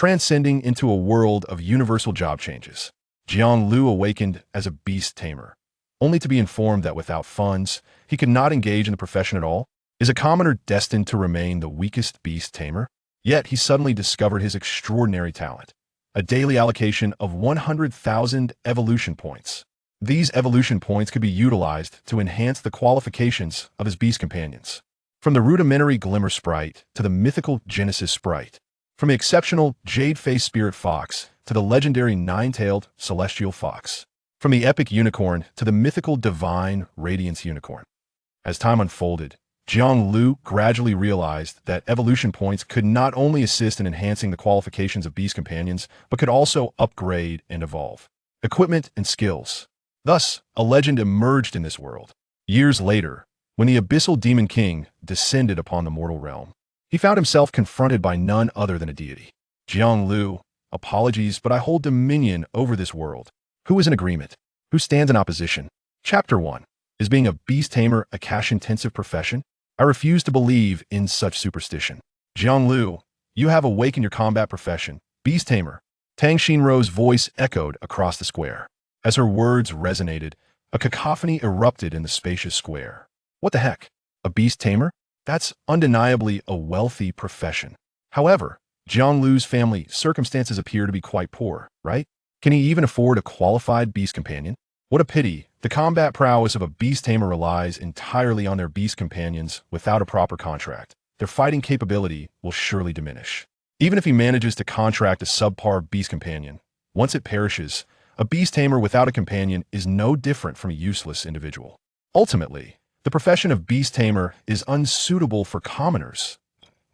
transcending into a world of universal job changes. Jiang Liu awakened as a beast tamer, only to be informed that without funds, he could not engage in the profession at all. Is a commoner destined to remain the weakest beast tamer? Yet he suddenly discovered his extraordinary talent, a daily allocation of 100,000 evolution points. These evolution points could be utilized to enhance the qualifications of his beast companions. From the rudimentary Glimmer Sprite to the mythical Genesis Sprite, from the exceptional Jade-Faced Spirit Fox to the legendary Nine-Tailed Celestial Fox, from the epic Unicorn to the mythical Divine Radiance Unicorn. As time unfolded, Jiang Liu gradually realized that evolution points could not only assist in enhancing the qualifications of beast companions, but could also upgrade and evolve equipment and skills. Thus, a legend emerged in this world. Years later, when the Abyssal Demon King descended upon the mortal realm, he found himself confronted by none other than a deity. Jiang Liu, apologies, but I hold dominion over this world. Who is in agreement? Who stands in opposition? Chapter 1. Is being a beast tamer a cash-intensive profession? I refuse to believe in such superstition. Jiang Liu, you have awakened your combat profession, beast tamer. Tang Xinrou's voice echoed across the square. As her words resonated, a cacophony erupted in the spacious square. What the heck? A beast tamer? That's undeniably a wealthy profession. However, Jiang Liu's family circumstances appear to be quite poor, right? Can he even afford a qualified beast companion? What a pity. The combat prowess of a beast tamer relies entirely on their beast companions without a proper contract. Their fighting capability will surely diminish. Even if he manages to contract a subpar beast companion, once it perishes, a beast tamer without a companion is no different from a useless individual. Ultimately, the profession of beast tamer is unsuitable for commoners.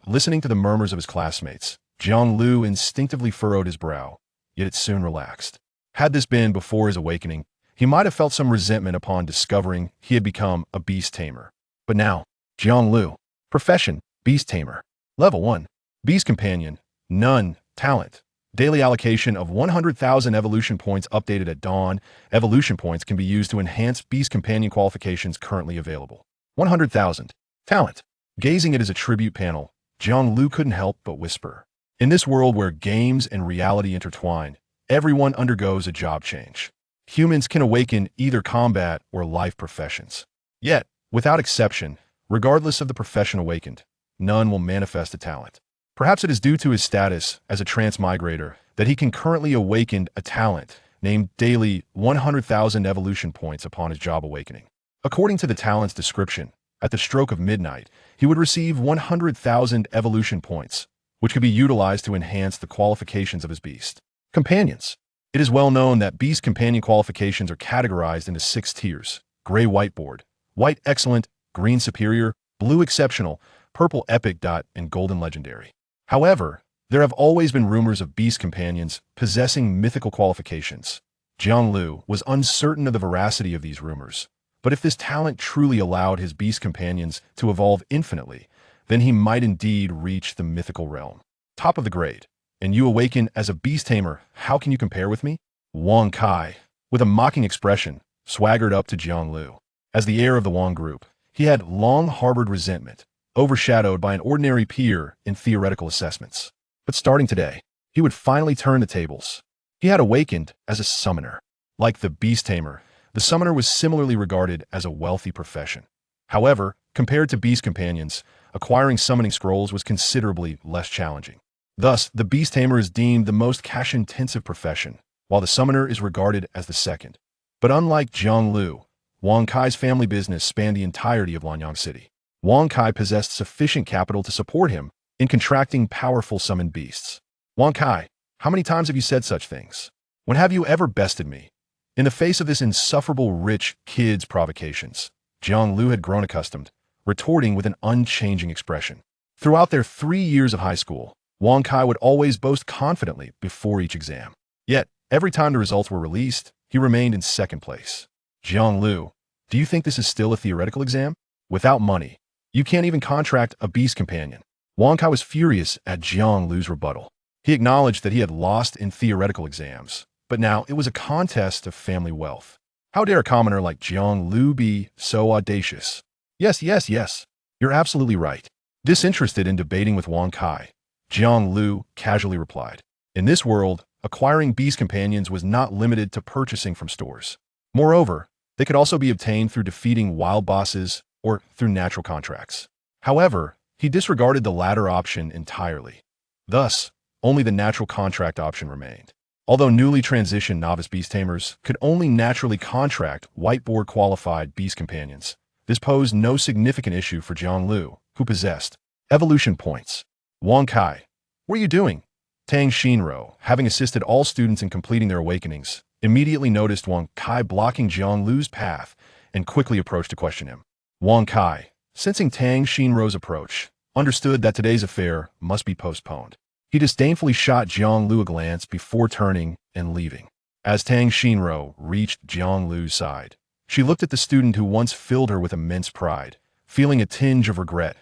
Listening to the murmurs of his classmates, Jiang Liu instinctively furrowed his brow, yet it soon relaxed. Had this been before his awakening, he might have felt some resentment upon discovering he had become a beast tamer. But now, Jiang Liu, profession, beast tamer. Level 1, beast companion, none, talent. Daily allocation of 100,000 evolution points updated at dawn. Evolution points can be used to enhance beast companion qualifications currently available. 100,000. Talent. Gazing at his attribute panel, Jiang Liu couldn't help but whisper. In this world where games and reality intertwine, everyone undergoes a job change. Humans can awaken either combat or life professions. Yet, without exception, regardless of the profession awakened, none will manifest a talent. Perhaps it is due to his status as a transmigrator that he can currently awaken a talent named daily 100,000 evolution points upon his job awakening. According to the talent's description, at the stroke of midnight, he would receive 100,000 evolution points, which could be utilized to enhance the qualifications of his beast companions. It is well known that beast companion qualifications are categorized into 6 tiers: gray whiteboard, white excellent, green superior, blue exceptional, purple epic. And golden legendary. However, there have always been rumors of beast companions possessing mythical qualifications. Jiang Liu was uncertain of the veracity of these rumors, but if this talent truly allowed his beast companions to evolve infinitely, then he might indeed reach the mythical realm. Top of the grade. And you awaken as a beast tamer, how can you compare with me? Wang Kai, with a mocking expression, swaggered up to Jiang Liu. As the heir of the Wang group, he had long harbored resentment, overshadowed by an ordinary peer in theoretical assessments. But starting today, he would finally turn the tables. He had awakened as a summoner. Like the beast tamer, the summoner was similarly regarded as a wealthy profession. However, compared to beast companions, acquiring summoning scrolls was considerably less challenging. Thus, the beast tamer is deemed the most cash-intensive profession, while the summoner is regarded as the second. But unlike Jiang Liu, Wang Kai's family business spanned the entirety of Lanyang City. Wang Kai possessed sufficient capital to support him in contracting powerful summoned beasts. Wang Kai, how many times have you said such things? When have you ever bested me? In the face of this insufferable rich kid's provocations, Jiang Liu had grown accustomed, retorting with an unchanging expression. Throughout their 3 years of high school, Wang Kai would always boast confidently before each exam. Yet, every time the results were released, he remained in second place. Jiang Liu, do you think this is still a theoretical exam? Without money, you can't even contract a beast companion. Wang Kai was furious at Jiang Liu's rebuttal. He acknowledged that he had lost in theoretical exams, but now it was a contest of family wealth. How dare a commoner like Jiang Liu be so audacious? Yes, you're absolutely right. Disinterested in debating with Wang Kai, Jiang Liu casually replied. In this world, acquiring beast companions was not limited to purchasing from stores. Moreover, they could also be obtained through defeating wild bosses or through natural contracts. However, he disregarded the latter option entirely. Thus, only the natural contract option remained. Although newly transitioned novice beast tamers could only naturally contract whiteboard-qualified beast companions, this posed no significant issue for Jiang Liu, who possessed evolution points. Wang Kai, what are you doing? Tang Xinro, having assisted all students in completing their awakenings, immediately noticed Wang Kai blocking Jiang Liu's path and quickly approached to question him. Wang Kai, sensing Tang Xinro's approach, understood that today's affair must be postponed. He disdainfully shot Jiang Liu a glance before turning and leaving. As Tang Xinro reached Jiang Liu's side, she looked at the student who once filled her with immense pride, feeling a tinge of regret.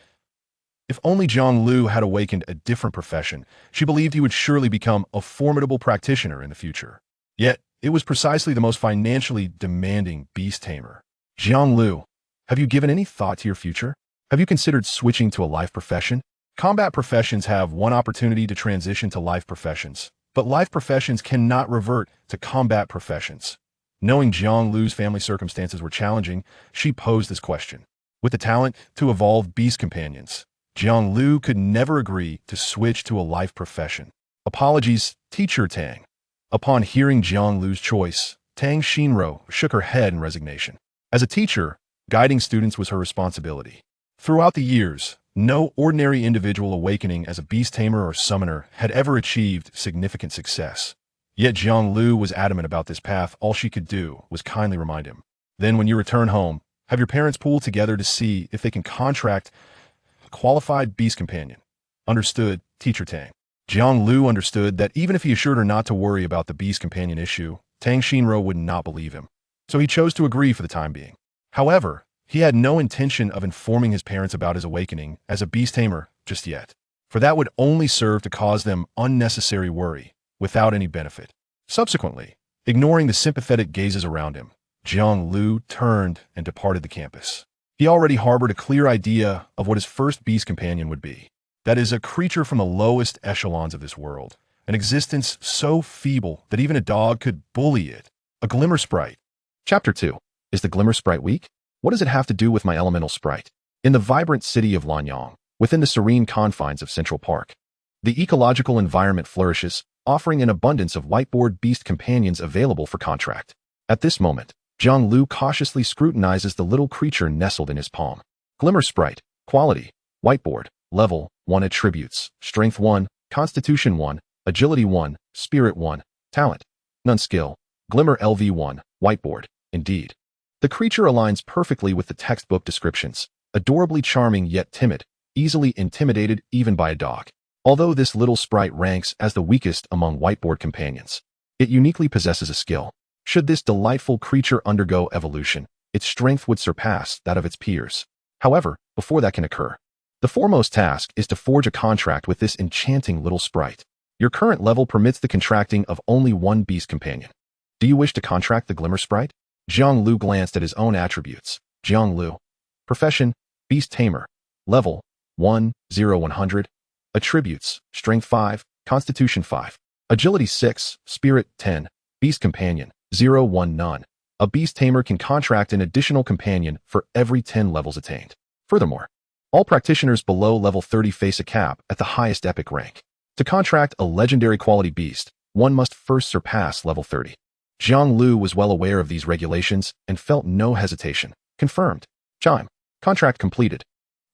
If only Jiang Liu had awakened a different profession, she believed he would surely become a formidable practitioner in the future. Yet, it was precisely the most financially demanding beast tamer. Jiang Liu, have you given any thought to your future? Have you considered switching to a life profession? Combat professions have one opportunity to transition to life professions, but life professions cannot revert to combat professions. Knowing Jiang Liu's family circumstances were challenging, she posed this question. With the talent to evolve beast companions, Jiang Liu could never agree to switch to a life profession. Apologies, Teacher Tang. Upon hearing Jiang Liu's choice, Tang Xinro shook her head in resignation. As a teacher, guiding students was her responsibility. Throughout the years, no ordinary individual awakening as a beast tamer or summoner had ever achieved significant success. Yet Jiang Liu was adamant about this path. All she could do was kindly remind him. Then when you return home, have your parents pool together to see if they can contract a qualified beast companion. Understood, Teacher Tang. Jiang Liu understood that even if he assured her not to worry about the beast companion issue, Tang Xinro would not believe him. So he chose to agree for the time being. However, he had no intention of informing his parents about his awakening as a beast tamer just yet, for that would only serve to cause them unnecessary worry, without any benefit. Subsequently, ignoring the sympathetic gazes around him, Jiang Liu turned and departed the campus. He already harbored a clear idea of what his first beast companion would be. That is, a creature from the lowest echelons of this world, an existence so feeble that even a dog could bully it. A Glimmer Sprite. Chapter 2. Is the Glimmer Sprite weak? What does it have to do with my elemental sprite? In the vibrant city of Lanyang, within the serene confines of Central Park, the ecological environment flourishes, offering an abundance of whiteboard beast companions available for contract. At this moment, Jiang Liu cautiously scrutinizes the little creature nestled in his palm. Glimmer Sprite, quality, whiteboard, level 1 attributes, strength 1, constitution 1, agility 1, spirit 1, talent, none skill, Glimmer LV1, whiteboard, indeed. The creature aligns perfectly with the textbook descriptions, adorably charming yet timid, easily intimidated even by a dog. Although this little sprite ranks as the weakest among whiteboard companions, it uniquely possesses a skill. Should this delightful creature undergo evolution, its strength would surpass that of its peers. However, before that can occur, the foremost task is to forge a contract with this enchanting little sprite. Your current level permits the contracting of only one beast companion. Do you wish to contract the Glimmer Sprite? Jiang Liu glanced at his own attributes. Jiang Liu. Profession, Beast Tamer. Level, 1, 0, 100. Attributes, Strength 5, Constitution 5. Agility 6, Spirit 10. Beast Companion, 0, 1, none. A Beast Tamer can contract an additional companion for every 10 levels attained. Furthermore, all practitioners below level 30 face a cap at the highest epic rank. To contract a legendary quality beast, one must first surpass level 30. Jiang Liu was well aware of these regulations and felt no hesitation. Confirmed. Chime. Contract completed.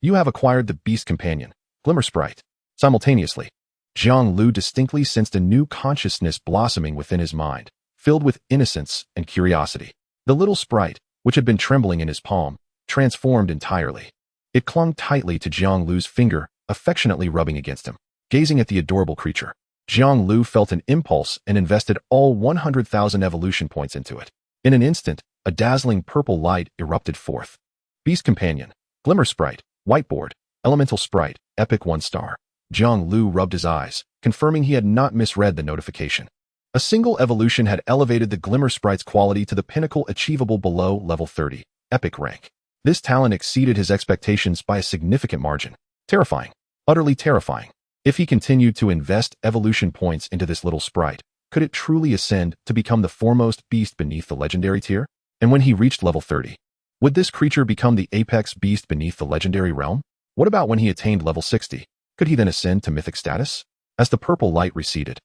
You have acquired the Beast Companion, Glimmer Sprite. Simultaneously, Jiang Liu distinctly sensed a new consciousness blossoming within his mind, filled with innocence and curiosity. The little sprite, which had been trembling in his palm, transformed entirely. It clung tightly to Jiang Liu's finger, affectionately rubbing against him. Gazing at the adorable creature, Jiang Liu felt an impulse and invested all 100,000 evolution points into it. In an instant, a dazzling purple light erupted forth. Beast Companion, Glimmer Sprite, Whiteboard, Elemental Sprite, Epic 1 star. Jiang Liu rubbed his eyes, confirming he had not misread the notification. A single evolution had elevated the Glimmer Sprite's quality to the pinnacle achievable below level 30, Epic rank. This talent exceeded his expectations by a significant margin. Terrifying. Utterly terrifying. If he continued to invest evolution points into this little sprite, could it truly ascend to become the foremost beast beneath the legendary tier? And when he reached level 30, would this creature become the apex beast beneath the legendary realm? What about when he attained level 60? Could he then ascend to mythic status? As the purple light receded,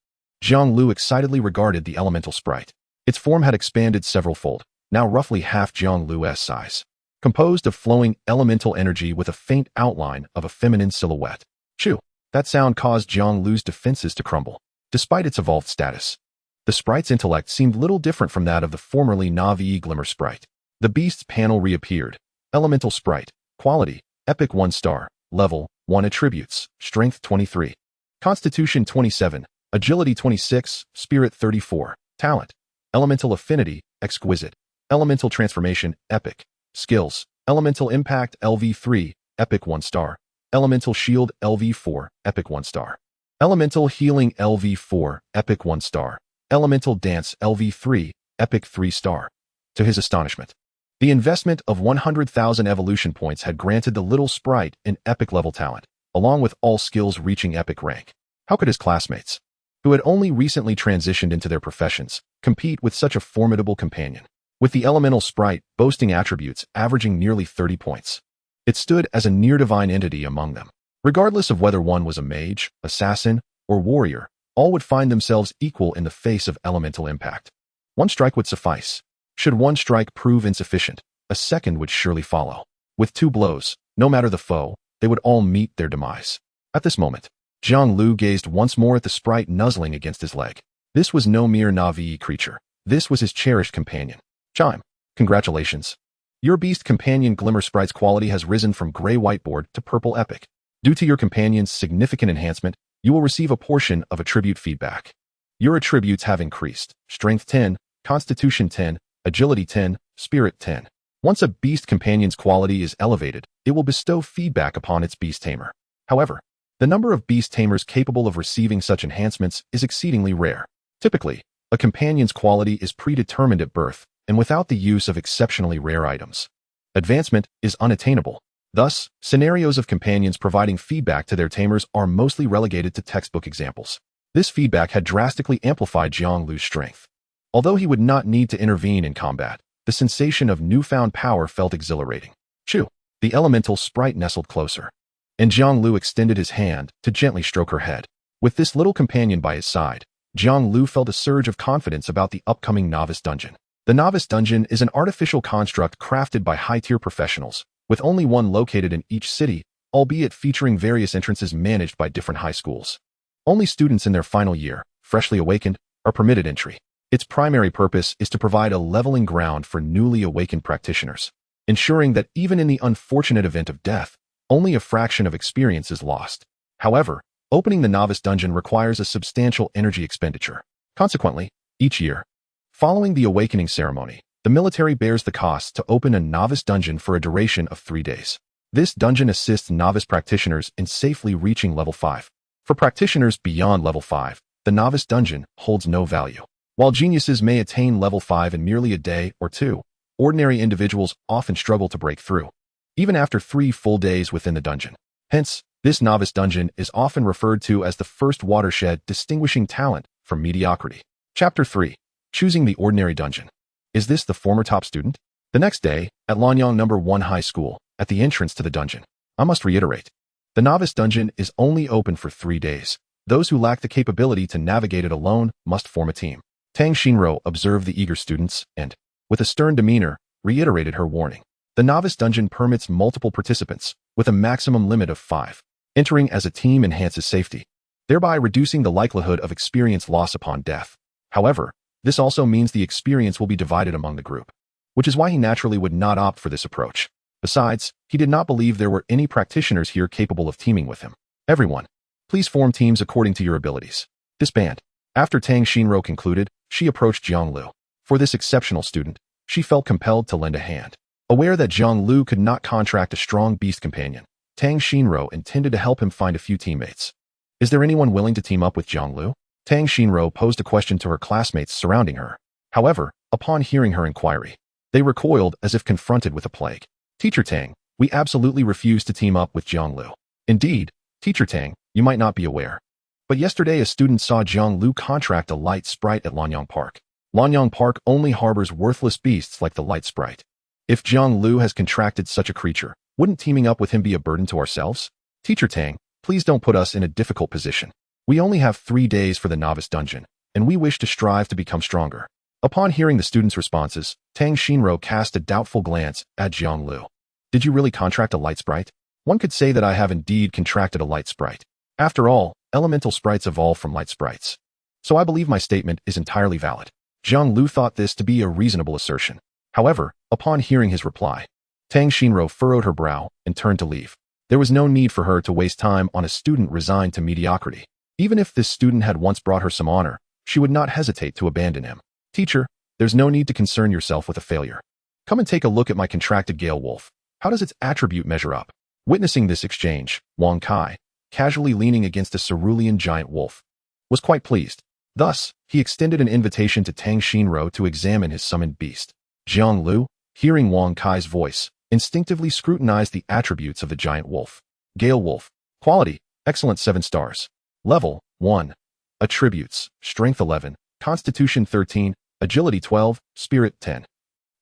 Jiang Liu excitedly regarded the elemental sprite. Its form had expanded several-fold, now roughly half Jiang Liu's size, composed of flowing elemental energy with a faint outline of a feminine silhouette. Chew! That sound caused Jiang Liu's defenses to crumble. Despite its evolved status, the sprite's intellect seemed little different from that of the formerly Navi Glimmer Sprite. The beast's panel reappeared. Elemental Sprite. Quality. Epic 1 star. Level 1 attributes. Strength 23. Constitution 27. Agility 26. Spirit 34. Talent. Elemental Affinity. Exquisite. Elemental Transformation. Epic. Skills. Elemental Impact LV3. Epic 1 star. Elemental Shield LV4. Epic 1 star. Elemental Healing LV4. Epic 1 star. Elemental Dance LV3. Epic 3 star. To his astonishment, the investment of 100,000 evolution points had granted the little sprite an epic level talent, along with all skills reaching epic rank. How could his classmates, who had only recently transitioned into their professions, compete with such a formidable companion? With the elemental sprite boasting attributes averaging nearly 30 points, it stood as a near-divine entity among them. Regardless of whether one was a mage, assassin, or warrior, all would find themselves equal in the face of elemental impact. One strike would suffice. Should one strike prove insufficient, a second would surely follow. With 2 blows, no matter the foe, they would all meet their demise. At this moment, Jiang Liu gazed once more at the sprite nuzzling against his leg. This was no mere Navi creature. This was his cherished companion. Chime. Congratulations. Your beast companion Glimmer Sprite's quality has risen from gray whiteboard to purple epic. Due to your companion's significant enhancement, you will receive a portion of attribute feedback. Your attributes have increased. Strength 10, Constitution 10, Agility 10, Spirit 10. Once a beast companion's quality is elevated, it will bestow feedback upon its beast tamer. However, the number of beast tamers capable of receiving such enhancements is exceedingly rare. Typically, a companion's quality is predetermined at birth and without the use of exceptionally rare items. Advancement is unattainable. Thus, scenarios of companions providing feedback to their tamers are mostly relegated to textbook examples. This feedback had drastically amplified Jiang Liu's strength. Although he would not need to intervene in combat, the sensation of newfound power felt exhilarating. Chew! The elemental sprite nestled closer, and Jiang Liu extended his hand to gently stroke her head. With this little companion by his side, Jiang Liu felt a surge of confidence about the upcoming novice dungeon. The novice dungeon is an artificial construct crafted by high-tier professionals, with only one located in each city, albeit featuring various entrances managed by different high schools. Only students in their final year, freshly awakened, are permitted entry. Its primary purpose is to provide a leveling ground for newly awakened practitioners, ensuring that even in the unfortunate event of death, only a fraction of experience is lost. However, opening the novice dungeon requires a substantial energy expenditure. Consequently, each year, following the awakening ceremony, the military bears the cost to open a novice dungeon for a duration of 3 days. This dungeon assists novice practitioners in safely reaching level 5. For practitioners beyond level 5, the novice dungeon holds no value. While geniuses may attain level 5 in merely a day or 2, ordinary individuals often struggle to break through, even after 3 full days within the dungeon. Hence, this novice dungeon is often referred to as the first watershed distinguishing talent from mediocrity. Chapter 3. Choosing the ordinary dungeon. Is this the former top student? The next day, at Lanyang No. 1 High School, at the entrance to the dungeon, I must reiterate, the novice dungeon is only open for 3 days. Those who lack the capability to navigate it alone must form a team. Tang Shinro observed the eager students and, with a stern demeanor, reiterated her warning. The novice dungeon permits multiple participants, with a maximum limit of 5. Entering as a team enhances safety, thereby reducing the likelihood of experience loss upon death. However, this also means the experience will be divided among the group, which is why he naturally would not opt for this approach. Besides, he did not believe there were any practitioners here capable of teaming with him. Everyone, please form teams according to your abilities. Disband. After Tang Shinro concluded, she approached Jiang Liu. For this exceptional student, she felt compelled to lend a hand. Aware that Jiang Liu could not contract a strong beast companion, Tang Shinro intended to help him find a few teammates. Is there anyone willing to team up with Jiang Liu? Tang Shinro posed a question to her classmates surrounding her. However, upon hearing her inquiry, they recoiled as if confronted with a plague. Teacher Tang, we absolutely refuse to team up with Jiang Liu. Indeed, Teacher Tang, You might not be aware, but yesterday a student saw Jiang Liu contract a light sprite at Lanyang Park. Lanyang Park only harbors worthless beasts like the light sprite. If Jiang Liu has contracted such a creature, wouldn't teaming up with him be a burden to ourselves? Teacher Tang, please don't put us in a difficult position. We only have 3 days for the novice dungeon, and we wish to strive to become stronger. Upon hearing the students' responses, Tang Shinro cast a doubtful glance at Jiang Liu. Did you really contract a light sprite? One could say that I have indeed contracted a light sprite. After all, elemental sprites evolve from light sprites. So I believe my statement is entirely valid. Jiang Liu thought this to be a reasonable assertion. However, upon hearing his reply, Tang Shinro furrowed her brow and turned to leave. There was no need for her to waste time on a student resigned to mediocrity. Even if this student had once brought her some honor, she would not hesitate to abandon him. Teacher, there's no need to concern yourself with a failure. Come and take a look at my contracted Gale Wolf. How does its attribute measure up? Witnessing this exchange, Wang Kai, casually leaning against a cerulean giant wolf, was quite pleased. Thus, he extended an invitation to Tang Shinro to examine his summoned beast. Jiang Liu, hearing Wang Kai's voice, instinctively scrutinized the attributes of the giant wolf. Gale Wolf. Quality, excellent 7 stars. Level, 1. Attributes, Strength 11, Constitution 13, Agility 12, Spirit 10.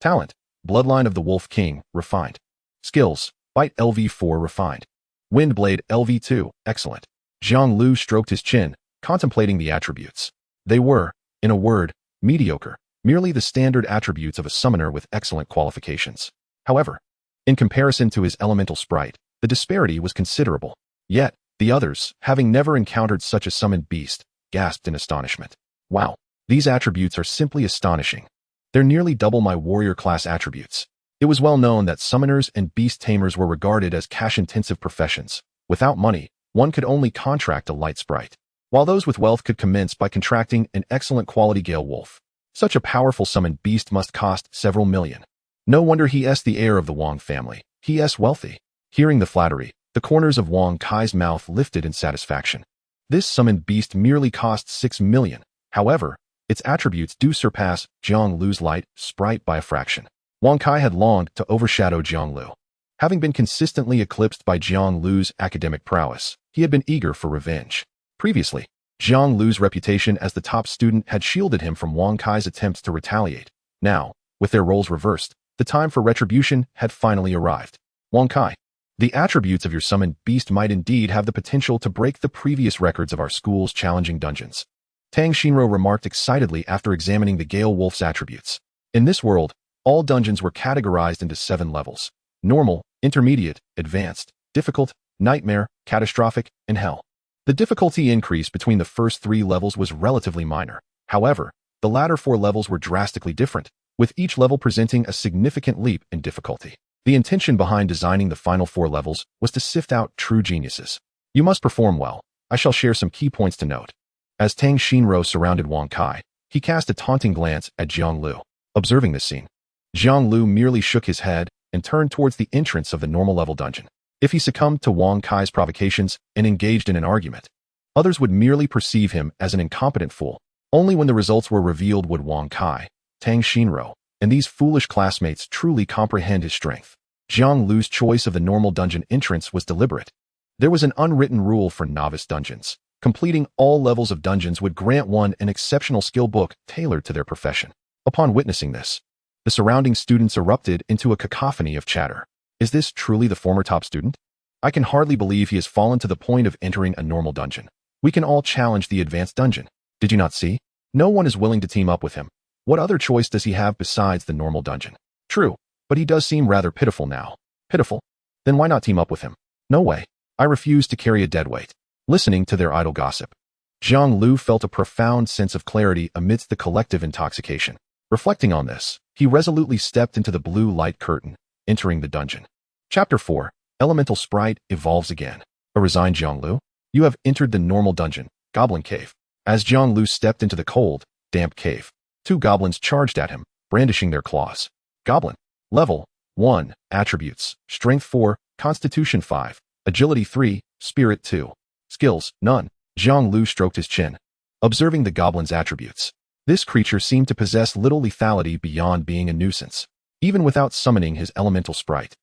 Talent, Bloodline of the Wolf King, Refined. Skills, Bite LV4 Refined. Windblade LV2, Excellent. Jiang Liu stroked his chin, contemplating the attributes. They were, in a word, mediocre, merely the standard attributes of a summoner with excellent qualifications. However, in comparison to his elemental sprite, the disparity was considerable. Yet, the others, having never encountered such a summoned beast, gasped in astonishment. Wow, these attributes are simply astonishing. They're nearly double my warrior class attributes. It was well known that summoners and beast tamers were regarded as cash-intensive professions. Without money, one could only contract a light sprite, while those with wealth could commence by contracting an excellent quality Gale Wolf. Such a powerful summoned beast must cost several million. No wonder he is the heir of the Wang family. He is wealthy. Hearing the flattery, the corners of Wang Kai's mouth lifted in satisfaction. This summoned beast merely costs 6 million. However, its attributes do surpass Jiang Liu's light sprite by a fraction. Wang Kai had longed to overshadow Jiang Liu. Having been consistently eclipsed by Jiang Liu's academic prowess, he had been eager for revenge. Previously, Jiang Liu's reputation as the top student had shielded him from Wang Kai's attempts to retaliate. Now, with their roles reversed, the time for retribution had finally arrived. Wang Kai, the attributes of your summoned beast might indeed have the potential to break the previous records of our school's challenging dungeons. Tang Shinro remarked excitedly after examining the Gale Wolf's attributes. In this world, all dungeons were categorized into 7 levels: normal, intermediate, advanced, difficult, nightmare, catastrophic, and hell. The difficulty increase between the first 3 levels was relatively minor. However, the latter 4 levels were drastically different, with each level presenting a significant leap in difficulty. The intention behind designing the final 4 levels was to sift out true geniuses. You must perform well. I shall share some key points to note. As Tang Shinro surrounded Wang Kai, he cast a taunting glance at Jiang Liu. Observing this scene, Jiang Liu merely shook his head and turned towards the entrance of the normal level dungeon. If he succumbed to Wang Kai's provocations and engaged in an argument, others would merely perceive him as an incompetent fool. Only when the results were revealed would Wang Kai, Tang Shinro, and these foolish classmates truly comprehend his strength. Jiang Liu's choice of the normal dungeon entrance was deliberate. There was an unwritten rule for novice dungeons. Completing all levels of dungeons would grant one an exceptional skill book tailored to their profession. Upon witnessing this, the surrounding students erupted into a cacophony of chatter. Is this truly the former top student? I can hardly believe he has fallen to the point of entering a normal dungeon. We can all challenge the advanced dungeon. Did you not see? No one is willing to team up with him. What other choice does he have besides the normal dungeon? True, but he does seem rather pitiful now. Pitiful? Then why not team up with him? No way. I refuse to carry a dead weight. Listening to their idle gossip, Jiang Liu felt a profound sense of clarity amidst the collective intoxication. Reflecting on this, he resolutely stepped into the blue light curtain, entering the dungeon. Chapter 4, Elemental Sprite evolves again. A resigned Jiang Liu? You have entered the normal dungeon, Goblin Cave. As Jiang Liu stepped into the cold, damp cave, 2 goblins charged at him, brandishing their claws. Goblin. Level 1. Attributes. Strength 4, Constitution 5, Agility 3, Spirit 2. Skills, none. Jiang Liu stroked his chin, observing the goblin's attributes. This creature seemed to possess little lethality beyond being a nuisance. Even without summoning his elemental sprite,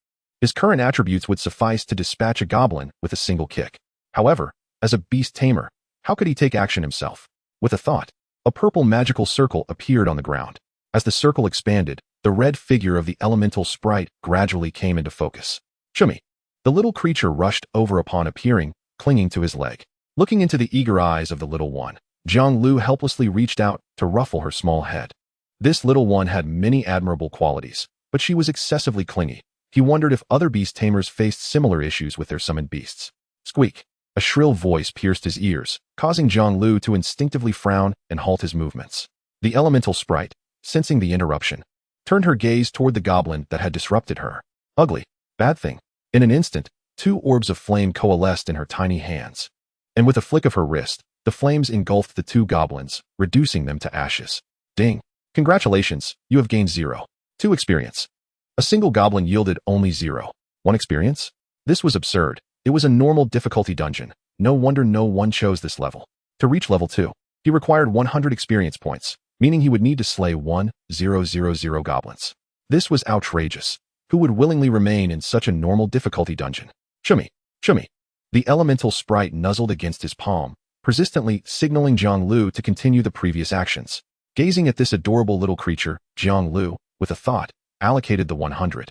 his current attributes would suffice to dispatch a goblin with a single kick. However, as a beast tamer, how could he take action himself? With a thought, a purple magical circle appeared on the ground. As the circle expanded, the red figure of the elemental sprite gradually came into focus. Chummy. The little creature rushed over upon appearing, clinging to his leg. Looking into the eager eyes of the little one, Jiang Liu helplessly reached out to ruffle her small head. This little one had many admirable qualities, but she was excessively clingy. He wondered if other beast tamers faced similar issues with their summoned beasts. Squeak! A shrill voice pierced his ears, causing Jiang Liu to instinctively frown and halt his movements. The elemental sprite, sensing the interruption, turned her gaze toward the goblin that had disrupted her. Ugly. Bad thing. In an instant, 2 orbs of flame coalesced in her tiny hands. And with a flick of her wrist, the flames engulfed the 2 goblins, reducing them to ashes. Ding. Congratulations, you have gained 0. 2 experience. A single goblin yielded only 0. 1 experience? This was absurd. It was a normal difficulty dungeon. No wonder no one chose this level. To reach level 2, he required 100 experience points, meaning he would need to slay 1,000 goblins. This was outrageous. Who would willingly remain in such a normal difficulty dungeon? Chummy. Chummy. The elemental sprite nuzzled against his palm, persistently signaling Jiang Liu to continue the previous actions. Gazing at this adorable little creature, Jiang Liu, with a thought, allocated the 100,000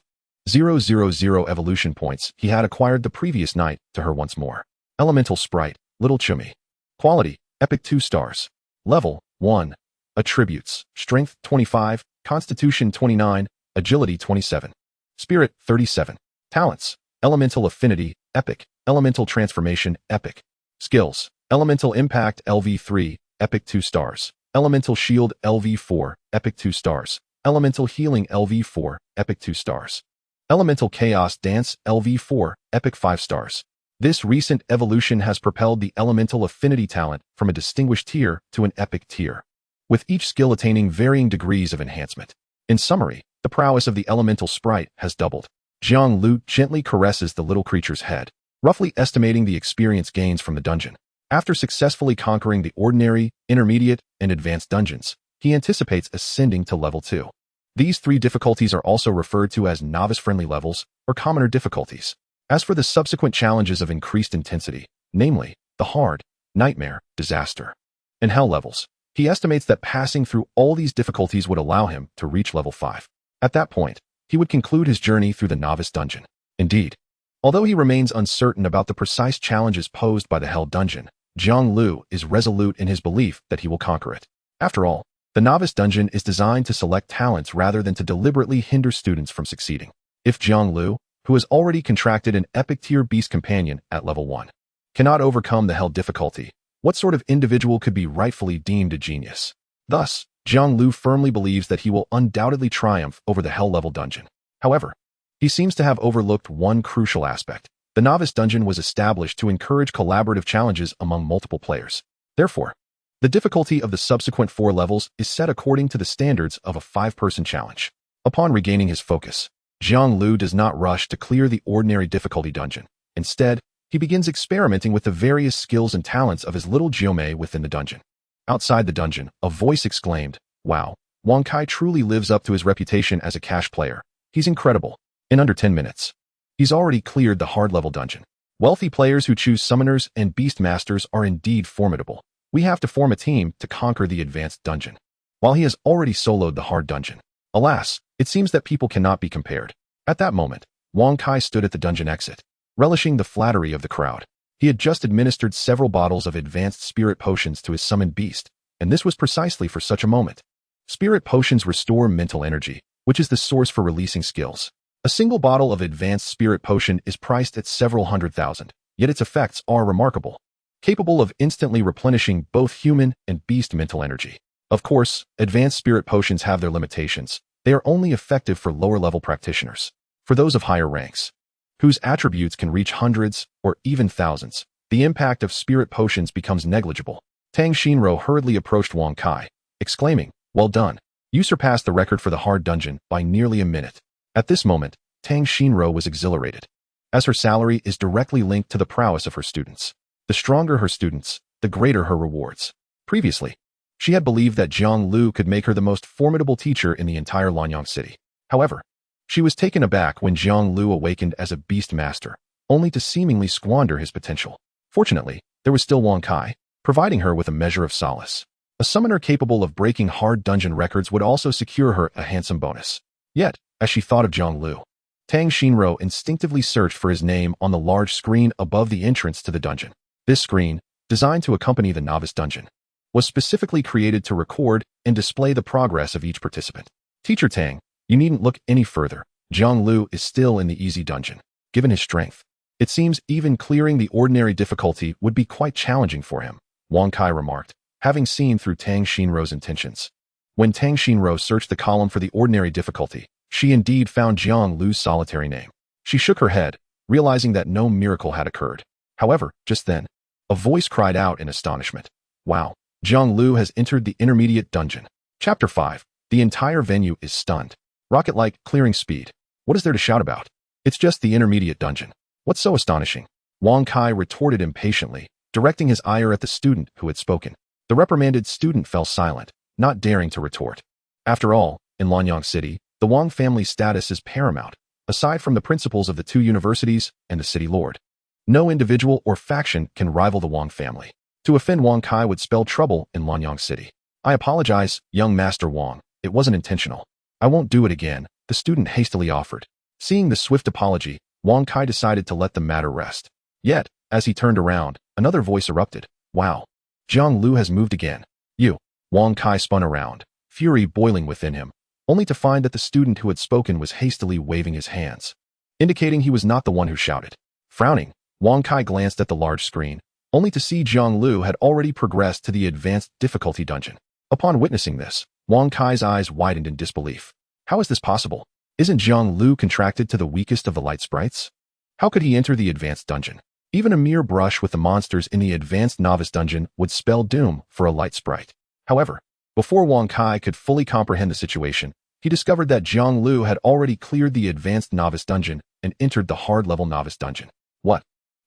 evolution points he had acquired the previous night to her once more. Elemental sprite, little Chummy. Quality, epic 2 stars. Level, 1. Attributes, strength 25, constitution 29, agility 27. Spirit, 37. Talents, elemental affinity, epic, elemental transformation, epic. Skills, elemental impact LV3, epic 2 stars. Elemental shield LV4, epic 2 stars. Elemental healing LV4, epic 2 stars. Elemental chaos dance LV4, epic 5 stars. This recent evolution has propelled the elemental affinity talent from a distinguished tier to an epic tier, with each skill attaining varying degrees of enhancement. In summary, the prowess of the elemental sprite has doubled. Jiang Liu gently caresses the little creature's head, roughly estimating the experience gains from the dungeon. After successfully conquering the ordinary, intermediate, and advanced dungeons, he anticipates ascending to level 2. These 3 difficulties are also referred to as novice-friendly levels or commoner difficulties. As for the subsequent challenges of increased intensity, namely, the hard, nightmare, disaster, and hell levels, he estimates that passing through all these difficulties would allow him to reach level 5. At that point, he would conclude his journey through the novice dungeon. Indeed, although he remains uncertain about the precise challenges posed by the hell dungeon, Jiang Liu is resolute in his belief that he will conquer it. After all, the novice dungeon is designed to select talents rather than to deliberately hinder students from succeeding. If Jiang Liu, who has already contracted an epic tier beast companion at level 1, cannot overcome the hell difficulty, what sort of individual could be rightfully deemed a genius? Thus, Jiang Liu firmly believes that he will undoubtedly triumph over the hell level dungeon. However, he seems to have overlooked one crucial aspect. The novice dungeon was established to encourage collaborative challenges among multiple players. Therefore, the difficulty of the subsequent 4 levels is set according to the standards of a 5-person challenge. Upon regaining his focus, Jiang Liu does not rush to clear the ordinary difficulty dungeon. Instead, he begins experimenting with the various skills and talents of his little Jiomei within the dungeon. Outside the dungeon, a voice exclaimed, "Wow, Wang Kai truly lives up to his reputation as a cash player. He's incredible. In under 10 minutes, he's already cleared the hard-level dungeon. Wealthy players who choose summoners and Beastmasters are indeed formidable. We have to form a team to conquer the advanced dungeon." While he has already soloed the hard dungeon, alas, it seems that people cannot be compared. At that moment, Wang Kai stood at the dungeon exit, relishing the flattery of the crowd. He had just administered several bottles of advanced spirit potions to his summoned beast, and this was precisely for such a moment. Spirit potions restore mental energy, which is the source for releasing skills. A single bottle of advanced spirit potion is priced at several 100,000, yet its effects are remarkable, capable of instantly replenishing both human and beast mental energy. Of course, advanced spirit potions have their limitations. They are only effective for lower-level practitioners. For those of higher ranks, whose attributes can reach hundreds or even thousands, the impact of spirit potions becomes negligible. Tang Shinro hurriedly approached Wang Kai, exclaiming, "Well done. You surpassed the record for the hard dungeon by nearly a minute." At this moment, Tang Shinro was exhilarated, as her salary is directly linked to the prowess of her students. The stronger her students, the greater her rewards. Previously, she had believed that Jiang Liu could make her the most formidable teacher in the entire Lanyang city. However, she was taken aback when Jiang Liu awakened as a Beastmaster, only to seemingly squander his potential. Fortunately, there was still Wang Kai, providing her with a measure of solace. A summoner capable of breaking hard dungeon records would also secure her a handsome bonus. Yet, as she thought of Jiang Liu, Tang Xinrou instinctively searched for his name on the large screen above the entrance to the dungeon. This screen, designed to accompany the novice dungeon, was specifically created to record and display the progress of each participant. Teacher Tang, you needn't look any further. Jiang Liu is still in the easy dungeon. Given his strength, it seems even clearing the ordinary difficulty would be quite challenging for him, Wang Kai remarked, having seen through Tang Xinrou's intentions. When Tang Xinrou searched the column for the ordinary difficulty, she indeed found Jiang Liu's solitary name. She shook her head, realizing that no miracle had occurred. However, just then, a voice cried out in astonishment. Wow, Jiang Liu has entered the intermediate dungeon. Chapter 5. The entire venue is stunned. Rocket-like clearing speed. What is there to shout about? It's just the intermediate dungeon. What's so astonishing? Wang Kai retorted impatiently, directing his ire at the student who had spoken. The reprimanded student fell silent, not daring to retort. After all, in Lanyang City, the Wang family's status is paramount, aside from the principals of the two universities and the city lord. No individual or faction can rival the Wang family. To offend Wang Kai would spell trouble in Lanyang City. I apologize, young Master Wang. It wasn't intentional. I won't do it again, the student hastily offered. Seeing the swift apology, Wang Kai decided to let the matter rest. Yet, as he turned around, another voice erupted. Wow. Jiang Liu has moved again. You. Wang Kai spun around, fury boiling within him, only to find that the student who had spoken was hastily waving his hands, indicating he was not the one who shouted. Frowning, Wang Kai glanced at the large screen, only to see Jiang Liu had already progressed to the advanced difficulty dungeon. Upon witnessing this, Wang Kai's eyes widened in disbelief. How is this possible? Isn't Jiang Liu contracted to the weakest of the light sprites? How could he enter the advanced dungeon? Even a mere brush with the monsters in the advanced novice dungeon would spell doom for a light sprite. However, before Wang Kai could fully comprehend the situation, he discovered that Jiang Liu had already cleared the advanced novice dungeon and entered the hard-level novice dungeon. What?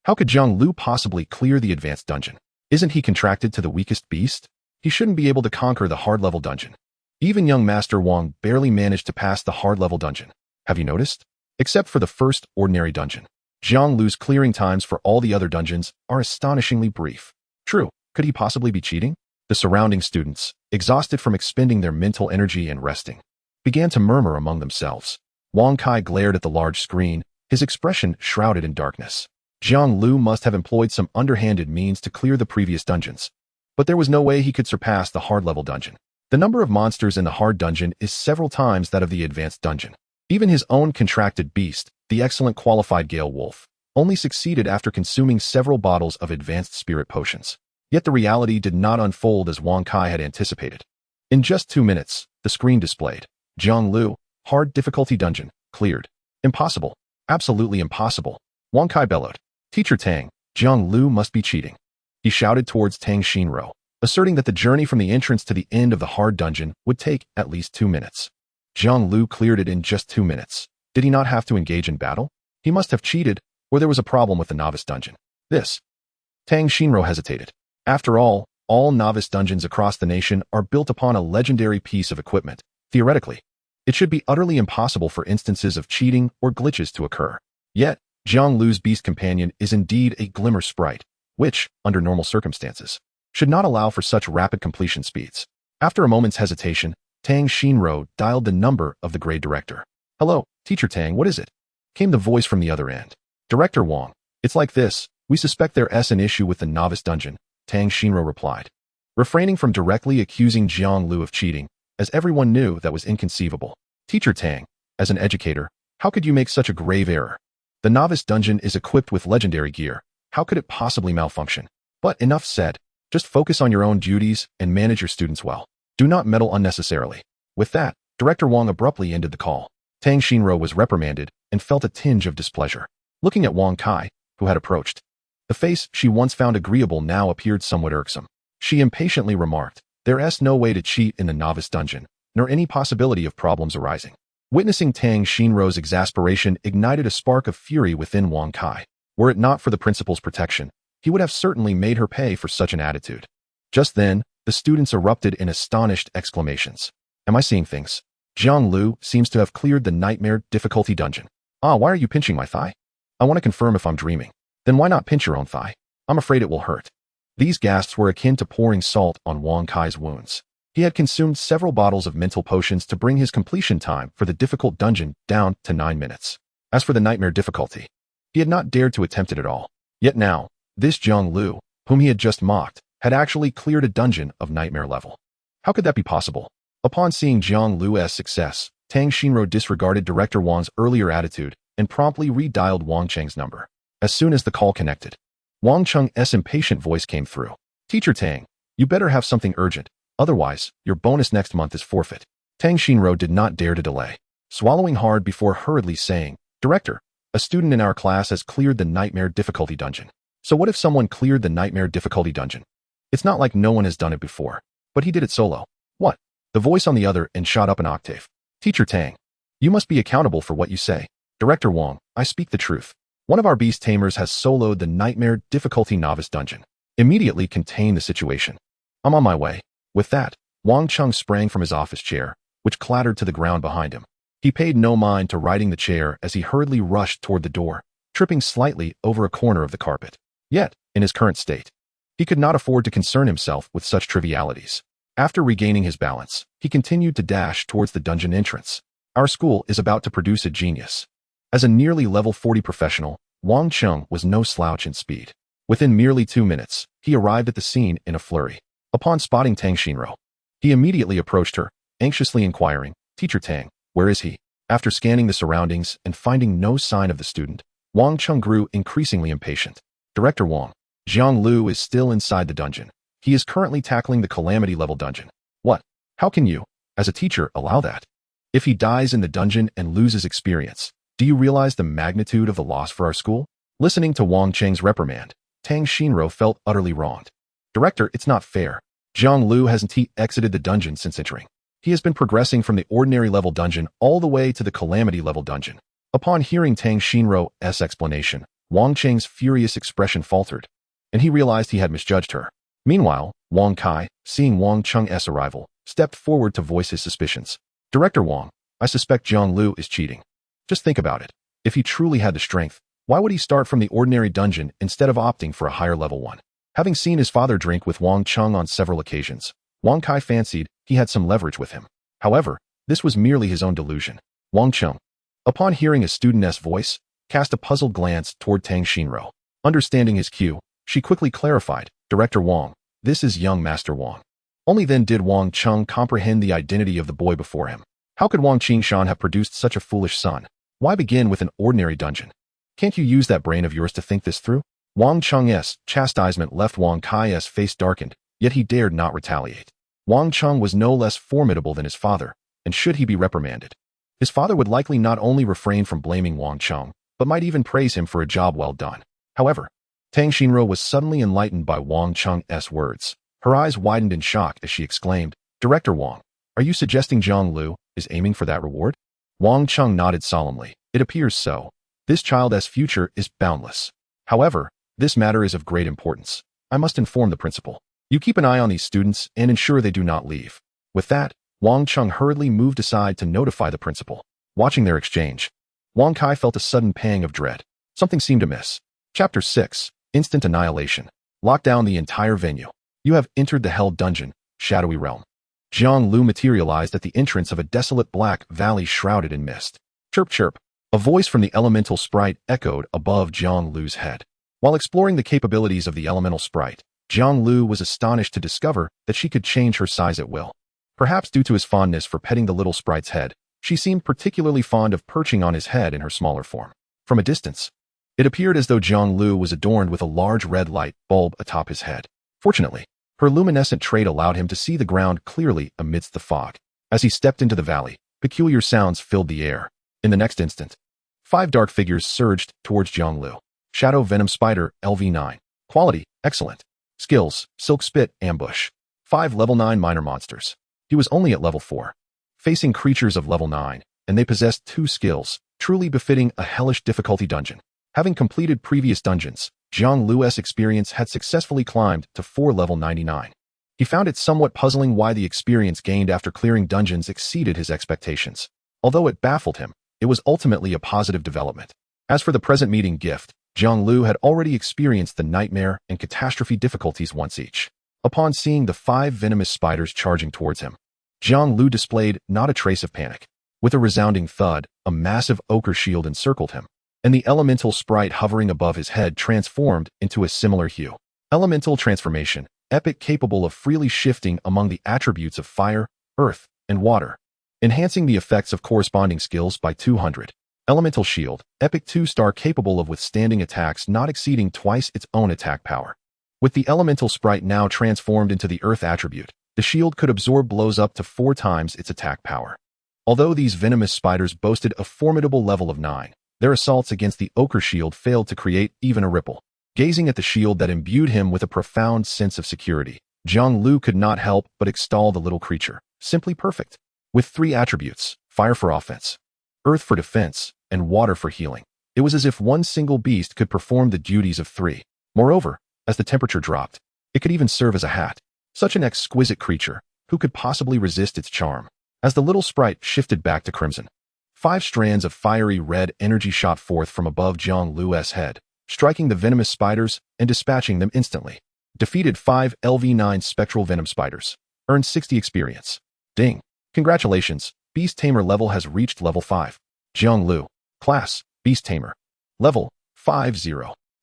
How could Jiang Liu possibly clear the advanced dungeon? Isn't he contracted to the weakest beast? He shouldn't be able to conquer the hard-level dungeon. Even young Master Wang barely managed to pass the hard-level dungeon. Have you noticed? Except for the first ordinary dungeon, Jiang Liu's clearing times for all the other dungeons are astonishingly brief. True, could he possibly be cheating? The surrounding students, exhausted from expending their mental energy and resting, began to murmur among themselves. Wang Kai glared at the large screen, his expression shrouded in darkness. Jiang Liu must have employed some underhanded means to clear the previous dungeons, but there was no way he could surpass the hard-level dungeon. The number of monsters in the hard dungeon is several times that of the advanced dungeon. Even his own contracted beast, the excellent qualified Gale Wolf, only succeeded after consuming several bottles of advanced spirit potions. Yet the reality did not unfold as Wang Kai had anticipated. In just 2 minutes, the screen displayed, Jiang Liu, hard difficulty dungeon, cleared. Impossible. Absolutely impossible. Wang Kai bellowed. Teacher Tang, Jiang Liu must be cheating. He shouted towards Tang Xinrou, asserting that the journey from the entrance to the end of the hard dungeon would take at least 2 minutes. Jiang Liu cleared it in just 2 minutes. Did he not have to engage in battle? He must have cheated, or there was a problem with the novice dungeon. Tang Xinrou hesitated. After all novice dungeons across the nation are built upon a legendary piece of equipment. Theoretically, it should be utterly impossible for instances of cheating or glitches to occur. Yet, Jiang Liu's beast companion is indeed a Glimmer Sprite, which, under normal circumstances, should not allow for such rapid completion speeds. After a moment's hesitation, Tang Xinrou dialed the number of the grade director. Hello, Teacher Tang, what is it? Came the voice from the other end. Director Wang, it's like this. We suspect there's an issue with the novice dungeon, Tang Xinrou replied, refraining from directly accusing Jiang Liu of cheating, as everyone knew that was inconceivable. Teacher Tang, as an educator, how could you make such a grave error? The novice dungeon is equipped with legendary gear. How could it possibly malfunction? But enough said. Just focus on your own duties and manage your students well. Do not meddle unnecessarily. With that, Director Wang abruptly ended the call. Tang Xinrou was reprimanded and felt a tinge of displeasure. Looking at Wang Kai, who had approached, the face she once found agreeable now appeared somewhat irksome. She impatiently remarked, there's no way to cheat in the novice dungeon, nor any possibility of problems arising. Witnessing Tang Xinrou's exasperation ignited a spark of fury within Wang Kai. Were it not for the principal's protection, he would have certainly made her pay for such an attitude. Just then, the students erupted in astonished exclamations. Am I seeing things? Jiang Liu seems to have cleared the nightmare difficulty dungeon. Why are you pinching my thigh? I want to confirm if I'm dreaming. Then why not pinch your own thigh? I'm afraid it will hurt. These gasps were akin to pouring salt on Wang Kai's wounds. He had consumed several bottles of mental potions to bring his completion time for the difficult dungeon down to 9 minutes. As for the nightmare difficulty, he had not dared to attempt it at all. Yet now, this Jiang Liu, whom he had just mocked, had actually cleared a dungeon of nightmare level. How could that be possible? Upon seeing Jiang Liu's success, Tang Xinrou disregarded Director Wang's earlier attitude and promptly redialed Wang Cheng's number. As soon as the call connected, Wang Cheng's impatient voice came through. "Teacher Tang, you better have something urgent. Otherwise, your bonus next month is forfeit." Tang Xinrou did not dare to delay, swallowing hard before hurriedly saying, "Director, a student in our class has cleared the nightmare difficulty dungeon." So what if someone cleared the nightmare difficulty dungeon? It's not like no one has done it before, but he did it solo. What? The voice on the other end shot up an octave. "Teacher Tang, you must be accountable for what you say." "Director Wang, I speak the truth. One of our beast tamers has soloed the nightmare difficulty novice dungeon. Immediately contain the situation. I'm on my way." With that, Wang Cheng sprang from his office chair, which clattered to the ground behind him. He paid no mind to righting the chair as he hurriedly rushed toward the door, tripping slightly over a corner of the carpet. Yet, in his current state, he could not afford to concern himself with such trivialities. After regaining his balance, he continued to dash towards the dungeon entrance. Our school is about to produce a genius. As a nearly level 40 professional, Wang Cheng was no slouch in speed. Within merely 2 minutes, he arrived at the scene in a flurry. Upon spotting Tang Xinrou, he immediately approached her, anxiously inquiring, "Teacher Tang, where is he?" After scanning the surroundings and finding no sign of the student, Wang Cheng grew increasingly impatient. "Director Wang, Jiang Liu is still inside the dungeon. He is currently tackling the calamity level dungeon." "What? How can you, as a teacher, allow that? If he dies in the dungeon and loses experience, do you realize the magnitude of the loss for our school?" Listening to Wang Cheng's reprimand, Tang Xinrou felt utterly wronged. "Director, it's not fair. Jiang Liu hasn't exited the dungeon since entering. He has been progressing from the ordinary level dungeon all the way to the calamity level dungeon." Upon hearing Tang Xinrou's explanation, Wang Cheng's furious expression faltered, and he realized he had misjudged her. Meanwhile, Wang Kai, seeing Wang Cheng's arrival, stepped forward to voice his suspicions. "Director Wang, I suspect Jiang Liu is cheating. Just think about it. If he truly had the strength, why would he start from the ordinary dungeon instead of opting for a higher level one?" Having seen his father drink with Wang Cheng on several occasions, Wang Kai fancied he had some leverage with him. However, this was merely his own delusion. Wang Cheng, upon hearing a student's voice, cast a puzzled glance toward Tang Xinrou. Understanding his cue, she quickly clarified, "Director Wang, this is young Master Wang." Only then did Wang Cheng comprehend the identity of the boy before him. How could Wang Qingshan have produced such a foolish son? Why begin with an ordinary dungeon? Can't you use that brain of yours to think this through? Wang Cheng's chastisement left Wang Kai's face darkened, yet he dared not retaliate. Wang Cheng was no less formidable than his father, and should he be reprimanded, his father would likely not only refrain from blaming Wang Cheng, but might even praise him for a job well done. However, Tang Xinrou was suddenly enlightened by Wang Cheng's words. Her eyes widened in shock as she exclaimed, "Director Wang, are you suggesting Jiang Liu is aiming for that reward?" Wang Cheng nodded solemnly. "It appears so. This child's future is boundless. However, this matter is of great importance. I must inform the principal. You keep an eye on these students and ensure they do not leave." With that, Wang Cheng hurriedly moved aside to notify the principal. Watching their exchange, Wang Kai felt a sudden pang of dread. Something seemed amiss. Chapter 6, Instant Annihilation. Lock down the entire venue. You have entered the Hell Dungeon, Shadowy Realm. Jiang Liu materialized at the entrance of a desolate black valley shrouded in mist. Chirp chirp. A voice from the elemental sprite echoed above Jiang Liu's head. While exploring the capabilities of the elemental sprite, Jiang Liu was astonished to discover that she could change her size at will. Perhaps due to his fondness for petting the little sprite's head, she seemed particularly fond of perching on his head in her smaller form. From a distance, it appeared as though Jiang Liu was adorned with a large red light bulb atop his head. Fortunately, her luminescent trait allowed him to see the ground clearly amidst the fog. As he stepped into the valley, peculiar sounds filled the air. In the next instant, 5 dark figures surged towards Jiang Liu. Shadow Venom Spider, LV9. Quality, excellent. Skills, Silk Spit, Ambush. 5 level 9 minor monsters. He was only at level 4. Facing creatures of level 9, and they possessed 2 skills, truly befitting a hellish difficulty dungeon. Having completed previous dungeons, Jiang Liu's experience had successfully climbed to 4 level 99. He found it somewhat puzzling why the experience gained after clearing dungeons exceeded his expectations. Although it baffled him, it was ultimately a positive development. As for the present meeting gift, Jiang Liu had already experienced the nightmare and catastrophe difficulties once each. Upon seeing the 5 venomous spiders charging towards him, Jiang Liu displayed not a trace of panic. With a resounding thud, a massive ochre shield encircled him, and the elemental sprite hovering above his head transformed into a similar hue. Elemental transformation, epic, capable of freely shifting among the attributes of fire, earth, and water, enhancing the effects of corresponding skills by 200. Elemental shield, epic 2-star, capable of withstanding attacks not exceeding twice its own attack power. With the elemental sprite now transformed into the earth attribute, the shield could absorb blows up to 4 times its attack power. Although these venomous spiders boasted a formidable level of 9, their assaults against the ochre shield failed to create even a ripple. Gazing at the shield that imbued him with a profound sense of security, Jiang Liu could not help but extol the little creature, simply perfect. With 3 attributes, fire for offense, earth for defense, and water for healing, it was as if one single beast could perform the duties of 3. Moreover, as the temperature dropped, it could even serve as a hat. Such an exquisite creature, who could possibly resist its charm? As the little sprite shifted back to crimson, 5 strands of fiery red energy shot forth from above Jiang Liu's head, striking the venomous spiders and dispatching them instantly. Defeated 5 LV9 spectral venom spiders. Earned 60 experience. Ding. Congratulations, Beast Tamer level has reached level 5. Jiang Liu. Class, Beast Tamer. Level, 50.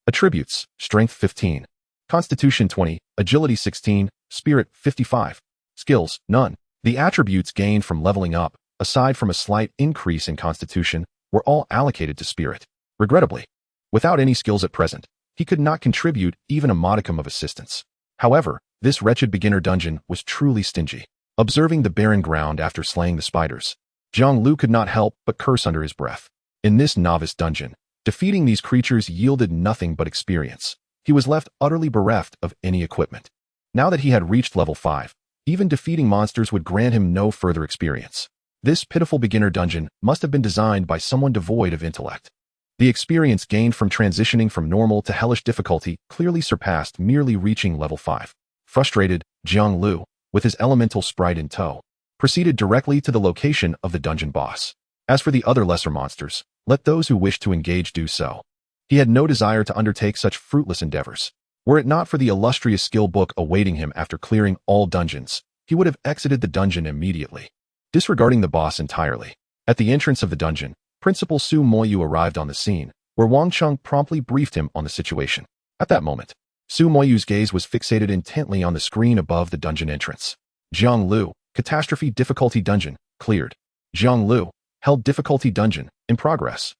Attributes, Strength 15. Constitution 20, Agility 16, Spirit 55. Skills, none. The attributes gained from leveling up, aside from a slight increase in Constitution, were all allocated to Spirit. Regrettably, without any skills at present, he could not contribute even a modicum of assistance. However, this wretched beginner dungeon was truly stingy. Observing the barren ground after slaying the spiders, Jiang Liu could not help but curse under his breath. In this novice dungeon, defeating these creatures yielded nothing but experience. He was left utterly bereft of any equipment. Now that he had reached level 5, even defeating monsters would grant him no further experience. This pitiful beginner dungeon must have been designed by someone devoid of intellect. The experience gained from transitioning from normal to hellish difficulty clearly surpassed merely reaching level 5. Frustrated, Jiang Liu, with his elemental sprite in tow, proceeded directly to the location of the dungeon boss. As for the other lesser monsters, let those who wish to engage do so. He had no desire to undertake such fruitless endeavors. Were it not for the illustrious skill book awaiting him after clearing all dungeons, he would have exited the dungeon immediately, disregarding the boss entirely. At the entrance of the dungeon, Principal Su Moyu arrived on the scene, where Wang Cheng promptly briefed him on the situation. At that moment, Su Moyu's gaze was fixated intently on the screen above the dungeon entrance. Jiang Liu, Catastrophe Difficulty Dungeon, cleared. Jiang Liu, Held Difficulty Dungeon, in progress.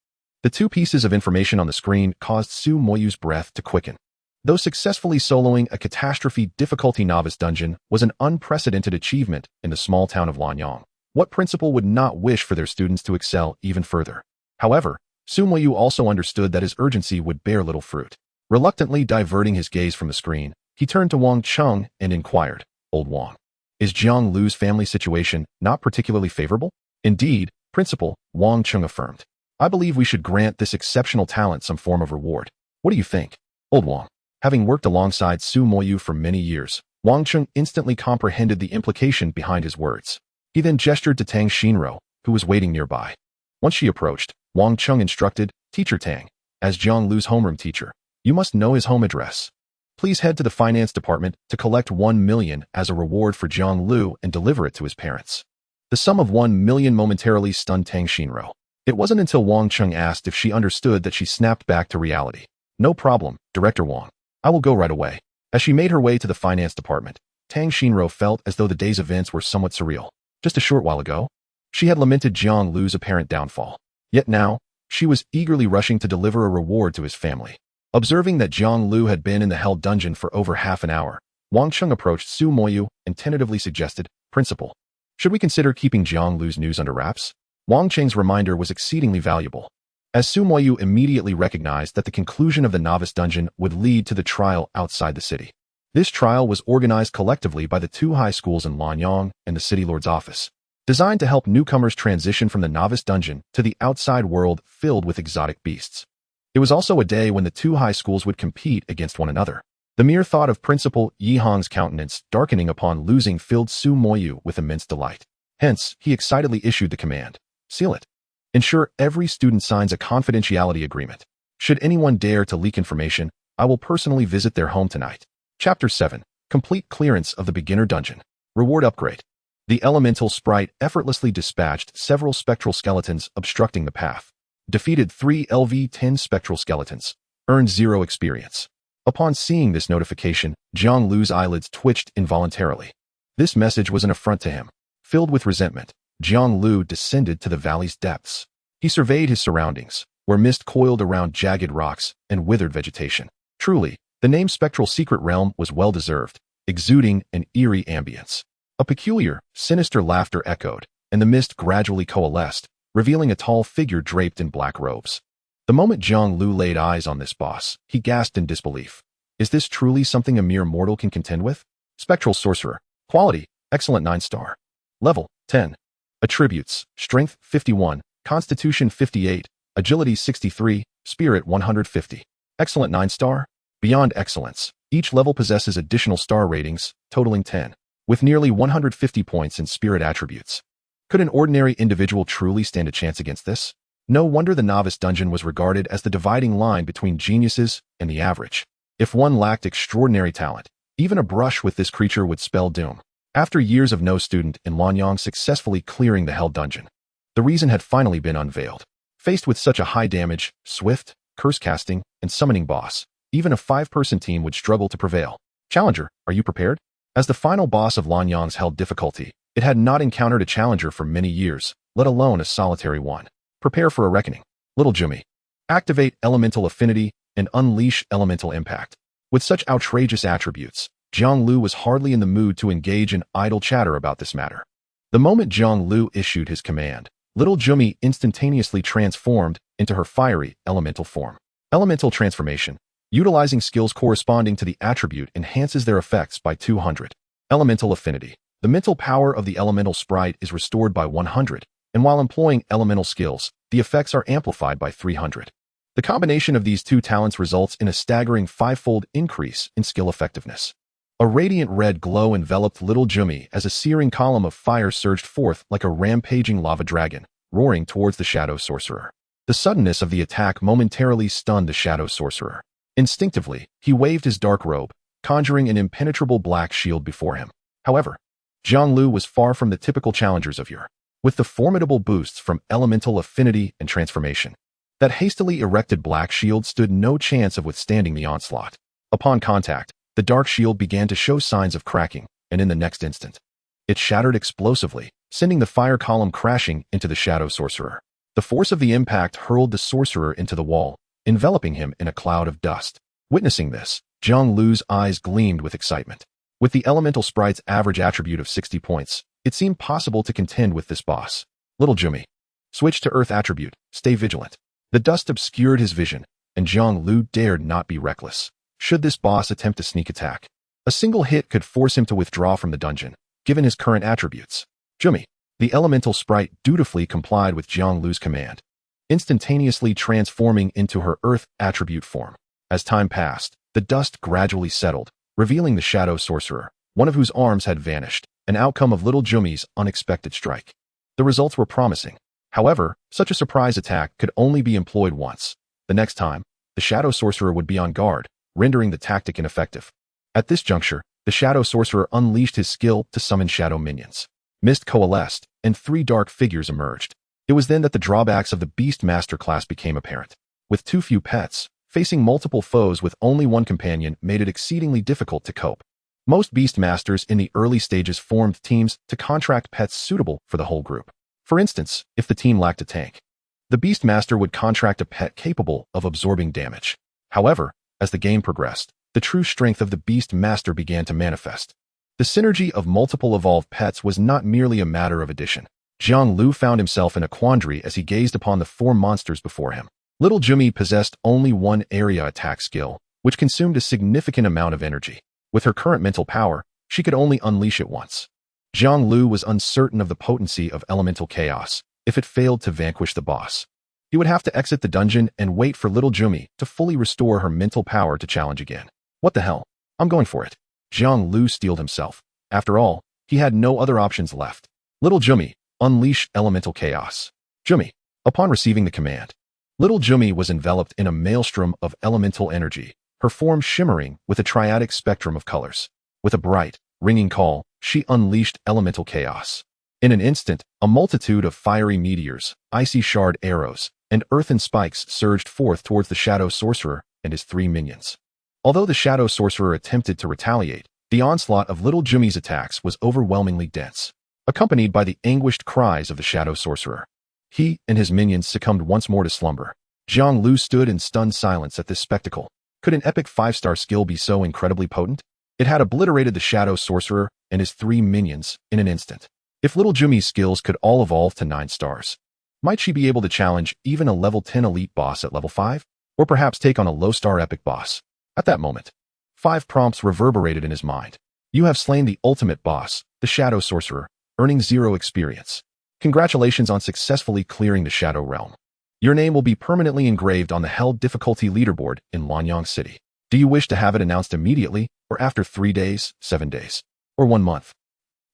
The 2 pieces of information on the screen caused Su Moyu's breath to quicken. Though successfully soloing a Catastrophe Difficulty Novice Dungeon was an unprecedented achievement in the small town of Lanyang, what principal would not wish for their students to excel even further? However, Su Moyu also understood that his urgency would bear little fruit. Reluctantly diverting his gaze from the screen, he turned to Wang Cheng and inquired, "Old Wang, is Jiang Liu's family situation not particularly favorable?" "Indeed, Principal," Wang Cheng affirmed. "I believe we should grant this exceptional talent some form of reward. What do you think?" Old Wang. Having worked alongside Su Moyu for many years, Wang Cheng instantly comprehended the implication behind his words. He then gestured to Tang Shinro, who was waiting nearby. Once she approached, Wang Cheng instructed, "Teacher Tang, as Jiang Liu's homeroom teacher, you must know his home address. Please head to the finance department to collect 1 million as a reward for Jiang Liu and deliver it to his parents." The sum of 1 million momentarily stunned Tang Shinro. It wasn't until Wang Cheng asked if she understood that she snapped back to reality. "No problem, Director Wang. I will go right away." As she made her way to the finance department, Tang Shinro felt as though the day's events were somewhat surreal. Just a short while ago, she had lamented Jiang Liu's apparent downfall. Yet now, she was eagerly rushing to deliver a reward to his family. Observing that Jiang Liu had been in the hell dungeon for over half an hour, Wang Cheng approached Su Moyu and tentatively suggested, "Principal, should we consider keeping Jiang Liu's news under wraps?" Wang Cheng's reminder was exceedingly valuable, as Su Moyu immediately recognized that the conclusion of the novice dungeon would lead to the trial outside the city. This trial was organized collectively by the 2 high schools in Lanyang and the City Lord's office, designed to help newcomers transition from the novice dungeon to the outside world filled with exotic beasts. It was also a day when the 2 high schools would compete against one another. The mere thought of Principal Yi Hong's countenance darkening upon losing filled Su Moyu with immense delight. Hence, he excitedly issued the command, "Seal it. Ensure every student signs a confidentiality agreement." Should anyone dare to leak information, I will personally visit their home tonight. Chapter 7. Complete clearance of the beginner dungeon. Reward upgrade. The elemental sprite effortlessly dispatched several spectral skeletons obstructing the path. Defeated 3 LV-10 spectral skeletons. Earned 0 experience. Upon seeing this notification, Jiang Liu's eyelids twitched involuntarily. This message was an affront to him. Filled with resentment, Jiang Liu descended to the valley's depths. He surveyed his surroundings, where mist coiled around jagged rocks and withered vegetation. Truly, the name Spectral Secret Realm was well-deserved, exuding an eerie ambience. A peculiar, sinister laughter echoed, and the mist gradually coalesced, revealing a tall figure draped in black robes. The moment Jiang Liu laid eyes on this boss, he gasped in disbelief. Is this truly something a mere mortal can contend with? Spectral Sorcerer. Quality, excellent 9-star. Level, 10. Attributes, Strength, 51, Constitution, 58, Agility, 63, Spirit, 150. Excellent 9-star. Beyond excellence, each level possesses additional star ratings, totaling 10, with nearly 150 points in spirit attributes. Could an ordinary individual truly stand a chance against this? No wonder the novice dungeon was regarded as the dividing line between geniuses and the average. If one lacked extraordinary talent, even a brush with this creature would spell doom. After years of no student in Lanyang successfully clearing the Hell Dungeon, the reason had finally been unveiled. Faced with such a high damage, swift, curse-casting, and summoning boss, even a 5-person team would struggle to prevail. Challenger, are you prepared? As the final boss of Lanyang's Hell difficulty, it had not encountered a challenger for many years, let alone a solitary one. Prepare for a reckoning. Little Jimmy. Activate Elemental Affinity and unleash Elemental Impact. With such outrageous attributes, Jiang Liu was hardly in the mood to engage in idle chatter about this matter. The moment Jiang Liu issued his command, Little Jimmy instantaneously transformed into her fiery elemental form. Elemental Transformation. Utilizing skills corresponding to the attribute enhances their effects by 200. Elemental Affinity. The mental power of the elemental sprite is restored by 100, and while employing elemental skills, the effects are amplified by 300. The combination of these two talents results in a staggering 5-fold increase in skill effectiveness. A radiant red glow enveloped Little Jimmy as a searing column of fire surged forth like a rampaging lava dragon, roaring towards the Shadow Sorcerer. The suddenness of the attack momentarily stunned the Shadow Sorcerer. Instinctively, he waved his dark robe, conjuring an impenetrable black shield before him. However, Jiang Liu was far from the typical challengers of yore. With the formidable boosts from Elemental Affinity and Transformation, that hastily erected black shield stood no chance of withstanding the onslaught. Upon contact, the dark shield began to show signs of cracking, and in the next instant, it shattered explosively, sending the fire column crashing into the Shadow Sorcerer. The force of the impact hurled the sorcerer into the wall, enveloping him in a cloud of dust. Witnessing this, Jiang Liu's eyes gleamed with excitement. With the elemental sprite's average attribute of 60 points, it seemed possible to contend with this boss. Little Jimmy. Switch to Earth attribute, stay vigilant. The dust obscured his vision, and Jiang Liu dared not be reckless. Should this boss attempt a sneak attack, a single hit could force him to withdraw from the dungeon, given his current attributes. Jimmy. The elemental sprite dutifully complied with Jiang Liu's command, instantaneously transforming into her Earth attribute form. As time passed, the dust gradually settled, revealing the Shadow Sorcerer, one of whose arms had vanished, an outcome of Little Jimmy's unexpected strike. The results were promising. However, such a surprise attack could only be employed once. The next time, the Shadow Sorcerer would be on guard, rendering the tactic ineffective. At this juncture, the Shadow Sorcerer unleashed his skill to summon shadow minions. Mist coalesced, and 3 dark figures emerged. It was then that the drawbacks of the Beastmaster class became apparent. With too few pets, facing multiple foes with only one companion made it exceedingly difficult to cope. Most Beastmasters in the early stages formed teams to contract pets suitable for the whole group. For instance, if the team lacked a tank, the Beastmaster would contract a pet capable of absorbing damage. However, as the game progressed, the true strength of the Beastmaster began to manifest. The synergy of multiple evolved pets was not merely a matter of addition. Jiang Liu found himself in a quandary as he gazed upon the 4 monsters before him. Little Jimmy possessed only one area attack skill, which consumed a significant amount of energy. With her current mental power, she could only unleash it once. Jiang Liu was uncertain of the potency of elemental chaos if it failed to vanquish the boss. He would have to exit the dungeon and wait for Little Jimmy to fully restore her mental power to challenge again. What the hell? I'm going for it. Jiang Liu steeled himself. After all, he had no other options left. Little Jimmy, unleash elemental chaos. Jimmy. Upon receiving the command, Little Jumi was enveloped in a maelstrom of elemental energy, her form shimmering with a triadic spectrum of colors. With a bright, ringing call, she unleashed elemental chaos. In an instant, a multitude of fiery meteors, icy shard arrows, and earthen spikes surged forth towards the Shadow Sorcerer and his 3 minions. Although the Shadow Sorcerer attempted to retaliate, the onslaught of Little Jumi's attacks was overwhelmingly dense, accompanied by the anguished cries of the Shadow Sorcerer. He and his minions succumbed once more to slumber. Jiang Liu stood in stunned silence at this spectacle. Could an epic 5-star skill be so incredibly potent? It had obliterated the Shadow Sorcerer and his 3 minions in an instant. If Little Jumi's skills could all evolve to 9 stars, might she be able to challenge even a level 10 elite boss at level 5? Or perhaps take on a low-star epic boss? At that moment, 5 prompts reverberated in his mind. You have slain the ultimate boss, the Shadow Sorcerer, earning 0 experience. Congratulations on successfully clearing the Shadow Realm. Your name will be permanently engraved on the Hell difficulty leaderboard in Lanyang City. Do you wish to have it announced immediately, or after 3 days, 7 days, or 1 month?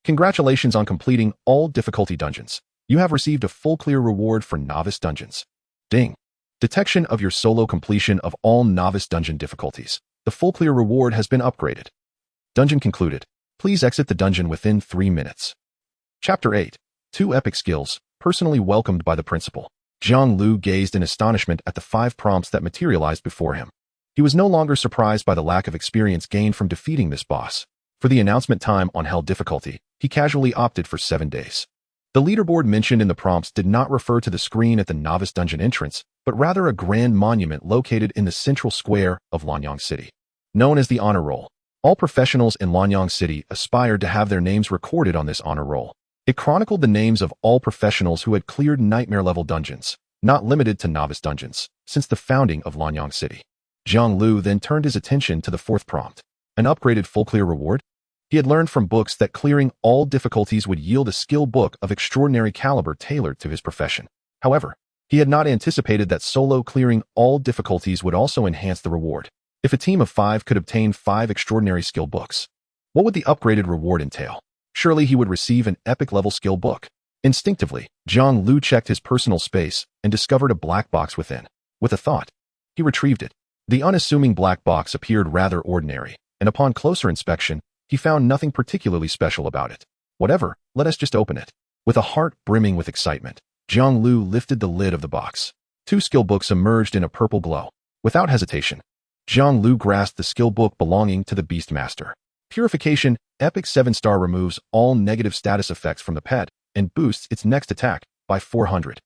Congratulations on completing all difficulty dungeons. You have received a full clear reward for novice dungeons. Ding. Detection of your solo completion of all novice dungeon difficulties. The full clear reward has been upgraded. Dungeon concluded. Please exit the dungeon within 3 minutes. Chapter 8. 2 epic skills, personally welcomed by the principal. Jiang Liu gazed in astonishment at the 5 prompts that materialized before him. He was no longer surprised by the lack of experience gained from defeating this boss. For the announcement time on Hell difficulty, he casually opted for 7 days. The leaderboard mentioned in the prompts did not refer to the screen at the novice dungeon entrance, but rather a grand monument located in the central square of Lanyang City. Known as the Honor Roll, all professionals in Lanyang City aspired to have their names recorded on this honor roll. It chronicled the names of all professionals who had cleared nightmare-level dungeons, not limited to novice dungeons, since the founding of Lanyang City. Jiang Liu then turned his attention to the 4th prompt, an upgraded full clear reward. He had learned from books that clearing all difficulties would yield a skill book of extraordinary caliber tailored to his profession. However, he had not anticipated that solo clearing all difficulties would also enhance the reward. If a team of 5 could obtain 5 extraordinary skill books, what would the upgraded reward entail? Surely he would receive an epic-level skill book. Instinctively, Jiang Liu checked his personal space and discovered a black box within. With a thought, he retrieved it. The unassuming black box appeared rather ordinary, and upon closer inspection, he found nothing particularly special about it. Whatever, let us just open it. With a heart brimming with excitement, Jiang Liu lifted the lid of the box. 2 skill books emerged in a purple glow. Without hesitation, Jiang Liu grasped the skill book belonging to the Beastmaster. Purification, Epic 7-star removes all negative status effects from the pet and boosts its next attack by 400.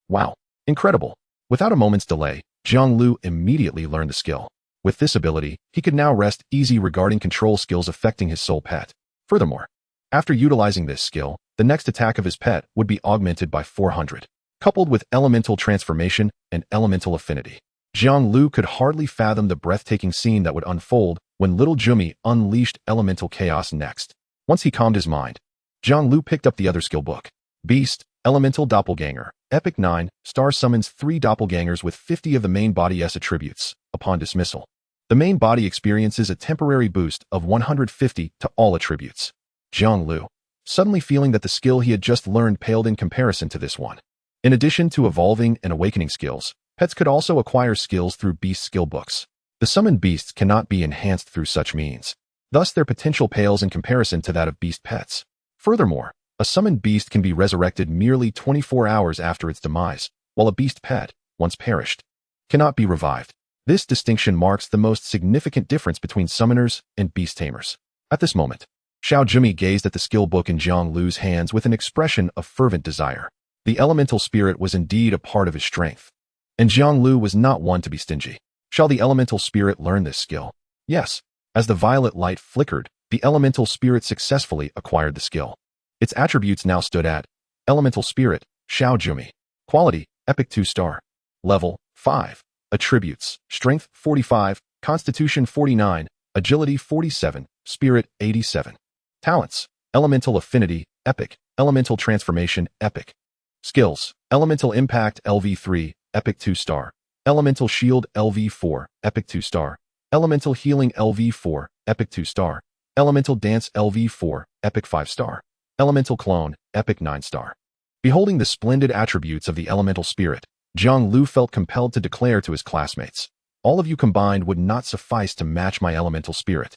Wow, incredible. Without a moment's delay, Jiang Liu immediately learned the skill. With this ability, he could now rest easy regarding control skills affecting his soul pet. Furthermore, after utilizing this skill, the next attack of his pet would be augmented by 400. Coupled with elemental transformation and elemental affinity, Jiang Liu could hardly fathom the breathtaking scene that would unfold when Little Jumi unleashed elemental chaos next. Once he calmed his mind, Jiang Liu picked up the other skill book. Beast, Elemental Doppelganger, Epic 9, star summons 3 doppelgangers with 50 of the main body's attributes. Upon dismissal, the main body experiences a temporary boost of 150 to all attributes. Jiang Liu, suddenly feeling that the skill he had just learned paled in comparison to this one. In addition to evolving and awakening skills, pets could also acquire skills through beast skill books. The summoned beasts cannot be enhanced through such means. Thus, their potential pales in comparison to that of beast pets. Furthermore, a summoned beast can be resurrected merely 24 hours after its demise, while a beast pet, once perished, cannot be revived. This distinction marks the most significant difference between summoners and beast tamers. At this moment, Xiao Jumi gazed at the skill book in Jiang Liu's hands with an expression of fervent desire. The elemental spirit was indeed a part of his strength, and Jiang Liu was not one to be stingy. Shall the elemental spirit learn this skill? Yes. As the violet light flickered, the elemental spirit successfully acquired the skill. Its attributes now stood at Elemental Spirit, Xiao Jumi. Quality, Epic 2-star. Level, 5. Attributes, Strength, 45, Constitution, 49, Agility, 47, Spirit, 87. Talents, Elemental Affinity, Epic. Elemental Transformation, Epic. Skills, Elemental Impact, LV3, Epic 2-star. Elemental Shield, LV4, Epic 2-star. Elemental Healing, LV4, Epic 2-star. Elemental Dance, LV4, Epic 5-star. Elemental Clone, Epic 9-star. Beholding the splendid attributes of the elemental spirit, Jiang Liu felt compelled to declare to his classmates, all of you combined would not suffice to match my elemental spirit.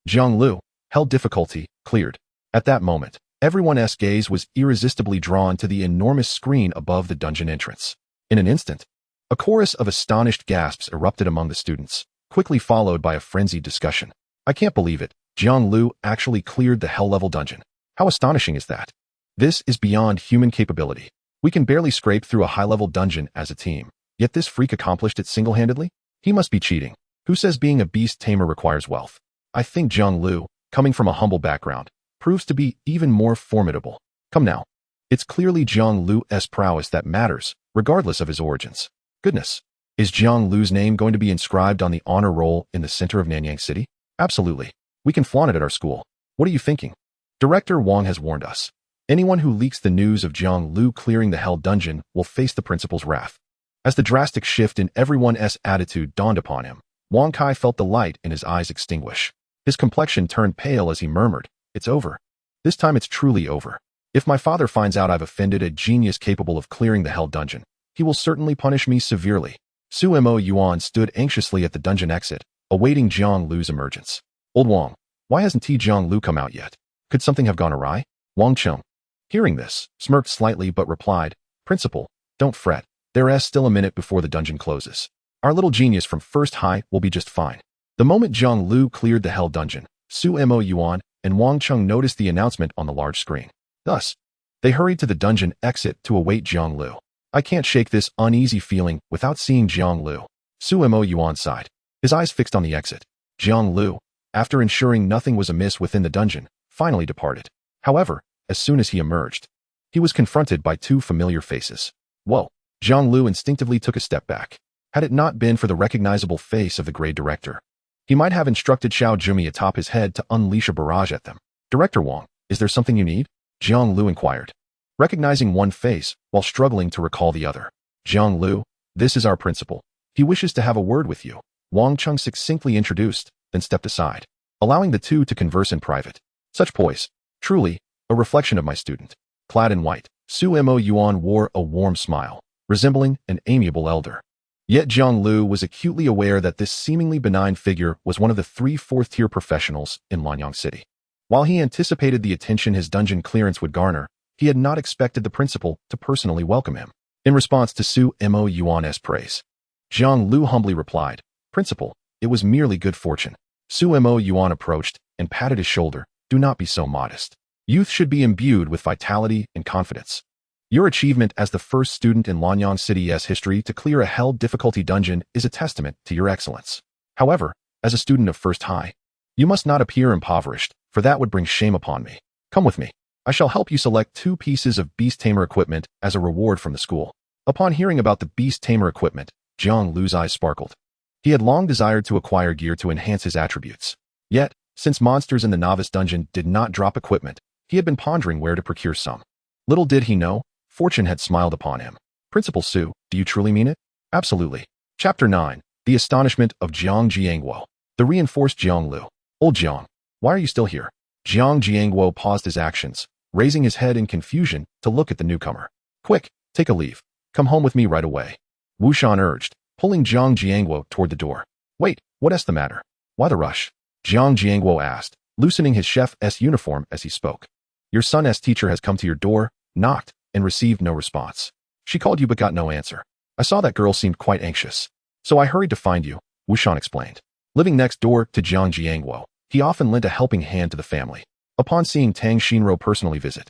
Jiang Liu, hell difficulty, cleared. At that moment, everyone's gaze was irresistibly drawn to the enormous screen above the dungeon entrance. In an instant, a chorus of astonished gasps erupted among the students, quickly followed by a frenzied discussion. I can't believe it. Jiang Liu actually cleared the hell-level dungeon. How astonishing is that? This is beyond human capability. We can barely scrape through a high-level dungeon as a team, yet this freak accomplished it single-handedly? He must be cheating. Who says being a beast tamer requires wealth? I think Jiang Liu, coming from a humble background, proves to be even more formidable. Come now. It's clearly Jiang Liu's prowess that matters, regardless of his origins. Goodness. Is Jiang Liu's name going to be inscribed on the honor roll in the center of Nanyang City? Absolutely. We can flaunt it at our school. What are you thinking? Director Wang has warned us. Anyone who leaks the news of Jiang Liu clearing the hell dungeon will face the principal's wrath. As the drastic shift in everyone's attitude dawned upon him, Wang Kai felt the light in his eyes extinguish. His complexion turned pale as he murmured, "It's over. This time it's truly over. If my father finds out I've offended a genius capable of clearing the hell dungeon, he will certainly punish me severely." Su Mo Yuan stood anxiously at the dungeon exit, awaiting Jiang Liu's emergence. Old Wang, why hasn't Jiang Liu come out yet? Could something have gone awry? Wang Cheng, hearing this, smirked slightly but replied, "Principal, don't fret. There's still a minute before the dungeon closes. Our little genius from First High will be just fine." The moment Jiang Liu cleared the hell dungeon, Su Mo Yuan and Wang Cheng noticed the announcement on the large screen. Thus, they hurried to the dungeon exit to await Jiang Liu. I can't shake this uneasy feeling without seeing Jiang Liu. Su Mo Yuan sighed, his eyes fixed on the exit. Jiang Liu, after ensuring nothing was amiss within the dungeon, finally departed. However, as soon as he emerged, he was confronted by two familiar faces. Whoa! Jiang Liu instinctively took a step back. Had it not been for the recognizable face of the grade director, he might have instructed Xiao Jumi atop his head to unleash a barrage at them. "Director Wang, is there something you need?" Jiang Liu inquired, recognizing one face while struggling to recall the other. "Jiang Liu, this is our principal. He wishes to have a word with you," Wang Cheng succinctly introduced, then stepped aside, allowing the two to converse in private. Such poise, truly, a reflection of my student. Clad in white, Su Mo Yuan wore a warm smile, resembling an amiable elder. Yet Jiang Liu was acutely aware that this seemingly benign figure was one of the 3 fourth-tier professionals in Nanyang City. While he anticipated the attention his dungeon clearance would garner, he had not expected the principal to personally welcome him. In response to Su Mo Yuan's praise, Jiang Liu humbly replied, "Principal, it was merely good fortune." Su Mo Yuan approached and patted his shoulder. "Do not be so modest. Youth should be imbued with vitality and confidence. Your achievement as the first student in Nanyang City's history to clear a hell difficulty dungeon is a testament to your excellence. However, as a student of First High, you must not appear impoverished, for that would bring shame upon me. Come with me. I shall help you select 2 pieces of Beast Tamer equipment as a reward from the school." Upon hearing about the Beast Tamer equipment, Jiang Liu's eyes sparkled. He had long desired to acquire gear to enhance his attributes. Yet, since monsters in the novice dungeon did not drop equipment, he had been pondering where to procure some. Little did he know, fortune had smiled upon him. "Principal Su, do you truly mean it?" "Absolutely." Chapter 9, The Astonishment of Jiang Jiangguo. The reinforced Jiang Liu. "Old Jiang, why are you still here?" Jiang Jiangguo paused his actions, raising his head in confusion to look at the newcomer. "Quick, take a leave. Come home with me right away," Wu Shan urged, pulling Jiang Jiangguo toward the door. "Wait, what's the matter? Why the rush?" Jiang Jiangguo asked, loosening his chef's uniform as he spoke. "Your son's teacher has come to your door, knocked, and received no response. She called you but got no answer. I saw that girl seemed quite anxious. So I hurried to find you," Wu Shan explained. Living next door to Jiang Jiangguo, he often lent a helping hand to the family. Upon seeing Tang Xinro personally visit,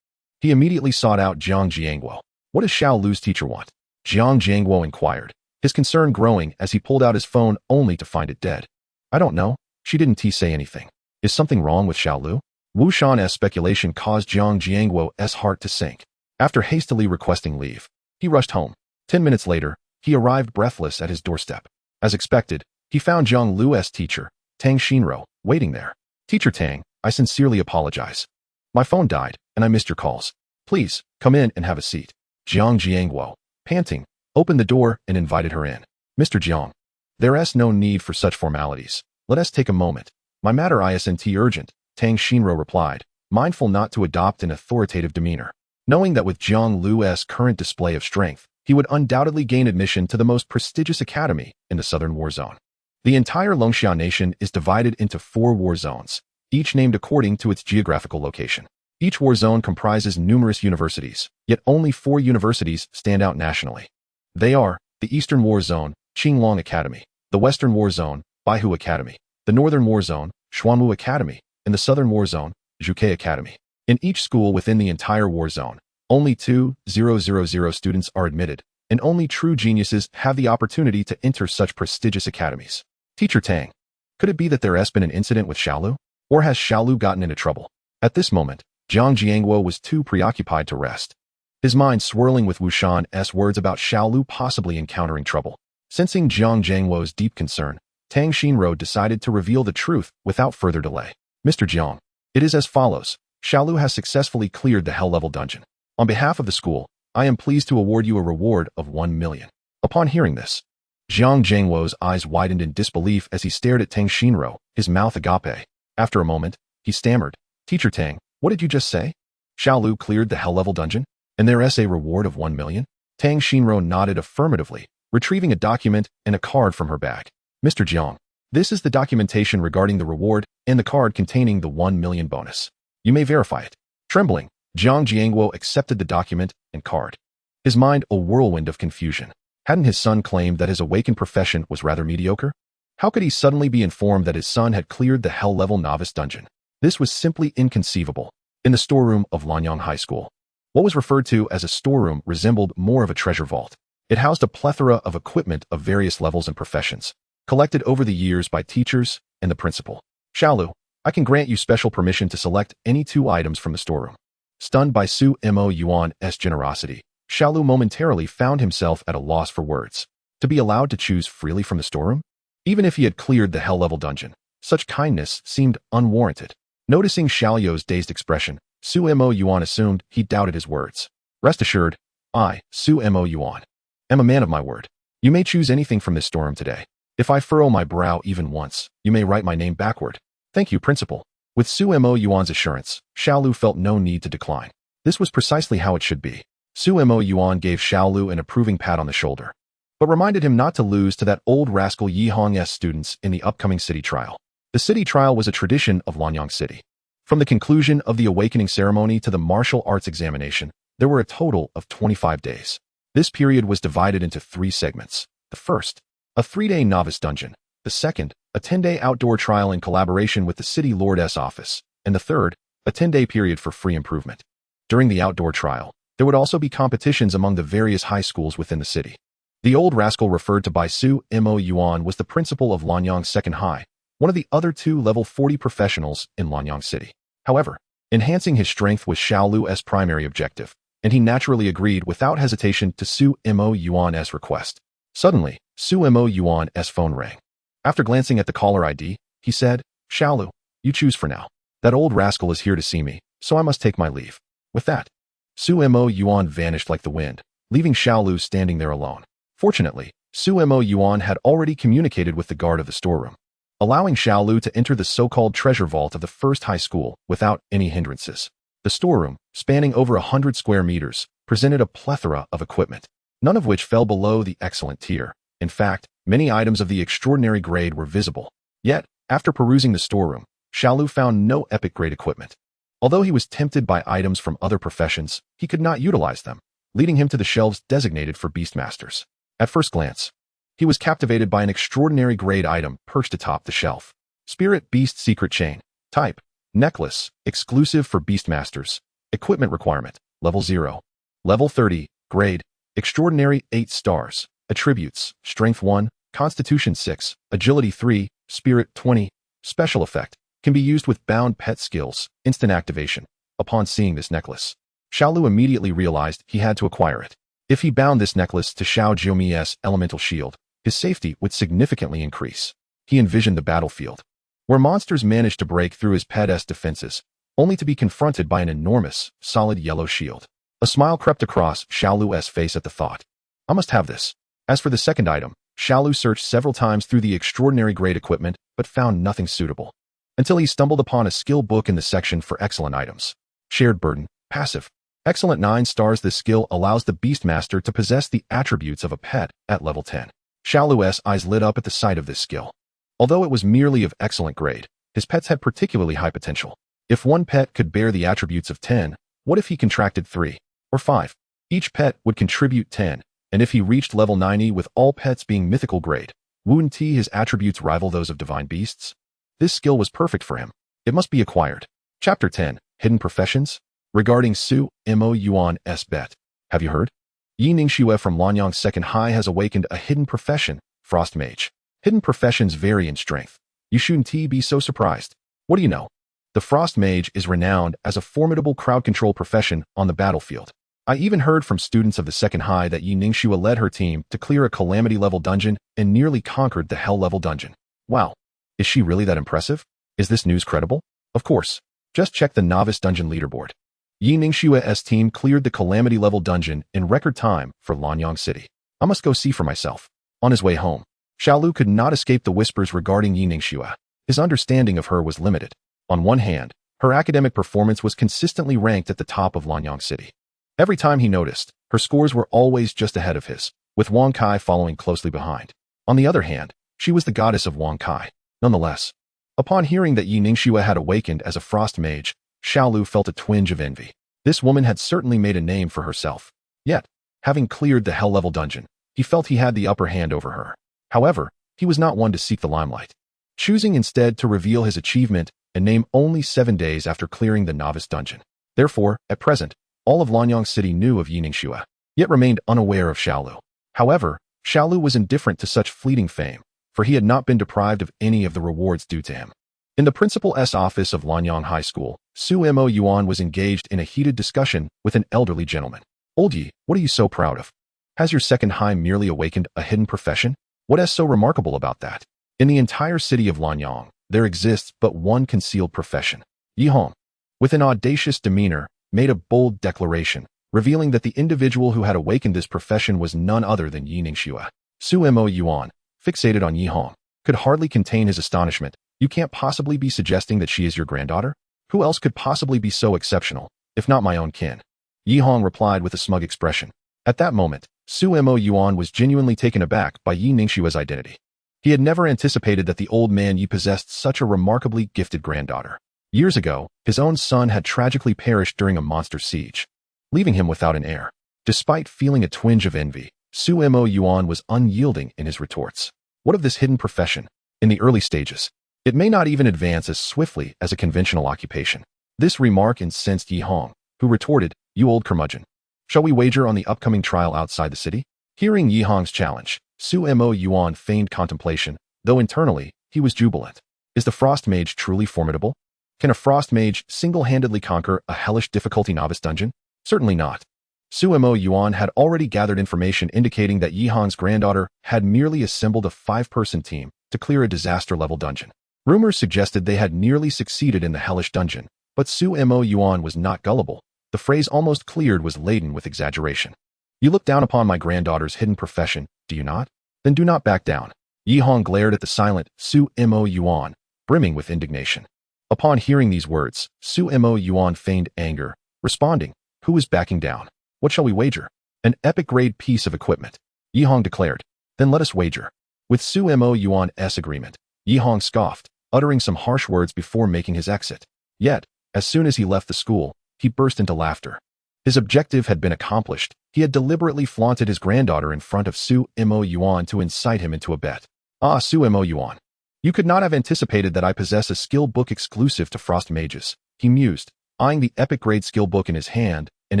he immediately sought out Jiang Jiangguo. "What does Xiao Lu's teacher want?" Jiang Jiangguo inquired, his concern growing as he pulled out his phone only to find it dead. "I don't know. She didn't say anything. Is something wrong with Xiao Lu?" Wu Shan's speculation caused Jiang Jiangguo's heart to sink. After hastily requesting leave, he rushed home. 10 minutes later, he arrived breathless at his doorstep. As expected, he found Jiang Liu's teacher, Tang Xinro, waiting there. "Teacher Tang, I sincerely apologize. My phone died, and I missed your calls. Please, come in and have a seat." Jiang Jiangguo, panting, opened the door and invited her in. "Mr. Jiang, there's no need for such formalities. Let us take a moment. My matter isn't urgent," Tang Xinro replied, mindful not to adopt an authoritative demeanor. Knowing that with Jiang Liu's current display of strength, he would undoubtedly gain admission to the most prestigious academy in the Southern War Zone. The entire Longxia nation is divided into 4 war zones, each named according to its geographical location. Each war zone comprises numerous universities, yet only 4 universities stand out nationally. They are the Eastern War Zone, Qinglong Academy, the Western War Zone, Baihu Academy, the Northern War Zone, Xuanwu Academy, and the Southern War Zone, Zhuke Academy. In each school within the entire war zone, only 2,000 students are admitted, and only true geniuses have the opportunity to enter such prestigious academies. Teacher Tang, could it be that there has been an incident with Xiaolu? Or has Xiaolu gotten into trouble? At this moment, Jiang Jiangwo was too preoccupied to rest, his mind swirling with Wushan's words about Xiaolu possibly encountering trouble. Sensing Jiang Jiangwo's deep concern, Tang Xinro decided to reveal the truth without further delay. Mr. Jiang, it is as follows. Xiaolu has successfully cleared the Hell-level dungeon. On behalf of the school, I am pleased to award you a reward of 1 million. Upon hearing this, Jiang Jiangwo's eyes widened in disbelief as he stared at Tang Xinro, his mouth agape. After a moment, he stammered, Teacher Tang, what did you just say? Xiaolu cleared the Hell-level dungeon? And there is a reward of 1 million? Tang Xinro nodded affirmatively, retrieving a document and a card from her bag. Mr. Jiang, this is the documentation regarding the reward and the card containing the 1 million bonus. You may verify it. Trembling, Jiang Jiangwo accepted the document and card, his mind a whirlwind of confusion. Hadn't his son claimed that his awakened profession was rather mediocre? How could he suddenly be informed that his son had cleared the Hell-level novice dungeon? This was simply inconceivable. In the storeroom of Lanyang High School, what was referred to as a storeroom resembled more of a treasure vault. It housed a plethora of equipment of various levels and professions, collected over the years by teachers and the principal. Xiaolu, I can grant you special permission to select any 2 items from the storeroom. Stunned by Su Mo Yuan's generosity, Xiaolu momentarily found himself at a loss for words. To be allowed to choose freely from the storeroom? Even if he had cleared the Hell-level dungeon, such kindness seemed unwarranted. Noticing Xiaolu's dazed expression, Su Mo Yuan assumed he doubted his words. Rest assured, I, Su Mo Yuan, am a man of my word. You may choose anything from this storeroom today. If I furrow my brow even once, you may write my name backward. Thank you, Principal. With Su Mo Yuan's assurance, Xiaolu felt no need to decline. This was precisely how it should be. Su Mo Yuan gave Xiaolu an approving pat on the shoulder, but reminded him not to lose to that old rascal Yi Hong's students in the upcoming city trial. The city trial was a tradition of Lanyang City. From the conclusion of the awakening ceremony to the martial arts examination, there were a total of 25 days. This period was divided into 3 segments. The first, a 3-day novice dungeon. The second, a 10-day outdoor trial in collaboration with the city lord's office. And the third, a 10-day period for free improvement. During the outdoor trial, there would also be competitions among the various high schools within the city. The old rascal referred to by Su Mo Yuan was the principal of Lanyang Second High, one of the other 2 level 40 professionals in Lanyang City. However, enhancing his strength was Xiaolu's primary objective, and he naturally agreed without hesitation to Su Mo Yuan's request. Suddenly, Su Mo Yuan's phone rang. After glancing at the caller ID, he said, Xiaolu, you choose for now. That old rascal is here to see me, so I must take my leave. With that, Su Mo Yuan vanished like the wind, leaving Xiaolu standing there alone. Fortunately, Su Mo Yuan had already communicated with the guard of the storeroom, allowing Xiaolu to enter the so-called treasure vault of the first high school without any hindrances. The storeroom, spanning over 100 square meters, presented a plethora of equipment, none of which fell below the excellent tier. In fact, many items of the extraordinary grade were visible. Yet, after perusing the storeroom, Xiaolu found no epic-grade equipment. Although he was tempted by items from other professions, he could not utilize them, leading him to the shelves designated for Beastmasters. At first glance, he was captivated by an extraordinary grade item perched atop the shelf. Spirit Beast Secret Chain. Type: necklace, exclusive for Beastmasters. Equipment requirement: level 0. Level 30, grade, extraordinary, 8 stars. Attributes: strength 1, constitution 6, agility 3, spirit 20. Special effect: can be used with bound pet skills, instant activation. Upon seeing this necklace, Xiaolu immediately realized he had to acquire it. If he bound this necklace to Xiao Jiumi's elemental shield, his safety would significantly increase. He envisioned the battlefield, where monsters managed to break through his pet's defenses, only to be confronted by an enormous, solid yellow shield. A smile crept across Xiaolu's face at the thought. I must have this. As for the second item, Xiaolu searched several times through the extraordinary grade equipment, but found nothing suitable, until he stumbled upon a skill book in the section for excellent items. Shared burden, passive. Excellent 9 stars. This skill allows the Beastmaster to possess the attributes of a pet at level 10. Xiao Lu's eyes lit up at the sight of this skill. Although it was merely of excellent grade, his pets had particularly high potential. If one pet could bear the attributes of 10, what if he contracted 3 or 5? Each pet would contribute 10, and if he reached level 90 with all pets being mythical grade, wouldn't his attributes rival those of divine beasts? This skill was perfect for him. It must be acquired. Chapter 10, Hidden Professions. Regarding Su Mo Yuan's bet. Have you heard? Yi Ningxue from Lanyang's second high has awakened a hidden profession, Frost Mage. Hidden professions vary in strength. You shouldn't be so surprised. What do you know? The Frost Mage is renowned as a formidable crowd control profession on the battlefield. I even heard from students of the second high that Yi Ningxue led her team to clear a calamity level dungeon and nearly conquered the hell level dungeon. Wow. Is she really that impressive? Is this news credible? Of course. Just check the novice dungeon leaderboard. Yi Ningxue's team cleared the calamity level dungeon in record time for Lanyang City. I must go see for myself. On his way home, Xiao Lu could not escape the whispers regarding Yi Ningxue. His understanding of her was limited. On one hand, her academic performance was consistently ranked at the top of Lanyang City. Every time he noticed, her scores were always just ahead of his, with Wang Kai following closely behind. On the other hand, she was the goddess of Wang Kai. Nonetheless, upon hearing that Yi Ningxue had awakened as a frost mage, Xiao Lu felt a twinge of envy. This woman had certainly made a name for herself. Yet, having cleared the hell level dungeon, he felt he had the upper hand over her. However, he was not one to seek the limelight, choosing instead to reveal his achievement and name only 7 days after clearing the novice dungeon. Therefore, at present, all of Lanyang City knew of Yi Ningxue, yet remained unaware of Xiao Lu. However, Xiao Lu was indifferent to such fleeting fame, for he had not been deprived of any of the rewards due to him. In the principal's office of Lanyang High School, Su Mo Yuan was engaged in a heated discussion with an elderly gentleman. Old Yi, what are you so proud of? Has your second high merely awakened a hidden profession? What is so remarkable about that? In the entire city of Lanyang, there exists but one concealed profession. Yi Hong, with an audacious demeanor, made a bold declaration, revealing that the individual who had awakened this profession was none other than Yi Ningxue. Su Mo Yuan, fixated on Yi Hong, could hardly contain his astonishment. You can't possibly be suggesting that she is your granddaughter? Who else could possibly be so exceptional, if not my own kin? Yi Hong replied with a smug expression. At that moment, Su Mo Yuan was genuinely taken aback by Yi Ningxue's identity. He had never anticipated that the old man Yi possessed such a remarkably gifted granddaughter. Years ago, his own son had tragically perished during a monster siege, leaving him without an heir. Despite feeling a twinge of envy, Su Mo Yuan was unyielding in his retorts. What of this hidden profession? In the early stages, it may not even advance as swiftly as a conventional occupation. This remark incensed Yi Hong, who retorted, You old curmudgeon. Shall we wager on the upcoming trial outside the city? Hearing Yi Hong's challenge, Su Mo Yuan feigned contemplation, though internally, he was jubilant. Is the Frost Mage truly formidable? Can a Frost Mage single-handedly conquer a hellish difficulty novice dungeon? Certainly not. Su Mo Yuan had already gathered information indicating that Yi Hong's granddaughter had merely assembled a 5-person team to clear a disaster-level dungeon. Rumors suggested they had nearly succeeded in the hellish dungeon, but Su Mo Yuan was not gullible. The phrase almost cleared was laden with exaggeration. You look down upon my granddaughter's hidden profession, do you not? Then do not back down. Yi Hong glared at the silent Su Mo Yuan, brimming with indignation. Upon hearing these words, Su Mo Yuan feigned anger, responding, Who is backing down? What shall we wager? An epic-grade piece of equipment. Yi Hong declared. Then let us wager. With Su Mo Yuan's agreement, Yi Hong scoffed, uttering some harsh words before making his exit. Yet, as soon as he left the school, he burst into laughter. His objective had been accomplished. He had deliberately flaunted his granddaughter in front of Su Mo Yuan to incite him into a bet. Ah, Su Mo Yuan. You could not have anticipated that I possess a skill book exclusive to Frost Mages, he mused, eyeing the epic-grade skill book in his hand and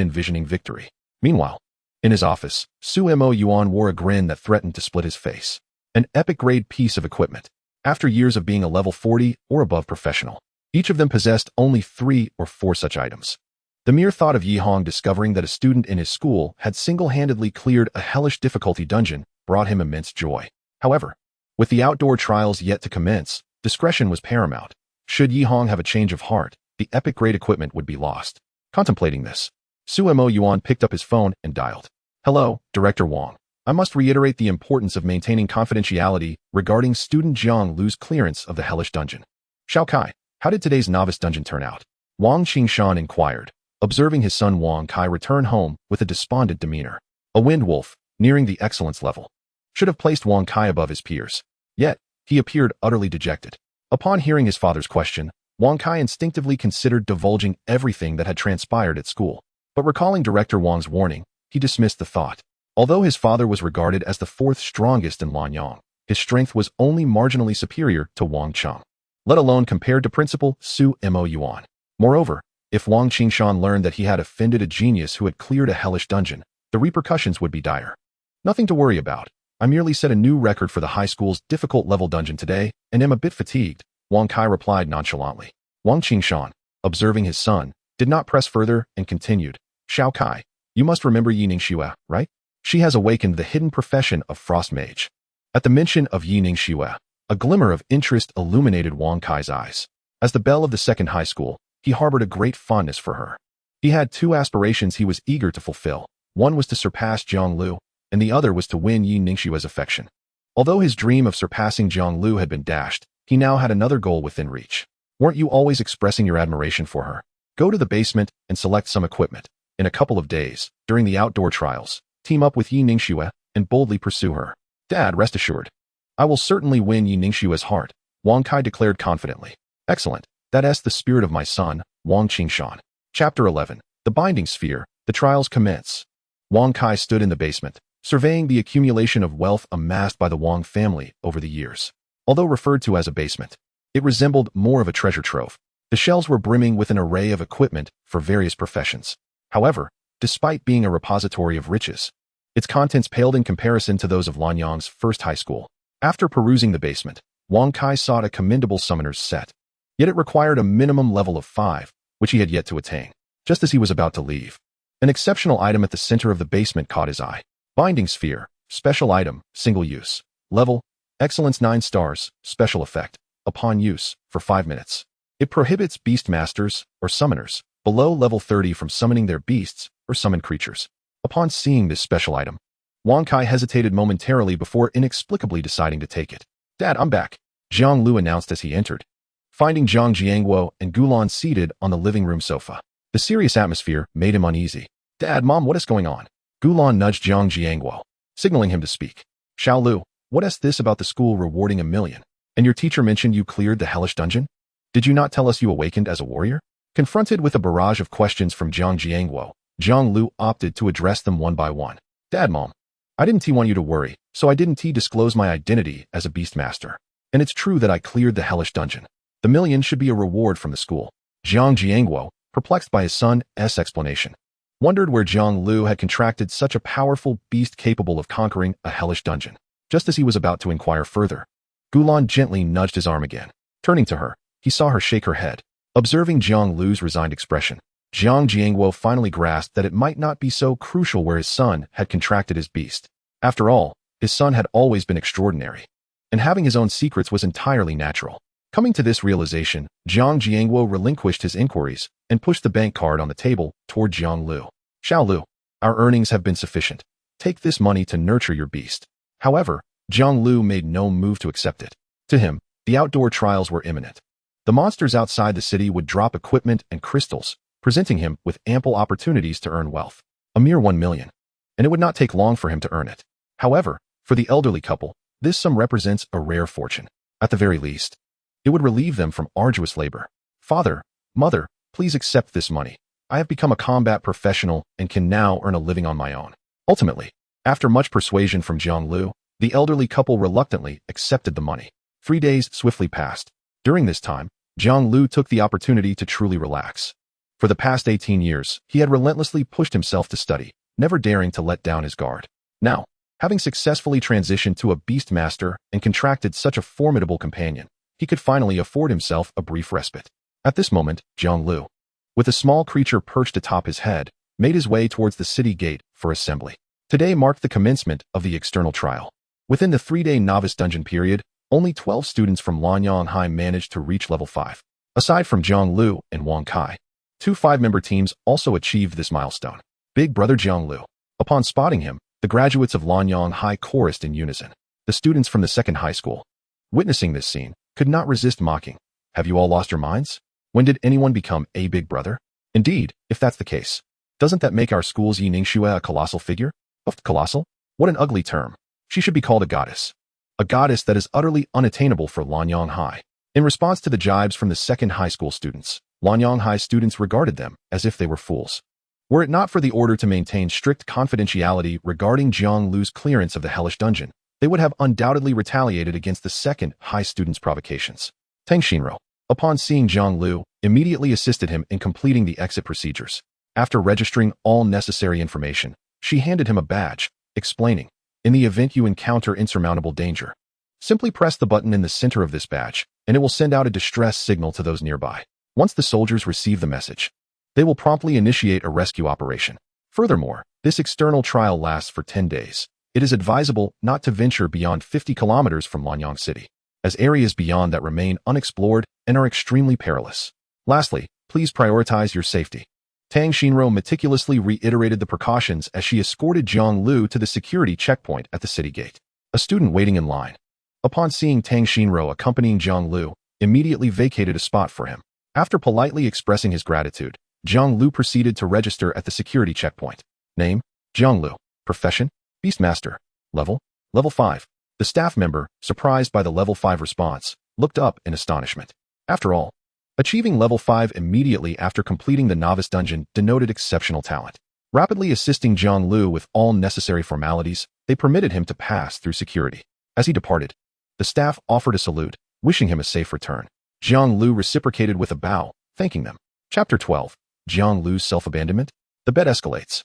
envisioning victory. Meanwhile, in his office, Su Mo Yuan wore a grin that threatened to split his face. An epic-grade piece of equipment. After years of being a level 40 or above professional, each of them possessed only 3 or 4 such items. The mere thought of Yi Hong discovering that a student in his school had single-handedly cleared a hellish difficulty dungeon brought him immense joy. However, with the outdoor trials yet to commence, discretion was paramount. Should Yi Hong have a change of heart, the epic-grade equipment would be lost. Contemplating this, Su Mo Yuan picked up his phone and dialed. Hello, Director Wang. I must reiterate the importance of maintaining confidentiality regarding student Jiang Liu's clearance of the hellish dungeon. Xiao Kai, how did today's novice dungeon turn out? Wang Qingshan inquired, observing his son Wang Kai return home with a despondent demeanor. A wind wolf, nearing the excellence level, should have placed Wang Kai above his peers. Yet, he appeared utterly dejected. Upon hearing his father's question, Wang Kai instinctively considered divulging everything that had transpired at school. But recalling Director Wang's warning, he dismissed the thought. Although his father was regarded as the fourth strongest in Lanyang, his strength was only marginally superior to Wang Cheng, let alone compared to Principal Su Mo Yuan. Moreover, if Wang Qingshan learned that he had offended a genius who had cleared a hellish dungeon, the repercussions would be dire. Nothing to worry about. I merely set a new record for the high school's difficult level dungeon today, and am a bit fatigued, Wang Kai replied nonchalantly. Wang Qingshan, observing his son, did not press further and continued. Xiao Kai, you must remember Yi Ningxue, right? She has awakened the hidden profession of Frost Mage. At the mention of Yi Ningxue, a glimmer of interest illuminated Wang Kai's eyes. As the belle of the second high school, he harbored a great fondness for her. He had two aspirations he was eager to fulfill. One was to surpass Jiang Liu, and the other was to win Yi Ningxue's affection. Although his dream of surpassing Jiang Liu had been dashed, he now had another goal within reach. Weren't you always expressing your admiration for her? Go to the basement and select some equipment. In a couple of days, during the outdoor trials, team up with Yi Ningxue and boldly pursue her. Dad, rest assured, I will certainly win Yi Ningxue's heart, Wang Kai declared confidently. Excellent. That's the spirit of my son, Wang Qingshan. Chapter 11. The Binding Sphere. The trials commence. Wang Kai stood in the basement, surveying the accumulation of wealth amassed by the Wang family over the years. Although referred to as a basement, it resembled more of a treasure trove. The shelves were brimming with an array of equipment for various professions. However, despite being a repository of riches, its contents paled in comparison to those of Lanyang's first high school. After perusing the basement, Wang Kai sought a commendable summoner's set. Yet it required a minimum level of 5, which he had yet to attain. Just as he was about to leave, an exceptional item at the center of the basement caught his eye. Binding Sphere, special item, single use. Level, Excellence 9 stars, special effect, upon use, for 5 minutes. It prohibits Beastmasters, or summoners, below level 30 from summoning their beasts, or summoned creatures. Upon seeing this special item, Wang Kai hesitated momentarily before inexplicably deciding to take it. Dad, I'm back, Jiang Liu announced as he entered, finding Zhang Jiangguo and Gulan seated on the living room sofa. The serious atmosphere made him uneasy. Dad, Mom, what is going on? Gulan nudged Zhang Jiangguo, signaling him to speak. Xiao Lu, what is this about the school rewarding 1 million? And your teacher mentioned you cleared the hellish dungeon? Did you not tell us you awakened as a warrior? Confronted with a barrage of questions from Zhang Jiangguo, Zhang Liu opted to address them one by one. Dad, Mom, I didn't want you to worry, so I didn't disclose my identity as a Beastmaster. And it's true that I cleared the hellish dungeon. The 1 million should be a reward from the school. Zhang Jiangguo, perplexed by his son's explanation, wondered where Jiang Liu had contracted such a powerful beast capable of conquering a hellish dungeon. Just as he was about to inquire further, Gulan gently nudged his arm again. Turning to her, he saw her shake her head. Observing Jiang Liu's resigned expression, Zhang Jiangguo finally grasped that it might not be so crucial where his son had contracted his beast. After all, his son had always been extraordinary, and having his own secrets was entirely natural. Coming to this realization, Zhang Jiangguo relinquished his inquiries and pushed the bank card on the table toward Jiang Liu. Xiao Lu, our earnings have been sufficient. Take this money to nurture your beast. However, Jiang Liu made no move to accept it. To him, the outdoor trials were imminent. The monsters outside the city would drop equipment and crystals, presenting him with ample opportunities to earn wealth. A mere 1 million. And it would not take long for him to earn it. However, for the elderly couple, this sum represents a rare fortune. At the very least, it would relieve them from arduous labor. Father, Mother, please accept this money. I have become a combat professional and can now earn a living on my own. Ultimately, after much persuasion from Jiang Liu, the elderly couple reluctantly accepted the money. 3 days swiftly passed. During this time, Jiang Liu took the opportunity to truly relax. For the past 18 years, he had relentlessly pushed himself to study, never daring to let down his guard. Now, having successfully transitioned to a Beastmaster and contracted such a formidable companion, he could finally afford himself a brief respite. At this moment, Jiang Liu, with a small creature perched atop his head, made his way towards the city gate for assembly. Today marked the commencement of the external trial. Within the 3-day novice dungeon period, only 12 students from Lanyang High managed to reach level 5. Aside from Jiang Liu and Wang Kai, 2 5-member teams also achieved this milestone. Big brother Jiang Liu. Upon spotting him, the graduates of Lanyang High chorused in unison. The students from the second high school, witnessing this scene, could not resist mocking. Have you all lost your minds? When did anyone become a big brother? Indeed, if that's the case. Doesn't that make our school's Yi Ningxue a colossal figure? Colossal? What an ugly term. She should be called a goddess. A goddess that is utterly unattainable for Lanyang High. In response to the jibes from the second high school students, Lanyang High students regarded them as if they were fools. Were it not for the order to maintain strict confidentiality regarding Jiang Liu's clearance of the hellish dungeon, they would have undoubtedly retaliated against the second high student's provocations. Tang Xinro, upon seeing Jiang Liu, immediately assisted him in completing the exit procedures. After registering all necessary information, she handed him a badge, explaining, "In the event you encounter insurmountable danger, simply press the button in the center of this badge, and it will send out a distress signal to those nearby. Once the soldiers receive the message, they will promptly initiate a rescue operation. Furthermore, this external trial lasts for 10 days. It is advisable not to venture beyond 50 kilometers from Lanyang City, as areas beyond that remain unexplored and are extremely perilous. Lastly, please prioritize your safety." Tang Xinro meticulously reiterated the precautions as she escorted Jiang Liu to the security checkpoint at the city gate. A student waiting in line, upon seeing Tang Xinro accompanying Jiang Liu, immediately vacated a spot for him. After politely expressing his gratitude, Jiang Liu proceeded to register at the security checkpoint. Name: Jiang Liu. Profession: Beastmaster. Level: Level 5. The staff member, surprised by the Level 5 response, looked up in astonishment. After all, achieving Level 5 immediately after completing the novice dungeon denoted exceptional talent. Rapidly assisting Jiang Liu with all necessary formalities, they permitted him to pass through security. As he departed, the staff offered a salute, wishing him a safe return. Jiang Liu reciprocated with a bow, thanking them. Chapter 12. Jiang Liu's self-abandonment? The bet escalates.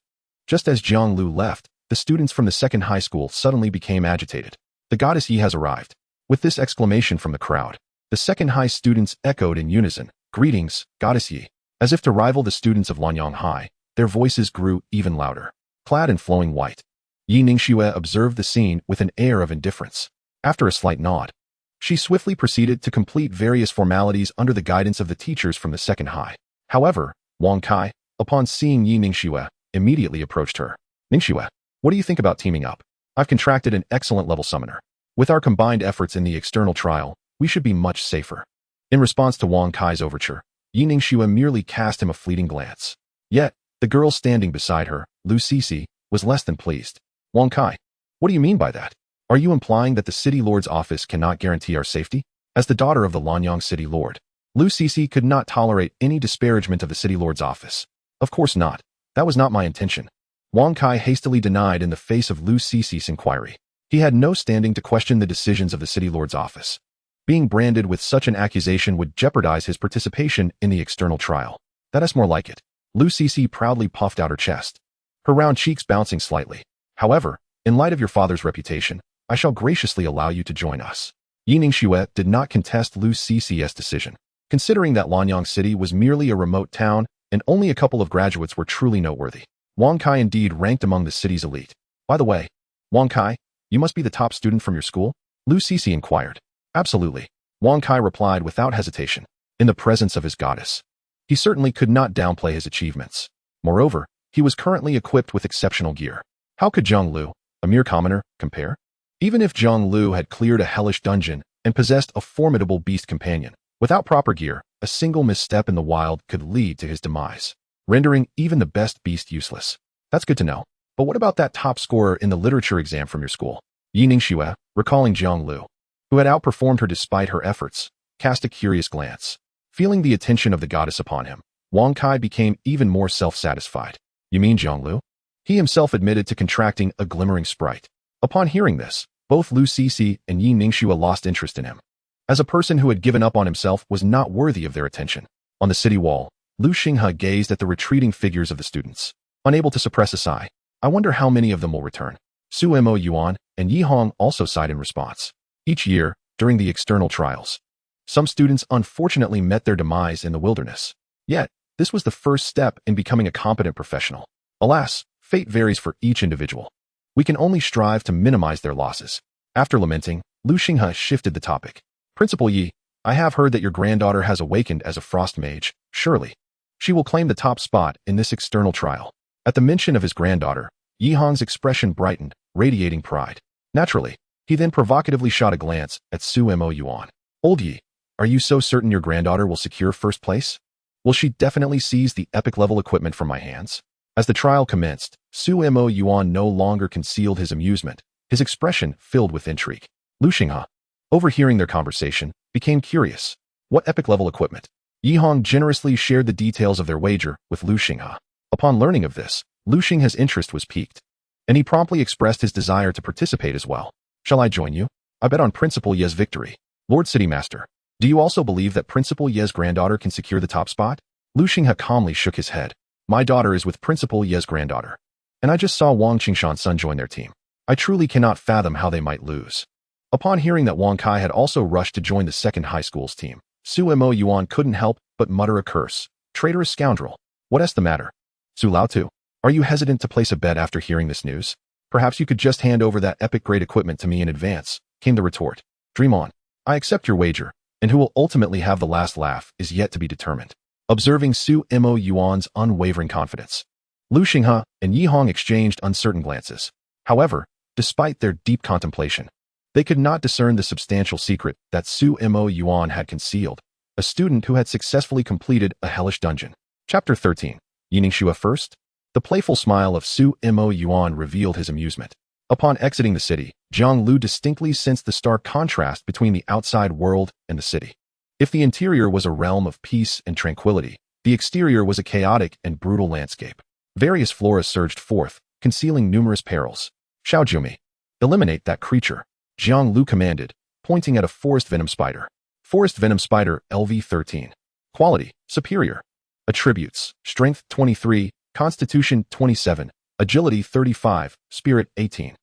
Just as Jiang Liu left, the students from the second high school suddenly became agitated. "The goddess Yi has arrived." With this exclamation from the crowd, the second high students echoed in unison, "Greetings, goddess Yi." As if to rival the students of Lanyang High, their voices grew even louder. Clad in flowing white, Yi Ningxue observed the scene with an air of indifference. After a slight nod, she swiftly proceeded to complete various formalities under the guidance of the teachers from the second high. However, Wang Kai, upon seeing Yi Ningxue, immediately approached her. "Ningxue, what do you think about teaming up? I've contracted an excellent level summoner. With our combined efforts in the external trial, we should be much safer." In response to Wang Kai's overture, Yi Ningxue merely cast him a fleeting glance. Yet, the girl standing beside her, Lu Cece, was less than pleased. "Wang Kai, what do you mean by that? Are you implying that the City Lord's office cannot guarantee our safety?" As the daughter of the Lanyang City Lord, Lu Cece could not tolerate any disparagement of the City Lord's office. "Of course not. That was not my intention." Wang Kai hastily denied in the face of Lu Cece's inquiry. He had no standing to question the decisions of the City Lord's office. Being branded with such an accusation would jeopardize his participation in the external trial. "That is more like it." Lu Cece proudly puffed out her chest, her round cheeks bouncing slightly. "However, in light of your father's reputation, I shall graciously allow you to join us." Yi Ningxue did not contest Lu Cece's decision. Considering that Lanyang City was merely a remote town and only a couple of graduates were truly noteworthy, Wang Kai indeed ranked among the city's elite. "By the way, Wang Kai, you must be the top student from your school?" Lu Cece inquired. "Absolutely," Wang Kai replied without hesitation. In the presence of his goddess, he certainly could not downplay his achievements. Moreover, he was currently equipped with exceptional gear. How could Jiang Liu, a mere commoner, compare? Even if Jiang Liu had cleared a hellish dungeon and possessed a formidable beast companion, without proper gear, a single misstep in the wild could lead to his demise, rendering even the best beast useless. "That's good to know. But what about that top scorer in the literature exam from your school?" Yi Ningxue, recalling Jiang Liu, who had outperformed her despite her efforts, cast a curious glance. Feeling the attention of the goddess upon him, Wang Kai became even more self-satisfied. "You mean Jiang Liu?" He himself admitted to contracting a glimmering sprite. Upon hearing this, both Lu Cece and Yi Ningxue lost interest in him, as a person who had given up on himself was not worthy of their attention. On the city wall, Lu Xinghe gazed at the retreating figures of the students, unable to suppress a sigh. "I wonder how many of them will return." Su Mo Yuan and Yi Hong also sighed in response. Each year, during the external trials, some students unfortunately met their demise in the wilderness. Yet, this was the first step in becoming a competent professional. Alas, fate varies for each individual. We can only strive to minimize their losses. After lamenting, Lu Xinghe shifted the topic. "Principal Yi, I have heard that your granddaughter has awakened as a frost mage. Surely, she will claim the top spot in this external trial." At the mention of his granddaughter, Yi Hong's expression brightened, radiating pride. Naturally, he then provocatively shot a glance at Su Mo Yuan. "Old Yi, are you so certain your granddaughter will secure first place?" Will she definitely seize the epic-level equipment from my hands? As the trial commenced, Su-Mo Yuan no longer concealed his amusement, his expression filled with intrigue. Lu Xinghe, overhearing their conversation, became curious. What epic-level equipment? Yi Hong generously shared the details of their wager with Lu Xinghe. Upon learning of this, Lu Xinghe's interest was piqued, and he promptly expressed his desire to participate as well. Shall I join you? I bet on Principal Ye's victory. Lord City Master, do you also believe that Principal Ye's granddaughter can secure the top spot? Lu Xinghe calmly shook his head. My daughter is with Principal Ye's granddaughter, and I just saw Wang Qingshan's son join their team. I truly cannot fathom how they might lose. Upon hearing that Wang Kai had also rushed to join the second high school's team, Su-Mo Yuan couldn't help but mutter a curse. Traitorous scoundrel. What's the matter? Su Lao Tu, are you hesitant to place a bet after hearing this news? Perhaps you could just hand over that epic-grade equipment to me in advance, came the retort. Dream on. I accept your wager, and who will ultimately have the last laugh is yet to be determined. Observing Su-Mo Yuan's unwavering confidence, Lu Xinghe and Yi Hong exchanged uncertain glances. However, despite their deep contemplation, they could not discern the substantial secret that Su-Mo Yuan had concealed, a student who had successfully completed a hellish dungeon. Chapter 13. Yi Ningxue first? The playful smile of Su-Mo Yuan revealed his amusement. Upon exiting the city, Jiang Liu distinctly sensed the stark contrast between the outside world and the city. If the interior was a realm of peace and tranquility, the exterior was a chaotic and brutal landscape. Various floras surged forth, concealing numerous perils. Xiao Jiumi, eliminate that creature, Jiang Liu commanded, pointing at a forest venom spider. Forest venom spider LV13. Quality, superior. Attributes, strength 23, constitution 27, agility 35, spirit 18.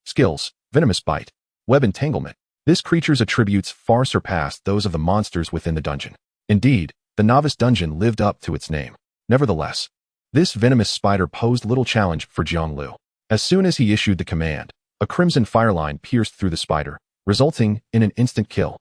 Skills, venomous bite, web entanglement. This creature's attributes far surpassed those of the monsters within the dungeon. Indeed, the novice dungeon lived up to its name. Nevertheless, this venomous spider posed little challenge for Jiang Liu. As soon as he issued the command, a crimson fire line pierced through the spider, resulting in an instant kill.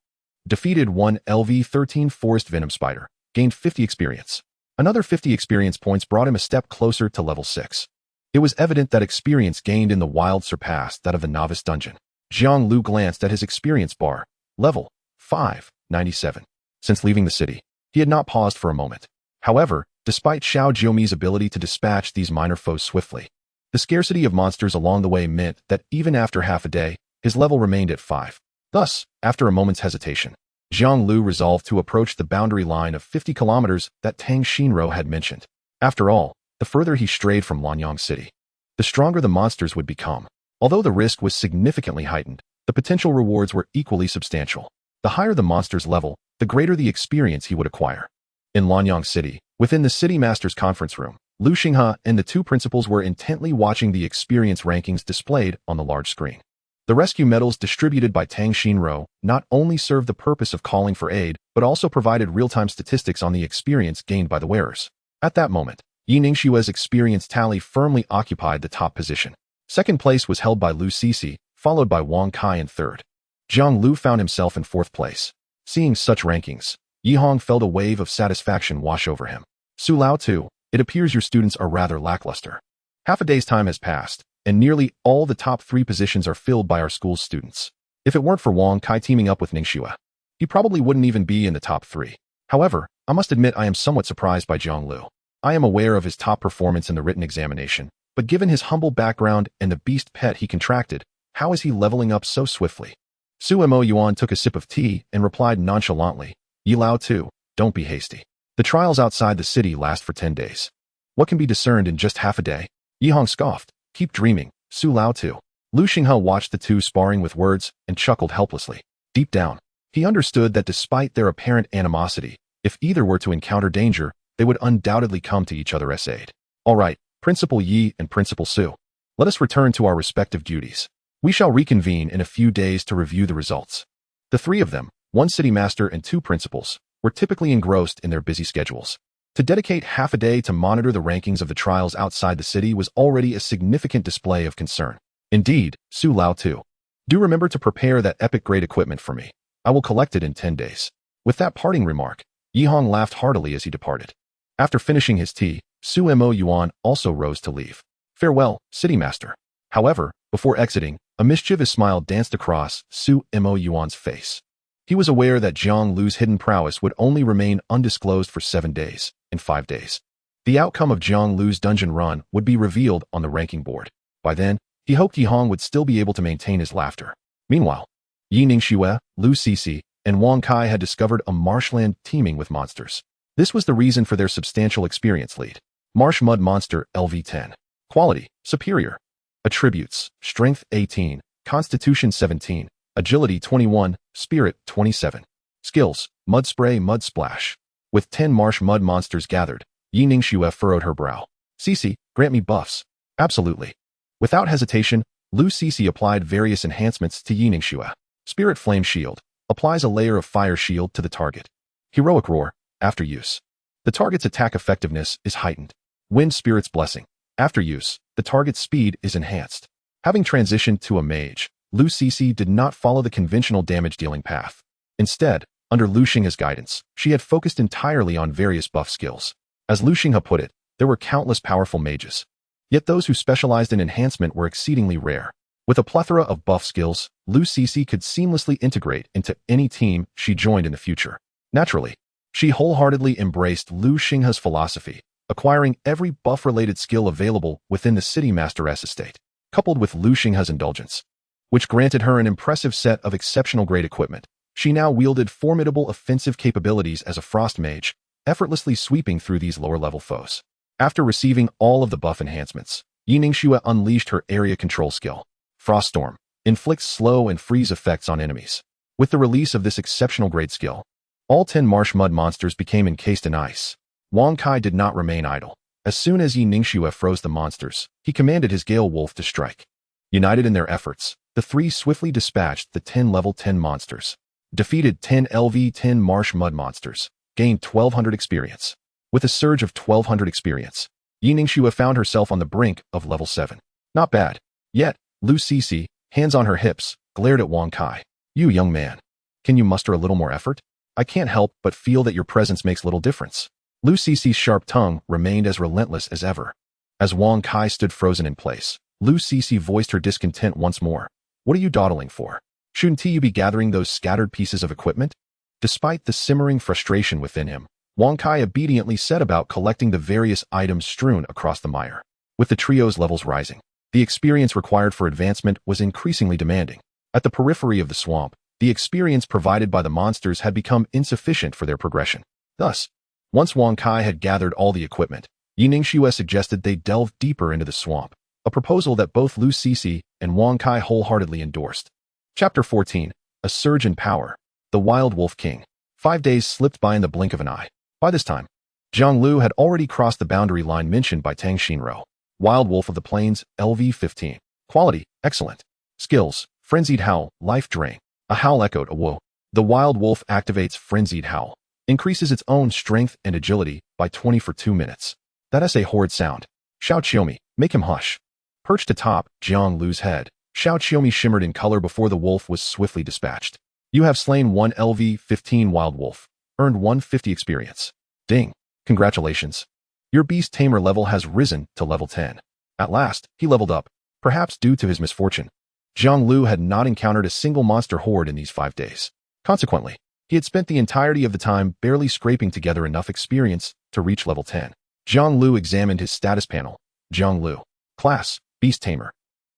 Defeated one LV13 forest venom spider, gained 50 experience. Another 50 experience points brought him a step closer to level 6. It was evident that experience gained in the wild surpassed that of the novice dungeon. Jiang Liu glanced at his experience bar. Level 597. Since leaving the city, he had not paused for a moment. However, despite Xiao Jiumi's ability to dispatch these minor foes swiftly, the scarcity of monsters along the way meant that even after half a day, his level remained at 5. Thus, after a moment's hesitation, Jiang Liu resolved to approach the boundary line of 50 kilometers that Tang Xinro had mentioned. After all, the further he strayed from Lanyang City, the stronger the monsters would become. Although the risk was significantly heightened, the potential rewards were equally substantial. The higher the monster's level, the greater the experience he would acquire. In Lanyang City, within the City Master's conference room, Lu Xinghe and the two principals were intently watching the experience rankings displayed on the large screen. The rescue medals distributed by Tang Xinro not only served the purpose of calling for aid, but also provided real-time statistics on the experience gained by the wearers. At that moment, Yi Ningxue's experience tally firmly occupied the top position. Second place was held by Lu Cixi, followed by Wang Kai in third. Jiang Liu found himself in fourth place. Seeing such rankings, Yi Hong felt a wave of satisfaction wash over him. Su Lao Tu, it appears your students are rather lackluster. Half a day's time has passed, and nearly all the top 3 positions are filled by our school's students. If it weren't for Wang Kai teaming up with Ningxue, he probably wouldn't even be in the top 3. However, I must admit I am somewhat surprised by Jiang Liu. I am aware of his top performance in the written examination, but given his humble background and the beast pet he contracted, how is he leveling up so swiftly? Su-Mo Yuan took a sip of tea and replied nonchalantly, Yi Lao Tu, don't be hasty. The trials outside the city last for 10 days. What can be discerned in just half a day? Yi Hong scoffed. Keep dreaming, Su Lao Tu. Lu Xinghe watched the two sparring with words and chuckled helplessly. Deep down, he understood that despite their apparent animosity, if either were to encounter danger, they would undoubtedly come to each other's aid. All right, Principal Yi and Principal Su. Let us return to our respective duties. We shall reconvene in a few days to review the results. The 3 of them, 1 city master and 2 principals, were typically engrossed in their busy schedules. To dedicate half a day to monitor the rankings of the trials outside the city was already a significant display of concern. Indeed, Su Lao Tu. Do remember to prepare that epic-grade equipment for me. I will collect it in 10 days. With that parting remark, Yi Hong laughed heartily as he departed. After finishing his tea, Su-Mo Yuan also rose to leave. Farewell, City Master. However, before exiting, a mischievous smile danced across Su-Mo Yuan's face. He was aware that Jiang Liu's hidden prowess would only remain undisclosed for 7 days. in 5 days. The outcome of Jiang Liu's dungeon run would be revealed on the ranking board. By then, he hoped Yihong would still be able to maintain his laughter. Meanwhile, Yi Ningxue, Lu Cixi, and Wang Kai had discovered a marshland teeming with monsters. This was the reason for their substantial experience lead. Marsh Mud Monster LV10. Quality, superior. Attributes, Strength 18, Constitution 17, Agility 21, Spirit 27. Skills, Mud Spray, Mud Splash. With 10 marsh mud monsters gathered, Yi Ningxue furrowed her brow. Cixi, grant me buffs. Absolutely. Without hesitation, Lu Cixi applied various enhancements to Yi Ningxue. Spirit Flame Shield applies a layer of fire shield to the target. Heroic Roar, after use. The target's attack effectiveness is heightened. Wind Spirit's Blessing. After use, the target's speed is enhanced. Having transitioned to a mage, Lu Cixi did not follow the conventional damage-dealing path. Instead, under Lu Xinghe's guidance, she had focused entirely on various buff skills. As Lu Xinghe put it, there were countless powerful mages. Yet those who specialized in enhancement were exceedingly rare. With a plethora of buff skills, Lu Cixi could seamlessly integrate into any team she joined in the future. Naturally, she wholeheartedly embraced Lu Xinghe's philosophy, acquiring every buff-related skill available within the City Masteress estate, coupled with Lu Xinghe's indulgence, which granted her an impressive set of exceptional grade equipment. She now wielded formidable offensive capabilities as a frost mage, effortlessly sweeping through these lower-level foes. After receiving all of the buff enhancements, Yi Ningxue unleashed her area control skill. Frost Storm inflicts slow and freeze effects on enemies. With the release of this exceptional grade skill, all 10 marsh mud monsters became encased in ice. Wang Kai did not remain idle. As soon as Yi Ningxue froze the monsters, he commanded his Gale Wolf to strike. United in their efforts, the three swiftly dispatched the 10 level 10 monsters, defeated 10 LV10 marsh mud monsters, gained 1200 experience. With a surge of 1200 experience, Yi Ningxue found herself on the brink of level 7. Not bad. Yet, Lu Cixi, hands on her hips, glared at Wang Kai. You young man, can you muster a little more effort? I can't help but feel that your presence makes little difference. Lu Cixi's sharp tongue remained as relentless as ever. As Wang Kai stood frozen in place, Lu Cixi voiced her discontent once more. What are you dawdling for? Shouldn't you be gathering those scattered pieces of equipment? Despite the simmering frustration within him, Wang Kai obediently set about collecting the various items strewn across the mire. With the trio's levels rising, the experience required for advancement was increasingly demanding. At the periphery of the swamp, the experience provided by the monsters had become insufficient for their progression. Thus, once Wang Kai had gathered all the equipment, Yi Ningxue suggested they delve deeper into the swamp, a proposal that both Lu Cixi and Wang Kai wholeheartedly endorsed. Chapter 14. A Surge in Power. The Wild Wolf King. 5 days slipped by in the blink of an eye. By this time, Jiang Liu had already crossed the boundary line mentioned by Tang Xinrou. Wild Wolf of the Plains, LV15. Quality, excellent. Skills, Frenzied Howl, Life Drain. A howl echoed a woe. The Wild Wolf activates Frenzied Howl, increases its own strength and agility by 20 for 2 minutes. That is a horrid sound. Xiao Qiumi, make him hush. Perched atop Jiang Liu's head, Xiao Qiumi shimmered in color before the wolf was swiftly dispatched. You have slain one LV15 Wild Wolf, earned 150 experience. Ding. Congratulations. Your Beast Tamer level has risen to level 10. At last, he leveled up, perhaps due to his misfortune. Jiang Liu had not encountered a single monster horde in these 5 days. Consequently, he had spent the entirety of the time barely scraping together enough experience to reach level 10. Jiang Liu examined his status panel. Jiang Liu. Class, Beast Tamer.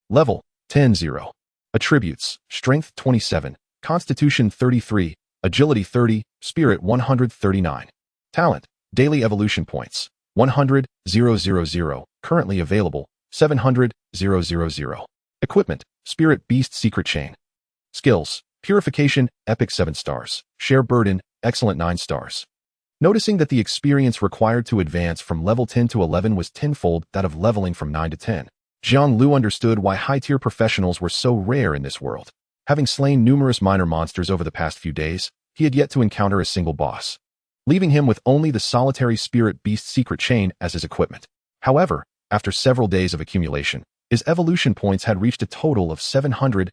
Level, 10-0. Attributes, Strength 27, Constitution 33, Agility 30, Spirit 139. Talent, Daily Evolution Points, 100,000, currently available, 700,000. Equipment, Spirit Beast Secret Chain. Skills, Purification, Epic 7 stars. Share Burden, Excellent 9 stars. Noticing that the experience required to advance from level 10 to 11 was tenfold that of leveling from 9 to 10, Jiang Liu understood why high-tier professionals were so rare in this world. Having slain numerous minor monsters over the past few days, he had yet to encounter a single boss, leaving him with only the solitary Spirit Beast Secret Chain as his equipment. However, after several days of accumulation, his evolution points had reached a total of 700,000.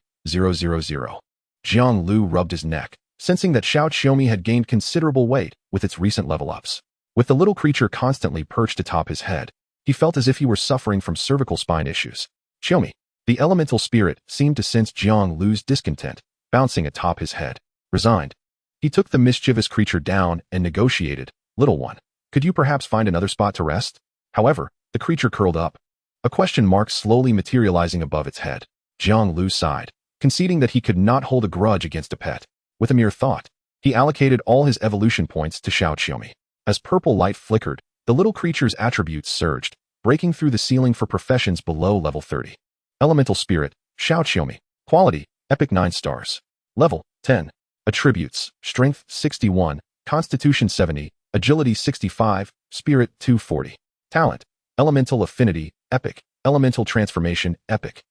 Jiang Liu rubbed his neck, sensing that Xiao Qiumi had gained considerable weight with its recent level-ups. With the little creature constantly perched atop his head, he felt as if he were suffering from cervical spine issues. Qiumi, the elemental spirit, seemed to sense Jiang Liu's discontent, bouncing atop his head. Resigned, he took the mischievous creature down and negotiated. Little one, Could you perhaps find another spot to rest? However, the creature curled up, a question mark slowly materializing above its head. Jiang Liu sighed, conceding that he could not hold a grudge against a pet. With a mere thought, he allocated all his evolution points to Xiaoqiomi. As purple light flickered, the little creature's attributes surged, breaking through the ceiling for professions below level 30. Elemental Spirit, Xiaoqiomi. Quality, Epic 9 stars. Level, 10. Attributes, Strength 61, Constitution 70, Agility 65, Spirit 240. Talent, Elemental Affinity, Epic. Elemental Transformation, Epic.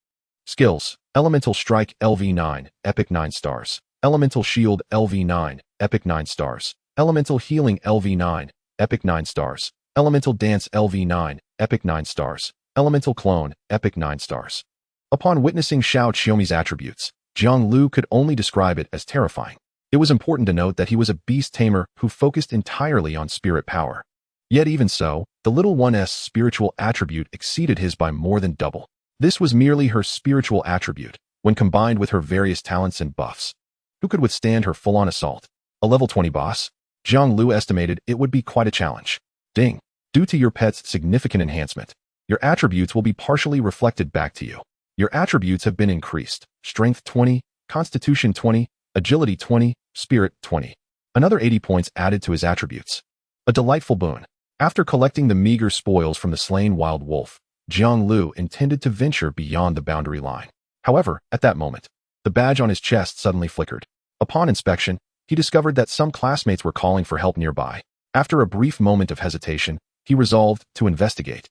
Skills, Elemental Strike LV9, Epic 9 stars. Elemental Shield LV9, Epic 9 stars. Elemental Healing LV9, Epic 9 stars. Elemental Dance LV9, Epic 9 stars. Elemental Clone, Epic 9 stars. Upon witnessing Xiaoqiomi's attributes, Jiang Liu could only describe it as terrifying. It was important to note that he was a beast tamer who focused entirely on spirit power. Yet even so, the little one's spiritual attribute exceeded his by more than double. This was merely her spiritual attribute, when combined with her various talents and buffs. Who could withstand her full-on assault? A level 20 boss? Jiang Liu estimated it would be quite a challenge. Ding. Due to your pet's significant enhancement, your attributes will be partially reflected back to you. Your attributes have been increased. Strength 20, Constitution 20, Agility 20, Spirit 20. Another 80 points added to his attributes. A delightful boon. After collecting the meager spoils from the slain wild wolf, Jiang Liu intended to venture beyond the boundary line. However, at that moment, the badge on his chest suddenly flickered. Upon inspection, he discovered that some classmates were calling for help nearby. After a brief moment of hesitation, he resolved to investigate.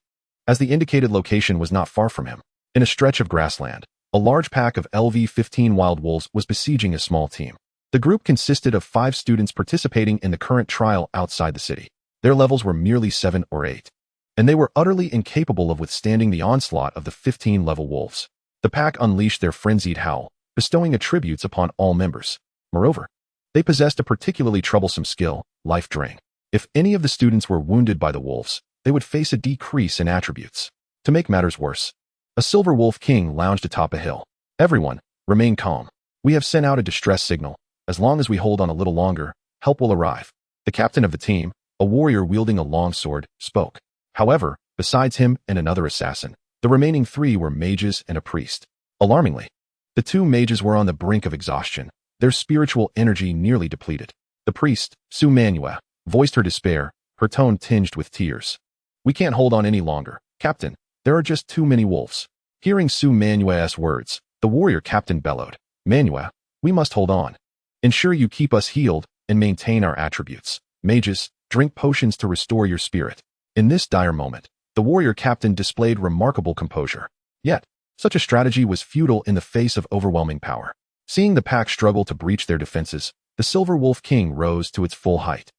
As the indicated location was not far from him, in a stretch of grassland, a large pack of LV-15 wild wolves was besieging a small team. The group consisted of 5 students participating in the current trial outside the city. Their levels were merely 7 or 8, and they were utterly incapable of withstanding the onslaught of the 15-level wolves. The pack unleashed their frenzied howl, bestowing attributes upon all members. Moreover, they possessed a particularly troublesome skill, Life Drain. If any of the students were wounded by the wolves, they would face a decrease in attributes. To make matters worse, a silver wolf king lounged atop a hill. Everyone, remain calm. We have sent out a distress signal. As long as we hold on a little longer, help will arrive. The captain of the team, a warrior wielding a long sword, spoke. However, besides him and another assassin, the remaining 3 were mages and a priest. Alarmingly, the 2 mages were on the brink of exhaustion, their spiritual energy nearly depleted. The priest, Su Manua, voiced her despair, her tone tinged with tears. We can't hold on any longer, Captain. There are just too many wolves. Hearing Su Manua's words, the warrior captain bellowed. Manua, we must hold on. Ensure you keep us healed and maintain our attributes. Mages, drink potions to restore your spirit. In this dire moment, the warrior captain displayed remarkable composure. Yet, such a strategy was futile in the face of overwhelming power. Seeing the pack struggle to breach their defenses, the Silver Wolf King rose to its full height.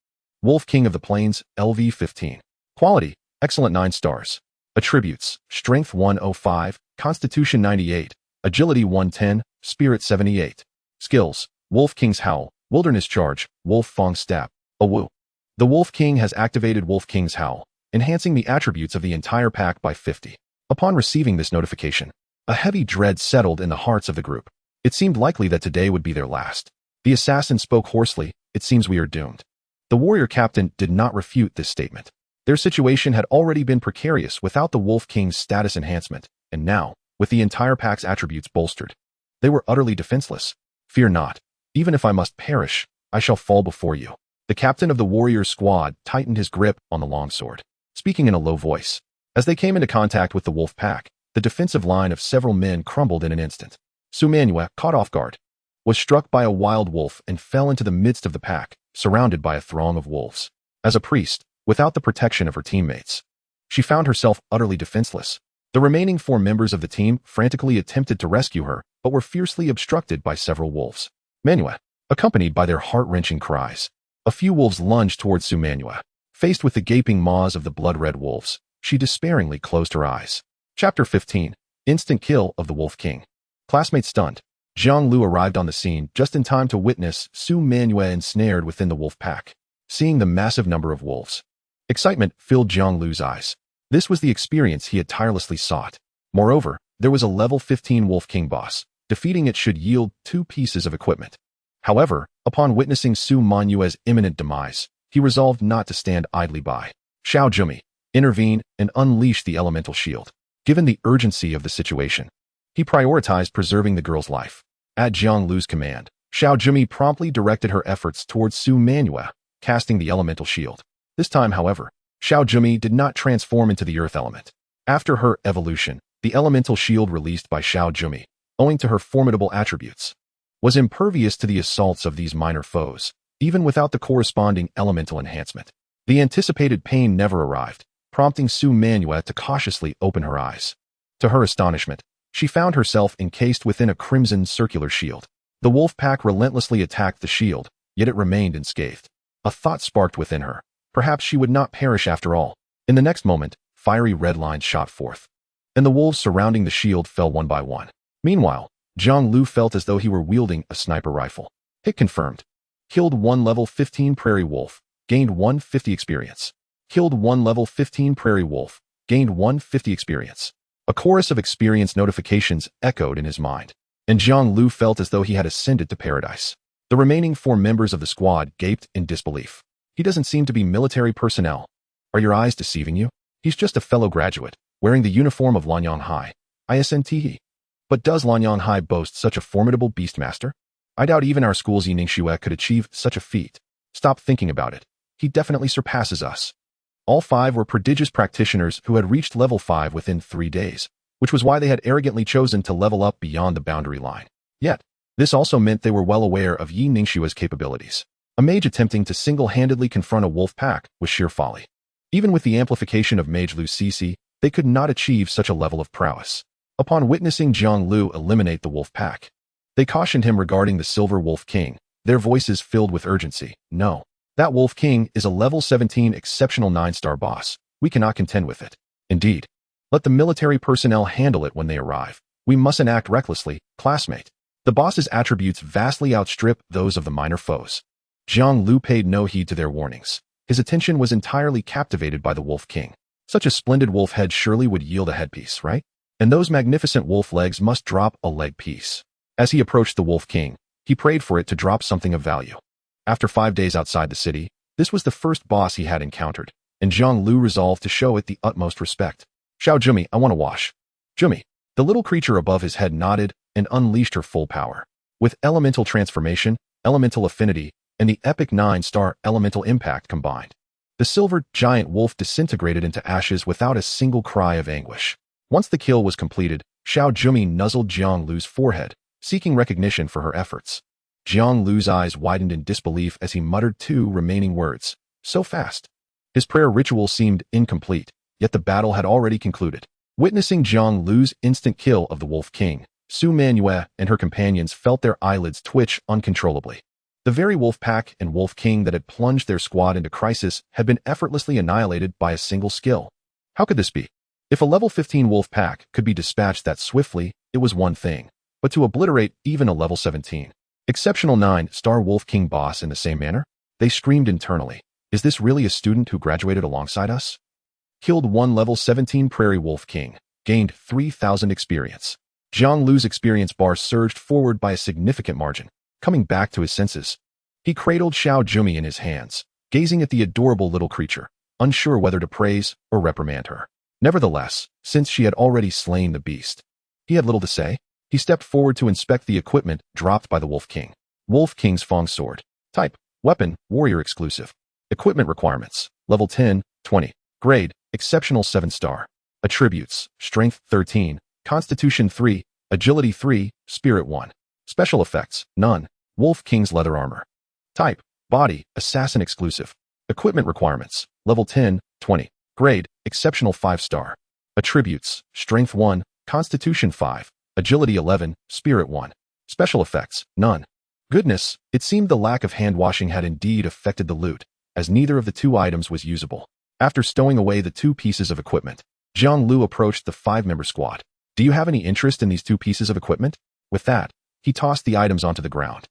Wolf King of the Plains, LV-15. Quality, excellent 9 stars. Attributes, Strength 105, Constitution 98, Agility 110, Spirit 78. Skills, Wolf King's Howl, Wilderness Charge, Wolf Fong Stab, Awu. The Wolf King has activated Wolf King's Howl, enhancing the attributes of the entire pack by 50. Upon receiving this notification, a heavy dread settled in the hearts of the group. It seemed likely that today would be their last. The assassin spoke hoarsely, it seems we are doomed. The warrior captain did not refute this statement. Their situation had already been precarious without the Wolf King's status enhancement, and now, with the entire pack's attributes bolstered, they were utterly defenseless. Fear not. Even if I must perish, I shall fall before you. The captain of the warrior's squad tightened his grip on the longsword, speaking in a low voice. As they came into contact with the wolf pack, the defensive line of several men crumbled in an instant. Su Manua, caught off guard, was struck by a wild wolf and fell into the midst of the pack, surrounded by a throng of wolves. As a priest, without the protection of her teammates, she found herself utterly defenseless. The remaining 4 members of the team frantically attempted to rescue her, but were fiercely obstructed by several wolves. Manua, accompanied by their heart-wrenching cries. A few wolves lunged towards Su Manua. Faced with the gaping maws of the blood-red wolves, she despairingly closed her eyes. Chapter 15. Instant Kill of the Wolf King. Classmates stunned. Jiang Liu arrived on the scene just in time to witness Su Manua ensnared within the wolf pack. Seeing the massive number of wolves, excitement filled Jiang Liu's eyes. This was the experience he had tirelessly sought. Moreover, there was a level 15 Wolf King boss. Defeating it should yield 2 pieces of equipment. However, upon witnessing Su Manua's imminent demise, he resolved not to stand idly by. Xiao Jumi intervened and unleashed the elemental shield. Given the urgency of the situation, he prioritized preserving the girl's life. At Jiang Liu's command, Xiao Jumi promptly directed her efforts towards Su Manhua, casting the elemental shield. This time, however, Xiao Jumi did not transform into the earth element. After her evolution, the elemental shield released by Xiao Jumi, owing to her formidable attributes, was impervious to the assaults of these minor foes, even without the corresponding elemental enhancement. The anticipated pain never arrived, prompting Su Manhua to cautiously open her eyes. To her astonishment, she found herself encased within a crimson circular shield. The wolf pack relentlessly attacked the shield, yet it remained unscathed. A thought sparked within her. Perhaps she would not perish after all. In the next moment, fiery red lines shot forth, and the wolves surrounding the shield fell one by one. Meanwhile, Jiang Liu felt as though he were wielding a sniper rifle. Hit confirmed. Killed 1 level 15 prairie wolf, gained 150 experience. Killed 1 level 15 prairie wolf, gained 150 experience. A chorus of experience notifications echoed in his mind, and Jiang Liu felt as though he had ascended to paradise. The remaining 4 members of the squad gaped in disbelief. He doesn't seem to be military personnel. Are your eyes deceiving you? He's just a fellow graduate, wearing the uniform of Lanyan High. ISNTE. But does Lanyan High boast such a formidable beastmaster? I doubt even our school's Yining Xue could achieve such a feat. Stop thinking about it. He definitely surpasses us. All 5 were prodigious practitioners who had reached level 5 within 3 days, which was why they had arrogantly chosen to level up beyond the boundary line. Yet, this also meant they were well aware of Yi Ningxue's capabilities. A mage attempting to single-handedly confront a wolf pack was sheer folly. Even with the amplification of Mage Liu Cece, they could not achieve such a level of prowess. Upon witnessing Jiang Liu eliminate the wolf pack, they cautioned him regarding the Silver Wolf King, their voices filled with urgency. No. That Wolf King is a level 17 exceptional 9-star boss. We cannot contend with it. Indeed. Let the military personnel handle it when they arrive. We mustn't act recklessly, classmate. The boss's attributes vastly outstrip those of the minor foes. Jiang Liu paid no heed to their warnings. His attention was entirely captivated by the Wolf King. Such a splendid wolf head surely would yield a headpiece, right? And those magnificent wolf legs must drop a leg piece. As he approached the Wolf King, he prayed for it to drop something of value. After 5 days outside the city, this was the first boss he had encountered, and Jiang Liu resolved to show it the utmost respect. Xiao Jumi, I want to wash. Jumi. The little creature above his head nodded and unleashed her full power. With elemental transformation, elemental affinity, and the epic 9-star elemental impact combined, the silver giant wolf disintegrated into ashes without a single cry of anguish. Once the kill was completed, Xiao Jumi nuzzled Jiang Liu's forehead, seeking recognition for her efforts. Jiang Liu's eyes widened in disbelief as he muttered 2 remaining words. So fast. His prayer ritual seemed incomplete, yet the battle had already concluded. Witnessing Jiang Liu's instant kill of the Wolf King, Su Manhua and her companions felt their eyelids twitch uncontrollably. The very wolf pack and Wolf King that had plunged their squad into crisis had been effortlessly annihilated by a single skill. How could this be? If a level 15 wolf pack could be dispatched that swiftly, it was one thing, but to obliterate even a level 17 exceptional 9-star Wolf King boss in the same manner? They screamed internally. Is this really a student who graduated alongside us? Killed 1 level 17 Prairie Wolf King, gained 3,000 experience. Jiang Liu's experience bar surged forward by a significant margin. Coming back to his senses, he cradled Xiao Jumi in his hands, gazing at the adorable little creature, unsure whether to praise or reprimand her. Nevertheless, since she had already slain the beast, he had little to say. He stepped forward to inspect the equipment dropped by the Wolf King. Wolf King's Fong Sword. Type: Weapon, Warrior Exclusive. Equipment requirements: Level 10, 20. Grade: Exceptional 7-star. Attributes: Strength 13, Constitution 3, Agility 3, Spirit 1. Special effects: None. Wolf King's Leather Armor. Type: Body, Assassin Exclusive. Equipment requirements: Level 10, 20. Grade: Exceptional 5-star. Attributes: Strength 1, Constitution 5, Agility 11, Spirit 1. Special effects: None. Goodness, it seemed the lack of hand-washing had indeed affected the loot, as neither of the 2 items was usable. After stowing away the 2 pieces of equipment, Jiang Liu approached the 5-member squad. Do you have any interest in these 2 pieces of equipment? With that, he tossed the items onto the ground.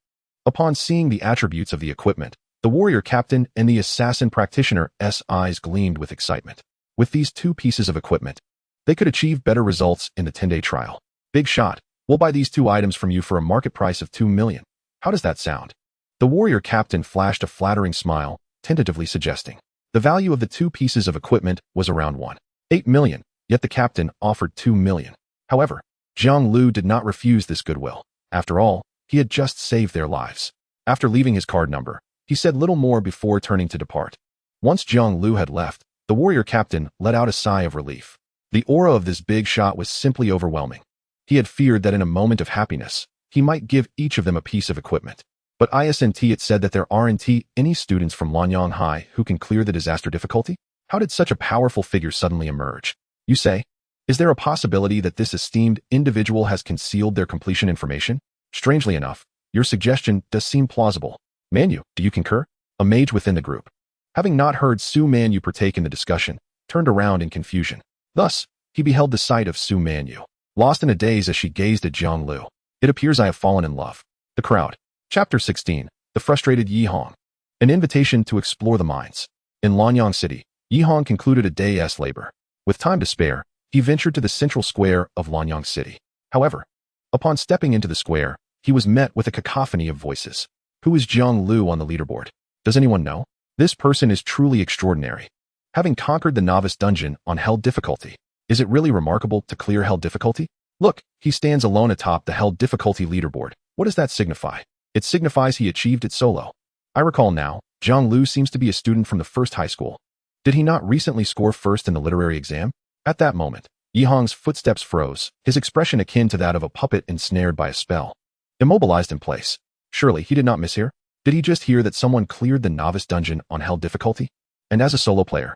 Upon seeing the attributes of the equipment, the warrior captain and the assassin practitioner's eyes gleamed with excitement. With these 2 pieces of equipment, they could achieve better results in the 10-day trial. Big shot. We'll buy these 2 items from you for a market price of 2 million. How does that sound? The warrior captain flashed a flattering smile, tentatively suggesting. The value of the two pieces of equipment was around 1.8 million, yet the captain offered 2 million. However, Jiang Liu did not refuse this goodwill. After all, he had just saved their lives. After leaving his card number, he said little more before turning to depart. Once Jiang Liu had left, the warrior captain let out a sigh of relief. The aura of this big shot was simply overwhelming. He had feared that in a moment of happiness, he might give each of them a piece of equipment. But isn't it said that there aren't any students from Lanyang High who can clear the disaster difficulty? How did such a powerful figure suddenly emerge? You say? Is there a possibility that this esteemed individual has concealed their completion information? Strangely enough, your suggestion does seem plausible. Manu, do you concur? A mage within the group, having not heard Su Manu partake in the discussion, turned around in confusion. Thus, he beheld the sight of Su Manu, lost in a daze as she gazed at Jiang Liu. It appears I have fallen in love. The crowd. Chapter 16. The frustrated Yi Hong. An invitation to explore the mines. In Lanyang City, Yi Hong concluded a day's labor. With time to spare, he ventured to the central square of Lanyang City. However, upon stepping into the square, he was met with a cacophony of voices. Who is Jiang Liu on the leaderboard? Does anyone know? This person is truly extraordinary. Having conquered the novice dungeon on hell difficulty, is it really remarkable to clear hell difficulty? Look, he stands alone atop the hell difficulty leaderboard. What does that signify? It signifies he achieved it solo. I recall now, Jiang Liu seems to be a student from the first high school. Did he not recently score first in the literary exam? At that moment, Yi Hong's footsteps froze, his expression akin to that of a puppet ensnared by a spell. Immobilized in place. Surely he did not mishear? Did he just hear that someone cleared the novice dungeon on hell difficulty? And as a solo player?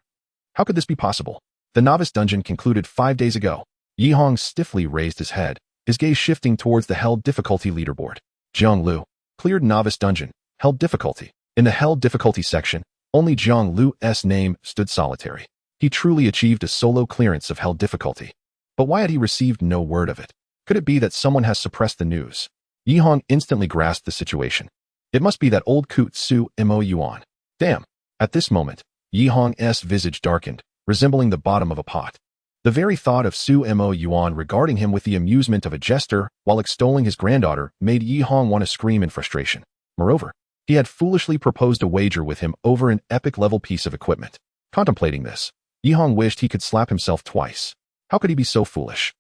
How could this be possible? The novice dungeon concluded 5 days ago. Yi Hong stiffly raised his head, his gaze shifting towards the hell difficulty leaderboard. Jiang Liu, cleared novice dungeon, hell difficulty. In the hell difficulty section, only Jiang Liu's name stood solitary. He truly achieved a solo clearance of hell difficulty. But why had he received no word of it? Could it be that someone has suppressed the news? Yi Hong instantly grasped the situation. It must be that old coot Su Mo Yuan. Damn. At this moment, Yi Hong's visage darkened, resembling the bottom of a pot. The very thought of Su Mo Yuan regarding him with the amusement of a jester while extolling his granddaughter made Yi Hong want to scream in frustration. Moreover, he had foolishly proposed a wager with him over an epic-level piece of equipment. Contemplating this, Yi Hong wished he could slap himself twice. How could he be so foolish?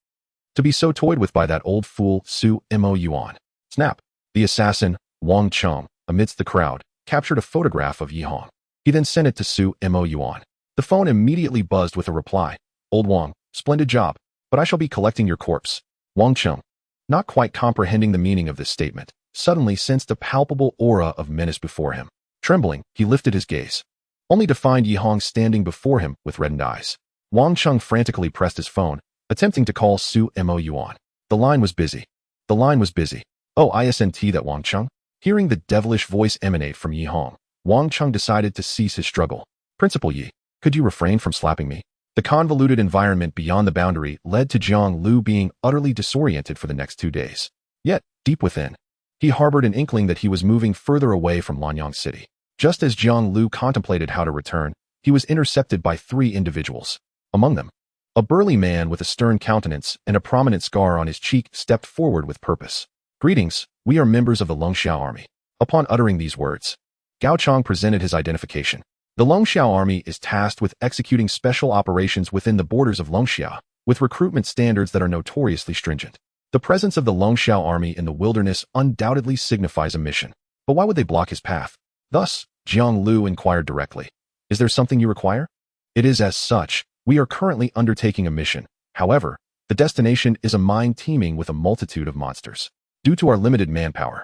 To be so toyed with by that old fool Su Mo Yuan. Snap. The assassin, Wang Cheng, amidst the crowd, captured a photograph of Yi Hong. He then sent it to Su Mo Yuan. The phone immediately buzzed with a reply. Old Wang, splendid job, but I shall be collecting your corpse. Wang Cheng, not quite comprehending the meaning of this statement, suddenly sensed a palpable aura of menace before him. Trembling, he lifted his gaze, only to find Yi Hong standing before him with reddened eyes. Wang Cheng frantically pressed his phone, attempting to call Su Mo Yuan. The line was busy. Oh, isn't that Wang Cheng? Hearing the devilish voice emanate from Yi Hong, Wang Cheng decided to cease his struggle. Principal Yi, could you refrain from slapping me? The convoluted environment beyond the boundary led to Jiang Liu being utterly disoriented for the next 2 days. Yet, deep within, he harbored an inkling that he was moving further away from Lanyang City. Just as Jiang Liu contemplated how to return, he was intercepted by 3 individuals. Among them, a burly man with a stern countenance and a prominent scar on his cheek stepped forward with purpose. Greetings, we are members of the Longxiao army. Upon uttering these words, Gao Chong presented his identification. The Longxiao army is tasked with executing special operations within the borders of Longxiao, with recruitment standards that are notoriously stringent. The presence of the Longxiao army in the wilderness undoubtedly signifies a mission. But why would they block his path? Thus, Jiang Liu inquired directly. Is there something you require? It is as such. We are currently undertaking a mission. However, the destination is a mine teeming with a multitude of monsters. Due to our limited manpower,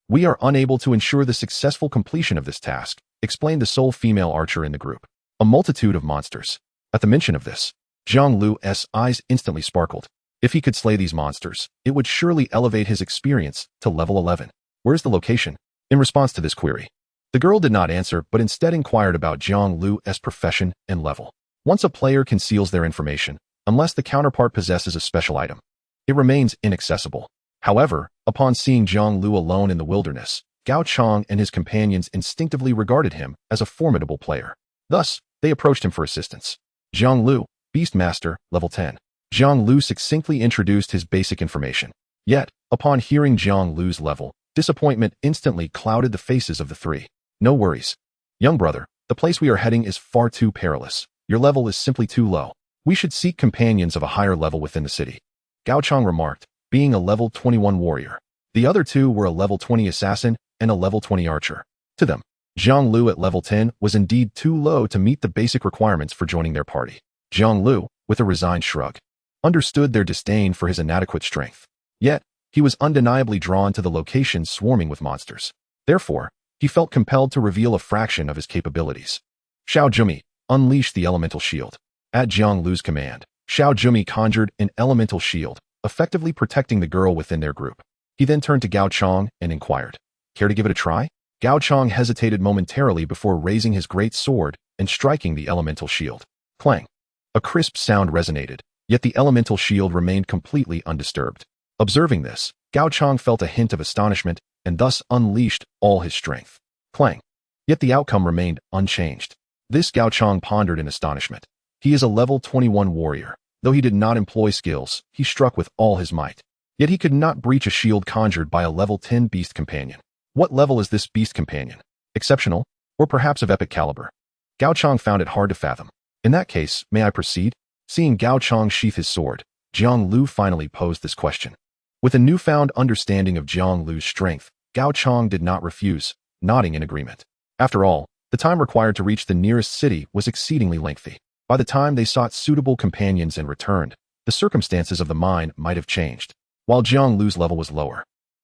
we are unable to ensure the successful completion of this task, explained the sole female archer in the group. A multitude of monsters. At the mention of this, Jiang Liu's eyes instantly sparkled. If he could slay these monsters, it would surely elevate his experience to level 11. Where's the location? In response to this query, the girl did not answer but instead inquired about Jiang Liu's profession and level. Once a player conceals their information, unless the counterpart possesses a special item, it remains inaccessible. However, upon seeing Jiang Liu alone in the wilderness, Gao Chong and his companions instinctively regarded him as a formidable player. Thus, they approached him for assistance. Jiang Liu, Beastmaster, level 10. Jiang Liu succinctly introduced his basic information. Yet, upon hearing Jiang Liu's level, disappointment instantly clouded the faces of the 3. No worries. Young brother, The place we are heading is far too perilous. Your level is simply too low. We should seek companions of a higher level within the city, Gao Chang remarked, being a level 21 warrior. The other two were a level 20 assassin and a level 20 archer. To them, Jiang Liu at level 10 was indeed too low to meet the basic requirements for joining their party. Jiang Liu, with a resigned shrug, understood their disdain for his inadequate strength. Yet, he was undeniably drawn to the location swarming with monsters. Therefore, he felt compelled to reveal a fraction of his capabilities. Xiao Jumi, unleash the elemental shield. At Jiang Liu's command, Xiao Jumi conjured an elemental shield, effectively protecting the girl within their group. He then turned to Gao Chang and inquired, "Care to give it a try?" Gao Chang hesitated momentarily before raising his great sword and striking the elemental shield. Clang! A crisp sound resonated, yet the elemental shield remained completely undisturbed. Observing this, Gao Chang felt a hint of astonishment and thus unleashed all his strength. Clang! Yet the outcome remained unchanged. This Gao Chang pondered in astonishment. He is a level 21 warrior. Though he did not employ skills, he struck with all his might. Yet he could not breach a shield conjured by a level 10 beast companion. What level is this beast companion? Exceptional? Or perhaps of epic caliber? Gao Chang found it hard to fathom. In that case, may I proceed? Seeing Gao Chang sheath his sword, Jiang Liu finally posed this question. With a newfound understanding of Jiang Liu's strength, Gao Chang did not refuse, nodding in agreement. After all, the time required to reach the nearest city was exceedingly lengthy. By the time they sought suitable companions and returned, the circumstances of the mine might have changed. While Jiang Liu's level was lower,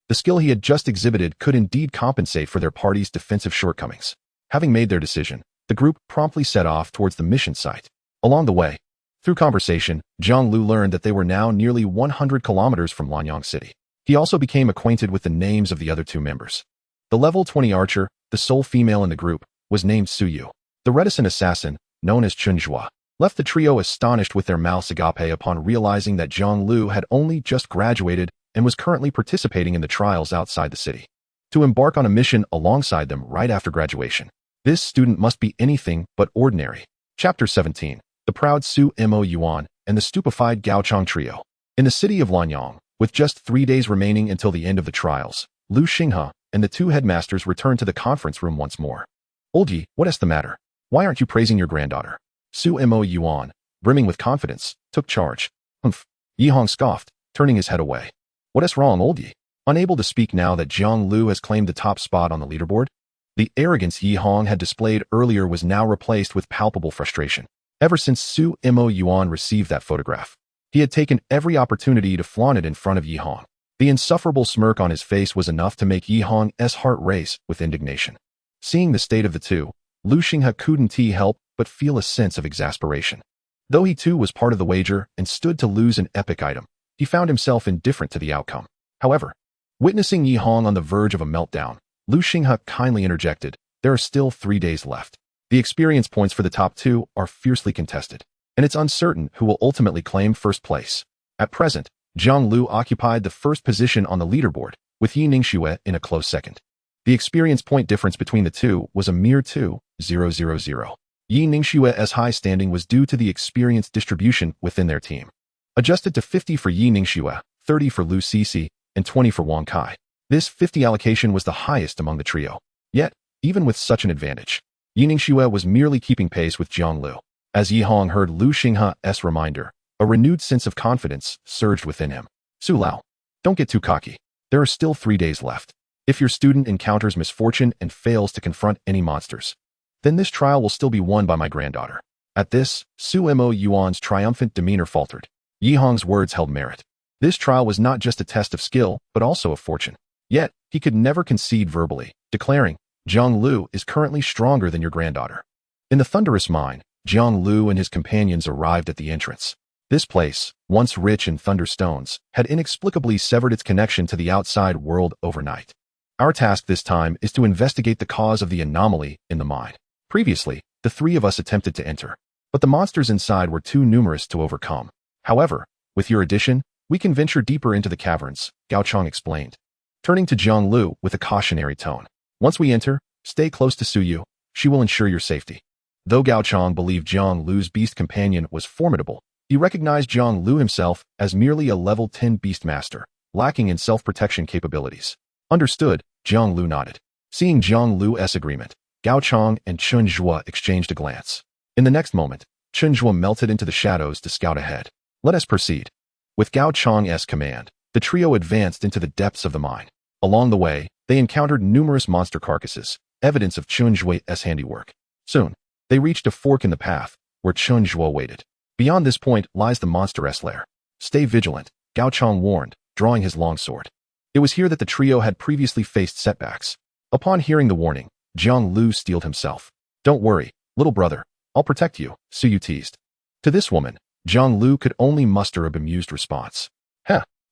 the skill he had just exhibited could indeed compensate for their party's defensive shortcomings. Having made their decision, the group promptly set off towards the mission site. Along the way, through conversation, Jiang Liu learned that they were now nearly 100 kilometers from Lanyang City. He also became acquainted with the names of the other two members. The level 20 archer, the sole female in the group, was named Su Yu. The reticent assassin, known as Chunjua, left the trio astonished with their mouths agape upon realizing that Jiang Liu had only just graduated and was currently participating in the trials outside the city. To embark on a mission alongside them right after graduation, this student must be anything but ordinary. Chapter 17. The proud Su Mo Yuan and the stupefied Gao Chang trio. In the city of Lanyang, with just 3 days remaining until the end of the trials, Lu Xinghe and the two headmasters returned to the conference room once more. "Old Yi, what is the matter? Why aren't you praising your granddaughter?" Su Mo Yuan, brimming with confidence, took charge. "Humph," Yi Hong scoffed, turning his head away. "What is wrong, Old Yi?" Unable to speak now that Jiang Liu has claimed the top spot on the leaderboard, the arrogance Yi Hong had displayed earlier was now replaced with palpable frustration. Ever since Su Mo Yuan received that photograph, he had taken every opportunity to flaunt it in front of Yi Hong. The insufferable smirk on his face was enough to make Yi Hong's heart race with indignation. Seeing the state of the two, Lu Xinghe couldn't help but feel a sense of exasperation. Though he too was part of the wager and stood to lose an epic item, he found himself indifferent to the outcome. However, witnessing Yi Hong on the verge of a meltdown, Lu Xinghe kindly interjected, "There are still 3 days left. The experience points for the top two are fiercely contested, and it's uncertain who will ultimately claim first place." At present, Jiang Liu occupied the first position on the leaderboard, with Yi Ningxue in a close second. The experience point difference between the two was a mere 2,000. Yi Ningxue's high standing was due to the experience distribution within their team. Adjusted to 50 for Yi Ningxue, 30 for Lu Cixi, and 20 for Wang Kai. This 50 allocation was the highest among the trio. Yet, even with such an advantage, Yi Ningxue was merely keeping pace with Jiang Liu. As Yi Hong heard Lu Xinghe's reminder, a renewed sense of confidence surged within him. "Su Lao, don't get too cocky. There are still 3 days left. If your student encounters misfortune and fails to confront any monsters, then this trial will still be won by my granddaughter." At this, Su Mo Yuan's triumphant demeanor faltered. Yi Hong's words held merit. This trial was not just a test of skill, but also of fortune. Yet, he could never concede verbally, declaring, "Jiang Liu is currently stronger than your granddaughter." In the thunderous mine, Jiang Liu and his companions arrived at the entrance. This place, once rich in thunderstones, had inexplicably severed its connection to the outside world overnight. Our task this time is to investigate the cause of the anomaly in the mine. Previously, the three of us attempted to enter, but the monsters inside were too numerous to overcome. However, with your addition, we can venture deeper into the caverns, Gao Chang explained, turning to Jiang Liu with a cautionary tone. "Once we enter, stay close to Su Yu. She will ensure your safety." Though Gao Chang believed Jiang Liu's beast companion was formidable, he recognized Jiang Liu himself as merely a level 10 Beastmaster, lacking in self-protection capabilities. Understood, Jiang Liu nodded. Seeing Jiang Liu's agreement, Gao Chang and Chun Zhua exchanged a glance. In the next moment, Chun Zhua melted into the shadows to scout ahead. Let us proceed. With Gao Chang's command, the trio advanced into the depths of the mine. Along the way, they encountered numerous monster carcasses, evidence of Chun Zhua's handiwork. Soon, they reached a fork in the path, where Chun Zhua waited. Beyond this point lies the monster's lair. Stay vigilant, Gao Chang warned, drawing his long sword. It was here that the trio had previously faced setbacks. Upon hearing the warning, Jiang Liu steeled himself. Don't worry, little brother, I'll protect you, Su Yu teased. To this woman, Jiang Liu could only muster a bemused response.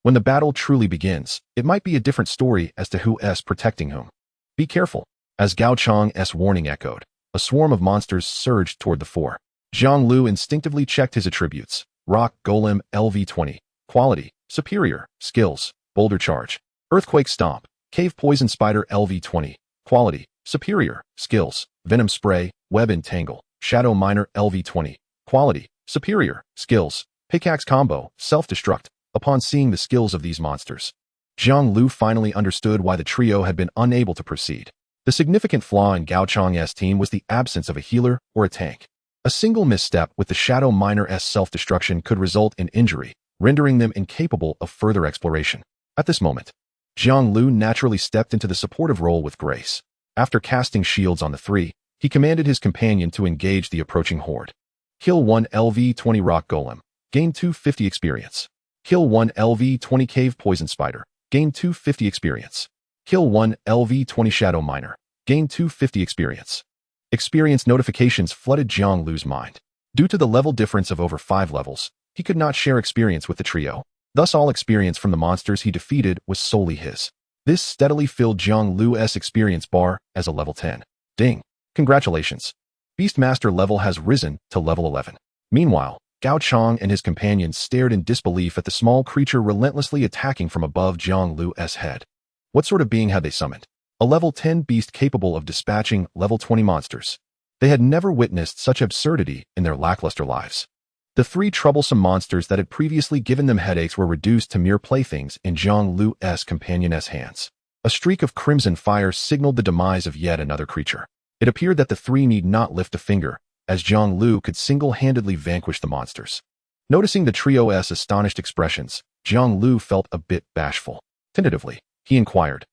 When the battle truly begins, it might be a different story as to who's protecting whom. Be careful. As Gao Chang's warning echoed, a swarm of monsters surged toward the fore. Jiang Liu instinctively checked his attributes. Rock Golem LV20. Quality, Superior. Skills, Boulder Charge. Earthquake Stomp. Cave Poison Spider LV20. Quality, Superior. Skills, Venom Spray. Web Entangle. Shadow Miner LV20. Quality, Superior. Skills, Pickaxe Combo. Self-Destruct. Upon seeing the skills of these monsters, Jiang Liu finally understood why the trio had been unable to proceed. The significant flaw in Gao Chang's team was the absence of a healer or a tank. A single misstep with the Shadow Miner's self-destruction could result in injury, rendering them incapable of further exploration. At this moment, Jiang Liu naturally stepped into the supportive role with grace. After casting shields on the three, he commanded his companion to engage the approaching horde. Kill 1 LV20 Rock Golem. Gain 250 experience. Kill 1 LV20 Cave Poison Spider. Gain 250 experience. Kill 1 LV20 Shadow Miner. Gain 250 experience. Experience notifications flooded Jiang Liu's mind. Due to the level difference of over 5 levels, he could not share experience with the trio. Thus all experience from the monsters he defeated was solely his. This steadily filled Jiang Liu's experience bar as a level 10. Ding! Congratulations! Beastmaster level has risen to level 11. Meanwhile, Gao Chang and his companions stared in disbelief at the small creature relentlessly attacking from above Jiang Liu's head. What sort of being had they summoned? A level 10 beast capable of dispatching level 20 monsters. They had never witnessed such absurdity in their lackluster lives. The three troublesome monsters that had previously given them headaches were reduced to mere playthings in Jiang Liu's companion's hands. A streak of crimson fire signaled the demise of yet another creature. It appeared that the three need not lift a finger, as Jiang Liu could single-handedly vanquish the monsters. Noticing the trio's astonished expressions, Jiang Liu felt a bit bashful. Tentatively, he inquired,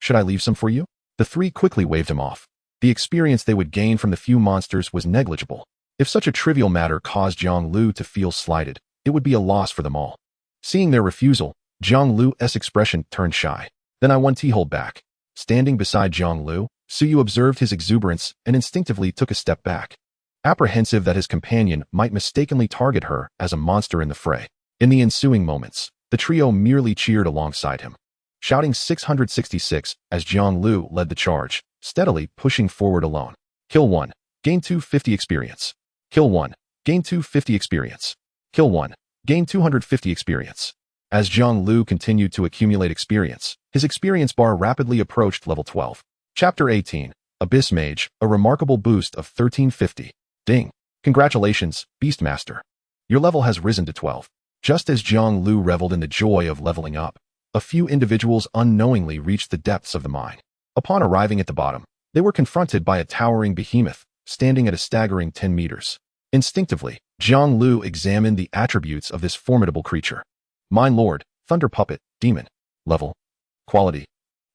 should I leave some for you? The three quickly waved him off. The experience they would gain from the few monsters was negligible. If such a trivial matter caused Jiang Liu to feel slighted, it would be a loss for them all. Seeing their refusal, Jiang Liu's expression turned shy. Then I won't hold back. Standing beside Jiang Liu, Su Yu observed his exuberance and instinctively took a step back, apprehensive that his companion might mistakenly target her as a monster in the fray. In the ensuing moments, the trio merely cheered alongside him, shouting 666 as Jiang Liu led the charge, steadily pushing forward alone. Kill 1. Gain 250 experience. Kill 1. Gain 250 experience. Kill 1. Gain 250 experience. As Jiang Liu continued to accumulate experience, his experience bar rapidly approached level 12. Chapter 18. Abyss Mage, a remarkable boost of 1350. Ding. Congratulations, Beastmaster. Your level has risen to 12. Just as Jiang Liu reveled in the joy of leveling up, a few individuals unknowingly reached the depths of the mine. Upon arriving at the bottom, they were confronted by a towering behemoth, standing at a staggering 10 meters. Instinctively, Jiang Liu examined the attributes of this formidable creature. Mine Lord, Thunder Puppet, Demon. Level. Quality.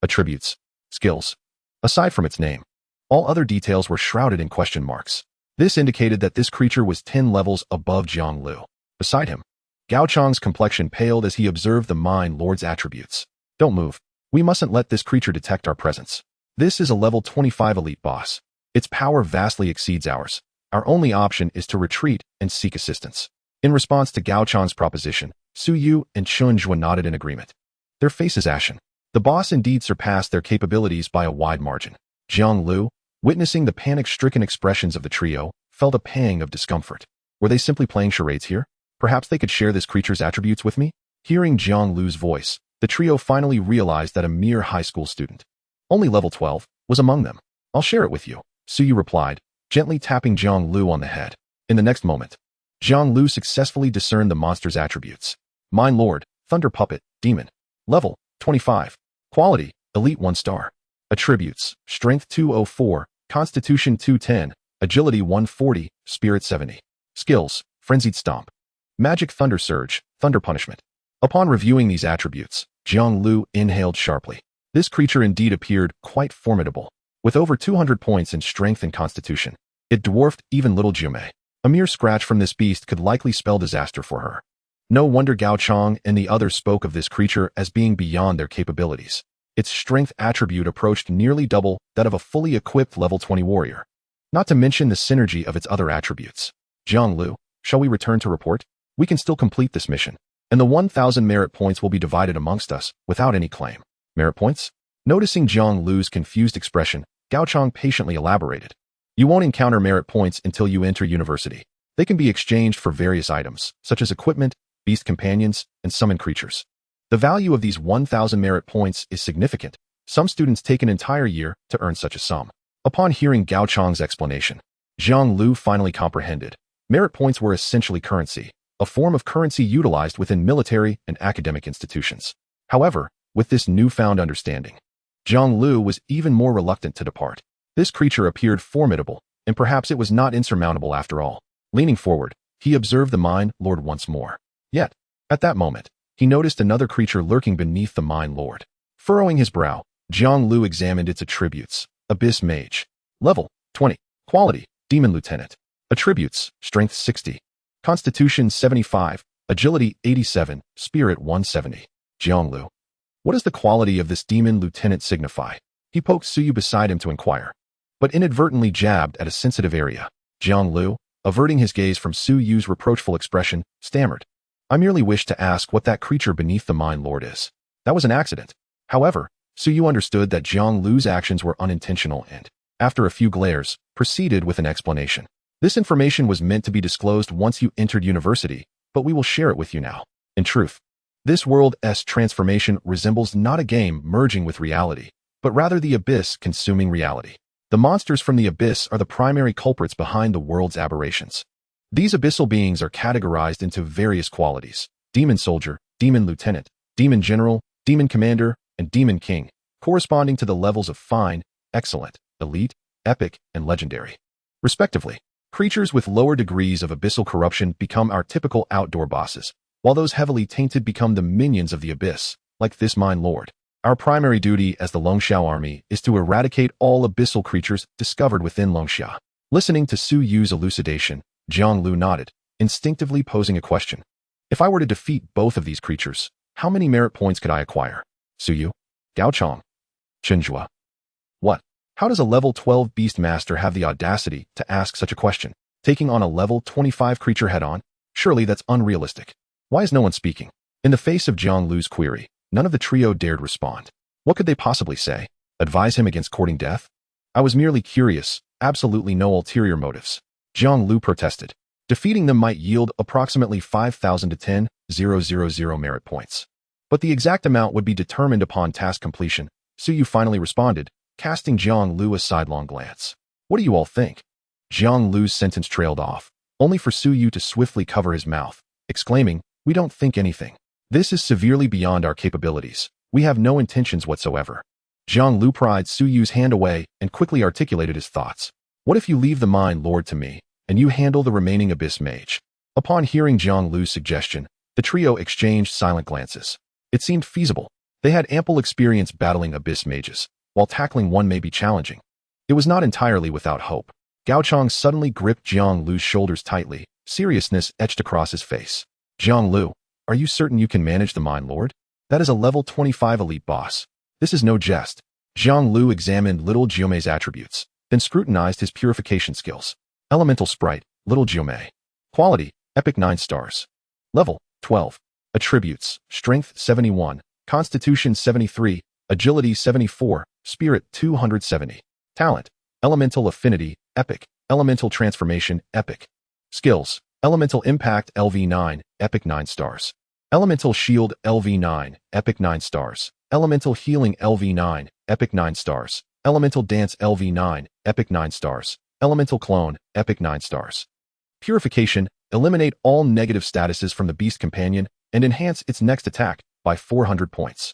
Attributes. Skills. Aside from its name, all other details were shrouded in question marks. This indicated that this creature was 10 levels above Jiang Liu. Beside him, Gao Chang's complexion paled as he observed the Mine Lord's attributes. Don't move. We mustn't let this creature detect our presence. This is a level 25 elite boss. Its power vastly exceeds ours. Our only option is to retreat and seek assistance. In response to Gao Chang's proposition, Su Yu and Chun Zhua nodded in agreement. Their faces ashen. The boss indeed surpassed their capabilities by a wide margin. Jiang Liu, witnessing the panic-stricken expressions of the trio, felt a pang of discomfort. Were they simply playing charades here? Perhaps they could share this creature's attributes with me? Hearing Jiang Liu's voice, the trio finally realized that a mere high school student, only level 12, was among them. I'll share it with you, Su Yu replied, gently tapping Jiang Liu on the head. In the next moment, Jiang Liu successfully discerned the monster's attributes. Mine Lord, Thunder Puppet, Demon. Level, 25. Quality, Elite 1 star. Attributes, Strength 204, Constitution 210, Agility 140, Spirit 70. Skills, Frenzied Stomp. Magic Thunder Surge, Thunder Punishment. Upon reviewing these attributes, Jiang Liu inhaled sharply. This creature indeed appeared quite formidable. With over 200 points in strength and constitution, it dwarfed even little Jiumei. A mere scratch from this beast could likely spell disaster for her. No wonder Gao Chang and the others spoke of this creature as being beyond their capabilities. Its strength attribute approached nearly double that of a fully equipped level 20 warrior. Not to mention the synergy of its other attributes. Jiang Liu, shall we return to report? We can still complete this mission, and the 1,000 merit points will be divided amongst us without any claim. Merit points? Noticing Jiang Liu's confused expression, Gao Chang patiently elaborated. You won't encounter merit points until you enter university. They can be exchanged for various items, such as equipment, beast companions, and summon creatures. The value of these 1,000 merit points is significant. Some students take an entire year to earn such a sum. Upon hearing Gao Chang's explanation, Jiang Liu finally comprehended. Merit points were essentially currency, a form of currency utilized within military and academic institutions. However, with this newfound understanding, Jiang Liu was even more reluctant to depart. This creature appeared formidable, and perhaps it was not insurmountable after all. Leaning forward, he observed the Mine Lord once more. Yet, at that moment, he noticed another creature lurking beneath the Mine Lord. Furrowing his brow, Jiang Liu examined its attributes. Abyss Mage. Level, 20. Quality, Demon Lieutenant. Attributes, Strength 60. Constitution 75. Agility 87. Spirit 170. Jiang Liu. What does the quality of this Demon Lieutenant signify? He poked Suyu beside him to inquire, but inadvertently jabbed at a sensitive area. Jiang Liu, averting his gaze from Suyu's reproachful expression, stammered. I merely wished to ask what that creature beneath the Mine Lord is. That was an accident. However, Suyu understood that Jiang Liu's actions were unintentional and, after a few glares, proceeded with an explanation. This information was meant to be disclosed once you entered university, but we will share it with you now. In truth, this world's transformation resembles not a game merging with reality, but rather the abyss consuming reality. The monsters from the abyss are the primary culprits behind the world's aberrations. These abyssal beings are categorized into various qualities: Demon Soldier, Demon Lieutenant, Demon General, Demon Commander, and Demon King, corresponding to the levels of Fine, Excellent, Elite, Epic, and Legendary, respectively. Creatures with lower degrees of abyssal corruption become our typical outdoor bosses, while those heavily tainted become the minions of the abyss, like this Mine Lord. Our primary duty as the Longxiao army is to eradicate all abyssal creatures discovered within Longxia. Listening to Su Yu's elucidation, Jiang Liu nodded, instinctively posing a question. If I were to defeat both of these creatures, how many merit points could I acquire? Su Yu? Gao Chang? Chenjua? What? How does a level 12 Beastmaster have the audacity to ask such a question? Taking on a level 25 creature head-on? Surely that's unrealistic. Why is no one speaking? In the face of Jiang Liu's query, none of the trio dared respond. What could they possibly say? Advise him against courting death? I was merely curious, absolutely no ulterior motives. Jiang Liu protested. Defeating them might yield approximately 5,000 to 10,000 merit points. But the exact amount would be determined upon task completion. Su Yu finally responded, casting Jiang Liu a sidelong glance. What do you all think? Jiang Liu's sentence trailed off, only for Su Yu to swiftly cover his mouth, exclaiming, We don't think anything. This is severely beyond our capabilities. We have no intentions whatsoever. Jiang Liu pried Su Yu's hand away and quickly articulated his thoughts. What if you leave the Mine Lord to me, and you handle the remaining Abyss Mage? Upon hearing Jiang Liu's suggestion, the trio exchanged silent glances. It seemed feasible. They had ample experience battling Abyss Mages, while tackling one may be challenging. It was not entirely without hope. Gao Chang suddenly gripped Jiang Liu's shoulders tightly, seriousness etched across his face. Jiang Liu, are you certain you can manage the Mine Lord? That is a level 25 elite boss. This is no jest. Jiang Liu examined little Jiumei's attributes, then scrutinized his purification skills. Elemental Sprite, Little Jiumei. Quality, Epic 9 stars. Level, 12. Attributes, Strength 71, Constitution 73, Agility 74, Spirit 270. Talent, Elemental Affinity, Epic. Elemental Transformation, Epic. Skills, Elemental Impact LV9, Epic 9 stars. Elemental Shield LV9, Epic 9 stars. Elemental Healing LV9, Epic 9 stars. Elemental Dance LV9, Epic 9 stars. Elemental Clone, Epic 9 stars. Purification, eliminate all negative statuses from the Beast Companion and enhance its next attack by 400 points.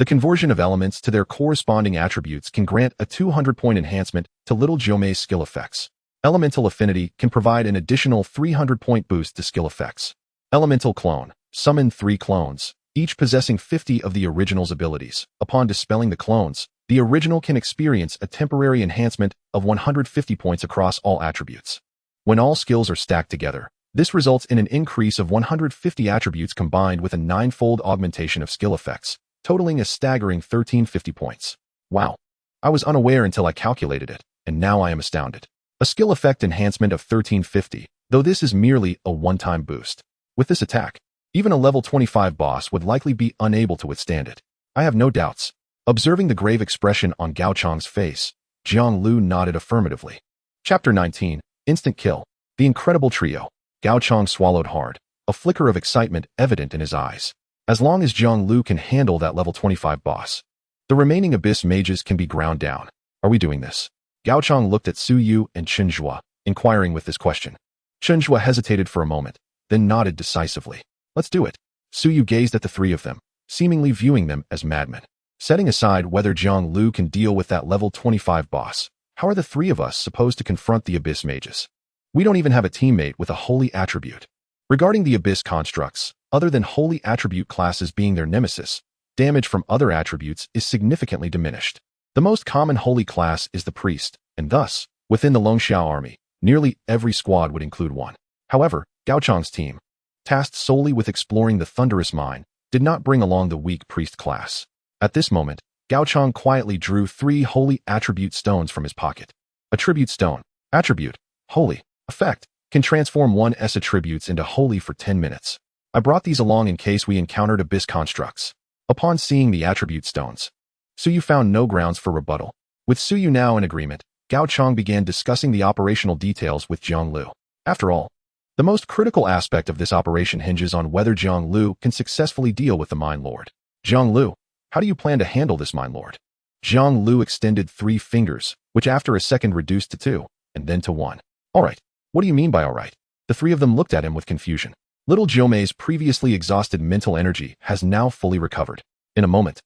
The conversion of elements to their corresponding attributes can grant a 200-point enhancement to Little Jiumei's skill effects. Elemental Affinity can provide an additional 300-point boost to skill effects. Elemental Clone. Summon 3 clones, each possessing 50 of the original's abilities. Upon dispelling the clones, the original can experience a temporary enhancement of 150 points across all attributes. When all skills are stacked together, this results in an increase of 150 attributes combined with a 9-fold augmentation of skill effects, totaling a staggering 1350 points. Wow. I was unaware until I calculated it, and now I am astounded. A skill effect enhancement of 1350, though this is merely a one-time boost. With this attack, even a level 25 boss would likely be unable to withstand it. I have no doubts. Observing the grave expression on Gao Chang's face, Jiang Liu nodded affirmatively. Chapter 19, Instant Kill. The Incredible Trio. Gao Chang swallowed hard, a flicker of excitement evident in his eyes. As long as Jiang Liu can handle that level 25 boss, the remaining Abyss mages can be ground down. Are we doing this? Gao Chang looked at Su Yu and Chen Zhua, inquiring with this question. Chen Zhua hesitated for a moment, then nodded decisively. Let's do it. Su Yu gazed at the three of them, seemingly viewing them as madmen. Setting aside whether Jiang Liu can deal with that level 25 boss, how are the three of us supposed to confront the Abyss mages? We don't even have a teammate with a holy attribute. Regarding the Abyss constructs, other than holy attribute classes being their nemesis, damage from other attributes is significantly diminished. The most common holy class is the priest, and thus, within the Longxiao army, nearly every squad would include one. However, Gao Chang's team, tasked solely with exploring the Thunderous Mine, did not bring along the weak priest class. At this moment, Gao Chang quietly drew 3 holy attribute stones from his pocket. Attribute stone. Attribute. Holy. Effect. Can transform 1's attributes into holy for 10 minutes. I brought these along in case we encountered Abyss constructs. Upon seeing the attribute stones, Su Yu found no grounds for rebuttal. With Su Yu now in agreement, Gao Chang began discussing the operational details with Jiang Liu. After all, the most critical aspect of this operation hinges on whether Jiang Liu can successfully deal with the Mine Lord. Jiang Liu, how do you plan to handle this Mine Lord? Jiang Liu extended 3 fingers, which after a second reduced to 2, and then to 1. All right. What do you mean by all right? The three of them looked at him with confusion. Little Jiumei's previously exhausted mental energy has now fully recovered. In a moment,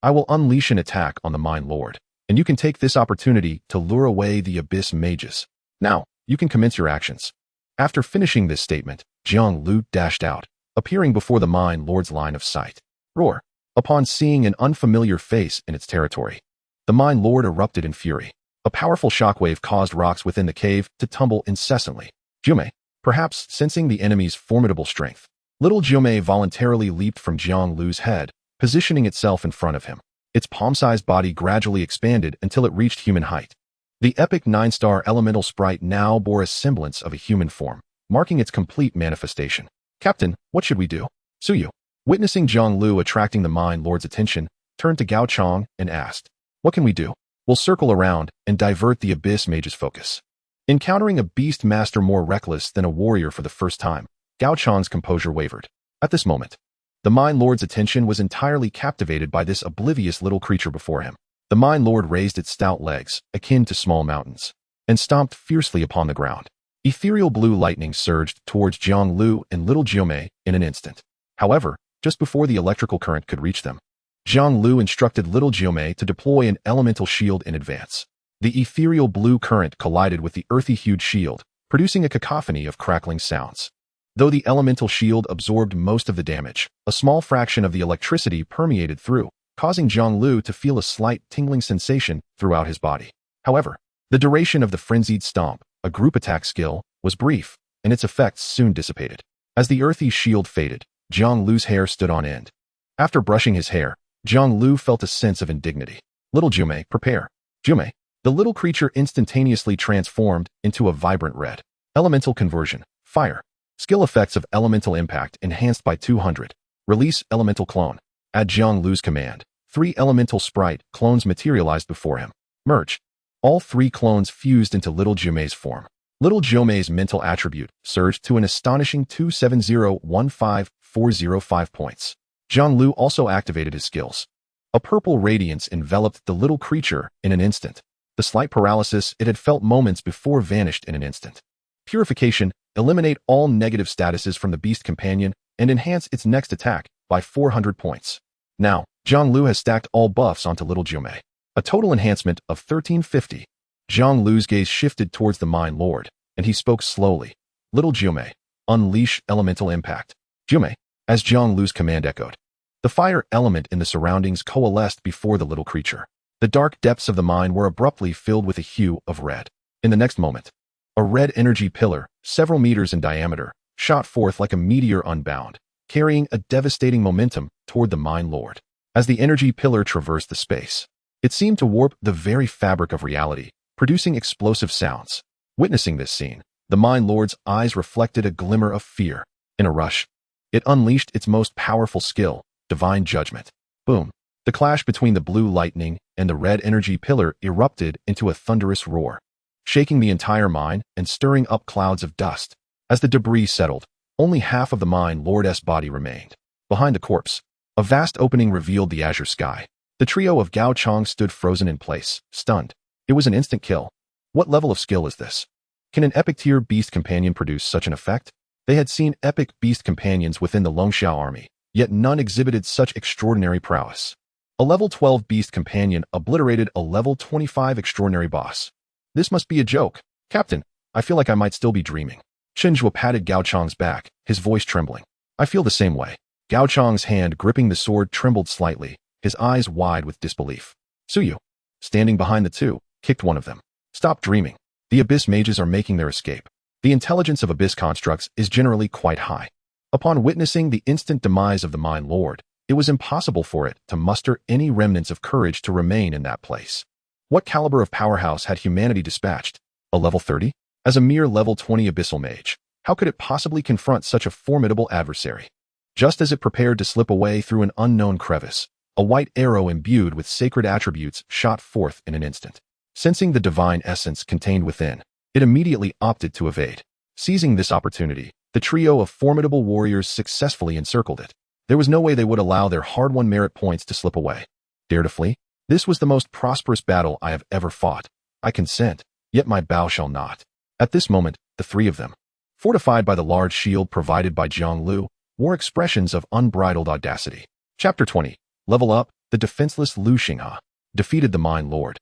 I will unleash an attack on the Mine Lord, and you can take this opportunity to lure away the Abyss mages. Now, you can commence your actions. After finishing this statement, Jiang Liu dashed out, appearing before the Mine Lord's line of sight. Roar! Upon seeing an unfamiliar face in its territory, the Mine Lord erupted in fury. A powerful shockwave caused rocks within the cave to tumble incessantly. Jiumei, perhaps sensing the enemy's formidable strength, Little Jiumei voluntarily leaped from Jiang Liu's head, positioning itself in front of him. Its palm-sized body gradually expanded until it reached human height. The epic 9-star elemental sprite now bore a semblance of a human form, marking its complete manifestation. Captain, what should we do? Su Yu, witnessing Jiang Liu attracting the Mine Lord's attention, turned to Gao Chang and asked, what can we do? We'll circle around and divert the Abyss mage's focus. Encountering a Beastmaster more reckless than a warrior for the first time, Gao Chang's composure wavered. At this moment, the Mine Lord's attention was entirely captivated by this oblivious little creature before him. The Mine Lord raised its stout legs, akin to small mountains, and stomped fiercely upon the ground. Ethereal blue lightning surged towards Jiang Liu and Little Jiumei in an instant. However, just before the electrical current could reach them, Jiang Liu instructed Little Jiumei to deploy an elemental shield in advance. The ethereal blue current collided with the earthy-hued shield, producing a cacophony of crackling sounds. Though the elemental shield absorbed most of the damage, a small fraction of the electricity permeated through, causing Jiang Liu to feel a slight tingling sensation throughout his body. However, the duration of the frenzied stomp, a group attack skill, was brief, and its effects soon dissipated. As the earthy shield faded, Jiang Liu's hair stood on end. After brushing his hair, Jiang Liu felt a sense of indignity. Little Jiumei, prepare. Jiumei. The little creature instantaneously transformed into a vibrant red. Elemental conversion. Fire. Skill effects of elemental impact enhanced by 200. Release elemental clone. At Jiang Liu's command, 3 elemental sprite clones materialized before him. Merge. All 3 clones fused into Little Jiumei's form. Little Jiumei's mental attribute surged to an astonishing 27015,405 points. Jiang Liu also activated his skills. A purple radiance enveloped the little creature in an instant. The slight paralysis it had felt moments before vanished in an instant. Purification, eliminate all negative statuses from the beast companion and enhance its next attack by 400 points. Now, Jiang Liu has stacked all buffs onto little Jiumei. A total enhancement of 1350. Jiang Liu's gaze shifted towards the Mind Lord, and he spoke slowly. Little Jiumei, unleash elemental impact. Jiumei, as Jiang Liu's command echoed. The fire element in the surroundings coalesced before the little creature. The dark depths of the mine were abruptly filled with a hue of red. In the next moment, a red energy pillar, several meters in diameter, shot forth like a meteor unbound, carrying a devastating momentum toward the Mind Lord. As the energy pillar traversed the space, it seemed to warp the very fabric of reality, producing explosive sounds. Witnessing this scene, the Mind Lord's eyes reflected a glimmer of fear. In a rush, it unleashed its most powerful skill, Divine Judgment. Boom! The clash between the blue lightning and the red energy pillar erupted into a thunderous roar, shaking the entire mine and stirring up clouds of dust. As the debris settled, only half of the Mind Lord's body remained. Behind the corpse, a vast opening revealed the azure sky. The trio of Gao Chong stood frozen in place, stunned. It was an instant kill. What level of skill is this? Can an epic tier beast companion produce such an effect? They had seen epic beast companions within the Longxiao army, yet none exhibited such extraordinary prowess. A level 12 beast companion obliterated a level 25 extraordinary boss. This must be a joke. Captain, I feel like I might still be dreaming. Chen Zhuo patted Gao Chong's back, his voice trembling. I feel the same way. Gao Chong's hand gripping the sword trembled slightly, his eyes wide with disbelief. Suyu, standing behind the two, kicked one of them. Stop dreaming. The Abyss mages are making their escape. The intelligence of Abyss constructs is generally quite high. Upon witnessing the instant demise of the Mind Lord, it was impossible for it to muster any remnants of courage to remain in that place. What caliber of powerhouse had humanity dispatched? A level 30? As a mere level 20 abyssal mage, how could it possibly confront such a formidable adversary? Just as it prepared to slip away through an unknown crevice, a white arrow imbued with sacred attributes shot forth in an instant. Sensing the divine essence contained within, it immediately opted to evade. Seizing this opportunity, the trio of formidable warriors successfully encircled it. There was no way they would allow their hard-won merit points to slip away. Dare to flee? This was the most prosperous battle I have ever fought. I consent, yet my bow shall not. At this moment, the three of them, fortified by the large shield provided by Jiang Liu, wore expressions of unbridled audacity. Chapter 20. Level Up, the defenseless Lu Xinghe defeated the Mind Lord.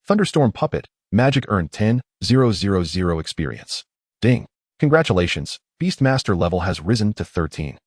Thunderstorm Puppet, Magic earned 10,000 experience. Ding. Congratulations, Beastmaster level has risen to 13.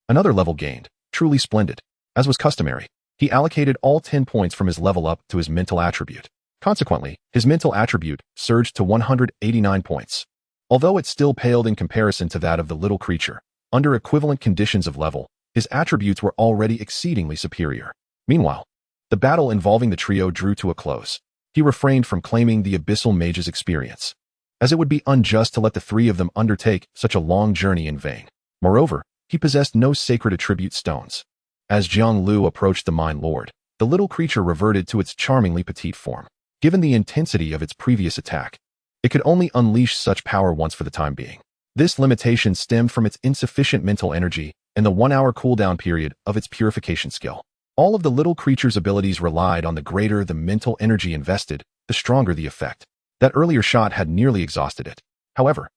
Another level gained, truly splendid. As was customary, he allocated all 10 points from his level up to his mental attribute. Consequently, his mental attribute surged to 189 points. Although it still paled in comparison to that of the little creature, under equivalent conditions of level, his attributes were already exceedingly superior. Meanwhile, the battle involving the trio drew to a close. He refrained from claiming the Abyssal Mage's experience, as it would be unjust to let the three of them undertake such a long journey in vain. Moreover, he possessed no sacred attribute stones. As Jiang Liu approached the Mind Lord, the little creature reverted to its charmingly petite form. Given the intensity of its previous attack, it could only unleash such power once for the time being. This limitation stemmed from its insufficient mental energy and the 1-hour cooldown period of its purification skill. All of the little creature's abilities relied on the greater the mental energy invested, the stronger the effect. That earlier shot had nearly exhausted it. However,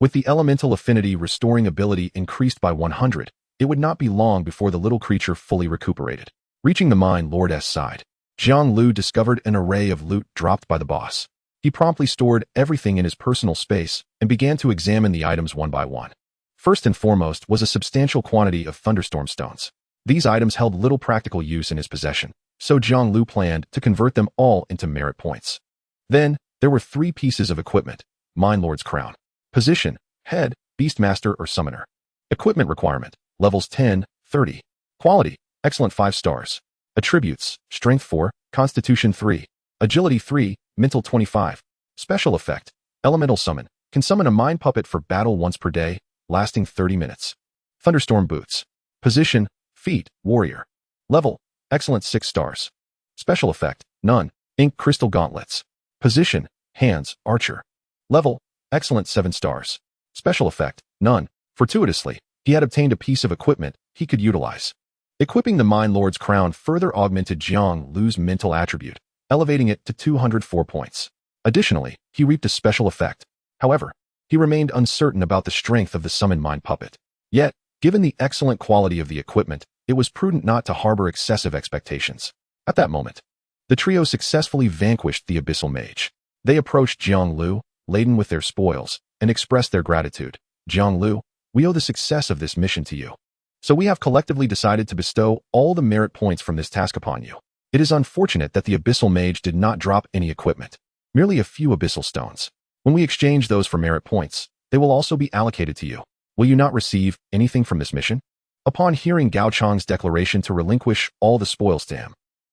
with the elemental affinity restoring ability increased by 100, it would not be long before the little creature fully recuperated. Reaching the Mind Lord's side, Jiang Liu discovered an array of loot dropped by the boss. He promptly stored everything in his personal space and began to examine the items one by one. First and foremost was a substantial quantity of thunderstorm stones. These items held little practical use in his possession, so Jiang Liu planned to convert them all into merit points. Then, there were 3 pieces of equipment: Mind Lord's crown. Position: head, Beastmaster or Summoner. Equipment requirement: levels 10, 30. Quality: excellent 5 stars. Attributes: Strength 4, Constitution 3, Agility 3, Mental 25. Special effect: Elemental Summon. Can summon a mind puppet for battle once per day, lasting 30 minutes. Thunderstorm Boots. Position: feet, Warrior. Level: excellent 6 stars. Special effect: none. Ink Crystal Gauntlets. Position: hands, Archer. Level: excellent 7 stars. Special effect: none. Fortuitously, he had obtained a piece of equipment he could utilize. Equipping the Mind Lord's crown further augmented Jiang Liu's mental attribute, elevating it to 204 points. Additionally, he reaped a special effect. However, he remained uncertain about the strength of the summoned mind puppet. Yet, given the excellent quality of the equipment, it was prudent not to harbor excessive expectations. At that moment, the trio successfully vanquished the Abyssal Mage. They approached Jiang Liu, laden with their spoils, and expressed their gratitude. Jiang Liu, we owe the success of this mission to you. So we have collectively decided to bestow all the merit points from this task upon you. It is unfortunate that the Abyssal Mage did not drop any equipment, merely a few Abyssal Stones. When we exchange those for merit points, they will also be allocated to you. Will you not receive anything from this mission? Upon hearing Gao Chang's declaration to relinquish all the spoils to him,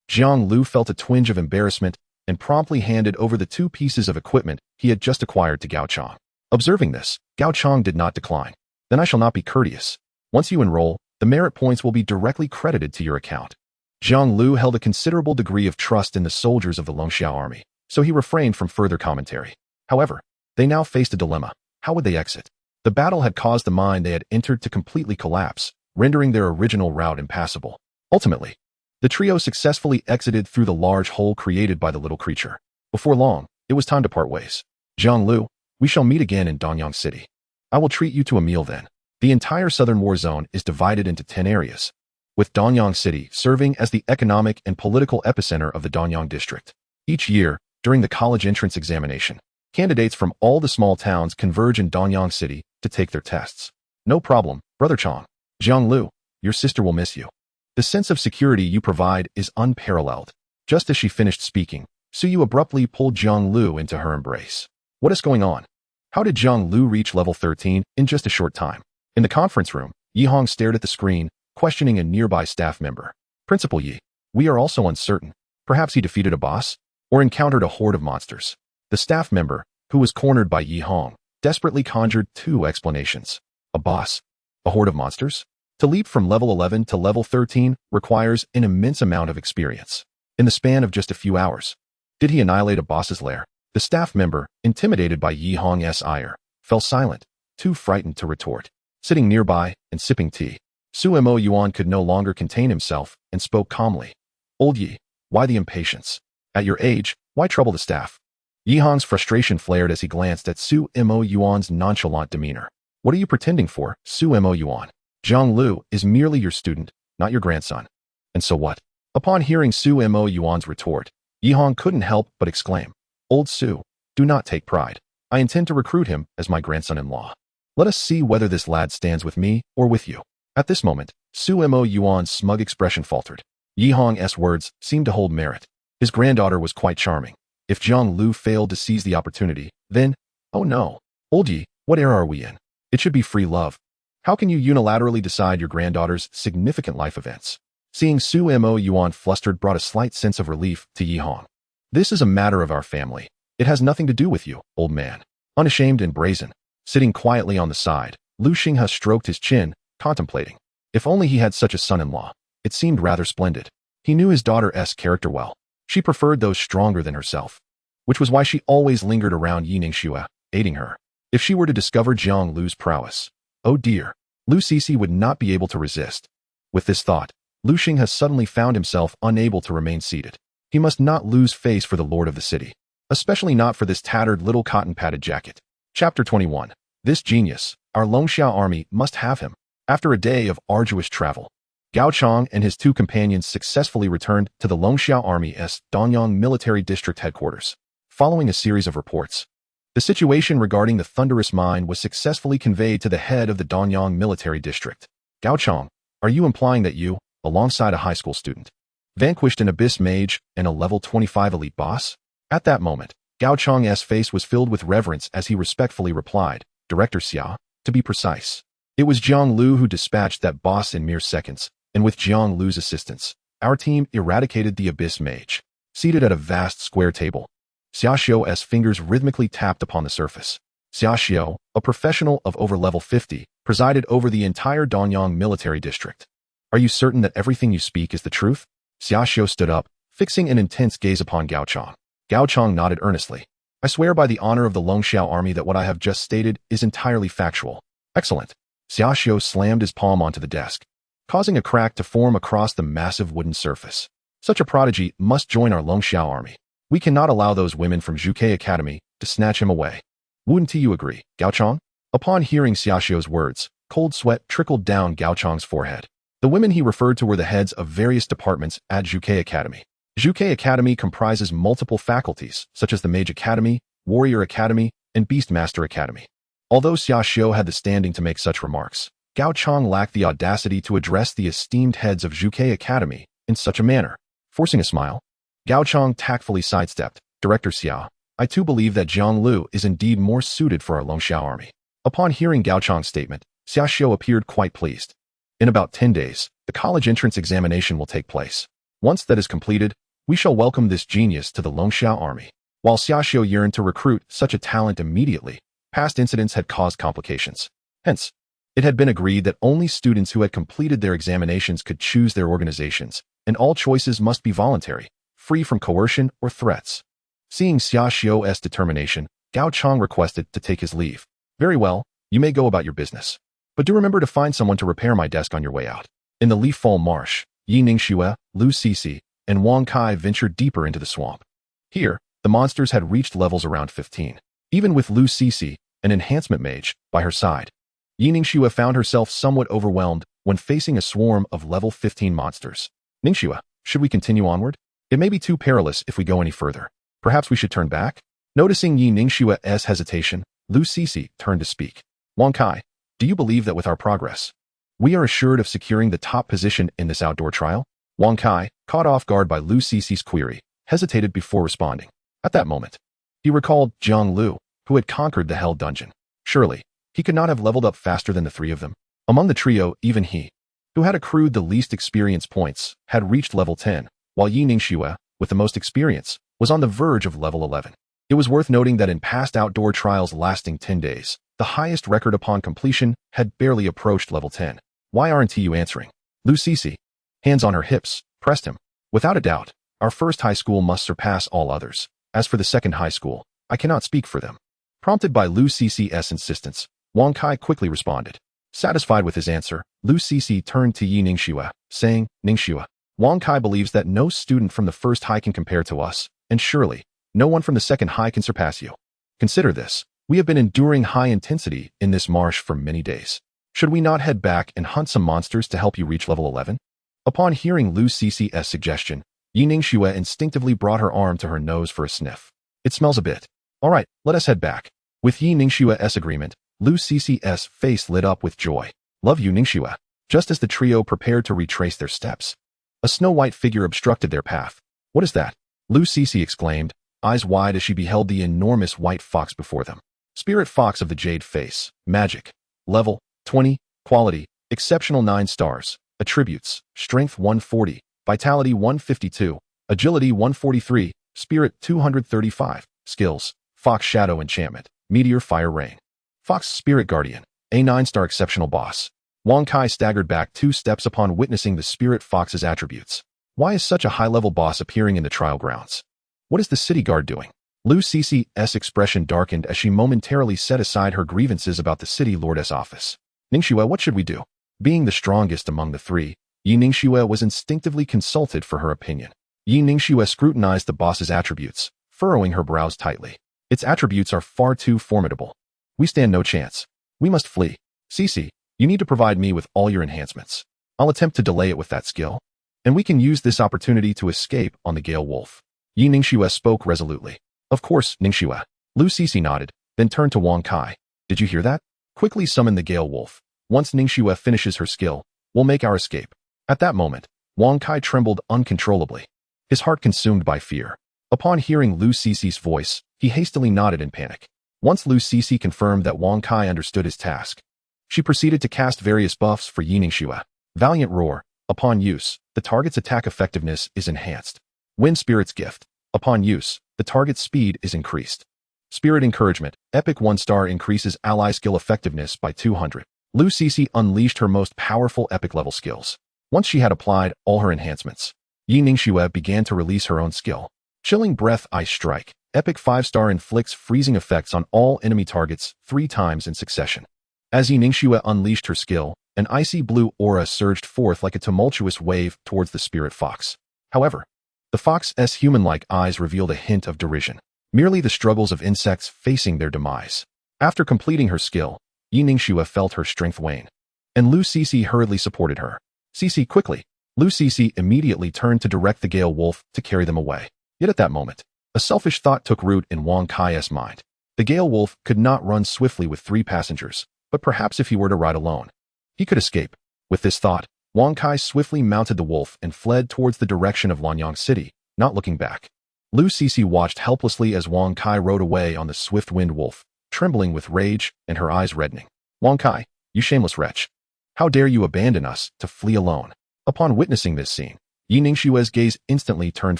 Jiang Liu felt a twinge of embarrassment and promptly handed over the 2 pieces of equipment he had just acquired to Gao Chang. Observing this, Gao Chang did not decline. Then I shall not be courteous. Once you enroll, the merit points will be directly credited to your account. Jiang Liu held a considerable degree of trust in the soldiers of the Longxiao army, so he refrained from further commentary. However, they now faced a dilemma. How would they exit? The battle had caused the mine they had entered to completely collapse, rendering their original route impassable. Ultimately, the trio successfully exited through the large hole created by the little creature. Before long, it was time to part ways. Jiang Liu, we shall meet again in Danyang City. I will treat you to a meal then. The entire southern war zone is divided into 10 areas, with Danyang City serving as the economic and political epicenter of the Danyang district. Each year, during the college entrance examination, candidates from all the small towns converge in Danyang City to take their tests. No problem, Brother Chang. Jiang Liu, your sister will miss you. The sense of security you provide is unparalleled. Just as she finished speaking, Suyu abruptly pulled Jiang Liu into her embrace. What is going on? How did Jiang Liu reach level 13 in just a short time? In the conference room, Yi Hong stared at the screen, questioning a nearby staff member. Principal Yi, we are also uncertain. Perhaps he defeated a boss, or encountered a horde of monsters. The staff member, who was cornered by Yi Hong, desperately conjured 2 explanations. A boss? A horde of monsters? To leap from level 11 to level 13 requires an immense amount of experience. In the span of just a few hours, did he annihilate a boss's lair? The staff member, intimidated by Yi Hong's ire, fell silent, too frightened to retort. Sitting nearby and sipping tea, Su Mo Yuan could no longer contain himself and spoke calmly. Old Yi, why the impatience? At your age, why trouble the staff? Yi Hong's frustration flared as he glanced at Su Mo Yuan's nonchalant demeanor. What are you pretending for, Su Mo Yuan? Jiang Liu is merely your student, not your grandson. And so what? Upon hearing Su Mo Yuan's retort, Yi Hong couldn't help but exclaim, Old Su, do not take pride. I intend to recruit him as my grandson-in-law. Let us see whether this lad stands with me or with you. At this moment, Su Mo Yuan's smug expression faltered. Yi Hong's words seemed to hold merit. His granddaughter was quite charming. If Jiang Liu failed to seize the opportunity, then, oh no. Old Yi, what era are we in? It should be free love. How can you unilaterally decide your granddaughter's significant life events? Seeing Su Mo Yuan flustered brought a slight sense of relief to Yi Hong. This is a matter of our family. It has nothing to do with you, old man. Unashamed and brazen, sitting quietly on the side, Lu Xinghe stroked his chin, contemplating. If only he had such a son-in-law. It seemed rather splendid. He knew his daughter's character well. She preferred those stronger than herself, which was why she always lingered around Yi Ningxue, aiding her. If she were to discover Jiang Liu's prowess, oh dear, Lu Sisi would not be able to resist. With this thought, Lu Xinghe suddenly found himself unable to remain seated. He must not lose face for the lord of the city, especially not for this tattered little cotton-padded jacket. Chapter 21. This genius, our Longxiao army must have him. After a day of arduous travel, Gao Chang and his 2 companions successfully returned to the Longxiao Army's Danyang Military District headquarters. Following a series of reports, the situation regarding the thunderous mine was successfully conveyed to the head of the Danyang Military District. Gao Chang, are you implying that you, alongside a high school student, vanquished an abyss mage and a level 25 elite boss? At that moment, Gao Chang's face was filled with reverence as he respectfully replied, Director Xia, to be precise. It was Jiang Liu who dispatched that boss in mere seconds, and with Jiang Liu's assistance, our team eradicated the abyss mage. Seated at a vast square table, Xia Xiu's fingers rhythmically tapped upon the surface. Xia Xiu, a professional of over level 50, presided over the entire Danyang military district. Are you certain that everything you speak is the truth? Xia Xiu stood up, fixing an intense gaze upon Gao Chang. Gao Chang nodded earnestly. I swear by the honor of the Longxiao army that what I have just stated is entirely factual. Excellent. Xia Xiu slammed his palm onto the desk, causing a crack to form across the massive wooden surface. Such a prodigy must join our Longxiao army. We cannot allow those women from Zhuke Academy to snatch him away. Wouldn't you agree, Gao Chang? Upon hearing Xia Xiu's words, cold sweat trickled down Gao Chang's forehead. The women he referred to were the heads of various departments at Zhuke Academy. Zhuke Academy comprises multiple faculties, such as the Mage Academy, Warrior Academy, and Beastmaster Academy. Although Xia Xiu had the standing to make such remarks, Gao Chang lacked the audacity to address the esteemed heads of Zhuke Academy in such a manner. Forcing a smile, Gao Chang tactfully sidestepped. Director Xiao, I too believe that Jiang Liu is indeed more suited for our Longxiao army. Upon hearing Gao Chang's statement, Xia Xiu appeared quite pleased. In about 10 days, the college entrance examination will take place. Once that is completed, we shall welcome this genius to the Longxiao army. While Xia Xiu yearned to recruit such a talent immediately, past incidents had caused complications. Hence, it had been agreed that only students who had completed their examinations could choose their organizations, and all choices must be voluntary, free from coercion or threats. Seeing Xia Xiu's determination, Gao Chang requested to take his leave. Very well, you may go about your business. But do remember to find someone to repair my desk on your way out. In the Leaf-Fall Marsh, Yi Ningxue, Lu Sisi, and Wang Kai ventured deeper into the swamp. Here, the monsters had reached levels around 15. Even with Lu Sisi, an enhancement mage, by her side, Yi Ningxue found herself somewhat overwhelmed when facing a swarm of level 15 monsters. Ningxue, should we continue onward? It may be too perilous if we go any further. Perhaps we should turn back? Noticing Yi Ningxue's hesitation, Lu Sisi turned to speak. Wang Kai, do you believe that with our progress, we are assured of securing the top position in this outdoor trial? Wang Kai, caught off guard by Lu Sisi's query, hesitated before responding. At that moment, he recalled Jiang Liu, who had conquered the Hell Dungeon. Surely, he could not have leveled up faster than the three of them. Among the trio, even he, who had accrued the least experience points, had reached level 10, while Yi Ningxue, with the most experience, was on the verge of level 11. It was worth noting that in past outdoor trials lasting 10 days, the highest record upon completion had barely approached level 10. Why aren't you answering? Lu Sisi, hands on her hips, pressed him. Without a doubt, our first high school must surpass all others. As for the second high school, I cannot speak for them. Prompted by Lu Sisi's insistence, Wang Kai quickly responded. Satisfied with his answer, Lu Sisi turned to Yi Ningxue, saying, Ningxue, Wang Kai believes that no student from the first high can compare to us, and surely, no one from the second high can surpass you. Consider this. We have been enduring high intensity in this marsh for many days. Should we not head back and hunt some monsters to help you reach level 11? Upon hearing Lu Sisi's suggestion, Yi Ningxue instinctively brought her arm to her nose for a sniff. It smells a bit. All right, let us head back. With Yi Ningxue's agreement, Lu Sisi's face lit up with joy. Love you, Ningxue. Just as the trio prepared to retrace their steps, a snow-white figure obstructed their path. What is that? Lu Sisi exclaimed, eyes wide as she beheld the enormous white fox before them. Spirit Fox of the Jade Face, Magic, Level 20, Quality, Exceptional 9 stars, Attributes, Strength 140, Vitality 152, Agility 143, Spirit 235, Skills, Fox Shadow Enchantment, Meteor Fire Rain. Fox Spirit Guardian, a 9-star Exceptional Boss. Wang Kai staggered back 2 steps upon witnessing the Spirit Fox's attributes. Why is such a high-level boss appearing in the trial grounds? What is the city guard doing? Lu Sisi's expression darkened as she momentarily set aside her grievances about the city lord's office. Ningxue, what should we do? Being the strongest among the three, Yi Ningxue was instinctively consulted for her opinion. Yi Ningxue scrutinized the boss's attributes, furrowing her brows tightly. Its attributes are far too formidable. We stand no chance. We must flee. Sisi, you need to provide me with all your enhancements. I'll attempt to delay it with that skill, and we can use this opportunity to escape on the Gale Wolf. Yi Ningxue spoke resolutely. Of course, Ningxue. Lu Sisi nodded, then turned to Wang Kai. Did you hear that? Quickly summon the Gale Wolf. Once Ningxue finishes her skill, we'll make our escape. At that moment, Wang Kai trembled uncontrollably, his heart consumed by fear. Upon hearing Lu Sisi's voice, he hastily nodded in panic. Once Lu Sisi confirmed that Wang Kai understood his task, she proceeded to cast various buffs for Yi Ningxue. Valiant Roar. Upon use, the target's attack effectiveness is enhanced. Wind Spirit's Gift. Upon use, the target's speed is increased. Spirit Encouragement. Epic 1-star increases ally skill effectiveness by 200. Lu Sisi unleashed her most powerful epic level skills. Once she had applied all her enhancements, Yi Ningxue began to release her own skill. Chilling Breath Ice Strike. Epic 5-star inflicts freezing effects on all enemy targets 3 times in succession. As Yi Ningxue unleashed her skill, an icy blue aura surged forth like a tumultuous wave towards the Spirit Fox. However, the fox's human-like eyes revealed a hint of derision, merely the struggles of insects facing their demise. After completing her skill, Yi Ningxue felt her strength wane, and Lu Sisi hurriedly supported her. Cece, quickly! Lu Cece immediately turned to direct the Gale Wolf to carry them away. Yet at that moment, a selfish thought took root in Wang Kai's mind. The Gale Wolf could not run swiftly with 3 passengers, but perhaps if he were to ride alone, he could escape. With this thought, Wang Kai swiftly mounted the wolf and fled towards the direction of Lanyang City, not looking back. Lu Cece watched helplessly as Wang Kai rode away on the swift-winged wolf, trembling with rage and her eyes reddening. Wang Kai, you shameless wretch! How dare you abandon us to flee alone? Upon witnessing this scene, Yi Ningxue's gaze instantly turned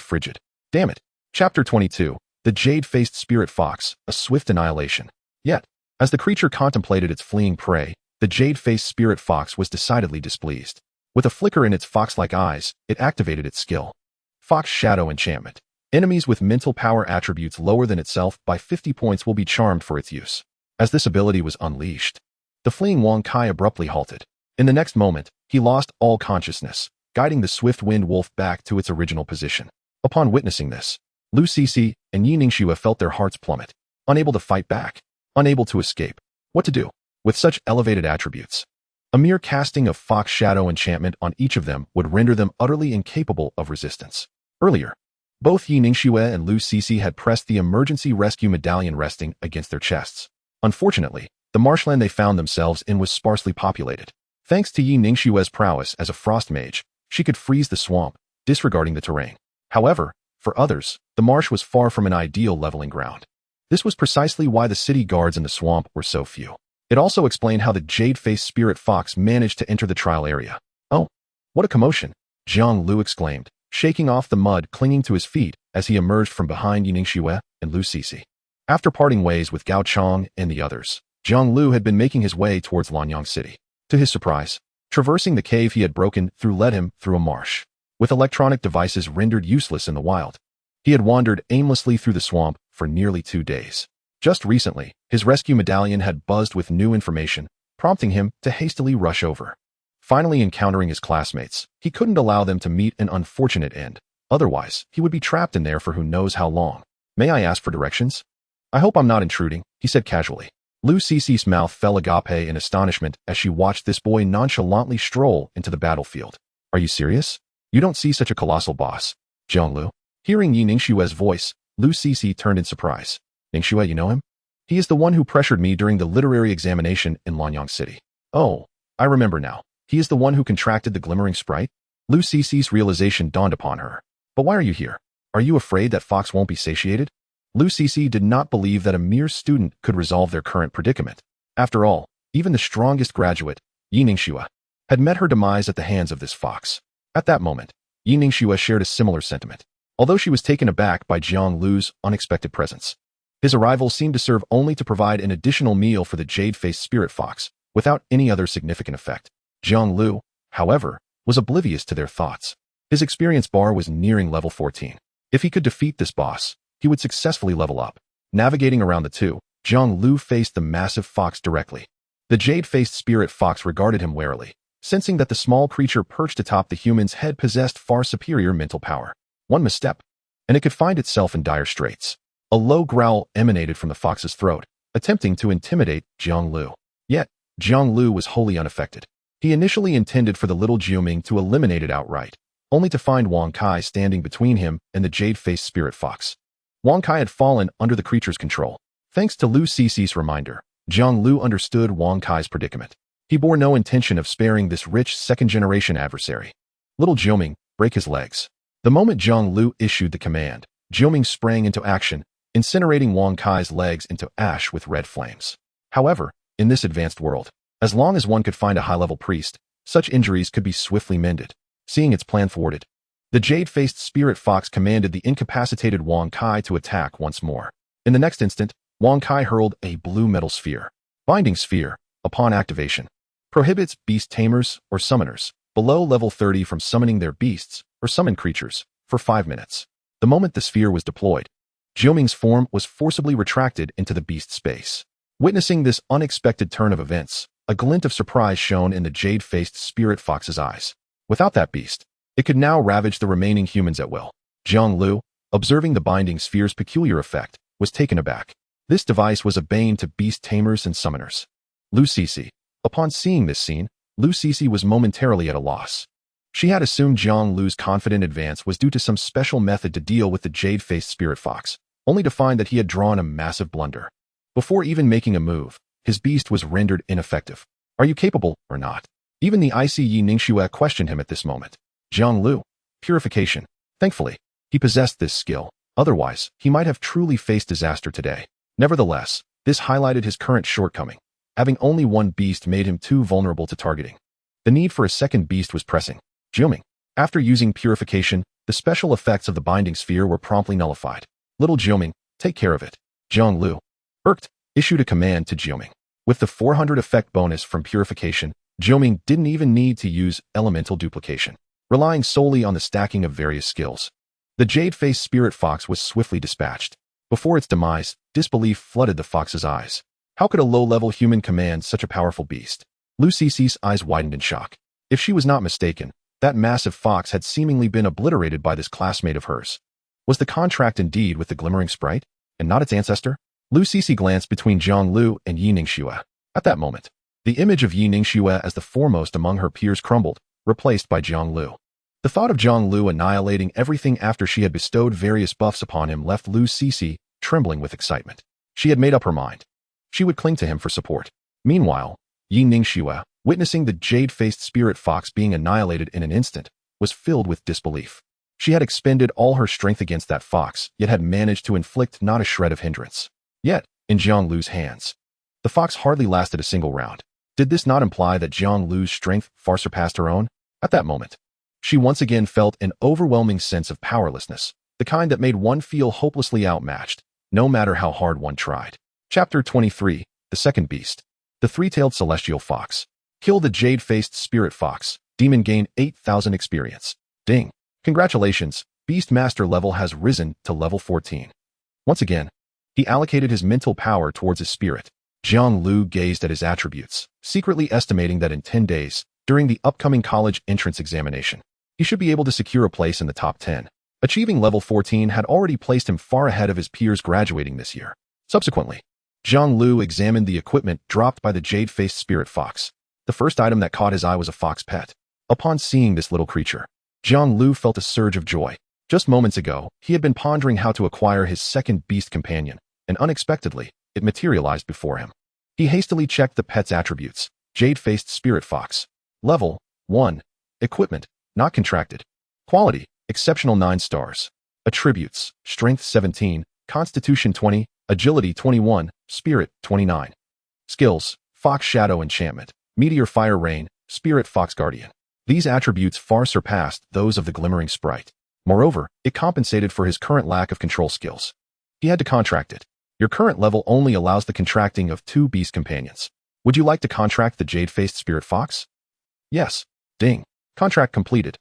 frigid. Damn it! Chapter 22. The Jade-Faced Spirit Fox, a Swift Annihilation. Yet, as the creature contemplated its fleeing prey, the Jade-Faced Spirit Fox was decidedly displeased. With a flicker in its fox-like eyes, it activated its skill. Fox Shadow Enchantment. Enemies with mental power attributes lower than itself by 50 points will be charmed for its use. As this ability was unleashed, the fleeing Wang Kai abruptly halted. In the next moment, he lost all consciousness, guiding the swift-winged wolf back to its original position. Upon witnessing this, Lu Cece and Yi Ningxue felt their hearts plummet, unable to fight back, unable to escape. What to do? With such elevated attributes, a mere casting of Fox Shadow Enchantment on each of them would render them utterly incapable of resistance. Earlier, both Yi Ningxue and Lu Cece had pressed the emergency rescue medallion resting against their chests. Unfortunately, the marshland they found themselves in was sparsely populated. Thanks to Yi Ningxue's prowess as a frost mage, she could freeze the swamp, disregarding the terrain. However, for others, the marsh was far from an ideal leveling ground. This was precisely why the city guards in the swamp were so few. It also explained how the Jade-Faced Spirit Fox managed to enter the trial area. Oh, what a commotion! Jiang Liu exclaimed, shaking off the mud clinging to his feet as he emerged from behind Yi Ningxue and Lu Cece. After parting ways with Gao Chang and the others, Jiang Liu had been making his way towards Lanyang City. To his surprise, traversing the cave he had broken through led him through a marsh. With electronic devices rendered useless in the wild, he had wandered aimlessly through the swamp for nearly 2 days. Just recently, his rescue medallion had buzzed with new information, prompting him to hastily rush over. Finally encountering his classmates, he couldn't allow them to meet an unfortunate end. Otherwise, he would be trapped in there for who knows how long. May I ask for directions? I hope I'm not intruding, he said casually. Lu Cece's mouth fell agape in astonishment as she watched this boy nonchalantly stroll into the battlefield. Are you serious? You don't see such a colossal boss. Jiang Liu. Hearing Yi Ningxue's voice, Lu Cece turned in surprise. Ningxue, you know him? He is the one who pressured me during the literary examination in Lanyang City. Oh, I remember now. He is the one who contracted the Glimmering Sprite? Lu Cece's realization dawned upon her. But why are you here? Are you afraid that Fox won't be satiated? Lu Cece did not believe that a mere student could resolve their current predicament. After all, even the strongest graduate, Yi Ningxue, had met her demise at the hands of this fox. At that moment, Yi Ningxue shared a similar sentiment, although she was taken aback by Jiang Liu's unexpected presence. His arrival seemed to serve only to provide an additional meal for the Jade-Faced Spirit Fox, without any other significant effect. Jiang Liu, however, was oblivious to their thoughts. His experience bar was nearing level 14. If he could defeat this boss, he would successfully level up. Navigating around the two, Jiang Liu faced the massive fox directly. The Jade-Faced Spirit Fox regarded him warily, sensing that the small creature perched atop the human's head possessed far superior mental power. One misstep, and it could find itself in dire straits. A low growl emanated from the fox's throat, attempting to intimidate Jiang Liu. Yet, Jiang Liu was wholly unaffected. He initially intended for the little Jiuming to eliminate it outright, only to find Wang Kai standing between him and the Jade-Faced Spirit Fox. Wang Kai had fallen under the creature's control. Thanks to Lu Cece's reminder, Jiang Liu understood Wang Kai's predicament. He bore no intention of sparing this rich second-generation adversary. Little Jiuming, break his legs. The moment Jiang Liu issued the command, Jiuming sprang into action, incinerating Wang Kai's legs into ash with red flames. However, in this advanced world, as long as one could find a high-level priest, such injuries could be swiftly mended. Seeing its plan thwarted, the Jade-Faced Spirit Fox commanded the incapacitated Wang Kai to attack once more. In the next instant, Wang Kai hurled a blue metal sphere. Binding Sphere, upon activation, prohibits beast tamers or summoners below level 30 from summoning their beasts or summon creatures for 5 minutes. The moment the sphere was deployed, Jiuming's form was forcibly retracted into the beast space. Witnessing this unexpected turn of events, a glint of surprise shone in the Jade-Faced Spirit Fox's eyes. Without that beast, it could now ravage the remaining humans at will. Jiang Liu, observing the Binding Sphere's peculiar effect, was taken aback. This device was a bane to beast tamers and summoners. Lu Cece. Upon seeing this scene, Lu Cece was momentarily at a loss. She had assumed Jiang Liu's confident advance was due to some special method to deal with the jade-faced spirit fox, only to find that he had drawn a massive blunder. Before even making a move, his beast was rendered ineffective. Are you capable or not? Even the icy Yi Ningxue questioned him at this moment. Jiang Liu. Purification. Thankfully, he possessed this skill. Otherwise, he might have truly faced disaster today. Nevertheless, this highlighted his current shortcoming. Having only one beast made him too vulnerable to targeting. The need for a second beast was pressing. Jiuming. After using purification, the special effects of the binding sphere were promptly nullified. Little Jiuming, take care of it. Jiang Liu. Irked, issued a command to Jiuming. With the 400 effect bonus from purification, Jiuming didn't even need to use elemental duplication, relying solely on the stacking of various skills. The jade-faced spirit fox was swiftly dispatched. Before its demise, disbelief flooded the fox's eyes. How could a low-level human command such a powerful beast? Lu Cici's eyes widened in shock. If she was not mistaken, that massive fox had seemingly been obliterated by this classmate of hers. Was the contract indeed with the Glimmering Sprite, and not its ancestor? Lu Cici glanced between Jiang Liu and Yi Ningxue. At that moment, the image of Yi Ningxue as the foremost among her peers crumbled, replaced by Jiang Liu. The thought of Jiang Liu annihilating everything after she had bestowed various buffs upon him left Lu Cici trembling with excitement. She had made up her mind. She would cling to him for support. Meanwhile, Yi Ningxue, witnessing the jade-faced spirit fox being annihilated in an instant, was filled with disbelief. She had expended all her strength against that fox, yet had managed to inflict not a shred of hindrance. Yet, in Jiang Liu's hands, the fox hardly lasted a single round. Did this not imply that Jiang Liu's strength far surpassed her own? At that moment, she once again felt an overwhelming sense of powerlessness, the kind that made one feel hopelessly outmatched, no matter how hard one tried. Chapter 23, The Second Beast. The Three-Tailed Celestial Fox. Kill the jade-faced spirit fox. Demon gain 8,000 experience. Ding. Congratulations, Beastmaster level has risen to level 14. Once again, he allocated his mental power towards his spirit. Jiang Liu gazed at his attributes, secretly estimating that in 10 days, during the upcoming college entrance examination, he should be able to secure a place in the top 10. Achieving level 14 had already placed him far ahead of his peers graduating this year. Subsequently, Jiang Liu examined the equipment dropped by the jade-faced spirit fox. The first item that caught his eye was a fox pet. Upon seeing this little creature, Jiang Liu felt a surge of joy. Just moments ago, he had been pondering how to acquire his second beast companion, and unexpectedly, it materialized before him. He hastily checked the pet's attributes. Jade-faced spirit fox. Level 1. Equipment, not contracted. Quality, exceptional 9 stars. Attributes, strength 17, constitution 20, agility 21, spirit 29. Skills, fox shadow enchantment, meteor fire rain, spirit fox guardian. These attributes far surpassed those of the Glimmering Sprite. Moreover, it compensated for his current lack of control skills. He had to contract it. Your current level only allows the contracting of 2 beast companions. Would you like to contract the jade-faced spirit fox? Yes. Ding. Contract completed.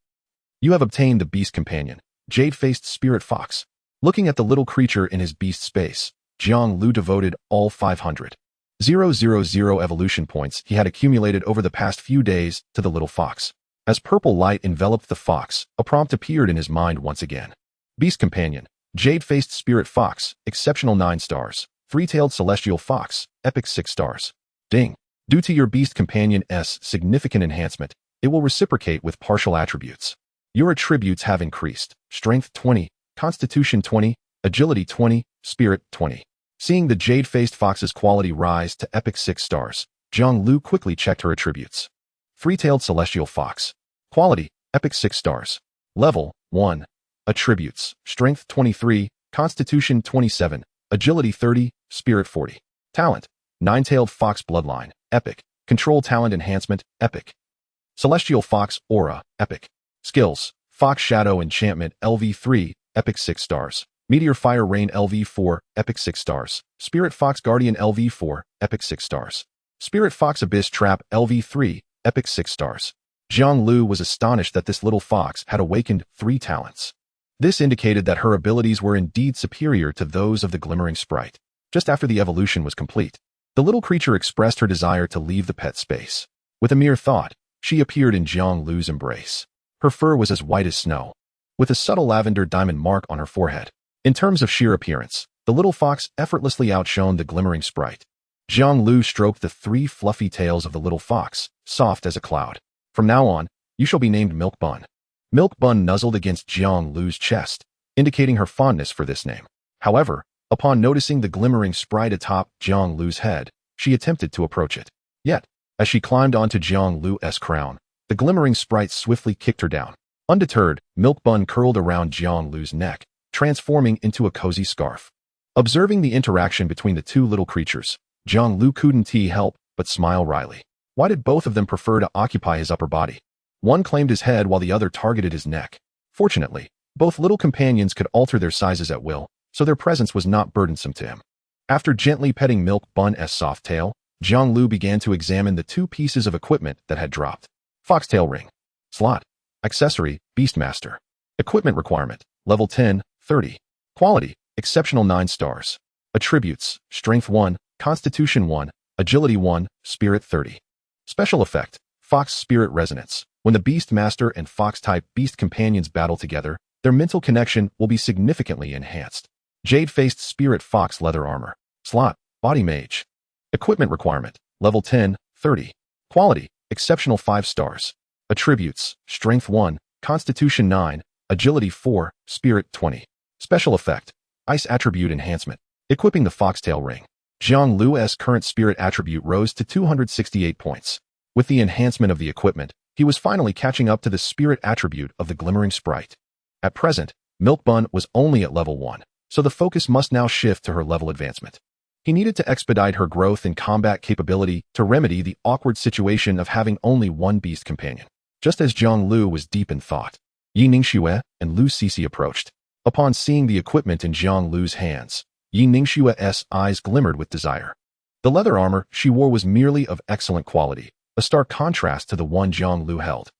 You have obtained the beast companion, jade-faced spirit fox. Looking at the little creature in his beast space, Jiang Liu devoted all 500,000 evolution points he had accumulated over the past few days to the little fox. As purple light enveloped the fox, a prompt appeared in his mind once again. Beast companion, jade-faced spirit fox, exceptional 9 stars. Three-tailed celestial fox, epic 6 stars. Ding. Due to your beast companion's significant enhancement, it will reciprocate with partial attributes. Your attributes have increased. Strength 20, constitution 20, agility 20, spirit 20. Seeing the jade-faced fox's quality rise to epic 6 stars, Jiang Liu quickly checked her attributes. Three-tailed celestial fox. Quality, epic 6 stars. Level 1. Attributes, strength 23, constitution 27, agility 30, spirit 40. Talent, nine-tailed fox bloodline, epic. Control talent enhancement, epic. Celestial fox aura, epic. Skills, fox shadow enchantment LV3, epic 6 stars. Meteor fire rain LV4, epic 6 stars. Spirit fox guardian LV4, epic 6 stars. Spirit fox abyss trap LV3, epic 6 stars. Jiang Liu was astonished that this little fox had awakened 3 talents. This indicated that her abilities were indeed superior to those of the Glimmering Sprite. Just after the evolution was complete, the little creature expressed her desire to leave the pet space. With a mere thought, she appeared in Jiang Liu's embrace. Her fur was as white as snow, with a subtle lavender diamond mark on her forehead. In terms of sheer appearance, the little fox effortlessly outshone the Glimmering Sprite. Jiang Liu stroked the 3 fluffy tails of the little fox, soft as a cloud. From now on, You shall be named Milk Bun. Milk Bun nuzzled against Jiang Liu's chest, indicating her fondness for this name. However, upon noticing the glimmering sprite atop Jiang Liu's head, she attempted to approach it. Yet, as she climbed onto Jiang Liu's crown, the glimmering sprite swiftly kicked her down. Undeterred, Milk Bun curled around Jiang Liu's neck, transforming into a cozy scarf. Observing the interaction between the two little creatures, Jiang Liu couldn't help but smile wryly. Why did both of them prefer to occupy his upper body? One claimed his head while the other targeted his neck. Fortunately, both little companions could alter their sizes at will, so their presence was not burdensome to him. After gently petting Milk Bun's soft tail, Jiang Liu began to examine the two pieces of equipment that had dropped. Foxtail ring. Slot. Accessory, Beastmaster. Equipment requirement, level 10, 30. Quality, exceptional 9 stars. Attributes, strength 1, constitution 1, agility 1, spirit 30. Special effect, Fox Spirit Resonance. When the Beastmaster and Fox-type beast companions battle together, their mental connection will be significantly enhanced. Jade-faced Spirit Fox Leather Armor. Slot, Body Mage. Equipment requirement, level 10, 30. Quality, exceptional 5 stars. Attributes, strength 1, constitution 9, agility 4, spirit 20. Special effect, Ice Attribute Enhancement. Equipping the Foxtail Ring. Jiang Liu's current spirit attribute rose to 268 points. With the enhancement of the equipment, he was finally catching up to the spirit attribute of the Glimmering Sprite. At present, Milk Bun was only at level 1, so the focus must now shift to her level advancement. He needed to expedite her growth in combat capability to remedy the awkward situation of having only one beast companion. Just as Jiang Liu was deep in thought, Yi Ningxue and Lu Sisi approached. Upon seeing the equipment in Jiang Liu's hands, Yi Ningxue's eyes glimmered with desire. The leather armor she wore was merely of excellent quality, a stark contrast to the one Jiang Liu held.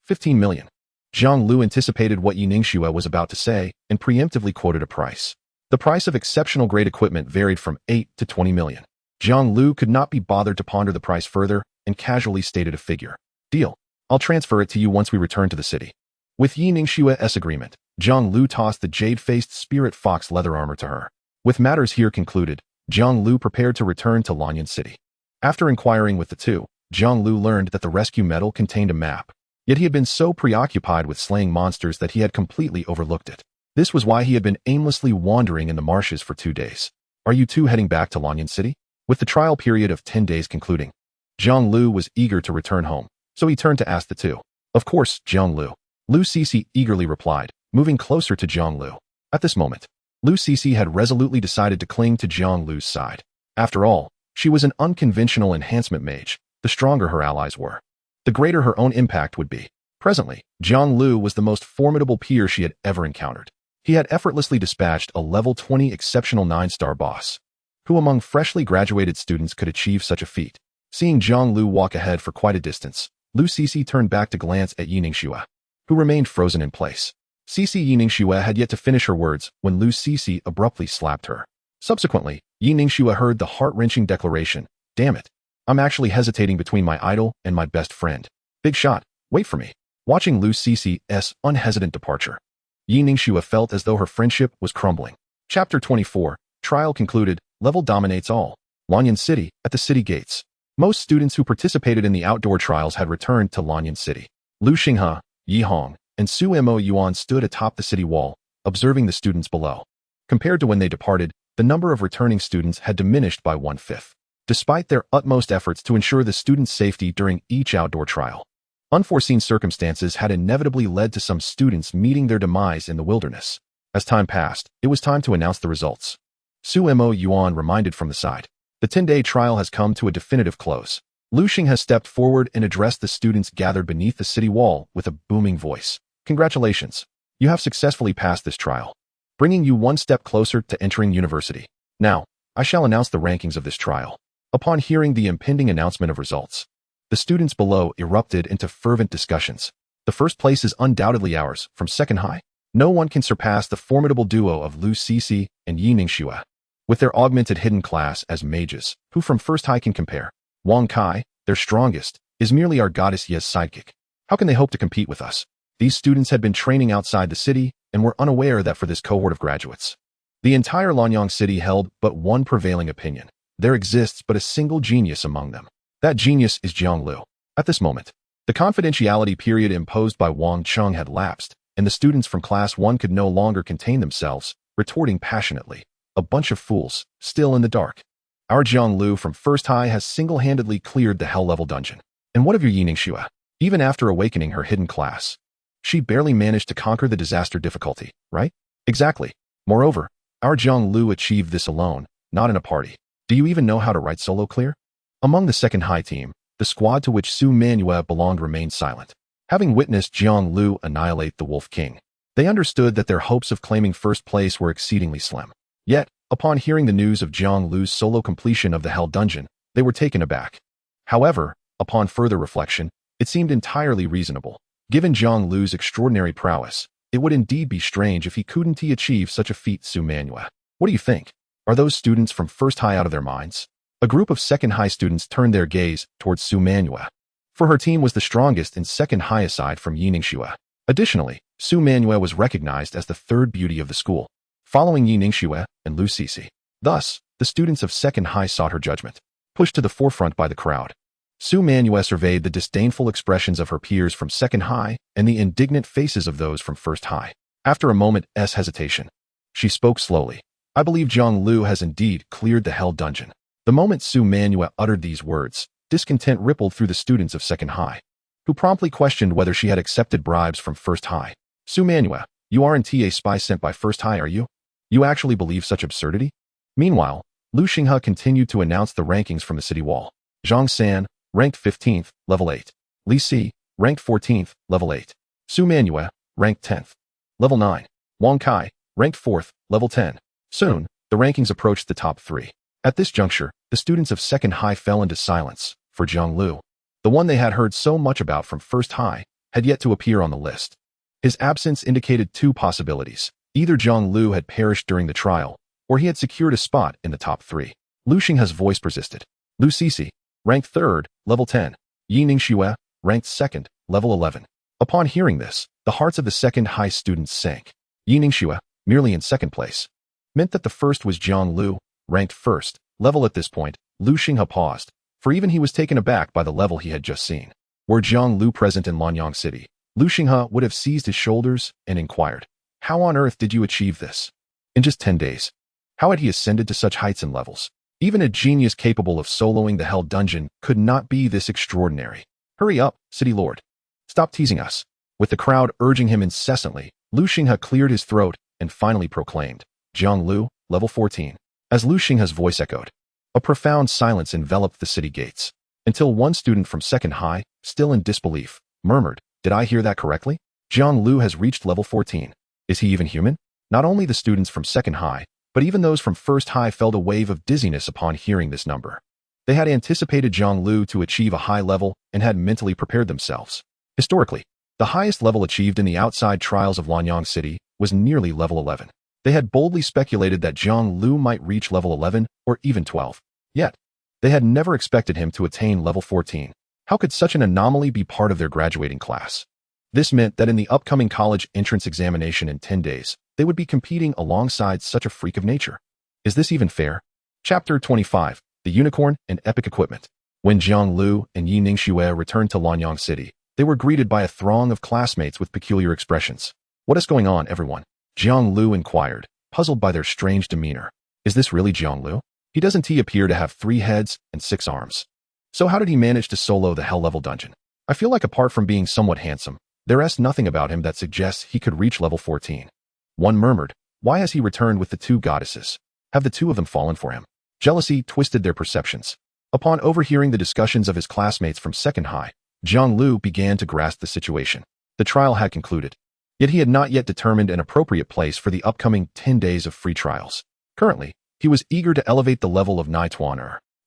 15 million. Jiang Liu anticipated what Yi Ningxue was about to say and preemptively quoted a price. The price of exceptional grade equipment varied from 8 to 20 million. Jiang Liu could not be bothered to ponder the price further and casually stated a figure. Deal. I'll transfer it to you once we return to the city. With Yi Ningxue's agreement, Jiang Liu tossed the jade-faced Spirit Fox leather armor to her. With matters here concluded, Jiang Liu prepared to return to Lanyan City. After inquiring with the two, Jiang Liu learned that the rescue medal contained a map. Yet he had been so preoccupied with slaying monsters that he had completely overlooked it. This was why he had been aimlessly wandering in the marshes for 2 days. Are you two heading back to Lanyan City? With the trial period of 10 days concluding, Jiang Liu was eager to return home, so he turned to ask the two. Of course, Jiang Liu. Lu Sisi eagerly replied, moving closer to Jiang Liu. At this moment, Lu Sisi had resolutely decided to cling to Jiang Liu's side. After all, she was an unconventional enhancement mage. The stronger her allies were, the greater her own impact would be. Presently, Jiang Liu was the most formidable peer she had ever encountered. He had effortlessly dispatched a level 20 exceptional 9-star boss. Who among freshly graduated students could achieve such a feat? Seeing Jiang Liu walk ahead for quite a distance, Lu Sisi turned back to glance at Yi Ningxue, who remained frozen in place. Sisi Yi Ningxue had yet to finish her words when Lu Sisi abruptly slapped her. Subsequently, Yi Ningxue heard the heart-wrenching declaration, "Damn it. I'm actually hesitating between my idol and my best friend. Big shot, wait for me." Watching Lu Sisi's unhesitant departure, Yi Ningxue felt as though her friendship was crumbling. Chapter 24, Trial concluded, level dominates all. Lanyan City, at the city gates. Most students who participated in the outdoor trials had returned to Lanyan City. Lu Xinghe, Yi Hong, and Su Mo Yuan stood atop the city wall, observing the students below. Compared to when they departed, the number of returning students had diminished by 1/5. Despite their utmost efforts to ensure the students' safety during each outdoor trial, unforeseen circumstances had inevitably led to some students meeting their demise in the wilderness. As time passed, it was time to announce the results. Su Mo Yuan reminded from the side. The 10-day trial has come to a definitive close. Lu Xing has stepped forward and addressed the students gathered beneath the city wall with a booming voice. Congratulations. You have successfully passed this trial, bringing you one step closer to entering university. Now, I shall announce the rankings of this trial. Upon hearing the impending announcement of results, the students below erupted into fervent discussions. The first place is undoubtedly ours, from second high. No one can surpass the formidable duo of Lu Sisi and Yi Ningxue, with their augmented hidden class as mages, who from first high can compare. Wang Kai, their strongest, is merely our goddess Ye's sidekick. How can they hope to compete with us? These students had been training outside the city and were unaware that for this cohort of graduates, the entire Lanyang city held but one prevailing opinion. There exists but a single genius among them. That genius is Jiang Liu. At this moment, The confidentiality period imposed by Wang Chung had lapsed, and the students from Class 1 could no longer contain themselves, retorting passionately. A bunch of fools, still in the dark. Our Jiang Liu from First High has single-handedly cleared the Hell-level dungeon. And what of your Yiningshua? Even after awakening her hidden class, she barely managed to conquer the disaster difficulty, right? Exactly. Moreover, our Jiang Liu achieved this alone, not in a party. Do you even know how to write solo clear? Among the Second High team, the squad to which Su Manuel belonged remained silent. Having witnessed Jiang Liu annihilate the Wolf King, they understood that their hopes of claiming first place were exceedingly slim. Yet, upon hearing the news of Jiang Liu's solo completion of the Hell Dungeon, they were taken aback. However, upon further reflection, it seemed entirely reasonable. Given Jiang Liu's extraordinary prowess, it would indeed be strange if he couldn't achieve such a feat. Su Manuel. What do you think? Are those students from First High out of their minds? A group of Second High students turned their gaze towards Su Manuel, for her team was the strongest in Second High aside from Yiningshua. Additionally, Su Manuel was recognized as the third beauty of the school, following Yiningshua and Lu Sisi. Thus, the students of Second High sought her judgment. Pushed to the forefront by the crowd, Su Manuel surveyed the disdainful expressions of her peers from Second High and the indignant faces of those from First High. After a moment's hesitation, she spoke slowly. I believe Jiang Liu has indeed cleared the Hell Dungeon. The moment Su Manuel uttered these words, discontent rippled through the students of Second High, who promptly questioned whether she had accepted bribes from First High. Su Manuel, you aren't a spy sent by First High, are you? You actually believe such absurdity? Meanwhile, Lu Xinghe continued to announce the rankings from the city wall. Zhang San, ranked 15th, level 8. Li Si, ranked 14th, level 8. Su Manuel, ranked 10th, level 9. Wang Kai, ranked 4th, level 10. Soon, the rankings approached the top 3. At this juncture, the students of Second High fell into silence, for Jiang Liu, the one they had heard so much about from First High, had yet to appear on the list. His absence indicated two possibilities. Either Jiang Liu had perished during the trial, or he had secured a spot in the top 3. Lu Xinghe's voice persisted. Lu Sisi, ranked 3rd, level 10. Yiningshua, ranked 2nd, level 11. Upon hearing this, the hearts of the Second High students sank. Yiningshua, merely in 2nd place, meant that the first was Jiang Liu, ranked 1st, level. At this point, Lu Xinghe paused, for even he was taken aback by the level he had just seen. Were Jiang Liu present in Lanyang City, Lu Xinghe would have seized his shoulders and inquired, how on earth did you achieve this? In just 10 days. How had he ascended to such heights and levels? Even a genius capable of soloing the Hell Dungeon could not be this extraordinary. Hurry up, City Lord. Stop teasing us. With the crowd urging him incessantly, Lu Xinghe cleared his throat and finally proclaimed, Jiang Liu, level 14. As Lu Xinghe's voice echoed, a profound silence enveloped the city gates, until one student from Second High, still in disbelief, murmured, did I hear that correctly? Jiang Liu has reached level 14. Is he even human? Not only the students from Second High, but even those from First High felt a wave of dizziness upon hearing this number. They had anticipated Jiang Liu to achieve a high level and had mentally prepared themselves. Historically, the highest level achieved in the outside trials of Lanyang City was nearly level 11. They had boldly speculated that Jiang Liu might reach level 11 or even 12. Yet, they had never expected him to attain level 14. How could such an anomaly be part of their graduating class? This meant that in the upcoming college entrance examination in 10 days, they would be competing alongside such a freak of nature. Is this even fair? Chapter 25, The Unicorn and Epic Equipment. When Jiang Liu and Yiningshua returned to Lanyang City, they were greeted by a throng of classmates with peculiar expressions. What is going on, everyone? Jiang Liu inquired, puzzled by their strange demeanor. Is this really Jiang Liu? He doesn't appear to have 3 heads and 6 arms. So how did he manage to solo the Hell level dungeon? I feel like apart from being somewhat handsome, there is nothing about him that suggests he could reach level 14. One murmured, why has he returned with the 2 goddesses? Have the 2 of them fallen for him? Jealousy twisted their perceptions. Upon overhearing the discussions of his classmates from Second High, Jiang Liu began to grasp the situation. The trial had concluded. Yet he had not yet determined an appropriate place for the upcoming 10 days of free trials. Currently, he was eager to elevate the level of Nai Tuan.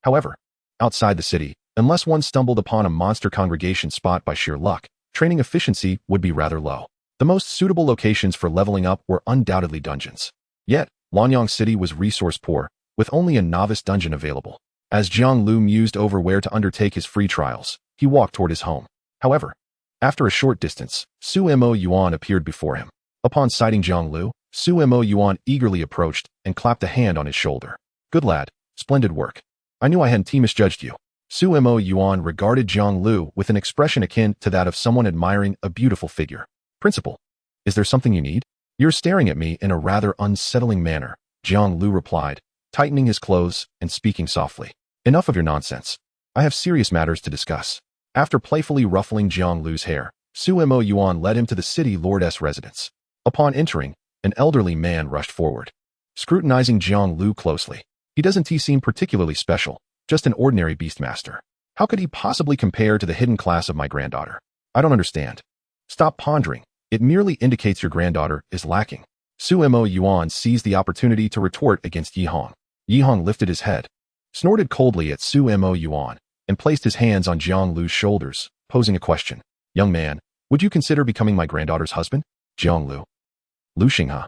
However, outside the city, unless one stumbled upon a monster congregation spot by sheer luck, training efficiency would be rather low. The most suitable locations for leveling up were undoubtedly dungeons. Yet, Lanyang City was resource poor, with only a novice dungeon available. As Jiang Liu mused over where to undertake his free trials, he walked toward his home. However, after a short distance, Su Mo Yuan appeared before him. Upon sighting Jiang Liu, Su Mo Yuan eagerly approached and clapped a hand on his shoulder. Good lad, splendid work. I knew I hadn't misjudged you. Suemo Yuan regarded Jiang Liu with an expression akin to that of someone admiring a beautiful figure. Principal, is there something you need? You're staring at me in a rather unsettling manner, Jiang Liu replied, tightening his clothes and speaking softly. Enough of your nonsense. I have serious matters to discuss. After playfully ruffling Jiang Liu's hair, Suemo Yuan led him to the city lord's residence. Upon entering, an elderly man rushed forward, scrutinizing Jiang Liu closely. He doesn't seem particularly special, just an ordinary beastmaster. How could he possibly compare to the hidden class of my granddaughter? I don't understand. Stop pondering. It merely indicates your granddaughter is lacking. Suemo Yuan seized the opportunity to retort against Yi Hong. Yi Hong lifted his head, snorted coldly at Suemo Yuan, and placed his hands on Jiang Liu's shoulders, posing a question. Young man, would you consider becoming my granddaughter's husband? Jiang Liu. Lu Xinghe.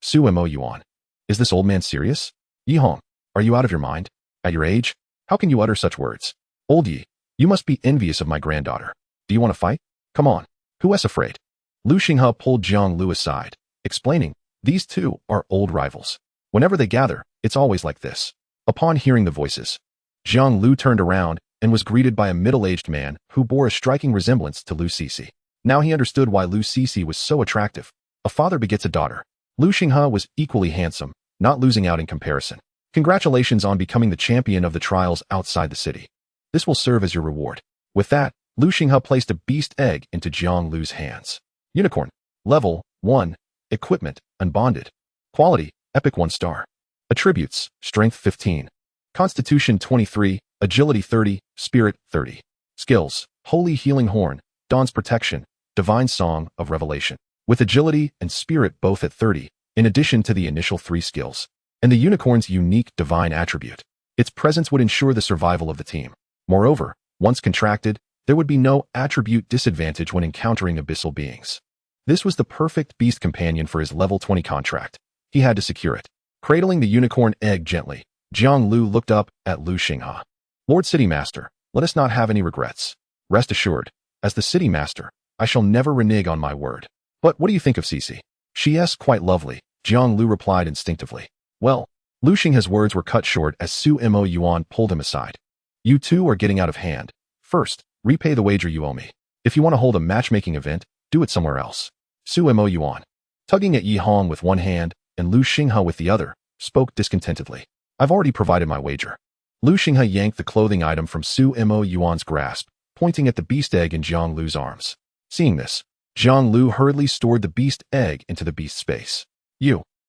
Suemo Yuan. Is this old man serious? Yi Hong, are you out of your mind? At your age, how can you utter such words? Old Yi, you must be envious of my granddaughter. Do you want to fight? Come on. Who is afraid? Lu Xinghe pulled Jiang Liu aside, explaining, these two are old rivals. Whenever they gather, it's always like this. Upon hearing the voices, Jiang Liu turned around and was greeted by a middle-aged man who bore a striking resemblance to Lu Xinghe. Now he understood why Lu Xinghe was so attractive. A father begets a daughter. Lu Xinghe was equally handsome, not losing out in comparison. Congratulations on becoming the champion of the trials outside the city. This will serve as your reward. With that, Lu Xinghe placed a beast egg into Jiang Liu's hands. Unicorn. Level 1. Equipment, unbonded. Quality, epic 1 star. Attributes, strength 15. Constitution 23, agility 30, spirit 30. Skills, holy healing horn, dawn's protection, divine song of revelation. With agility and spirit both at 30, in addition to the initial 3 skills. And the unicorn's unique divine attribute. Its presence would ensure the survival of the team. Moreover, once contracted, there would be no attribute disadvantage when encountering abyssal beings. This was the perfect beast companion for his level 20 contract. He had to secure it. Cradling the unicorn egg gently, Jiang Liu looked up at Lu Xinghe. Lord City Master, let us not have any regrets. Rest assured, as the City Master, I shall never renege on my word. But what do you think of Cici? She is quite lovely, Jiang Liu replied instinctively. Well, Lu Xinghe's words were cut short as Suemo Yuan pulled him aside. You two are getting out of hand. First, repay the wager you owe me. If you want to hold a matchmaking event, do it somewhere else. Suemo Yuan, tugging at Yi Hong with one hand and Lu Xinghe with the other, spoke discontentedly. I've already provided my wager. Lu Xinghe yanked the clothing item from Suemo Yuan's grasp, pointing at the beast egg in Jiang Liu's arms. Seeing this, Jiang Liu hurriedly stored the beast egg into the beast space.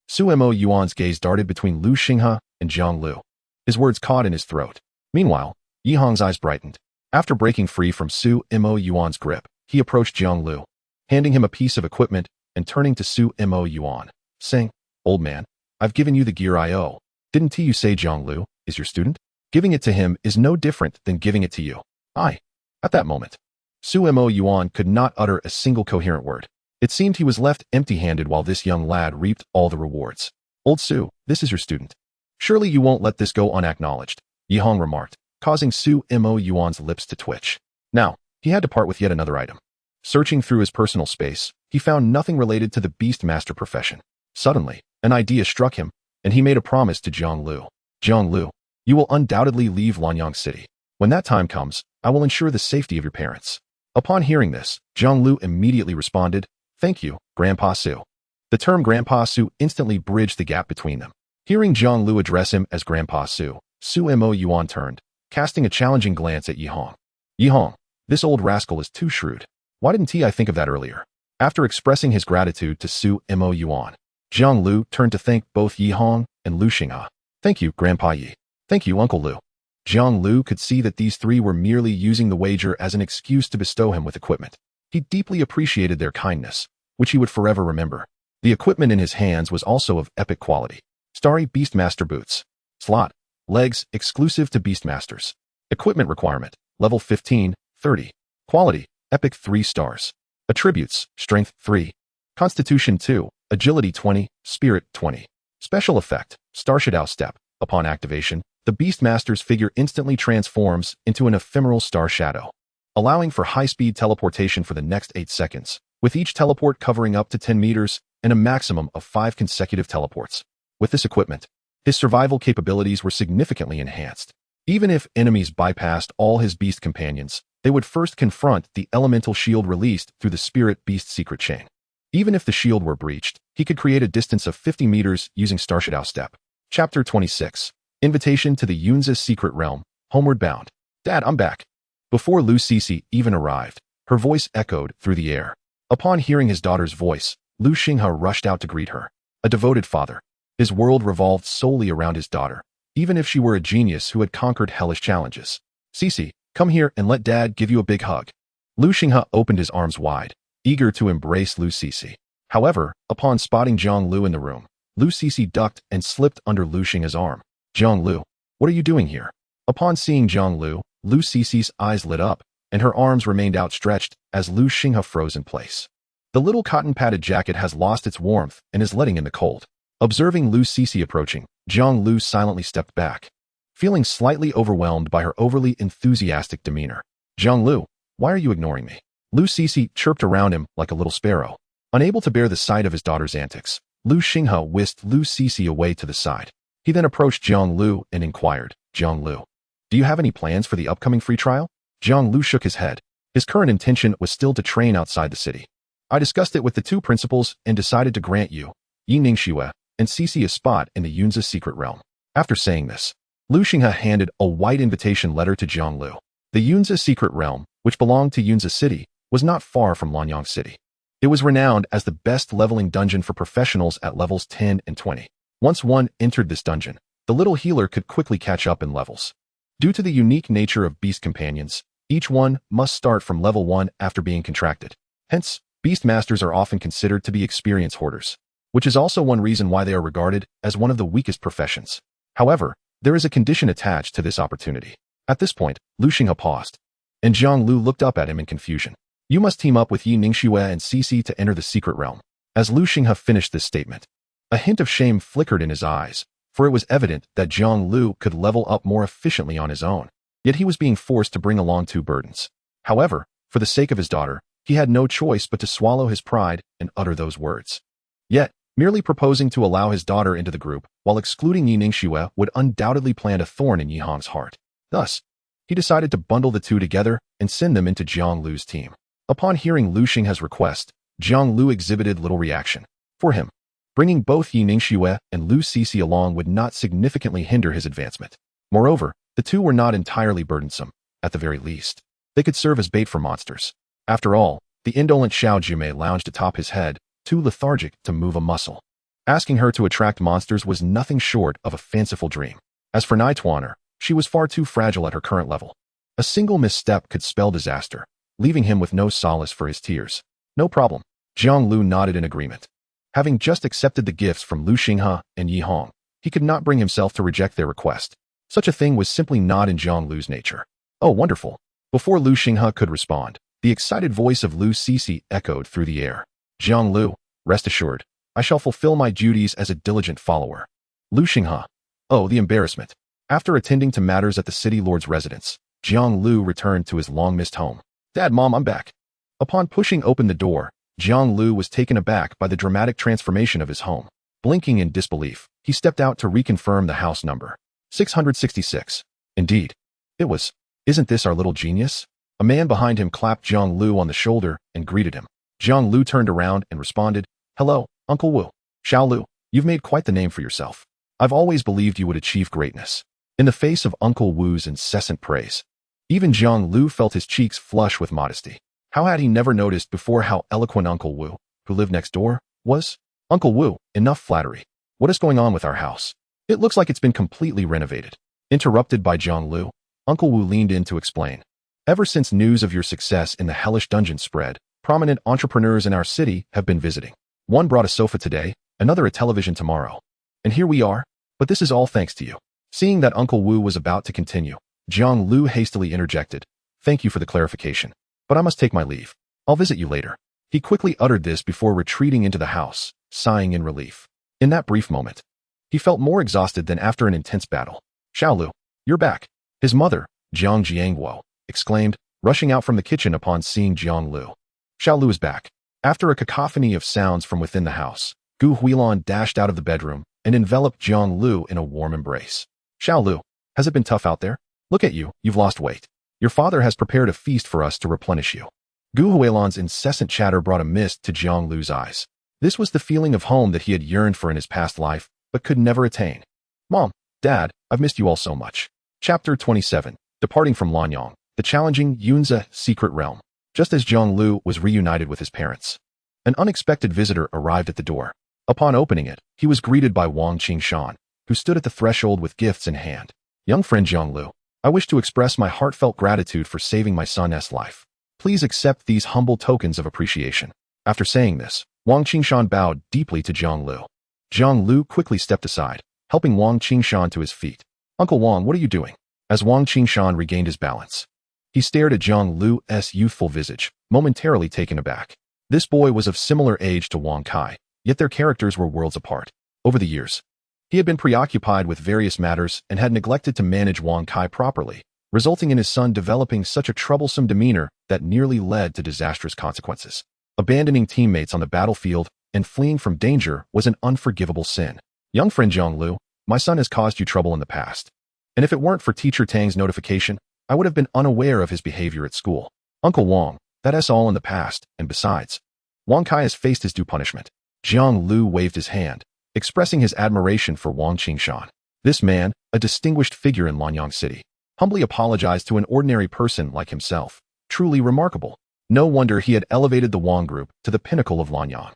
Suemo Yuan's gaze darted between Lu Xinghe and Jiang Liu. His words caught in his throat. Meanwhile, Yi Hong's eyes brightened. After breaking free from Suemo Yuan's grip, he approached Jiang Liu, handing him a piece of equipment and turning to Suemo Yuan, saying, Old man, I've given you the gear I owe. Didn't you say Jiang Liu is your student? Giving it to him is no different than giving it to you. At that moment, Suemo Yuan could not utter a single coherent word. It seemed he was left empty-handed while this young lad reaped all the rewards. Old Su, this is your student. Surely you won't let this go unacknowledged, Yi Hong remarked, causing Suemo Yuan's lips to twitch. Now, he had to part with yet another item. Searching through his personal space, he found nothing related to the Beastmaster profession. Suddenly, an idea struck him, and he made a promise to Jiang Liu. Jiang Liu, you will undoubtedly leave Lanyang City. When that time comes, I will ensure the safety of your parents. Upon hearing this, Jiang Liu immediately responded, Thank you, Grandpa Su. The term Grandpa Su instantly bridged the gap between them. Hearing Jiang Liu address him as Grandpa Su, Suemo Yuan turned, casting a challenging glance at Yi Hong. Yi Hong, this old rascal is too shrewd. Why didn't I think of that earlier? After expressing his gratitude to Suemo Yuan, Jiang Liu turned to thank both Yi Hong and Lu Xinghe. Thank you, Grandpa Yi. Thank you, Uncle Liu. Jiang Liu could see that these three were merely using the wager as an excuse to bestow him with equipment. He deeply appreciated their kindness, which he would forever remember. The equipment in his hands was also of epic quality. Starry Beastmaster boots. Slot. Legs exclusive to Beastmasters. Equipment requirement. Level 15, 30. Quality. Epic 3 stars. Attributes. Strength 3. Constitution 2. Agility 20. Spirit 20. Special effect. Star Shadow Step. Upon activation, the Beastmaster's figure instantly transforms into an ephemeral star shadow, allowing for high-speed teleportation for the next 8 seconds, with each teleport covering up to 10 meters and a maximum of 5 consecutive teleports. With this equipment, his survival capabilities were significantly enhanced. Even if enemies bypassed all his beast companions, they would first confront the elemental shield released through the spirit beast secret chain. Even if the shield were breached, he could create a distance of 50 meters using Starship Step. Chapter 26. Invitation to the Yunza's Secret Realm, Homeward Bound. Dad, I'm back. Before Lu Cece even arrived, her voice echoed through the air. Upon hearing his daughter's voice, Lu Xinghe rushed out to greet her. A devoted father. His world revolved solely around his daughter, even if she were a genius who had conquered hellish challenges. Cece, come here and let Dad give you a big hug. Lu Xinghe opened his arms wide, eager to embrace Lu Cece. However, upon spotting Jiang Liu in the room, Lu Cece ducked and slipped under Lu Xinghe's arm. Jiang Liu, what are you doing here? Upon seeing Jiang Liu, Lu Cece's eyes lit up, and her arms remained outstretched as Lu Xinghe froze in place. The little cotton-padded jacket has lost its warmth and is letting in the cold. Observing Lu Cece approaching, Jiang Liu silently stepped back, feeling slightly overwhelmed by her overly enthusiastic demeanor. Jiang Liu, why are you ignoring me? Lu Cece chirped around him like a little sparrow. Unable to bear the sight of his daughter's antics, Lu Xinghe whisked Lu Cece away to the side. He then approached Jiang Liu and inquired, Jiang Liu, do you have any plans for the upcoming free trial? Jiang Liu shook his head. His current intention was still to train outside the city. I discussed it with the two principals and decided to grant you, Yi Ningxue, and Cece a spot in the Yunza's secret realm. After saying this, Lu Xinghe handed a white invitation letter to Jiang Liu. The Yunza's secret realm, which belonged to Yunza City, was not far from Lanyang City. It was renowned as the best leveling dungeon for professionals at levels 10 and 20. Once one entered this dungeon, the little healer could quickly catch up in levels. Due to the unique nature of beast companions, each one must start from level 1 after being contracted. Hence, Beastmasters are often considered to be experience hoarders, which is also one reason why they are regarded as one of the weakest professions. However, there is a condition attached to this opportunity. At this point, Lu Xinghe paused, and Jiang Liu looked up at him in confusion. You must team up with Yi Ningxue and Cece to enter the secret realm. As Lu Xinghe finished this statement, a hint of shame flickered in his eyes, for it was evident that Jiang Liu could level up more efficiently on his own, yet he was being forced to bring along two burdens. However, for the sake of his daughter, he had no choice but to swallow his pride and utter those words. Yet, merely proposing to allow his daughter into the group while excluding Yi Ningxue would undoubtedly plant a thorn in Yi Hong's heart. Thus, he decided to bundle the two together and send them into Jiang Liu's team. Upon hearing Lu Xinghe's request, Jiang Liu exhibited little reaction. For him, bringing both Yi Ningxue and Lu Cece along would not significantly hinder his advancement. Moreover, the two were not entirely burdensome. At the very least, they could serve as bait for monsters. After all, the indolent Xiao Jumei lounged atop his head, too lethargic to move a muscle. Asking her to attract monsters was nothing short of a fanciful dream. As for Nightwaner, she was far too fragile at her current level. A single misstep could spell disaster, leaving him with no solace for his tears. No problem. Jiang Liu nodded in agreement. Having just accepted the gifts from Lu Xinghe and Yi Hong, he could not bring himself to reject their request. Such a thing was simply not in Jiang Liu's nature. Oh, wonderful. Before Lu Xinghe could respond, the excited voice of Lu Cece echoed through the air. Jiang Liu, rest assured, I shall fulfill my duties as a diligent follower. Lu Xinghe. Oh, the embarrassment. After attending to matters at the city lord's residence, Jiang Liu returned to his long-missed home. Dad, Mom, I'm back. Upon pushing open the door, Jiang Liu was taken aback by the dramatic transformation of his home. Blinking in disbelief, he stepped out to reconfirm the house number. 666. Indeed. It was. Isn't this our little genius? A man behind him clapped Jiang Liu on the shoulder and greeted him. Jiang Liu turned around and responded, Hello, Uncle Wu. Xiao Liu, you've made quite the name for yourself. I've always believed you would achieve greatness. In the face of Uncle Wu's incessant praise, even Jiang Liu felt his cheeks flush with modesty. How had he never noticed before how eloquent Uncle Wu, who lived next door, was? Uncle Wu, enough flattery. What is going on with our house? It looks like it's been completely renovated. Interrupted by Jiang Liu, Uncle Wu leaned in to explain. Ever since news of your success in the hellish dungeon spread, prominent entrepreneurs in our city have been visiting. One brought a sofa today, another a television tomorrow. And here we are, but this is all thanks to you. Seeing that Uncle Wu was about to continue, Jiang Liu hastily interjected. Thank you for the clarification, but I must take my leave. I'll visit you later. He quickly uttered this before retreating into the house, sighing in relief. In that brief moment, he felt more exhausted than after an intense battle. Xiao Liu, you're back. His mother, Jiang Jiangguo, exclaimed, rushing out from the kitchen upon seeing Jiang Liu. Xiao Liu is back. After a cacophony of sounds from within the house, Gu Huilon dashed out of the bedroom and enveloped Jiang Liu in a warm embrace. Xiao Liu, has it been tough out there? Look at you, you've lost weight. Your father has prepared a feast for us to replenish you. Gu Huilan's incessant chatter brought a mist to Jiang Liu's eyes. This was the feeling of home that he had yearned for in his past life, but could never attain. Mom, Dad, I've missed you all so much. Chapter 27. Departing from Lanyang, the challenging Yunzi secret realm. Just as Jiang Liu was reunited with his parents, an unexpected visitor arrived at the door. Upon opening it, he was greeted by Wang Qingshan, who stood at the threshold with gifts in hand. Young friend Jiang Liu, I wish to express my heartfelt gratitude for saving my son's life. Please accept these humble tokens of appreciation. After saying this, Wang Qingshan bowed deeply to Jiang Liu. Jiang Liu quickly stepped aside, helping Wang Qingshan to his feet. Uncle Wang, what are you doing? As Wang Qingshan regained his balance, he stared at Jiang Liu's youthful visage, momentarily taken aback. This boy was of similar age to Wang Kai, yet their characters were worlds apart. Over the years, he had been preoccupied with various matters and had neglected to manage Wang Kai properly, resulting in his son developing such a troublesome demeanor that nearly led to disastrous consequences. Abandoning teammates on the battlefield and fleeing from danger was an unforgivable sin. Young friend Jiang Liu, my son has caused you trouble in the past. And if it weren't for Teacher Tang's notification, I would have been unaware of his behavior at school. Uncle Wang, that's all in the past, and besides, Wang Kai has faced his due punishment. Jiang Liu waved his hand, expressing his admiration for Wang Qingshan. This man, a distinguished figure in Lanyang City, humbly apologized to an ordinary person like himself. Truly remarkable. No wonder he had elevated the Wang group to the pinnacle of Lanyang.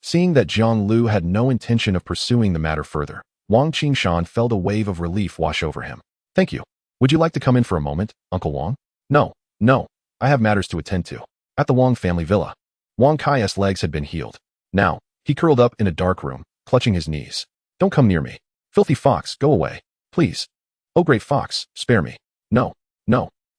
Seeing that Jiang Liu had no intention of pursuing the matter further, Wang Qingshan felt a wave of relief wash over him. Thank you. Would you like to come in for a moment, Uncle Wang? No, I have matters to attend to. At the Wang family villa, Wang Kai's legs had been healed. Now, he curled up in a dark room, clutching his knees. Don't come near me. Filthy fox, go away. Please. Oh great fox, spare me. No.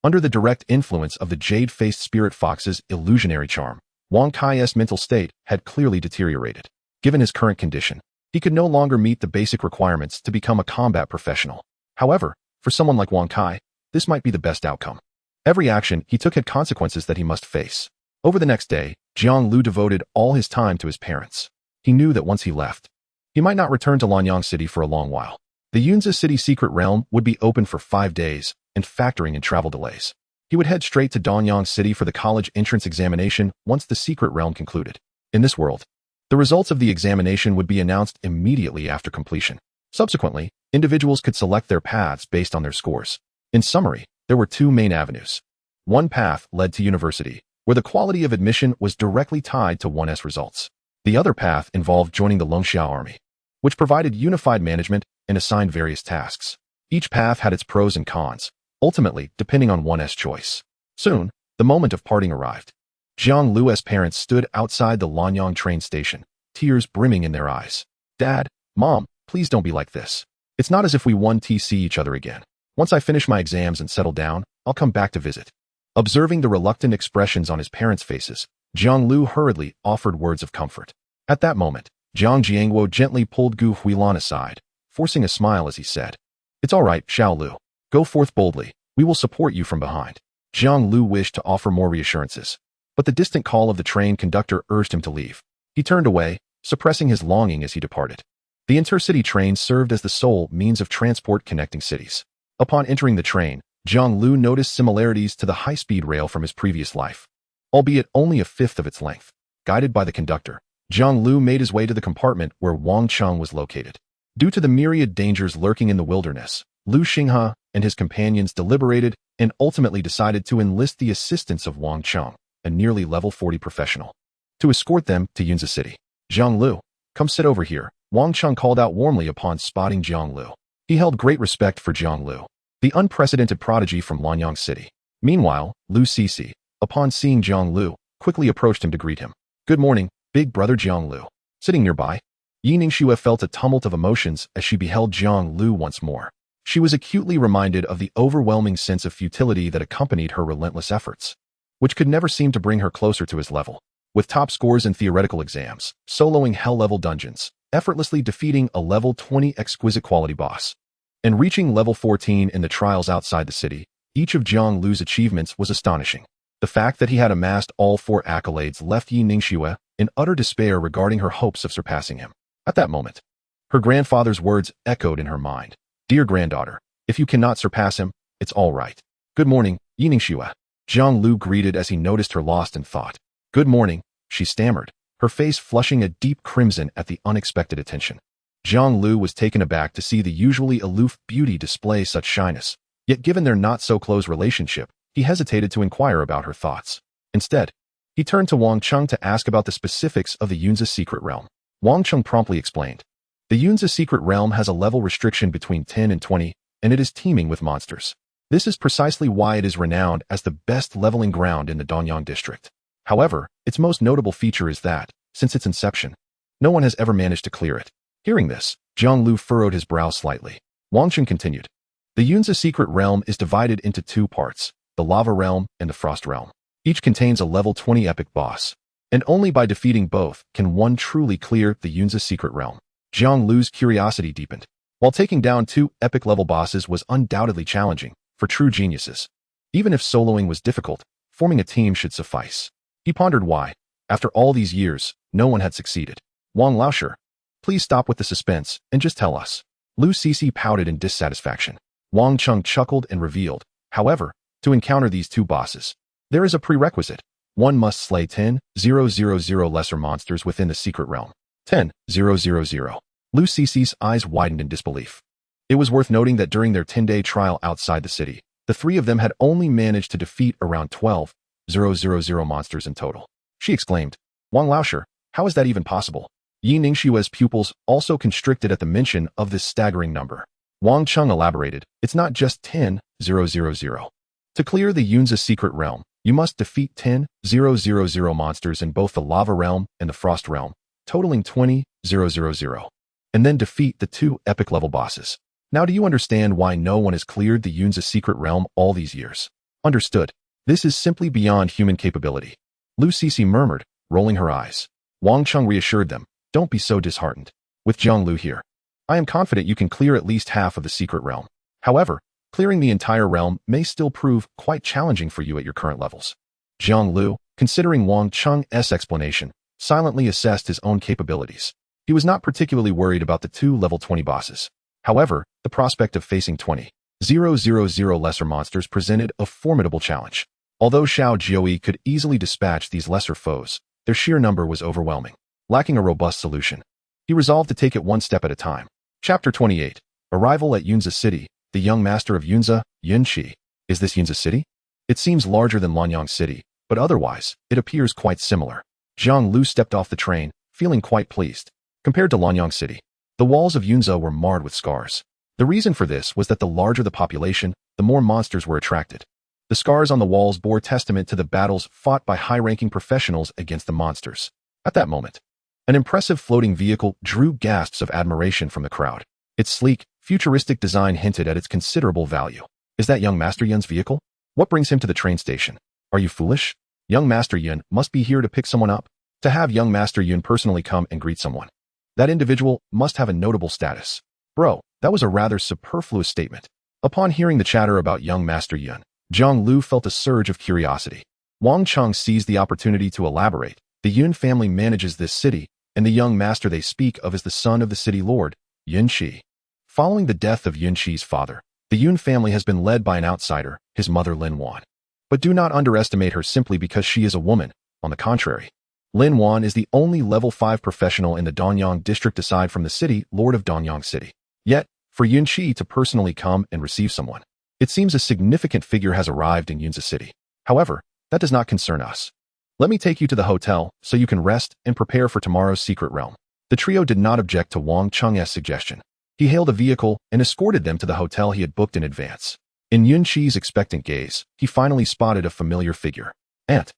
Under the direct influence of the jade-faced spirit fox's illusionary charm, Wang Kai's mental state had clearly deteriorated. Given his current condition, he could no longer meet the basic requirements to become a combat professional. However, for someone like Wang Kai, this might be the best outcome. Every action he took had consequences that he must face. Over the next day, Jiang Liu devoted all his time to his parents. He knew that once he left, he might not return to Lanyang City for a long while. The Yunzi City secret realm would be open for 5 days, and factoring in travel delays. He would head straight to Danyang City for the college entrance examination once the secret realm concluded. In this world, the results of the examination would be announced immediately after completion. Subsequently, individuals could select their paths based on their scores. In summary, there were 2 main avenues. One path led to university, where the quality of admission was directly tied to one's results. The other path involved joining the Longxiao army, which provided unified management and assigned various tasks. Each path had its pros and cons, ultimately depending on one's choice. Soon, the moment of parting arrived. Jiang Liu's parents stood outside the Lanyang train station, tears brimming in their eyes. Dad, Mom, please don't be like this. It's not as if we want to see each other again. Once I finish my exams and settle down, I'll come back to visit. Observing the reluctant expressions on his parents' faces, Jiang Liu hurriedly offered words of comfort. At that moment, Jiang Jiangwo gently pulled Gu Huilan aside, forcing a smile as he said, It's all right, Xiao Liu. Go forth boldly. We will support you from behind. Jiang Liu wished to offer more reassurances, but the distant call of the train conductor urged him to leave. He turned away, suppressing his longing as he departed. The intercity train served as the sole means of transport connecting cities. Upon entering the train, Jiang Liu noticed similarities to the high-speed rail from his previous life, albeit only a fifth of its length. Guided by the conductor, Jiang Liu made his way to the compartment where Wang Cheng was located. Due to the myriad dangers lurking in the wilderness, Liu Xinghe and his companions deliberated and ultimately decided to enlist the assistance of Wang Cheng, a nearly level 40 professional, to escort them to Yunzi City. Jiang Liu, come sit over here, Wang Cheng called out warmly upon spotting Jiang Liu. He held great respect for Jiang Liu, the unprecedented prodigy from Lanyang City. Meanwhile, Liu Cixi, upon seeing Jiang Liu, quickly approached him to greet him. Good morning, big brother Jiang Liu. Sitting nearby, Yi Ningxue felt a tumult of emotions as she beheld Jiang Liu once more. She was acutely reminded of the overwhelming sense of futility that accompanied her relentless efforts, which could never seem to bring her closer to his level. With top scores in theoretical exams, soloing hell-level dungeons, effortlessly defeating a level 20 exquisite quality boss, and reaching level 14 in the trials outside the city, each of Jiang Liu's achievements was astonishing. The fact that he had amassed all 4 accolades left Yi Ningxue in utter despair regarding her hopes of surpassing him. At that moment, her grandfather's words echoed in her mind. Dear granddaughter, if you cannot surpass him, It's all right. Good morning, Yiningshua. Jiang Liu greeted as he noticed her lost in thought. Good morning, she stammered, her face flushing a deep crimson at the unexpected attention. Jiang Liu was taken aback to see the usually aloof beauty display such shyness, yet given their not-so-close relationship, he hesitated to inquire about her thoughts. Instead, he turned to Wang Cheng to ask about the specifics of the Yunza secret realm. Wang Cheng promptly explained. The Yunza secret realm has a level restriction between 10 and 20, and it is teeming with monsters. This is precisely why it is renowned as the best leveling ground in the Danyang district. However, its most notable feature is that, since its inception, no one has ever managed to clear it. Hearing this, Jiang Liu furrowed his brow slightly. Wang Cheng continued. The Yunza secret realm is divided into two parts, the lava realm and the frost realm. Each contains a level 20 epic boss, and only by defeating both can one truly clear the Yunza secret realm. Jiang Liu's curiosity deepened. While taking down two epic level bosses was undoubtedly challenging for true geniuses, even if soloing was difficult, forming a team should suffice. He pondered why, after all these years, no one had succeeded. Wang Laosher, please stop with the suspense and just tell us. Lu Cece pouted in dissatisfaction. Wang Cheng chuckled and revealed, however, to encounter these two bosses, there is a prerequisite. One must slay 10,000 lesser monsters within the secret realm. 10,000. Lu Cece's eyes widened in disbelief. It was worth noting that during their 10-day trial outside the city, the three of them had only managed to defeat around 12,000 monsters in total. She exclaimed, Wang Laosher, how is that even possible? Yi Ningxue's pupils also constricted at the mention of this staggering number. Wang Cheng elaborated, it's not just 10,000. To clear the Yunza secret realm, you must defeat 10,000 monsters in both the lava realm and the frost realm, totaling 20,000, and then defeat the two epic level bosses. Now do you understand why no one has cleared the Yunza secret realm all these years? Understood. This is simply beyond human capability. Lu Cece murmured, rolling her eyes. Wang Cheng reassured them, don't be so disheartened. With Jiang Liu here, I am confident you can clear at least half of the secret realm. However, clearing the entire realm may still prove quite challenging for you at your current levels. Jiang Liu, considering Wang Cheng's explanation, silently assessed his own capabilities. He was not particularly worried about the two level 20 bosses. However, the prospect of facing 20,000 lesser monsters presented a formidable challenge. Although Xiao Jiui could easily dispatch these lesser foes, their sheer number was overwhelming. Lacking a robust solution, he resolved to take it one step at a time. Chapter 28. Arrival at Yunza City. The young master of Yunza, Yunqi. Is this Yunza City? It seems larger than Lanyang City, but otherwise, it appears quite similar. Jiang Liu stepped off the train, feeling quite pleased. Compared to Lanyang City, the walls of Yunza were marred with scars. The reason for this was that the larger the population, the more monsters were attracted. The scars on the walls bore testament to the battles fought by high-ranking professionals against the monsters. At that moment, an impressive floating vehicle drew gasps of admiration from the crowd. Its sleek, futuristic design hinted at its considerable value. Is that young Master Yun's vehicle? What brings him to the train station? Are you foolish? Young Master Yun must be here to pick someone up. To have young Master Yun personally come and greet someone, that individual must have a notable status. Bro, that was a rather superfluous statement. Upon hearing the chatter about young Master Yun, Jiang Liu felt a surge of curiosity. Wang Cheng seized the opportunity to elaborate. The Yun family manages this city, and the young master they speak of is the son of the city lord, Yunqi. Following the death of Yunqi's father, the Yun family has been led by an outsider, his mother Lin Wan. But do not underestimate her simply because she is a woman. On the contrary, Lin Wan is the only level 5 professional in the Danyang district aside from the city lord of Danyang City. Yet, for Yunqi to personally come and receive someone, it seems a significant figure has arrived in Yunza City. However, that does not concern us. Let me take you to the hotel so you can rest and prepare for tomorrow's secret realm. The trio did not object to Wang Cheng's suggestion. He hailed a vehicle and escorted them to the hotel he had booked in advance. In Yunqi's expectant gaze, he finally spotted a familiar figure. Aunt!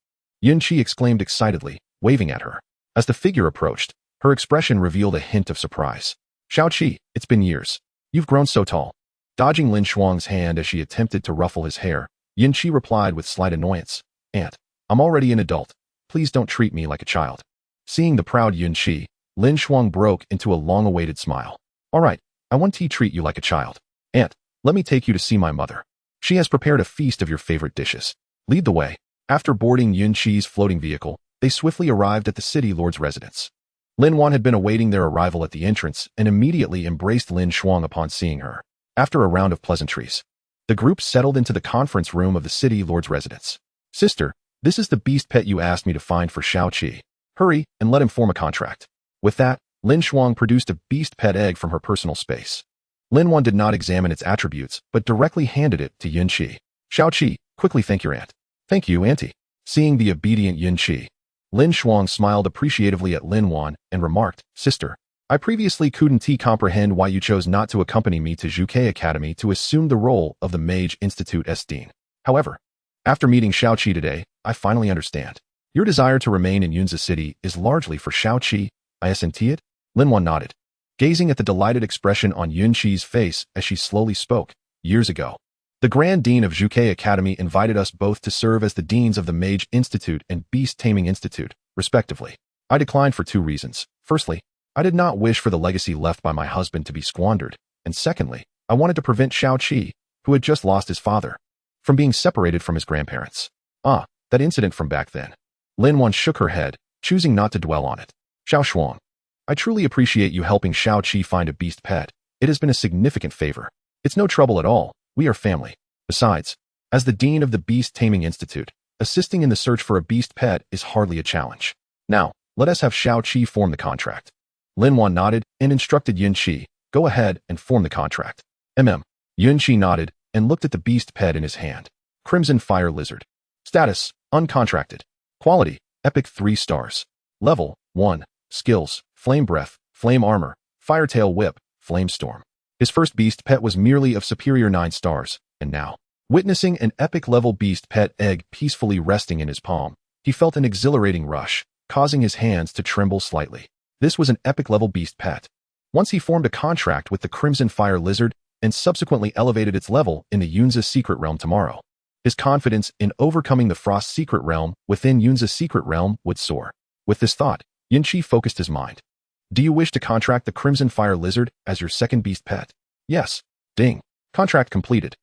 Yunqi exclaimed excitedly, waving at her. As the figure approached, her expression revealed a hint of surprise. Xiaoqi, it's been years. You've grown so tall. Dodging Lin Shuang's hand as she attempted to ruffle his hair, Yunqi replied with slight annoyance. Aunt, I'm already an adult. Please don't treat me like a child. Seeing the proud Yunqi, Lin Shuang broke into a long-awaited smile. All right, I want to treat you like a child. Aunt, let me take you to see my mother. She has prepared a feast of your favorite dishes. Lead the way. After boarding Yunqi's floating vehicle, they swiftly arrived at the city lord's residence. Lin Wan had been awaiting their arrival at the entrance and immediately embraced Lin Shuang upon seeing her. After a round of pleasantries, The group settled into the conference room of the city lord's residence. Sister, this is the beast pet you asked me to find for Xiaoqi. Hurry and let him form a contract. With that, Lin Shuang produced a beast pet egg from her personal space. Lin Wan did not examine its attributes, but directly handed it to Yunqi. Xiaoqi, quickly thank your aunt. Thank you, auntie. Seeing the obedient Yunqi, Lin Shuang smiled appreciatively at Lin Wan and remarked, Sister, I previously couldn't comprehend why you chose not to accompany me to Zhuke Academy to assume the role of the Mage Institute's dean. However, after meeting Xiaoqi today, I finally understand. Your desire to remain in Yunzi City is largely for Xiaoqi, isn't it? Lin Wan nodded, gazing at the delighted expression on Yunqi's face as she slowly spoke. Years ago, the Grand Dean of Zhuke Academy invited us both to serve as the deans of the Mage Institute and Beast Taming Institute, respectively. I declined for 2 reasons. Firstly, I did not wish for the legacy left by my husband to be squandered, and secondly, I wanted to prevent Xiaoqi, who had just lost his father, from being separated from his grandparents. Ah, that incident from back then. Lin Wan shook her head, choosing not to dwell on it. Xiao Shuang, I truly appreciate you helping Xiaoqi find a beast pet. It has been a significant favor. It's no trouble at all. We are family. Besides, as the dean of the Beast Taming Institute, assisting in the search for a beast pet is hardly a challenge. Now, let us have Xiaoqi form the contract. Lin Wan nodded and instructed Yunqi, go ahead and form the contract. Yunqi nodded and looked at the beast pet in his hand. Crimson Fire Lizard. Status, uncontracted. Quality, Epic 3 stars. Level, 1. Skills, Flame Breath, Flame Armor, Firetail Whip, Flame Storm. His first beast pet was merely of superior 9 stars, and now, witnessing an epic level beast pet egg peacefully resting in his palm, he felt an exhilarating rush, causing his hands to tremble slightly. This was an epic level beast pet. Once he formed a contract with the Crimson Fire Lizard and subsequently elevated its level in the Yunza Secret Realm tomorrow, his confidence in overcoming the Frost Secret Realm within Yunza Secret Realm would soar. With this thought, Yunqi focused his mind. Do you wish to contract the Crimson Fire Lizard as your second beast pet? Yes. Ding. Contract completed.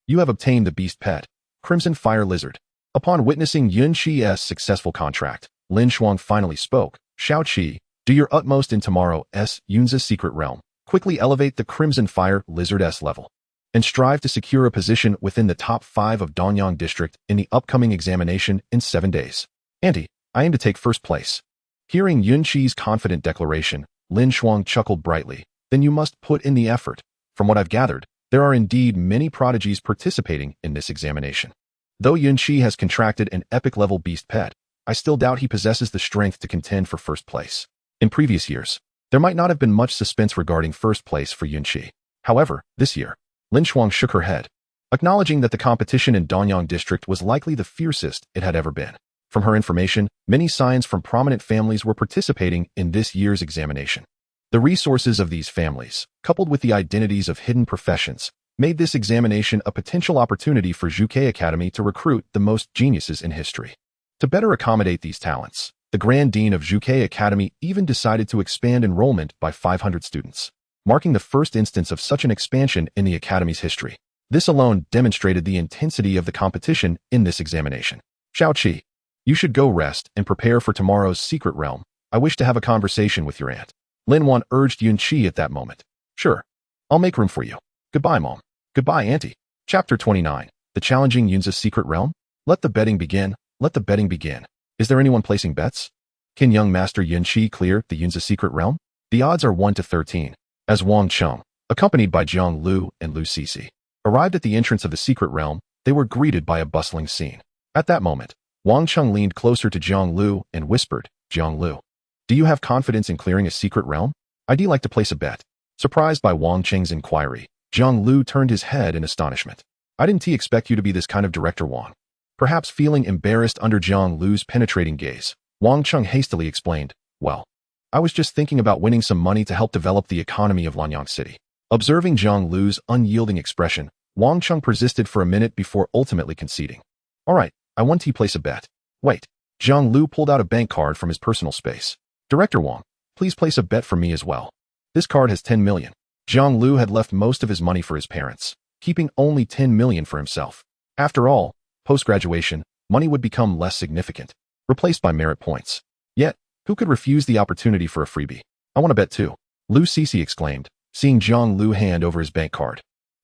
You have obtained the beast pet, Crimson Fire Lizard. Upon witnessing Yunqi's successful contract, Lin Shuang finally spoke. Xiaoqi, do your utmost in tomorrow's Yunza Secret Realm. Quickly elevate the Crimson Fire Lizard's level, and strive to secure a position within the top 5 of Danyang District in the upcoming examination in 7 days. Auntie, I aim to take first place. Hearing Yunqi's confident declaration, Lin Shuang chuckled brightly. Then you must put in the effort. From what I've gathered, there are indeed many prodigies participating in this examination. Though Yunqi has contracted an epic-level beast pet, I still doubt he possesses the strength to contend for first place. In previous years, there might not have been much suspense regarding first place for Yunqi. However, this year, Lin Shuang shook her head, acknowledging that the competition in Danyang District was likely the fiercest it had ever been. From her information, many scions from prominent families were participating in this year's examination. The resources of these families, coupled with the identities of hidden professions, made this examination a potential opportunity for Zhuke Academy to recruit the most geniuses in history. To better accommodate these talents, the Grand Dean of Zhuke Academy even decided to expand enrollment by 500 students, marking the first instance of such an expansion in the Academy's history. This alone demonstrated the intensity of the competition in this examination. Xiaoqi, you should go rest and prepare for tomorrow's secret realm. I wish to have a conversation with your aunt. Lin Wan urged Yunqi at that moment. Sure. I'll make room for you. Goodbye, Mom. Goodbye, Auntie. Chapter 29. The Challenging Yunza's Secret Realm? Let the betting begin. Let the betting begin. Is there anyone placing bets? Can young Master Yunqi clear the Yunza Secret Realm? The odds are 1 to 13. As Wang Cheng, accompanied by Jiang Liu and Lu Sisi, arrived at the entrance of the secret realm, they were greeted by a bustling scene. At that moment, Wang Cheng leaned closer to Jiang Liu and whispered, Jiang Liu, do you have confidence in clearing a secret realm? I'd like to place a bet. Surprised by Wang Cheng's inquiry, Jiang Liu turned his head in astonishment. I didn't expect you to be this kind of director, Wang. Perhaps feeling embarrassed under Jiang Liu's penetrating gaze, Wang Cheng hastily explained, well, I was just thinking about winning some money to help develop the economy of Lanyang City. Observing Jiang Liu's unyielding expression, Wang Cheng persisted for a minute before ultimately conceding. All right, I want to place a bet. Wait. Jiang Liu pulled out a bank card from his personal space. Director Wang, please place a bet for me as well. This card has 10 million. Jiang Liu had left most of his money for his parents, keeping only 10 million for himself. After all, post-graduation, money would become less significant, replaced by merit points. Yet, who could refuse the opportunity for a freebie? I want to bet too. Lu Sisi exclaimed, seeing Jiang Liu hand over his bank card.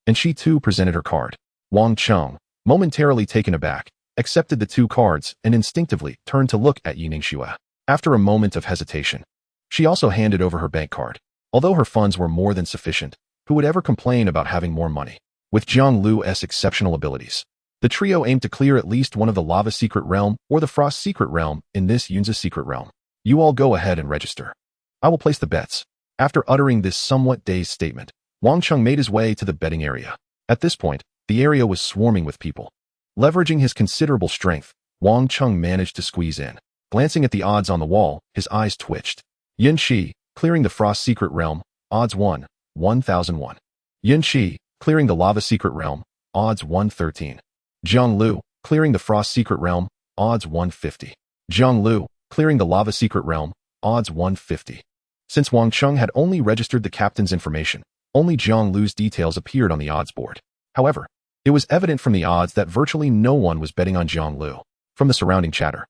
And she too presented her card. Wang Cheng, momentarily taken aback, accepted the 2 cards and instinctively turned to look at Yiningshua. After a moment of hesitation, she also handed over her bank card. Although her funds were more than sufficient, who would ever complain about having more money? With Jiang Liu's exceptional abilities, the trio aimed to clear at least one of the Lava Secret Realm or the Frost Secret Realm in this Yunza Secret Realm. You all go ahead and register. I will place the bets. After uttering this somewhat dazed statement, Wang Cheng made his way to the betting area. At this point, the area was swarming with people. Leveraging his considerable strength, Wang Cheng managed to squeeze in. Glancing at the odds on the wall, his eyes twitched. Yin Shi, clearing the Frost Secret Realm, odds 1, 1001. Yin Shi, clearing the Lava Secret Realm, odds 113. Jiang Liu, clearing the Frost Secret Realm, odds 150. Jiang Liu, clearing the Lava Secret Realm, odds 150. Since Wang Cheng had only registered the captain's information, only Jiang Liu's details appeared on the odds board. However, it was evident from the odds that virtually no one was betting on Jiang Liu. From the surrounding chatter,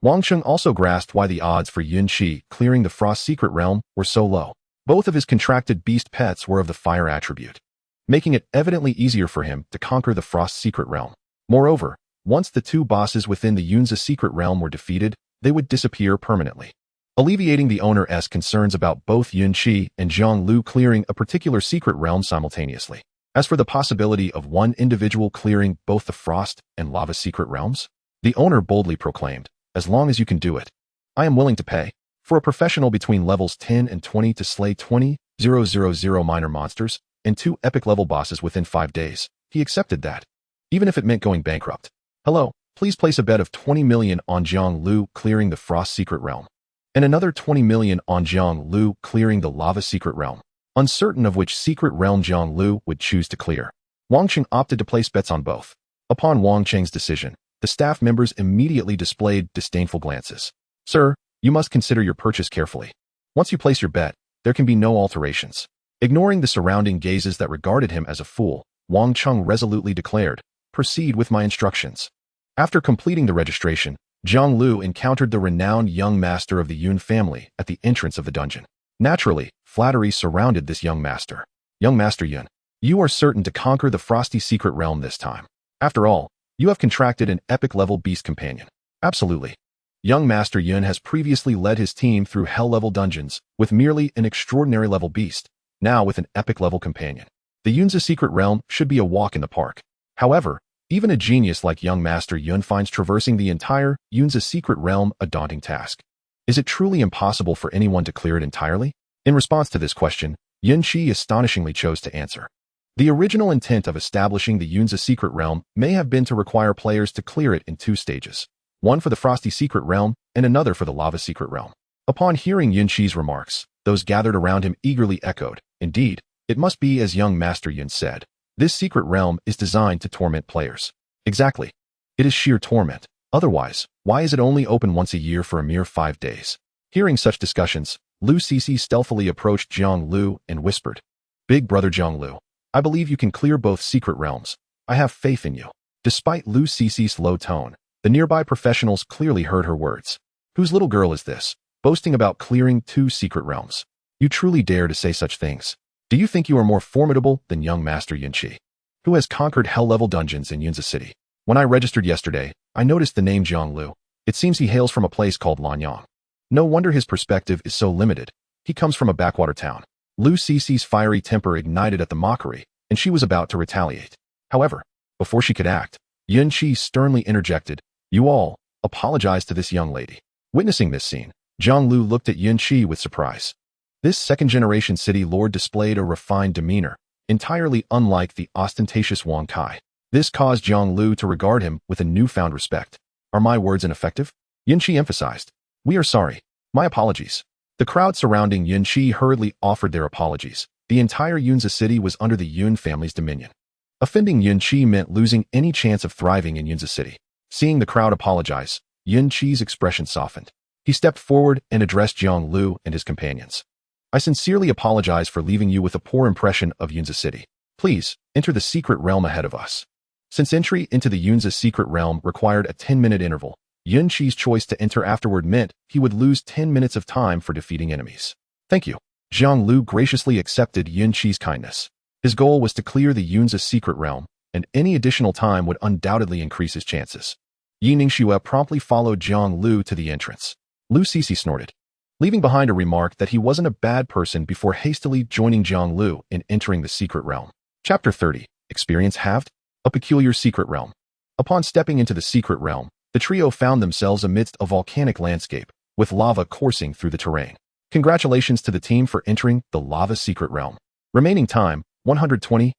Wang Cheng also grasped why the odds for Yin Shi clearing the Frost Secret Realm were so low. Both of his contracted beast pets were of the fire attribute, making it evidently easier for him to conquer the Frost Secret Realm. Moreover, once the 2 bosses within the Yunza Secret Realm were defeated, they would disappear permanently, alleviating the owner's concerns about both Yin Shi and Jiang Liu clearing a particular secret realm simultaneously. As for the possibility of one individual clearing both the Frost and Lava Secret Realms, the owner boldly proclaimed, "As long as you can do it, I am willing to pay. For a professional between levels 10 and 20 to slay 20,000 minor monsters and 2 epic level bosses within 5 days, he accepted that, even if it meant going bankrupt. Hello, please place a bet of 20 million on Jiang Liu clearing the Frost Secret Realm, and another 20 million on Jiang Liu clearing the Lava Secret Realm." Uncertain of which secret realm Jiang Liu would choose to clear, Wang Cheng opted to place bets on both. Upon Wang Cheng's decision, the staff members immediately displayed disdainful glances. "Sir, you must consider your purchase carefully. Once you place your bet, there can be no alterations." Ignoring the surrounding gazes that regarded him as a fool, Wang Cheng resolutely declared, "Proceed with my instructions." After completing the registration, Jiang Liu encountered the renowned young master of the Yun family at the entrance of the dungeon. Naturally, flattery surrounded this young master. "Young Master Yun, you are certain to conquer the Frosty Secret Realm this time. After all, you have contracted an epic-level beast companion." "Absolutely. Young Master Yun has previously led his team through hell-level dungeons with merely an extraordinary-level beast, now with an epic-level companion. The Yunza Secret Realm should be a walk in the park." However, even a genius like young Master Yun finds traversing the entire Yunza Secret Realm a daunting task. Is it truly impossible for anyone to clear it entirely? In response to this question, Yin Shi astonishingly chose to answer. The original intent of establishing the Yunza Secret Realm may have been to require players to clear it in 2 stages, one for the Frosty Secret Realm and another for the Lava Secret Realm. Upon hearing Yin Shi's remarks, those gathered around him eagerly echoed, "Indeed, it must be as young Master Yun said. This secret realm is designed to torment players." "Exactly. It is sheer torment. Otherwise, why is it only open once a year for a mere 5 days? Hearing such discussions, Lu Cixi stealthily approached Jiang Liu and whispered, "Big brother Jiang Liu, I believe you can clear both secret realms. I have faith in you." Despite Lu Cixi's low tone, the nearby professionals clearly heard her words. "Whose little girl is this, boasting about clearing 2 secret realms? You truly dare to say such things? Do you think you are more formidable than young Master Yin Shi, who has conquered hell-level dungeons in Yunza City? When I registered yesterday, I noticed the name Jiang Liu. It seems he hails from a place called Lanyang. No wonder his perspective is so limited. He comes from a backwater town." Lu Cixi's fiery temper ignited at the mockery, and she was about to retaliate. However, before she could act, Yin Shi sternly interjected, "You all, apologize to this young lady." Witnessing this scene, Jiang Liu looked at Yin Shi with surprise. This second-generation city lord displayed a refined demeanor, entirely unlike the ostentatious Wang Kai. This caused Jiang Liu to regard him with a newfound respect. "Are my words ineffective?" Yin Shi emphasized. "We are sorry. My apologies." The crowd surrounding Yin Shi hurriedly offered their apologies. The entire Yunza city was under the Yun family's dominion. Offending Yin Shi meant losing any chance of thriving in Yunza city. Seeing the crowd apologize, Yin Shi's expression softened. He stepped forward and addressed Jiang Liu and his companions. "I sincerely apologize for leaving you with a poor impression of Yunza city. Please, enter the secret realm ahead of us." Since entry into the Yunza secret realm required a 10-minute interval, Yin Shi's choice to enter afterward meant he would lose 10 minutes of time for defeating enemies. "Thank you." Jiang Liu graciously accepted Yin Shi's kindness. His goal was to clear the Yunza secret realm, and any additional time would undoubtedly increase his chances. Yi Ningxue promptly followed Jiang Liu to the entrance. Lu Sisi snorted, leaving behind a remark that he wasn't a bad person before hastily joining Jiang Liu in entering the secret realm. Chapter 30. Experience halved? A peculiar secret realm. Upon stepping into the secret realm, the trio found themselves amidst a volcanic landscape, with lava coursing through the terrain. Congratulations to the team for entering the lava secret realm. Remaining time, 120,000.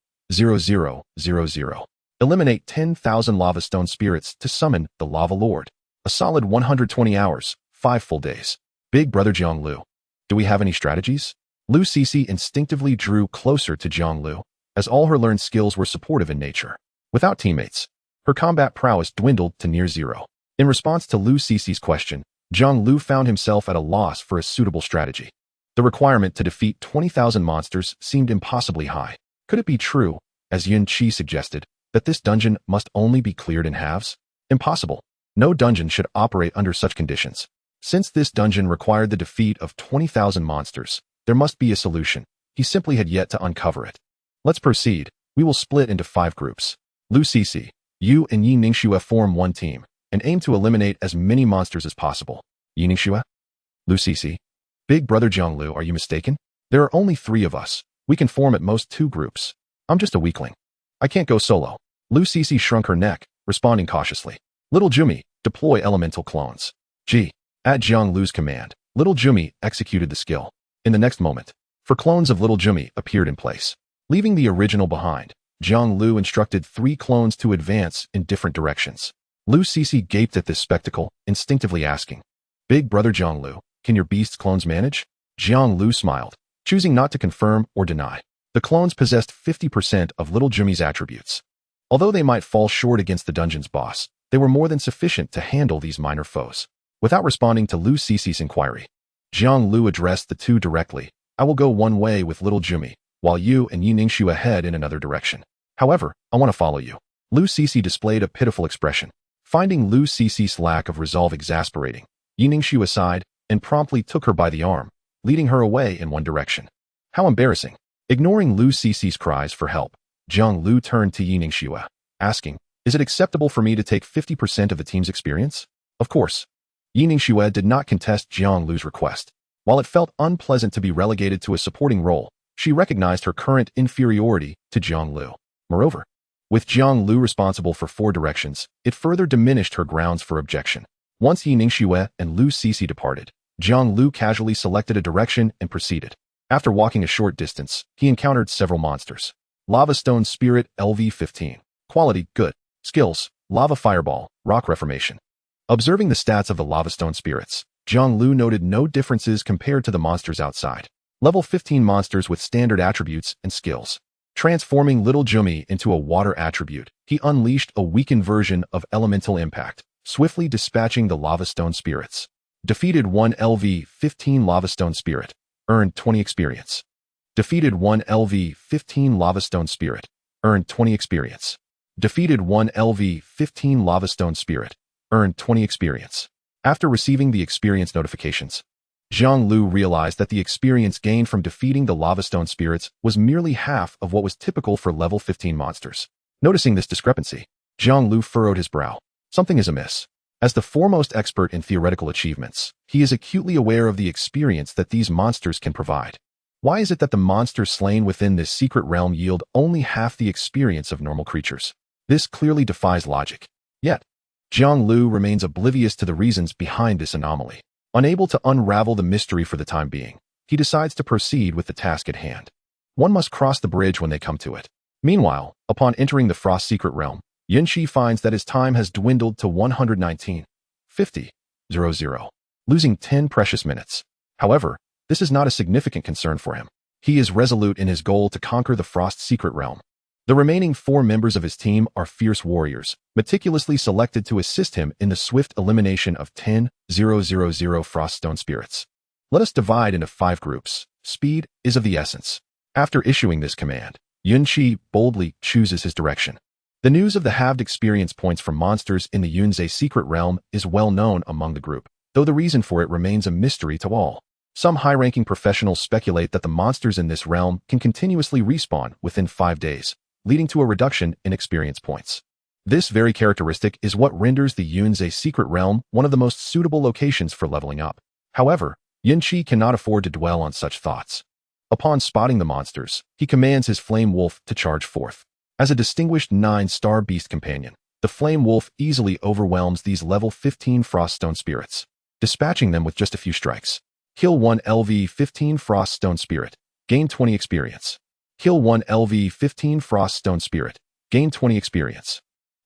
Eliminate 10,000 lava stone spirits to summon the lava lord. A solid 120 hours, 5 full days. Big brother Jiang Liu. Do we have any strategies? Lu Sisi instinctively drew closer to Jiang Liu, as all her learned skills were supportive in nature. Without teammates, her combat prowess dwindled to near zero. In response to Lu Sisi's question, Jiang Liu found himself at a loss for a suitable strategy. The requirement to defeat 20,000 monsters seemed impossibly high. Could it be true, as Yun Qi suggested, that this dungeon must only be cleared in halves? Impossible. No dungeon should operate under such conditions. Since this dungeon required the defeat of 20,000 monsters, there must be a solution. He simply had yet to uncover it. Let's proceed. We will split into 5 groups. Lu Sisi, you and Yi Ningxue form one team, and aim to eliminate as many monsters as possible. Yi Ningxue? Lu Sisi? Big brother Jiang Liu, are you mistaken? There are only 3 of us. We can form at most 2 groups. I'm just a weakling. I can't go solo. Lu Sisi shrunk her neck, responding cautiously. Little Jumi, deploy elemental clones. At Jiang Liu's command, Little Jumi executed the skill. In the next moment, 4 clones of Little Jumi appeared in place. Leaving the original behind, Jiang Liu instructed 3 clones to advance in different directions. Lu Sisi gaped at this spectacle, instinctively asking, Big brother Jiang Liu, can your beast's clones manage? Jiang Liu smiled, choosing not to confirm or deny. The clones possessed 50% of Little Jumi's attributes. Although they might fall short against the dungeon's boss, they were more than sufficient to handle these minor foes. Without responding to Lu Sisi's inquiry, Jiang Liu addressed the 2 directly. I will go one way with Little Jumi, while you and Yi Ningxue head in another direction. However, I want to follow you. Lu Sisi displayed a pitiful expression. Finding Lu Sisi's lack of resolve exasperating, Yi Ningxue sighed and promptly took her by the arm, leading her away in one direction. How embarrassing. Ignoring Lu Sisi's cries for help, Jiang Liu turned to Yi Ningxue, asking, Is it acceptable for me to take 50% of the team's experience? Of course. Yi Ningxue did not contest Jiang Liu's request. While it felt unpleasant to be relegated to a supporting role, she recognized her current inferiority to Jiang Liu. Moreover, with Jiang Liu responsible for 4 directions, it further diminished her grounds for objection. Once Yi Ningxue and Lu Sisi departed, Jiang Liu casually selected a direction and proceeded. After walking a short distance, he encountered several monsters. Lava Stone Spirit LV-15. Quality, good. Skills, Lava Fireball, Rock Reformation. Observing the stats of the Lava Stone Spirits, Jiang Liu noted no differences compared to the monsters outside. Level 15 monsters with standard attributes and skills. Transforming Little Jumi into a water attribute, he unleashed a weakened version of Elemental Impact, swiftly dispatching the Lava Stone Spirits. Defeated 1 LV-15 Lava Stone Spirit. Earned 20 experience. Defeated 1 LV-15 Lava Stone Spirit. Earned 20 experience. Defeated 1 LV-15 Lava Stone Spirit. Earned 20 experience. After receiving the experience notifications, Jiang Liu realized that the experience gained from defeating the Lava Stone Spirits was merely half of what was typical for level 15 monsters. Noticing this discrepancy, Jiang Liu furrowed his brow. Something is amiss. As the foremost expert in theoretical achievements, he is acutely aware of the experience that these monsters can provide. Why is it that the monsters slain within this secret realm yield only half the experience of normal creatures? This clearly defies logic. Yet, Jiang Liu remains oblivious to the reasons behind this anomaly. Unable to unravel the mystery for the time being, he decides to proceed with the task at hand. One must cross the bridge when they come to it. Meanwhile, upon entering the Frost Secret Realm, Yun Qi finds that his time has dwindled to 119,000, losing 10 precious minutes. However, this is not a significant concern for him. He is resolute in his goal to conquer the Frost Secret Realm. The remaining 4 members of his team are fierce warriors, meticulously selected to assist him in the swift elimination of 10,000 Frost Stone Spirits. Let us divide into 5 groups. Speed is of the essence. After issuing this command, Yun Qi boldly chooses his direction. The news of the halved experience points for monsters in the Yunzhe Secret Realm is well known among the group, though the reason for it remains a mystery to all. Some high-ranking professionals speculate that the monsters in this realm can continuously respawn within 5 days, leading to a reduction in experience points. This very characteristic is what renders the Yunzhe Secret Realm one of the most suitable locations for leveling up. However, Yunqi cannot afford to dwell on such thoughts. Upon spotting the monsters, he commands his Flame Wolf to charge forth. As a distinguished 9-star beast companion, the Flame Wolf easily overwhelms these level 15 Froststone spirits, dispatching them with just a few strikes. Kill 1 LV-15 Froststone Spirit, gain 20 experience. Kill 1 LV-15 Froststone Spirit, gain 20 experience.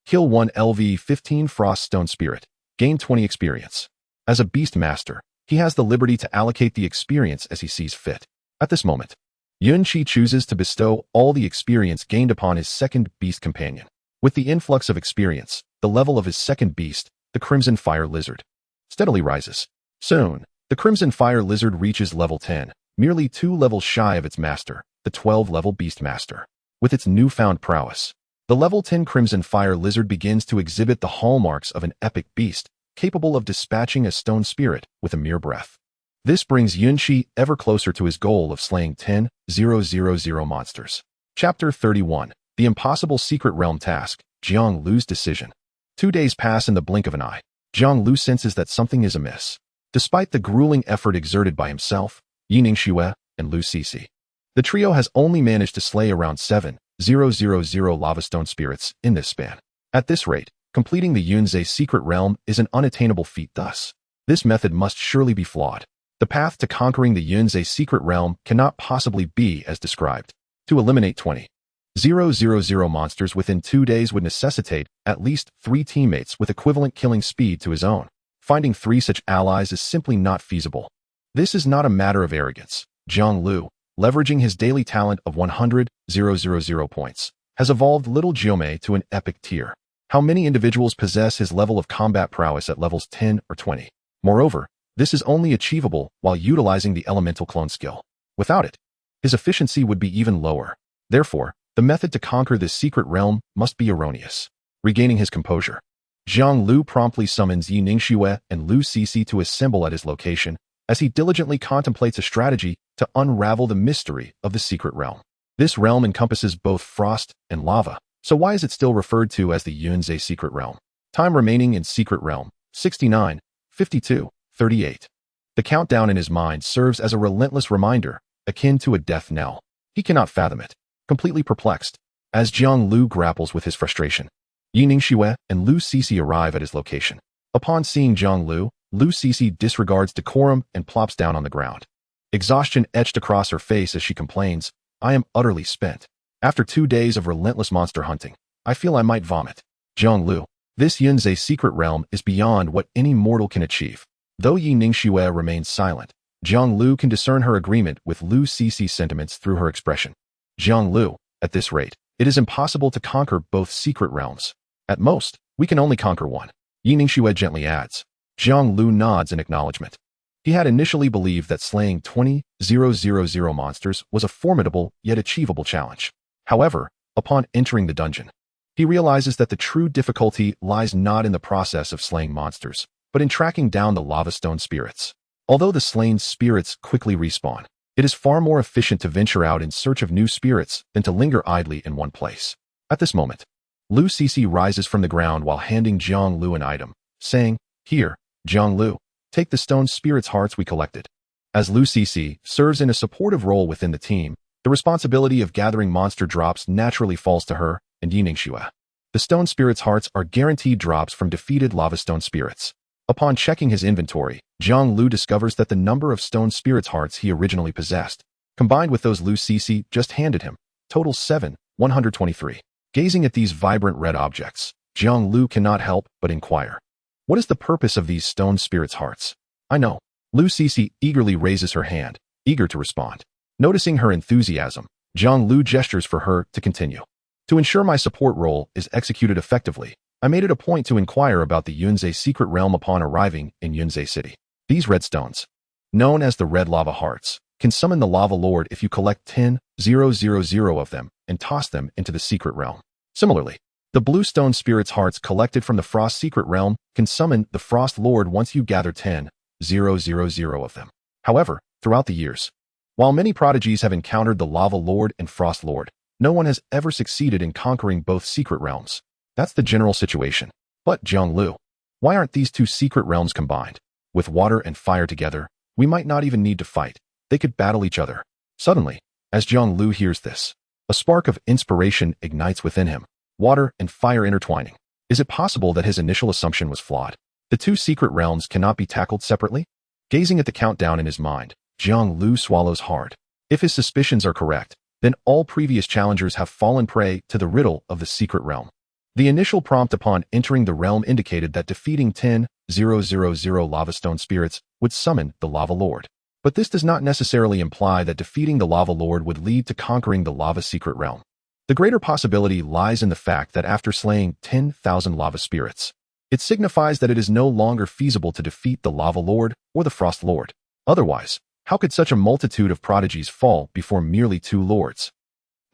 Kill 1 LV-15 Froststone Spirit, gain 20 experience. As a Beastmaster, he has the liberty to allocate the experience as he sees fit. At this moment, Yunqi chooses to bestow all the experience gained upon his second beast companion. With the influx of experience, the level of his second beast, the Crimson Fire Lizard, steadily rises. Soon, the Crimson Fire Lizard reaches level 10, merely 2 levels shy of its master, the 12-level Beastmaster. With its newfound prowess, the level 10 Crimson Fire Lizard begins to exhibit the hallmarks of an epic beast, capable of dispatching a stone spirit with a mere breath. This brings Yunqi ever closer to his goal of slaying 10,000 monsters. Chapter 31. The Impossible Secret Realm Task, Jiang Liu's Decision. 2 days pass in the blink of an eye. Jiang Liu senses that something is amiss. Despite the grueling effort exerted by himself, Yiningxue, and Lu Cixi, the trio has only managed to slay around 7,000 lava stone spirits in this span. At this rate, completing the Yunzhe Secret Realm is an unattainable feat thus. This method must surely be flawed. The path to conquering the Yunzhe Secret Realm cannot possibly be as described. To eliminate 20,000 monsters within 2 days would necessitate at least 3 teammates with equivalent killing speed to his own. Finding 3 such allies is simply not feasible. This is not a matter of arrogance. Jiang Liu, leveraging his daily talent of 100,000 points, has evolved Little Jiome to an epic tier. How many individuals possess his level of combat prowess at levels 10 or 20? Moreover, this is only achievable while utilizing the elemental clone skill. Without it, his efficiency would be even lower. Therefore, the method to conquer this secret realm must be erroneous. Regaining his composure, Jiang Liu promptly summons Yiningxue and Lu Cixi to assemble at his location as he diligently contemplates a strategy to unravel the mystery of the secret realm. This realm encompasses both frost and lava, so why is it still referred to as the Yunzhe Secret Realm? Time remaining in Secret Realm, 69, 52, 38. The countdown in his mind serves as a relentless reminder, akin to a death knell. He cannot fathom it. Completely perplexed, as Jiang Liu grapples with his frustration, Yiningxue and Lu Cixi arrive at his location. Upon seeing Jiang Liu, Lu Cixi disregards decorum and plops down on the ground. Exhaustion etched across her face as she complains, "I am utterly spent. After 2 days of relentless monster hunting, I feel I might vomit." Jiang Liu, this Yunzhe Secret Realm is beyond what any mortal can achieve. Though Yiningxue remains silent, Jiang Liu can discern her agreement with Lu Cixi's sentiments through her expression. Jiang Liu, at this rate, it is impossible to conquer both secret realms. At most, we can only conquer one. Yiningxue gently adds. Jiang Liu nods in acknowledgement. He had initially believed that slaying 20,000 monsters was a formidable yet achievable challenge. However, upon entering the dungeon, he realizes that the true difficulty lies not in the process of slaying monsters, but in tracking down the lava stone spirits. Although the slain spirits quickly respawn, it is far more efficient to venture out in search of new spirits than to linger idly in one place. At this moment, Lu Cixi rises from the ground while handing Jiang Liu an item, saying, "Here, Jiang Liu, take the stone spirits' hearts we collected." As Lu Cixi serves in a supportive role within the team, the responsibility of gathering monster drops naturally falls to her and Yiningxue. The stone spirits' hearts are guaranteed drops from defeated lava stone spirits. Upon checking his inventory, Jiang Liu discovers that the number of stone spirits' hearts he originally possessed, combined with those Lu Cixi just handed him, totals 7,123. Gazing at these vibrant red objects, Jiang Liu cannot help but inquire. What is the purpose of these stone spirits' hearts? I know. Lu Cixi eagerly raises her hand, eager to respond. Noticing her enthusiasm, Jiang Liu gestures for her to continue. To ensure my support role is executed effectively, I made it a point to inquire about the Yunzhe Secret Realm upon arriving in Yunzhe City. These red stones, known as the red lava hearts, can summon the lava lord if you collect 10,000 of them and toss them into the secret realm. Similarly, the blue stone spirits' hearts collected from the frost secret realm can summon the frost lord once you gather 10,000 of them. However, throughout the years, while many prodigies have encountered the lava lord and frost lord, No one has ever succeeded in conquering both secret realms. That's the general situation. But Jiang Liu, why aren't these two secret realms combined? With water and fire together, we might not even need to fight. They could battle each other. Suddenly, as Jiang Liu hears this, a spark of inspiration ignites within him. Water and fire intertwining. Is it possible that his initial assumption was flawed? The two secret realms cannot be tackled separately? Gazing at the countdown in his mind, Jiang Liu swallows hard. If his suspicions are correct, then all previous challengers have fallen prey to the riddle of the secret realm. The initial prompt upon entering the realm indicated that defeating 10,000 lava stone spirits would summon the Lava Lord. But this does not necessarily imply that defeating the Lava Lord would lead to conquering the lava secret realm. The greater possibility lies in the fact that after slaying 10,000 lava spirits, it signifies that it is no longer feasible to defeat the Lava Lord or the Frost Lord. Otherwise, how could such a multitude of prodigies fall before merely two lords?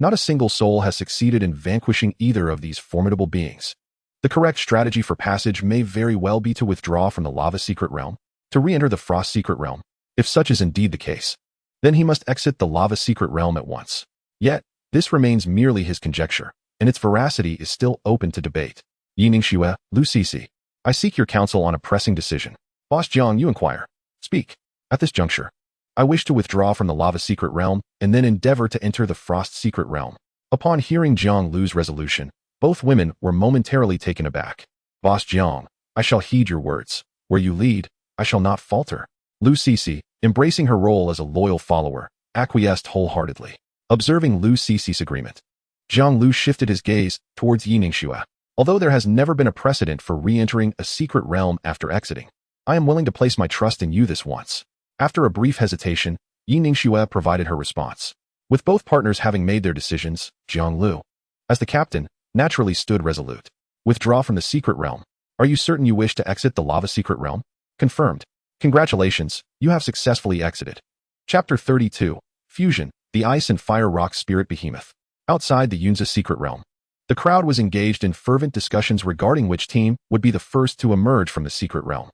Not a single soul has succeeded in vanquishing either of these formidable beings. The correct strategy for passage may very well be to withdraw from the lava secret realm, to re-enter the frost secret realm. If such is indeed the case, then he must exit the lava secret realm at once. Yet, this remains merely his conjecture, and its veracity is still open to debate. Yiningshue, Lu Cici, I seek your counsel on a pressing decision. Boss Jiang, you inquire. Speak. At this juncture, I wish to withdraw from the lava secret realm and then endeavor to enter the frost secret realm. Upon hearing Jiang Liu's resolution, both women were momentarily taken aback. Boss Jiang, I shall heed your words. Where you lead, I shall not falter. Lu Cici, embracing her role as a loyal follower, acquiesced wholeheartedly. Observing Lu Cici's agreement, Jiang Liu shifted his gaze towards Yiningshue. Although there has never been a precedent for re-entering a secret realm after exiting, I am willing to place my trust in you this once. After a brief hesitation, Yiningshue provided her response. With both partners having made their decisions, Jiang Liu, as the captain, naturally stood resolute. Withdraw from the secret realm. Are you certain you wish to exit the lava secret realm? Confirmed. Congratulations, you have successfully exited. Chapter 32, Fusion, the Ice and Fire Rock Spirit Behemoth. Outside the Yunza secret realm, the crowd was engaged in fervent discussions regarding which team would be the first to emerge from the secret realm.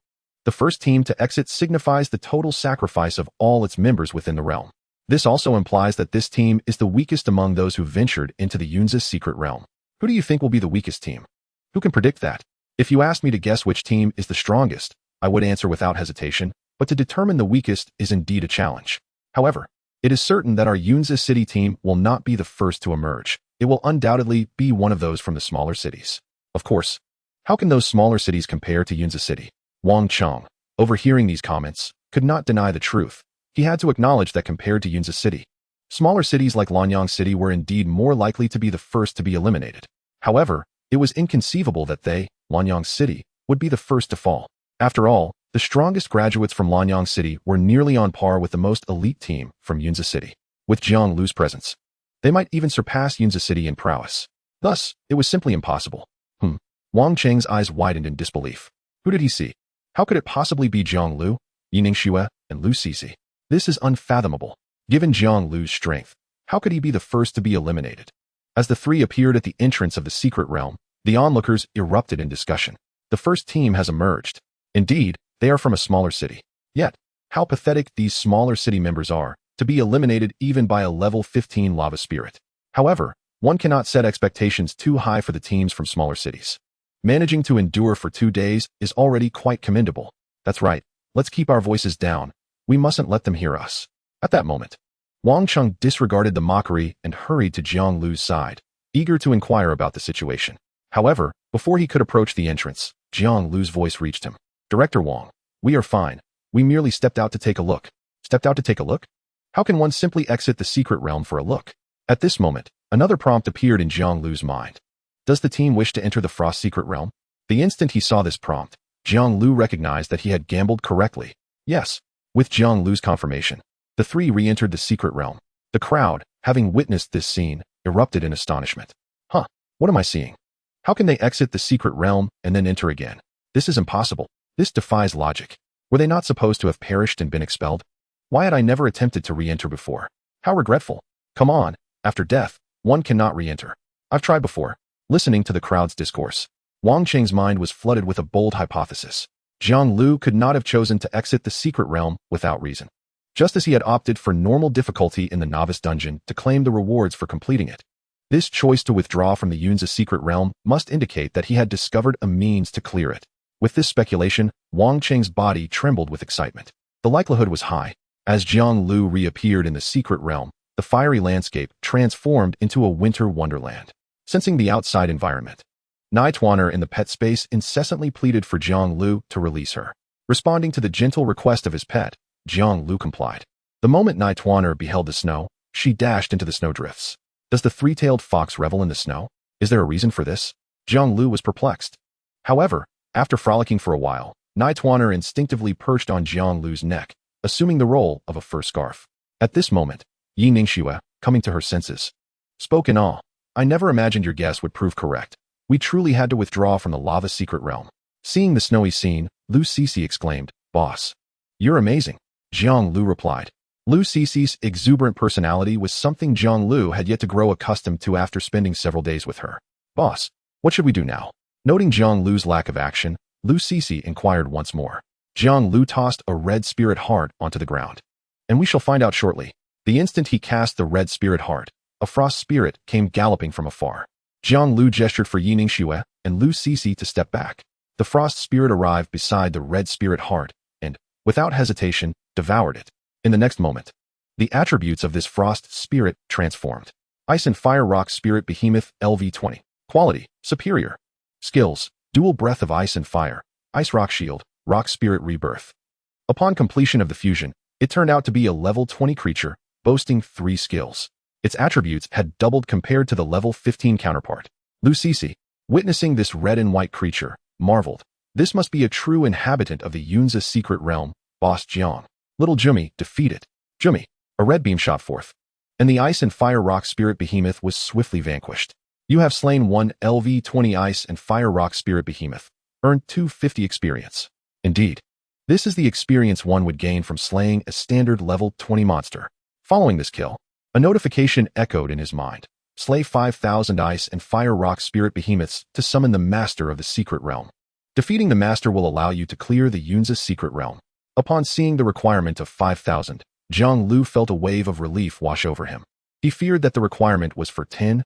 The first team to exit signifies the total sacrifice of all its members within the realm. This also implies that this team is the weakest among those who ventured into the Yunza secret realm. Who do you think will be the weakest team? Who can predict that? If you asked me to guess which team is the strongest, I would answer without hesitation, but to determine the weakest is indeed a challenge. However, it is certain that our Yunza city team will not be the first to emerge. It will undoubtedly be one of those from the smaller cities. Of course, how can those smaller cities compare to Yunza City? Wang Cheng, overhearing these comments, could not deny the truth. He had to acknowledge that compared to Yunza City, smaller cities like Lanyang City were indeed more likely to be the first to be eliminated. However, it was inconceivable that they, Lanyang City, would be the first to fall. After all, the strongest graduates from Lanyang City were nearly on par with the most elite team from Yunza City. With Jiang Liu's presence, they might even surpass Yunza City in prowess. Thus, it was simply impossible. Wang Cheng's eyes widened in disbelief. Who did he see? How could it possibly be Jiang Liu, Yiningshue, and Lu Cici? This is unfathomable. Given Jiang Liu's strength, how could he be the first to be eliminated? As the three appeared at the entrance of the secret realm, the onlookers erupted in discussion. The first team has emerged. Indeed, they are from a smaller city. Yet, how pathetic these smaller city members are, to be eliminated even by a level 15 lava spirit. However, one cannot set expectations too high for the teams from smaller cities. Managing to endure for 2 days is already quite commendable. That's right, let's keep our voices down. We mustn't let them hear us. At that moment, Wang Cheng disregarded the mockery and hurried to Jiang Liu's side, eager to inquire about the situation. However, before he could approach the entrance, Jiang Liu's voice reached him. Director Wang, we are fine. We merely stepped out to take a look. Stepped out to take a look? How can one simply exit the secret realm for a look? At this moment, another prompt appeared in Jiang Liu's mind. Does the team wish to enter the Frost secret realm? The instant he saw this prompt, Jiang Liu recognized that he had gambled correctly. Yes, with Jiang Liu's confirmation, the three re-entered the secret realm. The crowd, having witnessed this scene, erupted in astonishment. What am I seeing? How can they exit the secret realm and then enter again? This is impossible. This defies logic. Were they not supposed to have perished and been expelled? Why had I never attempted to re-enter before? How regretful. Come on, after death, one cannot re-enter. I've tried before. Listening to the crowd's discourse, Wang Cheng's mind was flooded with a bold hypothesis. Jiang Liu could not have chosen to exit the secret realm without reason. Just as he had opted for normal difficulty in the novice dungeon to claim the rewards for completing it, This choice to withdraw from the Yun's secret realm must indicate that he had discovered a means to clear it. With this speculation, Wang Qing's body trembled with excitement. The likelihood was high. As Jiang Liu reappeared in the secret realm, the fiery landscape transformed into a winter wonderland. Sensing the outside environment, Nightwaner in the pet space incessantly pleaded for Jiang Liu to release her. Responding to the gentle request of his pet, Jiang Liu complied. The moment Nightwaner beheld the snow, she dashed into the snowdrifts. Does the three-tailed fox revel in the snow? Is there a reason for this? Jiang Liu was perplexed. However, after frolicking for a while, Nightwaner instinctively perched on Jiang Liu's neck, assuming the role of a fur scarf. At this moment, Yi Ningxue, coming to her senses, spoke in awe. I never imagined your guess would prove correct. We truly had to withdraw from the lava secret realm. Seeing the snowy scene, Lu Cixi exclaimed, Boss, you're amazing. Jiang Liu replied. Lu Cixi's exuberant personality was something Jiang Liu had yet to grow accustomed to after spending several days with her. Boss, what should we do now? Noting Jiang Liu's lack of action, Lu Cixi inquired once more. Jiang Liu tossed a red spirit heart onto the ground. And we shall find out shortly. The instant he cast the red spirit heart, a frost spirit came galloping from afar. Jiang Liu gestured for Yi Ningxue and Lu Cixi to step back. The frost spirit arrived beside the red spirit heart and, without hesitation, devoured it. In the next moment, the attributes of this frost spirit transformed. Ice and Fire Rock Spirit Behemoth LV20. Quality, Superior. Skills, Dual Breath of Ice and Fire, Ice Rock Shield, Rock Spirit Rebirth. Upon completion of the fusion, it turned out to be a level 20 creature, boasting 3 skills. Its attributes had doubled compared to the level 15 counterpart. Lu Cixi, witnessing this red and white creature, marveled. This must be a true inhabitant of the Yun's secret realm, Boss Jiang. Little Jummy, defeat it. Jummy, a red beam shot forth, and the Ice and Fire Rock Spirit Behemoth was swiftly vanquished. You have slain one LV20 Ice and Fire Rock Spirit Behemoth. Earned 250 experience. Indeed, this is the experience one would gain from slaying a standard level 20 monster. Following this kill, a notification echoed in his mind. Slay 5,000 Ice and Fire Rock Spirit Behemoths to summon the Master of the Secret Realm. Defeating the Master will allow you to clear the Yun's secret realm. Upon seeing the requirement of 5,000, Jiang Liu felt a wave of relief wash over him. He feared that the requirement was for 10,000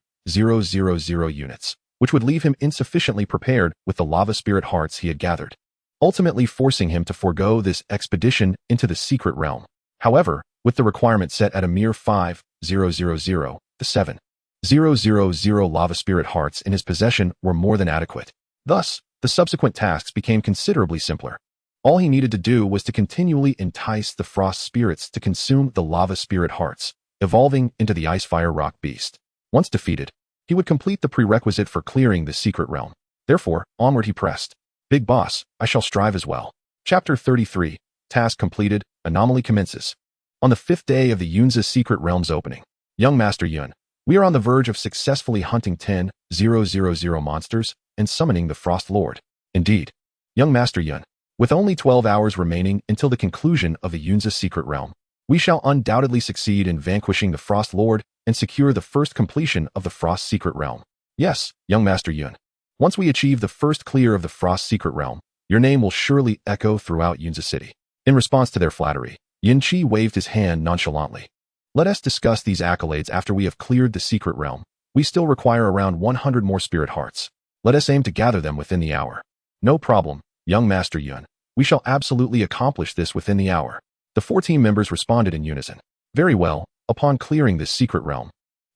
units, which would leave him insufficiently prepared with the lava spirit hearts he had gathered, ultimately forcing him to forego this expedition into the secret realm. However, with the requirement set at a mere 5,000, the 7,000 lava spirit hearts in his possession were more than adequate. Thus, the subsequent tasks became considerably simpler. All he needed to do was to continually entice the frost spirits to consume the lava spirit hearts, evolving into the Ice Fire Rock Beast. Once defeated, he would complete the prerequisite for clearing the secret realm. Therefore, onward he pressed. Big boss, I shall strive as well. Chapter 33, Task completed, Anomaly commences. On the 5th day of the Yun's secret realm's opening, Young Master Yun, we are on the verge of successfully hunting 10,000 monsters and summoning the Frost Lord. Indeed, Young Master Yun, with only 12 hours remaining until the conclusion of the Yun's secret realm, we shall undoubtedly succeed in vanquishing the Frost Lord and secure the first completion of the Frost secret realm. Yes, Young Master Yun. Once we achieve the first clear of the Frost secret realm, your name will surely echo throughout Yun's city. In response to their flattery, Yin Qi waved his hand nonchalantly. Let us discuss these accolades after we have cleared the secret realm. We still require around 100 more spirit hearts. Let us aim to gather them within the hour. No problem, Young Master Yun. We shall absolutely accomplish this within the hour. The 4 team members responded in unison. Very well, upon clearing this secret realm,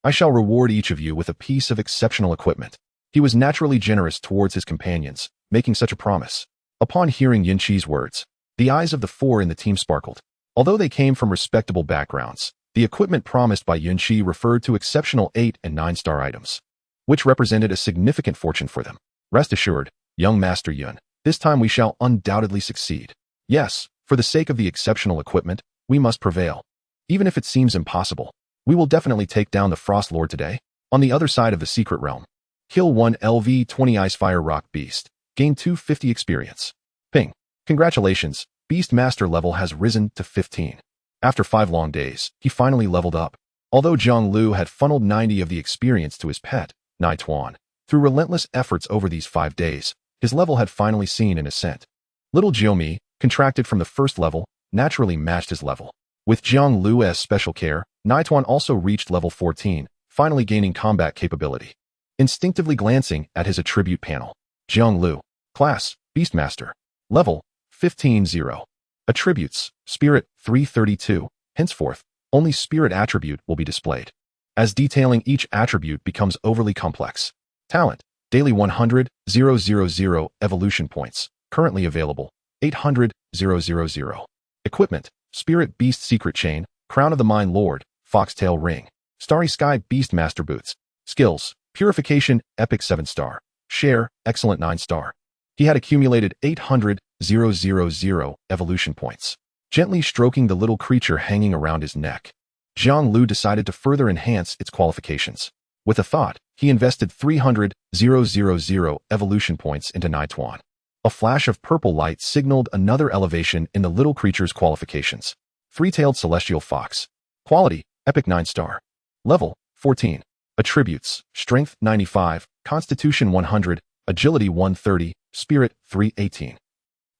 I shall reward each of you with a piece of exceptional equipment. He was naturally generous towards his companions, making such a promise. Upon hearing Yin Qi's words, the eyes of the 4 in the team sparkled. Although they came from respectable backgrounds, the equipment promised by Yin Qi referred to exceptional 8 and 9-star items, which represented a significant fortune for them. Rest assured, Young Master Yun, this time we shall undoubtedly succeed. Yes, for the sake of the exceptional equipment, we must prevail. Even if it seems impossible, we will definitely take down the Frost Lord today. On the other side of the secret realm, kill one LV20 Ice Fire Rock Beast. Gain 250 experience. Ping. Congratulations, Beastmaster level has risen to 15. After 5 long days, he finally leveled up. Although Jiang Liu had funneled 90 of the experience to his pet, Nightwan, through relentless efforts over these 5 days, his level had finally seen an ascent. Little Jiomi, contracted from the first level, naturally matched his level. With Jiang Liu's special care, Nightwan also reached level 14, finally gaining combat capability. Instinctively glancing at his attribute panel. Jiang Liu. Class, Beastmaster. Level, 15-0. Attributes, Spirit, 332. Henceforth, only Spirit attribute will be displayed. As detailing each attribute becomes overly complex. Talent, daily 100,000 evolution points, currently available, 800,000. Equipment, Spirit Beast Secret Chain, Crown of the Mind Lord, Foxtail Ring, Starry Sky Beastmaster Boots. Skills, Purification, Epic 7-star. Share, Excellent 9-star. He had accumulated 800,000 evolution points. Gently stroking the little creature hanging around his neck, Jiang Liu decided to further enhance its qualifications. With a thought, he invested 300,000 evolution points into Nituan. A flash of purple light signaled another elevation in the little creature's qualifications. Three-tailed celestial fox. Quality, Epic 9-star. Level, 14. Attributes, Strength 95, Constitution 100, Agility 130, Spirit 318.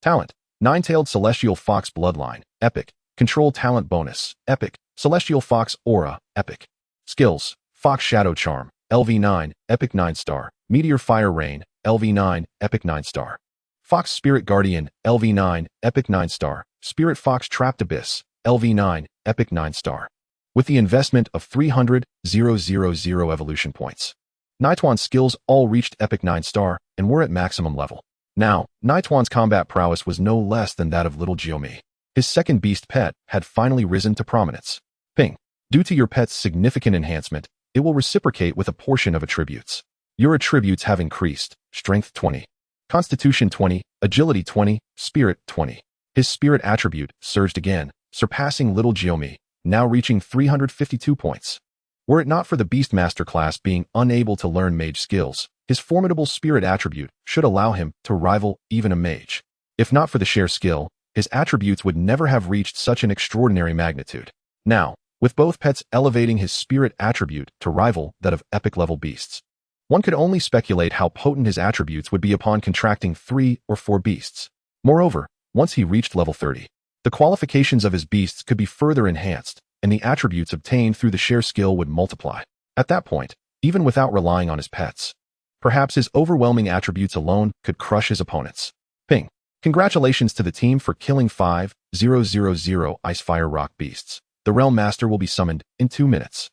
Talent, Nine-tailed celestial fox bloodline, Epic. Control talent bonus, Epic. Celestial fox aura, Epic. Skills, Fox Shadow Charm, LV9, Epic 9-star. Meteor Fire Rain, LV9, Epic 9-star. Fox Spirit Guardian, LV9, Epic 9-star. Spirit Fox Trapped Abyss, LV9, Epic 9-star. With the investment of 300,000 evolution points, Nituan's skills all reached Epic 9-star and were at maximum level. Now, Nituan's combat prowess was no less than that of little Jiaomi. His second beast pet had finally risen to prominence. Ping. Due to your pet's significant enhancement, it will reciprocate with a portion of attributes. Your attributes have increased, Strength 20, Constitution 20, Agility 20, Spirit 20. His Spirit attribute surged again, surpassing little Jiaomi, now reaching 352 points. Were it not for the Beastmaster class being unable to learn mage skills, his formidable Spirit attribute should allow him to rival even a mage. If not for the share skill, his attributes would never have reached such an extraordinary magnitude. Now, with both pets elevating his Spirit attribute to rival that of epic-level beasts, one could only speculate how potent his attributes would be upon contracting 3 or 4 beasts. Moreover, once he reached level 30, the qualifications of his beasts could be further enhanced, and the attributes obtained through the share skill would multiply. At that point, even without relying on his pets, perhaps his overwhelming attributes alone could crush his opponents. Ping. Congratulations to the team for killing 5,000 Ice Fire Rock beasts. The Realm Master will be summoned in 2 minutes.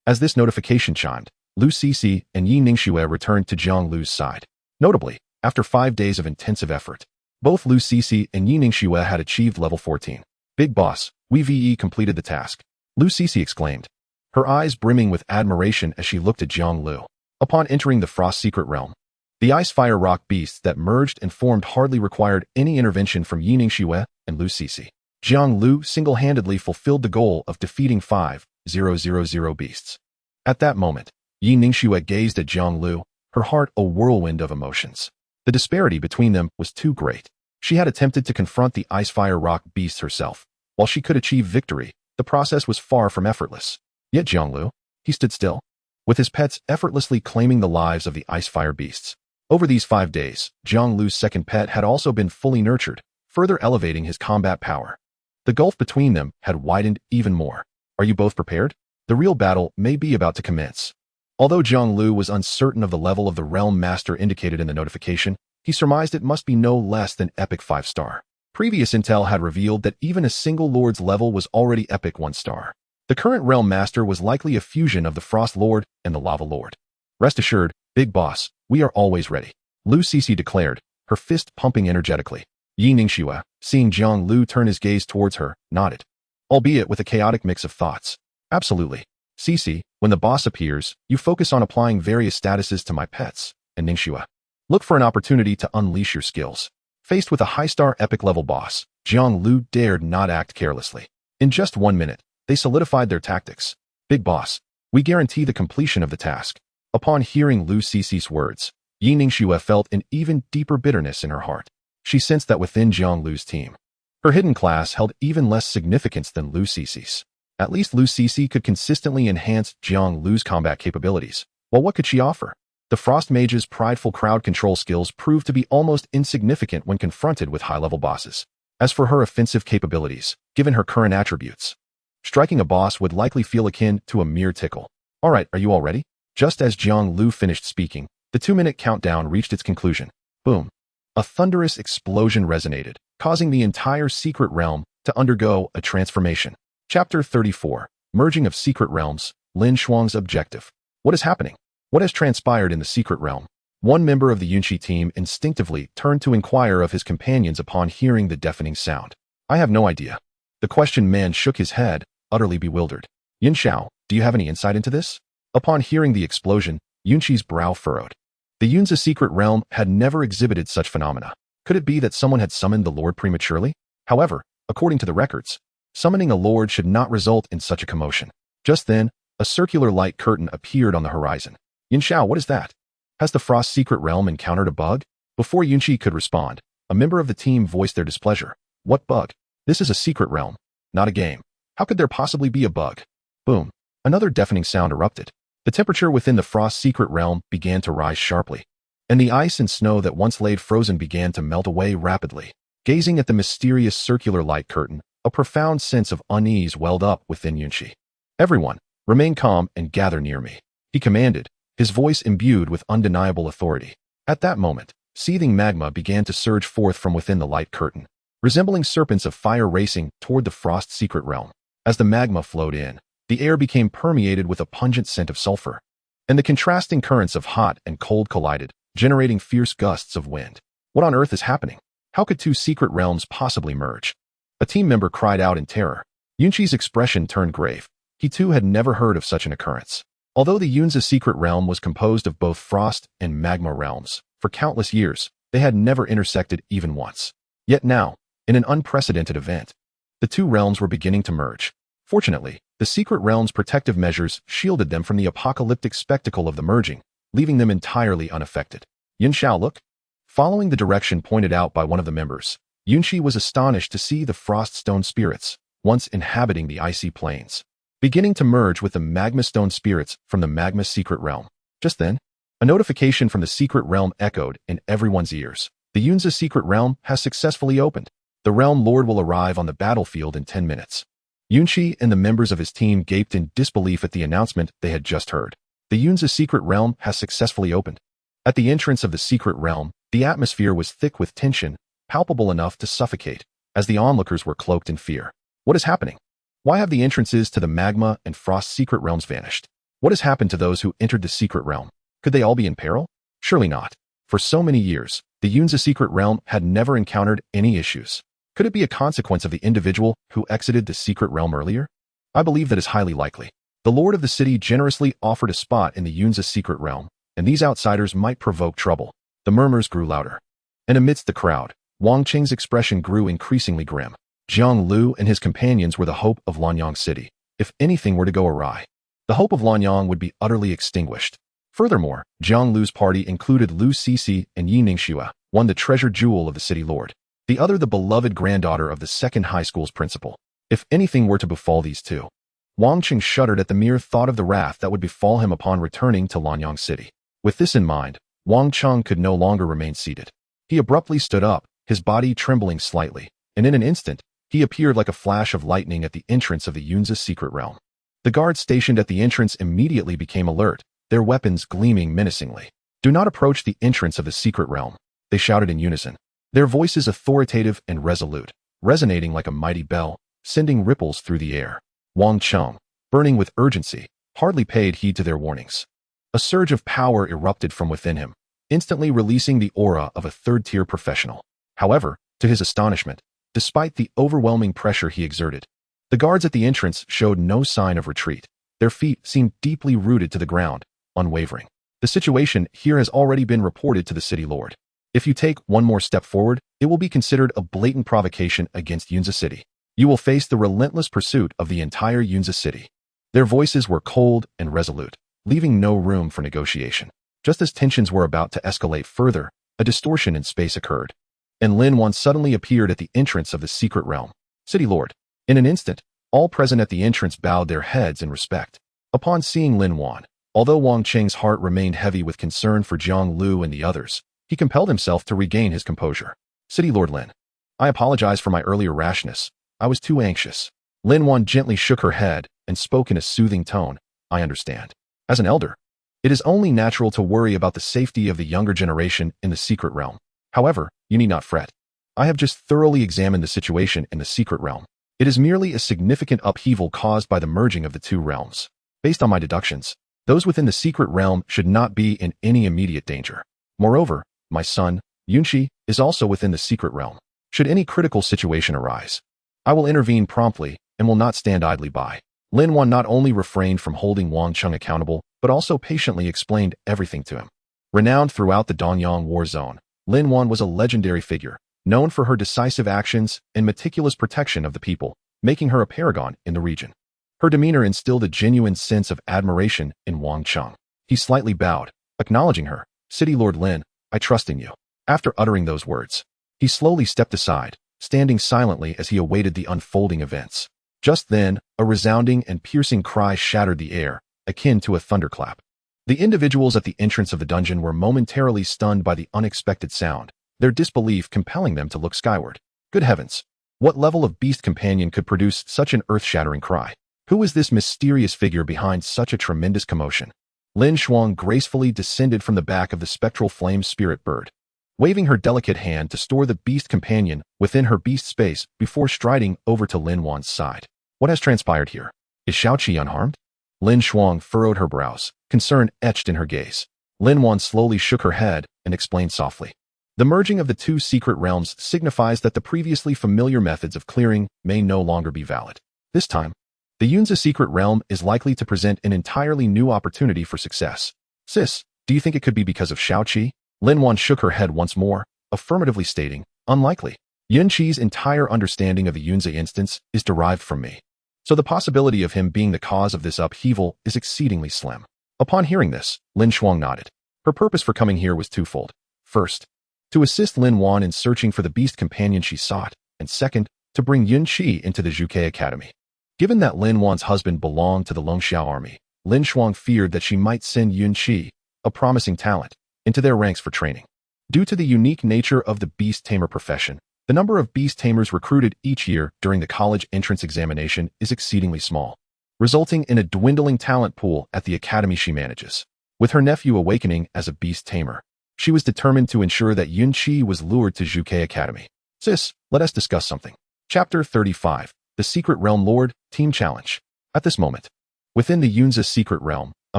As this notification chimed, Lu Cixi and Yi Ningxue returned to Jiang Liu's side. Notably, after 5 days of intensive effort, both Lu Cixi and Yi Ningxue had achieved level 14. Big boss, we VE completed the task. Lu Cixi exclaimed, her eyes brimming with admiration as she looked at Jiang Liu. Upon entering the Frost Secret Realm, the Ice Fire Rock beasts that merged and formed hardly required any intervention from Yi Ningxue and Lu Cixi. Jiang Liu single-handedly fulfilled the goal of defeating 5,000 beasts. At that moment, Yi Ningxue gazed at Jiang Liu, her heart a whirlwind of emotions. The disparity between them was too great. She had attempted to confront the Ice Fire Rock beasts herself. While she could achieve victory, the process was far from effortless. Yet Jiang Liu, he stood still, with his pets effortlessly claiming the lives of the Ice Fire beasts. Over these 5 days, Jiang Liu's second pet had also been fully nurtured, further elevating his combat power. The gulf between them had widened even more. Are you both prepared? The real battle may be about to commence. Although Jiang Liu was uncertain of the level of the Realm Master indicated in the notification, he surmised it must be no less than Epic 5-star. Previous intel had revealed that even a single Lord's level was already Epic 1-star. The current Realm Master was likely a fusion of the Frost Lord and the Lava Lord. Rest assured, Big Boss, we are always ready, Lu Cixi declared, her fist pumping energetically. Yi Ningxue, seeing Jiang Liu turn his gaze towards her, nodded, albeit with a chaotic mix of thoughts. Absolutely. Cixi, when the boss appears, you focus on applying various statuses to my pets, and Ningxue, look for an opportunity to unleash your skills. Faced with a high-star epic-level boss, Jiang Liu dared not act carelessly. In just 1 minute, they solidified their tactics. Big Boss, we guarantee the completion of the task. Upon hearing Lu Cixi's words, Yi Ningxue felt an even deeper bitterness in her heart. She sensed that within Jiang Liu's team, her hidden class held even less significance than Lu Cixi's. At least Lu Cixi could consistently enhance Jiang Liu's combat capabilities. Well, what could she offer? The Frost Mage's prideful crowd control skills proved to be almost insignificant when confronted with high-level bosses. As for her offensive capabilities, given her current attributes, striking a boss would likely feel akin to a mere tickle. All right, are you all ready? Just as Jiang Liu finished speaking, the 2-minute countdown reached its conclusion. Boom. A thunderous explosion resonated, causing the entire secret realm to undergo a transformation. Chapter 34. Merging of Secret Realms, Lin Shuang's Objective. What is happening? What has transpired in the secret realm? One member of the Yunqi team instinctively turned to inquire of his companions upon hearing the deafening sound. I have no idea. The questioned man shook his head, utterly bewildered. Yin Xiao, do you have any insight into this? Upon hearing the explosion, Yunqi's brow furrowed. The Yunza secret realm had never exhibited such phenomena. Could it be that someone had summoned the Lord prematurely? However, according to the records, summoning a Lord should not result in such a commotion. Just then, a circular light curtain appeared on the horizon. Yin Xiao, what is that? Has the Frost secret realm encountered a bug? Before Yunqi could respond, a member of the team voiced their displeasure. What bug? This is a secret realm, not a game. How could there possibly be a bug? Boom. Another deafening sound erupted. The temperature within the Frost secret realm began to rise sharply, and the ice and snow that once laid frozen began to melt away rapidly. Gazing at the mysterious circular light curtain, a profound sense of unease welled up within Yunqi. Everyone, remain calm and gather near me, he commanded, his voice imbued with undeniable authority. At that moment, seething magma began to surge forth from within the light curtain, resembling serpents of fire racing toward the Frost secret realm. As the magma flowed in, the air became permeated with a pungent scent of sulfur, and the contrasting currents of hot and cold collided, generating fierce gusts of wind. What on earth is happening? How could two secret realms possibly merge? A team member cried out in terror. Yunqi's expression turned grave. He too had never heard of such an occurrence. Although the Yunza secret realm was composed of both frost and magma realms, for countless years, they had never intersected even once. Yet now, in an unprecedented event, the two realms were beginning to merge. Fortunately, the secret realm's protective measures shielded them from the apocalyptic spectacle of the merging, leaving them entirely unaffected. Yin Xiao, look. Following the direction pointed out by one of the members, Yunqi was astonished to see the frost stone spirits, once inhabiting the icy plains, beginning to merge with the magma stone spirits from the magma secret realm. Just then, a notification from the secret realm echoed in everyone's ears. The Yunza secret realm has successfully opened. The realm lord will arrive on the battlefield in 10 minutes. Yunqi and the members of his team gaped in disbelief at the announcement they had just heard. The Yunza secret realm has successfully opened. At the entrance of the secret realm, the atmosphere was thick with tension, palpable enough to suffocate, as the onlookers were cloaked in fear. What is happening? Why have the entrances to the magma and frost secret realms vanished? What has happened to those who entered the secret realm? Could they all be in peril? Surely not. For so many years, the Yunza secret realm had never encountered any issues. Could it be a consequence of the individual who exited the secret realm earlier? I believe that is highly likely. The lord of the city generously offered a spot in the Yunza secret realm, and these outsiders might provoke trouble. The murmurs grew louder. And amidst the crowd, Wang Qing's expression grew increasingly grim. Jiang Liu and his companions were the hope of Lanyang City. If anything were to go awry, the hope of Lanyang would be utterly extinguished. Furthermore, Jiang Liu's party included Lu Sisi and Yi Ningxue, one the treasured jewel of the city lord, the other the beloved granddaughter of the second high school's principal. If anything were to befall these two, Wang Qing shuddered at the mere thought of the wrath that would befall him upon returning to Lanyang City. With this in mind, Wang Qing could no longer remain seated. He abruptly stood up, his body trembling slightly, and in an instant, he appeared like a flash of lightning at the entrance of the Yunza secret realm. The guards stationed at the entrance immediately became alert, their weapons gleaming menacingly. Do not approach the entrance of the secret realm, they shouted in unison, their voices authoritative and resolute, resonating like a mighty bell, sending ripples through the air. Wang Qing, burning with urgency, hardly paid heed to their warnings. A surge of power erupted from within him, instantly releasing the aura of a third-tier professional. However, to his astonishment, despite the overwhelming pressure he exerted, the guards at the entrance showed no sign of retreat. Their feet seemed deeply rooted to the ground, unwavering. The situation here has already been reported to the city lord. If you take one more step forward, it will be considered a blatant provocation against Yunza City. You will face the relentless pursuit of the entire Yunza City. Their voices were cold and resolute, leaving no room for negotiation. Just as tensions were about to escalate further, a distortion in space occurred, and Lin Wan suddenly appeared at the entrance of the secret realm. City Lord. In an instant, all present at the entrance bowed their heads in respect. Upon seeing Lin Wan, although Wang Qing's heart remained heavy with concern for Jiang Liu and the others, he compelled himself to regain his composure. City Lord Lin. I apologize for my earlier rashness. I was too anxious. Lin Wan gently shook her head and spoke in a soothing tone. I understand. As an elder, it is only natural to worry about the safety of the younger generation in the secret realm. However, you need not fret. I have just thoroughly examined the situation in the secret realm. It is merely a significant upheaval caused by the merging of the two realms. Based on my deductions, those within the secret realm should not be in any immediate danger. Moreover, my son, Yunqi, is also within the secret realm. Should any critical situation arise, I will intervene promptly and will not stand idly by. Lin Wan not only refrained from holding Wang Cheng accountable, but also patiently explained everything to him. Renowned throughout the Dongyang war zone, Lin Wan was a legendary figure, known for her decisive actions and meticulous protection of the people, making her a paragon in the region. Her demeanor instilled a genuine sense of admiration in Wang Cheng. He slightly bowed, acknowledging her. City Lord Lin, I trust in you. After uttering those words, he slowly stepped aside, standing silently as he awaited the unfolding events. Just then, a resounding and piercing cry shattered the air, akin to a thunderclap. The individuals at the entrance of the dungeon were momentarily stunned by the unexpected sound, their disbelief compelling them to look skyward. Good heavens! What level of beast companion could produce such an earth-shattering cry? Who is this mysterious figure behind such a tremendous commotion? Lin Shuang gracefully descended from the back of the spectral flame spirit bird, waving her delicate hand to store the beast companion within her beast space before striding over to Lin Wan's side. What has transpired here? Is Xiaoqi unharmed? Lin Shuang furrowed her brows, concern etched in her gaze. Lin Wan slowly shook her head and explained softly. The merging of the two secret realms signifies that the previously familiar methods of clearing may no longer be valid. This time, the Yunzi secret realm is likely to present an entirely new opportunity for success. Sis, do you think it could be because of Xiaoqi? Lin Wan shook her head once more, affirmatively stating, unlikely. Yunqi's entire understanding of the Yunzi instance is derived from me, so the possibility of him being the cause of this upheaval is exceedingly slim. Upon hearing this, Lin Shuang nodded. Her purpose for coming here was twofold. First, to assist Lin Wan in searching for the beast companion she sought, and second, to bring Yunqi into the Zhuke Academy. Given that Lin Wan's husband belonged to the Longxiao army, Lin Shuang feared that she might send Yunqi, a promising talent, into their ranks for training. Due to the unique nature of the beast tamer profession, the number of beast tamers recruited each year during the college entrance examination is exceedingly small, resulting in a dwindling talent pool at the academy she manages. With her nephew awakening as a beast tamer, she was determined to ensure that Yunqi was lured to Zhuke Academy. Sis, let us discuss something. Chapter 35, The Secret Realm Lord, Team Challenge. At this moment, within the Yunzi secret realm, a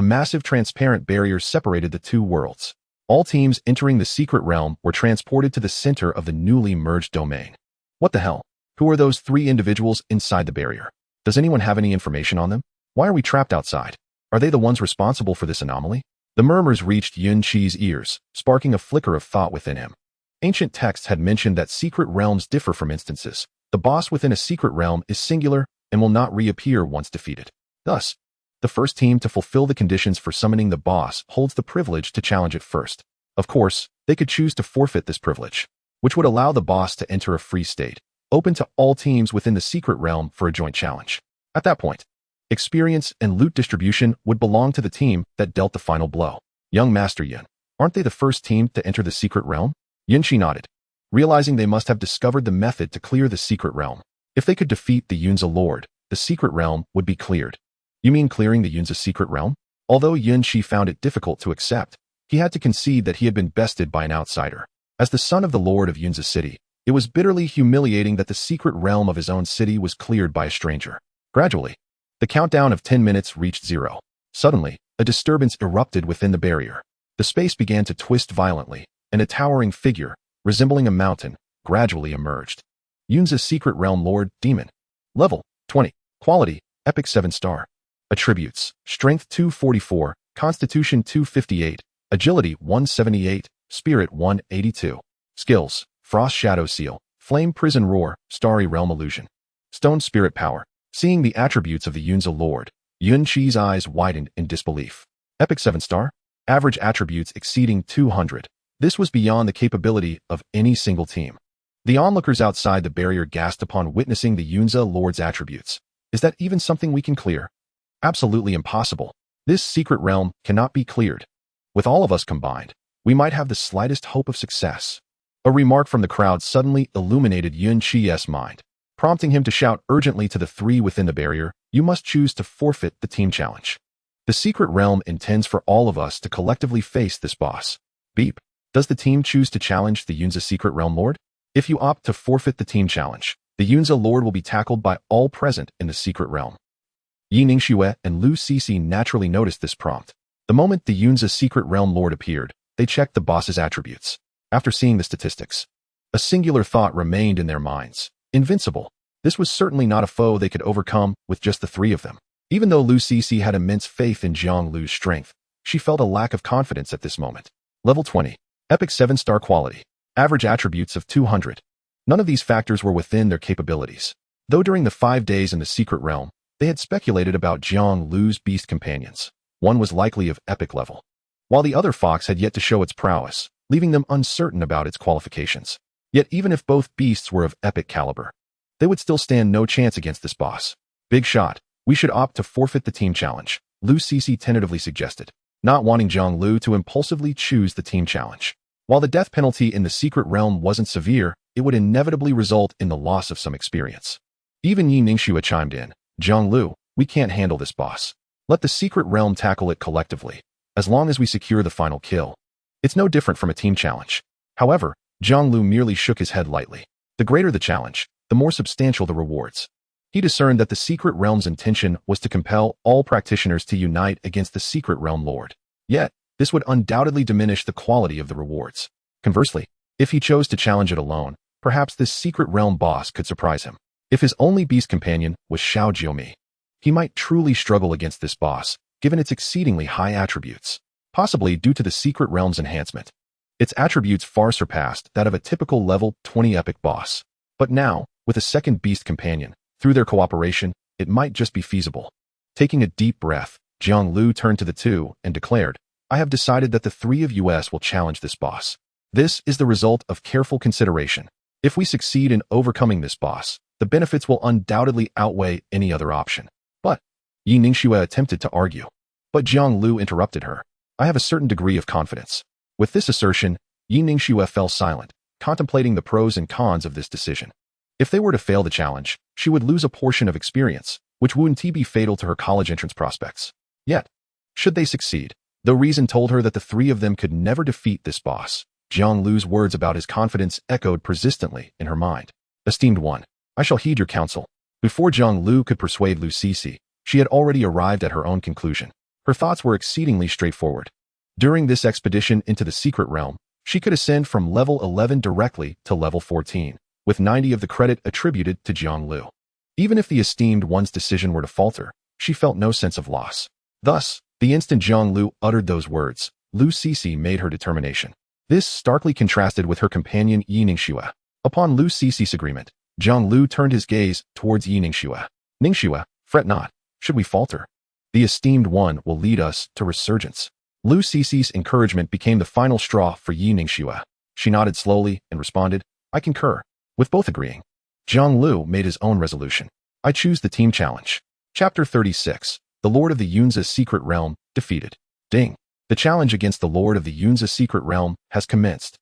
massive transparent barrier separated the two worlds. All teams entering the secret realm were transported to the center of the newly merged domain. What the hell? Who are those three individuals inside the barrier? Does anyone have any information on them? Why are we trapped outside? Are they the ones responsible for this anomaly? The murmurs reached Yunqi's ears, sparking a flicker of thought within him. Ancient texts had mentioned that secret realms differ from instances. The boss within a secret realm is singular and will not reappear once defeated. Thus, the first team to fulfill the conditions for summoning the boss holds the privilege to challenge it first. Of course, they could choose to forfeit this privilege, which would allow the boss to enter a free state, open to all teams within the secret realm for a joint challenge. At that point, experience and loot distribution would belong to the team that dealt the final blow. Young Master Yin, aren't they the first team to enter the secret realm? Yunqi nodded, realizing they must have discovered the method to clear the secret realm. If they could defeat the Yunzi Lord, the secret realm would be cleared. You mean clearing the Yunzi secret realm? Although Yunqi found it difficult to accept, he had to concede that he had been bested by an outsider. As the son of the Lord of Yunzi City, it was bitterly humiliating that the secret realm of his own city was cleared by a stranger. Gradually, the countdown of 10 minutes reached 0. Suddenly, a disturbance erupted within the barrier. The space began to twist violently, and a towering figure, resembling a mountain, gradually emerged. Yunzi's secret realm Lord, Demon. Level, 20. Quality, Epic 7-star. Attributes, Strength 244, Constitution 258, Agility 178, Spirit 182. Skills, Frost Shadow Seal, Flame Prison Roar, Starry Realm Illusion. Stone Spirit Power. Seeing the attributes of the Yunzi Lord, Yunqi's eyes widened in disbelief. Epic 7-star. Average attributes exceeding 200. This was beyond the capability of any single team. The onlookers outside the barrier gasped upon witnessing the Yunzi Lord's attributes. Is that even something we can clear? Absolutely impossible. This secret realm cannot be cleared. With all of us combined, we might have the slightest hope of success. A remark from the crowd suddenly illuminated Yunqi's mind, prompting him to shout urgently to the three within the barrier, you must choose to forfeit the team challenge. The secret realm intends for all of us to collectively face this boss. Beep. Does the team choose to challenge the Yunza Secret Realm Lord? If you opt to forfeit the team challenge, the Yunza Lord will be tackled by all present in the secret realm. Yi Ningxue and Lu Cixi naturally noticed this prompt. The moment the Yunza Secret Realm Lord appeared, they checked the boss's attributes. After seeing the statistics, a singular thought remained in their minds. Invincible. This was certainly not a foe they could overcome with just the three of them. Even though Lu Cixi had immense faith in Jiang Liu's strength, she felt a lack of confidence at this moment. Level 20. Epic 7-star quality. Average attributes of 200. None of these factors were within their capabilities. Though during the 5 days in the secret realm, they had speculated about Jiang Liu's beast companions. One was likely of epic level, while the other fox had yet to show its prowess, leaving them uncertain about its qualifications. Yet even if both beasts were of epic caliber, they would still stand no chance against this boss. Big shot. We should opt to forfeit the team challenge, Lu Cixi tentatively suggested, not wanting Jiang Liu to impulsively choose the team challenge. While the death penalty in the secret realm wasn't severe, it would inevitably result in the loss of some experience. Even Yi Ningxue chimed in. Jiang Liu, we can't handle this boss. Let the secret realm tackle it collectively, as long as we secure the final kill. It's no different from a team challenge. However, Jiang Liu merely shook his head lightly. The greater the challenge, the more substantial the rewards. He discerned that the secret realm's intention was to compel all practitioners to unite against the secret realm lord. Yet, this would undoubtedly diminish the quality of the rewards. Conversely, if he chose to challenge it alone, perhaps this secret realm boss could surprise him. If his only beast companion was Xiao Jiumi, he might truly struggle against this boss, given its exceedingly high attributes, possibly due to the secret realm's enhancement. Its attributes far surpassed that of a typical level 20 epic boss. But now, with a second beast companion, through their cooperation, it might just be feasible. Taking a deep breath, Jiang Liu turned to the two and declared, I have decided that the three of us will challenge this boss. This is the result of careful consideration. If we succeed in overcoming this boss, the benefits will undoubtedly outweigh any other option. But, Yi Ningxue attempted to argue. But Jiang Liu interrupted her. I have a certain degree of confidence. With this assertion, Yi Ningxue fell silent, contemplating the pros and cons of this decision. If they were to fail the challenge, she would lose a portion of experience, which would be fatal to her college entrance prospects. Yet, should they succeed, though reason told her that the three of them could never defeat this boss, Jiang Liu's words about his confidence echoed persistently in her mind. Esteemed one, I shall heed your counsel. Before Jiang Liu could persuade Lu Cixi, she had already arrived at her own conclusion. Her thoughts were exceedingly straightforward. During this expedition into the secret realm, she could ascend from level 11 directly to level 14, with 90 of the credit attributed to Jiang Liu. Even if the esteemed one's decision were to falter, she felt no sense of loss. Thus, the instant Jiang Liu uttered those words, Lu Cixi made her determination. This starkly contrasted with her companion Yi Ningxue. Upon Lu Cixi's agreement, Jiang Liu turned his gaze towards Yi Ningxue. Ningxue, fret not. Should we falter, the esteemed one will lead us to resurgence. Lu Cixi's encouragement became the final straw for Yi Ningxue. She nodded slowly and responded, I concur. With both agreeing, Jiang Liu made his own resolution. I choose the team challenge. Chapter 36. The Lord of the Yunza Secret Realm, defeated. Ding. The challenge against the Lord of the Yunza Secret Realm has commenced.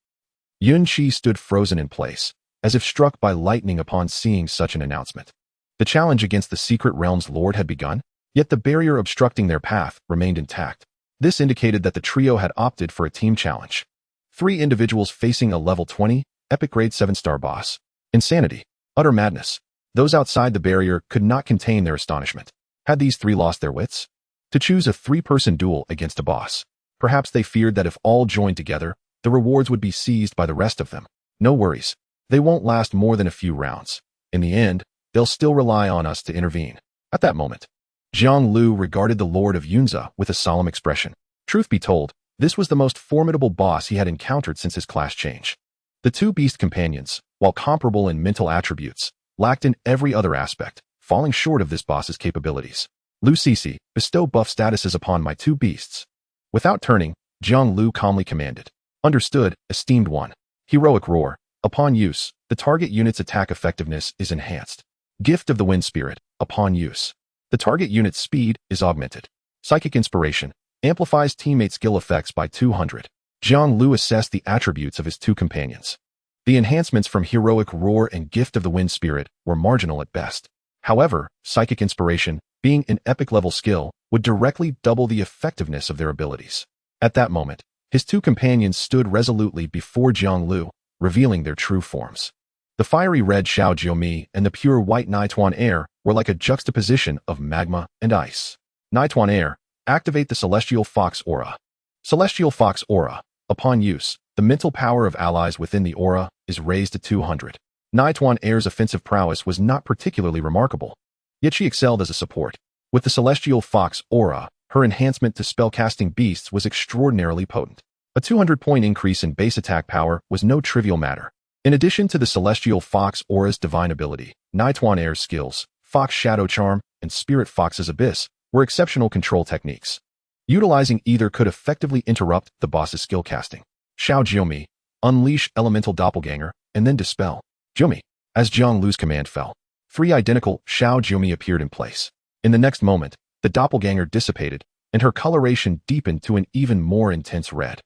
Yun Qi stood frozen in place, as if struck by lightning upon seeing such an announcement. The challenge against the Secret Realm's Lord had begun, yet the barrier obstructing their path remained intact. This indicated that the trio had opted for a team challenge. 3 individuals facing a level 20, epic grade 7-star boss. Insanity. Utter madness. Those outside the barrier could not contain their astonishment. Had these 3 lost their wits? To choose a 3-person duel against a boss. Perhaps they feared that if all joined together, the rewards would be seized by the rest of them. No worries. They won't last more than a few rounds. In the end, they'll still rely on us to intervene. At that moment, Jiang Liu regarded the Lord of Yunza with a solemn expression. Truth be told, this was the most formidable boss he had encountered since his class change. The 2 beast companions, while comparable in mental attributes, lacked in every other aspect, falling short of this boss's capabilities. Lu Cixi, bestow buff statuses upon my 2 beasts. Without turning, Jiang Liu calmly commanded. Understood, esteemed one. Heroic roar. Upon use, the target unit's attack effectiveness is enhanced. Gift of the Wind Spirit. Upon use, the target unit's speed is augmented. Psychic inspiration. Amplifies teammate skill effects by 200. Jiang Liu assessed the attributes of his 2 companions. The enhancements from Heroic Roar and Gift of the Wind Spirit were marginal at best. However, Psychic Inspiration, being an epic-level skill, would directly double the effectiveness of their abilities. At that moment, his two companions stood resolutely before Jiang Liu, revealing their true forms. The fiery red Xiao Jiumi and the pure white Nituan Air were like a juxtaposition of magma and ice. Nituan Air, activate the Celestial Fox Aura. Celestial Fox Aura. Upon use, the mental power of allies within the aura is raised to 200. Nituan Air's offensive prowess was not particularly remarkable, yet she excelled as a support. With the Celestial Fox Aura, her enhancement to spellcasting beasts was extraordinarily potent. A 200-point increase in base attack power was no trivial matter. In addition to the Celestial Fox Aura's divine ability, Nituan Air's skills, Fox Shadow Charm, and Spirit Fox's Abyss, were exceptional control techniques. Utilizing either could effectively interrupt the boss's skill casting. Xiao Jiumi, unleash Elemental Doppelganger, and then dispel. Jiumi. As Jiang Liu's command fell, 3 identical Xiao Jiumi appeared in place. In the next moment, the doppelganger dissipated, and her coloration deepened to an even more intense red.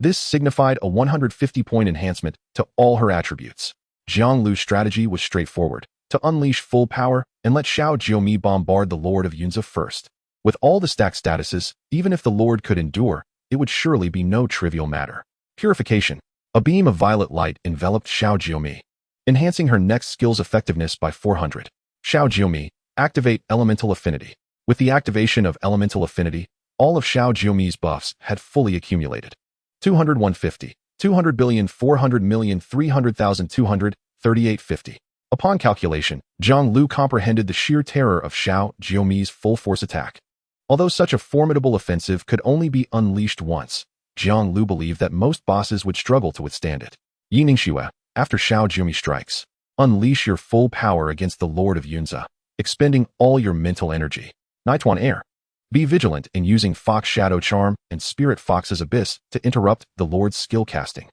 This signified a 150-point enhancement to all her attributes. Jiang Liu's strategy was straightforward, to unleash full power and let Xiao Jiumi bombard the Lord of Yunza first. With all the stacked statuses, even if the Lord could endure, it would surely be no trivial matter. Purification. A beam of violet light enveloped Xiao Jiumi, enhancing her next skill's effectiveness by 400. Xiao Jiumi, activate Elemental Affinity. With the activation of Elemental Affinity, all of Xiao Jiumi's buffs had fully accumulated. 200 150, 200 billion 400 million 300,000 200, 3850. Upon calculation, Jiang Liu comprehended the sheer terror of Xiao Jiumi's full-force attack. Although such a formidable offensive could only be unleashed once, Jiang Liu believed that most bosses would struggle to withstand it. Yiningshue, after Xiao Jiumi strikes, unleash your full power against the Lord of Yunza, expending all your mental energy. Nituan Air. Be vigilant in using Fox Shadow Charm and Spirit Fox's Abyss to interrupt the Lord's skill casting.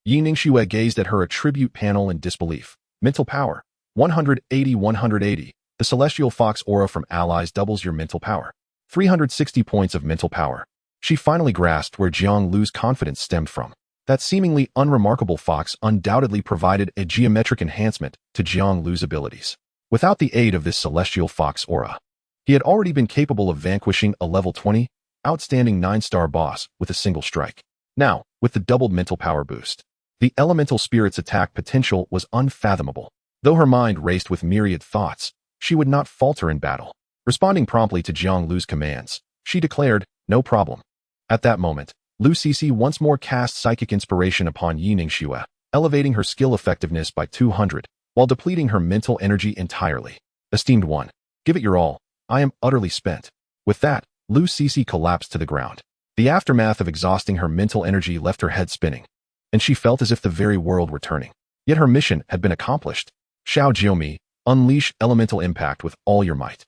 Yiningshue gazed at her attribute panel in disbelief. Mental power. 180-180. The Celestial Fox Aura from allies doubles your mental power. 360 points of mental power. She finally grasped where Jiang Liu's confidence stemmed from. That seemingly unremarkable fox undoubtedly provided a geometric enhancement to Jiang Liu's abilities. Without the aid of this Celestial Fox Aura, he had already been capable of vanquishing a level 20, outstanding 9-star boss with a single strike. Now, with the doubled mental power boost, the elemental spirit's attack potential was unfathomable. Though her mind raced with myriad thoughts, she would not falter in battle. Responding promptly to Jiang Liu's commands, she declared, "No problem." At that moment, Liu Cixi once more cast Psychic Inspiration upon Yiningshue, elevating her skill effectiveness by 200, while depleting her mental energy entirely. Esteemed one, give it your all. I am utterly spent. With that, Liu Cixi collapsed to the ground. The aftermath of exhausting her mental energy left her head spinning, and she felt as if the very world were turning. Yet her mission had been accomplished. Xiao Jiumi, unleash Elemental Impact with all your might.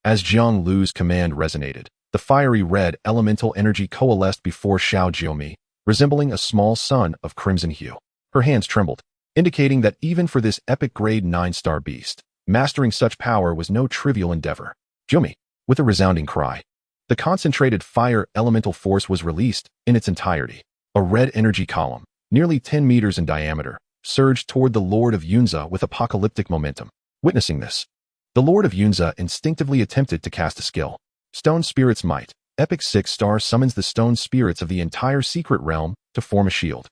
As Jiang Liu's command resonated, the fiery red elemental energy coalesced before Xiao Jiumi, resembling a small sun of crimson hue. Her hands trembled, indicating that even for this epic grade 9-star beast, mastering such power was no trivial endeavor. Jiumi, with a resounding cry, the concentrated fire elemental force was released in its entirety. A red energy column, nearly 10 meters in diameter, surged toward the Lord of Yunza with apocalyptic momentum. Witnessing this, the Lord of Yunza instinctively attempted to cast a skill. Stone Spirit's Might. Epic 6-star summons the stone spirits of the entire secret realm to form a shield.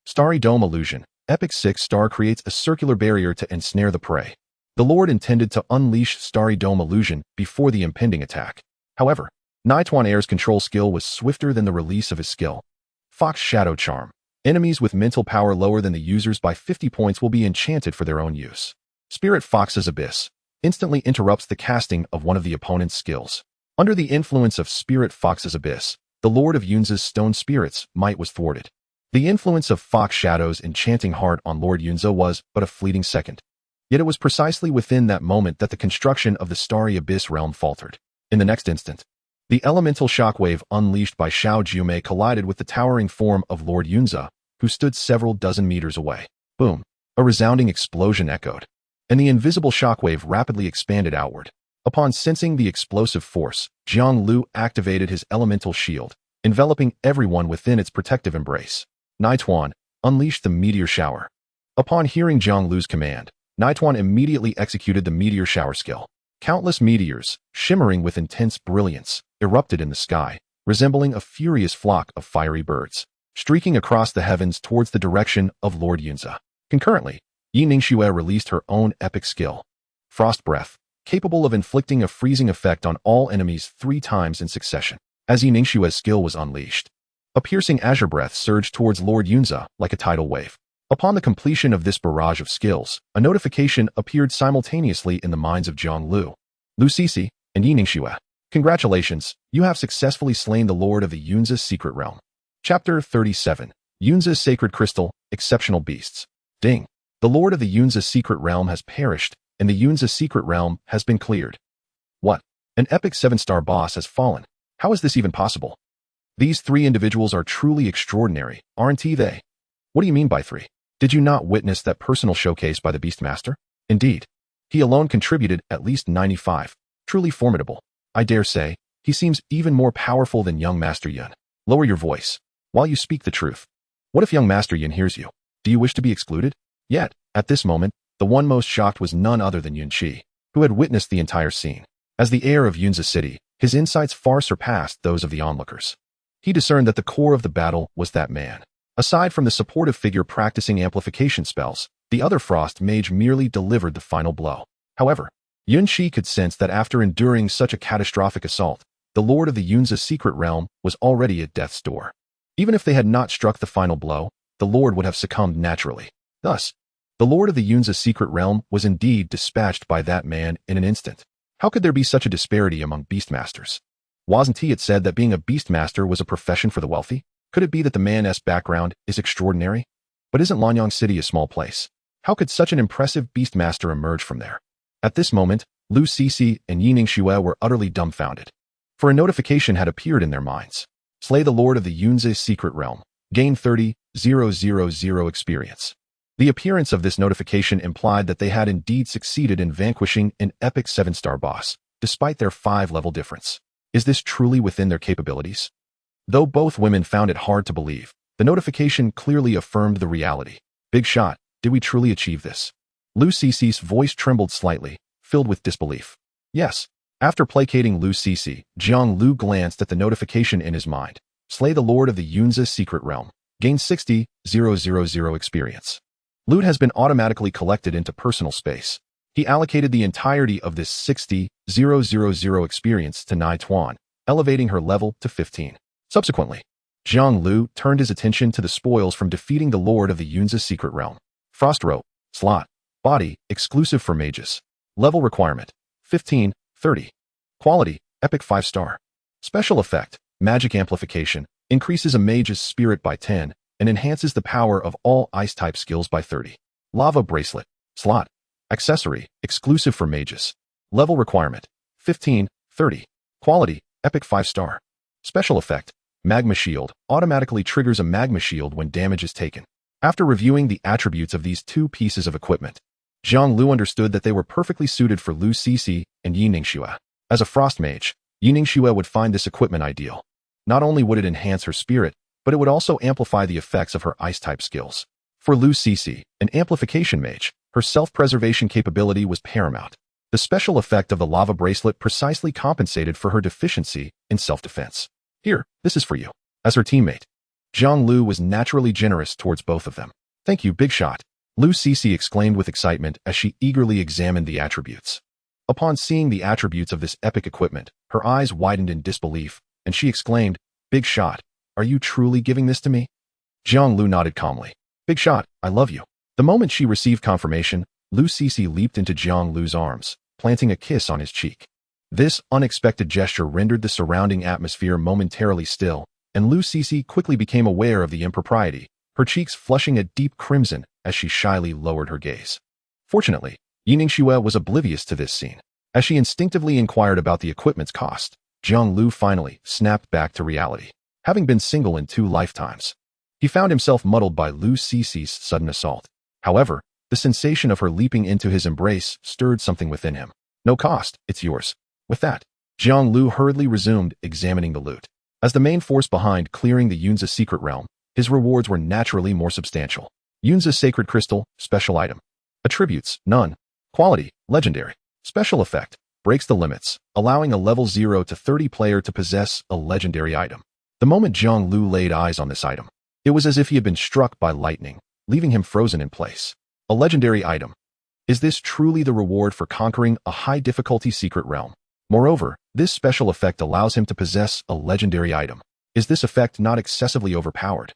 Starry Dome Illusion. Epic 6-star creates a circular barrier to ensnare the prey. The Lord intended to unleash Starry Dome Illusion before the impending attack. However, Nituan Air's control skill was swifter than the release of his skill. Fox Shadow Charm. Enemies with mental power lower than the user's by 50 points will be enchanted for their own use. Spirit Fox's Abyss instantly interrupts the casting of one of the opponent's skills. Under the influence of Spirit Fox's Abyss, the Lord of Yunza's stone spirit's might was thwarted. The influence of Fox Shadow's enchanting heart on Lord Yunza was but a fleeting second. Yet it was precisely within that moment that the construction of the Starry Abyss realm faltered. In the next instant, the elemental shockwave unleashed by Xiao Jiumi collided with the towering form of Lord Yunza, who stood several dozen meters away. Boom! A resounding explosion echoed, and the invisible shockwave rapidly expanded outward. Upon sensing the explosive force, Jiang Liu activated his elemental shield, enveloping everyone within its protective embrace. Nituan unleashed the meteor shower. Upon hearing Jiang Liu's command, Nituan immediately executed the meteor shower skill. Countless meteors, shimmering with intense brilliance, erupted in the sky, resembling a furious flock of fiery birds, streaking across the heavens towards the direction of Lord Yunza. Concurrently, Yi Ningxue released her own epic skill, Frost Breath, capable of inflicting a freezing effect on all enemies 3 times in succession. As Yi Ningxue's skill was unleashed, a piercing azure breath surged towards Lord Yunza like a tidal wave. Upon the completion of this barrage of skills, a notification appeared simultaneously in the minds of Jiang Liu, Lu Sisi, and Yi Ningxue. Congratulations, you have successfully slain the Lord of the Yunza's Secret Realm. Chapter 37. Yunza's Sacred Crystal, Exceptional Beasts. Ding. The Lord of the Yunza's Secret Realm has perished, and the Yunza's Secret Realm has been cleared. What? An epic 7-star boss has fallen. How is this even possible? These 3 individuals are truly extraordinary, aren't they? What do you mean by 3? Did you not witness that personal showcase by the Beastmaster? Indeed. He alone contributed at least 95. Truly formidable. I dare say, he seems even more powerful than young Master Yun. Lower your voice, while you speak the truth. What if young Master Yun hears you? Do you wish to be excluded? Yet, at this moment, the one most shocked was none other than Yun Qi, who had witnessed the entire scene. As the heir of Yunza City, his insights far surpassed those of the onlookers. He discerned that the core of the battle was that man. Aside from the supportive figure practicing amplification spells, the other Frost Mage merely delivered the final blow. However, Yun Qi could sense that after enduring such a catastrophic assault, the Lord of the Yunza's Secret Realm was already at death's door. Even if they had not struck the final blow, the Lord would have succumbed naturally. Thus, the Lord of the Yunza's Secret Realm was indeed dispatched by that man in an instant. How could there be such a disparity among Beastmasters? Wasn't it said that being a Beastmaster was a profession for the wealthy? Could it be that the man's background is extraordinary? But isn't Lanyang City a small place? How could such an impressive Beastmaster emerge from there? At this moment, Lu Sisi and Yi Ningxue were utterly dumbfounded. For a notification had appeared in their minds. Slay the Lord of the Yunza's Secret Realm. Gain 30,000 experience. The appearance of this notification implied that they had indeed succeeded in vanquishing an epic 7-star boss, despite their 5-level difference. Is this truly within their capabilities? Though both women found it hard to believe, the notification clearly affirmed the reality. Big shot, did we truly achieve this? Lu Sisi's voice trembled slightly, filled with disbelief. Yes. After placating Lu Sisi, Jiang Liu glanced at the notification in his mind. Slay the Lord of the Yunza's Secret Realm. Gain 60,000 experience. Loot has been automatically collected into personal space. He allocated the entirety of this 60,000 experience to Nai Tuan, elevating her level to 15. Subsequently, Jiang Liu turned his attention to the spoils from defeating the Lord of the Yunza's Secret Realm. Frost Rope, Slot, Body, exclusive for mages. Level requirement, 15, 30. Quality, Epic 5-star. Special effect, Magic Amplification, increases a mage's spirit by 10 and enhances the power of all Ice-type skills by 30. Lava Bracelet, Slot, Accessory, exclusive for mages. Level requirement, 15, 30. Quality, Epic 5-star. Special effect, Magma Shield, automatically triggers a Magma Shield when damage is taken. After reviewing the attributes of these 2 pieces of equipment, Jiang Liu understood that they were perfectly suited for Lu Sisi and Yi Ningxue. As a Frost Mage, Yi Ningxue would find this equipment ideal. Not only would it enhance her spirit, but it would also amplify the effects of her Ice-type skills. For Lu Sisi, an amplification mage, her self-preservation capability was paramount. The special effect of the Lava Bracelet precisely compensated for her deficiency in self-defense. Here, this is for you. As her teammate, Jiang Liu was naturally generous towards both of them. Thank you, big shot. Lu Sisi exclaimed with excitement as she eagerly examined the attributes. Upon seeing the attributes of this epic equipment, her eyes widened in disbelief, and she exclaimed, Big shot, are you truly giving this to me? Jiang Liu nodded calmly. Big shot, I love you. The moment she received confirmation, Lu Sisi leaped into Jiang Liu's arms, planting a kiss on his cheek. This unexpected gesture rendered the surrounding atmosphere momentarily still, and Lu Sisi quickly became aware of the impropriety, her cheeks flushing a deep crimson as she shyly lowered her gaze. Fortunately, Yi Ningxue was oblivious to this scene. As she instinctively inquired about the equipment's cost, Jiang Liu finally snapped back to reality. Having been single in 2 lifetimes, he found himself muddled by Lu Sisi's sudden assault. However, the sensation of her leaping into his embrace stirred something within him. No cost, it's yours. With that, Jiang Liu hurriedly resumed examining the loot. As the main force behind clearing the Yunza Secret Realm, his rewards were naturally more substantial. Yunza Sacred Crystal, Special Item. Attributes, none. Quality, Legendary. Special effect, breaks the limits, allowing a level 0 to 30 player to possess a legendary item. The moment Jiang Liu laid eyes on this item, it was as if he had been struck by lightning, leaving him frozen in place. A legendary item. Is this truly the reward for conquering a high-difficulty secret realm? Moreover, this special effect allows him to possess a legendary item. Is this effect not excessively overpowered?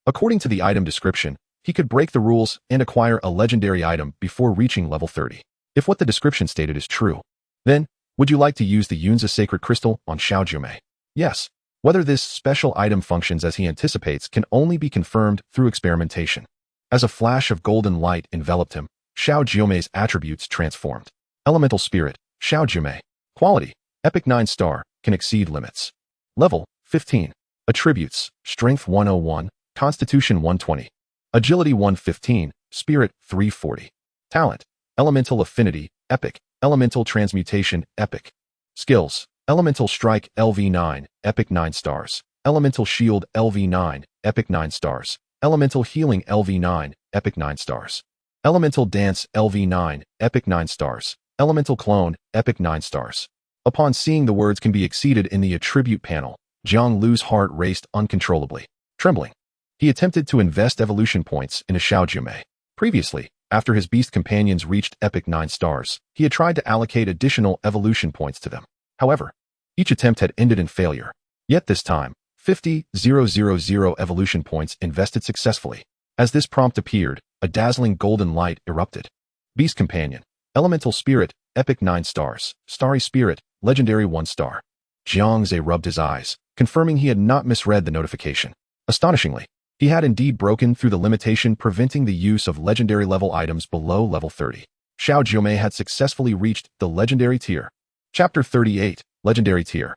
According to the item description, he could break the rules and acquire a legendary item before reaching level 30. If what the description stated is true, then, would you like to use the Yunza Sacred Crystal on Xiao Jiumei? Yes. Whether this special item functions as he anticipates can only be confirmed through experimentation. As a flash of golden light enveloped him, Xiao Jiumei's attributes transformed. Elemental Spirit, Xiao Jiumei. Quality, Epic 9-star, can exceed limits. Level, 15. Attributes, Strength 101, Constitution 120. Agility 115, Spirit 340. Talent, Elemental Affinity, Epic. Elemental Transmutation, Epic. Skills, Elemental Strike LV9, Epic 9 stars. Elemental Shield LV9, Epic 9 stars. Elemental Healing LV9, Epic 9 stars. Elemental Dance LV9, Epic 9 stars. Elemental Clone, Epic 9 stars. Upon seeing the words can be exceeded in the attribute panel, Jiang Liu's heart raced uncontrollably. Trembling, he attempted to invest evolution points in a Xiao Jiumei. Previously, after his beast companions reached Epic 9 stars, he had tried to allocate additional evolution points to them. However, each attempt had ended in failure. Yet this time, 50,000 evolution points invested successfully. As this prompt appeared, a dazzling golden light erupted. Beast Companion, Elemental Spirit, Epic 9 stars, Starry Spirit, Legendary 1 star. Jiang Zhe rubbed his eyes, confirming he had not misread the notification. Astonishingly, he had indeed broken through the limitation preventing the use of legendary level items below level 30. Xiao Jiumei had successfully reached the legendary tier. Chapter 38, Legendary Tier.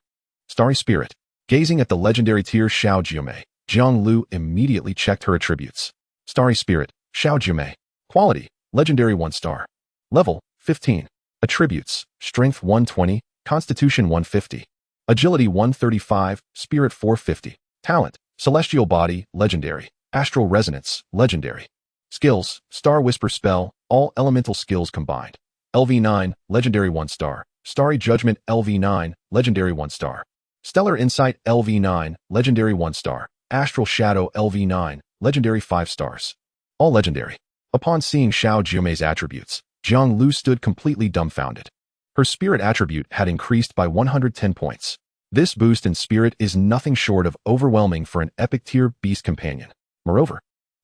Starry Spirit. Gazing at the legendary tier Xiao Jiumei, Jiang Liu immediately checked her attributes. Starry Spirit, Xiao Jiumei. Quality, Legendary 1 star. Level, 15. Attributes, Strength 120, Constitution 150. Agility 135, Spirit 450. Talent, Celestial Body, Legendary. Astral Resonance, Legendary. Skills, Star Whisper Spell, all elemental skills combined. LV9, Legendary 1 star. Starry Judgment LV9, Legendary 1 star. Stellar Insight LV9, Legendary 1 star. Astral Shadow LV9, Legendary 5 stars. All legendary. Upon seeing Xiao Jiumei's attributes, Jiang Liu stood completely dumbfounded. Her spirit attribute had increased by 110 points. This boost in spirit is nothing short of overwhelming for an epic tier beast companion. Moreover,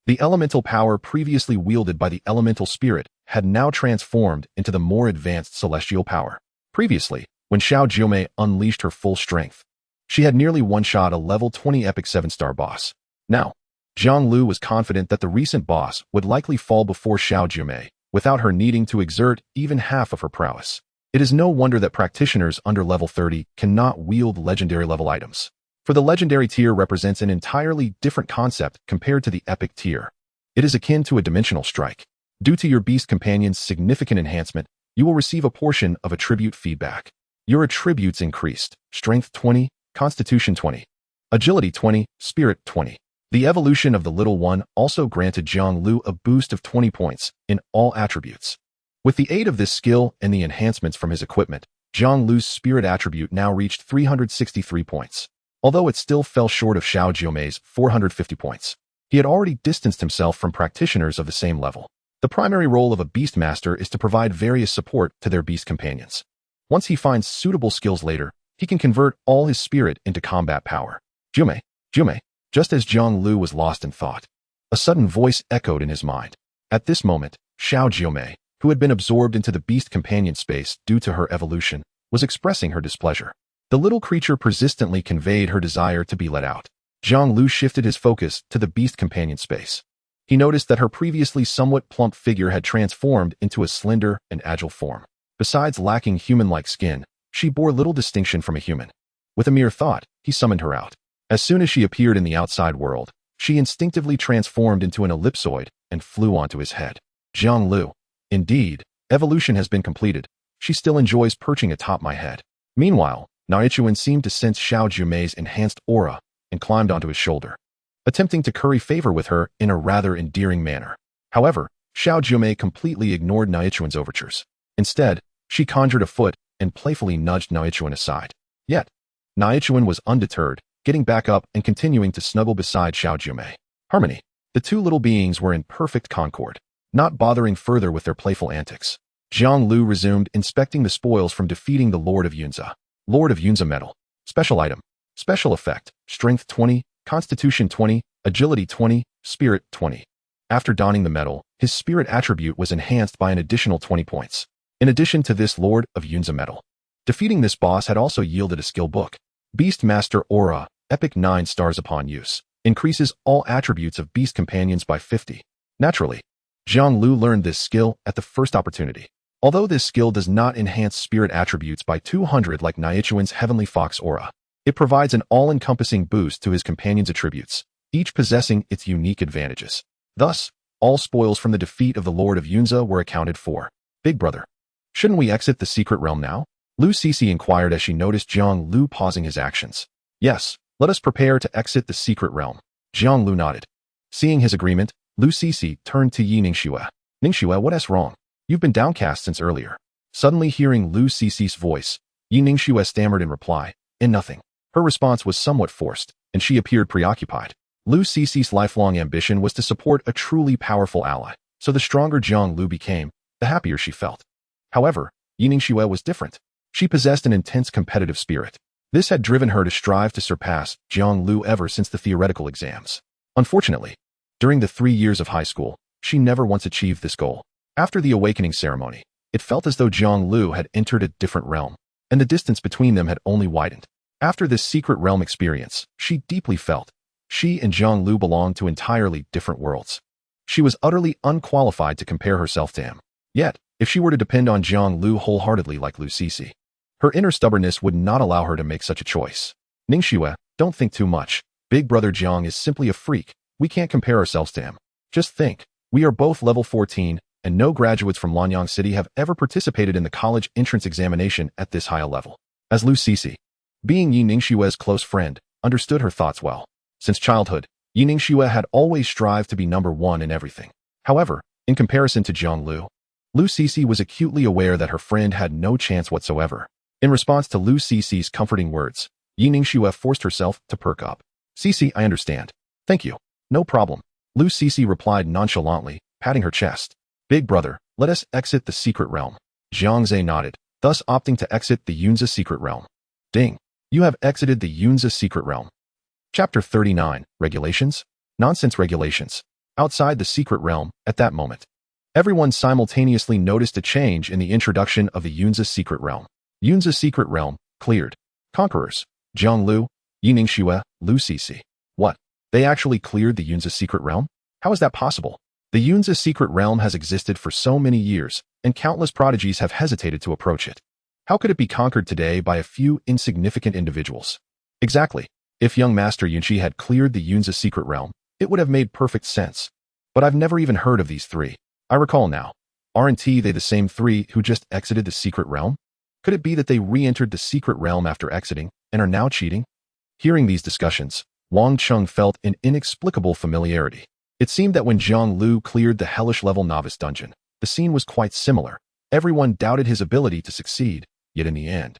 the elemental power previously wielded by the elemental spirit had now transformed into the more advanced celestial power. Previously, when Xiao Jiumei unleashed her full strength, she had nearly one-shot a level 20 epic 7-star boss. Now, Jiang Liu was confident that the recent boss would likely fall before Xiao Jiumei, without her needing to exert even half of her prowess. It is no wonder that practitioners under level 30 cannot wield legendary level items. For the legendary tier represents an entirely different concept compared to the epic tier. It is akin to a dimensional strike. Due to your beast companion's significant enhancement, you will receive a portion of attribute feedback. Your attributes increased, Strength 20, Constitution 20, Agility 20, Spirit 20. The evolution of the little one also granted Jiang Liu a boost of 20 points in all attributes. With the aid of this skill and the enhancements from his equipment, Jiang Liu's spirit attribute now reached 363 points. Although it still fell short of Xiao Jiumei's 450 points, he had already distanced himself from practitioners of the same level. The primary role of a Beastmaster is to provide various support to their beast companions. Once he finds suitable skills later, he can convert all his spirit into combat power. Jiumei, Jiumei. Just as Jiang Liu was lost in thought, a sudden voice echoed in his mind. At this moment, Xiao Jiumei, who had been absorbed into the beast companion space due to her evolution, was expressing her displeasure. The little creature persistently conveyed her desire to be let out. Jiang Liu shifted his focus to the beast companion space. He noticed that her previously somewhat plump figure had transformed into a slender and agile form. Besides lacking human-like skin, she bore little distinction from a human. With a mere thought, he summoned her out. As soon as she appeared in the outside world, she instinctively transformed into an ellipsoid and flew onto his head. Jiang Liu. Indeed, evolution has been completed. She still enjoys perching atop my head. Meanwhile, Naichuan seemed to sense Xiao Jiumei's enhanced aura and climbed onto his shoulder, attempting to curry favor with her in a rather endearing manner. However, Xiao Jiumei completely ignored Naichuan's overtures. Instead, she conjured a foot and playfully nudged Naichuan aside. Yet, Naichuan was undeterred, getting back up and continuing to snuggle beside Xiao Jiumei. Harmony. The two little beings were in perfect concord, not bothering further with their playful antics. Jiang Liu resumed inspecting the spoils from defeating the Lord of Yunza. Lord of Yunza medal. Special item. Special effect. Strength 20, Constitution 20, Agility 20, Spirit 20. After donning the medal, his spirit attribute was enhanced by an additional 20 points. In addition to this Lord of Yunza medal, defeating this boss had also yielded a skill book. Beastmaster Aura, Epic 9 stars upon use. Increases all attributes of beast companions by 50. Naturally, Jiang Liu learned this skill at the first opportunity. Although this skill does not enhance spirit attributes by 200 like Naichuan's Heavenly Fox Aura, it provides an all-encompassing boost to his companion's attributes, each possessing its unique advantages. Thus, all spoils from the defeat of the Lord of Yunza were accounted for. Big brother, shouldn't we exit the secret realm now? Lu Sisi inquired as she noticed Jiang Liu pausing his actions. Yes, let us prepare to exit the secret realm. Jiang Liu nodded. Seeing his agreement, Lu Sisi turned to Yi Ningxue. Ningxue, what's wrong? You've been downcast since earlier. Suddenly hearing Lu Sisi's voice, Yi Ningxue stammered in reply, in nothing. Her response was somewhat forced, and she appeared preoccupied. Lu Sisi's lifelong ambition was to support a truly powerful ally, so the stronger Jiang Liu became, the happier she felt. However, Yi Ningxue was different. She possessed an intense competitive spirit. This had driven her to strive to surpass Jiang Liu ever since the theoretical exams. Unfortunately, during the 3 years of high school, she never once achieved this goal. After the awakening ceremony, it felt as though Jiang Liu had entered a different realm, and the distance between them had only widened. After this secret realm experience, she deeply felt she and Jiang Liu belonged to entirely different worlds. She was utterly unqualified to compare herself to him. Yet, if she were to depend on Jiang Liu wholeheartedly like Lu Sisi, her inner stubbornness would not allow her to make such a choice. Ningxue, don't think too much. Big brother Jiang is simply a freak. We can't compare ourselves to him. Just think, we are both level 14, and no graduates from Lanyang City have ever participated in the college entrance examination at this high a level. As Lu Sisi, being Yi Ningxue's close friend, understood her thoughts well. Since childhood, Yi Ningxue had always strived to be number one in everything. However, in comparison to Jiang Liu, Lu Sisi was acutely aware that her friend had no chance whatsoever. In response to Lu Sisi's comforting words, Yi Ningxue forced herself to perk up. Sisi, I understand. Thank you. No problem. Lu Sisi replied nonchalantly, patting her chest. Big brother, let us exit the secret realm. Jiang Zhe nodded, thus opting to exit the Yunza secret realm. Ding. You have exited the Yunza secret realm. Chapter 39, Regulations? Nonsense regulations. Outside the secret realm, at that moment, everyone simultaneously noticed a change in the introduction of the Yunza secret realm. Yunza secret realm, cleared. Conquerors, Jiang Liu, Yi Ningxue, Lu Sisi. What? They actually cleared the Yunza secret realm? How is that possible? The Yunza secret realm has existed for so many years, and countless prodigies have hesitated to approach it. How could it be conquered today by a few insignificant individuals? Exactly. If young Master Yunqi had cleared the Yunza secret realm, it would have made perfect sense. But I've never even heard of these three. I recall now. Aren't they the same three who just exited the secret realm? Could it be that they re-entered the secret realm after exiting, and are now cheating? Hearing these discussions, Wang Cheng felt an inexplicable familiarity. It seemed that when Jiang Liu cleared the hellish level novice dungeon, the scene was quite similar. Everyone doubted his ability to succeed, yet in the end,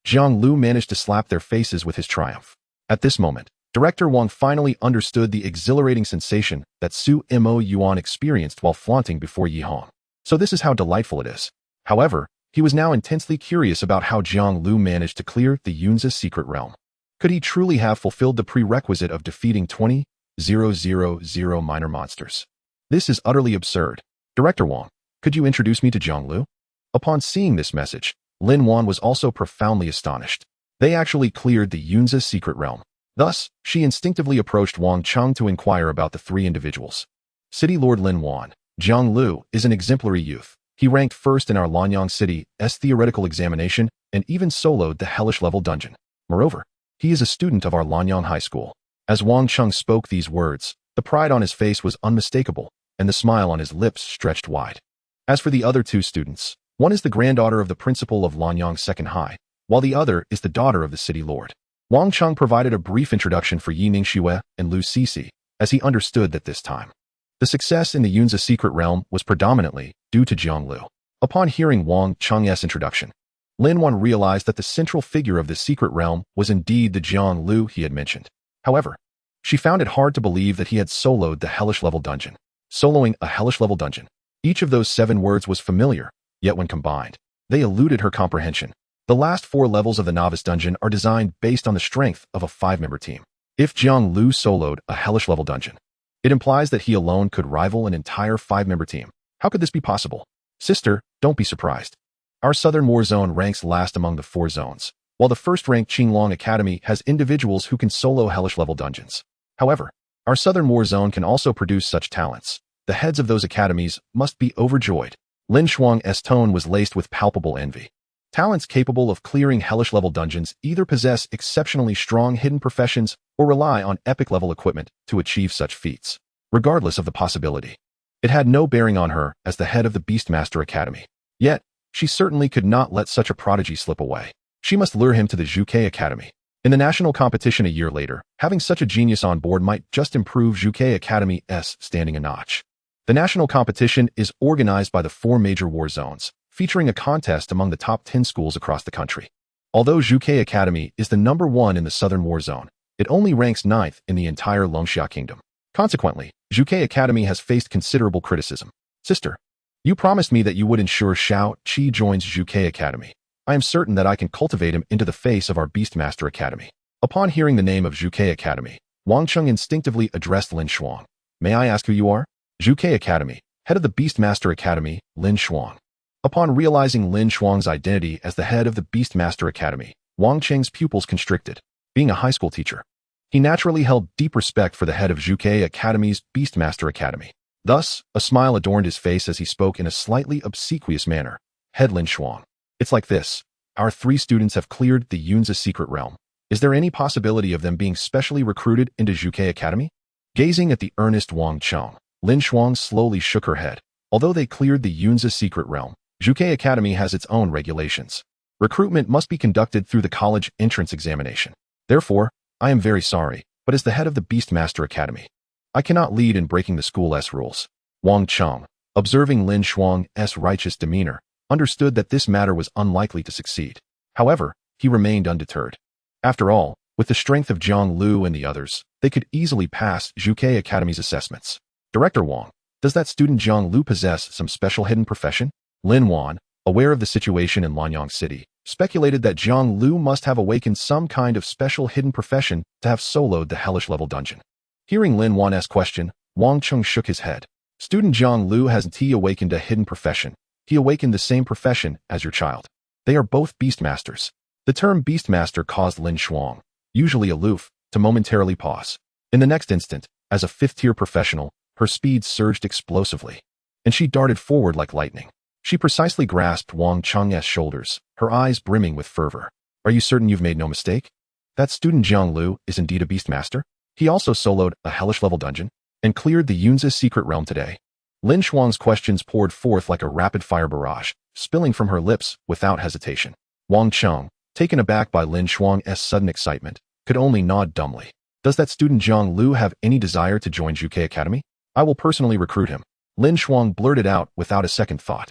Jiang Liu managed to slap their faces with his triumph. At this moment, Director Wang finally understood the exhilarating sensation that Su Mo Yuan experienced while flaunting before Yi Hong. So this is how delightful it is. However, he was now intensely curious about how Jiang Liu managed to clear the Yunza secret realm. Could he truly have fulfilled the prerequisite of defeating 20,000 minor monsters? This is utterly absurd. Director Wang, could you introduce me to Jiang Liu? Upon seeing this message, Lin Wan was also profoundly astonished. They actually cleared the Yunza secret realm. Thus, she instinctively approached Wang Cheng to inquire about the three individuals. City Lord Lin Wan, Jiang Liu is an exemplary youth. He ranked first in our Lanyang City's theoretical examination and even soloed the hellish level dungeon. Moreover, he is a student of our Lanyang High School. As Wang Cheng spoke these words, the pride on his face was unmistakable, and the smile on his lips stretched wide. As for the other two students, one is the granddaughter of the principal of Lanyang Second High, while the other is the daughter of the city lord. Wang Cheng provided a brief introduction for Yi Ningxue and Lu Sisi, as he understood that this time, the success in the Yunza secret realm was predominantly due to Jiang Liu. Upon hearing Wang Cheng's introduction, Lin Wan realized that the central figure of the secret realm was indeed the Jiang Liu he had mentioned. However, she found it hard to believe that he had soloed the hellish level dungeon. Soloing a hellish level dungeon. Each of those 7 words was familiar, yet when combined, they eluded her comprehension. The last 4 levels of the novice dungeon are designed based on the strength of a 5-member team. If Jiang Liu soloed a hellish level dungeon, it implies that he alone could rival an entire 5-member team. How could this be possible? Sister, don't be surprised. Our Southern War Zone ranks last among the 4 zones, while the first-ranked Qinglong Academy has individuals who can solo hellish level dungeons. However, our Southern War Zone can also produce such talents. The heads of those academies must be overjoyed. Lin Shuang's tone was laced with palpable envy. Talents capable of clearing hellish-level dungeons either possess exceptionally strong hidden professions or rely on epic-level equipment to achieve such feats. Regardless of the possibility, it had no bearing on her as the head of the Beastmaster Academy. Yet, she certainly could not let such a prodigy slip away. She must lure him to the Zhuke Academy. In the national competition a year later, having such a genius on board might just improve Zhuke Academy's standing a notch. The national competition is organized by the 4 major war zones, featuring a contest among the top 10 schools across the country. Although Zhuke Academy is the number 1 in the Southern War Zone, it only ranks 9th in the entire Longxia Kingdom. Consequently, Zhuke Academy has faced considerable criticism. Sister, you promised me that you would ensure Xiao Qi joins Zhuke Academy. I am certain that I can cultivate him into the face of our Beastmaster Academy. Upon hearing the name of Zhuke Academy, Wang Cheng instinctively addressed Lin Shuang. May I ask who you are? Zhuke Academy, head of the Beastmaster Academy, Lin Shuang. Upon realizing Lin Shuang's identity as the head of the Beastmaster Academy, Wang Cheng's pupils constricted. Being a high school teacher, he naturally held deep respect for the head of Zhuke Academy's Beastmaster Academy. Thus, a smile adorned his face as he spoke in a slightly obsequious manner. Head Lin Shuang. It's like this. Our 3 students have cleared the Yunzi secret realm. Is there any possibility of them being specially recruited into Zhuke Academy? Gazing at the earnest Wang Cheng, Lin Shuang slowly shook her head. Although they cleared the Yunzi secret realm, Zhuke Academy has its own regulations. Recruitment must be conducted through the college entrance examination. Therefore, I am very sorry, but as the head of the Beastmaster Academy, I cannot lead in breaking the school's rules. Wang Cheng, observing Lin Shuang's righteous demeanor, understood that this matter was unlikely to succeed. However, he remained undeterred. After all, with the strength of Jiang Liu and the others, they could easily pass Zhuke Academy's assessments. Director Wang, does that student Jiang Liu possess some special hidden profession? Lin Wan, aware of the situation in Lanyang City, speculated that Jiang Liu must have awakened some kind of special hidden profession to have soloed the hellish level dungeon. Hearing Lin Wan's question, Wang Cheng shook his head. Student Jiang Liu hasn't awakened a hidden profession. He awakened the same profession as your child. They are both Beastmasters. The term Beastmaster caused Lin Shuang, usually aloof, to momentarily pause. In the next instant, as a 5th-tier professional, her speed surged explosively, and she darted forward like lightning. She precisely grasped Wang Cheng's shoulders, her eyes brimming with fervor. Are you certain you've made no mistake? That student Jiang Liu is indeed a Beastmaster? He also soloed a hellish-level dungeon and cleared the Yunzi secret realm today. Lin Shuang's questions poured forth like a rapid-fire barrage, spilling from her lips without hesitation. Wang Cheng, taken aback by Lin Shuang's sudden excitement, could only nod dumbly. Does that student Jiang Liu have any desire to join Zhuke Academy? I will personally recruit him. Lin Shuang blurted out without a second thought,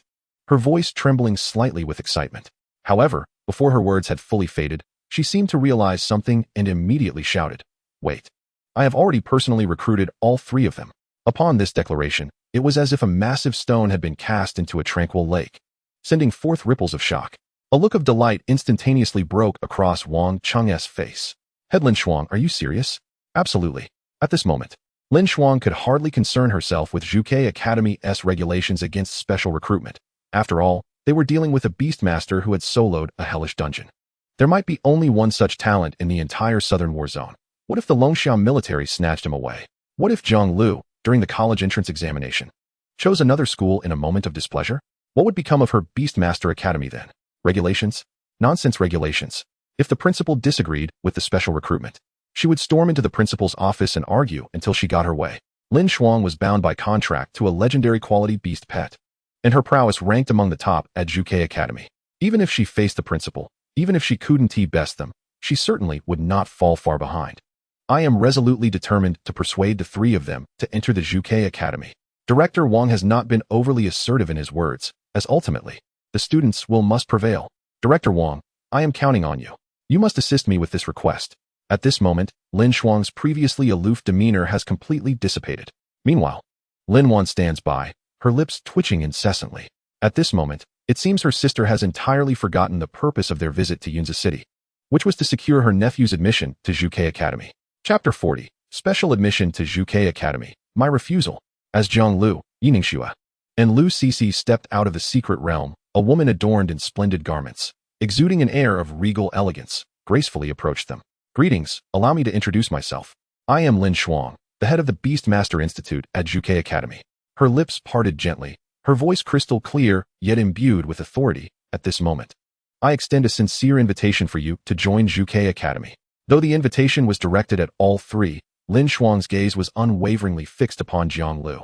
her voice trembling slightly with excitement. However, before her words had fully faded, she seemed to realize something and immediately shouted, "Wait. I have already personally recruited all 3 of them." Upon this declaration, it was as if a massive stone had been cast into a tranquil lake, sending forth ripples of shock. A look of delight instantaneously broke across Wang Cheng's face. Head Lin Shuang, are you serious? Absolutely. At this moment, Lin Shuang could hardly concern herself with Zhuke Academy's regulations against special recruitment. After all, they were dealing with a Beastmaster who had soloed a hellish dungeon. There might be only one such talent in the entire Southern War Zone. What if the Longxia military snatched him away? What if Jiang Liu, during the college entrance examination, chose another school in a moment of displeasure? What would become of her Beastmaster Academy then? Regulations? Nonsense regulations. If the principal disagreed with the special recruitment, she would storm into the principal's office and argue until she got her way. Lin Shuang was bound by contract to a legendary quality beast pet, and her prowess ranked among the top at Zhuke Academy. Even if she faced the principal, even if she couldn't best them, she certainly would not fall far behind. I am resolutely determined to persuade the 3 of them to enter the Zhuke Academy. Director Wang has not been overly assertive in his words, as ultimately, the students must prevail. Director Wang, I am counting on you. You must assist me with this request. At this moment, Lin Shuang's previously aloof demeanor has completely dissipated. Meanwhile, Lin Wan stands by, her lips twitching incessantly. At this moment, it seems her sister has entirely forgotten the purpose of their visit to Yunzi City, which was to secure her nephew's admission to Zhuke Academy. Chapter 40. Special Admission to Zhuke Academy. My Refusal. As Jiang Liu, Yiningshua, and Lu Cixi stepped out of the secret realm, a woman adorned in splendid garments, exuding an air of regal elegance, gracefully approached them. Greetings, allow me to introduce myself. I am Lin Shuang, the head of the Beastmaster Institute at Zhuke Academy. Her lips parted gently, her voice crystal clear, yet imbued with authority. At this moment, I extend a sincere invitation for you to join Zhuke Academy. Though the invitation was directed at all three, Lin Shuang's gaze was unwaveringly fixed upon Jiang Liu.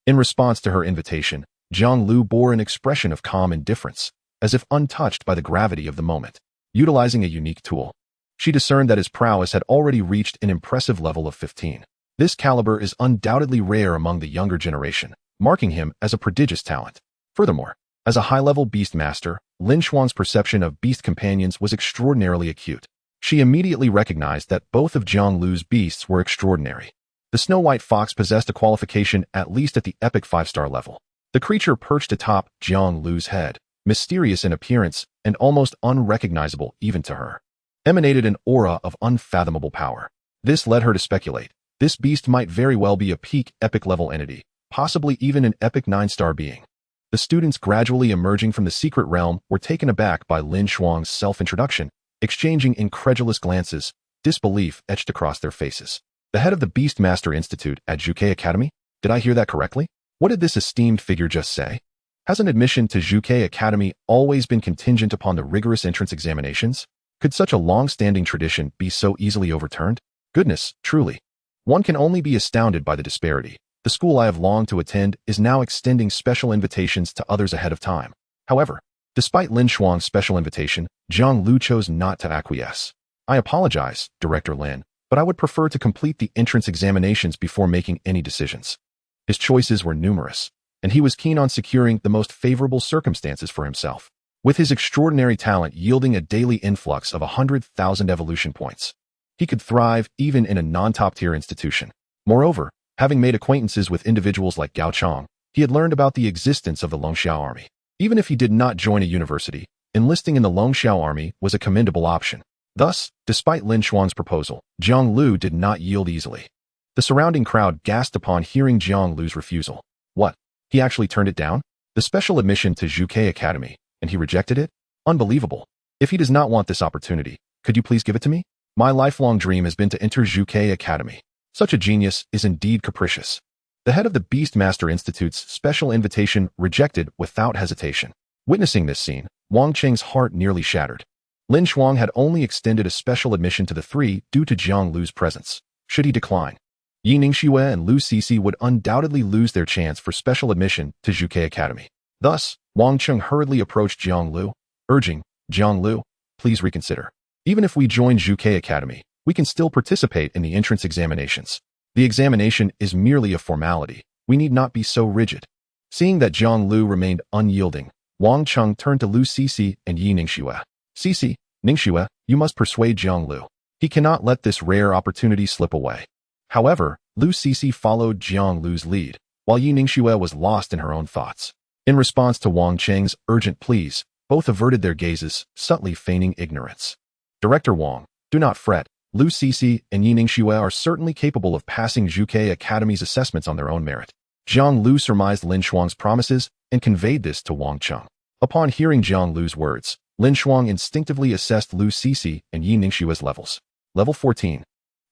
In response to her invitation, Jiang Liu bore an expression of calm indifference, as if untouched by the gravity of the moment. Utilizing a unique tool, she discerned that his prowess had already reached an impressive level of 15. This caliber is undoubtedly rare among the younger generation, marking him as a prodigious talent. Furthermore, as a high-level Beastmaster, Lin Shuang's perception of beast companions was extraordinarily acute. She immediately recognized that both of Jiang Liu's beasts were extraordinary. The Snow White Fox possessed a qualification at least at the epic 5-star level. The creature perched atop Jiang Liu's head, mysterious in appearance and almost unrecognizable even to her, emanated an aura of unfathomable power. This led her to speculate. This beast might very well be a peak epic level entity, possibly even an epic 9-star being. The students gradually emerging from the secret realm were taken aback by Lin Shuang's self-introduction, exchanging incredulous glances, disbelief etched across their faces. The head of the Beastmaster Institute at Zhuke Academy? Did I hear that correctly? What did this esteemed figure just say? Hasn't admission to Zhuke Academy always been contingent upon the rigorous entrance examinations? Could such a long-standing tradition be so easily overturned? Goodness, truly. One can only be astounded by the disparity. The school I have longed to attend is now extending special invitations to others ahead of time. However, despite Lin Shuang's special invitation, Jiang Liu chose not to acquiesce. I apologize, Director Lin, but I would prefer to complete the entrance examinations before making any decisions. His choices were numerous, and he was keen on securing the most favorable circumstances for himself, with his extraordinary talent yielding a daily influx of 100,000 evolution points. He could thrive even in a non-top-tier institution. Moreover, having made acquaintances with individuals like Gao Chong, he had learned about the existence of the Longxiao army. Even if he did not join a university, enlisting in the Longxiao army was a commendable option. Thus, despite Lin Shuang's proposal, Jiang Liu did not yield easily. The surrounding crowd gasped upon hearing Jiang Liu's refusal. What? He actually turned it down? The special admission to Zhuke Academy, and he rejected it? Unbelievable. If he does not want this opportunity, could you please give it to me? My lifelong dream has been to enter Zhuke Academy. Such a genius is indeed capricious. The head of the Beastmaster Institute's special invitation rejected without hesitation. Witnessing this scene, Wang Cheng's heart nearly shattered. Lin Shuang had only extended a special admission to the three due to Jiang Liu's presence. Should he decline, Yiningshua and Lu Cixi would undoubtedly lose their chance for special admission to Zhuke Academy. Thus, Wang Cheng hurriedly approached Jiang Liu, urging, Jiang Liu, please reconsider. Even if we join Zhuke Academy, we can still participate in the entrance examinations. The examination is merely a formality. We need not be so rigid. Seeing that Jiang Liu remained unyielding, Wang Cheng turned to Lu Cixi and Yiningshua. Cixi, Ningxue, you must persuade Jiang Liu. He cannot let this rare opportunity slip away. However, Lu Cixi followed Jiang Liu's lead, while Yiningshue was lost in her own thoughts. In response to Wang Cheng's urgent pleas, both averted their gazes, subtly feigning ignorance. Director Wang, do not fret. Lu Cixi and Yiningshue are certainly capable of passing Zhuke Academy's assessments on their own merit. Jiang Liu surmised Lin Shuang's promises and conveyed this to Wang Cheng. Upon hearing Jiang Liu's words, Lin Shuang instinctively assessed Lu Cixi and Yiningshue's levels. Level 14.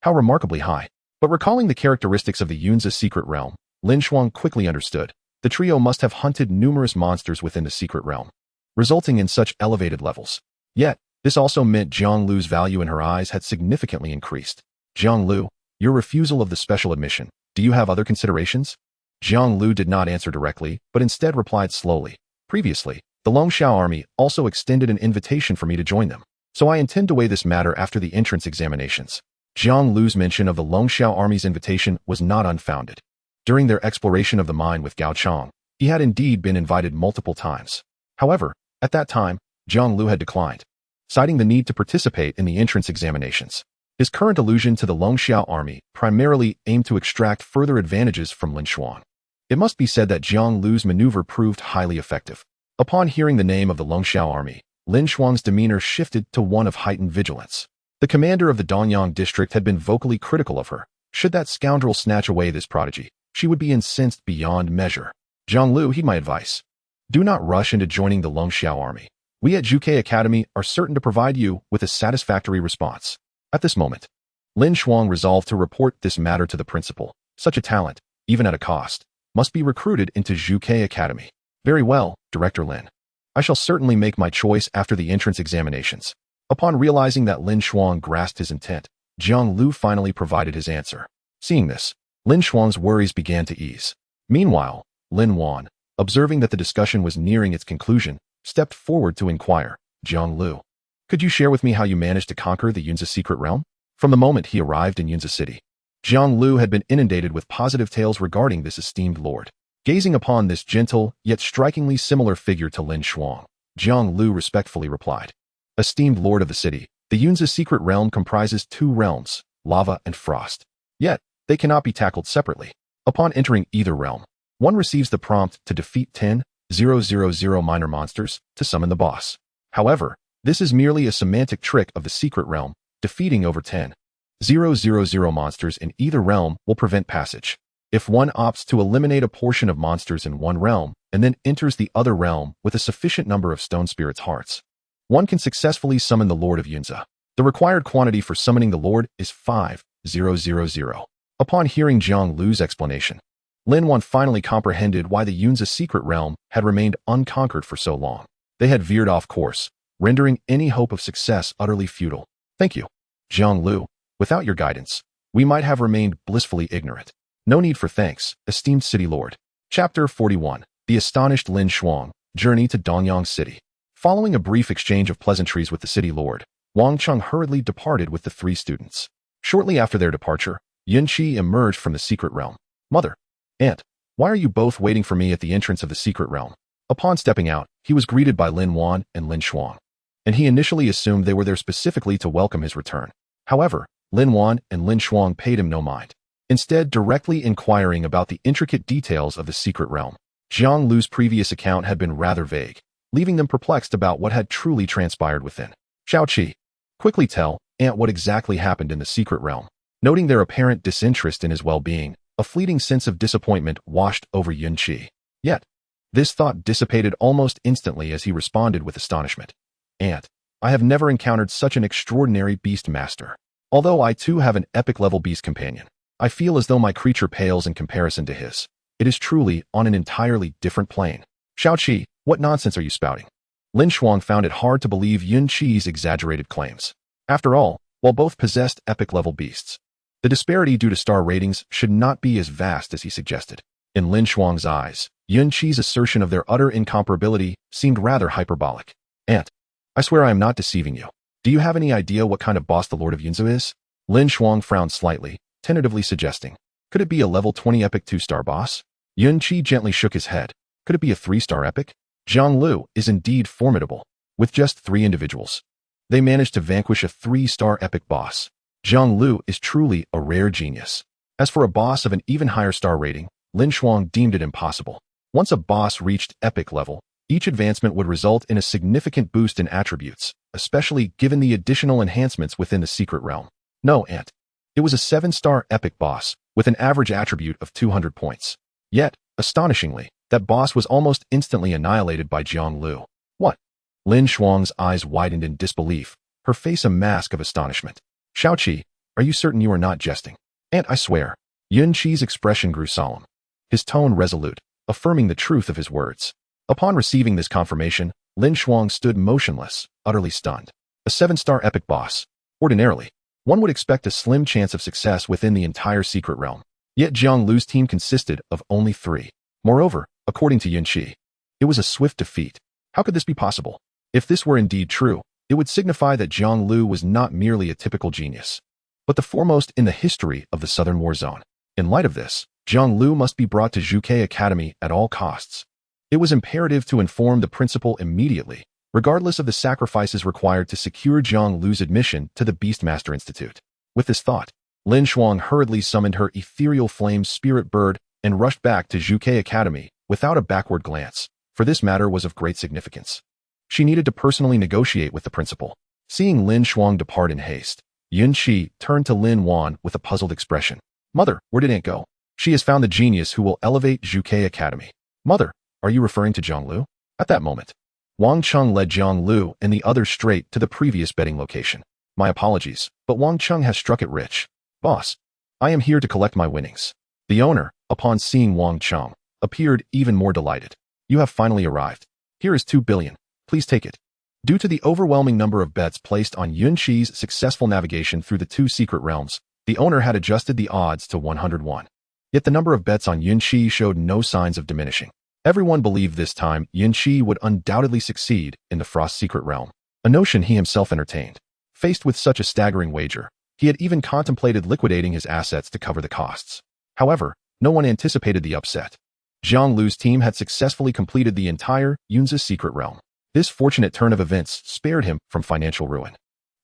How remarkably high. But recalling the characteristics of the Yunzi secret realm, Lin Shuang quickly understood. The trio must have hunted numerous monsters within the secret realm, resulting in such elevated levels. Yet, this also meant Jiang Liu's value in her eyes had significantly increased. Jiang Liu, your refusal of the special admission, do you have other considerations? Jiang Liu did not answer directly, but instead replied slowly. Previously, the Longxiao army also extended an invitation for me to join them, so I intend to weigh this matter after the entrance examinations. Jiang Liu's mention of the Longxiao army's invitation was not unfounded. During their exploration of the mine with Gao Chong, he had indeed been invited multiple times. However, at that time, Jiang Liu had declined, citing the need to participate in the entrance examinations. His current allusion to the Longxiao army primarily aimed to extract further advantages from Lin Shuang. It must be said that Jiang Liu's maneuver proved highly effective. Upon hearing the name of the Longxiao army, Lin Shuang's demeanor shifted to one of heightened vigilance. The commander of the Donyang district had been vocally critical of her. Should that scoundrel snatch away this prodigy, she would be incensed beyond measure. Jiang Liu, heed my advice. Do not rush into joining the Longxiao army. We at Zhuke Academy are certain to provide you with a satisfactory response. At this moment, Lin Shuang resolved to report this matter to the principal. Such a talent, even at a cost, must be recruited into Zhuke Academy. Very well, Director Lin. I shall certainly make my choice after the entrance examinations. Upon realizing that Lin Shuang grasped his intent, Jiang Liu finally provided his answer. Seeing this, Lin Shuang's worries began to ease. Meanwhile, Lin Wan, observing that the discussion was nearing its conclusion, stepped forward to inquire, Jiang Liu, could you share with me how you managed to conquer the Yunzi secret realm? From the moment he arrived in Yunzi City, Jiang Liu had been inundated with positive tales regarding this esteemed lord. Gazing upon this gentle, yet strikingly similar figure to Lin Shuang, Jiang Liu respectfully replied, esteemed lord of the city, the Yunzi secret realm comprises two realms, lava and frost. Yet, they cannot be tackled separately. Upon entering either realm, one receives the prompt to defeat 10,000 minor monsters to summon the boss. However, this is merely a semantic trick of the secret realm. Defeating over 10,000 monsters in either realm will prevent passage. If one opts to eliminate a portion of monsters in one realm and then enters the other realm with a sufficient number of stone spirits' hearts, one can successfully summon the Lord of Yunzi. The required quantity for summoning the Lord is 5,000. Upon hearing Jiang Liu's explanation, Lin Wan finally comprehended why the Yunzi secret realm had remained unconquered for so long. They had veered off course, rendering any hope of success utterly futile. Thank you, Jiang Liu. Without your guidance, we might have remained blissfully ignorant. No need for thanks, esteemed city lord. Chapter 41. The astonished Lin Shuang, journey to Donyang City. Following a brief exchange of pleasantries with the city lord, Wang Cheng hurriedly departed with the three students. Shortly after their departure, Yunqi emerged from the secret realm. Mother, Aunt, why are you both waiting for me at the entrance of the secret realm? Upon stepping out, he was greeted by Lin Wan and Lin Shuang, and he initially assumed they were there specifically to welcome his return. However, Lin Wan and Lin Shuang paid him no mind, instead directly inquiring about the intricate details of the secret realm. Jiang Liu's previous account had been rather vague, leaving them perplexed about what had truly transpired within. Xiaoqi, quickly tell Aunt what exactly happened in the secret realm. Noting their apparent disinterest in his well-being, a fleeting sense of disappointment washed over Yunqi. Yet, this thought dissipated almost instantly as he responded with astonishment. Aunt, I have never encountered such an extraordinary Beastmaster. Although I too have an epic-level beast companion, I feel as though my creature pales in comparison to his. It is truly on an entirely different plane. Xiaoqi, what nonsense are you spouting? Lin Shuang found it hard to believe Yunqi's exaggerated claims. After all, while both possessed epic-level beasts, the disparity due to star ratings should not be as vast as he suggested. In Lin Shuang's eyes, Yunqi's assertion of their utter incomparability seemed rather hyperbolic. Aunt, I swear I am not deceiving you. Do you have any idea what kind of boss the Lord of Yunzi is? Lin Shuang frowned slightly, tentatively suggesting, could it be a level 20 epic 2-star boss? Yunqi gently shook his head. Could it be a 3-star epic? Jiang Liu is indeed formidable. With just 3 individuals, they managed to vanquish a 3-star epic boss. Jiang Liu is truly a rare genius. As for a boss of an even higher star rating, Lin Shuang deemed it impossible. Once a boss reached epic level, each advancement would result in a significant boost in attributes, especially given the additional enhancements within the secret realm. No, Aunt. It was a 7-star epic boss, with an average attribute of 200 points. Yet, astonishingly, that boss was almost instantly annihilated by Jiang Liu. What? Lin Shuang's eyes widened in disbelief, her face a mask of astonishment. Xiaoqi, are you certain you are not jesting? Aunt, I swear. Yunqi's expression grew solemn, his tone resolute, affirming the truth of his words. Upon receiving this confirmation, Lin Shuang stood motionless, utterly stunned. A 7-star epic boss. Ordinarily, one would expect a slim chance of success within the entire secret realm. Yet Jiang Liu's team consisted of only 3. Moreover, according to Yunqi, it was a swift defeat. How could this be possible? If this were indeed true, it would signify that Jiang Liu was not merely a typical genius, but the foremost in the history of the Southern War Zone. In light of this, Jiang Liu must be brought to Zhuke Academy at all costs. It was imperative to inform the principal immediately, regardless of the sacrifices required to secure Jiang Liu's admission to the Beastmaster Institute. With this thought, Lin Shuang hurriedly summoned her ethereal flame spirit bird and rushed back to Zhuke Academy without a backward glance, for this matter was of great significance. She needed to personally negotiate with the principal. Seeing Lin Shuang depart in haste, Yun Qi turned to Lin Wan with a puzzled expression. Mother, where did Aunt go? She has found the genius who will elevate Zhuke Academy. Mother, are you referring to Jiang Liu? At that moment, Wang Cheng led Jiang Liu and the others straight to the previous betting location. My apologies, but Wang Cheng has struck it rich. Boss, I am here to collect my winnings. The owner, upon seeing Wang Cheng, appeared even more delighted. You have finally arrived. Here is 2 billion. Please take it. Due to the overwhelming number of bets placed on Yun Qi's successful navigation through the 2 secret realms, the owner had adjusted the odds to 101. Yet the number of bets on Yun Qi showed no signs of diminishing. Everyone believed this time Yun Qi would undoubtedly succeed in the Frost secret realm, a notion he himself entertained. Faced with such a staggering wager, he had even contemplated liquidating his assets to cover the costs. However, no one anticipated the upset. Jiang Liu's team had successfully completed the entire Yun's secret realm. This fortunate turn of events spared him from financial ruin.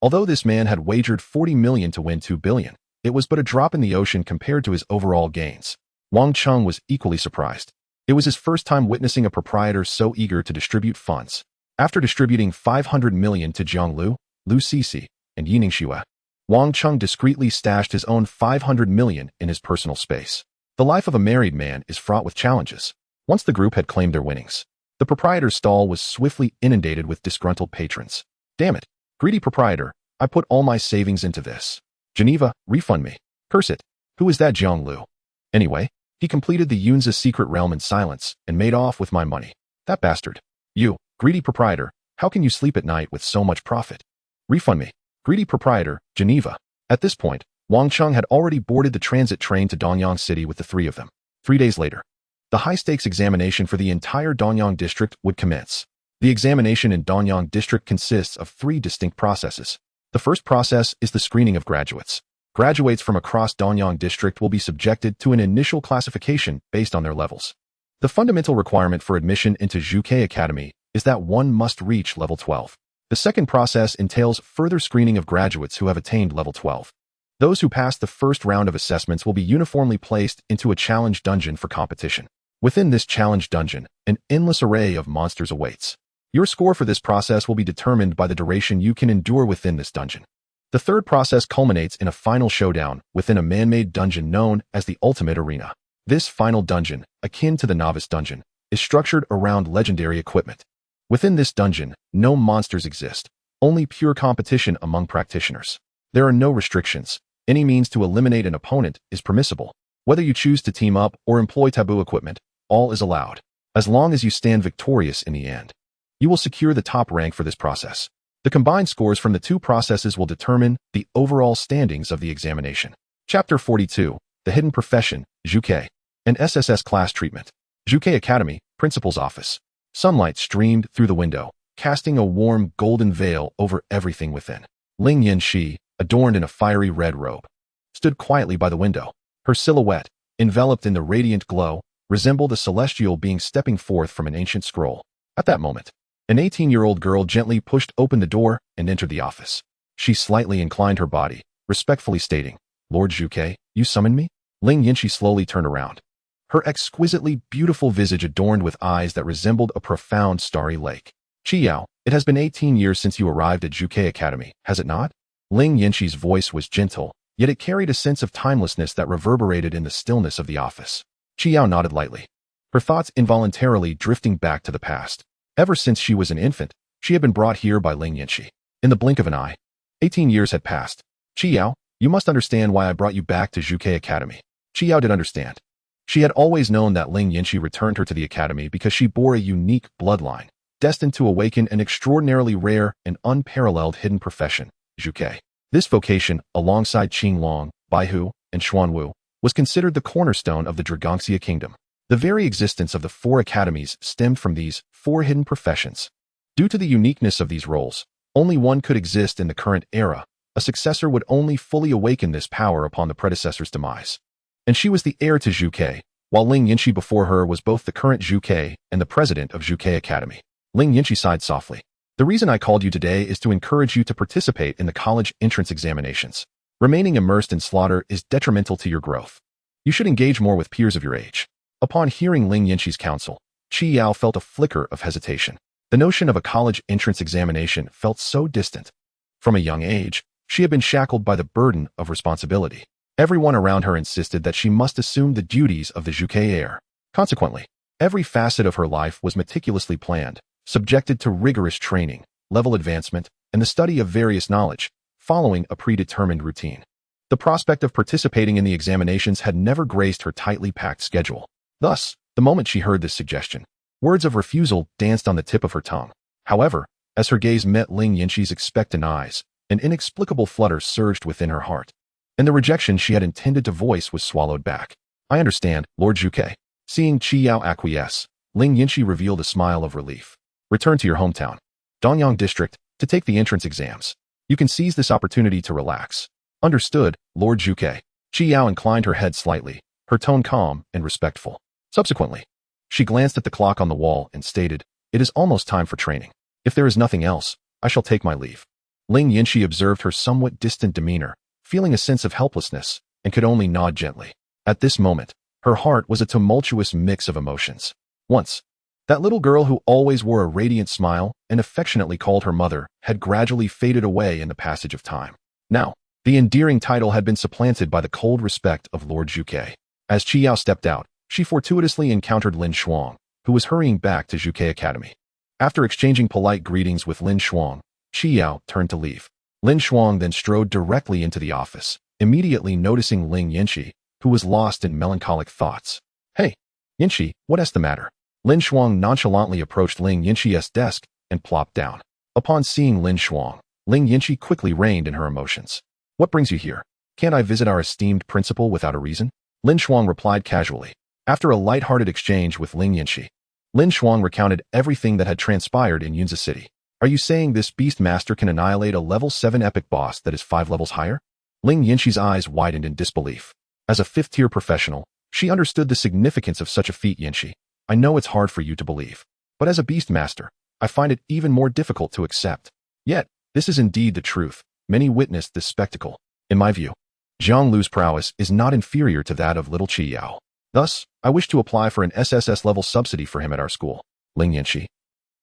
Although this man had wagered 40 million to win 2 billion, it was but a drop in the ocean compared to his overall gains. Wang Cheng was equally surprised. It was his first time witnessing a proprietor so eager to distribute funds. After distributing 500 million to Jiang Liu, Lu Sisi, and Yining Xue, Wang Cheng discreetly stashed his own 500 million in his personal space. The life of a married man is fraught with challenges. Once the group had claimed their winnings, the proprietor's stall was swiftly inundated with disgruntled patrons. Damn it, greedy proprietor, I put all my savings into this. Geneva, refund me. Curse it. Who is that Jiang Liu? Anyway, he completed the Yun's secret realm in silence and made off with my money. That bastard. You, greedy proprietor, how can you sleep at night with so much profit? Refund me. Greedy proprietor, Geneva. At this point, Wang Cheng had already boarded the transit train to Donyang City with the 3 of them. 3 days later, the high-stakes examination for the entire Donyang district would commence. The examination in Donyang district consists of 3 distinct processes. The first process is the screening of graduates. Graduates from across Donyang district will be subjected to an initial classification based on their levels. The fundamental requirement for admission into Zhuke Academy is that one must reach level 12. The second process entails further screening of graduates who have attained level 12. Those who pass the first round of assessments will be uniformly placed into a challenge dungeon for competition. Within this challenge dungeon, an endless array of monsters awaits. Your score for this process will be determined by the duration you can endure within this dungeon. The third process culminates in a final showdown within a man-made dungeon known as the Ultimate Arena. This final dungeon, akin to the Novice Dungeon, is structured around legendary equipment. Within this dungeon, no monsters exist, only pure competition among practitioners. There are no restrictions. Any means to eliminate an opponent is permissible. Whether you choose to team up or employ taboo equipment, all is allowed, as long as you stand victorious in the end. You will secure the top rank for this process. The combined scores from the 2 processes will determine the overall standings of the examination. Chapter 42, The Hidden Profession, Zhuke, and SSS Class Treatment. Zhuke Academy, Principal's Office. Sunlight streamed through the window, casting a warm golden veil over everything within. Ling Yanxi, adorned in a fiery red robe, stood quietly by the window. Her silhouette, enveloped in the radiant glow, resembled a celestial being stepping forth from an ancient scroll. At that moment, an 18-year-old girl gently pushed open the door and entered the office. She slightly inclined her body, respectfully stating, Lord Zhuke, you summoned me? Ling Yanxi slowly turned around. Her exquisitely beautiful visage adorned with eyes that resembled a profound starry lake. Qiyao, it has been 18 years since you arrived at Zhuke Academy, has it not? Ling Yanxi's voice was gentle, yet it carried a sense of timelessness that reverberated in the stillness of the office. Qiyao nodded lightly, her thoughts involuntarily drifting back to the past. Ever since she was an infant, she had been brought here by Ling Yanxi. In the blink of an eye, 18 years had passed. Qiyao, you must understand why I brought you back to Zhuke Academy. Qiyao did understand. She had always known that Ling Yanxi returned her to the academy because she bore a unique bloodline, destined to awaken an extraordinarily rare and unparalleled hidden profession, Zhuke. This vocation, alongside Qinglong, Baihu, and Xuanwu, was considered the cornerstone of the Dragongxia kingdom. The very existence of the 4 academies stemmed from these 4 hidden professions. Due to the uniqueness of these roles, only one could exist in the current era. A successor would only fully awaken this power upon the predecessor's demise. And she was the heir to Zhuke, while Ling Yanxi before her was both the current Zhuke and the president of Zhuke Academy. Ling Yanxi sighed softly. The reason I called you today is to encourage you to participate in the college entrance examinations. Remaining immersed in slaughter is detrimental to your growth. You should engage more with peers of your age. Upon hearing Ling Yanqi's counsel, Qi Yao felt a flicker of hesitation. The notion of a college entrance examination felt so distant. From a young age, she had been shackled by the burden of responsibility. Everyone around her insisted that she must assume the duties of the Zhuke heir. Consequently, every facet of her life was meticulously planned, subjected to rigorous training, level advancement, and the study of various knowledge, following a predetermined routine. The prospect of participating in the examinations had never graced her tightly packed schedule. Thus, the moment she heard this suggestion, words of refusal danced on the tip of her tongue. However, as her gaze met Ling Yanqi's expectant eyes, an inexplicable flutter surged within her heart, and the rejection she had intended to voice was swallowed back. I understand, Lord Zhuke. Seeing Qi Yao acquiesce, Ling Yanqi revealed a smile of relief. Return to your hometown, Dongyang District, to take the entrance exams. You can seize this opportunity to relax. Understood, Lord Zhuke. Qi Yao inclined her head slightly, her tone calm and respectful. Subsequently, she glanced at the clock on the wall and stated, "It is almost time for training. If there is nothing else, I shall take my leave." Ling Yanqi observed her somewhat distant demeanor, feeling a sense of helplessness, and could only nod gently. At this moment, her heart was a tumultuous mix of emotions. Once, that little girl who always wore a radiant smile and affectionately called her mother had gradually faded away in the passage of time. Now, the endearing title had been supplanted by the cold respect of Lord Zhuke. As Qi Yao stepped out, she fortuitously encountered Lin Shuang, who was hurrying back to Zhuke Academy. After exchanging polite greetings with Lin Shuang, Qi Yao turned to leave. Lin Shuang then strode directly into the office, immediately noticing Ling Yanqi, who was lost in melancholic thoughts. "Hey, Yanqi, what's the matter?" Lin Shuang nonchalantly approached Ling Yanqi's desk and plopped down. Upon seeing Lin Shuang, Ling Yanqi quickly reined in her emotions. "What brings you here? Can't I visit our esteemed principal without a reason?" Lin Shuang replied casually. After a light-hearted exchange with Ling Yanqi, Lin Shuang recounted everything that had transpired in Yunzi City. "Are you saying this Beastmaster can annihilate a level 7 epic boss that is 5 levels higher?" Ling Yanqi's eyes widened in disbelief. As a 5th-tier professional, she understood the significance of such a feat. "Yanqi, I know it's hard for you to believe, but as a Beastmaster, I find it even more difficult to accept. Yet, this is indeed the truth. Many witnessed this spectacle. In my view, Jiang Liu's prowess is not inferior to that of little Qi Yao. Thus, I wish to apply for an SSS-level subsidy for him at our school." Ling Yanqi.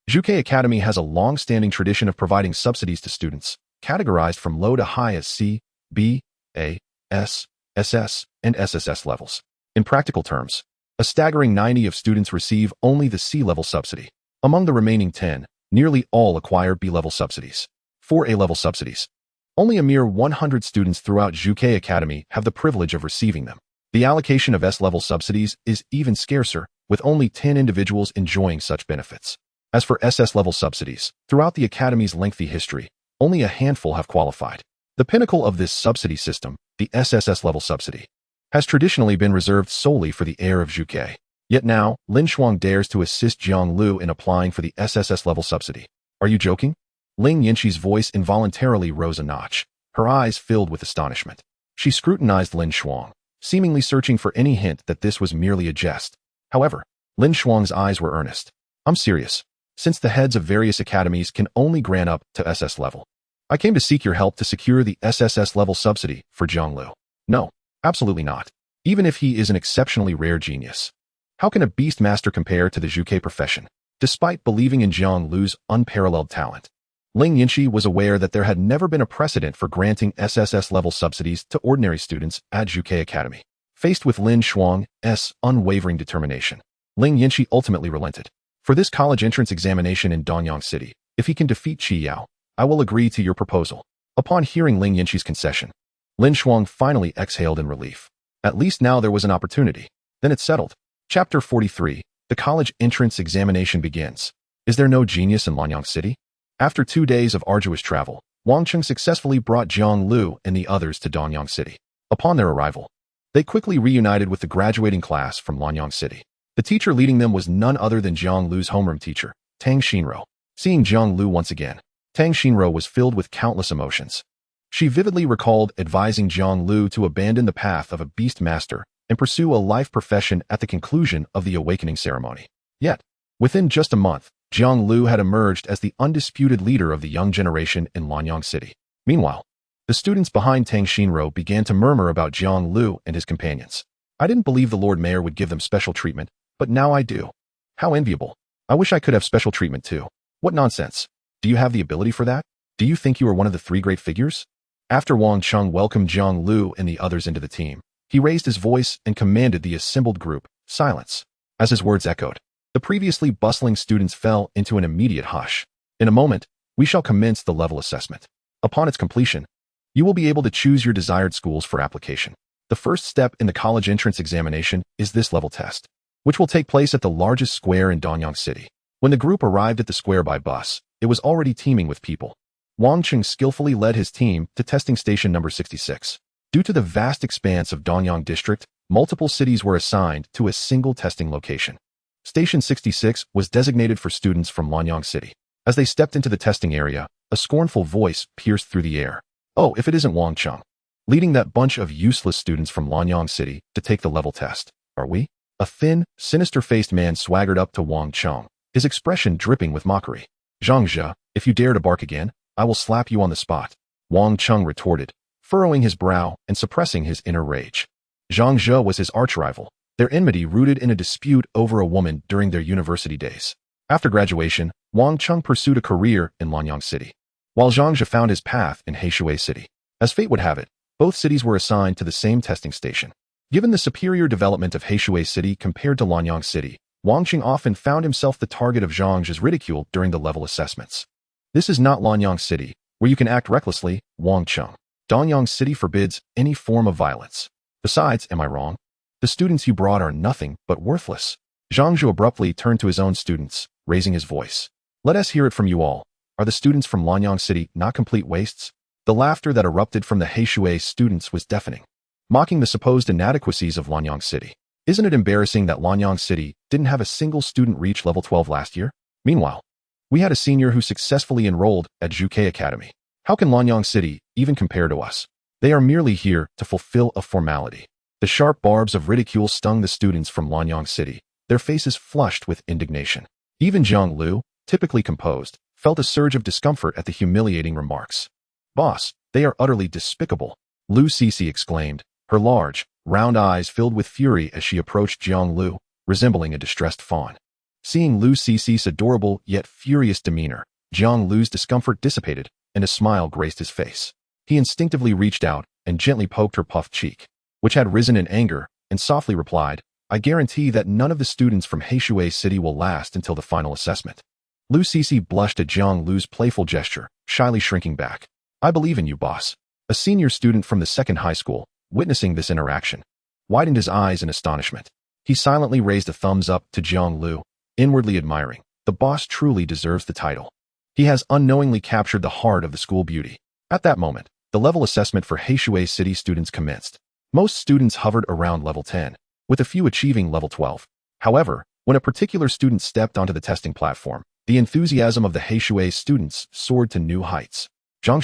Zhuke Academy has a long-standing tradition of providing subsidies to students, categorized from low to high as C, B, A, S, SS, and SSS levels. In practical terms, a staggering 90 of students receive only the C-level subsidy. Among the remaining 10, nearly all acquire B-level subsidies. For A-level subsidies, only a mere 100 students throughout Zhuke Academy have the privilege of receiving them. The allocation of S-level subsidies is even scarcer, with only 10 individuals enjoying such benefits. As for SS-level subsidies, throughout the Academy's lengthy history, only a handful have qualified. The pinnacle of this subsidy system, the SSS-level subsidy, has traditionally been reserved solely for the heir of Zhuke. Yet now, Lin Shuang dares to assist Jiang Liu in applying for the SSS-level subsidy. Are you joking? Ling Yanqi's voice involuntarily rose a notch, her eyes filled with astonishment. She scrutinized Lin Shuang, seemingly searching for any hint that this was merely a jest. However, Lin Shuang's eyes were earnest. "I'm serious. Since the heads of various academies can only grant up to SS level, I came to seek your help to secure the SSS level subsidy for Jiang Liu." "No, absolutely not. Even if he is an exceptionally rare genius. How can a Beastmaster compare to the Zhuke profession, despite believing in Jiang Liu's unparalleled talent?" Ling Yanqi was aware that there had never been a precedent for granting SSS-level subsidies to ordinary students at Zhuke Academy. Faced with Lin Shuang's unwavering determination, Ling Yanqi ultimately relented. "For this college entrance examination in Dongyang City, if he can defeat Qi Yao, I will agree to your proposal." Upon hearing Ling Yanqi's concession, Lin Shuang finally exhaled in relief. At least now there was an opportunity. Then it's settled. Chapter 43, The College Entrance Examination begins. Is there no genius in Lanyang City? After 2 days of arduous travel, Wang Cheng successfully brought Jiang Liu and the others to Dongyang City. Upon their arrival, they quickly reunited with the graduating class from Lanyang City. The teacher leading them was none other than Jiang Liu's homeroom teacher, Tang Xinro. Seeing Jiang Liu once again, Tang Xinro was filled with countless emotions. She vividly recalled advising Jiang Liu to abandon the path of a Beastmaster and pursue a life profession at the conclusion of the awakening ceremony. Yet, within just a month, Jiang Liu had emerged as the undisputed leader of the young generation in Lanyang City. Meanwhile, the students behind Tang Shinro began to murmur about Jiang Liu and his companions. I didn't believe the Lord Mayor would give them special treatment, but now I do. How enviable. I wish I could have special treatment too. What nonsense. Do you have the ability for that? Do you think you are one of the three great figures? After Wang Cheng welcomed Jiang Liu and the others into the team, he raised his voice and commanded the assembled group, silence. As his words echoed, the previously bustling students fell into an immediate hush. In a moment, we shall commence the level assessment. Upon its completion, you will be able to choose your desired schools for application. The first step in the college entrance examination is this level test, which will take place at the largest square in Danyang City. When the group arrived at the square by bus, it was already teeming with people. Wang Cheng skillfully led his team to testing station number 66. Due to the vast expanse of Danyang District, multiple cities were assigned to a single testing location. Station 66 was designated for students from Lanyang City. As they stepped into the testing area, a scornful voice pierced through the air. Oh, if it isn't Wang Cheng, leading that bunch of useless students from Lanyang City to take the level test, are we? A thin, sinister-faced man swaggered up to Wang Cheng, his expression dripping with mockery. Zhang Zhe, if you dare to bark again, I will slap you on the spot, Wang Cheng retorted, furrowing his brow and suppressing his inner rage. Zhang Zhe was his arch-rival, their enmity rooted in a dispute over a woman during their university days. After graduation, Wang Cheng pursued a career in Lanyang City, while Zhang Zhe found his path in Heishui City. As fate would have it, both cities were assigned to the same testing station. Given the superior development of Heishui City compared to Lanyang City, Wang Cheng often found himself the target of Zhang Zhe's ridicule during the level assessments. This is not Lanyang City, where you can act recklessly, Wang Cheng. Danyang City forbids any form of violence. Besides, am I wrong? The students you brought are nothing but worthless. Zhang Zhe abruptly turned to his own students, raising his voice. Let us hear it from you all. Are the students from Lanyang City not complete wastes? The laughter that erupted from the Heishui students was deafening, mocking the supposed inadequacies of Lanyang City. Isn't it embarrassing that Lanyang City didn't have a single student reach level 12 last year? Meanwhile, we had a senior who successfully enrolled at Juke Academy. How can Lanyang City even compare to us? They are merely here to fulfill a formality. The sharp barbs of ridicule stung the students from Lanyang City, their faces flushed with indignation. Even Jiang Liu, typically composed, felt a surge of discomfort at the humiliating remarks. Boss, they are utterly despicable, Liu Cixi exclaimed, her large, round eyes filled with fury as she approached Jiang Liu, resembling a distressed fawn. Seeing Liu Cixi's adorable yet furious demeanor, Jiang Liu's discomfort dissipated, and a smile graced his face. He instinctively reached out and gently poked her puffed cheek, which had risen in anger, and softly replied, I guarantee that none of the students from Heishui City will last until the final assessment. Liu Cixi blushed at Jiang Liu's playful gesture, shyly shrinking back. I believe in you, boss. A senior student from the second high school, witnessing this interaction, widened his eyes in astonishment. He silently raised a thumbs up to Jiang Liu, inwardly admiring. The boss truly deserves the title. He has unknowingly captured the heart of the school beauty. At that moment, the level assessment for Heishui City students commenced. Most students hovered around level 10, with a few achieving level 12. However, when a particular student stepped onto the testing platform, the enthusiasm of the Heishui students soared to new heights. Zhang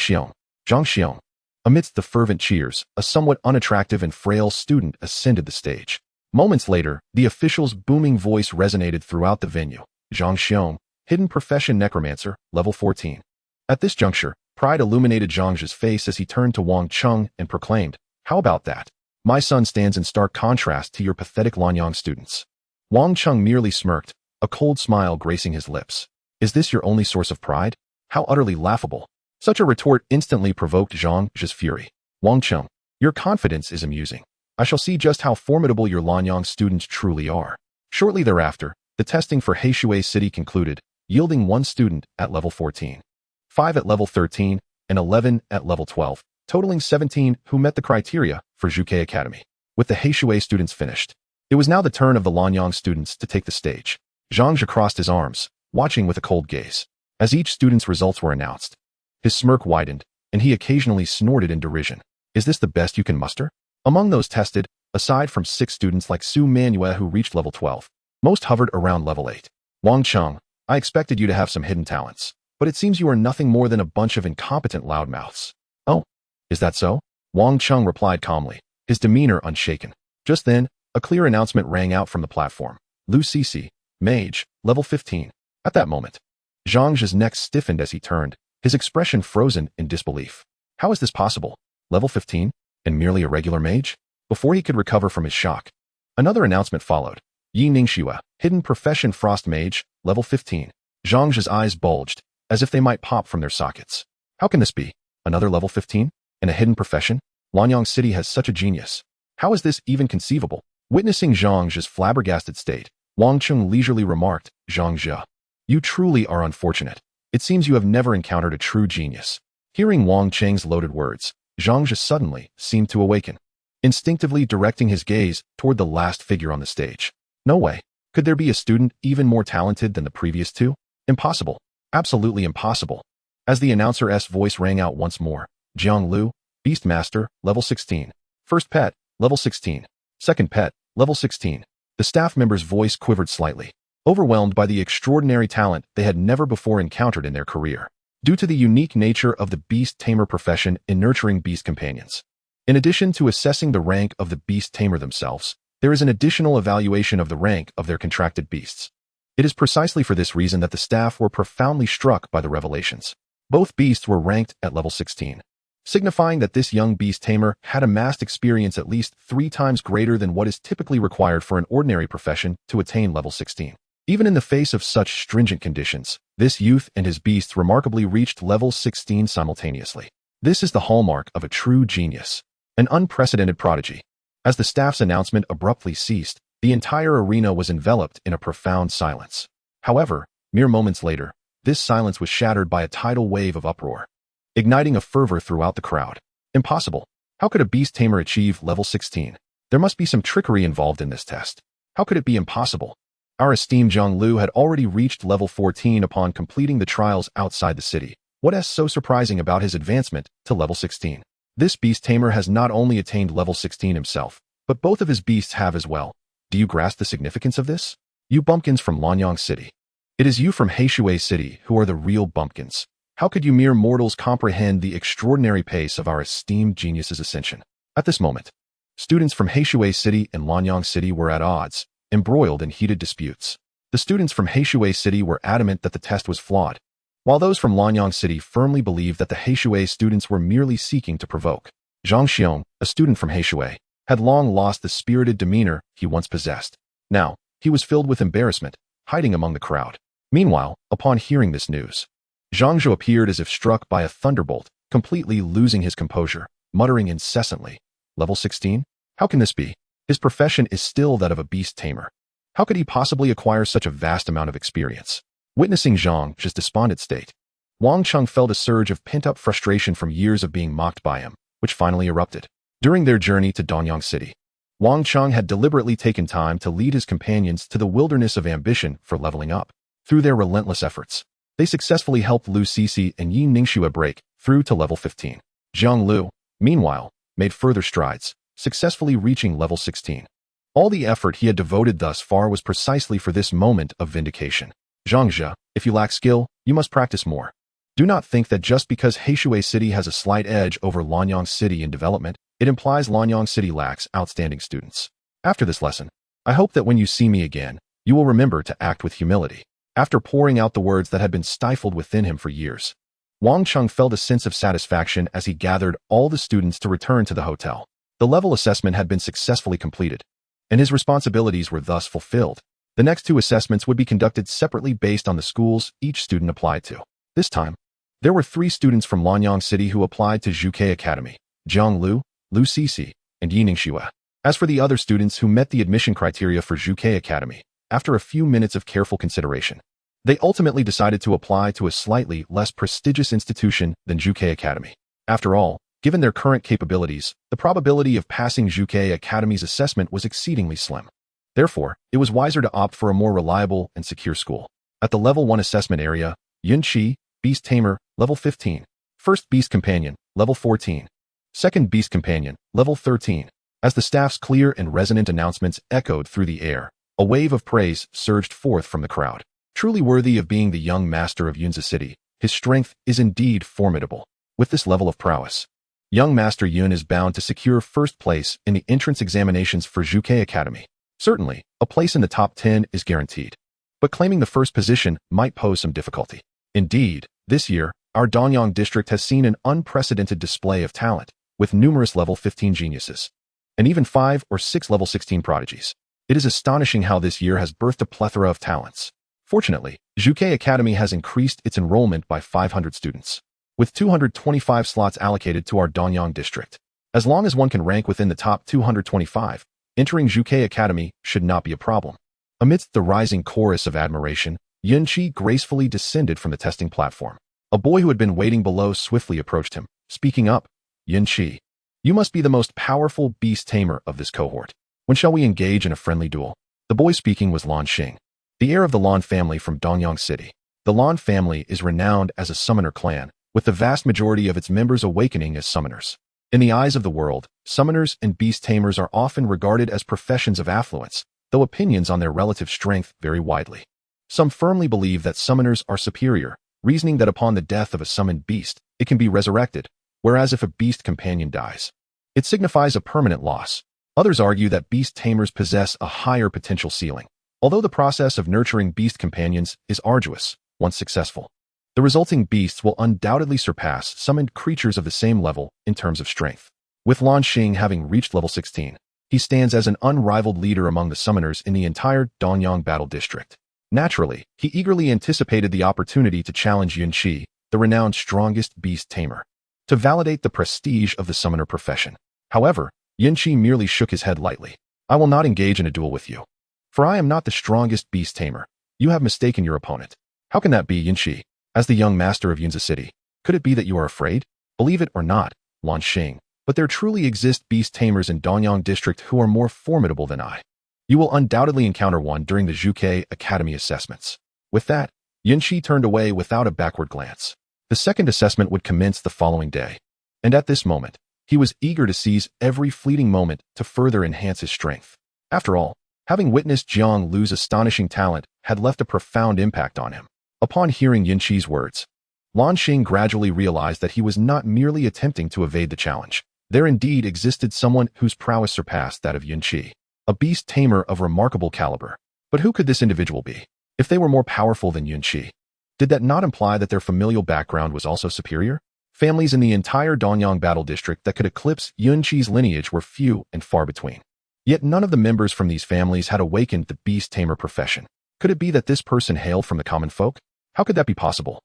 Xiong. Amidst the fervent cheers, a somewhat unattractive and frail student ascended the stage. Moments later, the official's booming voice resonated throughout the venue. Zhang Xiong, hidden profession necromancer, level 14. At this juncture, pride illuminated Zhang Zhe's face as he turned to Wang Cheng and proclaimed, How about that? My son stands in stark contrast to your pathetic Lanyang students. Wang Cheng merely smirked, a cold smile gracing his lips. Is this your only source of pride? How utterly laughable. Such a retort instantly provoked Zhang Zhe's fury. Wang Cheng, your confidence is amusing. I shall see just how formidable your Lanyang students truly are. Shortly thereafter, the testing for Heishui City concluded, yielding 1 student at level 14, 5 at level 13, and 11 at level 12, totaling 17 who met the criteria for Juke Academy. With the Heishui students finished, it was now the turn of the Lanyang students to take the stage. Zhang Zhe crossed his arms, watching with a cold gaze. As each student's results were announced, his smirk widened, and he occasionally snorted in derision. Is this the best you can muster? Among those tested, aside from 6 students like Su Manuel who reached level 12, most hovered around level 8. Wang Cheng, I expected you to have some hidden talents, but it seems you are nothing more than a bunch of incompetent loudmouths. Oh, is that so? Wang Cheng replied calmly, his demeanor unshaken. Just then, a clear announcement rang out from the platform. Liu Cixi, mage, level 15. At that moment, Zhang Zhe's neck stiffened as he turned, his expression frozen in disbelief. How is this possible? Level 15? And merely a regular mage? Before he could recover from his shock, another announcement followed. Yi Ningxue, hidden profession frost mage, level 15. Zhang Zhe's eyes bulged, as if they might pop from their sockets. How can this be? Another level 15? In a hidden profession? Lanyang City has such a genius. How is this even conceivable? Witnessing Zhang Zhe's flabbergasted state, Wang Cheng leisurely remarked, Zhang Zhe, you truly are unfortunate. It seems you have never encountered a true genius. Hearing Wang Cheng's loaded words, Zhang Zhe suddenly seemed to awaken, instinctively directing his gaze toward the last figure on the stage. No way. Could there be a student even more talented than the previous two? Impossible. Absolutely impossible. As the announcer's voice rang out once more, Jiang Liu, Beastmaster, level 16. First pet, level 16. Second pet, level 16. The staff member's voice quivered slightly, overwhelmed by the extraordinary talent they had never before encountered in their career, due to the unique nature of the beast tamer profession in nurturing beast companions. In addition to assessing the rank of the beast tamer themselves, there is an additional evaluation of the rank of their contracted beasts. It is precisely for this reason that the staff were profoundly struck by the revelations. Both beasts were ranked at level 16, signifying that this young beast tamer had amassed experience at least 3 times greater than what is typically required for an ordinary profession to attain level 16. Even in the face of such stringent conditions, this youth and his beasts remarkably reached level 16 simultaneously. This is the hallmark of a true genius, an unprecedented prodigy. As the staff's announcement abruptly ceased, the entire arena was enveloped in a profound silence. However, mere moments later, this silence was shattered by a tidal wave of uproar, igniting a fervor throughout the crowd. Impossible. How could a beast tamer achieve level 16? There must be some trickery involved in this test. How could it be impossible? Our esteemed Jiang Liu had already reached level 14 upon completing the trials outside the city. What is so surprising about his advancement to level 16? This beast tamer has not only attained level 16 himself, but both of his beasts have as well. Do you grasp the significance of this? You bumpkins from Lanyang City. It is you from Heishui City who are the real bumpkins. How could you mere mortals comprehend the extraordinary pace of our esteemed genius's ascension? At this moment, students from Heishui City and Lanyang City were at odds, embroiled in heated disputes. The students from Heishui City were adamant that the test was flawed, while those from Lanyang City firmly believed that the Heishui students were merely seeking to provoke. Zhang Xiong, a student from Heishui, had long lost the spirited demeanor he once possessed. Now, he was filled with embarrassment, hiding among the crowd. Meanwhile, upon hearing this news, Zhang Zhe appeared as if struck by a thunderbolt, completely losing his composure, muttering incessantly, Level 16? How can this be? His profession is still that of a beast tamer. How could he possibly acquire such a vast amount of experience? Witnessing Zhang Zhe's despondent state, Wang Cheng felt a surge of pent-up frustration from years of being mocked by him, which finally erupted. During their journey to Danyang City, Wang Cheng had deliberately taken time to lead his companions to the wilderness of ambition for leveling up. Through their relentless efforts, they successfully helped Lu Cixi and Yi Ningxue break through to level 15. Jiang Liu, meanwhile, made further strides, successfully reaching level 16. All the effort he had devoted thus far was precisely for this moment of vindication. Zhang Zhe, if you lack skill, you must practice more. Do not think that just because Heishui City has a slight edge over Lanyang City in development, it implies Lanyang City lacks outstanding students. After this lesson, I hope that when you see me again, you will remember to act with humility. After pouring out the words that had been stifled within him for years, Wang Cheng felt a sense of satisfaction as he gathered all the students to return to the hotel. The level assessment had been successfully completed, and his responsibilities were thus fulfilled. The next 2 assessments would be conducted separately based on the schools each student applied to. This time, there were 3 students from Lanyang City who applied to Zhuke Academy: Jiang Liu, Lu Cixi, and Yi Ningxue. As for the other students who met the admission criteria for Zhuke Academy, after a few minutes of careful consideration, they ultimately decided to apply to a slightly less prestigious institution than Zhuke Academy. After all, given their current capabilities, the probability of passing Zhuke Academy's assessment was exceedingly slim. Therefore, it was wiser to opt for a more reliable and secure school. At the Level 1 assessment area, Yun Qi, Beast Tamer, level 15. First Beast Companion, level 14. Second Beast Companion, level 13. As the staff's clear and resonant announcements echoed through the air, a wave of praise surged forth from the crowd. Truly worthy of being the young master of Yunzi City, his strength is indeed formidable. With this level of prowess, young Master Yun is bound to secure first place in the entrance examinations for Zhuke Academy. Certainly, a place in the top 10 is guaranteed. but claiming the first position might pose some difficulty. Indeed, this year, our Danyang district has seen an unprecedented display of talent, with numerous level 15 geniuses, and even 5 or 6 level 16 prodigies. It is astonishing how this year has birthed a plethora of talents. Fortunately, Zhuke Academy has increased its enrollment by 500 students, with 225 slots allocated to our Danyang district. As long as one can rank within the top 225, entering Zhuke Academy should not be a problem. Amidst the rising chorus of admiration, Yunqi gracefully descended from the testing platform. A boy who had been waiting below swiftly approached him. Speaking up, Yunqi, you must be the most powerful beast tamer of this cohort. When shall we engage in a friendly duel? The boy speaking was Lan Xing, the heir of the Lan family from Danyang City. The Lan family is renowned as a summoner clan, with the vast majority of its members awakening as summoners. In the eyes of the world, summoners and beast tamers are often regarded as professions of affluence, though opinions on their relative strength vary widely. Some firmly believe that summoners are superior, reasoning that upon the death of a summoned beast, it can be resurrected, whereas if a beast companion dies, it signifies a permanent loss. Others argue that beast tamers possess a higher potential ceiling, although the process of nurturing beast companions is arduous. Once successful, the resulting beasts will undoubtedly surpass summoned creatures of the same level in terms of strength. With Lan Xing having reached level 16, he stands as an unrivaled leader among the summoners in the entire Danyang Battle District. Naturally, he eagerly anticipated the opportunity to challenge Yunqi, the renowned strongest beast tamer, to validate the prestige of the summoner profession. However, Yunqi merely shook his head lightly. I will not engage in a duel with you, for I am not the strongest beast tamer. You have mistaken your opponent. How can that be, Yunqi? As the young master of Yunza City, could it be that you are afraid? Believe it or not, Lan Xing, but there truly exist beast tamers in Danyang District who are more formidable than I. You will undoubtedly encounter one during the Zhuke Academy assessments. With that, Yunqi turned away without a backward glance. The second assessment would commence the following day, and at this moment, he was eager to seize every fleeting moment to further enhance his strength. After all, having witnessed Jiang Liu's astonishing talent had left a profound impact on him. Upon hearing Yunqi's words, Lan Xing gradually realized that he was not merely attempting to evade the challenge. There indeed existed someone whose prowess surpassed that of Yunqi, a beast tamer of remarkable caliber. But who could this individual be? If they were more powerful than Yunqi, did that not imply that their familial background was also superior? Families in the entire Danyang Battle District that could eclipse Yunqi's lineage were few and far between. Yet none of the members from these families had awakened the beast tamer profession. Could it be that this person hailed from the common folk? How could that be possible?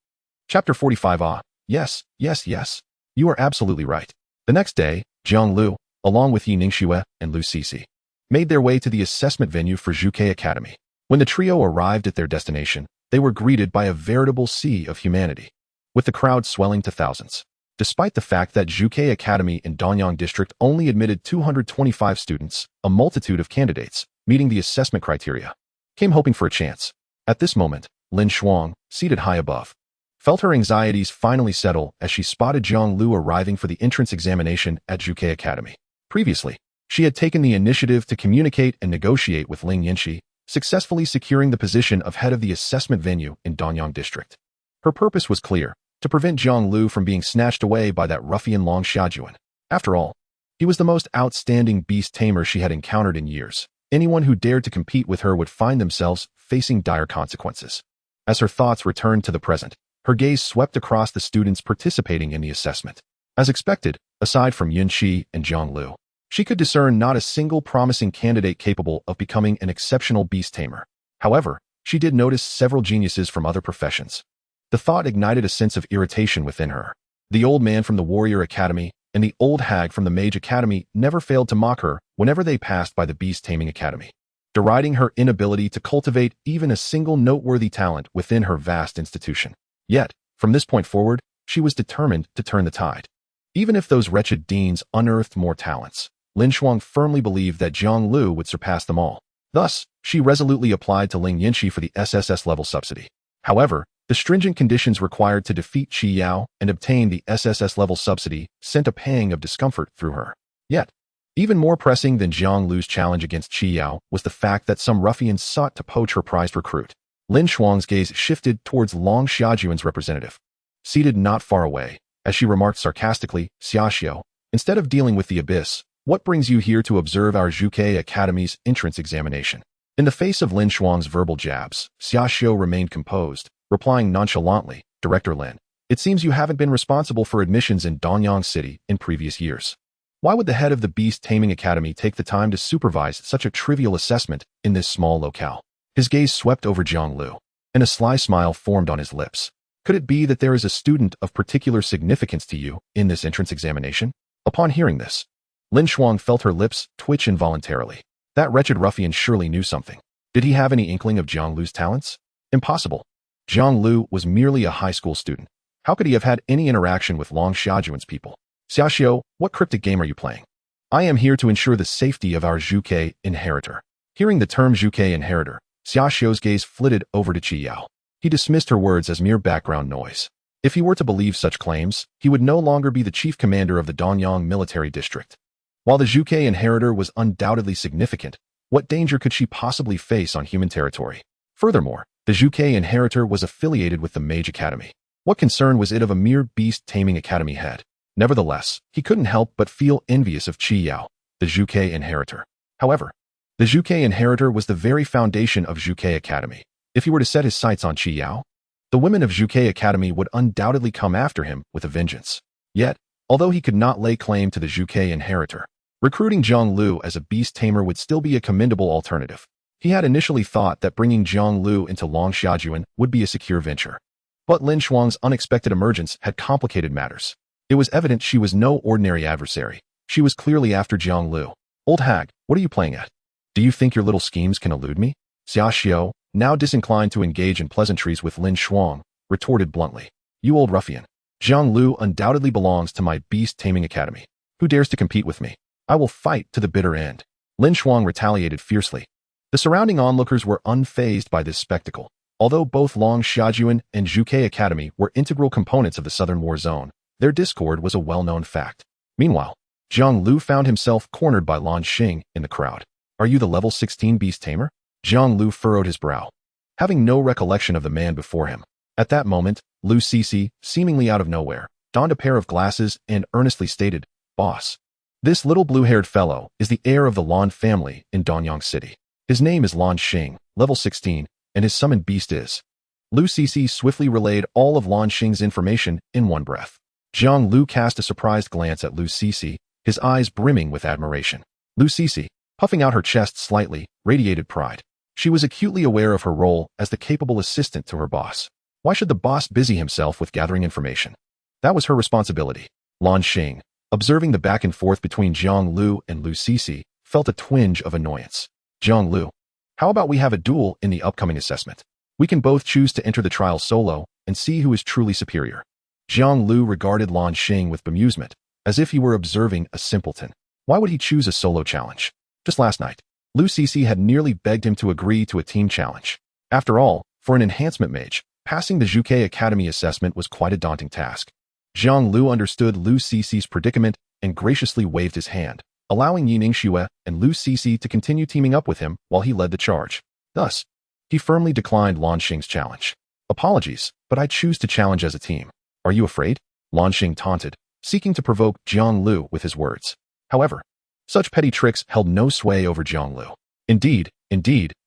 Chapter 45. Yes. You are absolutely right. The next day, Jiang Liu, along with Yi Ningxue and Lu Cixi, made their way to the assessment venue for Zhuke Academy. When the trio arrived at their destination, they were greeted by a veritable sea of humanity, with the crowd swelling to thousands. Despite the fact that Zhuke Academy in Danyang District only admitted 225 students, a multitude of candidates, meeting the assessment criteria, came hoping for a chance. At this moment, Lin Shuang, seated high above, felt her anxieties finally settle as she spotted Jiang Liu arriving for the entrance examination at Zhuke Academy. Previously, she had taken the initiative to communicate and negotiate with Ling Yinxi, successfully securing the position of head of the assessment venue in Danyang District. Her purpose was clear: to prevent Jiang Liu from being snatched away by that ruffian Long Xiaojuan. After all, he was the most outstanding beast tamer she had encountered in years. Anyone who dared to compete with her would find themselves facing dire consequences. As her thoughts returned to the present, her gaze swept across the students participating in the assessment. As expected, aside from Yunqi and Jiang Liu, she could discern not a single promising candidate capable of becoming an exceptional beast tamer. However, she did notice several geniuses from other professions. The thought ignited a sense of irritation within her. The old man from the Warrior Academy and the old hag from the Mage Academy never failed to mock her whenever they passed by the Beast Taming Academy, deriding her inability to cultivate even a single noteworthy talent within her vast institution. Yet, from this point forward, she was determined to turn the tide. Even if those wretched deans unearthed more talents, Lin Shuang firmly believed that Jiang Liu would surpass them all. Thus, she resolutely applied to Ling Yinxi for the SSS level subsidy. However, the stringent conditions required to defeat Qi Yao and obtain the SSS level subsidy sent a pang of discomfort through her. Yet, even more pressing than Jiang Liu's challenge against Qi Yao was the fact that some ruffians sought to poach her prized recruit. Lin Shuang's gaze shifted towards Long Xiaojuan's representative, seated not far away, as she remarked sarcastically, "Xiaoxiao, instead of dealing with the abyss, what brings you here to observe our Zhuke Academy's entrance examination?" In the face of Lin Shuang's verbal jabs, Xiaoxiu remained composed, replying nonchalantly, Director Lin, it seems you haven't been responsible for admissions in Danyang City in previous years. Why would the head of the Beast Taming Academy take the time to supervise such a trivial assessment in this small locale? His gaze swept over Jiang Liu, and a sly smile formed on his lips. Could it be that there is a student of particular significance to you in this entrance examination? Upon hearing this, Lin Shuang felt her lips twitch involuntarily. That wretched ruffian surely knew something. Did he have any inkling of Jiang Liu's talents? Impossible. Jiang Liu was merely a high school student. How could he have had any interaction with Long Xiaojuan's people? Xiaoxiu, what cryptic game are you playing? I am here to ensure the safety of our Zhuke inheritor. Hearing the term Zhuke inheritor, Xiaoxiu's gaze flitted over to Qi Yao. He dismissed her words as mere background noise. If he were to believe such claims, he would no longer be the chief commander of the Danyang military district. While the Zhuke inheritor was undoubtedly significant, what danger could she possibly face on human territory? Furthermore, the Zhuke inheritor was affiliated with the Mage Academy. What concern was it of a mere Beast Taming Academy head? Nevertheless, he couldn't help but feel envious of Qi Yao, the Zhuke inheritor. However, the Zhuke inheritor was the very foundation of Zhuke Academy. If he were to set his sights on Qi Yao, the women of Zhuke Academy would undoubtedly come after him with a vengeance. Yet, although he could not lay claim to the Zhuke inheritor, recruiting Jiang Liu as a beast tamer would still be a commendable alternative. He had initially thought that bringing Jiang Liu into Long Xiaojuan would be a secure venture. But Lin Shuang's unexpected emergence had complicated matters. It was evident she was no ordinary adversary. She was clearly after Jiang Liu. Old hag, what are you playing at? Do you think your little schemes can elude me? Xiaoxiu, now disinclined to engage in pleasantries with Lin Shuang, retorted bluntly. You old ruffian. Jiang Liu undoubtedly belongs to my Beast Taming Academy. Who dares to compete with me? I will fight to the bitter end. Lin Shuang retaliated fiercely. The surrounding onlookers were unfazed by this spectacle. Although both Long Xiaojuan and Zhuke Academy were integral components of the Southern War Zone, their discord was a well-known fact. Meanwhile, Jiang Liu found himself cornered by Lan Xing in the crowd. Are you the level 16 Beast Tamer? Jiang Liu furrowed his brow, having no recollection of the man before him. At that moment, Liu Cixi, seemingly out of nowhere, donned a pair of glasses and earnestly stated, Boss. This little blue-haired fellow is the heir of the Lan family in Danyang City. His name is Lan Xing, level 16, and his summoned beast is. Liu Cixi swiftly relayed all of Lan Xing's information in one breath. Jiang Liu cast a surprised glance at Liu Cixi, his eyes brimming with admiration. Liu Cixi, puffing out her chest slightly, radiated pride. She was acutely aware of her role as the capable assistant to her boss. Why should the boss busy himself with gathering information? That was her responsibility. Lan Xing, observing the back and forth between Jiang Liu and Liu Cixi, felt a twinge of annoyance. Jiang Liu, how about we have a duel in the upcoming assessment? We can both choose to enter the trial solo and see who is truly superior. Jiang Liu regarded Lan Xing with bemusement, as if he were observing a simpleton. Why would he choose a solo challenge? Just last night, Liu Cixi had nearly begged him to agree to a team challenge. After all, for an enhancement mage, passing the Zhuke Academy assessment was quite a daunting task. Jiang Liu understood Liu Cici's predicament and graciously waved his hand, allowing Yining Xue and Liu Cixi to continue teaming up with him while he led the charge. Thus, he firmly declined Lan Xing's challenge. Apologies, but I choose to challenge as a team. Are you afraid? Lan Xing taunted, seeking to provoke Jiang Liu with his words. However, such petty tricks held no sway over Jiang Liu. Indeed,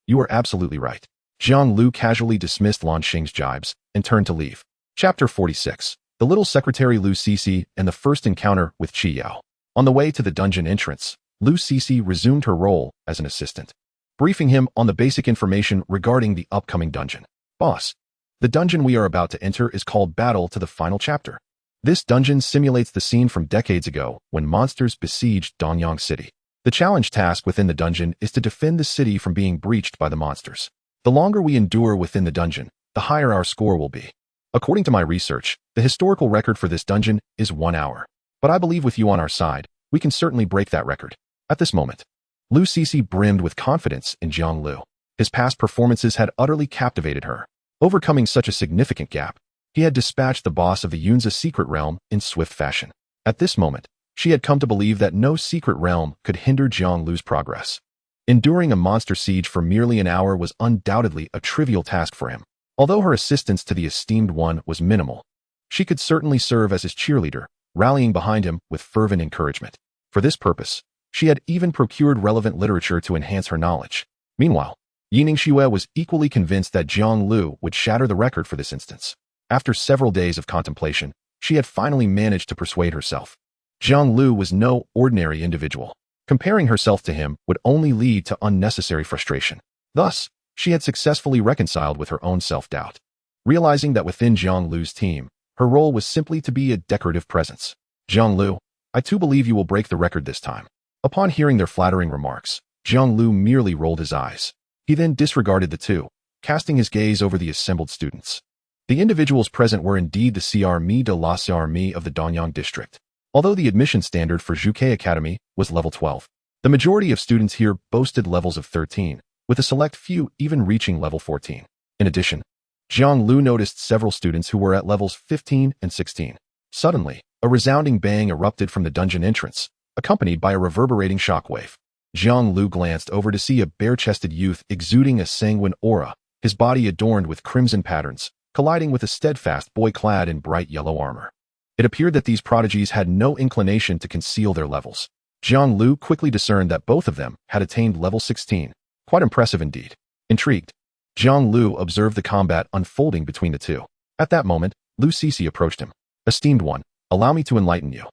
you are absolutely right. Jiang Liu casually dismissed Lan Xing's jibes and turned to leave. Chapter 46. The Little Secretary Liu Cixi and the First Encounter with Qi Yao. On the way to the dungeon entrance, Liu Cixi resumed her role as an assistant, briefing him on the basic information regarding the upcoming dungeon. Boss, the dungeon we are about to enter is called Battle to the Final Chapter. This dungeon simulates the scene from decades ago when monsters besieged Danyang City. The challenge task within the dungeon is to defend the city from being breached by the monsters. The longer we endure within the dungeon, the higher our score will be. According to my research, the historical record for this dungeon is 1 hour. But I believe with you on our side, we can certainly break that record. At this moment, Liu Cixi brimmed with confidence in Jiang Liu. His past performances had utterly captivated her. Overcoming such a significant gap, he had dispatched the boss of the Yunza secret realm in swift fashion. At this moment, she had come to believe that no secret realm could hinder Jiang Liu's progress. Enduring a monster siege for merely an hour was undoubtedly a trivial task for him. Although her assistance to the esteemed one was minimal, she could certainly serve as his cheerleader, rallying behind him with fervent encouragement. For this purpose, she had even procured relevant literature to enhance her knowledge. Meanwhile, Yi Ningxue was equally convinced that Jiang Liu would shatter the record for this instance. After several days of contemplation, she had finally managed to persuade herself. Jiang Liu was no ordinary individual. Comparing herself to him would only lead to unnecessary frustration. Thus, she had successfully reconciled with her own self-doubt. Realizing that within Jiang Liu's team, her role was simply to be a decorative presence. Jiang Liu, I too believe you will break the record this time. Upon hearing their flattering remarks, Jiang Liu merely rolled his eyes. He then disregarded the two, casting his gaze over the assembled students. The individuals present were indeed the Armée de la Armée of the Danyang district. Although the admission standard for Zhuke Academy was level 12, the majority of students here boasted levels of 13, with a select few even reaching level 14. In addition, Jiang Liu noticed several students who were at levels 15 and 16. Suddenly, a resounding bang erupted from the dungeon entrance, accompanied by a reverberating shockwave. Jiang Liu glanced over to see a bare-chested youth exuding a sanguine aura, his body adorned with crimson patterns, colliding with a steadfast boy clad in bright yellow armor. It appeared that these prodigies had no inclination to conceal their levels. Jiang Liu quickly discerned that both of them had attained level 16. Quite impressive indeed. Intrigued, Jiang Liu observed the combat unfolding between the two. At that moment, Lu Cixi approached him. Esteemed one, allow me to enlighten you.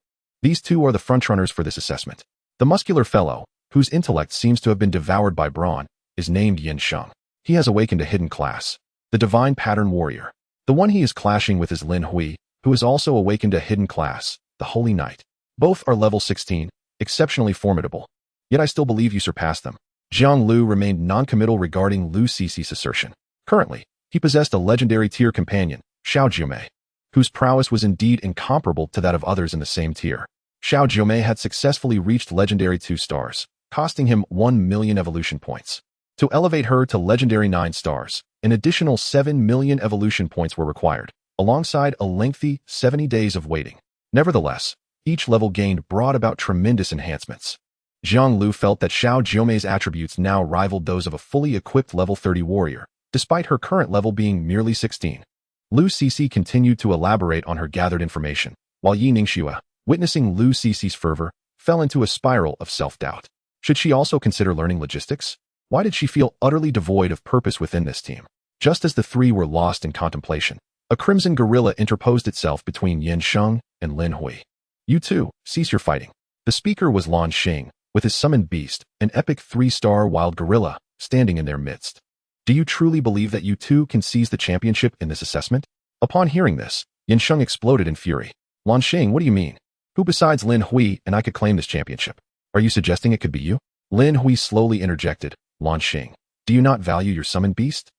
These two are the frontrunners for this assessment. The muscular fellow, whose intellect seems to have been devoured by brawn, is named Yin Sheng. He has awakened a hidden class, the Divine Pattern Warrior. The one he is clashing with is Lin Hui, who has also awakened a hidden class, the Holy Knight. Both are level 16, exceptionally formidable. Yet I still believe you surpassed them. Jiang Liu remained non-committal regarding Lu Cixi's assertion. Currently, he possessed a legendary tier companion, Xiao Jiumei, whose prowess was indeed incomparable to that of others in the same tier. Xiao Jiumei had successfully reached legendary 2 stars, costing him 1 million evolution points. To elevate her to legendary 9 stars, an additional 7 million evolution points were required, alongside a lengthy 70 days of waiting. Nevertheless, each level gained brought about tremendous enhancements. Jiang Liu felt that Xiao Jiumei's attributes now rivaled those of a fully equipped level 30 warrior, despite her current level being merely 16. Lu Cixi continued to elaborate on her gathered information, while Yi Ningxue, witnessing Lu Cixi's fervor, fell into a spiral of self-doubt. Should she also consider learning logistics? Why did she feel utterly devoid of purpose within this team? Just as the three were lost in contemplation, a crimson gorilla interposed itself between Yin Sheng and Lin Hui. You two, cease your fighting. The speaker was Lan Xing, with his summoned beast, an epic 3-star wild gorilla, standing in their midst. Do you truly believe that you two can seize the championship in this assessment? Upon hearing this, Yin Sheng exploded in fury. Lan Xing, what do you mean? Who besides Lin Hui and I could claim this championship? Are you suggesting it could be you? Lin Hui slowly interjected. Lan Xing, do you not value your summoned beast?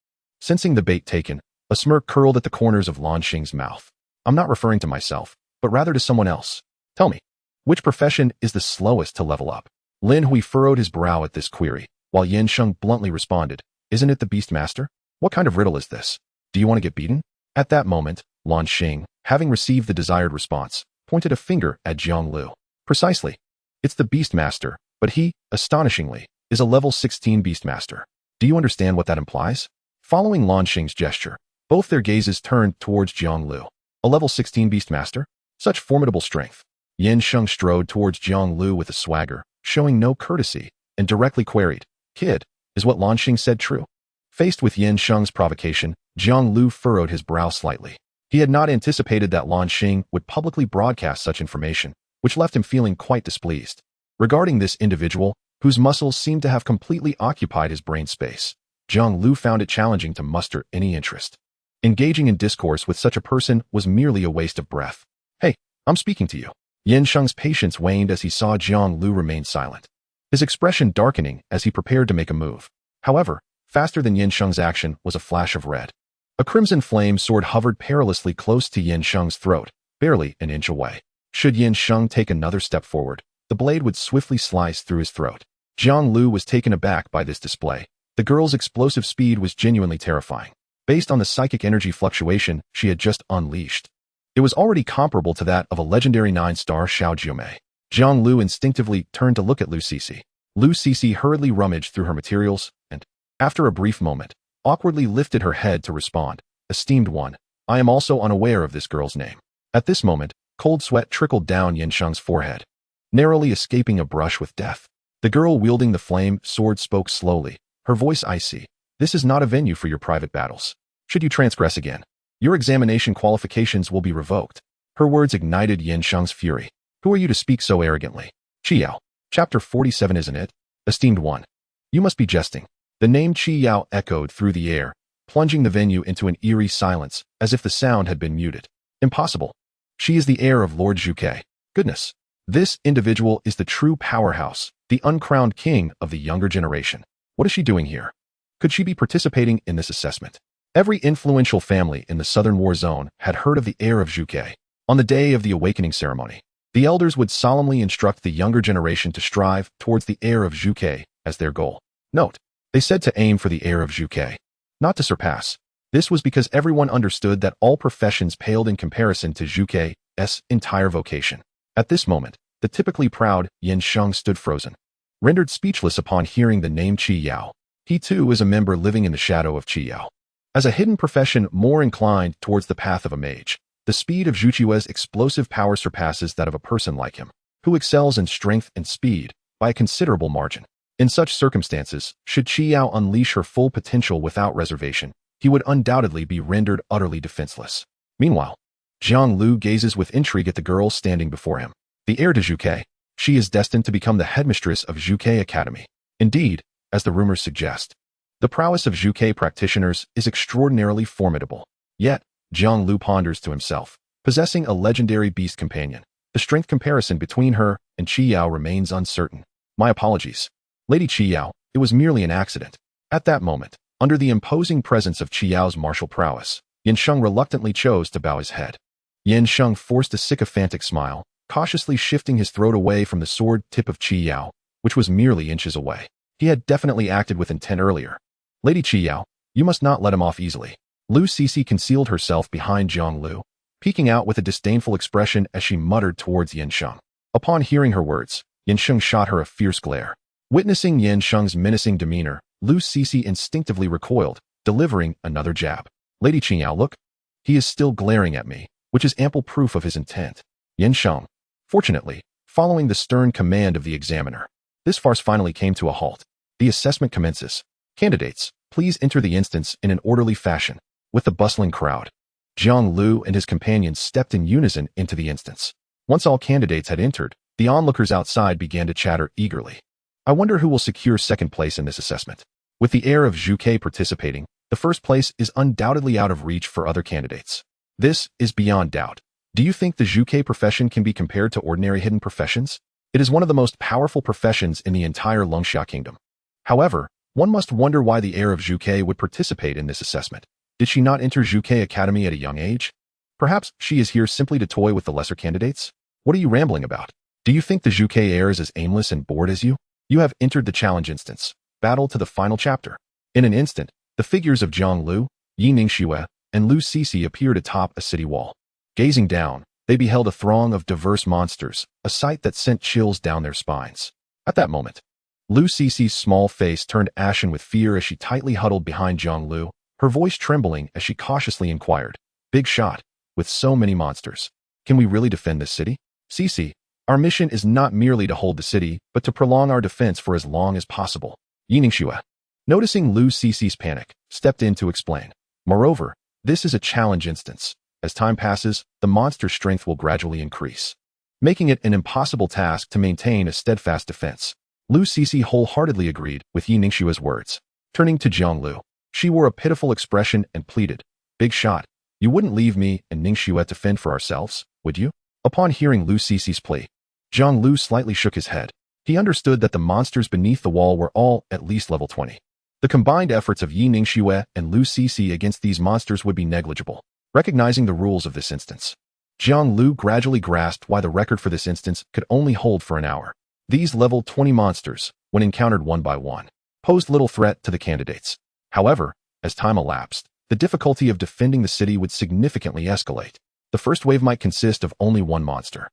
Sensing the bait taken, a smirk curled at the corners of Lan Xing's mouth. I'm not referring to myself, but rather to someone else. Tell me, which profession is the slowest to level up? Lin Hui furrowed his brow at this query, while Yin Sheng bluntly responded, Isn't it the Beastmaster? What kind of riddle is this? Do you want to get beaten? At that moment, Lan Xing, having received the desired response, pointed a finger at Jiang Liu. Precisely. It's the Beastmaster, but he, astonishingly, is a level 16 Beastmaster. Do you understand what that implies? Following Lan Xing's gesture, both their gazes turned towards Jiang Liu. A level 16 Beastmaster? Such formidable strength. Yin Sheng strode towards Jiang Liu with a swagger, showing no courtesy, and directly queried, Kid, is what Lan Xing said true? Faced with Yin Sheng's provocation, Jiang Liu furrowed his brow slightly. He had not anticipated that Lan Xing would publicly broadcast such information, which left him feeling quite displeased. Regarding this individual, whose muscles seemed to have completely occupied his brain space, Jiang Liu found it challenging to muster any interest. Engaging in discourse with such a person was merely a waste of breath. Hey, I'm speaking to you. Yin Sheng's patience waned as he saw Jiang Liu remain silent, his expression darkening as he prepared to make a move. However, faster than Yin Sheng's action was a flash of red. A crimson flame sword hovered perilously close to Yin Sheng's throat, barely an inch away. Should Yin Sheng take another step forward, the blade would swiftly slice through his throat. Jiang Liu was taken aback by this display. The girl's explosive speed was genuinely terrifying, based on the psychic energy fluctuation she had just unleashed. It was already comparable to that of a legendary 9-star Xiao Jiumei. Jiang Liu instinctively turned to look at Lu Cixi. Lu Cixi hurriedly rummaged through her materials and, after a brief moment, awkwardly lifted her head to respond. Esteemed one, I am also unaware of this girl's name. At this moment, cold sweat trickled down Yin Sheng's forehead, narrowly escaping a brush with death. The girl wielding the flame sword spoke slowly, her voice icy. This is not a venue for your private battles. Should you transgress again, your examination qualifications will be revoked. Her words ignited Yin Sheng's fury. Who are you to speak so arrogantly? Qi Yao. Chapter 47, isn't it? Esteemed one. You must be jesting. The name Qi Yao echoed through the air, plunging the venue into an eerie silence, as if the sound had been muted. Impossible. She is the heir of Lord Zhuke. Goodness. This individual is the true powerhouse, the uncrowned king of the younger generation. What is she doing here? Could she be participating in this assessment? Every influential family in the Southern War Zone had heard of the heir of Zhuke. On the day of the awakening ceremony, the elders would solemnly instruct the younger generation to strive towards the heir of Zhuke as their goal. Note, they said to aim for the heir of Zhuke, not to surpass. This was because everyone understood that all professions paled in comparison to Zhuke's entire vocation. At this moment, the typically proud Yin Sheng stood frozen, rendered speechless upon hearing the name Qi Yao. He too is a member living in the shadow of Qi Yao. As a hidden profession more inclined towards the path of a mage, the speed of Zhu Qiue's explosive power surpasses that of a person like him, who excels in strength and speed by a considerable margin. In such circumstances, should Qi Yao unleash her full potential without reservation, he would undoubtedly be rendered utterly defenseless. Meanwhile, Jiang Liu gazes with intrigue at the girl standing before him. The heir to Zhuke, she is destined to become the headmistress of Zhuke Academy. Indeed, as the rumors suggest, the prowess of Zhuke practitioners is extraordinarily formidable. Yet, Jiang Liu ponders to himself, possessing a legendary beast companion. The strength comparison between her and Qi Yao remains uncertain. My apologies. Lady Qi Yao, it was merely an accident. At that moment, under the imposing presence of Qi Yao's martial prowess, Yin Sheng reluctantly chose to bow his head. Yin Sheng forced a sycophantic smile, cautiously shifting his throat away from the sword tip of Qi Yao, which was merely inches away. He had definitely acted with intent earlier. Lady Qi Yao, you must not let him off easily. Lu Cixi concealed herself behind Jiang Liu, peeking out with a disdainful expression as she muttered towards Yin Sheng. Upon hearing her words, Yin Sheng shot her a fierce glare. Witnessing Yin Sheng's menacing demeanor, Lu Cixi instinctively recoiled, delivering another jab. Lady Qi Yao, look. He is still glaring at me, which is ample proof of his intent. Yin Sheng. Fortunately, following the stern command of the examiner, this farce finally came to a halt. The assessment commences. Candidates, please enter the instance in an orderly fashion. With the bustling crowd, Jiang Liu and his companions stepped in unison into the instance. Once all candidates had entered, the onlookers outside began to chatter eagerly. I wonder who will secure second place in this assessment. With the heir of Zhuke participating, the first place is undoubtedly out of reach for other candidates. This is beyond doubt. Do you think the Zhuke profession can be compared to ordinary hidden professions? It is one of the most powerful professions in the entire Longxia Kingdom. However, one must wonder why the heir of Zhuke would participate in this assessment. Did she not enter Zhuke Academy at a young age? Perhaps she is here simply to toy with the lesser candidates? What are you rambling about? Do you think the Zhuke heir is as aimless and bored as you? You have entered the challenge instance. Battle to the final chapter. In an instant, the figures of Jiang Liu, Yi Ningxue, and Lu Cixi appeared atop a city wall. Gazing down, they beheld a throng of diverse monsters, a sight that sent chills down their spines. At that moment, Lu Cixi's small face turned ashen with fear as she tightly huddled behind Jiang Liu, her voice trembling as she cautiously inquired, Big shot, with so many monsters. Can we really defend this city? Cixi, our mission is not merely to hold the city, but to prolong our defense for as long as possible. Yi Ningxue, noticing Lu Cixi's panic, stepped in to explain. Moreover, this is a challenge instance. As time passes, the monster's strength will gradually increase, making it an impossible task to maintain a steadfast defense. Lu Cixi wholeheartedly agreed with Yi Ningxue's words. Turning to Jiang Liu, she wore a pitiful expression and pleaded, Big shot, you wouldn't leave me and Ningxue to fend for ourselves, would you? Upon hearing Lu Cixi's plea, Jiang Liu slightly shook his head. He understood that the monsters beneath the wall were all at least level 20. The combined efforts of Yi Ningxue and Lu Cixi against these monsters would be negligible. Recognizing the rules of this instance, Jiang Liu gradually grasped why the record for this instance could only hold for an hour. These level 20 monsters, when encountered one by one, posed little threat to the candidates. However, as time elapsed, the difficulty of defending the city would significantly escalate. The first wave might consist of only one monster,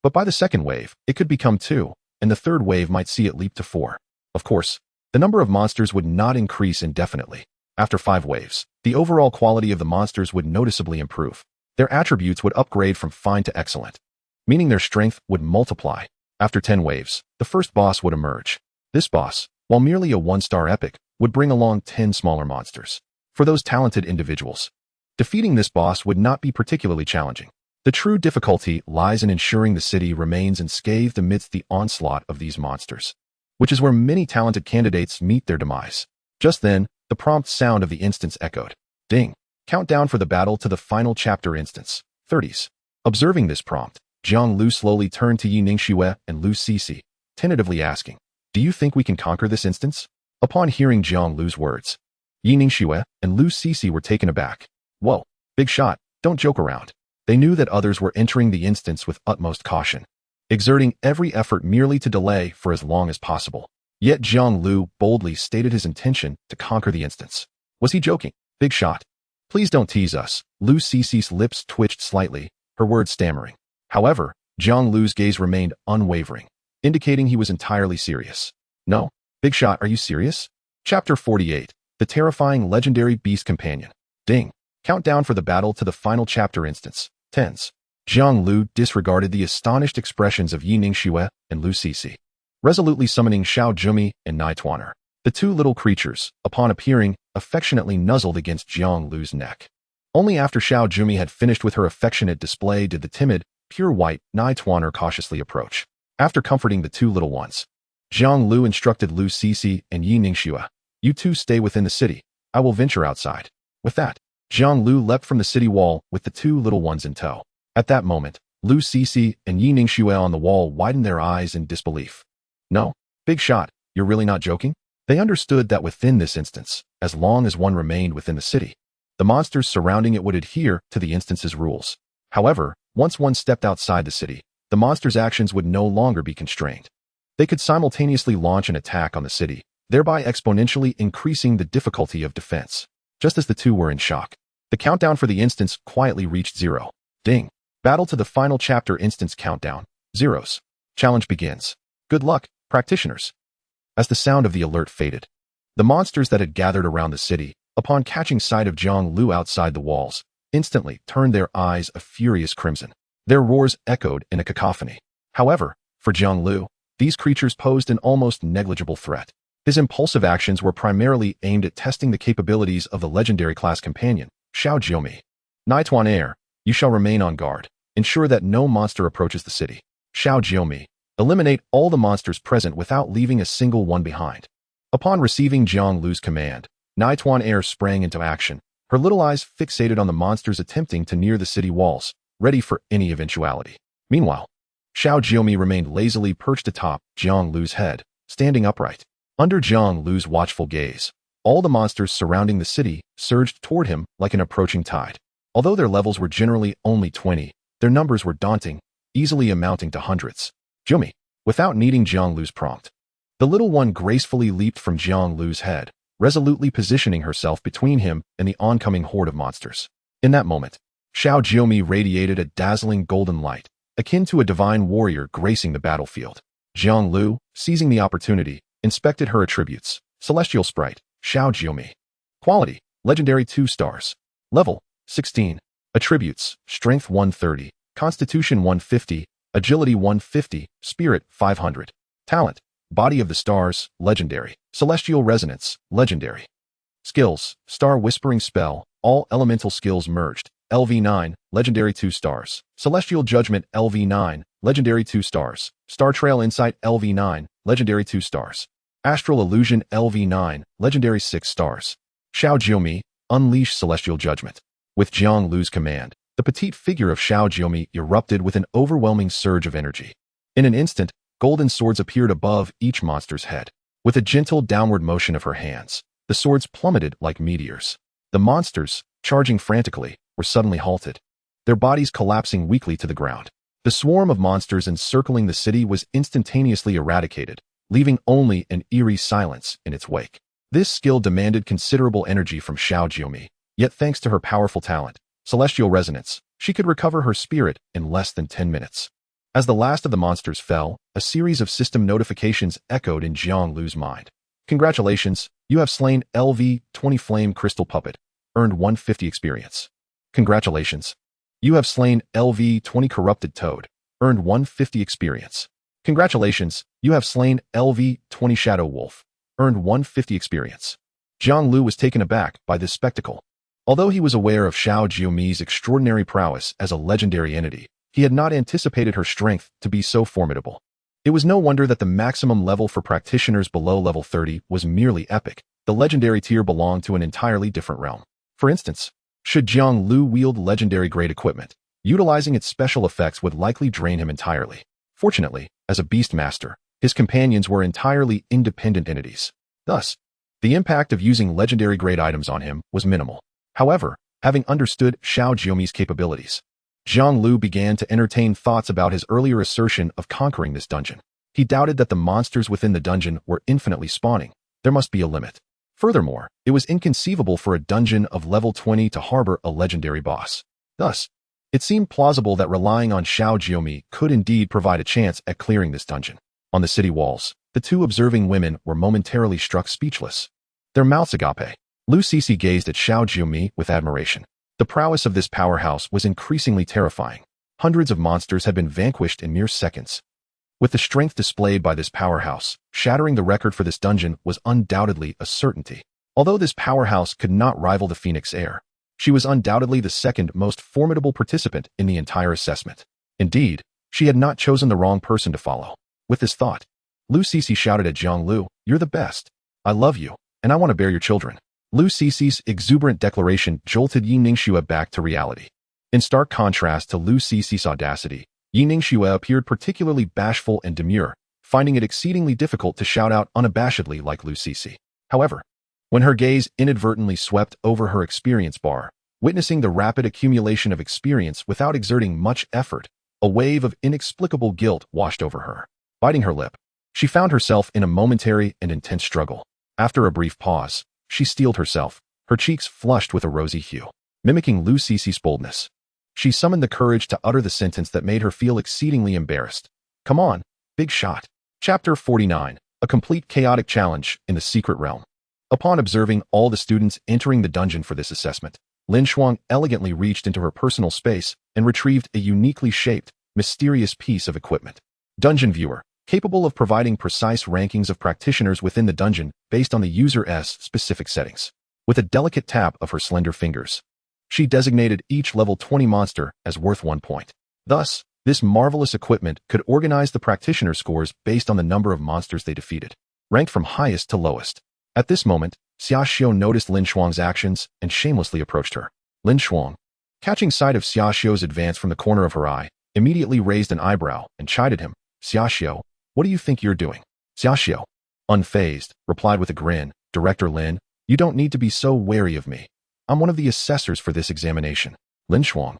but by the second wave, it could become 2, and the third wave might see it leap to 4. Of course, the number of monsters would not increase indefinitely. After 5 waves, the overall quality of the monsters would noticeably improve. Their attributes would upgrade from fine to excellent, meaning their strength would multiply. After 10 waves, the first boss would emerge. This boss, while merely a 1-star epic, would bring along 10 smaller monsters. For those talented individuals, defeating this boss would not be particularly challenging. The true difficulty lies in ensuring the city remains unscathed amidst the onslaught of these monsters, which is where many talented candidates meet their demise. Just then, the prompt sound of the instance echoed. Ding! Countdown for the battle to the final chapter instance. 30s. Observing this prompt, Jiang Liu slowly turned to Yi Ningxue and Lu Cixi, tentatively asking, "Do you think we can conquer this instance?" Upon hearing Jiang Liu's words, Yi Ningxue and Lu Cixi were taken aback. Whoa, big shot, don't joke around. They knew that others were entering the instance with utmost caution, exerting every effort merely to delay for as long as possible. Yet Jiang Liu boldly stated his intention to conquer the instance. Was he joking? Big shot. Please don't tease us. Lu Cixi's lips twitched slightly, her words stammering. However, Jiang Liu's gaze remained unwavering, indicating he was entirely serious. No, big shot, are you serious? Chapter 48. The Terrifying Legendary Beast Companion. Ding. Countdown for the battle to the final chapter instance. 10s. Jiang Liu disregarded the astonished expressions of Yi Ningxue and Lu Cixi, resolutely summoning Xiao Jumi and Nightwaner. The two little creatures, upon appearing, affectionately nuzzled against Jiang Liu's neck. Only after Xiao Jumi had finished with her affectionate display did the timid, pure white Nightwaner cautiously approach. After comforting the two little ones, Jiang Liu instructed Lu Cixi and Yi Ningxue, "You two stay within the city. I will venture outside." With that, Jiang Liu leapt from the city wall with the two little ones in tow. At that moment, Lu Cixi and Yi Ningxue on the wall widened their eyes in disbelief. No, big shot, you're really not joking? They understood that within this instance, as long as one remained within the city, the monsters surrounding it would adhere to the instance's rules. However, once one stepped outside the city, the monsters' actions would no longer be constrained. They could simultaneously launch an attack on the city, thereby exponentially increasing the difficulty of defense. Just as the two were in shock, the countdown for the instance quietly reached 0. Ding! Battle to the final chapter instance countdown. 0s. Challenge begins. Good luck, practitioners. As the sound of the alert faded, the monsters that had gathered around the city, upon catching sight of Jiang Liu outside the walls, instantly turned their eyes a furious crimson. Their roars echoed in a cacophony. However, for Jiang Liu, these creatures posed an almost negligible threat. His impulsive actions were primarily aimed at testing the capabilities of the legendary class companion, Xiao Jiomi. Nightwaner, you shall remain on guard. Ensure that no monster approaches the city. Xiao Jiomi, eliminate all the monsters present without leaving a single one behind. Upon receiving Jiang Liu's command, Nightwaner sprang into action, her little eyes fixated on the monsters attempting to near the city walls, ready for any eventuality. Meanwhile, Xiao Jiomi remained lazily perched atop Jiang Liu's head, standing upright. Under Jiang Liu's watchful gaze, all the monsters surrounding the city surged toward him like an approaching tide. Although their levels were generally only 20, their numbers were daunting, easily amounting to hundreds. Jiomi, without needing Jiang Liu's prompt, the little one gracefully leaped from Jiang Liu's head, resolutely positioning herself between him and the oncoming horde of monsters. In that moment, Xiao Jiomi radiated a dazzling golden light, akin to a divine warrior gracing the battlefield. Jiang Liu, seizing the opportunity, inspected her attributes. Celestial Sprite, Xiao Jiomi. Quality, Legendary 2 stars. Level, 16. Attributes, Strength 130, Constitution 150, Agility 150, Spirit 500. Talent, Body of the Stars, Legendary. Celestial Resonance, Legendary. Skills, Star Whispering Spell, all elemental skills merged. LV9, Legendary 2 stars. Celestial Judgment LV9, Legendary 2 stars. Star Trail Insight LV9, Legendary 2 stars. Astral Illusion LV9, Legendary 6 stars. Xiao Jiomi, Unleash Celestial Judgment. With Jiang Liu's command, the petite figure of Xiao Jiomi erupted with an overwhelming surge of energy. In an instant, golden swords appeared above each monster's head. With a gentle downward motion of her hands, the swords plummeted like meteors. The monsters, charging frantically, were suddenly halted, their bodies collapsing weakly to the ground. The swarm of monsters encircling the city was instantaneously eradicated, leaving only an eerie silence in its wake. This skill demanded considerable energy from Xiao Jiomi, yet thanks to her powerful talent, Celestial Resonance, she could recover her spirit in less than 10 minutes. As the last of the monsters fell, a series of system notifications echoed in Jiang Liu's mind. Congratulations, you have slain LV-20 Flame Crystal Puppet, earned 150 experience. Congratulations, you have slain LV-20 Corrupted Toad, earned 150 experience. Congratulations, you have slain LV-20 Shadow Wolf, earned 150 experience. Jiang Liu was taken aback by this spectacle. Although he was aware of Xiao Jiumi's extraordinary prowess as a legendary entity, he had not anticipated her strength to be so formidable. It was no wonder that the maximum level for practitioners below level 30 was merely epic. The legendary tier belonged to an entirely different realm. For instance, should Jiang Liu wield legendary grade equipment, utilizing its special effects would likely drain him entirely. Fortunately, as a Beastmaster, his companions were entirely independent entities. Thus, the impact of using legendary grade items on him was minimal. However, having understood Xiao Jiumi's capabilities, Jiang Liu began to entertain thoughts about his earlier assertion of conquering this dungeon. He doubted that the monsters within the dungeon were infinitely spawning. There must be a limit. Furthermore, it was inconceivable for a dungeon of level 20 to harbor a legendary boss. Thus, it seemed plausible that relying on Xiao Jiumi could indeed provide a chance at clearing this dungeon. On the city walls, the two observing women were momentarily struck speechless. Their mouths agape. Lu Sisi gazed at Xiao Jiumi with admiration. The prowess of this powerhouse was increasingly terrifying. Hundreds of monsters had been vanquished in mere seconds. With the strength displayed by this powerhouse, shattering the record for this dungeon was undoubtedly a certainty. Although this powerhouse could not rival the Phoenix Heir, she was undoubtedly the second most formidable participant in the entire assessment. Indeed, she had not chosen the wrong person to follow. With this thought, Lu Sisi shouted at Jiang Liu, "You're the best. I love you, and I want to bear your children." Lu Sisi's exuberant declaration jolted Yi Ningxue back to reality. In stark contrast to Lu Sisi's audacity, Yi Ningxue appeared particularly bashful and demure, finding it exceedingly difficult to shout out unabashedly like Lu Sisi. However, when her gaze inadvertently swept over her experience bar, witnessing the rapid accumulation of experience without exerting much effort, a wave of inexplicable guilt washed over her. Biting her lip, she found herself in a momentary and intense struggle. After a brief pause, she steeled herself, her cheeks flushed with a rosy hue. Mimicking Lu Sisi's boldness, she summoned the courage to utter the sentence that made her feel exceedingly embarrassed. "Come on, big shot." Chapter 49, A Complete Chaotic Challenge in the Secret Realm. Upon observing all the students entering the dungeon for this assessment, Lin Shuang elegantly reached into her personal space and retrieved a uniquely shaped, mysterious piece of equipment. Dungeon Viewer, capable of providing precise rankings of practitioners within the dungeon based on the user's specific settings. With a delicate tap of her slender fingers, she designated each level 20 monster as worth 1 point. Thus, this marvelous equipment could organize the practitioner scores based on the number of monsters they defeated, ranked from highest to lowest. At this moment, Xiaoxiu noticed Lin Shuang's actions and shamelessly approached her. Lin Shuang, catching sight of Xiaoxiu's advance from the corner of her eye, immediately raised an eyebrow and chided him. "Xiaoxiu, what do you think you're doing?" Xiaoxiu, unfazed, replied with a grin, "Director Lin, you don't need to be so wary of me. I'm one of the assessors for this examination." Lin Shuang.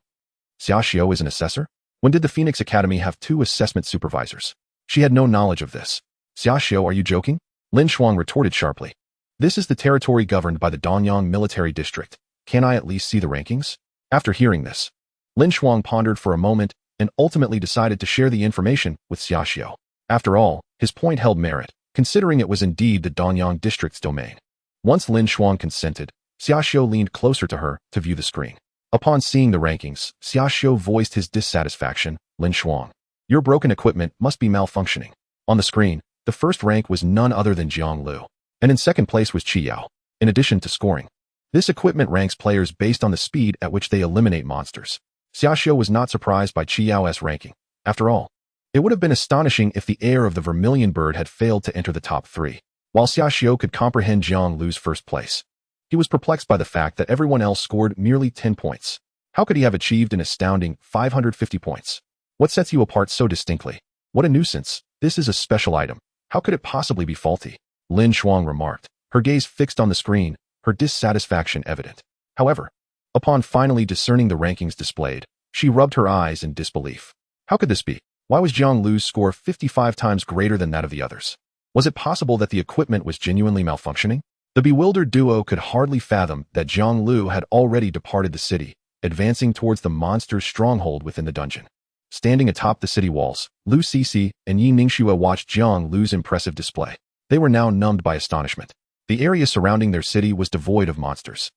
Xiaoxiu is an assessor? When did the Phoenix Academy have 2 assessment supervisors? She had no knowledge of this. "Xiaoxiu, are you joking?" Lin Shuang retorted sharply. "This is the territory governed by the Donyang Military District. Can I at least see the rankings?" After hearing this, Lin Shuang pondered for a moment and ultimately decided to share the information with Xiaoxiu. After all, his point held merit, considering it was indeed the Donyang District's domain. Once Lin Shuang consented, Xiaoxiu leaned closer to her to view the screen. Upon seeing the rankings, Xiaoxiu voiced his dissatisfaction. "Lin Shuang, your broken equipment must be malfunctioning." On the screen, the first rank was none other than Jiang Liu, and in second place was Qi Yao. In addition to scoring, this equipment ranks players based on the speed at which they eliminate monsters. Xiaoxiu was not surprised by Qi Yao's ranking. After all, it would have been astonishing if the heir of the Vermilion Bird had failed to enter the top 3. While Xiaoxiu could comprehend Jiang Liu's first place, he was perplexed by the fact that everyone else scored merely 10 points. How could he have achieved an astounding 550 points? What sets you apart so distinctly? What a nuisance. This is a special item. How could it possibly be faulty? Lin Shuang remarked, her gaze fixed on the screen, her dissatisfaction evident. However, upon finally discerning the rankings displayed, she rubbed her eyes in disbelief. How could this be? Why was Jiang Liu's score 55 times greater than that of the others? Was it possible that the equipment was genuinely malfunctioning? The bewildered duo could hardly fathom that Jiang Liu had already departed the city, advancing towards the monster's stronghold within the dungeon. Standing atop the city walls, Lu Sisi and Yi Ningxue watched Jiang Liu's impressive display. They were now numbed by astonishment. The area surrounding their city was devoid of monsters.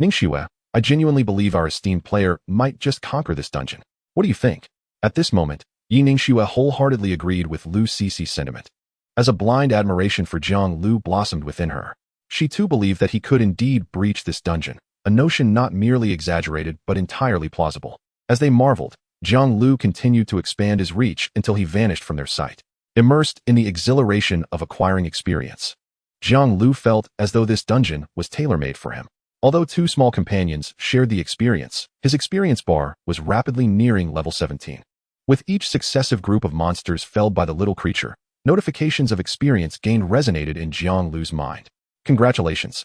"Ningxue, I genuinely believe our esteemed player might just conquer this dungeon. What do you think?" At this moment, Yi Ningxue wholeheartedly agreed with Lu Sisi's sentiment. As a blind admiration for Jiang Liu blossomed within her, She too believed that he could indeed breach this dungeon, a notion not merely exaggerated but entirely plausible. As they marveled, Jiang Liu continued to expand his reach until he vanished from their sight. Immersed in the exhilaration of acquiring experience, Jiang Liu felt as though this dungeon was tailor-made for him. Although two small companions shared the experience, his experience bar was rapidly nearing level 17. With each successive group of monsters felled by the little creature, notifications of experience gained resonated in Jiang Liu's mind. Congratulations!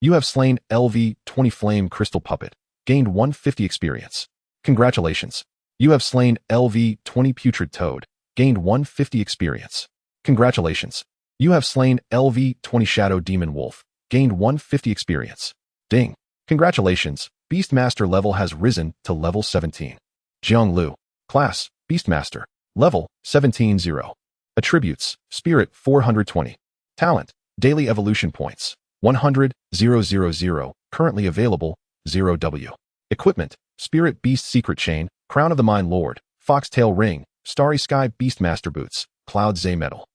You have slain LV-20 Flame Crystal Puppet, gained 150 experience. Congratulations! You have slain LV-20 Putrid Toad, gained 150 experience. Congratulations! You have slain LV-20 Shadow Demon Wolf, gained 150 experience. Ding! Congratulations! Beastmaster level has risen to level 17. Jiang Liu. Class, Beastmaster. Level, 17-0. Attributes, Spirit 420. Talent, Daily Evolution Points, 100,000, currently available, 0W. Equipment, Spirit Beast Secret Chain, Crown of the Mine Lord, Foxtail Ring, Starry Sky Beastmaster Boots, Cloud Zay Medal.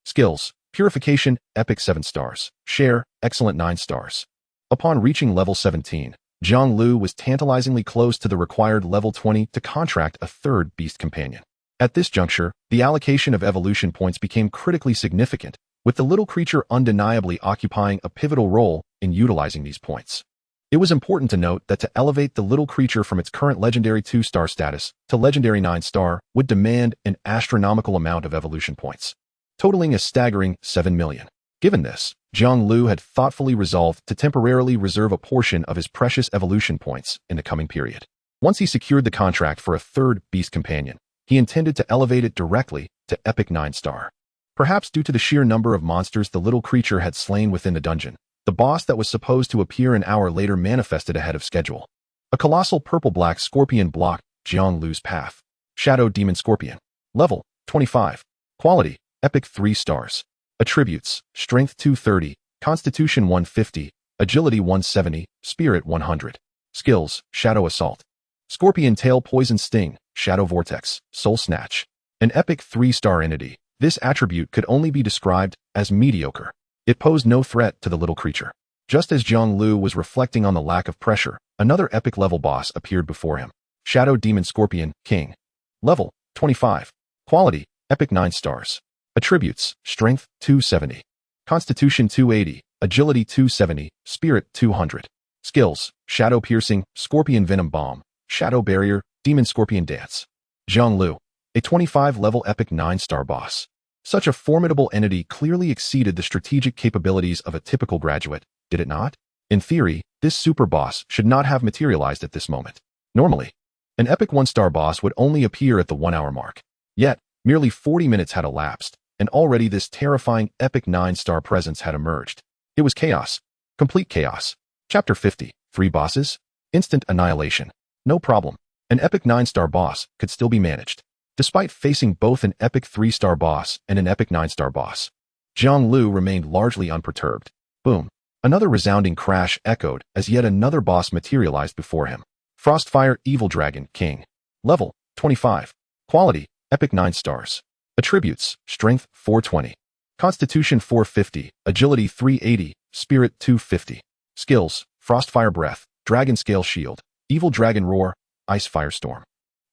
Skills, Purification, Epic 7 stars. Share, Excellent 9 stars. Upon reaching level 17, Jiang Liu was tantalizingly close to the required level 20 to contract a third beast companion. At this juncture, the allocation of evolution points became critically significant, with the little creature undeniably occupying a pivotal role in utilizing these points. It was important to note that to elevate the little creature from its current legendary 2-star status to legendary 9-star would demand an astronomical amount of evolution points, totaling a staggering 7 million. Given this, Jiang Liu had thoughtfully resolved to temporarily reserve a portion of his precious evolution points in the coming period. Once he secured the contract for a third beast companion, he intended to elevate it directly to epic 9-star. Perhaps due to the sheer number of monsters the little creature had slain within the dungeon, the boss that was supposed to appear an hour later manifested ahead of schedule. A colossal purple-black scorpion blocked Jiang Liu's path. Shadow Demon Scorpion. Level, 25. Quality, Epic 3 stars. Attributes, Strength 230, Constitution 150, Agility 170, Spirit 100. Skills, Shadow Assault. Scorpion Tail Poison Sting, Shadow Vortex, Soul Snatch. An epic 3-star entity, this attribute could only be described as mediocre. It posed no threat to the little creature. Just as Jiang Liu was reflecting on the lack of pressure, another epic level boss appeared before him. Shadow Demon Scorpion, King. Level, 25. Quality, Epic 9 stars. Attributes, Strength 270, Constitution 280, Agility 270, Spirit 200. Skills, Shadow Piercing, Scorpion Venom Bomb, Shadow Barrier, Demon Scorpion Dance. Jiang Liu, a 25-level epic 9-star boss. Such a formidable entity clearly exceeded the strategic capabilities of a typical graduate, did it not? In theory, this super boss should not have materialized at this moment. Normally, an epic 1-star boss would only appear at the 1-hour mark. Yet, merely 40 minutes had elapsed, and already this terrifying epic 9-star presence had emerged. It was chaos. Complete chaos. Chapter 50. 3 bosses? Instant annihilation. No problem. An epic 9-star boss could still be managed. Despite facing both an epic 3-star boss and an epic 9-star boss, Jiang Liu remained largely unperturbed. Boom. Another resounding crash echoed as yet another boss materialized before him. Frostfire Evil Dragon, King. Level, 25. Quality, Epic 9 stars. Attributes, Strength 420. Constitution 450, Agility 380, Spirit 250. Skills, Frostfire Breath, Dragon Scale Shield, Evil Dragon Roar, Ice Firestorm.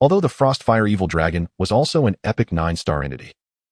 Although the Frostfire Evil Dragon was also an epic 9-star entity,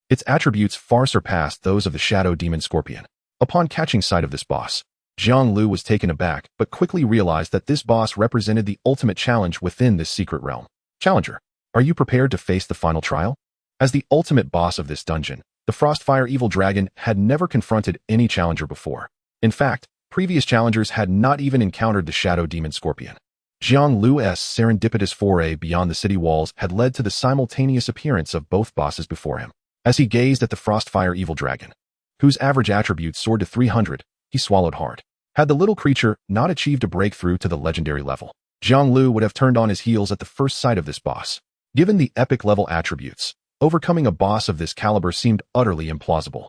its attributes far surpassed those of the Shadow Demon Scorpion. Upon catching sight of this boss, Jiang Liu was taken aback but quickly realized that this boss represented the ultimate challenge within this secret realm. Challenger, are you prepared to face the final trial? As the ultimate boss of this dungeon, the Frostfire Evil Dragon had never confronted any challenger before. In fact, previous challengers had not even encountered the Shadow Demon Scorpion. Jiang Liu's serendipitous foray beyond the city walls had led to the simultaneous appearance of both bosses before him. As he gazed at the Frostfire Evil Dragon, whose average attributes soared to 300, he swallowed hard. Had the little creature not achieved a breakthrough to the legendary level, Jiang Liu would have turned on his heels at the first sight of this boss. Given the epic level attributes, overcoming a boss of this caliber seemed utterly implausible.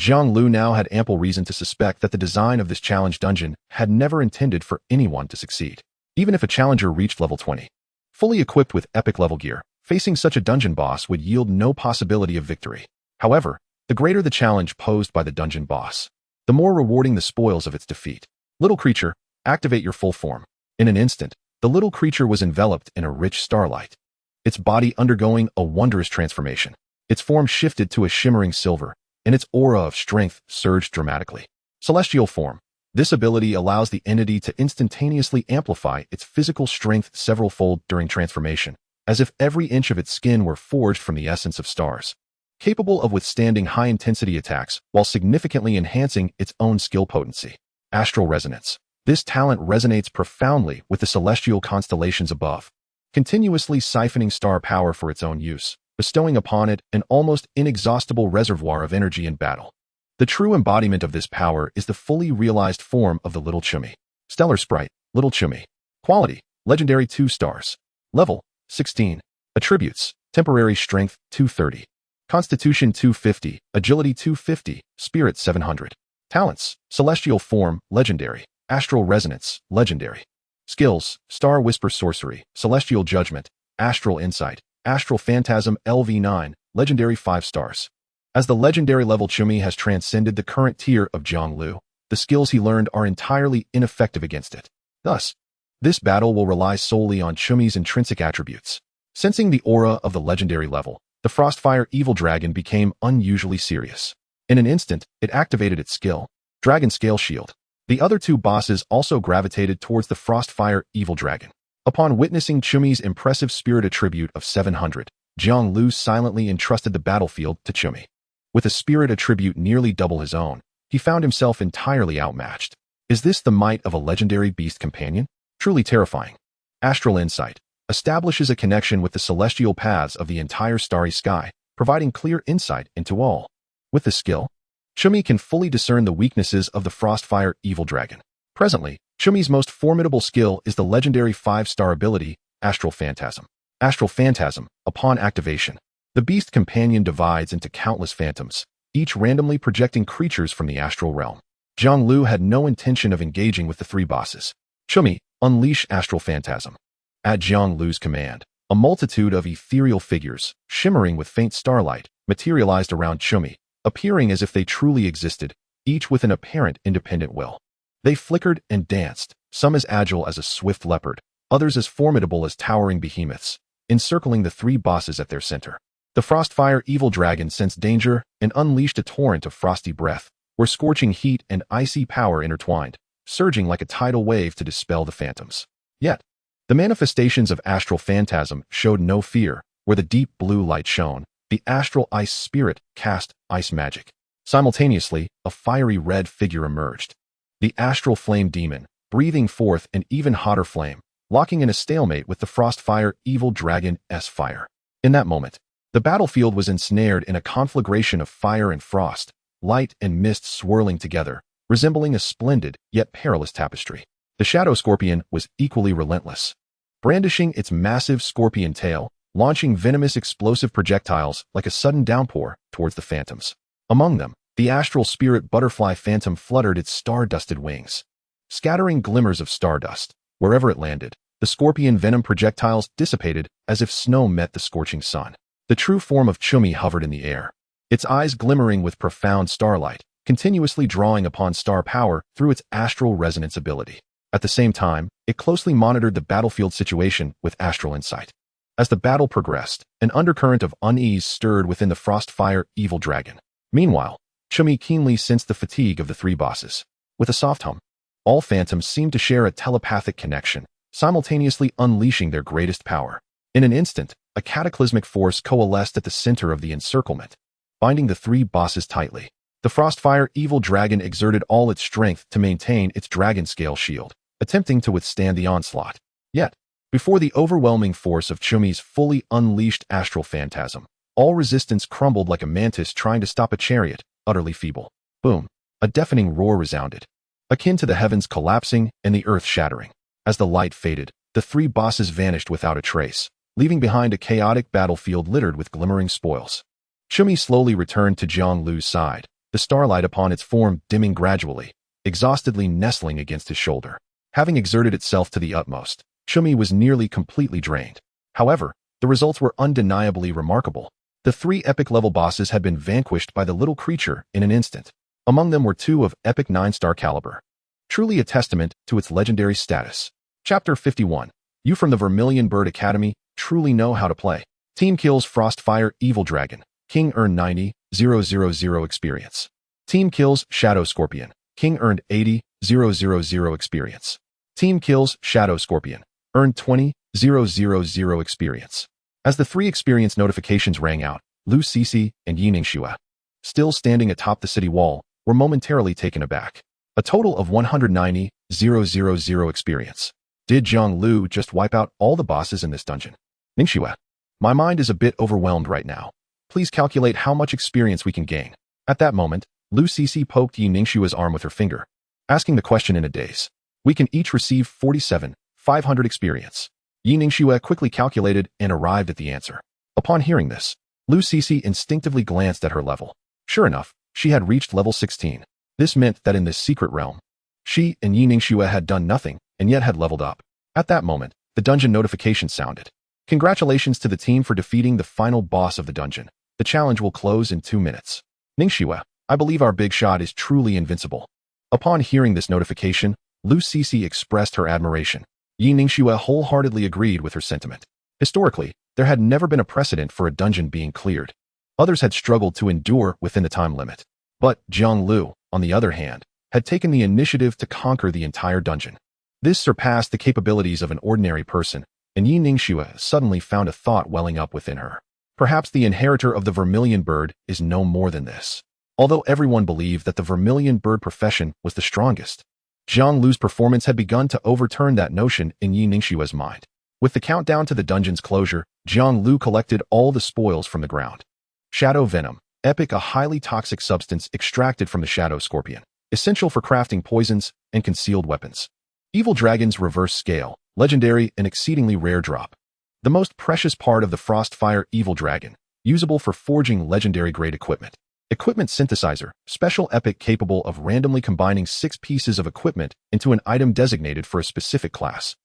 Jiang Liu now had ample reason to suspect that the design of this challenge dungeon had never intended for anyone to succeed. Even if a challenger reached level 20, fully equipped with epic level gear, facing such a dungeon boss would yield no possibility of victory. However, the greater the challenge posed by the dungeon boss, the more rewarding the spoils of its defeat. Little creature, activate your full form. In an instant, the little creature was enveloped in a rich starlight, its body undergoing a wondrous transformation. Its form shifted to a shimmering silver, and its aura of strength surged dramatically. Celestial form. This ability allows the entity to instantaneously amplify its physical strength several-fold during transformation, as if every inch of its skin were forged from the essence of stars. Capable of withstanding high-intensity attacks while significantly enhancing its own skill potency. Astral resonance. This talent resonates profoundly with the celestial constellations above, continuously siphoning star power for its own use, bestowing upon it an almost inexhaustible reservoir of energy in battle. The true embodiment of this power is the fully realized form of the Little Chummy. Stellar Sprite, Little Chummy. Quality, Legendary 2 stars. Level, 16. Attributes, Temporary Strength, 230. Constitution 250, Agility 250, Spirit 700. Talents, Celestial Form, Legendary. Astral Resonance, Legendary. Skills, Star Whisper Sorcery, Celestial Judgment, Astral Insight, Astral Phantasm LV9, Legendary 5 stars. As the legendary level Chummy has transcended the current tier of Jiang Liu, the skills he learned are entirely ineffective against it. Thus, this battle will rely solely on Chummy's intrinsic attributes. Sensing the aura of the legendary level, the Frostfire Evil Dragon became unusually serious. In an instant, it activated its skill, Dragon Scale Shield. The other two bosses also gravitated towards the Frostfire Evil Dragon. Upon witnessing Chummy's impressive spirit attribute of 700, Jiang Liu silently entrusted the battlefield to Chummy. With a spirit attribute nearly double his own, he found himself entirely outmatched. Is this the might of a legendary beast companion? Truly terrifying. Astral Insight establishes a connection with the celestial paths of the entire starry sky, providing clear insight into all. With the skill, Chummy can fully discern the weaknesses of the Frostfire Evil Dragon. Presently, Chummy's most formidable skill is the legendary 5-star ability, Astral Phantasm. Astral Phantasm, upon activation, the beast companion divides into countless phantoms, each randomly projecting creatures from the astral realm. Jiang Liu had no intention of engaging with the three bosses. Chummy, unleash Astral Phantasm. At Jiang Liu's command, a multitude of ethereal figures, shimmering with faint starlight, materialized around Chummy, appearing as if they truly existed, each with an apparent independent will. They flickered and danced, some as agile as a swift leopard, others as formidable as towering behemoths, encircling the three bosses at their center. The Frostfire Evil Dragon sensed danger and unleashed a torrent of frosty breath, where scorching heat and icy power intertwined, surging like a tidal wave to dispel the phantoms. Yet, the manifestations of Astral Phantasm showed no fear. Where the deep blue light shone, the Astral Ice Spirit cast ice magic. Simultaneously, a fiery red figure emerged. The Astral Flame Demon, breathing forth an even hotter flame, locking in a stalemate with the Frostfire Evil Dragon's fire. In that moment, the battlefield was ensnared in a conflagration of fire and frost, light and mist swirling together, resembling a splendid yet perilous tapestry. The Shadow Scorpion was equally relentless, brandishing its massive scorpion tail, launching venomous explosive projectiles like a sudden downpour towards the phantoms. Among them, the Astral Spirit Butterfly Phantom fluttered its star-dusted wings, scattering glimmers of stardust. Wherever it landed, the scorpion venom projectiles dissipated as if snow met the scorching sun. The true form of Chummy hovered in the air, its eyes glimmering with profound starlight, continuously drawing upon star power through its astral resonance ability. At the same time, it closely monitored the battlefield situation with astral insight. As the battle progressed, an undercurrent of unease stirred within the Frostfire Evil Dragon. Meanwhile, Chummy keenly sensed the fatigue of the three bosses. With a soft hum, all phantoms seemed to share a telepathic connection, simultaneously unleashing their greatest power. In an instant, a cataclysmic force coalesced at the center of the encirclement, binding the three bosses tightly. The Frostfire Evil Dragon exerted all its strength to maintain its dragon scale shield, attempting to withstand the onslaught. Yet, before the overwhelming force of Chummy's fully unleashed Astral Phantasm, all resistance crumbled like a mantis trying to stop a chariot, utterly feeble. Boom! A deafening roar resounded, akin to the heavens collapsing and the earth shattering. As the light faded, the three bosses vanished without a trace, leaving behind a chaotic battlefield littered with glimmering spoils. Chummy slowly returned to Jiang Liu's side, the starlight upon its form dimming gradually, exhaustedly nestling against his shoulder. Having exerted itself to the utmost, Chummy was nearly completely drained. However, the results were undeniably remarkable. The three epic-level bosses had been vanquished by the little creature in an instant. Among them were 2 of epic 9-star caliber. Truly a testament to its legendary status. Chapter 51. You from the Vermilion Bird Academy truly know how to play. Team kills Frostfire Evil Dragon. King earned 90,000 experience. Team kills Shadow Scorpion. King earned 80,000 experience. Team kills Shadow Scorpion. Earned 20,000 experience. As the 3 experience notifications rang out, Lu Cixi and Yi Ningxue, still standing atop the city wall, were momentarily taken aback. A total of 190,000 experience. Did Jiang Liu just wipe out all the bosses in this dungeon? Ningxue, my mind is a bit overwhelmed right now. Please calculate how much experience we can gain. At that moment, Lu Cixi poked Yi Ningxue's arm with her finger, asking the question in a daze. We can each receive 47,500 experience. Yi Ningxue quickly calculated and arrived at the answer. Upon hearing this, Lu Cixi instinctively glanced at her level. Sure enough, she had reached level 16. This meant that in this secret realm, she and Yi Ningxue had done nothing and yet had leveled up. At that moment, the dungeon notification sounded. Congratulations to the team for defeating the final boss of the dungeon. The challenge will close in 2 minutes. Ningxue, I believe our big shot is truly invincible. Upon hearing this notification, Lu Cixi expressed her admiration. Yi Ningxue wholeheartedly agreed with her sentiment. Historically, there had never been a precedent for a dungeon being cleared. Others had struggled to endure within the time limit. But Jiang Liu, on the other hand, had taken the initiative to conquer the entire dungeon. This surpassed the capabilities of an ordinary person, and Yi Ningxue suddenly found a thought welling up within her. Perhaps the inheritor of the Vermilion Bird is no more than this. Although everyone believed that the Vermilion Bird profession was the strongest, Jiang Liu's performance had begun to overturn that notion in Yi Ningxue's mind. With the countdown to the dungeon's closure, Jiang Liu collected all the spoils from the ground. Shadow Venom, epic, a highly toxic substance extracted from the Shadow Scorpion, essential for crafting poisons and concealed weapons. Evil Dragon's Reverse Scale, legendary and exceedingly rare drop. The most precious part of the Frostfire Evil Dragon, usable for forging legendary grade equipment. Equipment Synthesizer, special epic capable of randomly combining 6 pieces of equipment into an item designated for a specific class.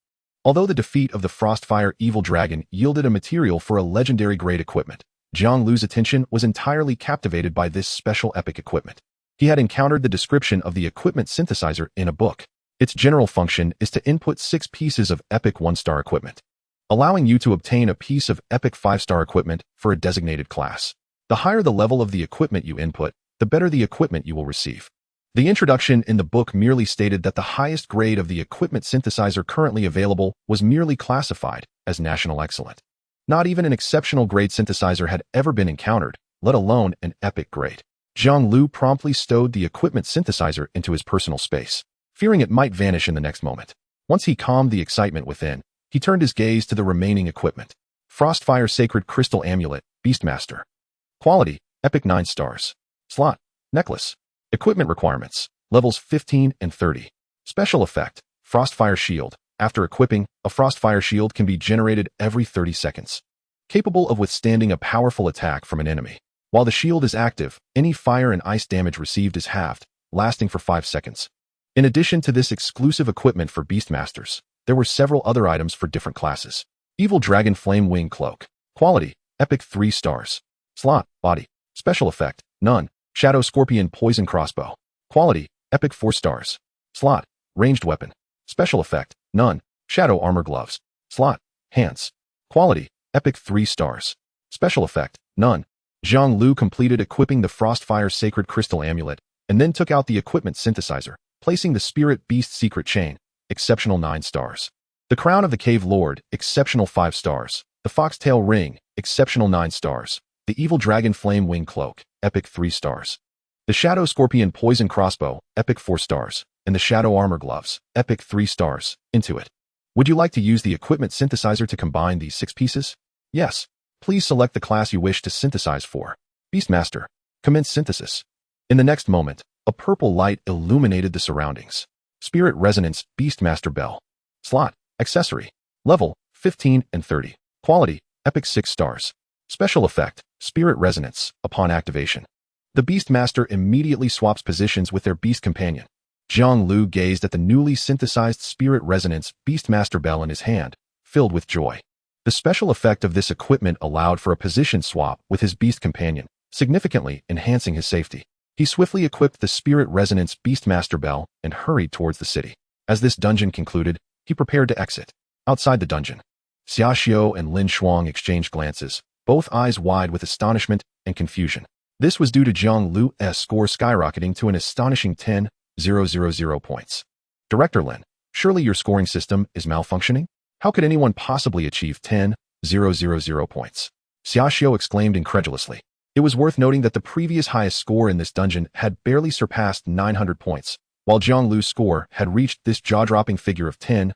Although the defeat of the Frostfire Evil Dragon yielded a material for a legendary grade equipment, Jiang Liu's attention was entirely captivated by this special epic equipment. He had encountered the description of the Equipment Synthesizer in a book. Its general function is to input 6 pieces of epic 1-star equipment, allowing you to obtain a piece of epic 5-star equipment for a designated class. The higher the level of the equipment you input, the better the equipment you will receive. The introduction in the book merely stated that the highest grade of the Equipment Synthesizer currently available was merely classified as National Excellent. Not even an exceptional grade synthesizer had ever been encountered, let alone an epic grade. Jiang Liu promptly stowed the Equipment Synthesizer into his personal space, fearing it might vanish in the next moment. Once he calmed the excitement within, he turned his gaze to the remaining equipment. Frostfire Sacred Crystal Amulet, Beastmaster. Quality, epic 9 stars. Slot, necklace. Equipment requirements, levels 15 and 30. Special effect, Frostfire Shield. After equipping, a Frostfire Shield can be generated every 30 seconds. Capable of withstanding a powerful attack from an enemy. While the shield is active, any fire and ice damage received is halved, lasting for 5 seconds. In addition to this exclusive equipment for Beastmasters, there were several other items for different classes. Evil Dragon Flame Wing Cloak. Quality, epic 3 stars. Slot, body. Special effect, none. Shadow Scorpion Poison Crossbow. Quality, epic 4 stars. Slot, ranged weapon. Special effect, none. Shadow Armor Gloves. Slot, hands. Quality, epic 3 stars. Special effect, none. Jiang Liu completed equipping the Frostfire Sacred Crystal Amulet, and then took out the Equipment Synthesizer, placing the Spirit Beast Secret Chain, exceptional 9 stars. The Crown of the Cave Lord, exceptional 5 stars. The Foxtail Ring, exceptional 9 stars. The Evil Dragon Flame Wing Cloak, epic 3 stars. The Shadow Scorpion Poison Crossbow, epic 4 stars. And the Shadow Armor Gloves, epic 3 stars. Into it. Would you like to use the Equipment Synthesizer to combine these 6 pieces? Yes. Please select the class you wish to synthesize for. Beastmaster. Commence synthesis. In the next moment, a purple light illuminated the surroundings. Spirit Resonance Beastmaster Bell. Slot, accessory. Level, 15 and 30. Quality, epic 6 stars. Special effect, Spirit Resonance, upon activation. The Beastmaster immediately swaps positions with their beast companion. Jiang Liu gazed at the newly synthesized Spirit Resonance Beastmaster Bell in his hand, filled with joy. The special effect of this equipment allowed for a position swap with his beast companion, significantly enhancing his safety. He swiftly equipped the Spirit Resonance Beastmaster Bell and hurried towards the city. As this dungeon concluded, he prepared to exit. Outside the dungeon, Xiaoxiu and Lin Shuang exchanged glances, both eyes wide with astonishment and confusion. This was due to Jiang Liu's score skyrocketing to an astonishing 10,000 points. Director Lin, surely your scoring system is malfunctioning? How could anyone possibly achieve 10,000 points? Xiaoxiu exclaimed incredulously. It was worth noting that the previous highest score in this dungeon had barely surpassed 900 points, while Jiang Liu's score had reached this jaw-dropping figure of 10,000.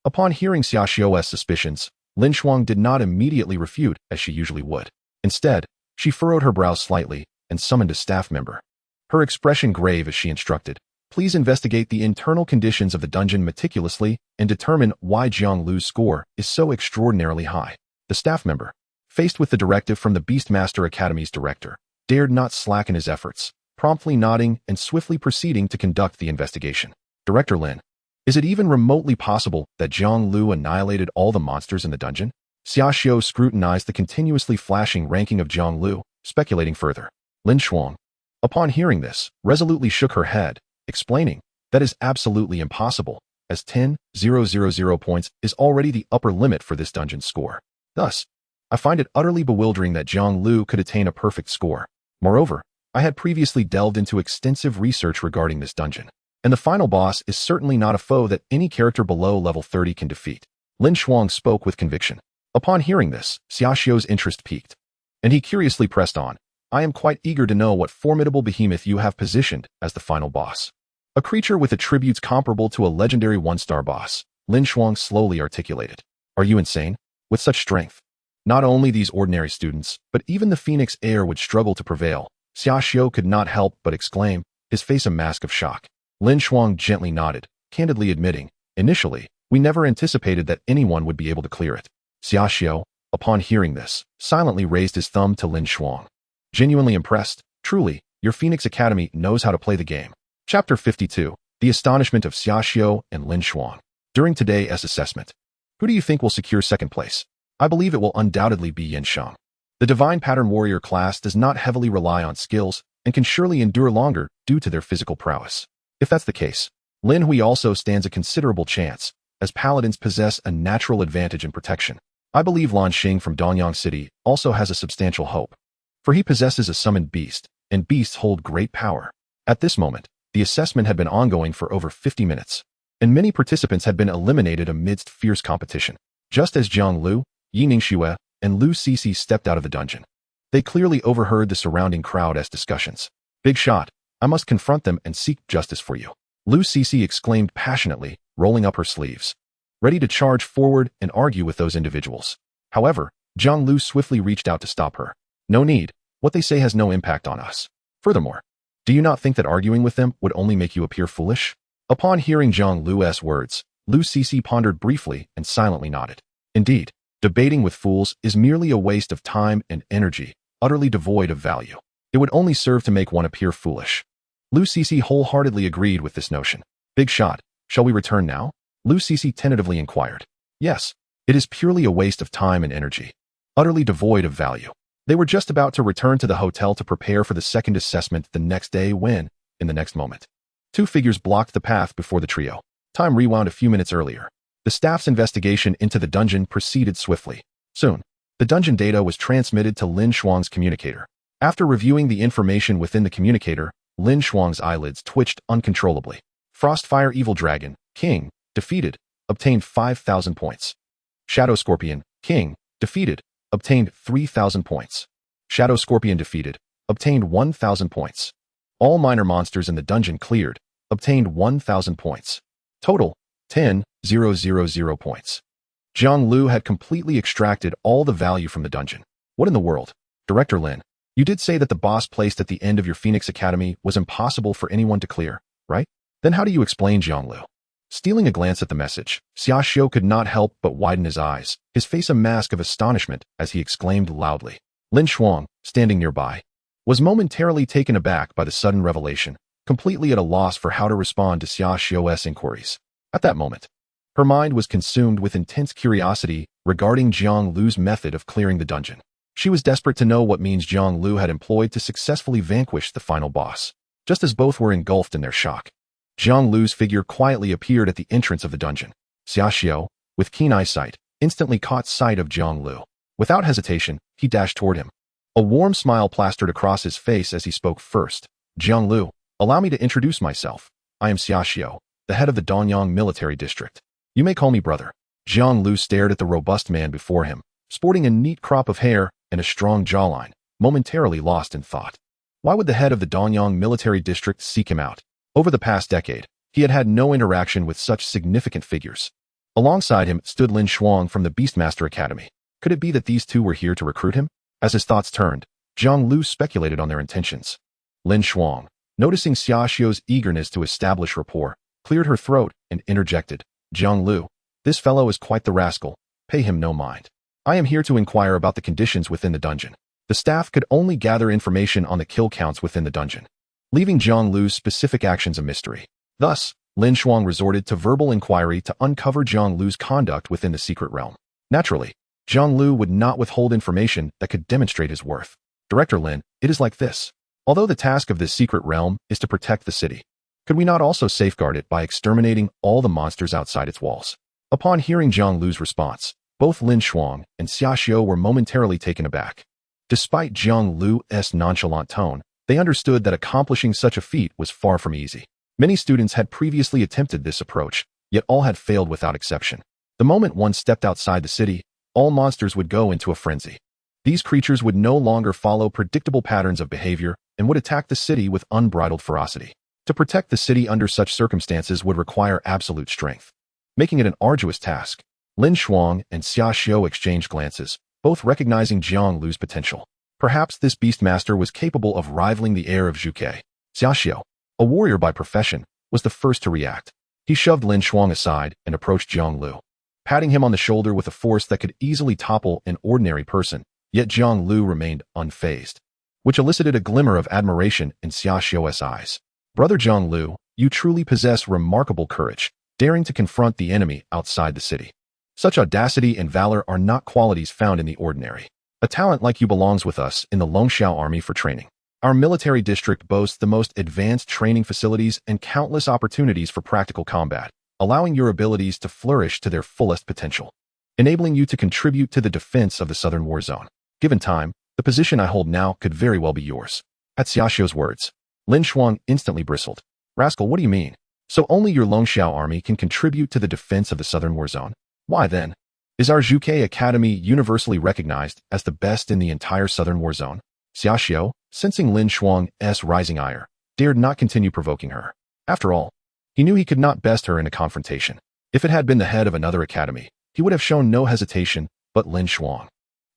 Upon hearing Xiaoxiu's suspicions, Lin Shuang did not immediately refute as she usually would. Instead, she furrowed her brows slightly and summoned a staff member. Her expression grave as she instructed, "Please investigate the internal conditions of the dungeon meticulously and determine why Jiang Liu's score is so extraordinarily high." The staff member, faced with the directive from the Beastmaster Academy's director, dared not slacken his efforts, promptly nodding and swiftly proceeding to conduct the investigation. Director Lin, is it even remotely possible that Jiang Liu annihilated all the monsters in the dungeon? Xiaoxiu scrutinized the continuously flashing ranking of Jiang Liu, speculating further. Lin Shuang, upon hearing this, resolutely shook her head, explaining, "That is absolutely impossible, as 10,000 points is already the upper limit for this dungeon score. Thus, I find it utterly bewildering that Jiang Liu could attain a perfect score. Moreover, I had previously delved into extensive research regarding this dungeon, and the final boss is certainly not a foe that any character below level 30 can defeat." Lin Shuang spoke with conviction. Upon hearing this, Xiaoxiu's interest piqued, and he curiously pressed on, "I am quite eager to know what formidable behemoth you have positioned as the final boss." A creature with attributes comparable to a legendary one-star boss, Lin Shuang slowly articulated. "Are you insane? With such strength, not only these ordinary students, but even the Phoenix heir would struggle to prevail." Xiaoxiu could not help but exclaim, his face a mask of shock. Lin Shuang gently nodded, candidly admitting, "Initially, we never anticipated that anyone would be able to clear it." Xiaoxiu, upon hearing this, silently raised his thumb to Lin Shuang. Genuinely impressed, "Truly, your Phoenix Academy knows how to play the game." Chapter 52, The Astonishment of Xiaoxiu and Lin Shuang. During today's assessment, who do you think will secure second place? I believe it will undoubtedly be Yin Shang. The Divine Pattern Warrior class does not heavily rely on skills and can surely endure longer due to their physical prowess. If that's the case, Lin Hui also stands a considerable chance, as paladins possess a natural advantage in protection. I believe Lan Xing from Donyang City also has a substantial hope, for he possesses a summoned beast, and beasts hold great power. At this moment, the assessment had been ongoing for over 50 minutes, and many participants had been eliminated amidst fierce competition. Just as Jiang Liu, Yi Ningxue, and Lu Cixi stepped out of the dungeon, they clearly overheard the surrounding crowd as discussions. "Big shot, I must confront them and seek justice for you," Lu Cixi exclaimed passionately, rolling up her sleeves, ready to charge forward and argue with those individuals. However, Jiang Liu swiftly reached out to stop her. "No need, what they say has no impact on us. Furthermore, do you not think that arguing with them would only make you appear foolish?" Upon hearing Jiang Liu's words, Lu Cixi pondered briefly and silently nodded. Indeed, debating with fools is merely a waste of time and energy, utterly devoid of value. It would only serve to make one appear foolish. Lu Cixi wholeheartedly agreed with this notion. "Big shot, shall we return now?" Lu Cixi tentatively inquired. "Yes, it is purely a waste of time and energy, utterly devoid of value." They were just about to return to the hotel to prepare for the second assessment the next day when, in the next moment, two figures blocked the path before the trio. Time rewound a few minutes earlier. The staff's investigation into the dungeon proceeded swiftly. Soon, the dungeon data was transmitted to Lin Shuang's communicator. After reviewing the information within the communicator, Lin Shuang's eyelids twitched uncontrollably. Frostfire Evil Dragon, King, defeated, obtained 5,000 points. Shadow Scorpion, King, defeated, obtained 3,000 points. Shadow Scorpion defeated, obtained 1,000 points. All minor monsters in the dungeon cleared, obtained 1,000 points. Total, 10,000 points. Jiang Liu had completely extracted all the value from the dungeon. What in the world? Director Lin, you did say that the boss placed at the end of your Phoenix Academy was impossible for anyone to clear, right? Then how do you explain Jiang Liu? Stealing a glance at the message, Xiaoxiu could not help but widen his eyes, his face a mask of astonishment as he exclaimed loudly. Lin Shuang, standing nearby, was momentarily taken aback by the sudden revelation, completely at a loss for how to respond to Xiaoxiu's inquiries. At that moment, her mind was consumed with intense curiosity regarding Jiang Liu's method of clearing the dungeon. She was desperate to know what means Jiang Liu had employed to successfully vanquish the final boss. Just as both were engulfed in their shock, Jiang Liu's figure quietly appeared at the entrance of the dungeon. Xiaoxiu, with keen eyesight, instantly caught sight of Jiang Liu. Without hesitation, he dashed toward him. A warm smile plastered across his face as he spoke first. Jiang Liu, allow me to introduce myself. I am Xiaoxiu, the head of the Danyang military district. You may call me brother. Jiang Liu stared at the robust man before him, sporting a neat crop of hair and a strong jawline, momentarily lost in thought. Why would the head of the Danyang military district seek him out? Over the past decade, he had had no interaction with such significant figures. Alongside him stood Lin Shuang from the Beastmaster Academy. Could it be that these two were here to recruit him? As his thoughts turned, Jiang Liu speculated on their intentions. Lin Shuang, noticing Xiaoxiu's eagerness to establish rapport, cleared her throat and interjected, Jiang Liu, this fellow is quite the rascal. Pay him no mind. I am here to inquire about the conditions within the dungeon. The staff could only gather information on the kill counts within the dungeon, leaving Jiang Liu's specific actions a mystery. Thus, Lin Shuang resorted to verbal inquiry to uncover Jiang Liu's conduct within the secret realm. Naturally, Jiang Liu would not withhold information that could demonstrate his worth. Director Lin, it is like this. Although the task of this secret realm is to protect the city, could we not also safeguard it by exterminating all the monsters outside its walls? Upon hearing Jiang Liu's response, both Lin Shuang and Xiaoxiu were momentarily taken aback. Despite Jiang Liu's nonchalant tone, they understood that accomplishing such a feat was far from easy. Many students had previously attempted this approach, yet all had failed without exception. The moment one stepped outside the city, all monsters would go into a frenzy. These creatures would no longer follow predictable patterns of behavior and would attack the city with unbridled ferocity. To protect the city under such circumstances would require absolute strength, making it an arduous task. Lin Shuang and Xiaoxiu exchanged glances, both recognizing Jiang Liu's potential. Perhaps this Beastmaster was capable of rivaling the heir of Zhuge. Xiaoxiu, a warrior by profession, was the first to react. He shoved Lin Shuang aside and approached Jiang Liu, patting him on the shoulder with a force that could easily topple an ordinary person, yet Jiang Liu remained unfazed, which elicited a glimmer of admiration in Xiaoxiu's eyes. Brother Jiang Liu, you truly possess remarkable courage, daring to confront the enemy outside the city. Such audacity and valor are not qualities found in the ordinary. A talent like you belongs with us in the Longxiao army for training. Our military district boasts the most advanced training facilities and countless opportunities for practical combat, allowing your abilities to flourish to their fullest potential, enabling you to contribute to the defense of the southern war zone. Given time, the position I hold now could very well be yours. At Xiaoxiu's words, Lin Shuang instantly bristled. Rascal, what do you mean? So only your Longxiao army can contribute to the defense of the southern war zone? Why then? Is our Zhuge Academy universally recognized as the best in the entire southern war zone? Xiaoxiu, sensing Lin Shuang's rising ire, dared not continue provoking her. After all, he knew he could not best her in a confrontation. If it had been the head of another academy, he would have shown no hesitation, but Lin Shuang,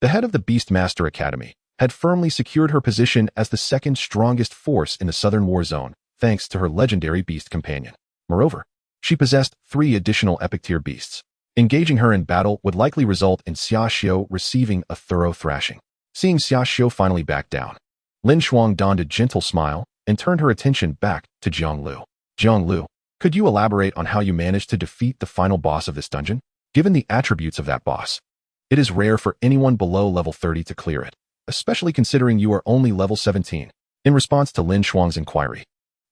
the head of the Beastmaster Academy, had firmly secured her position as the second strongest force in the southern war zone, thanks to her legendary beast companion. Moreover, she possessed 3 additional epic-tier beasts. Engaging her in battle would likely result in Xiaoxiu receiving a thorough thrashing. Seeing Xiaoxiu finally back down, Lin Shuang donned a gentle smile and turned her attention back to Jiang Liu. Jiang Liu, could you elaborate on how you managed to defeat the final boss of this dungeon? Given the attributes of that boss, it is rare for anyone below level 30 to clear it, especially considering you are only level 17. In response to Lin Shuang's inquiry,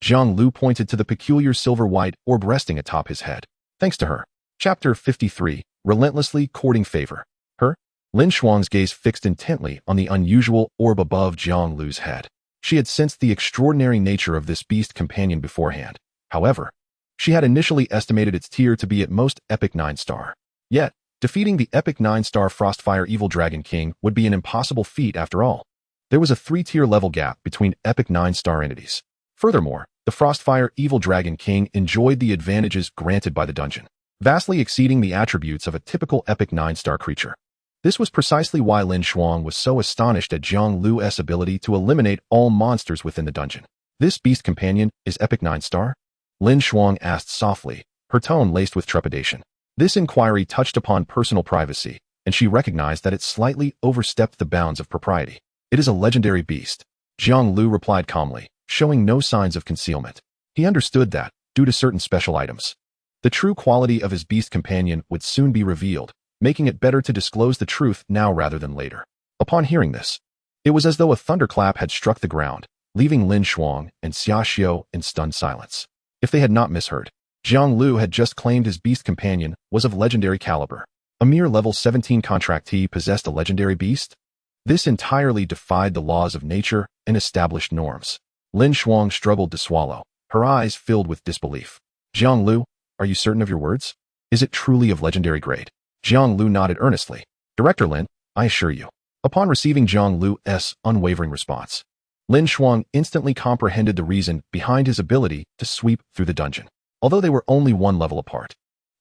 Jiang Liu pointed to the peculiar silver-white orb resting atop his head. Thanks to her. Chapter 53, Relentlessly Courting Favor. Her? Lin Shuang's gaze fixed intently on the unusual orb above Jiang Liu's head. She had sensed the extraordinary nature of this beast companion beforehand. However, she had initially estimated its tier to be at most epic 9-star. Yet, defeating the epic 9-star Frostfire Evil Dragon King would be an impossible feat after all. There was a 3-tier level gap between epic 9-star entities. Furthermore, the Frostfire Evil Dragon King enjoyed the advantages granted by the dungeon, vastly exceeding the attributes of a typical epic 9-star creature. This was precisely why Lin Shuang was so astonished at Jiang Liu's ability to eliminate all monsters within the dungeon. This beast companion is epic 9-star? Lin Shuang asked softly, her tone laced with trepidation. This inquiry touched upon personal privacy, and she recognized that it slightly overstepped the bounds of propriety. It is a legendary beast. Jiang Liu replied calmly, showing no signs of concealment. He understood that, due to certain special items, the true quality of his beast companion would soon be revealed, making it better to disclose the truth now rather than later. Upon hearing this, it was as though a thunderclap had struck the ground, leaving Lin Shuang and Xia Xiu in stunned silence. If they had not misheard, Jiang Liu had just claimed his beast companion was of legendary caliber. A mere level 17 contractee possessed a legendary beast? This entirely defied the laws of nature and established norms. Lin Shuang struggled to swallow, her eyes filled with disbelief. Jiang Liu, are you certain of your words? Is it truly of legendary grade? Jiang Liu nodded earnestly. Director Lin, I assure you. Upon receiving Jiang Liu's unwavering response, Lin Shuang instantly comprehended the reason behind his ability to sweep through the dungeon. Although they were only one level apart,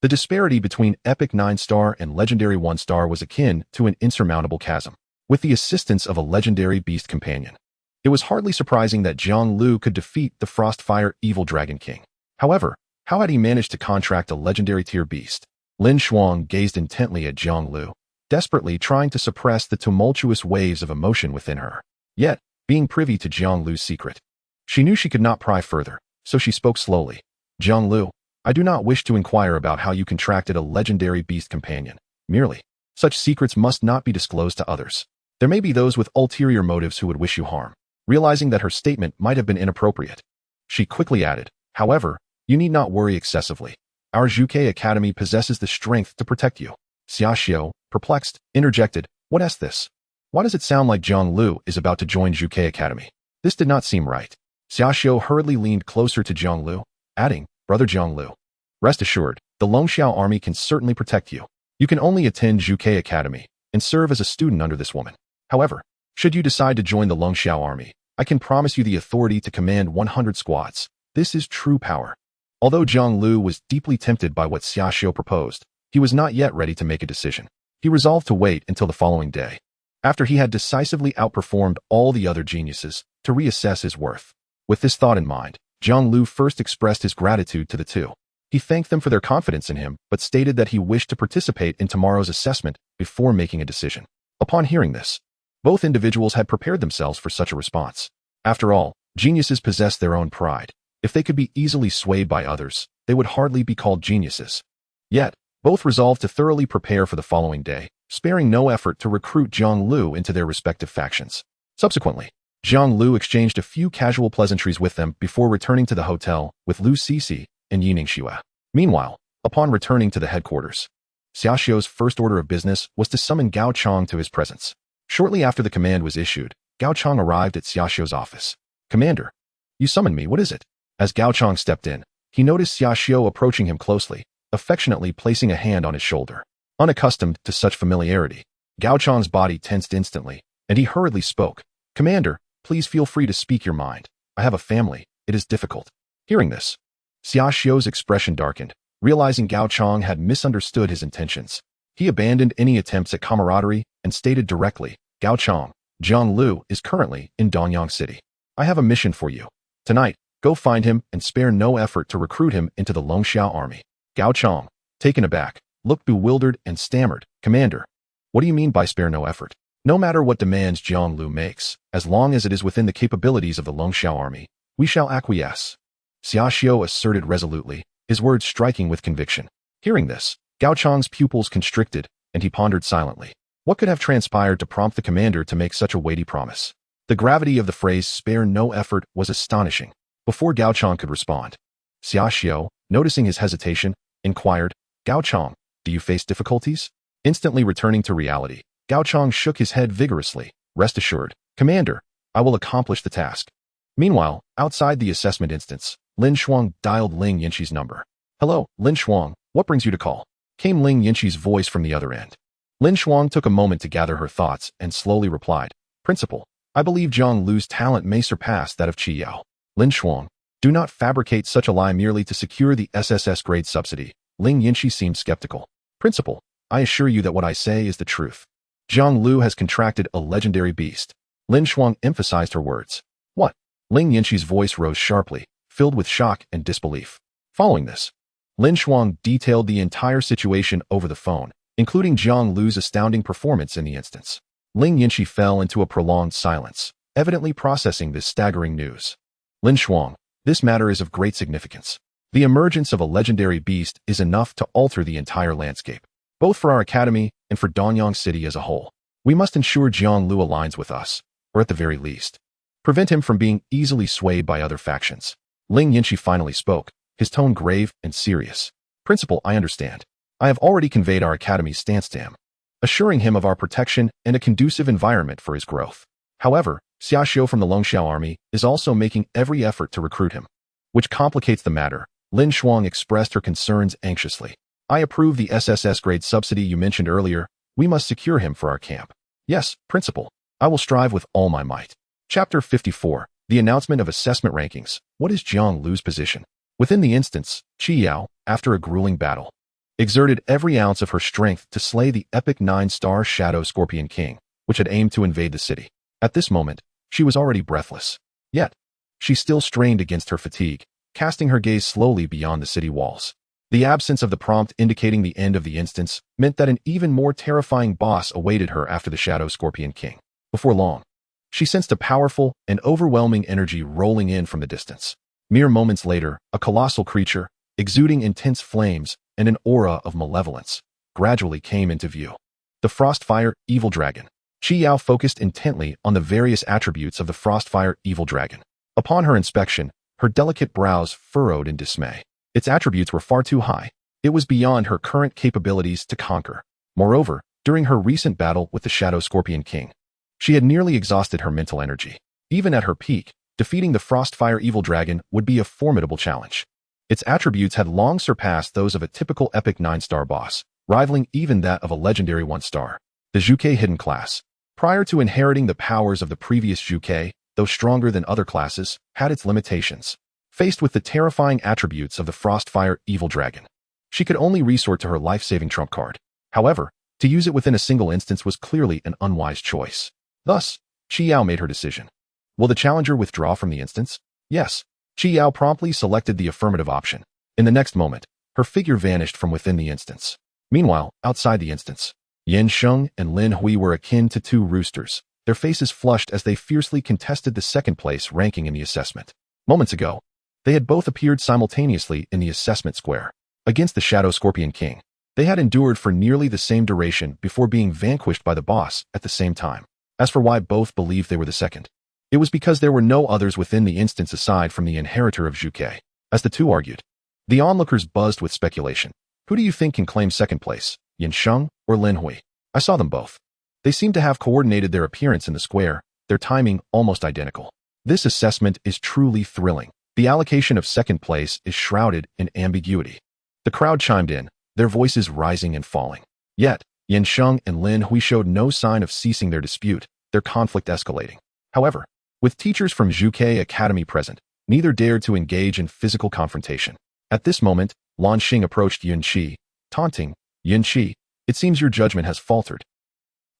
the disparity between epic 9-star and legendary 1-star was akin to an insurmountable chasm. With the assistance of a legendary beast companion, it was hardly surprising that Jiang Liu could defeat the Frostfire Evil Dragon King. However, how had he managed to contract a legendary tier beast? Lin Shuang gazed intently at Jiang Liu, desperately trying to suppress the tumultuous waves of emotion within her. Yet, being privy to Jiang Liu's secret, she knew she could not pry further, so she spoke slowly. Jiang Liu, I do not wish to inquire about how you contracted a legendary beast companion. Merely, such secrets must not be disclosed to others. There may be those with ulterior motives who would wish you harm. Realizing that her statement might have been inappropriate, she quickly added, however, you need not worry excessively. Our Zhuke Academy possesses the strength to protect you. Xia Xiu, perplexed, interjected, what is this? Why does it sound like Jiang Liu is about to join Zhuke Academy? This did not seem right. Xia Xiu hurriedly leaned closer to Jiang Liu, adding, Brother Jiang Liu, rest assured, the Longxiao army can certainly protect you. You can only attend Zhuke Academy and serve as a student under this woman. However, should you decide to join the Longxiao army, I can promise you the authority to command 100 squads. This is true power. Although Jiang Liu was deeply tempted by what Xia Xiu proposed, he was not yet ready to make a decision. He resolved to wait until the following day, after he had decisively outperformed all the other geniuses, to reassess his worth. With this thought in mind, Jiang Liu first expressed his gratitude to the two. He thanked them for their confidence in him, but stated that he wished to participate in tomorrow's assessment before making a decision. Upon hearing this, both individuals had prepared themselves for such a response. After all, geniuses possess their own pride. If they could be easily swayed by others, they would hardly be called geniuses. Yet, both resolved to thoroughly prepare for the following day, sparing no effort to recruit Jiang Liu into their respective factions. Subsequently, Jiang Liu exchanged a few casual pleasantries with them before returning to the hotel with Lu Cixi and Yining Xue. Meanwhile, upon returning to the headquarters, Xia Xiu's first order of business was to summon Gao Chong to his presence. Shortly after the command was issued, Gao Chong arrived at Xia Xiu's office. Commander, you summoned me, what is it? As Gao Chong stepped in, he noticed Xia Xiu approaching him closely, affectionately placing a hand on his shoulder. Unaccustomed to such familiarity, Gao Chong's body tensed instantly, and he hurriedly spoke. Commander, please feel free to speak your mind. I have a family, it is difficult. Hearing this, Xia Xiu's expression darkened, realizing Gao Chong had misunderstood his intentions. He abandoned any attempts at camaraderie and stated directly, Gao Chong, Jiang Liu is currently in Danyang City. I have a mission for you. Tonight, go find him and spare no effort to recruit him into the Longxiao army. Gao Chong, taken aback, looked bewildered and stammered, Commander, what do you mean by spare no effort? No matter what demands Jiang Liu makes, as long as it is within the capabilities of the Longxiao army, we shall acquiesce. Xia Xiu asserted resolutely, his words striking with conviction. Hearing this, Gao Chong's pupils constricted, and he pondered silently. What could have transpired to prompt the commander to make such a weighty promise? The gravity of the phrase spare no effort was astonishing. Before Gao Chong could respond, Xia Xiu, noticing his hesitation, inquired, Gao Chong, do you face difficulties? Instantly returning to reality, Gao Chong shook his head vigorously. Rest assured, Commander, I will accomplish the task. Meanwhile, outside the assessment instance, Lin Shuang dialed Ling Yinxi's number. Hello, Lin Shuang, what brings you to call? Came Ling Yinxi's voice from the other end. Lin Shuang took a moment to gather her thoughts and slowly replied, Principal, I believe Jiang Liu's talent may surpass that of Qi Yao. Lin Shuang, do not fabricate such a lie merely to secure the SSS grade subsidy. Ling Yinxi seemed skeptical. Principal, I assure you that what I say is the truth. Jiang Liu has contracted a legendary beast. Lin Shuang emphasized her words. What? Ling Yinxi's voice rose sharply, filled with shock and disbelief. Following this, Lin Shuang detailed the entire situation over the phone, including Jiang Liu's astounding performance in the instance. Ling Yinxi fell into a prolonged silence, evidently processing this staggering news. Lin Shuang, this matter is of great significance. The emergence of a legendary beast is enough to alter the entire landscape, both for our academy and for Danyang City as a whole. We must ensure Jiang Liu aligns with us, or at the very least, prevent him from being easily swayed by other factions. Ling Yinshi finally spoke, his tone grave and serious. Principal, I understand. I have already conveyed our academy's stance to him, assuring him of our protection and a conducive environment for his growth. However, Xia Xiu from the Longxiao army is also making every effort to recruit him, which complicates the matter. Lin Shuang expressed her concerns anxiously. I approve the SSS grade subsidy you mentioned earlier. We must secure him for our camp. Yes, Principal. I will strive with all my might. Chapter 54. The announcement of assessment rankings. What is Jiang Liu's position? Within the instance, Qi Yao, after a grueling battle, exerted every ounce of her strength to slay the epic 9-star Shadow Scorpion King, which had aimed to invade the city. At this moment, she was already breathless. Yet, she still strained against her fatigue, casting her gaze slowly beyond the city walls. The absence of the prompt indicating the end of the instance meant that an even more terrifying boss awaited her after the Shadow Scorpion King. Before long, she sensed a powerful and overwhelming energy rolling in from the distance. Mere moments later, a colossal creature, exuding intense flames and an aura of malevolence, gradually came into view. The Frostfire Evil Dragon. Qi Yao focused intently on the various attributes of the Frostfire Evil Dragon. Upon her inspection, her delicate brows furrowed in dismay. Its attributes were far too high. It was beyond her current capabilities to conquer. Moreover, during her recent battle with the Shadow Scorpion King, she had nearly exhausted her mental energy. Even at her peak, defeating the Frostfire Evil Dragon would be a formidable challenge. Its attributes had long surpassed those of a typical epic 9-star boss, rivaling even that of a legendary 1-star. The Zhuke Hidden Class. Prior to inheriting the powers of the previous Zhuke, though stronger than other classes, had its limitations. Faced with the terrifying attributes of the Frostfire Evil Dragon, she could only resort to her life-saving trump card. However, to use it within a single instance was clearly an unwise choice. Thus, Qi Yao made her decision. Will the challenger withdraw from the instance? Yes. Qi Yao promptly selected the affirmative option. In the next moment, her figure vanished from within the instance. Meanwhile, outside the instance, Yan Sheng and Lin Hui were akin to two roosters, their faces flushed as they fiercely contested the second-place ranking in the assessment. Moments ago, they had both appeared simultaneously in the assessment square. Against the Shadow Scorpion King, they had endured for nearly the same duration before being vanquished by the boss at the same time. As for why both believed they were the second, it was because there were no others within the instance aside from the inheritor of Zhuke. As the two argued, the onlookers buzzed with speculation. Who do you think can claim second place, Yan Sheng or Lin Hui? I saw them both. They seemed to have coordinated their appearance in the square, their timing almost identical. This assessment is truly thrilling. The allocation of second place is shrouded in ambiguity. The crowd chimed in, their voices rising and falling. Yet, Yan Sheng and Lin Hui showed no sign of ceasing their dispute, their conflict escalating. However, with teachers from Zhuke Academy present, neither dared to engage in physical confrontation. At this moment, Lan Xing approached Yun Qi, taunting, Yun Qi, it seems your judgment has faltered.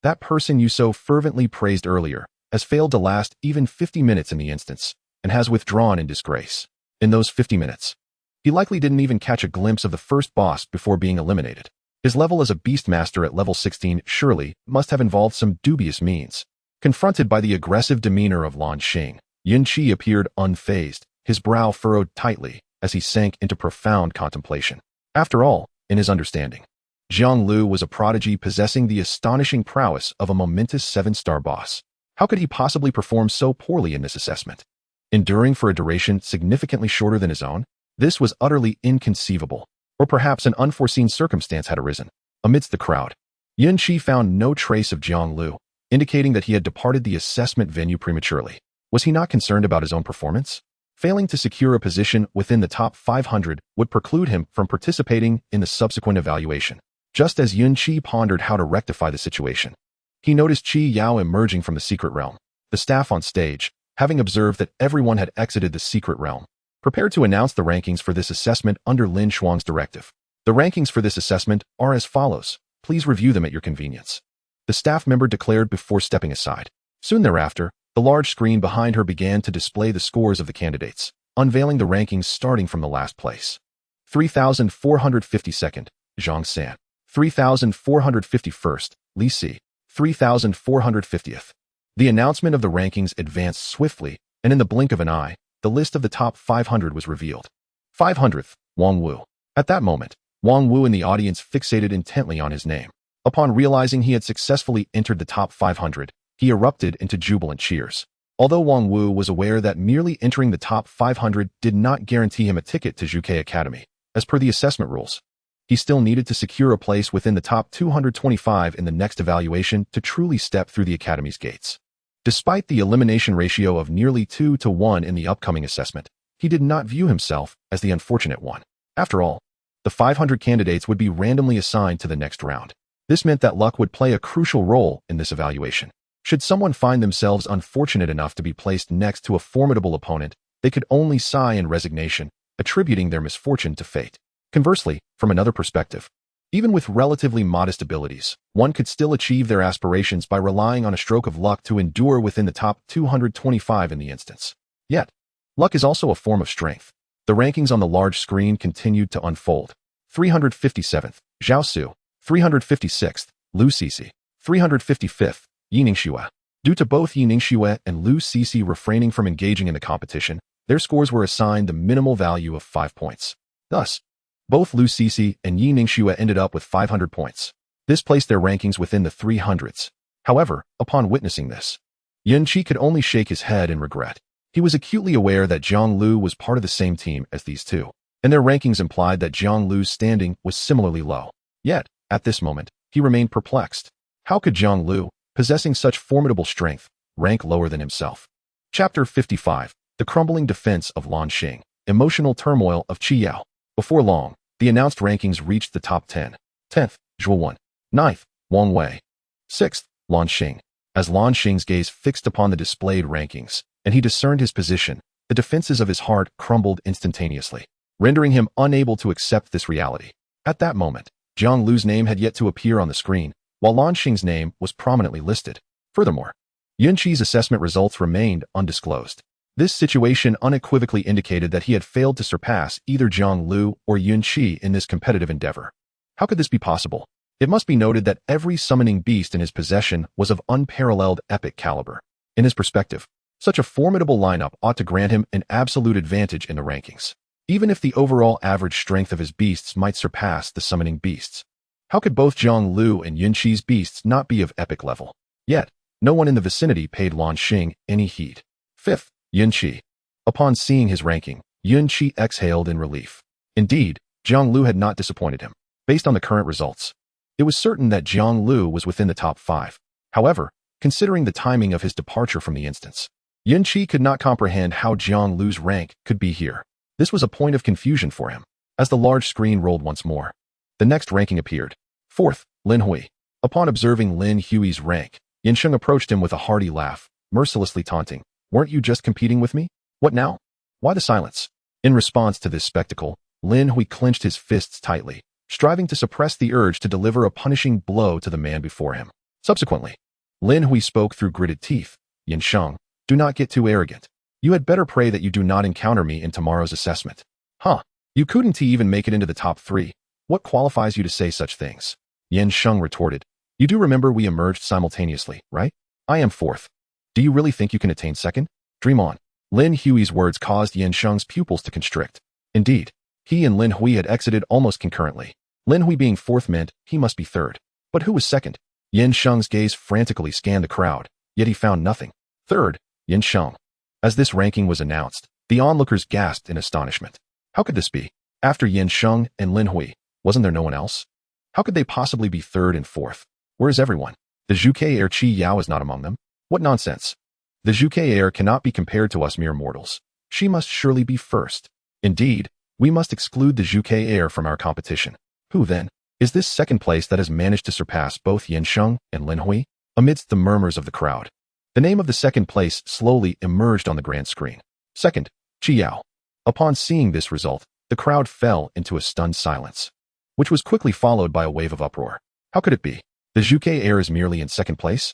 That person you so fervently praised earlier has failed to last even 50 minutes in the instance, and has withdrawn in disgrace. In those 50 minutes, he likely didn't even catch a glimpse of the first boss before being eliminated. His level as a Beastmaster at level 16 surely must have involved some dubious means. Confronted by the aggressive demeanor of Lan Xing, Yun Qi appeared unfazed, his brow furrowed tightly as he sank into profound contemplation. After all, in his understanding, Jiang Liu was a prodigy possessing the astonishing prowess of a momentous 7-star boss. How could he possibly perform so poorly in this assessment? Enduring for a duration significantly shorter than his own? This was utterly inconceivable. Or perhaps an unforeseen circumstance had arisen. Amidst the crowd, Yun Qi found no trace of Jiang Liu, indicating that he had departed the assessment venue prematurely. Was he not concerned about his own performance? Failing to secure a position within the top 500 would preclude him from participating in the subsequent evaluation. Just as Yun Qi pondered how to rectify the situation, he noticed Qi Yao emerging from the secret realm. The staff on stage, having observed that everyone had exited the secret realm, prepared to announce the rankings for this assessment under Lin Shuang's directive. The rankings for this assessment are as follows. Please review them at your convenience. The staff member declared before stepping aside. Soon thereafter, the large screen behind her began to display the scores of the candidates, unveiling the rankings starting from the last place. 3,452nd, Zhang San. 3,451st, Li Si. 3,450th. The announcement of the rankings advanced swiftly, and in the blink of an eye, the list of the top 500 was revealed. 500th, Wang Wu. At that moment, Wang Wu in the audience fixated intently on his name. Upon realizing he had successfully entered the top 500, he erupted into jubilant cheers. Although Wang Wu was aware that merely entering the top 500 did not guarantee him a ticket to Zhuge Academy, as per the assessment rules, he still needed to secure a place within the top 225 in the next evaluation to truly step through the Academy's gates. Despite the elimination ratio of nearly 2 to 1 in the upcoming assessment, he did not view himself as the unfortunate one. After all, the 500 candidates would be randomly assigned to the next round. This meant that luck would play a crucial role in this evaluation. Should someone find themselves unfortunate enough to be placed next to a formidable opponent, they could only sigh in resignation, attributing their misfortune to fate. Conversely, from another perspective, even with relatively modest abilities, one could still achieve their aspirations by relying on a stroke of luck to endure within the top 225 in the instance. Yet, luck is also a form of strength. The rankings on the large screen continued to unfold. 357th, Zhao Su. 356th, Lu Cixi. 355th, Yi Ningxue. Due to both Yi Ningxue and Lu Cixi refraining from engaging in the competition, their scores were assigned the minimal value of 5 points. Thus, both Lu Cixi and Yi Ningxue ended up with 500 points. This placed their rankings within the 300s. However, upon witnessing this, Yan Qi could only shake his head in regret. He was acutely aware that Jiang Liu was part of the same team as these two, and their rankings implied that Jiang Liu's standing was similarly low. Yet, at this moment, he remained perplexed. How could Jiang Liu, possessing such formidable strength, rank lower than himself? Chapter 55. The Crumbling Defense of Lanxing. Emotional Turmoil of Qi Yao. Before long, the announced rankings reached the top 10. 10th, Zhuo Wen. 9th, Wang Wei. 6th, Lanxing. As Lanxing's gaze fixed upon the displayed rankings, and he discerned his position, the defenses of his heart crumbled instantaneously, rendering him unable to accept this reality. At that moment, Jiang Liu's name had yet to appear on the screen, while Lanxing's name was prominently listed. Furthermore, Yan Qi's assessment results remained undisclosed. This situation unequivocally indicated that he had failed to surpass either Jiang Liu or Yan Qi in this competitive endeavor. How could this be possible? It must be noted that every summoning beast in his possession was of unparalleled epic caliber. In his perspective, such a formidable lineup ought to grant him an absolute advantage in the rankings, even if the overall average strength of his beasts might surpass the summoning beasts. How could both Jiang Liu and Yan Qi's beasts not be of epic level? Yet, no one in the vicinity paid Lanxing any heed. 5th, Yan Qi. Upon seeing his ranking, Yan Qi exhaled in relief. Indeed, Jiang Liu had not disappointed him. Based on the current results, it was certain that Jiang Liu was within the top 5. However, considering the timing of his departure from the instance, Yan Qi could not comprehend how Jiang Liu's rank could be here. This was a point of confusion for him. As the large screen rolled once more, the next ranking appeared. 4th, Lin Hui. Upon observing Lin Hui's rank, Yan Sheng approached him with a hearty laugh, mercilessly taunting. Weren't you just competing with me? What now? Why the silence? In response to this spectacle, Lin Hui clenched his fists tightly, striving to suppress the urge to deliver a punishing blow to the man before him. Subsequently, Lin Hui spoke through gritted teeth. Yan Sheng, do not get too arrogant. You had better pray that you do not encounter me in tomorrow's assessment. Huh? You couldn't even make it into the top 3. What qualifies you to say such things? Yan Sheng retorted. You do remember we emerged simultaneously, right? I am 4th. Do you really think you can attain 2nd? Dream on. Lin Hui's words caused Yan Sheng's pupils to constrict. Indeed, he and Lin Hui had exited almost concurrently. Lin Hui being 4th meant he must be 3rd. But who was 2nd? Yan Sheng's gaze frantically scanned the crowd, yet he found nothing. 3rd, Yan Sheng. As this ranking was announced, the onlookers gasped in astonishment. How could this be? After Yan Sheng and Lin Hui, wasn't there no one else? How could they possibly be 3rd and 4th? Where is everyone? The Zhuge heir Qi Yao is not among them. What nonsense. The Zhuge heir cannot be compared to us mere mortals. She must surely be 1st. Indeed, we must exclude the Zhuge heir from our competition. Who then is this 2nd place that has managed to surpass both Yan Sheng and Lin Hui? Amidst the murmurs of the crowd, the name of the 2nd place slowly emerged on the grand screen. 2nd, Qi Yao. Upon seeing this result, the crowd fell into a stunned silence, which was quickly followed by a wave of uproar. How could it be? The Zhuge heir is merely in 2nd place?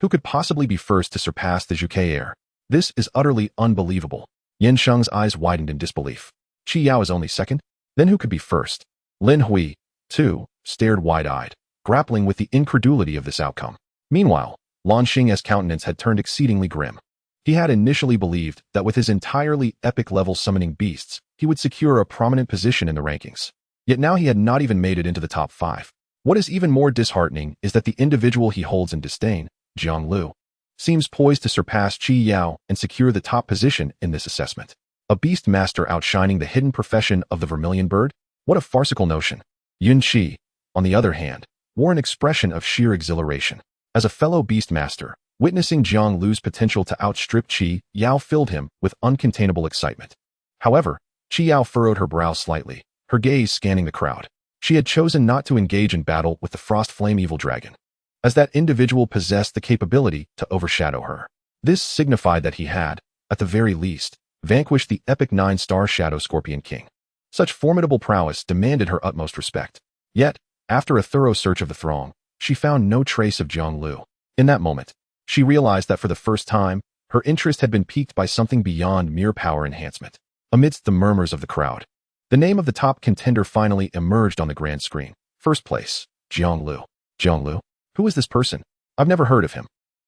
Who could possibly be 1st to surpass the Zhuge heir? This is utterly unbelievable. Yan Sheng's eyes widened in disbelief. Qi Yao is only 2nd? Then who could be 1st? Lin Hui, too, stared wide-eyed, grappling with the incredulity of this outcome. Meanwhile, Lanxing's countenance had turned exceedingly grim. He had initially believed that with his entirely epic-level summoning beasts, he would secure a prominent position in the rankings. Yet now he had not even made it into the top 5. What is even more disheartening is that the individual he holds in disdain, Jiang Liu, seems poised to surpass Qi Yao and secure the top position in this assessment. A beast master outshining the hidden profession of the vermilion bird? What a farcical notion. Yun Qi, on the other hand, wore an expression of sheer exhilaration. As a fellow beast master, witnessing Jiang Liu's potential to outstrip Qi Yao filled him with uncontainable excitement. However, Qi Yao furrowed her brow slightly, her gaze scanning the crowd. She had chosen not to engage in battle with the Frost Flame Evil Dragon, as that individual possessed the capability to overshadow her. This signified that he had, at the very least, vanquished the epic 9-star Shadow Scorpion King. Such formidable prowess demanded her utmost respect. Yet, after a thorough search of the throng, she found no trace of Jiang Liu. In that moment, she realized that for the first time, her interest had been piqued by something beyond mere power enhancement. Amidst the murmurs of the crowd, the name of the top contender finally emerged on the grand screen. First place, Jiang Liu. Jiang Liu? Who is this person? I've never heard of him.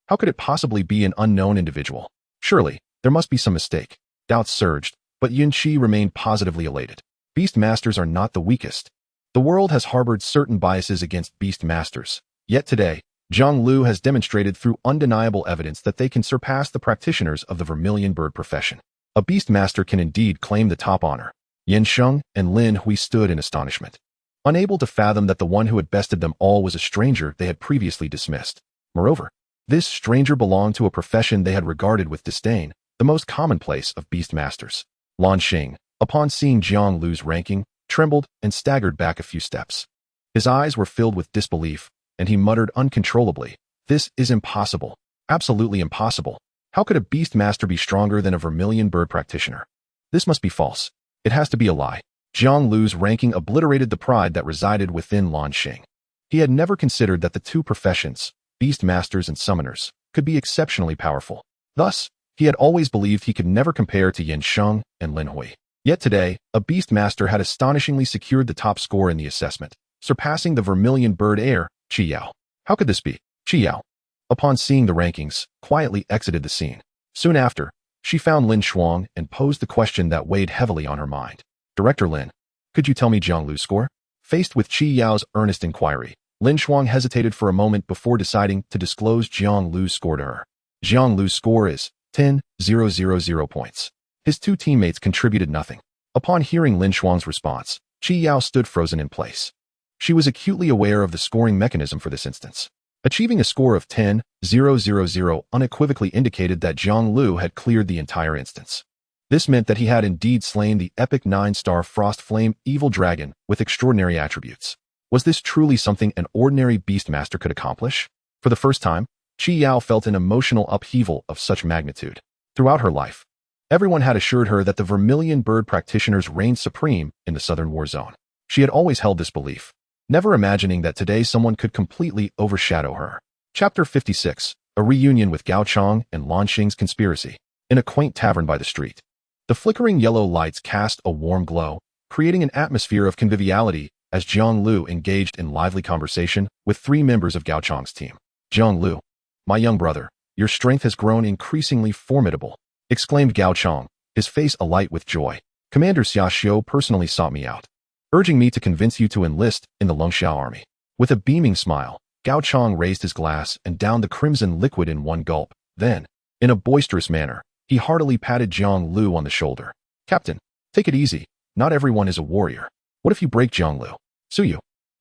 How could it possibly be an unknown individual? Surely, there must be some mistake. Doubts surged, but Yun Qi remained positively elated. Beastmasters are not the weakest. The world has harbored certain biases against Beastmasters. Yet today, Jiang Liu has demonstrated through undeniable evidence that they can surpass the practitioners of the vermilion bird profession. A Beastmaster can indeed claim the top honor. Yan Sheng and Lin Hui stood in astonishment, unable to fathom that the one who had bested them all was a stranger they had previously dismissed. Moreover, this stranger belonged to a profession they had regarded with disdain, the most commonplace of Beastmasters. Lan Xing, upon seeing Jiang Liu's ranking, trembled and staggered back a few steps. His eyes were filled with disbelief, and he muttered uncontrollably, "This is impossible. Absolutely impossible. How could a Beastmaster be stronger than a vermilion bird practitioner? This must be false. It has to be a lie." Jiang Liu's ranking obliterated the pride that resided within Lan Xing. He had never considered that the two professions, Beastmasters and Summoners, could be exceptionally powerful. Thus, he had always believed he could never compare to Yan Sheng and Lin Hui. Yet today, a Beastmaster had astonishingly secured the top score in the assessment, surpassing the vermilion bird heir, Qi Yao. How could this be? Qi Yao, upon seeing the rankings, quietly exited the scene. Soon after, she found Lin Shuang and posed the question that weighed heavily on her mind. "Director Lin, could you tell me Jiang Liu's score?" Faced with Qi Yao's earnest inquiry, Lin Shuang hesitated for a moment before deciding to disclose Jiang Liu's score to her. Jiang Liu's score is 10,000 points. His two teammates contributed nothing. Upon hearing Lin Shuang's response, Qi Yao stood frozen in place. She was acutely aware of the scoring mechanism for this instance. Achieving a score of 10,000 unequivocally indicated that Jiang Liu had cleared the entire instance. This meant that he had indeed slain the epic 9-star Frost Flame Evil Dragon with extraordinary attributes. Was this truly something an ordinary Beastmaster could accomplish? For the first time, Qi Yao felt an emotional upheaval of such magnitude. Throughout her life, everyone had assured her that the vermilion bird practitioners reigned supreme in the Southern War Zone. She had always held this belief, never imagining that today someone could completely overshadow her. Chapter 56, a reunion with Gao Chang and Lan Xing's conspiracy. In a quaint tavern by the street, the flickering yellow lights cast a warm glow, creating an atmosphere of conviviality as Jiang Liu engaged in lively conversation with three members of Gao Chang's team. "Jiang Liu, my young brother, your strength has grown increasingly formidable," exclaimed Gao Chang, his face alight with joy. "Commander Xia Xiu personally sought me out, urging me to convince you to enlist in the Longxiao army." With a beaming smile, Gao Chang raised his glass and downed the crimson liquid in one gulp. Then, in a boisterous manner, he heartily patted Jiang Liu on the shoulder. "Captain, take it easy. Not everyone is a warrior. What if you break Jiang Liu? Suyu?"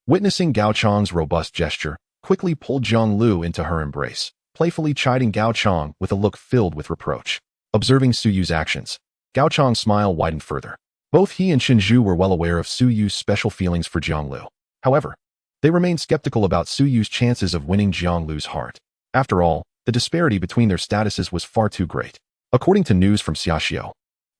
Witnessing Gao Chang's robust gesture, quickly pulled Jiang Liu into her embrace, playfully chiding Gao Chang with a look filled with reproach. Observing Suyu's actions, Gao Chang's smile widened further. Both he and Shinju were well aware of Suyu's special feelings for Jiang Liu. However, they remained skeptical about Suyu's chances of winning Jiang Liu's heart. After all, the disparity between their statuses was far too great. According to news from Xia Xiu,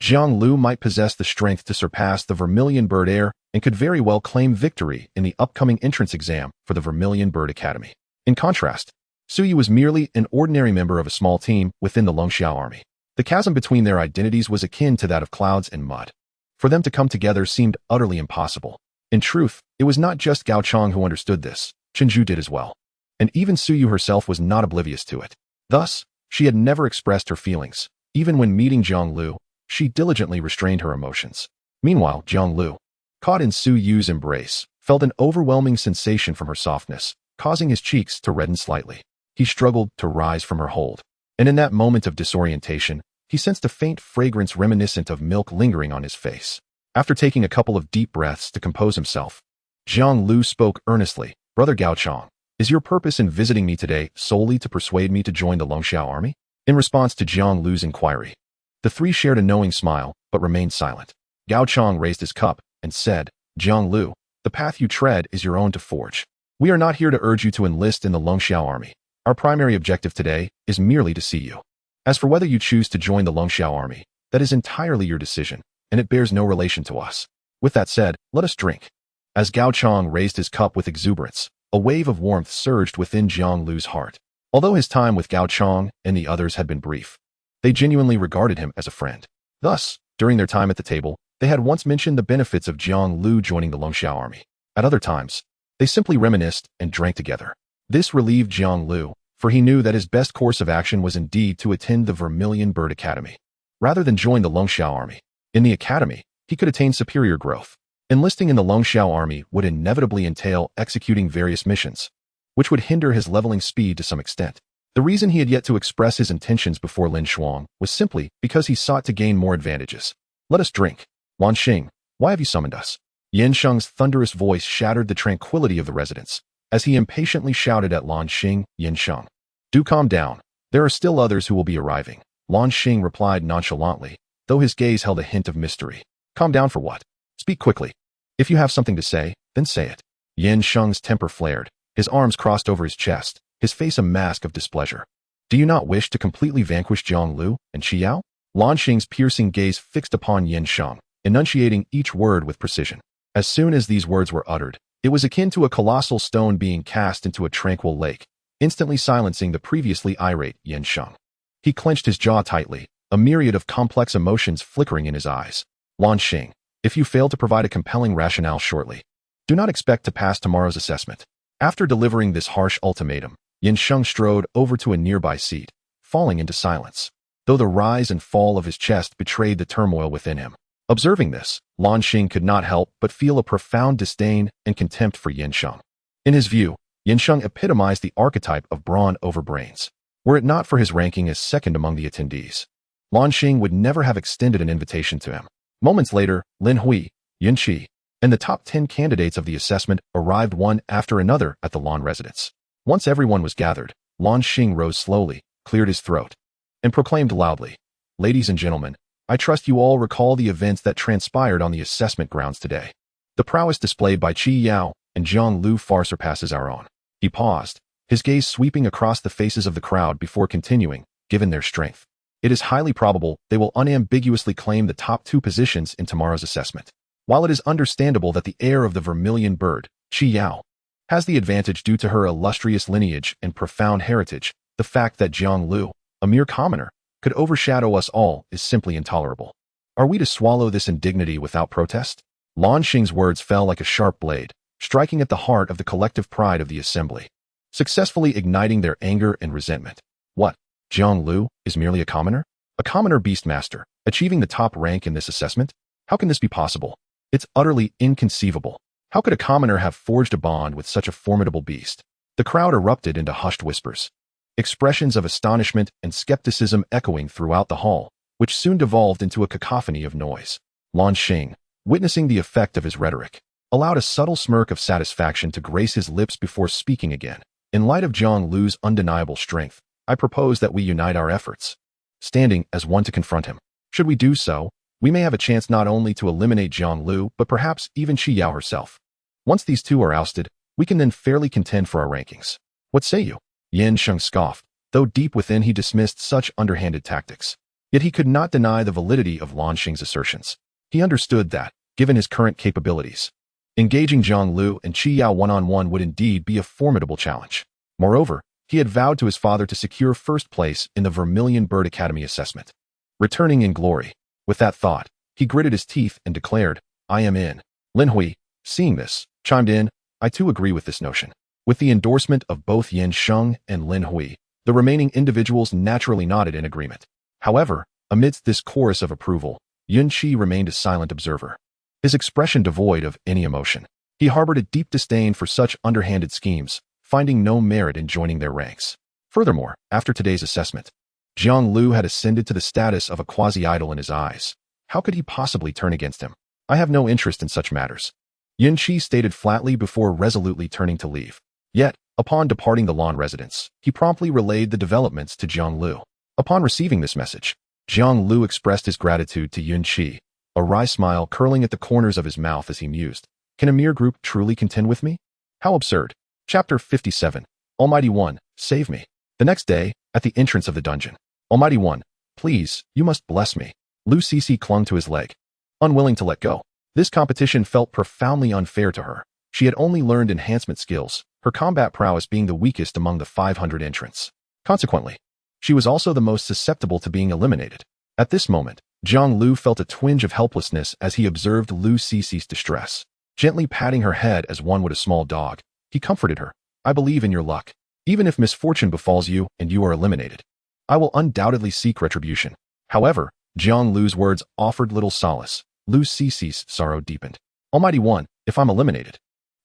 Jiang Liu might possess the strength to surpass the Vermilion Bird heir and could very well claim victory in the upcoming entrance exam for the Vermilion Bird Academy. In contrast, Suyu was merely an ordinary member of a small team within the Longxiao army. The chasm between their identities was akin to that of clouds and mud. For them to come together seemed utterly impossible. In truth, it was not just Gao Chang who understood this, Shinju did as well. And even Suyu herself was not oblivious to it. Thus, she had never expressed her feelings. Even when meeting Jiang Liu, she diligently restrained her emotions. Meanwhile, Jiang Liu, caught in Suyu's embrace, felt an overwhelming sensation from her softness, causing his cheeks to redden slightly. He struggled to rise from her hold, and in that moment of disorientation, he sensed a faint fragrance reminiscent of milk lingering on his face. After taking a couple of deep breaths to compose himself, Jiang Liu spoke earnestly. "Brother Gaochang, is your purpose in visiting me today solely to persuade me to join the Longxiao army?" In response to Jiang Liu's inquiry, the three shared a knowing smile, but remained silent. Gaochang raised his cup and said, "Jiang Liu, the path you tread is your own to forge. We are not here to urge you to enlist in the Longxiao army. Our primary objective today is merely to see you. As for whether you choose to join the Longxiao army, that is entirely your decision, and it bears no relation to us. With that said, let us drink." As Gaochang raised his cup with exuberance, a wave of warmth surged within Jiang Liu's heart. Although his time with Gaochang and the others had been brief, they genuinely regarded him as a friend. Thus, during their time at the table, they had once mentioned the benefits of Jiang Liu joining the Longxiao army. At other times, they simply reminisced and drank together. This relieved Jiang Liu, for he knew that his best course of action was indeed to attend the Vermilion Bird Academy, rather than join the Longxiao army. In the academy, he could attain superior growth. Enlisting in the Longxiao army would inevitably entail executing various missions, which would hinder his leveling speed to some extent. The reason he had yet to express his intentions before Lin Shuang was simply because he sought to gain more advantages. "Let us drink. Lan Xing, why have you summoned us?" Yin Sheng's thunderous voice shattered the tranquility of the residents, as he impatiently shouted at Lan Xing. "Yin Sheng, do calm down. There are still others who will be arriving." Lan Xing replied nonchalantly, though his gaze held a hint of mystery. "Calm down for what? Speak quickly. If you have something to say, then say it." Yin Sheng's temper flared, his arms crossed over his chest, his face a mask of displeasure. "Do you not wish to completely vanquish Jiang Liu and Qi Yao?" Lan Xing's piercing gaze fixed upon Yin Sheng, enunciating each word with precision. As soon as these words were uttered, it was akin to a colossal stone being cast into a tranquil lake, instantly silencing the previously irate Yin Sheng. He clenched his jaw tightly, a myriad of complex emotions flickering in his eyes. "Lan Xing, if you fail to provide a compelling rationale shortly, do not expect to pass tomorrow's assessment." After delivering this harsh ultimatum, Yin Sheng strode over to a nearby seat, falling into silence, though the rise and fall of his chest betrayed the turmoil within him. Observing this, Lan Xing could not help but feel a profound disdain and contempt for Yin Sheng. In his view, Yin Sheng epitomized the archetype of brawn over brains. Were it not for his ranking as second among the attendees, Lan Xing would never have extended an invitation to him. Moments later, Lin Hui, Yin Qi, and the top 10 candidates of the assessment arrived one after another at the Lan residence. Once everyone was gathered, Lan Xing rose slowly, cleared his throat, and proclaimed loudly, "Ladies and gentlemen, I trust you all recall the events that transpired on the assessment grounds today. The prowess displayed by Qi Yao and Jiang Liu far surpasses our own." He paused, his gaze sweeping across the faces of the crowd before continuing, "Given their strength, it is highly probable they will unambiguously claim the top 2 positions in tomorrow's assessment. While it is understandable that the heir of the Vermilion Bird, Qi Yao, has the advantage due to her illustrious lineage and profound heritage, the fact that Jiang Liu, a mere commoner, could overshadow us all is simply intolerable. Are we to swallow this indignity without protest?" Lan Xing's words fell like a sharp blade, striking at the heart of the collective pride of the assembly, successfully igniting their anger and resentment. What? Jiang Liu is merely a commoner? A commoner beastmaster, achieving the top rank in this assessment? How can this be possible? It's utterly inconceivable. How could a commoner have forged a bond with such a formidable beast? The crowd erupted into hushed whispers, expressions of astonishment and skepticism echoing throughout the hall, which soon devolved into a cacophony of noise. Lan Xing, witnessing the effect of his rhetoric, allowed a subtle smirk of satisfaction to grace his lips before speaking again. "In light of Jiang Liu's undeniable strength, I propose that we unite our efforts, standing as one to confront him. Should we do so, we may have a chance not only to eliminate Jiang Liu, but perhaps even Qi Yao herself. Once these two are ousted, we can then fairly contend for our rankings. What say you?" Yin Sheng scoffed, though deep within he dismissed such underhanded tactics. Yet he could not deny the validity of Lan Xing's assertions. He understood that, given his current capabilities, engaging Jiang Liu and Qi Yao one-on-one would indeed be a formidable challenge. Moreover, he had vowed to his father to secure first place in the Vermilion Bird Academy assessment, returning in glory. With that thought, he gritted his teeth and declared, "I am in." Lin Hui, seeing this, chimed in, "I too agree with this notion." With the endorsement of both Yin Sheng and Lin Hui, the remaining individuals naturally nodded in agreement. However, amidst this chorus of approval, Yun Qi remained a silent observer, his expression devoid of any emotion. He harbored a deep disdain for such underhanded schemes, finding no merit in joining their ranks. Furthermore, after today's assessment, Jiang Liu had ascended to the status of a quasi-idol in his eyes. How could he possibly turn against him? I have no interest in such matters, Yin Qi stated flatly before resolutely turning to leave. Yet, upon departing the lawn residence, he promptly relayed the developments to Jiang Liu. Upon receiving this message, Jiang Liu expressed his gratitude to Yin Qi, a wry smile curling at the corners of his mouth as he mused. Can a mere group truly contend with me? How absurd. Chapter 57. Almighty One, save me. The next day, at the entrance of the dungeon. Almighty One, please, you must bless me. Lu Cece clung to his leg, unwilling to let go. This competition felt profoundly unfair to her. She had only learned enhancement skills, her combat prowess being the weakest among the 500 entrants. Consequently, she was also the most susceptible to being eliminated. At this moment, Jiang Liu felt a twinge of helplessness as he observed Lu Cece's distress. Gently patting her head as one would a small dog, he comforted her. I believe in your luck. Even if misfortune befalls you and you are eliminated, I will undoubtedly seek retribution. However, Jiang Liu's words offered little solace. Lu Cece's sorrow deepened. Almighty One, if I'm eliminated,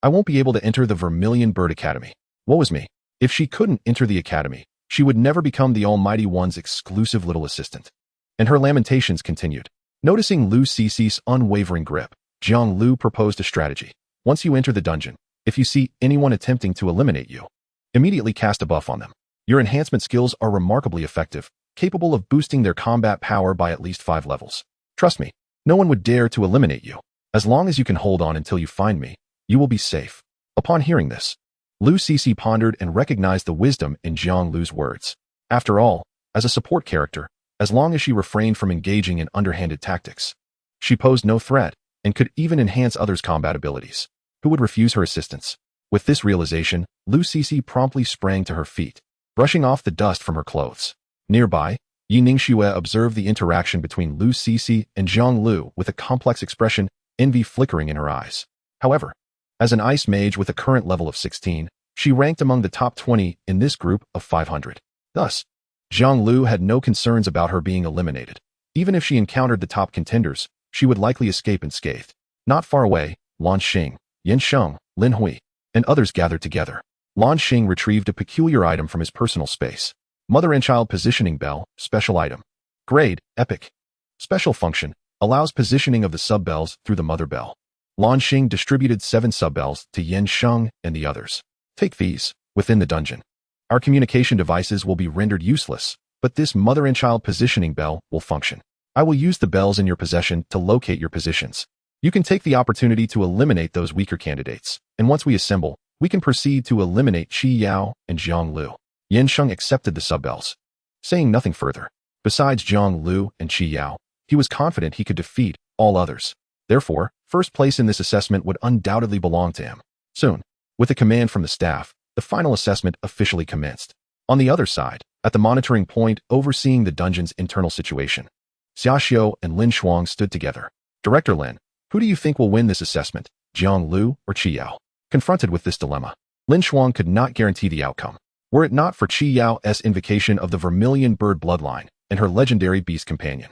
I won't be able to enter the Vermilion Bird Academy. Woe is me. If she couldn't enter the academy, she would never become the Almighty One's exclusive little assistant. And her lamentations continued. Noticing Lu Cece's unwavering grip, Jiang Liu proposed a strategy. Once you enter the dungeon, if you see anyone attempting to eliminate you, immediately cast a buff on them. Your enhancement skills are remarkably effective, capable of boosting their combat power by at least 5 levels. Trust me, no one would dare to eliminate you. As long as you can hold on until you find me, you will be safe. Upon hearing this, Lu Cece pondered and recognized the wisdom in Jiang Liu's words. After all, as a support character, as long as she refrained from engaging in underhanded tactics, she posed no threat and could even enhance others' combat abilities. Who would refuse her assistance? With this realization, Lu Cece promptly sprang to her feet, brushing off the dust from her clothes. Nearby, Yi Ningxue observed the interaction between Lu Cece and Jiang Liu with a complex expression, envy flickering in her eyes. However, as an ice mage with a current level of 16, she ranked among the top 20 in this group of 500. Thus, Jiang Liu had no concerns about her being eliminated. Even if she encountered the top contenders, she would likely escape unscathed. Not far away, Lan Xing, Yan Sheng, Lin Hui, and others gathered together. Lan Xing retrieved a peculiar item from his personal space. Mother and Child Positioning Bell, Special Item. Grade, Epic. Special Function, allows positioning of the sub-bells through the Mother Bell. Lan Xing distributed 7 sub-bells to Yan Sheng and the others. Take these, within the dungeon. Our communication devices will be rendered useless, but this Mother and Child Positioning Bell will function. I will use the bells in your possession to locate your positions. You can take the opportunity to eliminate those weaker candidates, and once we assemble, we can proceed to eliminate Qi Yao and Jiang Liu. Yan Sheng accepted the sub-bells, saying nothing further. Besides Jiang Liu and Qi Yao, he was confident he could defeat all others. Therefore, first place in this assessment would undoubtedly belong to him. Soon, with a command from the staff, the final assessment officially commenced. On the other side, at the monitoring point overseeing the dungeon's internal situation, Xia Xiu and Lin Shuang stood together. Director Lin, who do you think will win this assessment, Jiang Liu or Qi Yao? Confronted with this dilemma, Lin Shuang could not guarantee the outcome. Were it not for Qi Yao's invocation of the Vermilion Bird bloodline and her legendary beast companion,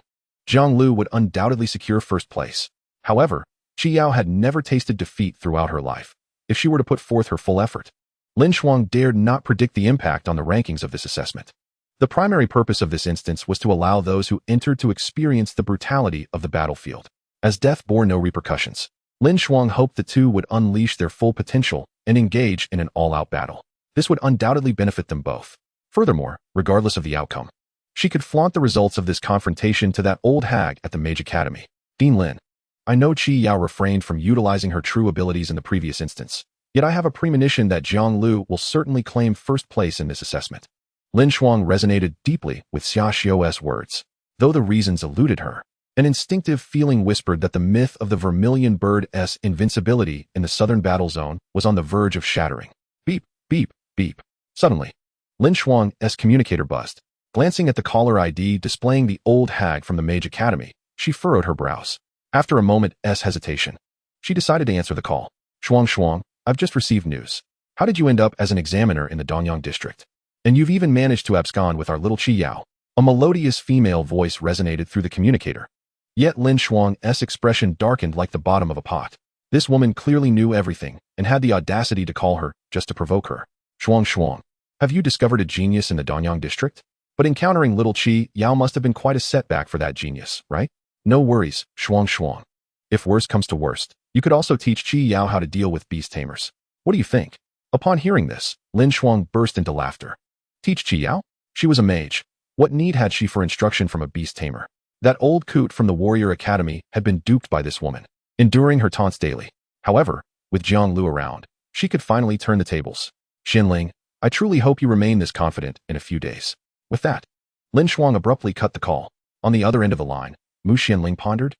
Jiang Liu would undoubtedly secure first place. However, Qi Yao had never tasted defeat throughout her life. If she were to put forth her full effort, Lin Shuang dared not predict the impact on the rankings of this assessment. The primary purpose of this instance was to allow those who entered to experience the brutality of the battlefield. As death bore no repercussions, Lin Shuang hoped the two would unleash their full potential and engage in an all-out battle. This would undoubtedly benefit them both. Furthermore, regardless of the outcome, she could flaunt the results of this confrontation to that old hag at the Mage Academy. Dean Lin, I know Qi Yao refrained from utilizing her true abilities in the previous instance, yet I have a premonition that Jiang Liu will certainly claim first place in this assessment. Lin Shuang resonated deeply with Xia Xiu's words. Though the reasons eluded her, an instinctive feeling whispered that the myth of the Vermilion Bird's invincibility in the southern battle zone was on the verge of shattering. Beep, beep, beep. Suddenly, Lin Shuang's communicator buzzed. Glancing at the caller ID displaying the old hag from the Mage Academy, she furrowed her brows. After a moment's hesitation, she decided to answer the call. Shuang, I've just received news. How did you end up as an examiner in the Dongyang district? And you've even managed to abscond with our little Qi Yao. A melodious female voice resonated through the communicator. Yet Lin Shuang's expression darkened like the bottom of a pot. This woman clearly knew everything and had the audacity to call her just to provoke her. Shuang Shuang. Have you discovered a genius in the Danyang district? But encountering little Qi Yao must have been quite a setback for that genius, right? No worries, Shuang Shuang. If worst comes to worst, you could also teach Qi Yao how to deal with beast tamers. What do you think? Upon hearing this, Lin Shuang burst into laughter. Teach Qi Yao? She was a mage. What need had she for instruction from a beast tamer? That old coot from the warrior academy had been duped by this woman, enduring her taunts daily. However, with Jiang Liu around, she could finally turn the tables. Xinling, I truly hope you remain this confident in a few days. With that, Lin Shuang abruptly cut the call. On the other end of the line, Mu Xinling pondered.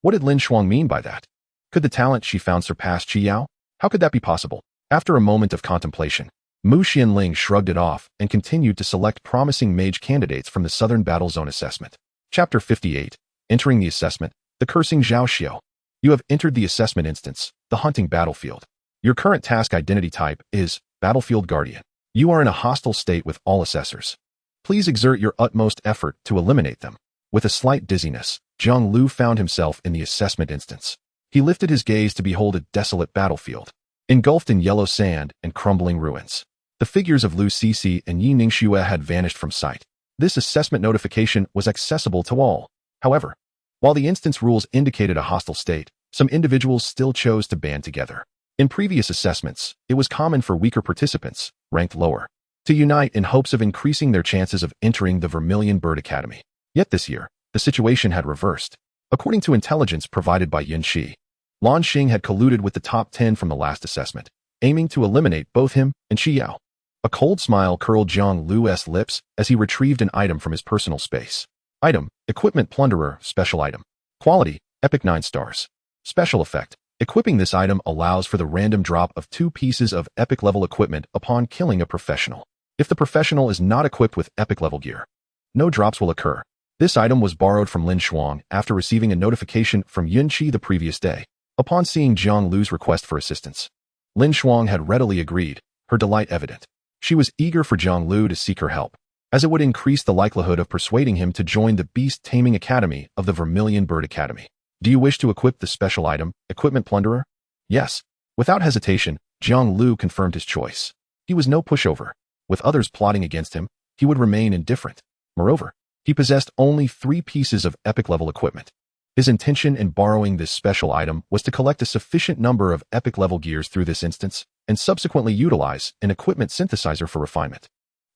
What did Lin Shuang mean by that? Could the talent she found surpass Qi Yao? How could that be possible? After a moment of contemplation, Mu Xinling shrugged it off and continued to select promising mage candidates from the Southern Battle Zone assessment. Chapter 58. Entering the assessment, the cursing Zhao Xiao. You have entered the assessment instance, the hunting battlefield. Your current task identity type is Battlefield Guardian. You are in a hostile state with all assessors. Please exert your utmost effort to eliminate them. With a slight dizziness, Jiang Liu found himself in the assessment instance. He lifted his gaze to behold a desolate battlefield, engulfed in yellow sand and crumbling ruins. The figures of Lu Cixi and Yi Ningxue had vanished from sight. This assessment notification was accessible to all. However, while the instance rules indicated a hostile state, some individuals still chose to band together. In previous assessments, it was common for weaker participants, ranked lower, to unite in hopes of increasing their chances of entering the Vermilion Bird Academy. Yet this year, the situation had reversed. According to intelligence provided by Yin Shi, Lan Xing had colluded with the top 10 from the last assessment, aiming to eliminate both him and Qi Yao. A cold smile curled Jiang Liu's lips as he retrieved an item from his personal space. Item, Equipment Plunderer, Special Item. Quality, Epic 9 stars. Special effect. Equipping this item allows for the random drop of 2 pieces of epic level equipment upon killing a professional. If the professional is not equipped with epic level gear, no drops will occur. This item was borrowed from Lin Shuang after receiving a notification from Yun Qi the previous day. Upon seeing Jiang Liu's request for assistance, Lin Shuang had readily agreed, her delight evident. She was eager for Jiang Liu to seek her help, as it would increase the likelihood of persuading him to join the Beast Taming Academy of the Vermilion Bird Academy. Do you wish to equip the special item, Equipment Plunderer? Yes. Without hesitation, Jiang Liu confirmed his choice. He was no pushover. With others plotting against him, he would remain indifferent. Moreover, he possessed only 3 pieces of epic-level equipment. His intention in borrowing this special item was to collect a sufficient number of epic-level gears through this instance and subsequently utilize an equipment synthesizer for refinement.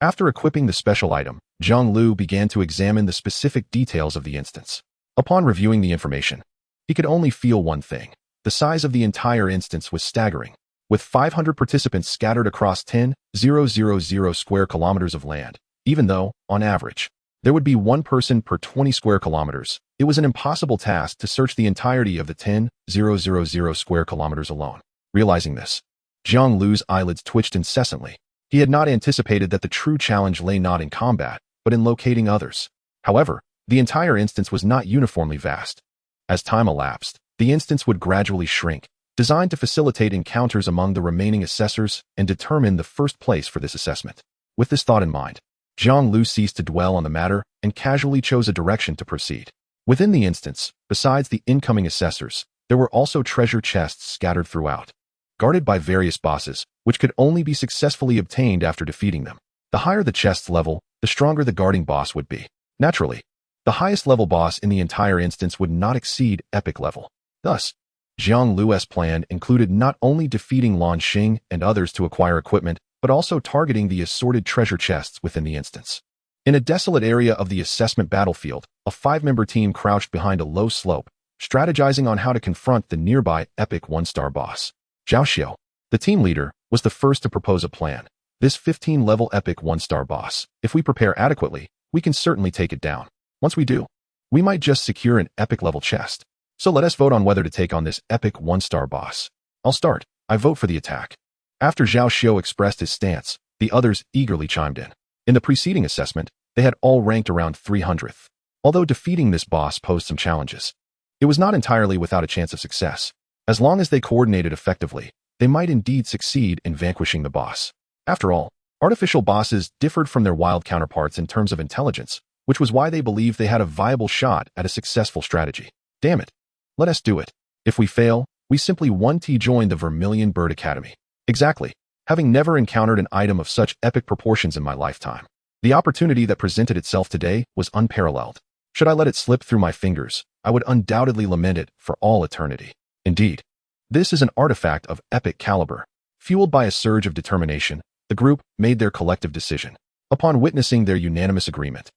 After equipping the special item, Jiang Liu began to examine the specific details of the instance. Upon reviewing the information, he could only feel one thing. The size of the entire instance was staggering. With 500 participants scattered across 10,000 square kilometers of land, even though, on average, there would be 1 person per 20 square kilometers, it was an impossible task to search the entirety of the 10,000 square kilometers alone. Realizing this, Jiang Liu's eyelids twitched incessantly. He had not anticipated that the true challenge lay not in combat, but in locating others. However, the entire instance was not uniformly vast. As time elapsed, the instance would gradually shrink, designed to facilitate encounters among the remaining assessors and determine the first place for this assessment. With this thought in mind, Jiang Liu ceased to dwell on the matter and casually chose a direction to proceed. Within the instance, besides the incoming assessors, there were also treasure chests scattered throughout, guarded by various bosses, which could only be successfully obtained after defeating them. The higher the chest's level, the stronger the guarding boss would be. Naturally, the highest level boss in the entire instance would not exceed epic level. Thus, Jiang Liu's plan included not only defeating Lan Xing and others to acquire equipment, but also targeting the assorted treasure chests within the instance. In a desolate area of the assessment battlefield, a 5-member team crouched behind a low slope, strategizing on how to confront the nearby epic 1-star boss. Zhao Xiao, the team leader, was the first to propose a plan. This 15-level epic 1-star boss, if we prepare adequately, we can certainly take it down. Once we do, we might just secure an epic level chest. So let us vote on whether to take on this epic 1-star boss. I'll start. I vote for the attack. After Zhao Xiao expressed his stance, the others eagerly chimed in. In the preceding assessment, they had all ranked around 300th. Although defeating this boss posed some challenges, it was not entirely without a chance of success. As long as they coordinated effectively, they might indeed succeed in vanquishing the boss. After all, artificial bosses differed from their wild counterparts in terms of intelligence, which was why they believed they had a viable shot at a successful strategy. Damn it. Let us do it. If we fail, We simply 1T joined the Vermilion Bird Academy. Exactly. Having never encountered an item of such epic proportions in my lifetime. The opportunity that presented itself today was unparalleled. Should I let it slip through my fingers, I would undoubtedly lament it for all eternity. Indeed, this is an artifact of epic caliber. Fueled by a surge of determination, the group made their collective decision. Upon witnessing their unanimous agreement,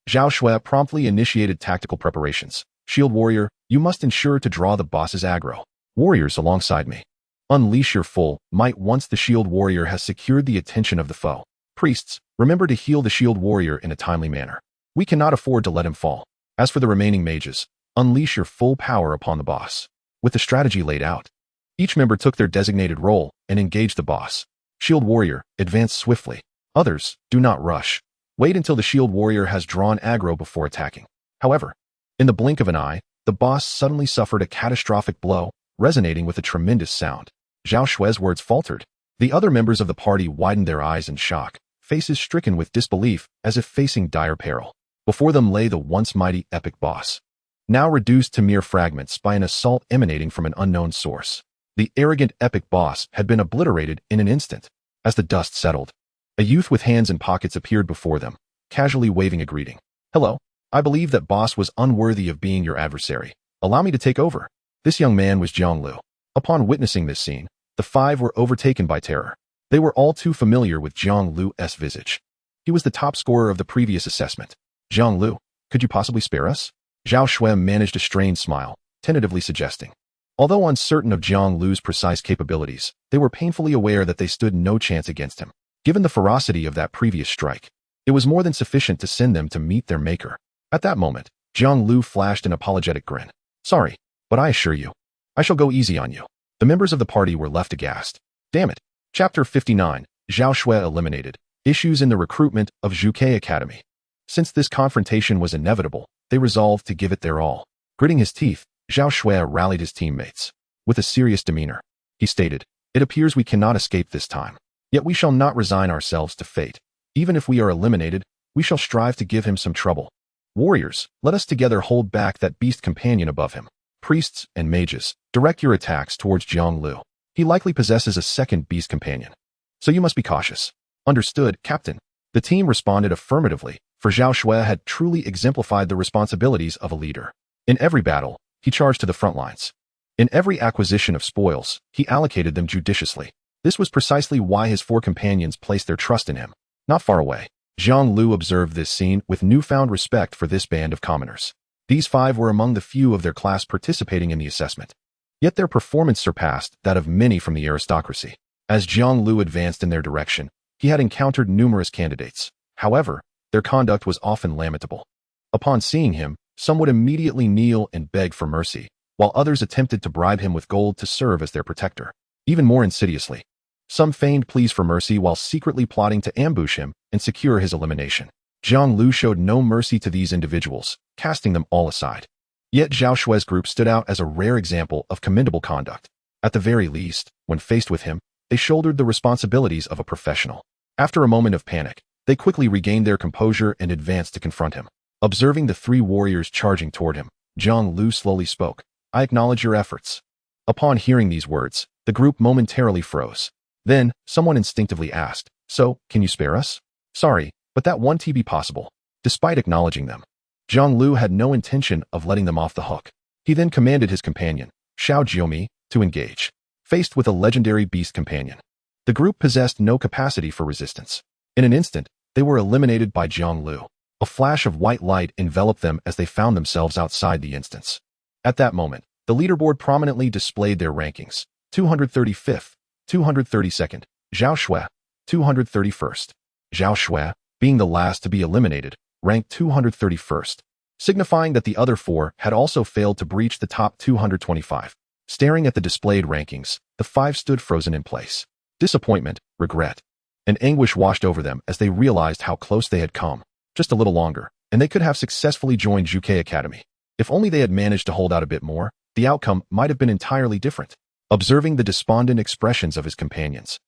Zhao Shui promptly initiated tactical preparations. Shield Warrior, you must ensure to draw the boss's aggro. Warriors alongside me. Unleash your full might once the Shield Warrior has secured the attention of the foe. Priests, remember to heal the Shield Warrior in a timely manner. We cannot afford to let him fall. As for the remaining mages, unleash your full power upon the boss. With the strategy laid out, each member took their designated role and engaged the boss. Shield Warrior, advance swiftly. Others, do not rush. Wait until the Shield Warrior has drawn aggro before attacking. However, in the blink of an eye, the boss suddenly suffered a catastrophic blow, resonating with a tremendous sound. Zhao Shui's words faltered. The other members of the party widened their eyes in shock, faces stricken with disbelief as if facing dire peril. Before them lay the once mighty epic boss, now reduced to mere fragments by an assault emanating from an unknown source. The arrogant epic boss had been obliterated in an instant. As the dust settled, a youth with hands in pockets appeared before them, casually waving a greeting. Hello, I believe that boss was unworthy of being your adversary. Allow me to take over. This young man was Jiang Liu. Upon witnessing this scene, the five were overtaken by terror. They were all too familiar with Jiang Liu's visage. He was the top scorer of the previous assessment. Jiang Liu, could you possibly spare us? Zhao Shui managed a strained smile, tentatively suggesting. Although uncertain of Jiang Liu's precise capabilities, they were painfully aware that they stood no chance against him. Given the ferocity of that previous strike, it was more than sufficient to send them to meet their maker. At that moment, Jiang Liu flashed an apologetic grin. Sorry, but I assure you, I shall go easy on you. The members of the party were left aghast. Damn it. Chapter 59, Zhao Shui eliminated. Issues in the recruitment of Zhuke Academy. Since this confrontation was inevitable, they resolved to give it their all. Gritting his teeth, Zhao Shui rallied his teammates. With a serious demeanor, he stated, it appears we cannot escape this time. Yet we shall not resign ourselves to fate. Even if we are eliminated, we shall strive to give him some trouble. Warriors, let us together hold back that beast companion above him. Priests and mages, direct your attacks towards Jiang Liu. He likely possesses a second beast companion. So you must be cautious. Understood, Captain. The team responded affirmatively, for Zhao Shui had truly exemplified the responsibilities of a leader. In every battle, he charged to the front lines. In every acquisition of spoils, he allocated them judiciously. This was precisely why his four companions placed their trust in him. Not far away, Jiang Liu observed this scene with newfound respect for this band of commoners. These five were among the few of their class participating in the assessment. Yet their performance surpassed that of many from the aristocracy. As Jiang Liu advanced in their direction, he had encountered numerous candidates. However, their conduct was often lamentable. Upon seeing him, some would immediately kneel and beg for mercy, while others attempted to bribe him with gold to serve as their protector. Even more insidiously, some feigned pleas for mercy while secretly plotting to ambush him and secure his elimination. Jiang Liu showed no mercy to these individuals, casting them all aside. Yet Zhao Shui's group stood out as a rare example of commendable conduct. At the very least, when faced with him, they shouldered the responsibilities of a professional. After a moment of panic, they quickly regained their composure and advanced to confront him. Observing the three warriors charging toward him, Jiang Liu slowly spoke. I acknowledge your efforts. Upon hearing these words, the group momentarily froze. Then, someone instinctively asked, so, can you spare us? Sorry, but that won't be possible. Despite acknowledging them, Jiang Liu had no intention of letting them off the hook. He then commanded his companion, Xiao Jiumi, to engage. Faced with a legendary beast companion, the group possessed no capacity for resistance. In an instant, they were eliminated by Jiang Liu. A flash of white light enveloped them as they found themselves outside the instance. At that moment, the leaderboard prominently displayed their rankings. 235th, 232nd, Zhao Shui, 231st. Zhao Shui, being the last to be eliminated, ranked 231st, signifying that the other four had also failed to breach the top 225. Staring at the displayed rankings, the five stood frozen in place. Disappointment, regret, and anguish washed over them as they realized how close they had come. Just a little longer, and they could have successfully joined Zhuke Academy. If only they had managed to hold out a bit more, the outcome might have been entirely different. Observing the despondent expressions of his companions,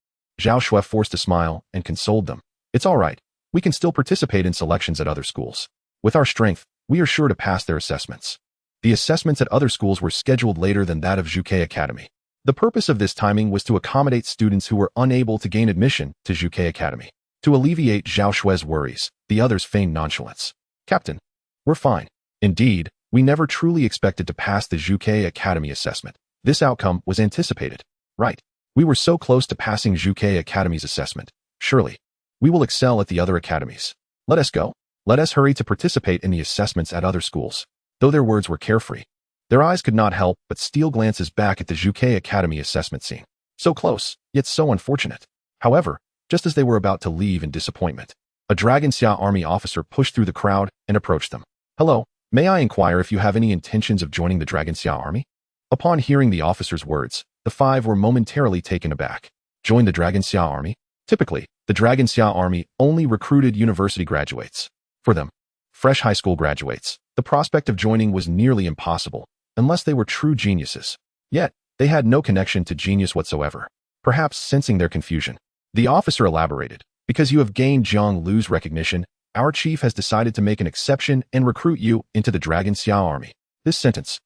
Zhao Shui forced a smile and consoled them. It's all right. We can still participate in selections at other schools. With our strength, we are sure to pass their assessments. The assessments at other schools were scheduled later than that of Zhuke Academy. The purpose of this timing was to accommodate students who were unable to gain admission to Zhuke Academy. To alleviate Zhao Shue's worries, the others feigned nonchalance. Captain, we're fine. Indeed, we never truly expected to pass the Zhuke Academy assessment. This outcome was anticipated. Right. We were so close to passing Zhuke Academy's assessment. Surely, we will excel at the other academies. Let us go. Let us hurry to participate in the assessments at other schools. Though their words were carefree, their eyes could not help but steal glances back at the Zhuke Academy assessment scene. So close, yet so unfortunate. However, just as they were about to leave in disappointment, a Dragon Xia army officer pushed through the crowd and approached them. Hello, may I inquire if you have any intentions of joining the Dragon Xia army? Upon hearing the officer's words, the five were momentarily taken aback. Join the Dragon Xia army? Typically, the Dragon Xia army only recruited university graduates. For them, fresh high school graduates, the prospect of joining was nearly impossible, unless they were true geniuses. Yet, they had no connection to genius whatsoever. Perhaps sensing their confusion, the officer elaborated, because you have gained Jiang Liu's recognition, our chief has decided to make an exception and recruit you into the Dragon Xia army. This sentence,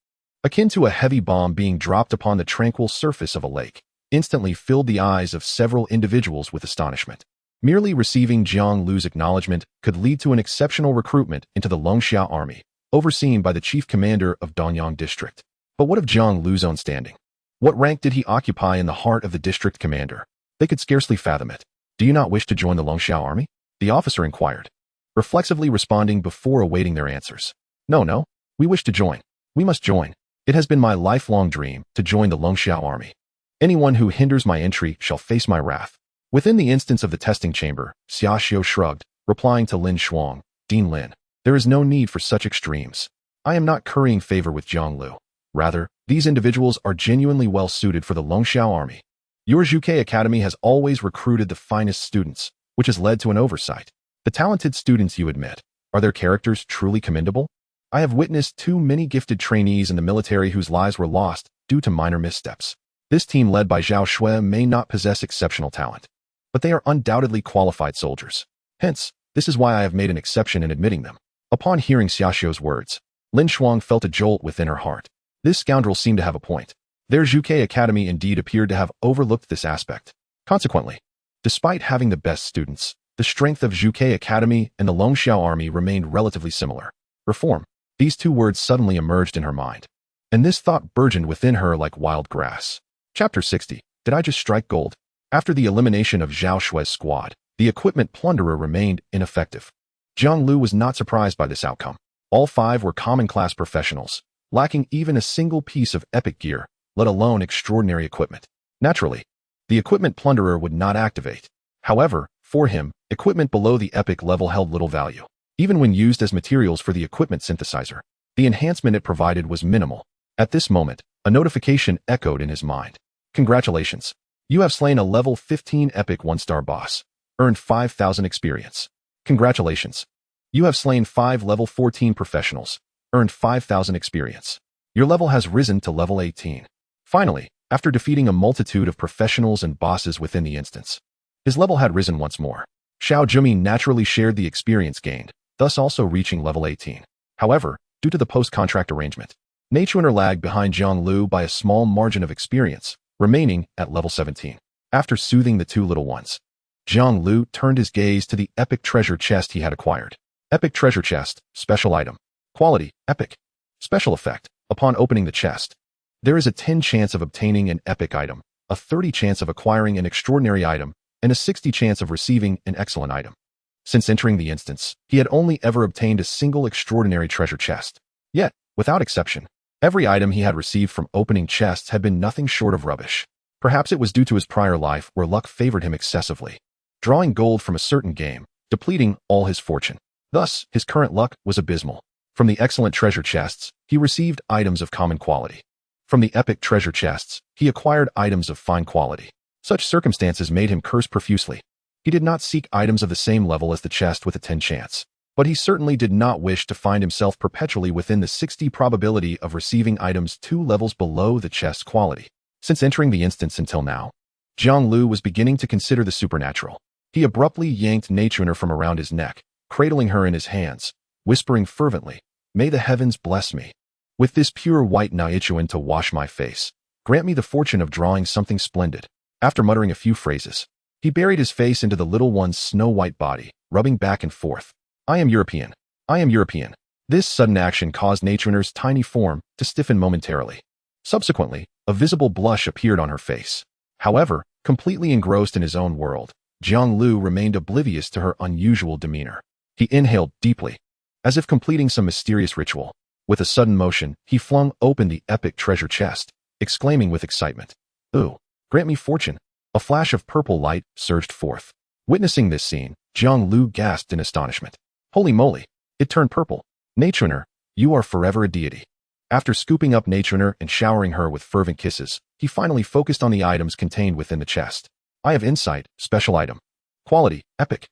akin to a heavy bomb being dropped upon the tranquil surface of a lake, instantly filled the eyes of several individuals with astonishment. Merely receiving Jiang Liu's acknowledgement could lead to an exceptional recruitment into the Longxia army, overseen by the chief commander of Donyang district. But what of Jiang Liu's own standing? What rank did he occupy in the heart of the district commander? They could scarcely fathom it. Do you not wish to join the Longxia army? The officer inquired, reflexively responding before awaiting their answers. No, we wish to join. We must join. It has been my lifelong dream to join the Longxia army. Anyone who hinders my entry shall face my wrath. Within the instance of the testing chamber, Xia Xiu shrugged, replying to Lin Shuang, Dean Lin, there is no need for such extremes. I am not currying favor with Jiang Liu. Rather, these individuals are genuinely well suited for the Longxiao army. Your Zhuke Academy has always recruited the finest students, which has led to an oversight. The talented students you admit, are their characters truly commendable? I have witnessed too many gifted trainees in the military whose lives were lost due to minor missteps. This team led by Zhao Shui may not possess exceptional talent, but they are undoubtedly qualified soldiers. Hence, this is why I have made an exception in admitting them. Upon hearing Xiaoxiu's words, Lin Shuang felt a jolt within her heart. This scoundrel seemed to have a point. Their Zhuke Academy indeed appeared to have overlooked this aspect. Consequently, despite having the best students, the strength of Zhuke Academy and the Longxiao army remained relatively similar. Reform. These two words suddenly emerged in her mind, and this thought burgeoned within her like wild grass. Chapter 60. Did I just strike gold? After the elimination of Zhao Shui's squad, the equipment plunderer remained ineffective. Jiang Liu was not surprised by this outcome. All five were common-class professionals, lacking even a single piece of epic gear, let alone extraordinary equipment. Naturally, the equipment plunderer would not activate. However, for him, equipment below the epic level held little value. Even when used as materials for the equipment synthesizer, the enhancement it provided was minimal. At this moment, a notification echoed in his mind. Congratulations. You have slain a level 15 epic 1-star boss. Earned 5,000 experience. Congratulations. You have slain 5 level 14 professionals. Earned 5,000 experience. Your level has risen to level 18. Finally, after defeating a multitude of professionals and bosses within the instance, his level had risen once more. Xiao Jumi naturally shared the experience gained, thus also reaching level 18. However, due to the post-contract arrangement, Nachuiner lagged behind Jiang Liu by a small margin of experience, remaining at level 17. After soothing the two little ones, Jiang Liu turned his gaze to the epic treasure chest he had acquired. Epic treasure chest, special item. Quality, epic. Special effect, upon opening the chest, there is a 10 chance of obtaining an epic item, a 30 chance of acquiring an extraordinary item, and a 60 chance of receiving an excellent item. Since entering the instance, he had only ever obtained a single extraordinary treasure chest. Yet, without exception, every item he had received from opening chests had been nothing short of rubbish. Perhaps it was due to his prior life where luck favored him excessively, drawing gold from a certain game, depleting all his fortune. Thus, his current luck was abysmal. From the excellent treasure chests, he received items of common quality. From the epic treasure chests, he acquired items of fine quality. Such circumstances made him curse profusely. He did not seek items of the same level as the chest with a 10 chance, but he certainly did not wish to find himself perpetually within the 60 probability of receiving items 2 levels below the chest's quality. Since entering the instance until now, Jiang Liu was beginning to consider the supernatural. He abruptly yanked Nachuiner from around his neck, cradling her in his hands, whispering fervently, "May the heavens bless me. With this pure white Naichuan to wash my face, Grant me the fortune of drawing something splendid. After muttering a few phrases, he buried his face into the little one's snow-white body, rubbing back and forth. I am European. I am European. This sudden action caused Naturener's tiny form to stiffen momentarily. Subsequently, a visible blush appeared on her face. However, completely engrossed in his own world, Jiang Liu remained oblivious to her unusual demeanor. He inhaled deeply, as if completing some mysterious ritual. With a sudden motion, he flung open the epic treasure chest, exclaiming with excitement, "Ooh, grant me fortune." A flash of purple light surged forth. Witnessing this scene, Jiang Liu gasped in astonishment. Holy moly, it turned purple. Naturener, you are forever a deity. After scooping up Naturener and showering her with fervent kisses, he finally focused on the items contained within the chest. Eye of Insight, special item. Quality, epic.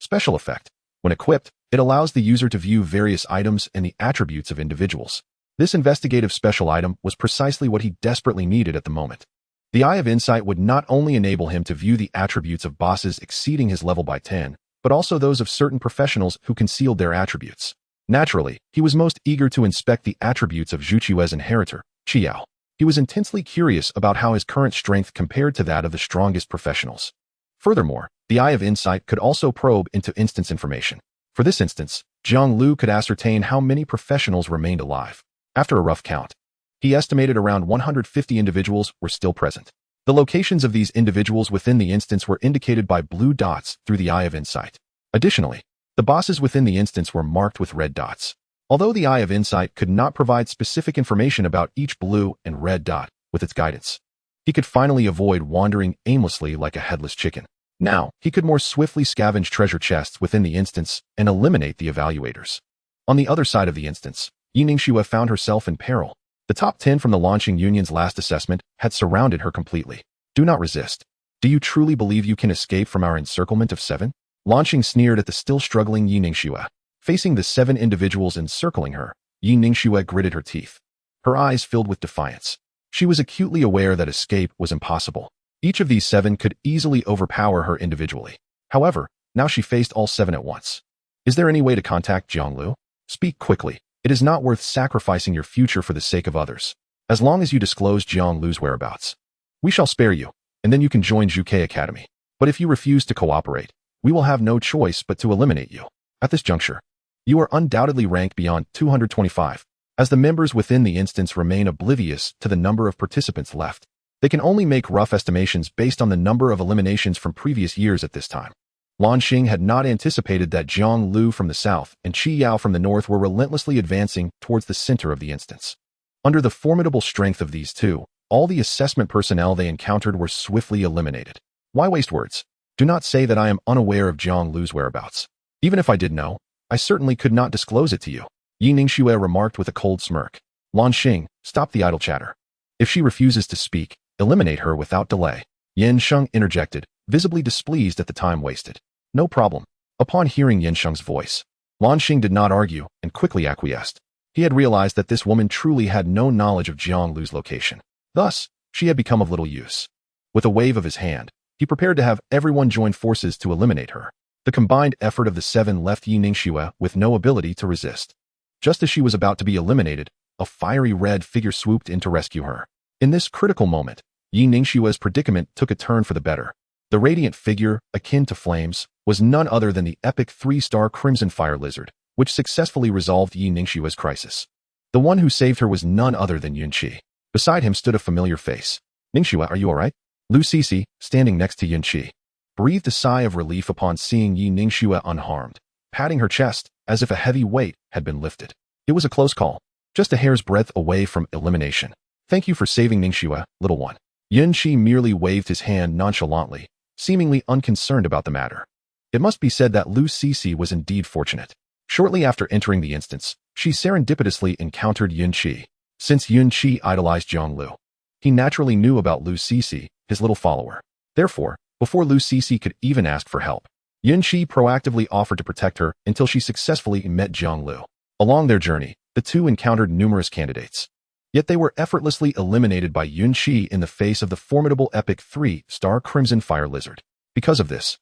Special effect. When equipped, it allows the user to view various items and the attributes of individuals. This investigative special item was precisely what he desperately needed at the moment. The Eye of Insight would not only enable him to view the attributes of bosses exceeding his level by 10, but also those of certain professionals who concealed their attributes. Naturally, he was most eager to inspect the attributes of Zhu Qiue's inheritor, Qiao. He was intensely curious about how his current strength compared to that of the strongest professionals. Furthermore, the Eye of Insight could also probe into instance information. For this instance, Jiang Liu could ascertain how many professionals remained alive. After a rough count, he estimated around 150 individuals were still present. The locations of these individuals within the instance were indicated by blue dots through the Eye of Insight. Additionally, the bosses within the instance were marked with red dots. Although the Eye of Insight could not provide specific information about each blue and red dot with its guidance, he could finally avoid wandering aimlessly like a headless chicken. Now, he could more swiftly scavenge treasure chests within the instance and eliminate the evaluators. On the other side of the instance, Ningxue found herself in peril. The top 10 from the launching union's last assessment had surrounded her completely. Do not resist. Do you truly believe you can escape from our encirclement of 7? Launching sneered at the still struggling Ningxue. Facing the 7 individuals encircling her, Ningxue gritted her teeth. Her eyes filled with defiance. She was acutely aware that escape was impossible. Each of these 7 could easily overpower her individually. However, now she faced all 7 at once. Is there any way to contact Jiang Liu? Speak quickly. It is not worth sacrificing your future for the sake of others. As long as you disclose Jiang Liu's whereabouts, we shall spare you, and then you can join Zhuke Academy. But if you refuse to cooperate, we will have no choice but to eliminate you. At this juncture, you are undoubtedly ranked beyond 225. As the members within the instance remain oblivious to the number of participants left, they can only make rough estimations based on the number of eliminations from previous years at this time. Lan Xing had not anticipated that Jiang Liu from the south and Qi Yao from the north were relentlessly advancing towards the center of the instance. Under the formidable strength of these two, all the assessment personnel they encountered were swiftly eliminated. Why waste words? Do not say that I am unaware of Jiang Liu's whereabouts. Even if I did know, I certainly could not disclose it to you. Ningxue remarked with a cold smirk. Lan Xing, stop the idle chatter. If she refuses to speak, eliminate her without delay. Yan Sheng interjected, visibly displeased at the time wasted. No problem. Upon hearing Yan Sheng's voice, Lan Xing did not argue and quickly acquiesced. He had realized that this woman truly had no knowledge of Jiang Liu's location. Thus, she had become of little use. With a wave of his hand, he prepared to have everyone join forces to eliminate her. The combined effort of the 7 left Ningxue with no ability to resist. Just as she was about to be eliminated, a fiery red figure swooped in to rescue her. In this critical moment, Ningxue's predicament took a turn for the better. The radiant figure, akin to flames, was none other than the epic 3-star Crimson Fire Lizard, which successfully resolved Ningxue's crisis. The one who saved her was none other than Yunqi. Beside him stood a familiar face. Ningxue, are you alright? Lu Sisi, standing next to Yunqi, breathed a sigh of relief upon seeing Ningxue unharmed, patting her chest as if a heavy weight had been lifted. It was a close call, just a hair's breadth away from elimination. Thank you for saving Ningxue, little one. Yunqi merely waved his hand nonchalantly, seemingly unconcerned about the matter. It must be said that Lu Sisi was indeed fortunate. Shortly after entering the instance, she serendipitously encountered Yunqi. Since Yunqi idolized Jiang Liu, he naturally knew about Lu Sisi, his little follower. Therefore, before Lu Sisi could even ask for help, Yunqi proactively offered to protect her until she successfully met Jiang Liu. Along their journey, the two encountered numerous candidates. Yet they were effortlessly eliminated by Yunqi in the face of the formidable epic 3-star Crimson Fire Lizard. Because of this,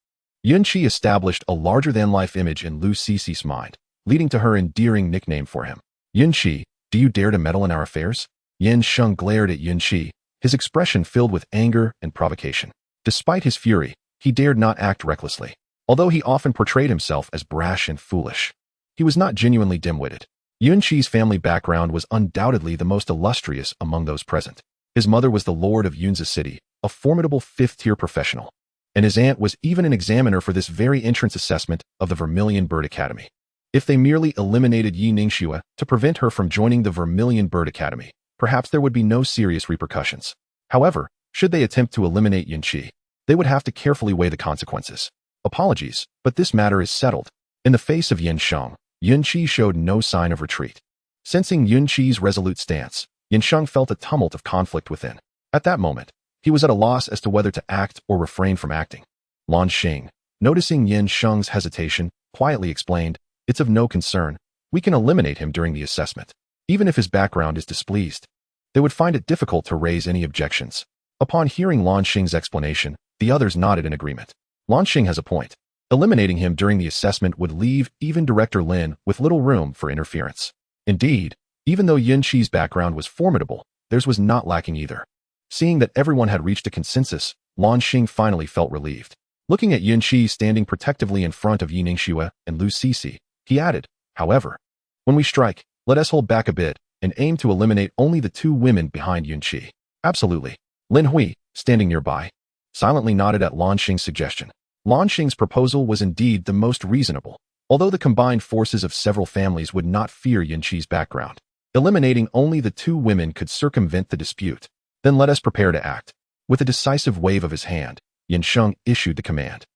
Yunqi established a larger-than-life image in Lu Sisi's mind, leading to her endearing nickname for him. Yunqi, do you dare to meddle in our affairs? Yan Sheng glared at Yunqi, his expression filled with anger and provocation. Despite his fury, he dared not act recklessly. Although he often portrayed himself as brash and foolish, he was not genuinely dim-witted. Yunqi's family background was undoubtedly the most illustrious among those present. His mother was the lord of Yunzi City, a formidable fifth-tier professional, and his aunt was even an examiner for this very entrance assessment of the Vermilion Bird Academy. If they merely eliminated Yi Ningxue to prevent her from joining the Vermilion Bird Academy, perhaps there would be no serious repercussions. However, should they attempt to eliminate Yunqi, they would have to carefully weigh the consequences. Apologies, but this matter is settled. In the face of Yansheng, Yunqi showed no sign of retreat. Sensing Yunqi's resolute stance, Yansheng felt a tumult of conflict within. At that moment, he was at a loss as to whether to act or refrain from acting. Lan Xing, noticing Yansheng's hesitation, quietly explained, "It's of no concern. We can eliminate him during the assessment. Even if his background is displeased, they would find it difficult to raise any objections." Upon hearing Lan Xing's explanation, the others nodded in agreement. Lan Xing has a point. Eliminating him during the assessment would leave even Director Lin with little room for interference. Indeed, even though Yunqi's background was formidable, theirs was not lacking either. Seeing that everyone had reached a consensus, Lan Xing finally felt relieved. Looking at Yunqi standing protectively in front of Yi Ningxue and Lu Sisi, he added, "However, when we strike, let us hold back a bit and aim to eliminate only the two women behind Yunqi." "Absolutely." Lin Hui, standing nearby, silently nodded at Lan Xing's suggestion. Lan Xing's proposal was indeed the most reasonable, although the combined forces of several families would not fear Yunqi's background. Eliminating only the two women could circumvent the dispute. "Then let us prepare to act." With a decisive wave of his hand, Yansheng issued the command.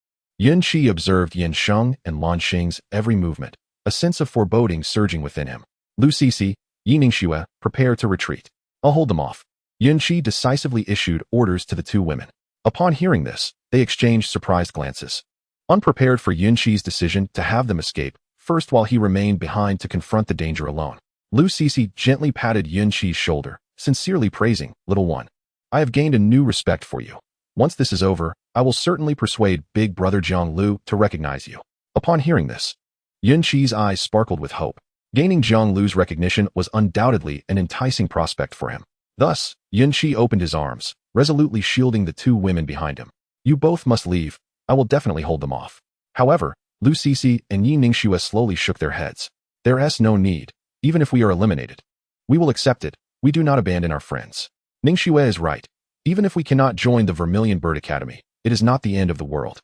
Yunqi observed Yansheng and Lan Xing's every movement, a sense of foreboding surging within him. "Lu Sisi, Yi Ningxue, prepare to retreat. I'll hold them off." Yunqi decisively issued orders to the two women. Upon hearing this, they exchanged surprised glances. Unprepared for Yunqi's decision to have them escape, first while he remained behind to confront the danger alone. Lu Sisi gently patted Yunqi's shoulder, sincerely praising, "Little one, I have gained a new respect for you. Once this is over, I will certainly persuade big brother Jiang Liu to recognize you." Upon hearing this, Yunqi's eyes sparkled with hope. Gaining Jiang Liu's recognition was undoubtedly an enticing prospect for him. Thus, Yunqi opened his arms, resolutely shielding the two women behind him. "You both must leave. I will definitely hold them off." However, Lu Sisi and Yi Ningxue slowly shook their heads. "There is no need, even if we are eliminated. We will accept it. We do not abandon our friends." Ningxue is right. Even if we cannot join the Vermilion Bird Academy, it is not the end of the world.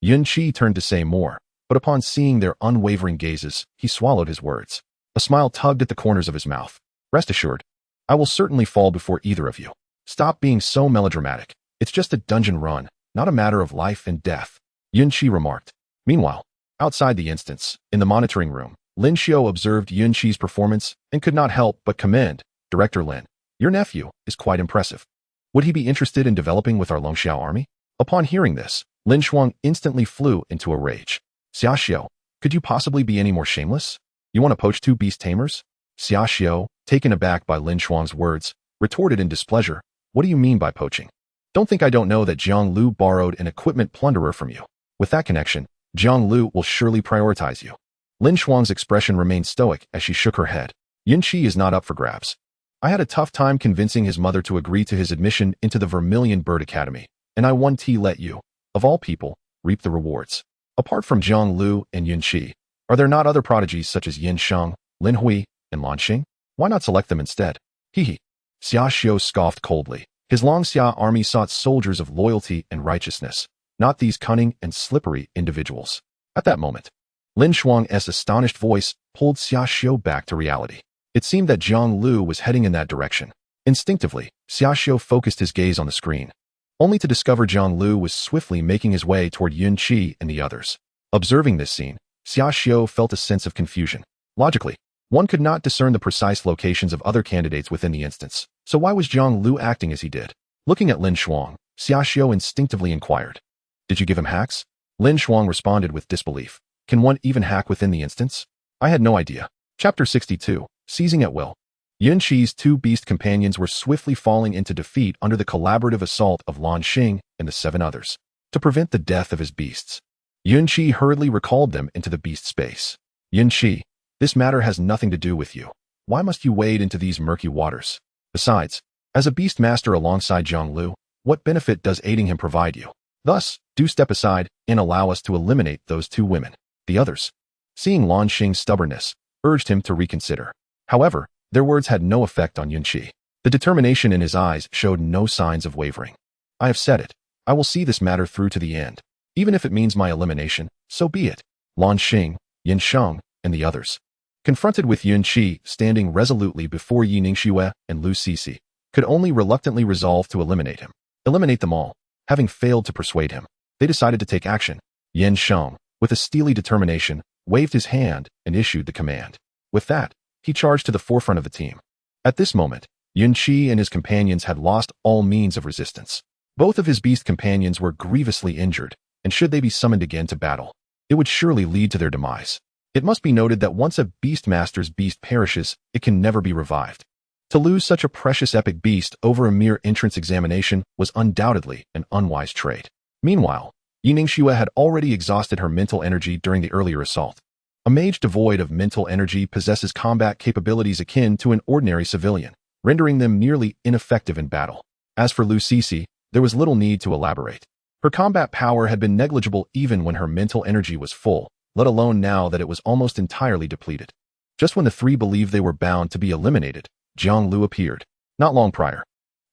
Yunqi turned to say more, but upon seeing their unwavering gazes, he swallowed his words. A smile tugged at the corners of his mouth. "Rest assured, I will certainly fall before either of you. Stop being so melodramatic. It's just a dungeon run, not a matter of life and death," Yunqi remarked. Meanwhile, outside the instance, in the monitoring room, Lin Xiao observed Yunqi's performance and could not help but commend, "Director Lin, your nephew is quite impressive. Would he be interested in developing with our Longxiao army?" Upon hearing this, Lin Shuang instantly flew into a rage. "Xia Xiao, could you possibly be any more shameless? You want to poach two beast tamers?" Xia Xiao, taken aback by Lin Shuang's words, retorted in displeasure, "What do you mean by poaching? Don't think I don't know that Jiang Liu borrowed an equipment plunderer from you. With that connection, Jiang Liu will surely prioritize you." Lin Shuang's expression remained stoic as she shook her head. "Yunqi is not up for grabs. I had a tough time convincing his mother to agree to his admission into the Vermilion Bird Academy, and I won to let you, of all people, reap the rewards. Apart from Jiang Liu and Yunqi, are there not other prodigies such as Yansheng, Lin Hui, and Lan Xing? Why not select them instead?" Hee. Xia Xiao scoffed coldly. His Longxia army sought soldiers of loyalty and righteousness, not these cunning and slippery individuals. At that moment, Lin Shuang's astonished voice pulled Xia Xiao back to reality. It seemed that Jiang Liu was heading in that direction. Instinctively, Xia Xiao focused his gaze on the screen, only to discover Jiang Liu was swiftly making his way toward Yunqi and the others. Observing this scene, Xia Xiao felt a sense of confusion. Logically, one could not discern the precise locations of other candidates within the instance, so why was Jiang Liu acting as he did? Looking at Lin Shuang, Xia Xiao instinctively inquired, "Did you give him hacks?" Lin Shuang responded with disbelief. "Can one even hack within the instance? I had no idea." Chapter 62, Seizing at Will. Yunqi's two beast companions were swiftly falling into defeat under the collaborative assault of Lan Xing and the 7 others. To prevent the death of his beasts, Yunqi hurriedly recalled them into the beast space. "Yunqi, this matter has nothing to do with you. Why must you wade into these murky waters? Besides, As a Beastmaster alongside Jiang Liu, what benefit does aiding him provide you? Thus, do step aside and allow us to eliminate those two women. The others, seeing Lan Xing's stubbornness, urged him to reconsider. However, their words had no effect on Yunqi. The determination in his eyes showed no signs of wavering. I have said it. I will see this matter through to the end. Even if it means my elimination, so be it. Lan Xing, Yin Sheng, and the others, confronted with Yunqi standing resolutely before Yi Ningxue and Lu Sisi, could only reluctantly resolve to eliminate him. Eliminate them all. Having failed to persuade him, they decided to take action. Yin Sheng, with a steely determination, waved his hand and issued the command. With that, he charged to the forefront of the team. At this moment, Yunqi and his companions had lost all means of resistance. Both of his beast companions were grievously injured, and should they be summoned again to battle, it would surely lead to their demise. It must be noted that once a Beastmaster's beast perishes, it can never be revived. To lose such a precious epic beast over a mere entrance examination was undoubtedly an unwise trade. Meanwhile, Yi Ningxue had already exhausted her mental energy during the earlier assault. A mage devoid of mental energy possesses combat capabilities akin to an ordinary civilian, rendering them nearly ineffective in battle. As for Lu Sisi, there was little need to elaborate. Her combat power had been negligible even when her mental energy was full, let alone now that it was almost entirely depleted. Just when the three believed they were bound to be eliminated, Jiang Liu appeared. Not long prior,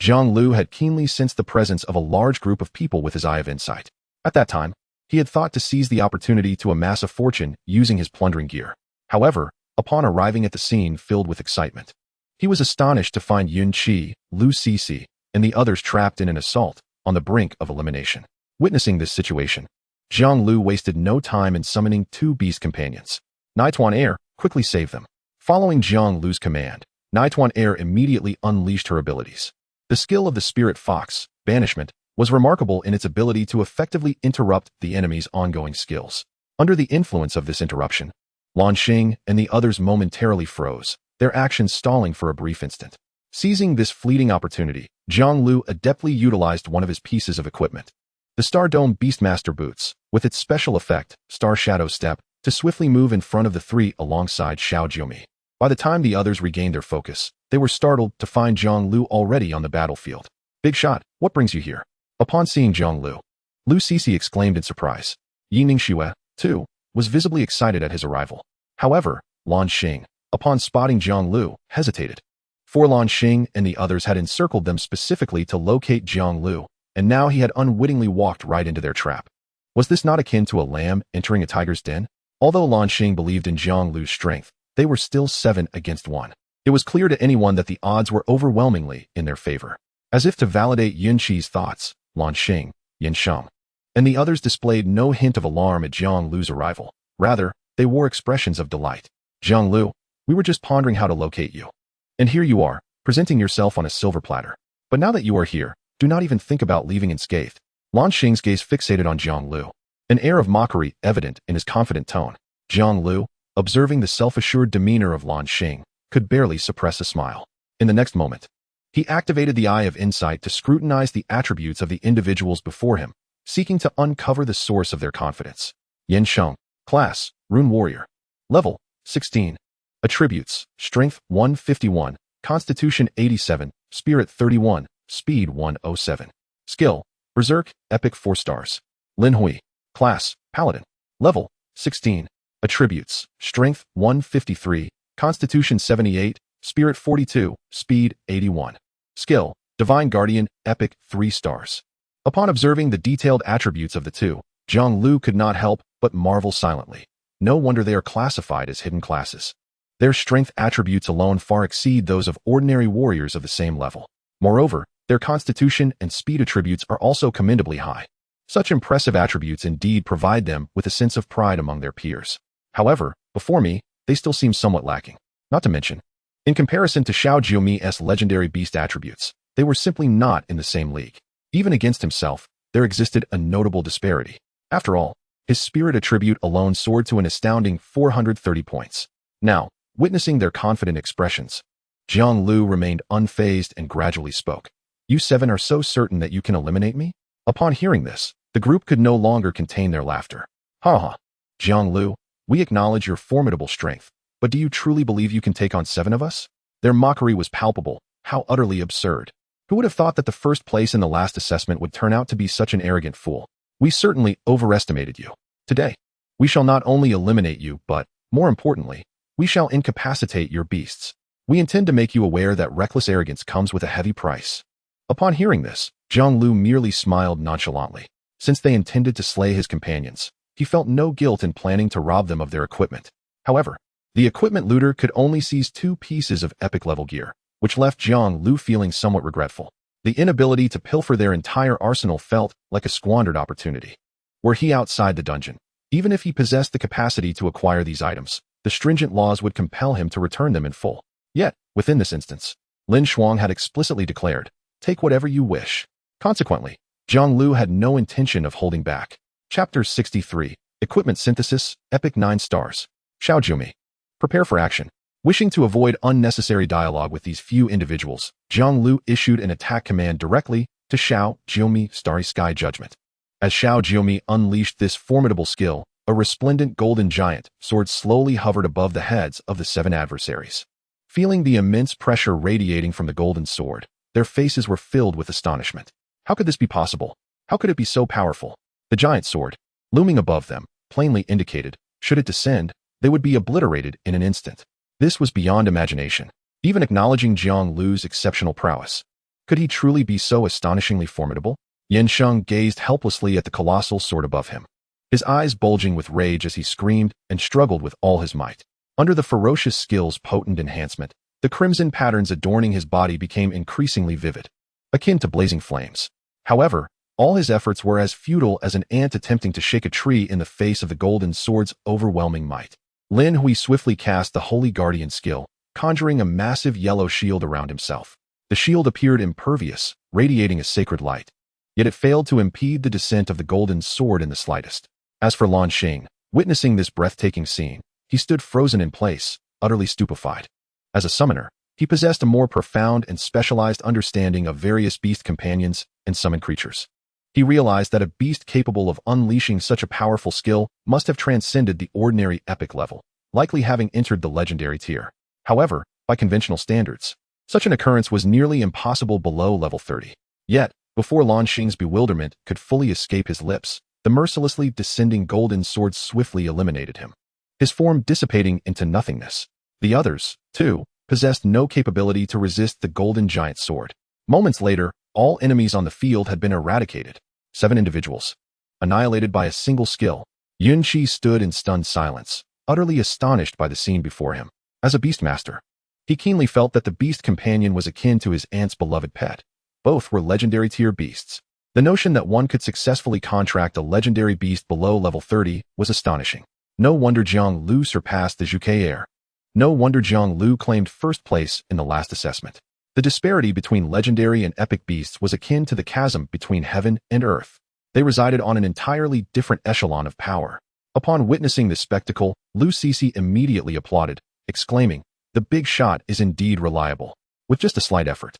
Jiang Liu had keenly sensed the presence of a large group of people with his eye of insight. At that time, he had thought to seize the opportunity to amass a fortune using his plundering gear. However, upon arriving at the scene filled with excitement, he was astonished to find Yunqi, Lu Sisi, and the others trapped in an assault on the brink of elimination. Witnessing this situation, Jiang Liu wasted no time in summoning two beast companions. Nituan Air quickly saved them. Following Jiang Liu's command, Nituan Air immediately unleashed her abilities. The skill of the Spirit Fox, Banishment, was remarkable in its ability to effectively interrupt the enemy's ongoing skills. Under the influence of this interruption, Lan Xing and the others momentarily froze, their actions stalling for a brief instant. Seizing this fleeting opportunity, Jiang Liu adeptly utilized one of his pieces of equipment, the Star Dome Beastmaster boots, with its special effect, Star Shadow Step, to swiftly move in front of the three alongside Xiao Jiumi. By the time the others regained their focus, they were startled to find Jiang Liu already on the battlefield. Big shot, what brings you here? Upon seeing Jiang Liu, Lu Sisi exclaimed in surprise. Yi Ningxue, too, was visibly excited at his arrival. However, Lan Xing, upon spotting Jiang Liu, hesitated. For Lan Xing and the others had encircled them specifically to locate Jiang Liu, and now he had unwittingly walked right into their trap. Was this not akin to a lamb entering a tiger's den? Although Lan Xing believed in Jiang Liu's strength, they were still 7 against 1. It was clear to anyone that the odds were overwhelmingly in their favor. As if to validate Yunqi's thoughts, Lan Xing, Yin Sheng, and the others displayed no hint of alarm at Jiang Liu's arrival. Rather, they wore expressions of delight. Jiang Liu, we were just pondering how to locate you. And here you are, presenting yourself on a silver platter. But now that you are here, do not even think about leaving unscathed. Lan Xing's gaze fixated on Jiang Liu, an air of mockery evident in his confident tone. Jiang Liu, observing the self-assured demeanor of Lan Xing, could barely suppress a smile. In the next moment, he activated the Eye of Insight to scrutinize the attributes of the individuals before him, seeking to uncover the source of their confidence. Yin Sheng, Class, Rune Warrior. Level, 16. Attributes, Strength 151, Constitution 87, Spirit 31, Speed 107. Skill, Berserk, Epic 4 stars. Lin Hui, Class, Paladin. Level, 16. Attributes, Strength 153, Constitution 78, Spirit 42, Speed 81. Skill, Divine Guardian, Epic 3 stars. Upon observing the detailed attributes of the two, Jiang Liu could not help but marvel silently. No wonder they are classified as hidden classes. Their strength attributes alone far exceed those of ordinary warriors of the same level. Moreover, their constitution and speed attributes are also commendably high. Such impressive attributes indeed provide them with a sense of pride among their peers. However, before me, they still seem somewhat lacking. Not to mention, in comparison to Xiao Jiumi's legendary beast attributes, they were simply not in the same league. Even against himself, there existed a notable disparity. After all, his spirit attribute alone soared to an astounding 430 points. Now, witnessing their confident expressions, Jiang Liu remained unfazed and gradually spoke. You 7 are so certain that you can eliminate me? Upon hearing this, the group could no longer contain their laughter. Ha ha. Jiang Liu, we acknowledge your formidable strength, but do you truly believe you can take on 7 of us? Their mockery was palpable. How utterly absurd. Who would have thought that the first place in the last assessment would turn out to be such an arrogant fool? We certainly overestimated you. Today, we shall not only eliminate you, but, more importantly, we shall incapacitate your beasts. We intend to make you aware that reckless arrogance comes with a heavy price. Upon hearing this, Jiang Liu merely smiled nonchalantly. Since they intended to slay his companions, he felt no guilt in planning to rob them of their equipment. However, the equipment looter could only seize 2 pieces of epic-level gear, which left Jiang Liu feeling somewhat regretful. The inability to pilfer their entire arsenal felt like a squandered opportunity. Were he outside the dungeon, even if he possessed the capacity to acquire these items, the stringent laws would compel him to return them in full. Yet, within this instance, Lin Shuang had explicitly declared, "Take whatever you wish." Consequently, Jiang Liu had no intention of holding back. Chapter 63, Equipment Synthesis, Epic 9 stars. Xiao Jiumi. Prepare for action. Wishing to avoid unnecessary dialogue with these few individuals, Jiang Liu issued an attack command directly to Xiao Jiumi Starry Sky Judgment. As Xiao Jiumi unleashed this formidable skill, a resplendent golden giant sword slowly hovered above the heads of the 7 adversaries. Feeling the immense pressure radiating from the golden sword, their faces were filled with astonishment. How could this be possible? How could it be so powerful? The giant sword, looming above them, plainly indicated, should it descend, they would be obliterated in an instant. This was beyond imagination, even acknowledging Jiang Liu's exceptional prowess. Could he truly be so astonishingly formidable? Yan Sheng gazed helplessly at the colossal sword above him, his eyes bulging with rage as he screamed and struggled with all his might. Under the ferocious skill's potent enhancement, the crimson patterns adorning his body became increasingly vivid, akin to blazing flames. However, all his efforts were as futile as an ant attempting to shake a tree in the face of the golden sword's overwhelming might. Lin Hui swiftly cast the Holy Guardian skill, conjuring a massive yellow shield around himself. The shield appeared impervious, radiating a sacred light. Yet it failed to impede the descent of the golden sword in the slightest. As for Lan Xing, witnessing this breathtaking scene, he stood frozen in place, utterly stupefied. As a summoner, he possessed a more profound and specialized understanding of various beast companions and summoned creatures. He realized that a beast capable of unleashing such a powerful skill must have transcended the ordinary epic level, likely having entered the legendary tier. However, by conventional standards, such an occurrence was nearly impossible below level 30. Yet, before Lan Xing's bewilderment could fully escape his lips, the mercilessly descending golden sword swiftly eliminated him, his form dissipating into nothingness. The others, too, possessed no capability to resist the golden giant sword. Moments later, all enemies on the field had been eradicated. 7 individuals, annihilated by a single skill. Yun Qi stood in stunned silence, utterly astonished by the scene before him. As a Beastmaster, he keenly felt that the beast companion was akin to his aunt's beloved pet. Both were legendary tier beasts. The notion that one could successfully contract a legendary beast below level 30 was astonishing. No wonder Jiang Liu surpassed the Zhuke heir. No wonder Jiang Liu claimed first place in the last assessment. The disparity between legendary and epic beasts was akin to the chasm between heaven and earth. They resided on an entirely different echelon of power. Upon witnessing this spectacle, Lu Cixi immediately applauded, exclaiming, "The big shot is indeed reliable." With just a slight effort,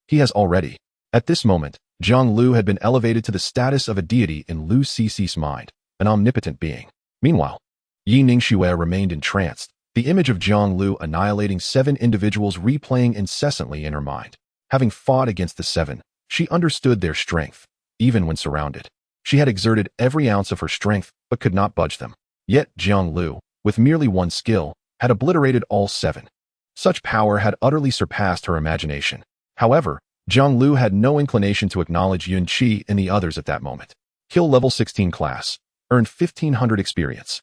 he has already. At this moment, Jiang Liu had been elevated to the status of a deity in Lu Cixi's mind, an omnipotent being. Meanwhile, Yi Ningxue remained entranced, the image of Jiang Liu annihilating 7 individuals replaying incessantly in her mind. Having fought against the 7, she understood their strength, even when surrounded. She had exerted every ounce of her strength, but could not budge them. Yet Jiang Liu, with merely one skill, had obliterated all 7. Such power had utterly surpassed her imagination. However, Jiang Liu had no inclination to acknowledge Yun Qi and the others at that moment. Kill level 16 class. Earned 1500 experience.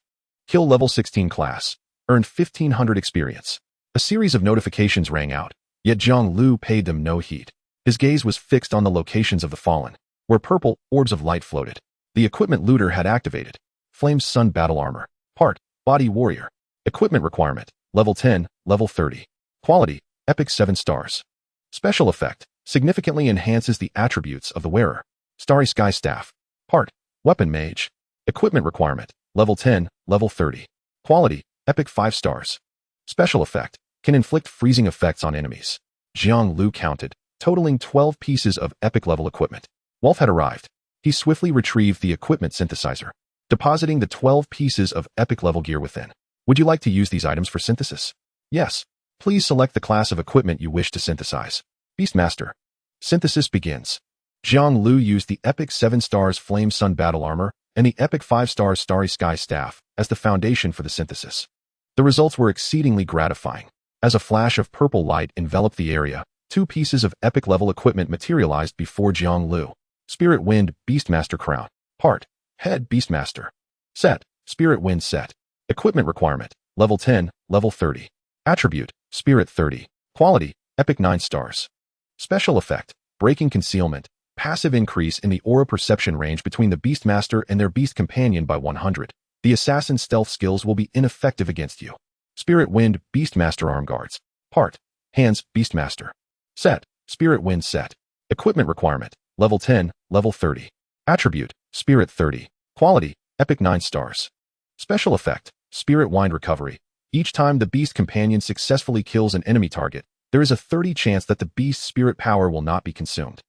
Kill level 16 class. Earned 1500 experience. A series of notifications rang out, yet Jiang Liu paid them no heed. His gaze was fixed on the locations of the fallen, where purple orbs of light floated. The equipment looter had activated. Flame Sun Battle Armor. Part, Body Warrior. Equipment requirement, level 10, level 30. Quality, Epic 7 stars. Special effect, significantly enhances the attributes of the wearer. Starry Sky Staff. Part, Weapon Mage. Equipment requirement, level 10, level 30. Quality, Epic 5 stars. Special effect, can inflict freezing effects on enemies. Jiang Liu counted, totaling 12 pieces of epic level equipment. Wolf had arrived. He swiftly retrieved the equipment synthesizer, depositing the 12 pieces of epic level gear within. Would you like to use these items for synthesis? Yes. Please select the class of equipment you wish to synthesize. Beastmaster. Synthesis begins. Jiang Liu used the epic 7 stars Flame Sun Battle Armor and the epic 5 stars Starry Sky Staff as the foundation for the synthesis. The results were exceedingly gratifying. As a flash of purple light enveloped the area, 2 pieces of epic-level equipment materialized before Jiang Liu. Spirit Wind Beastmaster Crown. Part. Head Beastmaster. Set. Spirit Wind Set. Equipment requirement. Level 10, Level 30. Attribute. Spirit 30. Quality. Epic 9 stars. Special effect. Breaking Concealment. Passive increase in the aura perception range between the Beastmaster and their Beast Companion by 100. The assassin's stealth skills will be ineffective against you. Spirit Wind Beastmaster Arm Guards. Part. Hands Beastmaster. Set. Spirit Wind Set. Equipment requirement. Level 10, Level 30. Attribute. Spirit 30. Quality. Epic 9 stars. Special effect. Spirit Wind Recovery. Each time the Beast Companion successfully kills an enemy target, there is a 30% chance that the Beast's spirit power will not be consumed.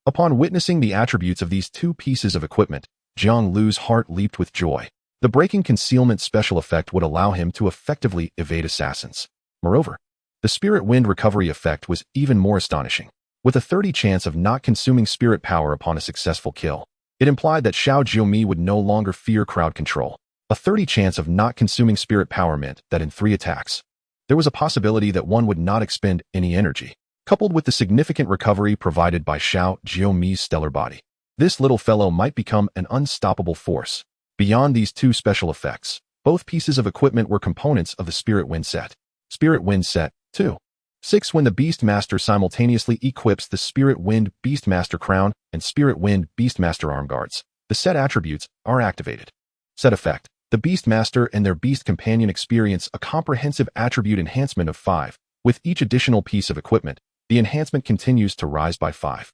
Upon witnessing the attributes of these 2 pieces of equipment, Jiang Liu's heart leaped with joy. The Breaking Concealment special effect would allow him to effectively evade assassins. Moreover, the Spirit Wind Recovery effect was even more astonishing. With a 30% chance of not consuming spirit power upon a successful kill, it implied that Xiao Jiumi would no longer fear crowd control. A 30% chance of not consuming spirit power meant that in 3 attacks, there was a possibility that one would not expend any energy. Coupled with the significant recovery provided by Xiao Jiumi's stellar body, this little fellow might become an unstoppable force. Beyond these 2 special effects, both pieces of equipment were components of the Spirit Wind Set. Spirit Wind Set 2. 6. When the Beastmaster simultaneously equips the Spirit Wind Beastmaster Crown and Spirit Wind Beastmaster Arm Guards, the set attributes are activated. Set effect. The Beastmaster and their Beast Companion experience a comprehensive attribute enhancement of 5. With each additional piece of equipment, the enhancement continues to rise by 5.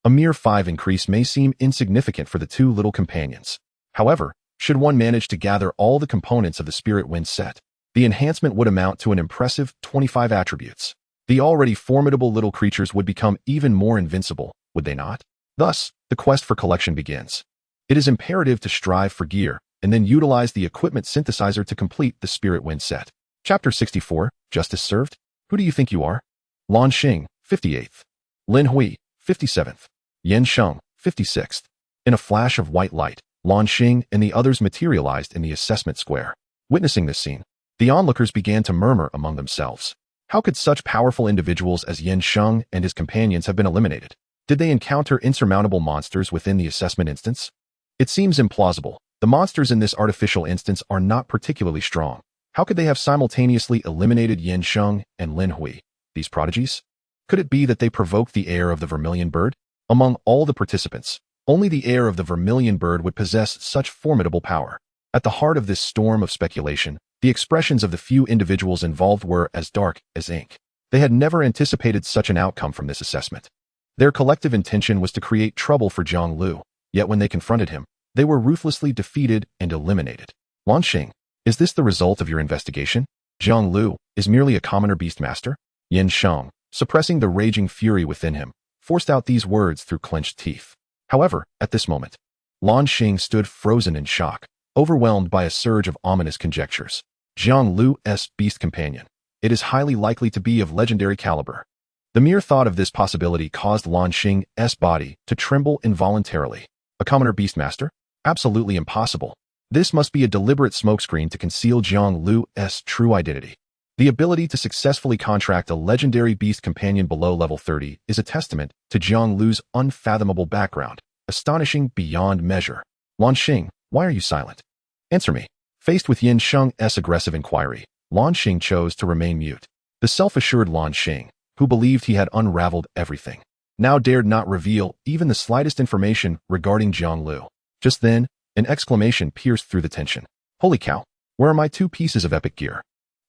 A mere 5 increase may seem insignificant for the 2 little companions. However, should one manage to gather all the components of the Spirit Wind set, the enhancement would amount to an impressive 25 attributes. The already formidable little creatures would become even more invincible, would they not? Thus, the quest for collection begins. It is imperative to strive for gear, and then utilize the equipment synthesizer to complete the Spirit Wind set. Chapter 64, Justice Served? Who do you think you are? Lan Xing, 58th. Lin Hui, 57th. Yan Sheng, 56th. In a flash of white light, Lan Xing and the others materialized in the assessment square. Witnessing this scene, the onlookers began to murmur among themselves. How could such powerful individuals as Yan Sheng and his companions have been eliminated? Did they encounter insurmountable monsters within the assessment instance? It seems implausible. The monsters in this artificial instance are not particularly strong. How could they have simultaneously eliminated Yan Sheng and Lin Hui, these prodigies? Could it be that they provoked the heir of the Vermilion Bird? Among all the participants, only the heir of the Vermilion Bird would possess such formidable power. At the heart of this storm of speculation, the expressions of the few individuals involved were as dark as ink. They had never anticipated such an outcome from this assessment. Their collective intention was to create trouble for Jiang Liu, yet when they confronted him, they were ruthlessly defeated and eliminated. Lan Xing, is this the result of your investigation? Jiang Liu is merely a commoner beastmaster? Yan Sheng, suppressing the raging fury within him, forced out these words through clenched teeth. However, at this moment, Lan Xing stood frozen in shock, overwhelmed by a surge of ominous conjectures. Jiang Liu's Beast Companion. It is highly likely to be of legendary caliber. The mere thought of this possibility caused Lan Xing's body to tremble involuntarily. A commoner beastmaster? Absolutely impossible. This must be a deliberate smokescreen to conceal Jiang Liu's true identity. The ability to successfully contract a legendary beast companion below level 30 is a testament to Jiang Liu's unfathomable background, astonishing beyond measure. Lan Xing, why are you silent? Answer me. Faced with Yan Sheng's aggressive inquiry, Lan Xing chose to remain mute. The self-assured Lan Xing, who believed he had unraveled everything, now dared not reveal even the slightest information regarding Jiang Liu. Just then, an exclamation pierced through the tension. Holy cow, where are my 2 pieces of epic gear?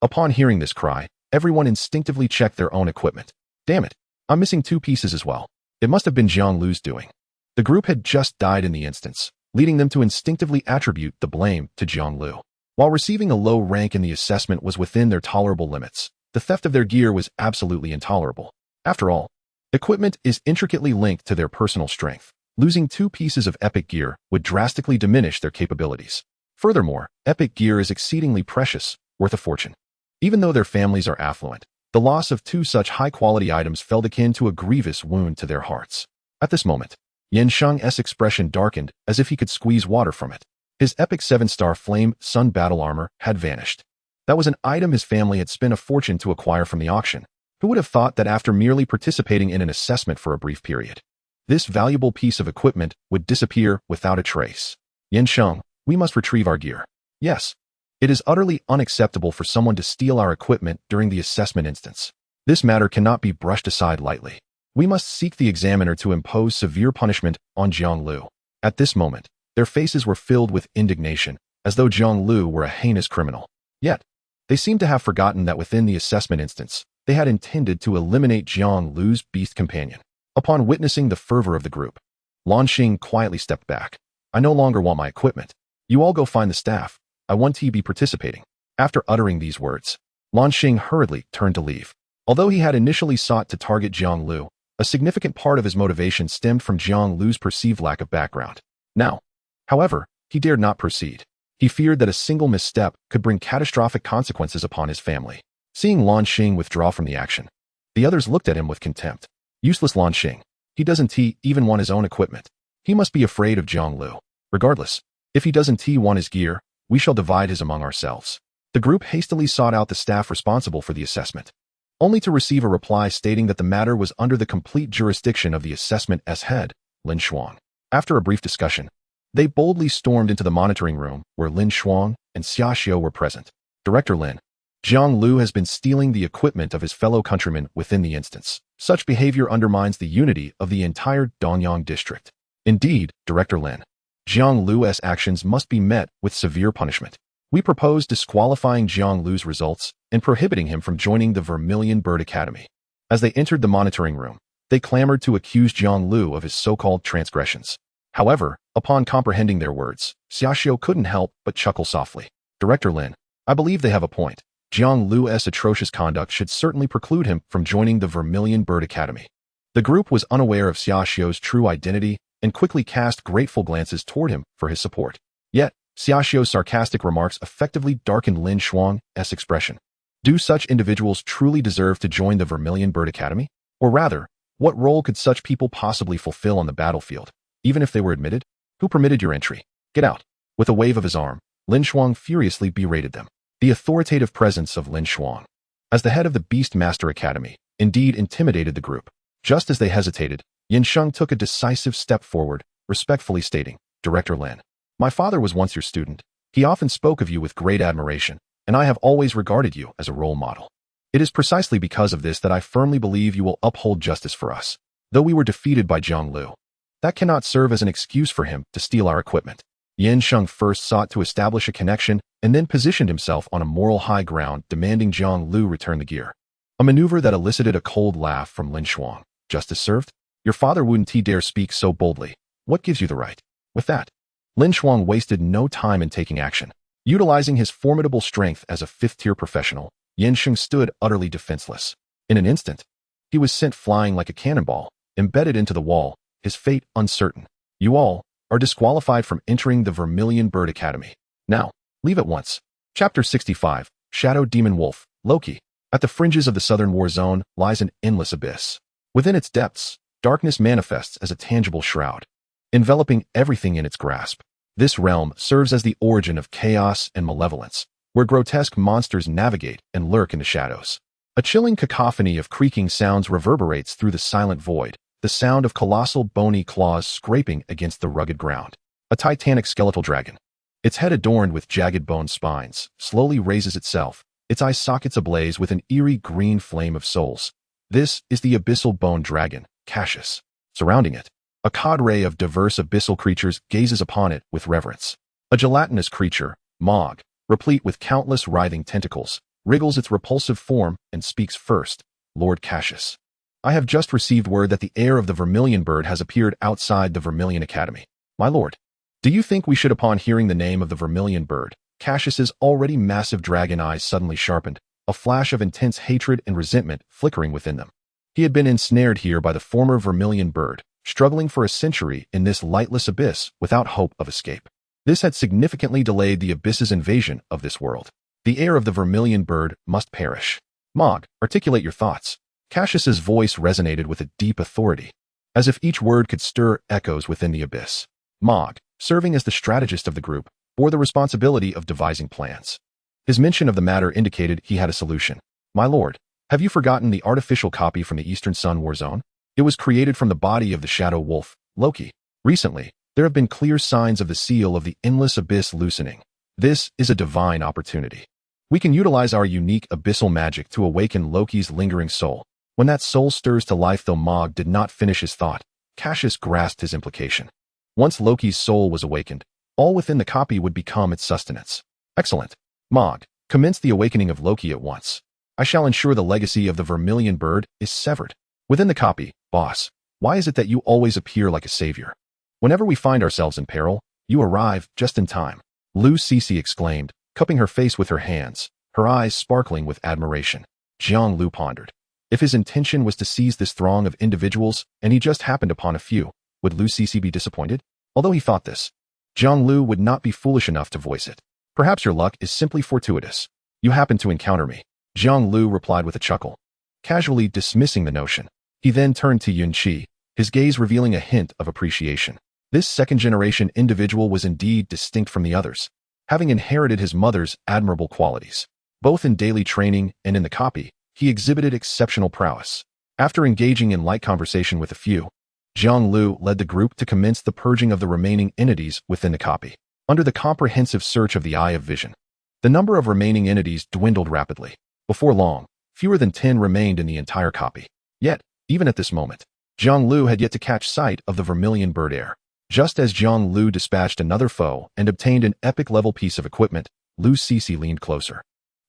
Upon hearing this cry, everyone instinctively checked their own equipment. Damn it, I'm missing 2 pieces as well. It must have been Jiang Liu's doing. The group had just died in the instance, leading them to instinctively attribute the blame to Jiang Liu. While receiving a low rank in the assessment was within their tolerable limits, the theft of their gear was absolutely intolerable. After all, equipment is intricately linked to their personal strength. Losing 2 pieces of epic gear would drastically diminish their capabilities. Furthermore, epic gear is exceedingly precious, worth a fortune. Even though their families are affluent, The loss of two such high-quality items felt akin to a grievous wound to their hearts. At this moment, Yansheng's expression darkened as if he could squeeze water from it. His epic 7-star Flame Sun battle armor had vanished. That was an item his family had spent a fortune to acquire from the auction. Who would have thought that after merely participating in an assessment for a brief period, this valuable piece of equipment would disappear without a trace? Yansheng, we must retrieve our gear. Yes. It is utterly unacceptable for someone to steal our equipment during the assessment instance. This matter cannot be brushed aside lightly. We must seek the examiner to impose severe punishment on Jiang Liu. At this moment, their faces were filled with indignation, as though Jiang Liu were a heinous criminal. Yet, they seemed to have forgotten that within the assessment instance, they had intended to eliminate Jiang Liu's beast companion. Upon witnessing the fervor of the group, Lanxing quietly stepped back. I no longer want my equipment. You all go find the staff. I want to be participating. After uttering these words, Lanxing hurriedly turned to leave. Although he had initially sought to target Jiang Liu, a significant part of his motivation stemmed from Jiang Liu's perceived lack of background. Now, however, he dared not proceed. He feared that a single misstep could bring catastrophic consequences upon his family. Seeing Lanxing withdraw from the action, the others looked at him with contempt. Useless Lanxing. He doesn't even want his own equipment. He must be afraid of Jiang Liu. Regardless, if he doesn't want his gear, we shall divide his among ourselves. The group hastily sought out the staff responsible for the assessment, only to receive a reply stating that the matter was under the complete jurisdiction of the assessment's head, Lin Shuang. After a brief discussion, they boldly stormed into the monitoring room where Lin Shuang and Xiaoxiu were present. Director Lin, Jiang Liu has been stealing the equipment of his fellow countrymen within the instance. Such behavior undermines the unity of the entire Donyang district. Indeed, Director Lin, Jiang Liu's actions must be met with severe punishment. We propose disqualifying Jiang Liu's results and prohibiting him from joining the Vermilion Bird Academy. As they entered the monitoring room, they clamored to accuse Jiang Liu of his so-called transgressions. However, upon comprehending their words, Xiaoxiu couldn't help but chuckle softly. Director Lin, I believe they have a point. Jiang Liu's atrocious conduct should certainly preclude him from joining the Vermilion Bird Academy. The group was unaware of Xiaoxiu's true identity and quickly cast grateful glances toward him for his support. Yet, Xiaoxiu's sarcastic remarks effectively darkened Lin Shuang's expression. Do such individuals truly deserve to join the Vermilion Bird Academy? Or rather, what role could such people possibly fulfill on the battlefield, even if they were admitted? Who permitted your entry? Get out. With a wave of his arm, Lin Shuang furiously berated them. The authoritative presence of Lin Shuang, as the head of the Beastmaster Academy, indeed intimidated the group. Just as they hesitated, Yansheng took a decisive step forward, respectfully stating, Director Lin, my father was once your student. He often spoke of you with great admiration, and I have always regarded you as a role model. It is precisely because of this that I firmly believe you will uphold justice for us. Though we were defeated by Jiang Liu, that cannot serve as an excuse for him to steal our equipment. Yansheng first sought to establish a connection and then positioned himself on a moral high ground, demanding Jiang Liu return the gear. A maneuver that elicited a cold laugh from Lin Shuang. Justice served? Your father wouldn't dare speak so boldly. What gives you the right? With that, Lin Shuang wasted no time in taking action. Utilizing his formidable strength as a fifth-tier professional, Yansheng stood utterly defenseless. In an instant, he was sent flying like a cannonball, embedded into the wall, his fate uncertain. You all are disqualified from entering the Vermilion Bird Academy. Now, leave at once. Chapter 65, Shadow Demon Wolf, Loki. At the fringes of the southern war zone lies an endless abyss. Within its depths, darkness manifests as a tangible shroud, enveloping everything in its grasp. This realm serves as the origin of chaos and malevolence, where grotesque monsters navigate and lurk in the shadows. A chilling cacophony of creaking sounds reverberates through the silent void, the sound of colossal bony claws scraping against the rugged ground. A titanic skeletal dragon, its head adorned with jagged bone spines, slowly raises itself, its eye sockets ablaze with an eerie green flame of souls. This is the abyssal bone dragon, Cassius. Surrounding it, a cadre of diverse abyssal creatures gazes upon it with reverence. A gelatinous creature, Mog, replete with countless writhing tentacles, wriggles its repulsive form and speaks first. Lord Cassius, I have just received word that the heir of the Vermilion Bird has appeared outside the Vermilion Academy. My lord, do you think we should? Upon hearing the name of the Vermilion Bird, Cassius's already massive dragon eyes suddenly sharpened, a flash of intense hatred and resentment flickering within them. He had been ensnared here by the former Vermilion Bird, struggling for a century in this lightless abyss without hope of escape. This had significantly delayed the abyss's invasion of this world. The heir of the Vermilion Bird must perish. Mog, articulate your thoughts. Cassius's voice resonated with a deep authority, as if each word could stir echoes within the abyss. Mog, serving as the strategist of the group, bore the responsibility of devising plans. His mention of the matter indicated he had a solution. My lord, have you forgotten the artificial copy from the Eastern Sun War Zone? It was created from the body of the Shadow Wolf, Loki. Recently, there have been clear signs of the seal of the endless abyss loosening. This is a divine opportunity. We can utilize our unique abyssal magic to awaken Loki's lingering soul. When that soul stirs to life, though Mog did not finish his thought, Cassius grasped his implication. Once Loki's soul was awakened, all within the copy would become its sustenance. Excellent. Mog, commence the awakening of Loki at once. I shall ensure the legacy of the vermilion bird is severed. Within the copy, boss, why is it that you always appear like a savior? Whenever we find ourselves in peril, you arrive just in time. Lu Cece exclaimed, cupping her face with her hands, her eyes sparkling with admiration. Jiang Liu pondered. If his intention was to seize this throng of individuals and he just happened upon a few, would Lu Cece be disappointed? Although he thought this, Jiang Liu would not be foolish enough to voice it. Perhaps your luck is simply fortuitous. You happened to encounter me. Jiang Liu replied with a chuckle, casually dismissing the notion. He then turned to Yun Qi, his gaze revealing a hint of appreciation. This second-generation individual was indeed distinct from the others, having inherited his mother's admirable qualities. Both in daily training and in the copy, he exhibited exceptional prowess. After engaging in light conversation with a few, Jiang Liu led the group to commence the purging of the remaining entities within the copy. Under the comprehensive search of the Eye of Vision, the number of remaining entities dwindled rapidly. Before long, fewer than 10 remained in the entire copy. Yet, even at this moment, Jiang Liu had yet to catch sight of the vermilion bird air. Just as Jiang Liu dispatched another foe and obtained an epic-level piece of equipment, Lu Cece leaned closer,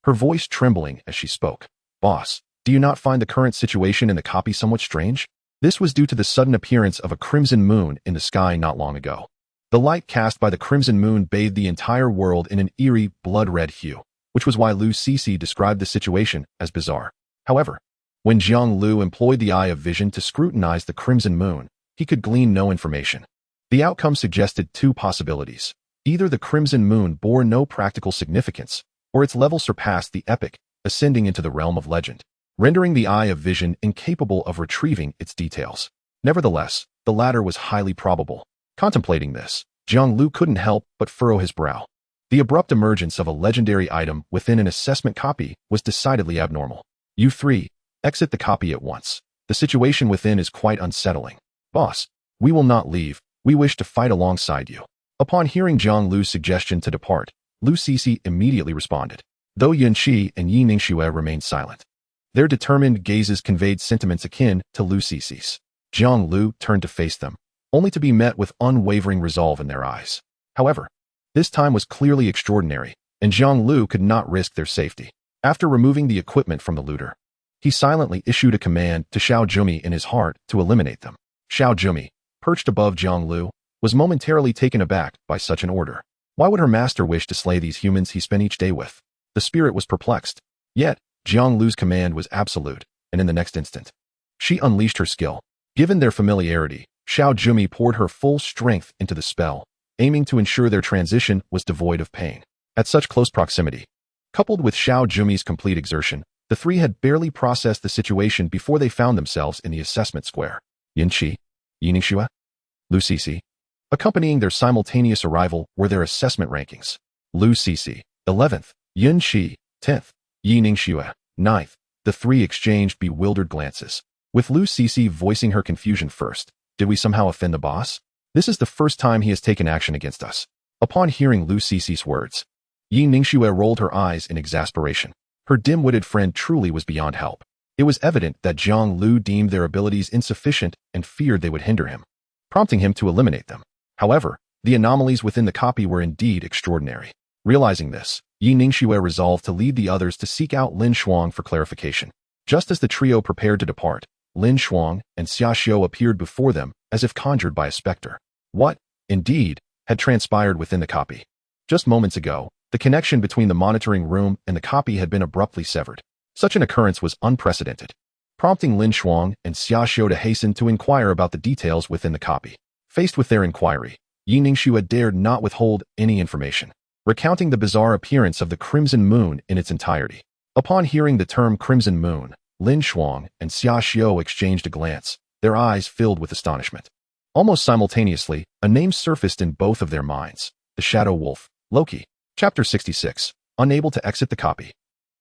her voice trembling as she spoke. Boss, do you not find the current situation in the copy somewhat strange? This was due to the sudden appearance of a crimson moon in the sky not long ago. The light cast by the crimson moon bathed the entire world in an eerie, blood-red hue, which was why Lu Cece described the situation as bizarre. However, when Jiang Liu employed the Eye of Vision to scrutinize the crimson moon, he could glean no information. The outcome suggested two possibilities. Either the crimson moon bore no practical significance, or its level surpassed the epic, ascending into the realm of legend, rendering the Eye of Vision incapable of retrieving its details. Nevertheless, the latter was highly probable. Contemplating this, Jiang Liu couldn't help but furrow his brow. The abrupt emergence of a legendary item within an assessment copy was decidedly abnormal. You three, exit the copy at once. The situation within is quite unsettling. Boss, we will not leave. We wish to fight alongside you. Upon hearing Jiang Liu's suggestion to depart, Lu Cece immediately responded, though Yun Qi and Yi Ningxue remained silent. Their determined gazes conveyed sentiments akin to Lu Cece's. Jiang Liu turned to face them, only to be met with unwavering resolve in their eyes. However, this time was clearly extraordinary, and Jiang Liu could not risk their safety. After removing the equipment from the looter, he silently issued a command to Xiao Jumi in his heart to eliminate them. Xiao Jumi, perched above Jiang Liu, was momentarily taken aback by such an order. Why would her master wish to slay these humans he spent each day with? The spirit was perplexed. Yet, Jiang Liu's command was absolute, and in the next instant, she unleashed her skill. Given their familiarity, Xiao Jumi poured her full strength into the spell, aiming to ensure their transition was devoid of pain. At such close proximity, coupled with Xiao Jumi's complete exertion, the three had barely processed the situation before they found themselves in the assessment square. Yun Qi, Yi Ningxue, Lu Cece. Accompanying their simultaneous arrival were their assessment rankings. Lu Cece, 11th, Yun Qi, 10th, Yi Ningxue, 9th. The three exchanged bewildered glances, with Lu Cece voicing her confusion first. Did we somehow offend the boss? This is the first time he has taken action against us. Upon hearing Lu Cece's words, Yi Ningxue rolled her eyes in exasperation. Her dim-witted friend truly was beyond help. It was evident that Jiang Liu deemed their abilities insufficient and feared they would hinder him, prompting him to eliminate them. However, the anomalies within the copy were indeed extraordinary. Realizing this, Yi Ningxue resolved to lead the others to seek out Lin Shuang for clarification. Just as the trio prepared to depart, Lin Shuang and Xia Xiu appeared before them as if conjured by a specter. What, indeed, had transpired within the copy? Just moments ago, the connection between the monitoring room and the copy had been abruptly severed. Such an occurrence was unprecedented, prompting Lin Shuang and Xia Xiu to hasten to inquire about the details within the copy. Faced with their inquiry, Yi Ningxue dared not withhold any information, recounting the bizarre appearance of the crimson moon in its entirety. Upon hearing the term Crimson Moon, Lin Shuang and Xia Xiao exchanged a glance, their eyes filled with astonishment. Almost simultaneously, a name surfaced in both of their minds: the Shadow Wolf, Loki. Chapter 66. Unable to exit the copy.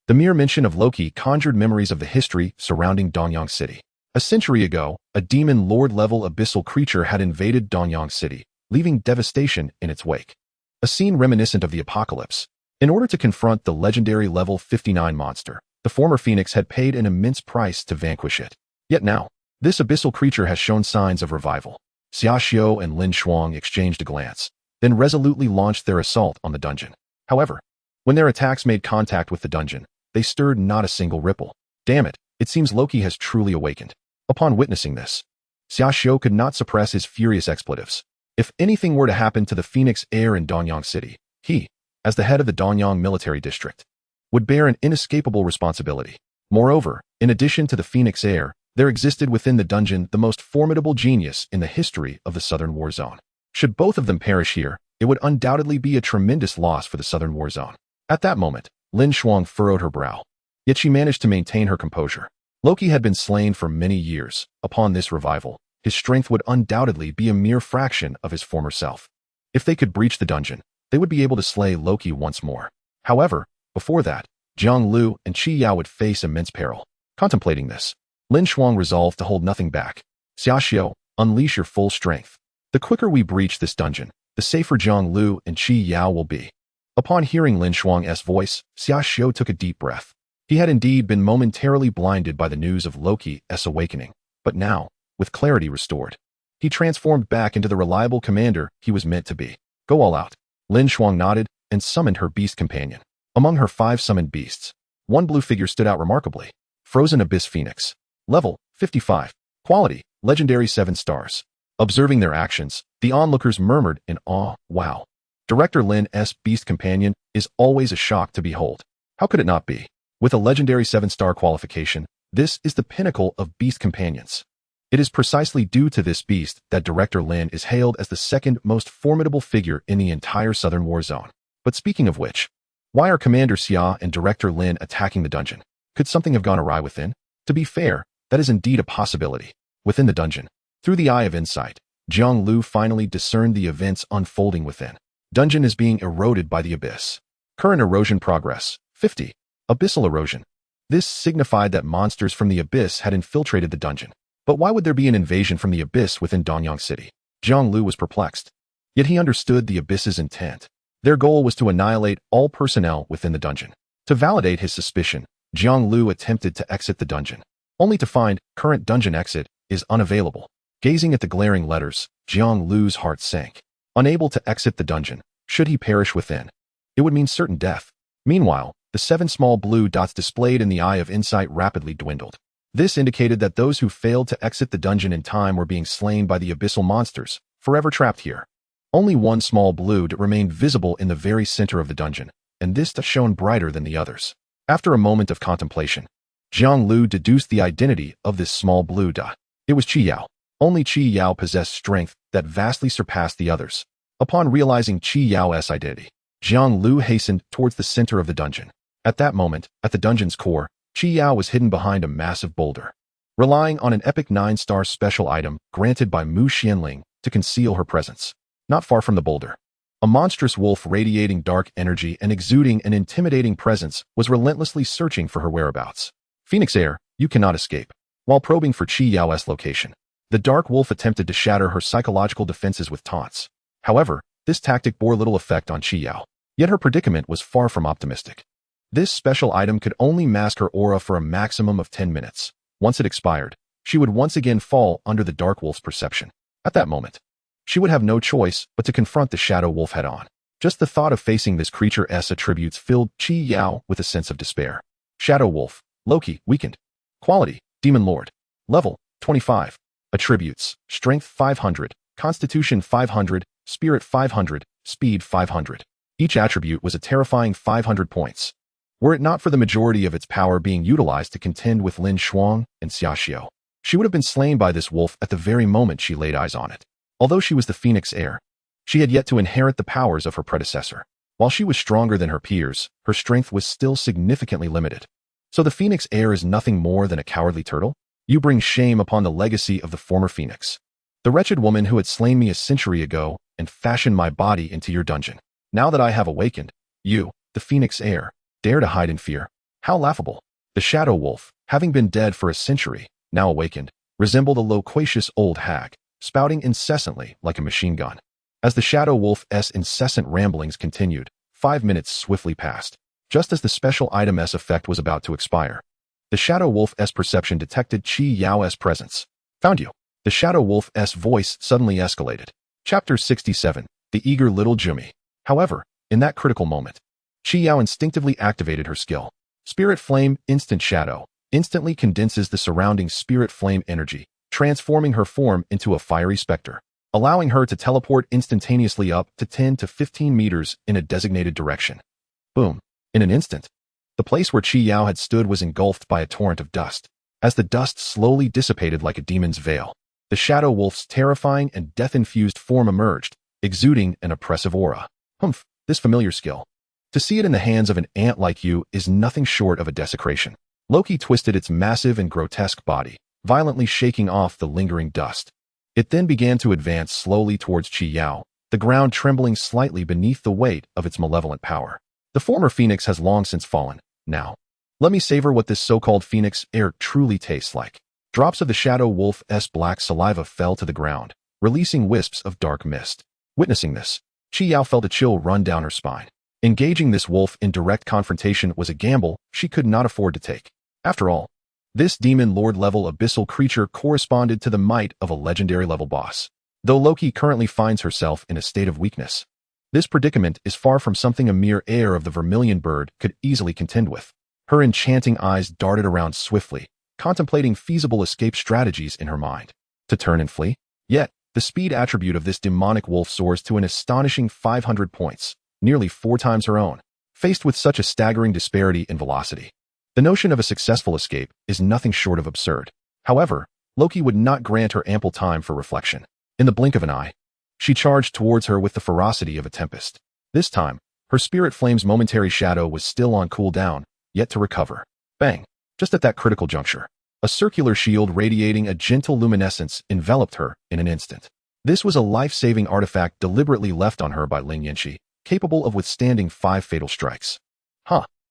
The mere mention of Loki conjured memories of the history surrounding Donyang City. A century ago, a demon lord-level abyssal creature had invaded Donyang City, leaving devastation in its wake. A scene reminiscent of the apocalypse. In order to confront the legendary level 59 monster, the former Phoenix had paid an immense price to vanquish it. Yet now, this abyssal creature has shown signs of revival. Xia Xiao and Lin Shuang exchanged a glance, then resolutely launched their assault on the dungeon. However, when their attacks made contact with the dungeon, they stirred not a single ripple. Damn it, it seems Loki has truly awakened. Upon witnessing this, Xia Xiao could not suppress his furious expletives. If anything were to happen to the Phoenix heir in Donyang City, he, as the head of the Donyang military district, would bear an inescapable responsibility. Moreover, in addition to the Phoenix heir, there existed within the dungeon the most formidable genius in the history of the Southern War Zone. Should both of them perish here, it would undoubtedly be a tremendous loss for the Southern War Zone. At that moment, Lin Shuang furrowed her brow. Yet she managed to maintain her composure. Loki had been slain for many years. Upon this revival, his strength would undoubtedly be a mere fraction of his former self. If they could breach the dungeon, they would be able to slay Loki once more. However, before that, Jiang Liu and Qi Yao would face immense peril. Contemplating this, Lin Shuang resolved to hold nothing back. Xia Xiao, unleash your full strength. The quicker we breach this dungeon, the safer Jiang Liu and Qi Yao will be. Upon hearing Lin Shuang's voice, Xia Xiao took a deep breath. He had indeed been momentarily blinded by the news of Loki's awakening, but now, with clarity restored, he transformed back into the reliable commander he was meant to be. Go all out. Lin Shuang nodded and summoned her beast companion. Among her 5 summoned beasts, one blue figure stood out remarkably. Frozen Abyss Phoenix. Level, 55. Quality, Legendary 7 stars. Observing their actions, the onlookers murmured in awe, wow. Director Lin's beast companion is always a shock to behold. How could it not be? With a legendary 7-star qualification, this is the pinnacle of beast companions. It is precisely due to this beast that Director Lin is hailed as the second most formidable figure in the entire Southern War Zone. But speaking of which, why are Commander Xia and Director Lin attacking the dungeon? Could something have gone awry within? To be fair, that is indeed a possibility. Within the dungeon, through the eye of insight, Jiang Liu finally discerned the events unfolding within. Dungeon is being eroded by the abyss. Current erosion progress, 50. Abyssal erosion. This signified that monsters from the abyss had infiltrated the dungeon. But why would there be an invasion from the abyss within Donyang City? Jiang Liu was perplexed. Yet he understood the abyss's intent. Their goal was to annihilate all personnel within the dungeon. To validate his suspicion, Jiang Liu attempted to exit the dungeon, only to find current dungeon exit is unavailable. Gazing at the glaring letters, Jiang Liu's heart sank. Unable to exit the dungeon, should he perish within, it would mean certain death. Meanwhile, the 7 small blue dots displayed in the eye of insight rapidly dwindled. This indicated that those who failed to exit the dungeon in time were being slain by the abyssal monsters, forever trapped here. Only one small blue dot remained visible in the very center of the dungeon, and this dot shone brighter than the others. After a moment of contemplation, Jiang Liu deduced the identity of this small blue dot. It was Qi Yao. Only Qi Yao possessed strength that vastly surpassed the others. Upon realizing Qi Yao's identity, Jiang Liu hastened towards the center of the dungeon. At that moment, at the dungeon's core, Qi Yao was hidden behind a massive boulder, relying on an epic 9-star special item granted by Mu Xianling to conceal her presence. Not far from the boulder, a monstrous wolf radiating dark energy and exuding an intimidating presence was relentlessly searching for her whereabouts. Phoenix heir, you cannot escape. While probing for Qi Yao's location, the dark wolf attempted to shatter her psychological defenses with taunts. However, this tactic bore little effect on Qi Yao, yet her predicament was far from optimistic. This special item could only mask her aura for a maximum of 10 minutes. Once it expired, she would once again fall under the dark wolf's perception. At that moment, she would have no choice but to confront the shadow wolf head-on. Just the thought of facing this creature's attributes filled Qi Yao with a sense of despair. Shadow wolf, Loki, weakened. Quality, Demon Lord. Level, 25. Attributes, Strength 500, Constitution 500, Spirit 500, Speed 500. Each attribute was a terrifying 500 points. Were it not for the majority of its power being utilized to contend with Lin Shuang and Xia Xiao, she would have been slain by this wolf at the very moment she laid eyes on it. Although she was the Phoenix heir, she had yet to inherit the powers of her predecessor. While she was stronger than her peers, her strength was still significantly limited. So the phoenix heir is nothing more than a cowardly turtle? You bring shame upon the legacy of the former phoenix. The wretched woman who had slain me a century ago and fashioned my body into your dungeon. Now that I have awakened, you, the phoenix heir, dare to hide in fear. How laughable. The shadow wolf, having been dead for a century, now awakened, resembled a loquacious old hag, spouting incessantly like a machine gun. As the shadow wolf's incessant ramblings continued, 5 minutes swiftly passed. Just as the special item's effect was about to expire, the shadow wolf's perception detected Qi Yao's presence. Found you. The shadow wolf's voice suddenly escalated. Chapter 67. The eager little Jimmy. However, in that critical moment, Qi Yao instinctively activated her skill. Spirit Flame Instant Shadow instantly condenses the surrounding spirit flame energy, transforming her form into a fiery specter, allowing her to teleport instantaneously up to 10 to 15 meters in a designated direction. Boom. In an instant, the place where Qi Yao had stood was engulfed by a torrent of dust. As the dust slowly dissipated like a demon's veil, the shadow wolf's terrifying and death-infused form emerged, exuding an oppressive aura. Humph, this familiar skill. To see it in the hands of an ant like you is nothing short of a desecration. Loki twisted its massive and grotesque body, violently shaking off the lingering dust. It then began to advance slowly towards Qi Yao, the ground trembling slightly beneath the weight of its malevolent power. The former phoenix has long since fallen. Now, let me savor what this so-called phoenix heir truly tastes like. Drops of the shadow wolf's black saliva fell to the ground, releasing wisps of dark mist. Witnessing this, Qi Yao felt a chill run down her spine. Engaging this wolf in direct confrontation was a gamble she could not afford to take. After all, this demon lord-level abyssal creature corresponded to the might of a legendary-level boss. Though Loki currently finds herself in a state of weakness, this predicament is far from something a mere heir of the vermilion bird could easily contend with. Her enchanting eyes darted around swiftly, contemplating feasible escape strategies in her mind. To turn and flee? Yet, the speed attribute of this demonic wolf soars to an astonishing 500 points, nearly 4 times her own. Faced with such a staggering disparity in velocity, the notion of a successful escape is nothing short of absurd. However, Loki would not grant her ample time for reflection. In the blink of an eye, she charged towards her with the ferocity of a tempest. This time, her spirit flame's momentary shadow was still on cooldown, yet to recover. Bang! Just at that critical juncture, a circular shield radiating a gentle luminescence enveloped her in an instant. This was a life-saving artifact deliberately left on her by Ling Yanxi, capable of withstanding 5 fatal strikes.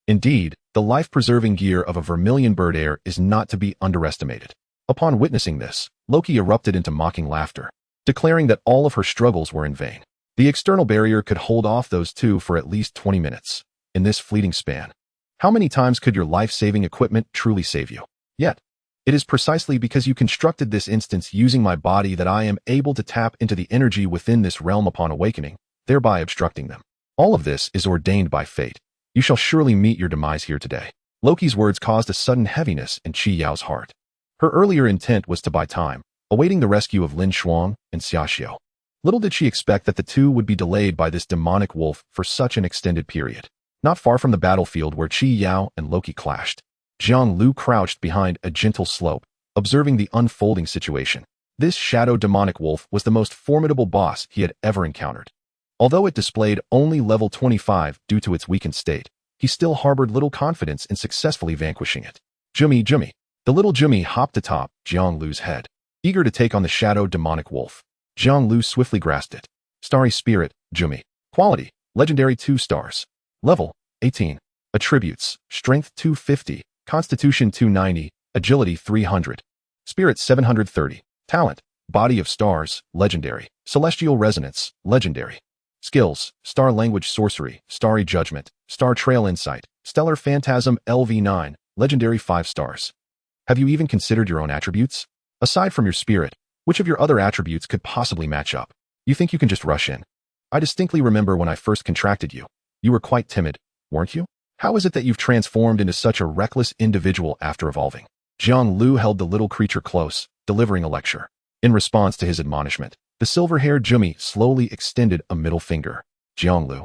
Indeed, the life-preserving gear of a vermilion bird heir is not to be underestimated. Upon witnessing this, Loki erupted into mocking laughter, declaring that all of her struggles were in vain. The external barrier could hold off those two for at least 20 minutes. In this fleeting span, how many times could your life-saving equipment truly save you? Yet, it is precisely because you constructed this instance using my body that I am able to tap into the energy within this realm upon awakening, thereby obstructing them. All of this is ordained by fate. You shall surely meet your demise here today. Loki's words caused a sudden heaviness in Qi Yao's heart. Her earlier intent was to buy time, awaiting the rescue of Lin Shuang and Xia Xiu. Little did she expect that the two would be delayed by this demonic wolf for such an extended period. Not far from the battlefield where Qi Yao and Loki clashed, Jiang Liu crouched behind a gentle slope, observing the unfolding situation. This shadow demonic wolf was the most formidable boss he had ever encountered. Although it displayed only level 25 due to its weakened state, he still harbored little confidence in successfully vanquishing it. Jimmy. The little Jimmy hopped atop Jiang Liu's head, eager to take on the shadow demonic wolf. Jiang Liu swiftly grasped it. Starry Spirit, Jimmy. Quality, Legendary 2 stars. Level, 18. Attributes, Strength 250, Constitution 290, Agility 300. Spirit 730. Talent, Body of Stars, Legendary. Celestial Resonance, Legendary. Skills, Star Language Sorcery, Starry Judgment, Star Trail Insight, Stellar Phantasm LV9, Legendary 5 stars. Have you even considered your own attributes? Aside from your spirit, which of your other attributes could possibly match up? You think you can just rush in? I distinctly remember when I first contracted you. You were quite timid, weren't you? How is it that you've transformed into such a reckless individual after evolving? Jiang Liu held the little creature close, delivering a lecture. In response to his admonishment, the silver-haired Jimmy slowly extended a middle finger. Jiang Liu.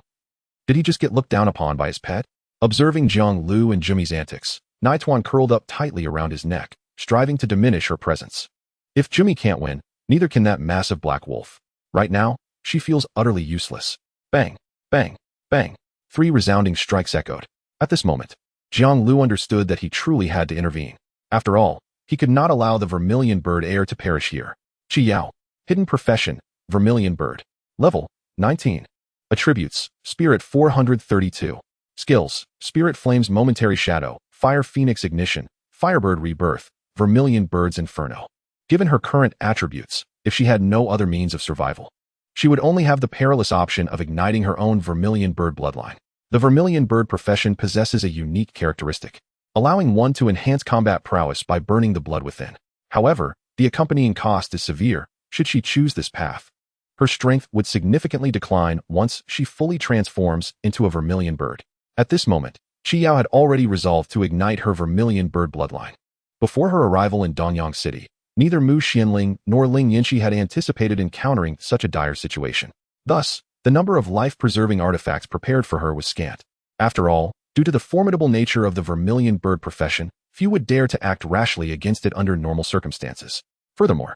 Did he just get looked down upon by his pet? Observing Jiang Liu and Jimmy's antics, Naituan curled up tightly around his neck, striving to diminish her presence. If Jimmy can't win, neither can that massive black wolf. Right now, she feels utterly useless. Bang, bang, bang. 3 resounding strikes echoed. At this moment, Jiang Liu understood that he truly had to intervene. After all, he could not allow the vermilion bird heir to perish here. Qi Yao. Hidden profession, vermilion bird. Level, 19. Attributes, spirit 432. Skills, spirit flames momentary shadow, fire phoenix ignition, firebird rebirth, vermilion bird's inferno. Given her current attributes, if she had no other means of survival, she would only have the perilous option of igniting her own vermilion bird bloodline. The vermilion bird profession possesses a unique characteristic, allowing one to enhance combat prowess by burning the blood within. However, the accompanying cost is severe should she choose this path. Her strength would significantly decline once she fully transforms into a vermilion bird. At this moment, Qi Yao had already resolved to ignite her vermilion bird bloodline. Before her arrival in Danyang City, neither Mu Xianling nor Ling Yinshi had anticipated encountering such a dire situation. Thus, the number of life-preserving artifacts prepared for her was scant. After all, due to the formidable nature of the vermilion bird profession, few would dare to act rashly against it under normal circumstances. Furthermore,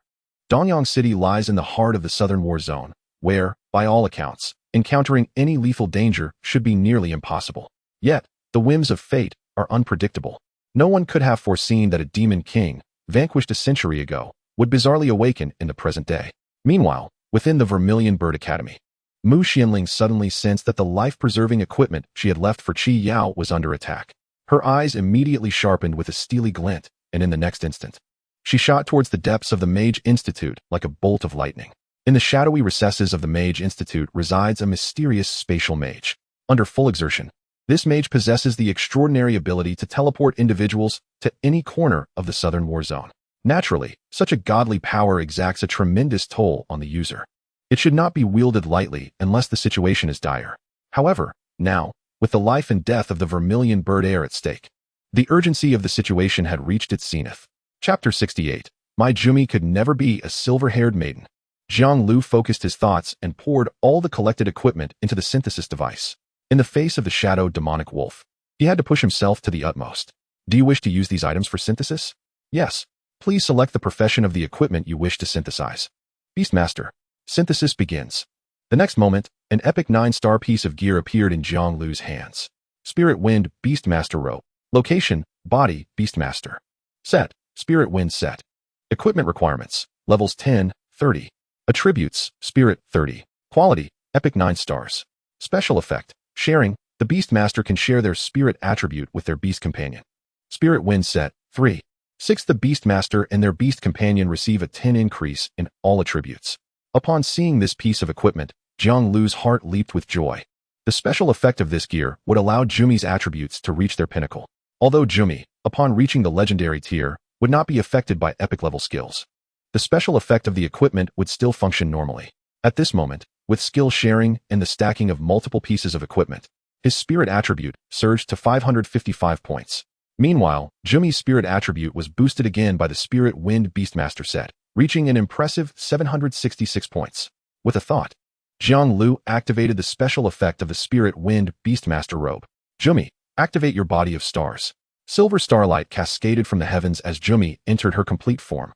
Danyang City lies in the heart of the southern war zone, where, by all accounts, encountering any lethal danger should be nearly impossible. Yet, the whims of fate are unpredictable. No one could have foreseen that a demon king, vanquished a century ago, would bizarrely awaken in the present day. Meanwhile, within the Vermilion Bird Academy, Mu Xianling suddenly sensed that the life-preserving equipment she had left for Qi Yao was under attack. Her eyes immediately sharpened with a steely glint, and in the next instant, she shot towards the depths of the Mage Institute like a bolt of lightning. In the shadowy recesses of the Mage Institute resides a mysterious spatial mage. Under full exertion, this mage possesses the extraordinary ability to teleport individuals to any corner of the southern war zone. Naturally, such a godly power exacts a tremendous toll on the user. It should not be wielded lightly unless the situation is dire. However, now, with the life and death of the Vermilion Bird heir at stake, the urgency of the situation had reached its zenith. Chapter 68. My Jumi could never be a silver-haired maiden. Jiang Liu focused his thoughts and poured all the collected equipment into the synthesis device. In the face of the shadowed demonic wolf, he had to push himself to the utmost. Do you wish to use these items for synthesis? Yes. Please select the profession of the equipment you wish to synthesize. Beastmaster. Synthesis begins. The next moment, an epic 9-star piece of gear appeared in Jiang Liu's hands. Spirit Wind Beastmaster Rope. Location, Body, Beastmaster. Set, Spirit Wind Set. Equipment requirements, levels 10, 30. Attributes, Spirit, 30. Quality, Epic 9 stars. Special effect, Sharing. The Beastmaster can share their spirit attribute with their beast companion. Spirit Wind Set, 3. 6. The Beastmaster and their beast companion receive a 10 increase in all attributes. Upon seeing this piece of equipment, Jiang Liu's heart leaped with joy. The special effect of this gear would allow Jumi's attributes to reach their pinnacle. Although Jumi, upon reaching the legendary tier, would not be affected by epic-level skills, the special effect of the equipment would still function normally. At this moment, with skill sharing and the stacking of multiple pieces of equipment, his spirit attribute surged to 555 points. Meanwhile, Jumi's spirit attribute was boosted again by the Spirit Wind Beastmaster set, reaching an impressive 766 points. With a thought, Jiang Liu activated the special effect of the Spirit Wind Beastmaster robe. Jumi, activate your body of stars. Silver starlight cascaded from the heavens as Jumi entered her complete form.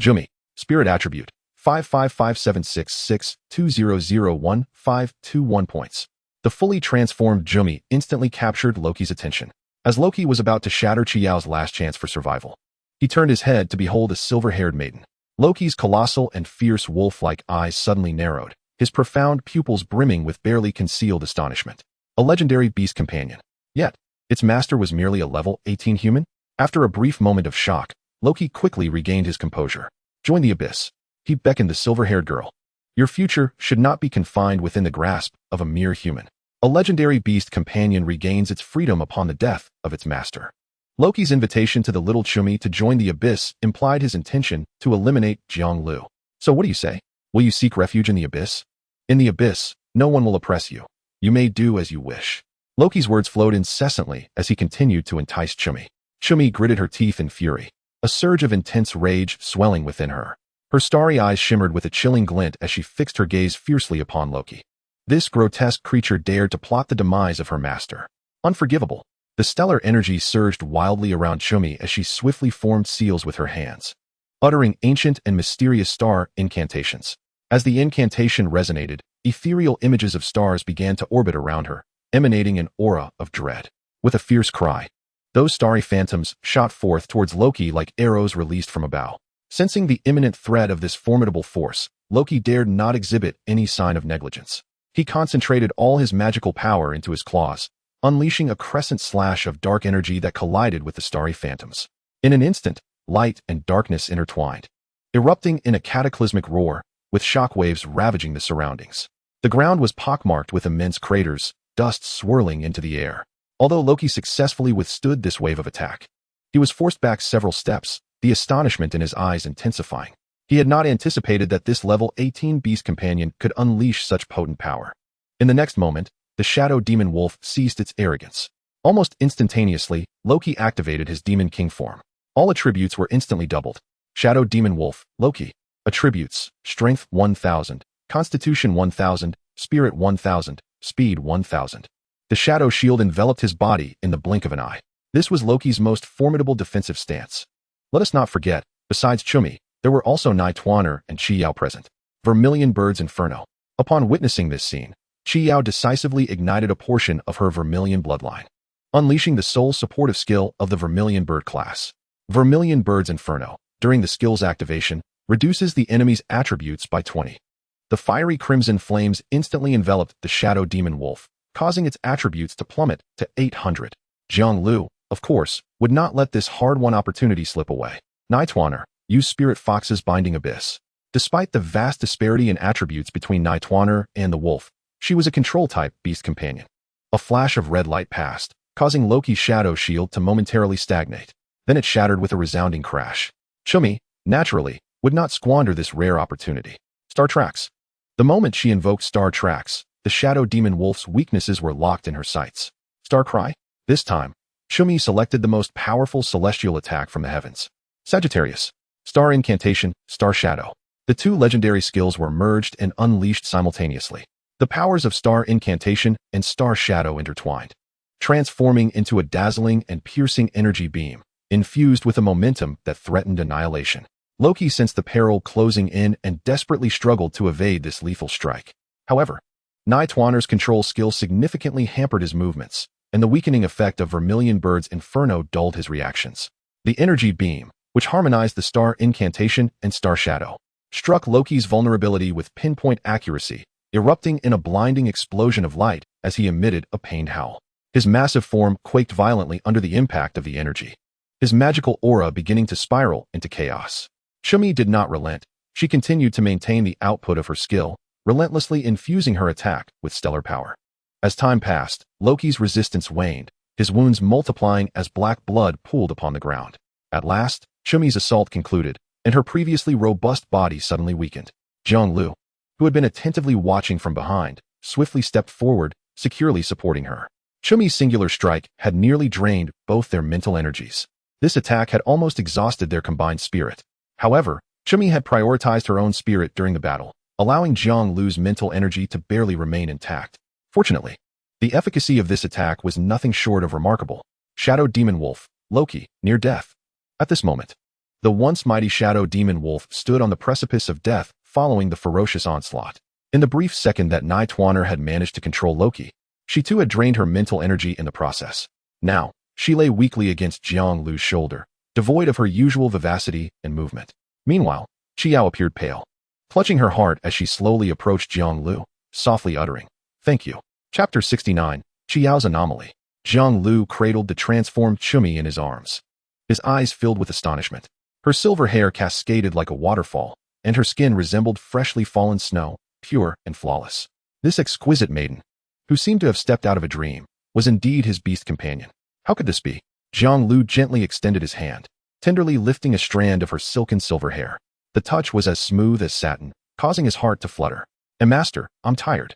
Jumi, spirit attribute, 5557662001521 points. The fully transformed Jumi instantly captured Loki's attention. As Loki was about to shatter Qi Yao's last chance for survival, he turned his head to behold a silver-haired maiden. Loki's colossal and fierce wolf-like eyes suddenly narrowed, his profound pupils brimming with barely concealed astonishment. A legendary beast companion. Yet, its master was merely a level 18 human? After a brief moment of shock, Loki quickly regained his composure. Join the abyss. He beckoned the silver-haired girl. Your future should not be confined within the grasp of a mere human. A legendary beast companion regains its freedom upon the death of its master. Loki's invitation to the little Jumi to join the abyss implied his intention to eliminate Jiang Liu. So what do you say? Will you seek refuge in the abyss? In the abyss, no one will oppress you. You may do as you wish. Loki's words flowed incessantly as he continued to entice Jumi. Jumi gritted her teeth in fury, a surge of intense rage swelling within her. Her starry eyes shimmered with a chilling glint as she fixed her gaze fiercely upon Loki. This grotesque creature dared to plot the demise of her master. Unforgivable. The stellar energy surged wildly around Jumi as she swiftly formed seals with her hands, uttering ancient and mysterious star incantations. As the incantation resonated, ethereal images of stars began to orbit around her, emanating an aura of dread. With a fierce cry, Those starry phantoms shot forth towards Loki like arrows released from a bow. Sensing the imminent threat of this formidable force, Loki dared not exhibit any sign of negligence. He concentrated all his magical power into his claws, unleashing a crescent slash of dark energy that collided with the starry phantoms. In an instant, light and darkness intertwined, erupting in a cataclysmic roar, with shockwaves ravaging the surroundings. The ground was pockmarked with immense craters, dust swirling into the air. Although Loki successfully withstood this wave of attack, he was forced back several steps, the astonishment in his eyes intensifying. He had not anticipated that this level 18 beast companion could unleash such potent power. In the next moment, the shadow demon wolf ceased its arrogance. Almost instantaneously, Loki activated his demon king form. All attributes were instantly doubled. Shadow demon wolf, Loki. Attributes: Strength 1000, Constitution 1000, Spirit 1000, Speed 1000. The shadow shield enveloped his body in the blink of an eye. This was Loki's most formidable defensive stance. Let us not forget, besides Chumi, there were also Nai Tuaner and Chi Yao present. Vermilion Bird's Inferno. Upon witnessing this scene, Chi Yao decisively ignited a portion of her Vermilion bloodline, unleashing the sole supportive skill of the Vermilion Bird class. Vermilion Bird's Inferno, during the skill's activation, reduces the enemy's attributes by 20. The fiery crimson flames instantly enveloped the shadow demon wolf, causing its attributes to plummet to 800. Jiang Liu, of course, would not let this hard-won opportunity slip away. Nai Tuaner used Spirit Fox's Binding Abyss. Despite the vast disparity in attributes between Nai Tuaner and the wolf, she was a control-type beast companion. A flash of red light passed, causing Loki's shadow shield to momentarily stagnate. Then it shattered with a resounding crash. Chumi, naturally, would not squander this rare opportunity. Star Tracks. The moment she invoked Star Tracks, the shadow demon wolf's weaknesses were locked in her sights. Star Cry. This time, Chumi selected the most powerful celestial attack from the heavens. Sagittarius. Star Incantation, Star Shadow. The two legendary skills were merged and unleashed simultaneously. The powers of Star Incantation and Star Shadow intertwined, transforming into a dazzling and piercing energy beam, infused with a momentum that threatened annihilation. Loki sensed the peril closing in and desperately struggled to evade this lethal strike. However, Nai Tuaner's control skill significantly hampered his movements, and the weakening effect of Vermilion Bird's Inferno dulled his reactions. The energy beam, which harmonized the Star Incantation and Star Shadow, struck Loki's vulnerability with pinpoint accuracy, erupting in a blinding explosion of light as he emitted a pained howl. His massive form quaked violently under the impact of the energy, his magical aura beginning to spiral into chaos. Chumi did not relent. She continued to maintain the output of her skill, relentlessly infusing her attack with stellar power. As time passed, Loki's resistance waned, his wounds multiplying as black blood pooled upon the ground. At last, Chumi's assault concluded, and her previously robust body suddenly weakened. Jiang Liu, who had been attentively watching from behind, swiftly stepped forward, securely supporting her. Chumi's singular strike had nearly drained both their mental energies. This attack had almost exhausted their combined spirit. However, Chumi had prioritized her own spirit during the battle, allowing Jiang Liu's mental energy to barely remain intact. Fortunately, the efficacy of this attack was nothing short of remarkable. Shadow Demon Wolf, Loki, near death. At this moment, the once mighty Shadow Demon Wolf stood on the precipice of death following the ferocious onslaught. In the brief second that Nai Tuaner had managed to control Loki, she too had drained her mental energy in the process. Now, she lay weakly against Jiang Liu's shoulder, devoid of her usual vivacity and movement. Meanwhile, Chi Yao appeared pale, clutching her heart as she slowly approached Jiang Liu, softly uttering, "Thank you." Chapter 69, Chi Yao's Anomaly. Jiang Liu cradled the transformed Chumi in his arms, his eyes filled with astonishment. Her silver hair cascaded like a waterfall, and her skin resembled freshly fallen snow, pure and flawless. This exquisite maiden, who seemed to have stepped out of a dream, was indeed his beast companion. How could this be? Jiang Liu gently extended his hand, tenderly lifting a strand of her silken silver hair. The touch was as smooth as satin, causing his heart to flutter. "Master, I'm tired."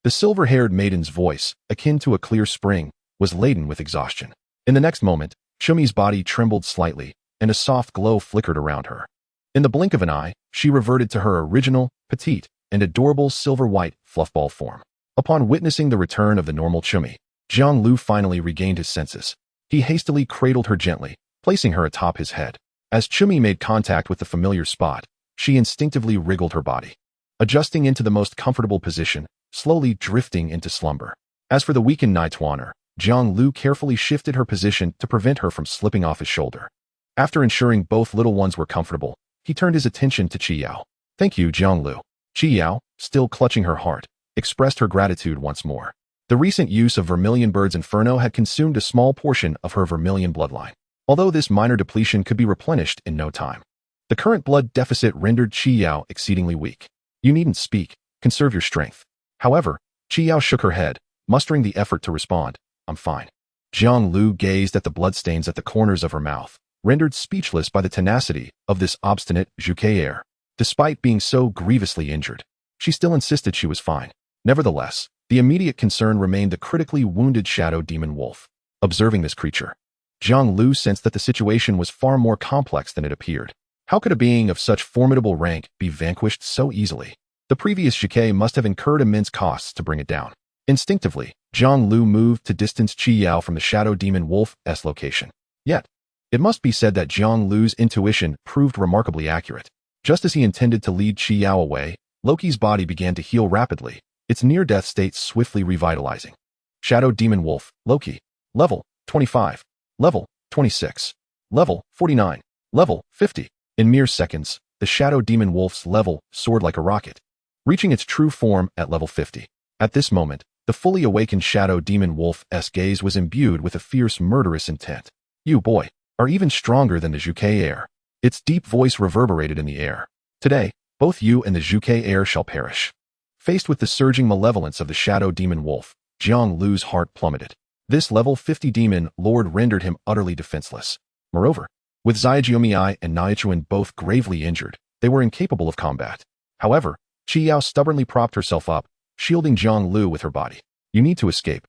The silver-haired maiden's voice, akin to a clear spring, was laden with exhaustion. In the next moment, Chumi's body trembled slightly, and a soft glow flickered around her. In the blink of an eye, she reverted to her original, petite, and adorable silver-white fluffball form. Upon witnessing the return of the normal Chumi, Jiang Liu finally regained his senses. He hastily cradled her gently, placing her atop his head. As Chumi made contact with the familiar spot, she instinctively wriggled her body, adjusting into the most comfortable position, slowly drifting into slumber. As for the weakened Nai Tuaner, Jiang Liu carefully shifted her position to prevent her from slipping off his shoulder. After ensuring both little ones were comfortable, he turned his attention to Qi Yao. "Thank you, Jiang Liu." Qi Yao, still clutching her heart, expressed her gratitude once more. The recent use of Vermilion Bird's Inferno had consumed a small portion of her Vermilion bloodline, although this minor depletion could be replenished in no time. The current blood deficit rendered Qi Yao exceedingly weak. "You needn't speak. Conserve your strength." However, Qi Yao shook her head, mustering the effort to respond. "I'm fine." Jiang Liu gazed at the bloodstains at the corners of her mouth, rendered speechless by the tenacity of this obstinate Zhuke heir. Despite being so grievously injured, she still insisted she was fine. Nevertheless, the immediate concern remained the critically wounded shadow demon wolf. Observing this creature, Jiang Liu sensed that the situation was far more complex than it appeared. How could a being of such formidable rank be vanquished so easily? The previous Zhuke must have incurred immense costs to bring it down. Instinctively, Jiang Liu moved to distance Qi Yao from the shadow demon wolf's location. Yet, it must be said that Jiang Liu's intuition proved remarkably accurate. Just as he intended to lead Qi Yao away, Loki's body began to heal rapidly, its near-death state swiftly revitalizing. Shadow Demon Wolf, Loki. Level 25. Level 26. Level 49. Level 50. In mere seconds, the Shadow Demon Wolf's level soared like a rocket, reaching its true form at level 50. At this moment, the fully awakened Shadow Demon Wolf's gaze was imbued with a fierce murderous intent. "You, boy, are even stronger than the Zhuke heir." Its deep voice reverberated in the air. "Today, both you and the Zhuke heir shall perish." Faced with the surging malevolence of the Shadow Demon Wolf, Jiang Liu's heart plummeted. This level 50 demon lord rendered him utterly defenseless. Moreover, with Xiaojiomi and Naichuan both gravely injured, they were incapable of combat. However, Qi Yao stubbornly propped herself up, shielding Jiang Liu with her body. "You need to escape.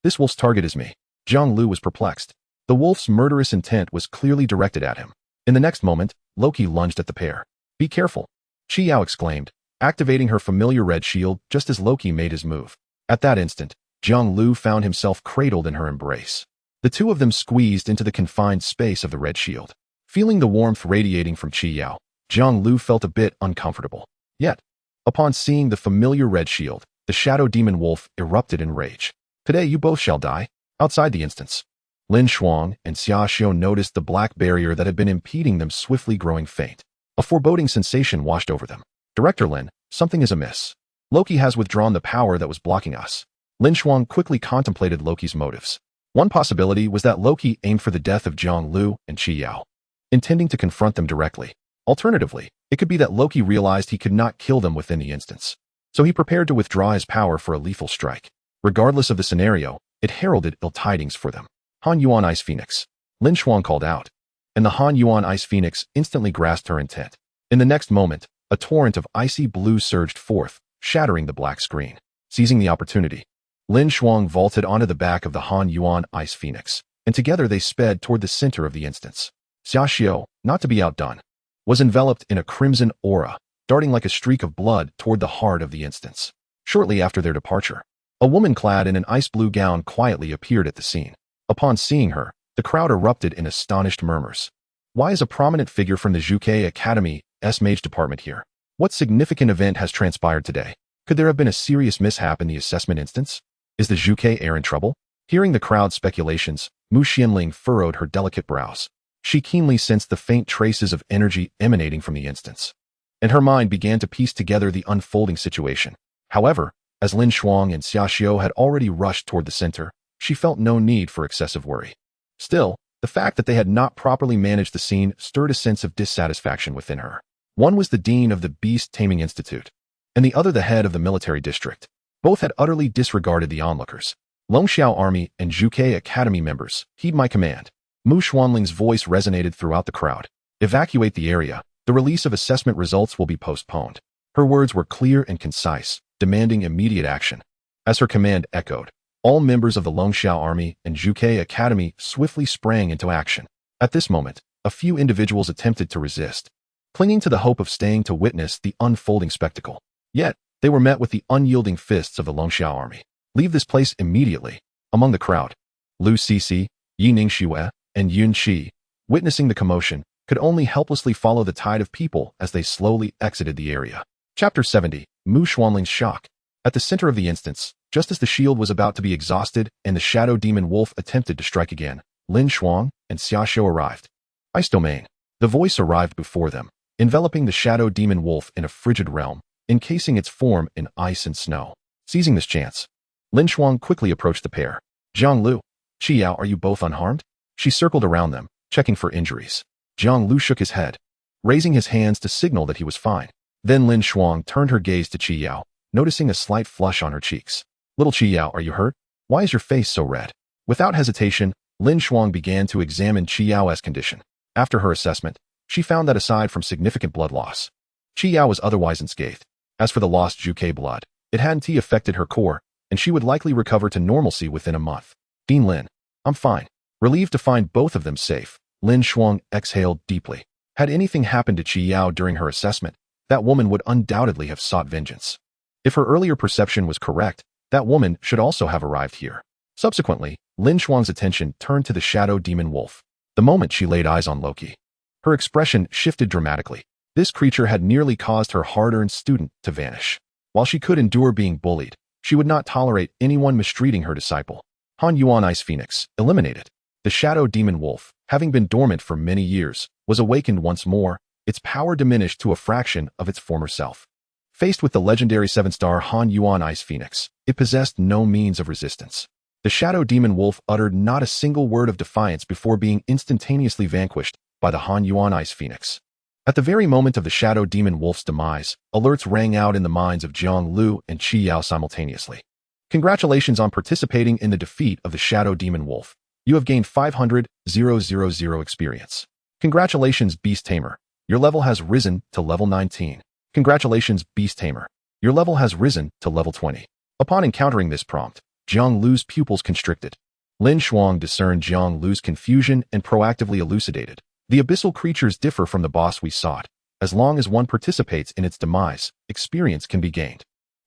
This wolf's target is me." Jiang Liu was perplexed. The wolf's murderous intent was clearly directed at him. In the next moment, Loki lunged at the pair. "Be careful," Qi Yao exclaimed, activating her familiar red shield just as Loki made his move. At that instant, Jiang Liu found himself cradled in her embrace. The two of them squeezed into the confined space of the red shield. Feeling the warmth radiating from Qi Yao, Jiang Liu felt a bit uncomfortable. Yet, upon seeing the familiar red shield, the Shadow Demon Wolf erupted in rage. "Today you both shall die." Outside the instance, Lin Shuang and Xia Xiu noticed the black barrier that had been impeding them swiftly growing faint. A foreboding sensation washed over them. "Director Lin, something is amiss. Loki has withdrawn the power that was blocking us." Lin Shuang quickly contemplated Loki's motives. One possibility was that Loki aimed for the death of Jiang Liu and Qi Yao, intending to confront them directly. Alternatively, it could be that Loki realized he could not kill them within the instance, so he prepared to withdraw his power for a lethal strike. Regardless of the scenario, it heralded ill tidings for them. "Han Yuan Ice Phoenix," Lin Shuang called out, and the Han Yuan Ice Phoenix instantly grasped her intent. In the next moment, a torrent of icy blue surged forth, shattering the black screen. Seizing the opportunity, Lin Shuang vaulted onto the back of the Han Yuan Ice Phoenix, and together they sped toward the center of the instance. Xia Xiu, not to be outdone, was enveloped in a crimson aura, darting like a streak of blood toward the heart of the instance. Shortly after their departure, a woman clad in an ice blue gown quietly appeared at the scene. Upon seeing her, the crowd erupted in astonished murmurs. Why is a prominent figure from the Zhuke Academy's mage department here? What significant event has transpired today? Could there have been a serious mishap in the assessment instance? Is the Zhuke heir in trouble? Hearing the crowd's speculations, Mu Xianling furrowed her delicate brows. She keenly sensed the faint traces of energy emanating from the instance, and her mind began to piece together the unfolding situation. However, as Lin Shuang and Xia Xiu had already rushed toward the center, she felt no need for excessive worry. Still, the fact that they had not properly managed the scene stirred a sense of dissatisfaction within her. One was the dean of the Beast Taming Institute, and the other the head of the military district. Both had utterly disregarded the onlookers. Longxiao Army and Zhuke Academy members, heed my command. Mu Xuanling's voice resonated throughout the crowd. Evacuate the area. The release of assessment results will be postponed. Her words were clear and concise, demanding immediate action. As her command echoed, all members of the Longxiao Army and Zhuke Academy swiftly sprang into action. At this moment, a few individuals attempted to resist, clinging to the hope of staying to witness the unfolding spectacle. Yet, they were met with the unyielding fists of the Longxiao Army. "Leave this place immediately." Among the crowd, Lu Cixi, Yi Ningxue, and Yun Qi, witnessing the commotion, could only helplessly follow the tide of people as they slowly exited the area. Chapter 70, Mu Xuanling's Shock. At the center of the instance, just as the shield was about to be exhausted and the shadow demon wolf attempted to strike again, Lin Shuang and Xiaoxiu arrived. Ice Domain. The voice arrived before them, enveloping the shadow demon wolf in a frigid realm, encasing its form in ice and snow. Seizing this chance, Lin Shuang quickly approached the pair. Jiang Liu, Qiyao, are you both unharmed? She circled around them, checking for injuries. Jiang Liu shook his head, raising his hands to signal that he was fine. Then Lin Shuang turned her gaze to Qiyao, noticing a slight flush on her cheeks. Little Qiyao, are you hurt? Why is your face so red? Without hesitation, Lin Shuang began to examine Qiyao's condition. After her assessment, she found that aside from significant blood loss, Qiyao was otherwise unscathed. As for the lost Juke blood, it hadn't affected her core, and she would likely recover to normalcy within a month. Dean Lin, I'm fine. Relieved to find both of them safe, Lin Shuang exhaled deeply. Had anything happened to Qiyao during her assessment, that woman would undoubtedly have sought vengeance. If her earlier perception was correct, that woman should also have arrived here. Subsequently, Lin Shuang's attention turned to the shadow demon wolf. The moment she laid eyes on Loki, her expression shifted dramatically. This creature had nearly caused her hard-earned student to vanish. While she could endure being bullied, she would not tolerate anyone mistreating her disciple. Han Yuan Ice Phoenix, eliminated. The shadow demon wolf, having been dormant for many years, was awakened once more, its power diminished to a fraction of its former self. Faced with the legendary 7-star Han Yuan Ice Phoenix, it possessed no means of resistance. The shadow demon wolf uttered not a single word of defiance before being instantaneously vanquished by the Han Yuan Ice Phoenix. At the very moment of the shadow demon wolf's demise, alerts rang out in the minds of Jiang Liu and Qiyao simultaneously. Congratulations on participating in the defeat of the shadow demon wolf. You have gained 500,000 experience. Congratulations, Beast Tamer. Your level has risen to level 19. Congratulations, Beast Tamer. Your level has risen to level 20. Upon encountering this prompt, Jiang Liu's pupils constricted. Lin Shuang discerned Jiang Liu's confusion and proactively elucidated. The abyssal creatures differ from the boss we sought. As long as one participates in its demise, experience can be gained.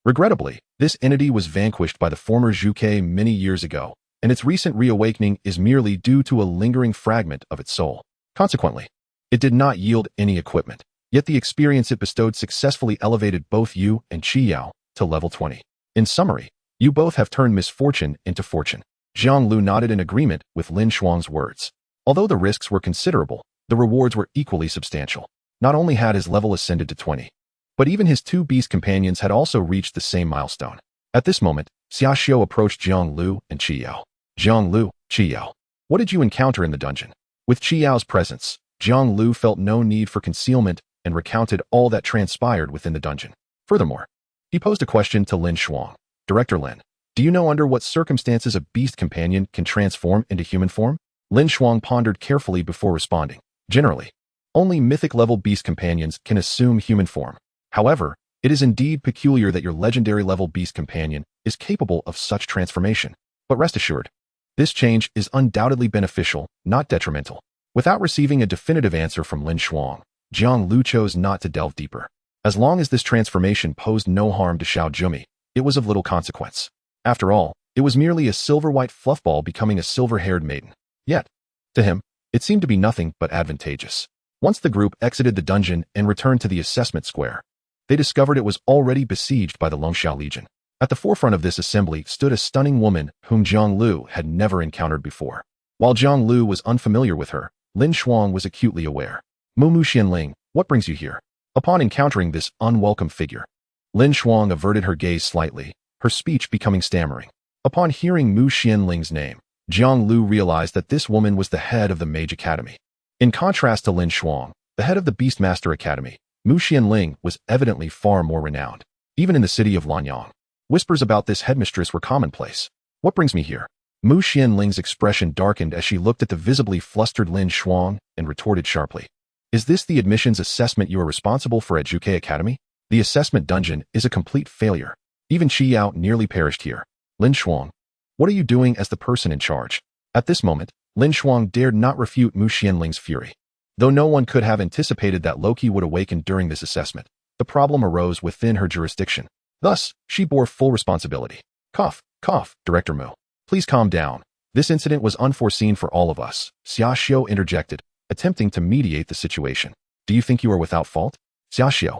Regrettably, this entity was vanquished by the former Juke many years ago, and its recent reawakening is merely due to a lingering fragment of its soul. Consequently, it did not yield any equipment, yet the experience it bestowed successfully elevated both you and Qiyao to level 20. In summary, you both have turned misfortune into fortune. Jiang Liu nodded in agreement with Lin Shuang's words. Although the risks were considerable, the rewards were equally substantial. Not only had his level ascended to 20, but even his two beast companions had also reached the same milestone. At this moment, Xiaoxiu approached Jiang Liu and Qiyao. Jiang Liu, Qiyao, what did you encounter in the dungeon? With Qiyao's presence, Jiang Liu felt no need for concealment and recounted all that transpired within the dungeon. Furthermore, he posed a question to Lin Shuang. Director Lin, do you know under what circumstances a beast companion can transform into human form? Lin Shuang pondered carefully before responding. Generally, only mythic-level beast companions can assume human form. However, it is indeed peculiar that your legendary-level beast companion is capable of such transformation. But rest assured, this change is undoubtedly beneficial, not detrimental. Without receiving a definitive answer from Lin Shuang, Jiang Liu chose not to delve deeper. As long as this transformation posed no harm to Xiao Jumi, it was of little consequence. After all, it was merely a silver-white fluffball becoming a silver-haired maiden. Yet, to him, it seemed to be nothing but advantageous. Once the group exited the dungeon and returned to the assessment square, they discovered it was already besieged by the Longxiao Legion. At the forefront of this assembly stood a stunning woman whom Jiang Liu had never encountered before. While Jiang Liu was unfamiliar with her, Lin Shuang was acutely aware. Mu Xianling, what brings you here? Upon encountering this unwelcome figure, Lin Shuang averted her gaze slightly, her speech becoming stammering. Upon hearing Mu Xianling's name, Jiang Liu realized that this woman was the head of the Mage Academy. In contrast to Lin Shuang, the head of the Beastmaster Academy, Mu Xianling was evidently far more renowned. Even in the city of Lanyang, whispers about this headmistress were commonplace. What brings me here? Mu Xianling's expression darkened as she looked at the visibly flustered Lin Shuang and retorted sharply. Is this the admissions assessment you are responsible for at Juke Academy? The assessment dungeon is a complete failure. Even Qiyao nearly perished here. Lin Shuang, what are you doing as the person in charge? At this moment, Lin Shuang dared not refute Mu Xianling's fury. Though no one could have anticipated that Loki would awaken during this assessment, the problem arose within her jurisdiction. Thus, she bore full responsibility. Cough, cough, Director Mu. Please calm down. This incident was unforeseen for all of us, Xiaoxiu interjected, attempting to mediate the situation. Do you think you are without fault? Xiaoxiu,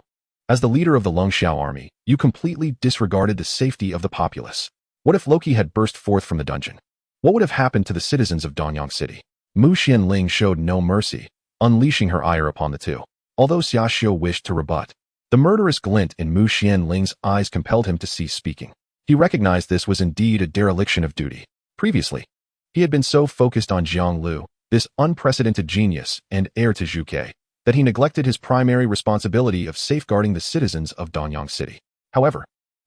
As the leader of the Longxiao army, you completely disregarded the safety of the populace. What if Loki had burst forth from the dungeon? What would have happened to the citizens of Danyang City? Mu Xianling showed no mercy, unleashing her ire upon the two. Although Xiaoxiu wished to rebut, the murderous glint in Mu Xianling's eyes compelled him to cease speaking. He recognized this was indeed a dereliction of duty. Previously, he had been so focused on Jiang Liu, this unprecedented genius and heir to Zhuge, that he neglected his primary responsibility of safeguarding the citizens of Danyang City. However,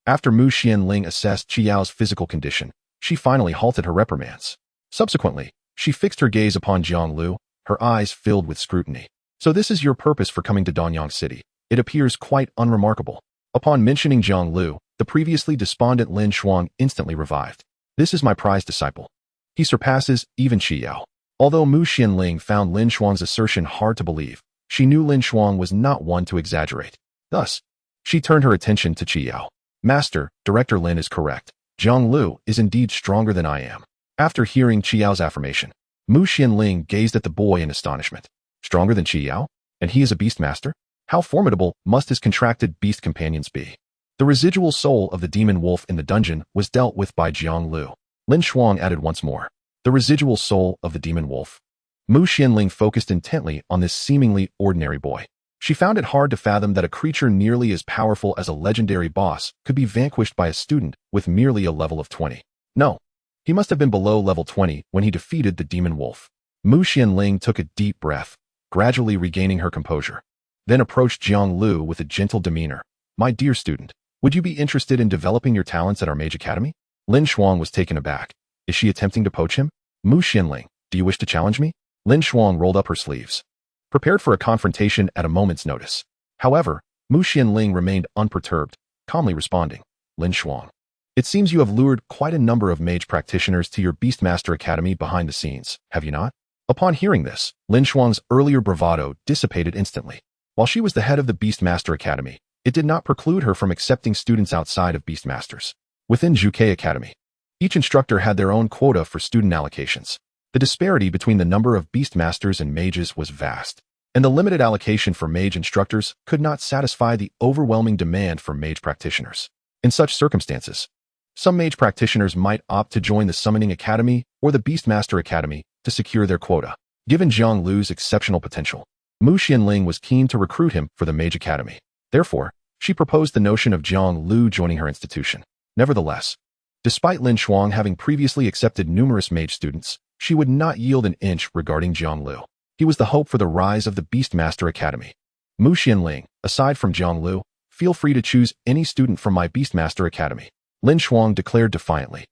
after Mu Xianling assessed Qiao's physical condition, she finally halted her reprimands. Subsequently, she fixed her gaze upon Jiang Liu, her eyes filled with scrutiny. So this is your purpose for coming to Danyang City. It appears quite unremarkable. Upon mentioning Jiang Liu, the previously despondent Lin Shuang instantly revived. This is my prized disciple. He surpasses even Qiao. Although Mu Xianling found Lin Shuang's assertion hard to believe, she knew Lin Shuang was not one to exaggerate. Thus, she turned her attention to Qiao. Master, Director Lin is correct. Jiang Liu is indeed stronger than I am. After hearing Qiao's affirmation, Mu Xianling gazed at the boy in astonishment. Stronger than Qiao? And he is a Beastmaster? How formidable must his contracted beast companions be? The residual soul of the demon wolf in the dungeon was dealt with by Jiang Liu. Lin Shuang added once more. The residual soul of the demon wolf. Mu Xianling focused intently on this seemingly ordinary boy. She found it hard to fathom that a creature nearly as powerful as a legendary boss could be vanquished by a student with merely a level of 20. No, he must have been below level 20 when he defeated the demon wolf. Mu Xianling took a deep breath, gradually regaining her composure, then approached Jiang Liu with a gentle demeanor. My dear student, would you be interested in developing your talents at our Mage Academy? Lin Shuang was taken aback. Is she attempting to poach him? Mu Xianling, do you wish to challenge me? Lin Shuang rolled up her sleeves, prepared for a confrontation at a moment's notice. However, Mu Xianling remained unperturbed, calmly responding. Lin Shuang, it seems you have lured quite a number of mage practitioners to your Beastmaster Academy behind the scenes, have you not? Upon hearing this, Lin Shuang's earlier bravado dissipated instantly. While she was the head of the Beastmaster Academy, it did not preclude her from accepting students outside of Beastmasters. Within Zhuge Academy, each instructor had their own quota for student allocations. The disparity between the number of Beastmasters and mages was vast, and the limited allocation for mage instructors could not satisfy the overwhelming demand for mage practitioners. In such circumstances, some mage practitioners might opt to join the Summoning Academy or the Beastmaster Academy to secure their quota. Given Jiang Liu's exceptional potential, Mu Xianling was keen to recruit him for the Mage Academy. Therefore, she proposed the notion of Jiang Liu joining her institution. Nevertheless, despite Lin Shuang having previously accepted numerous mage students, she would not yield an inch regarding Jiang Liu. He was the hope for the rise of the Beastmaster Academy. Mu Xianling, aside from Jiang Liu, feel free to choose any student from my Beastmaster Academy. Lin Shuang declared defiantly.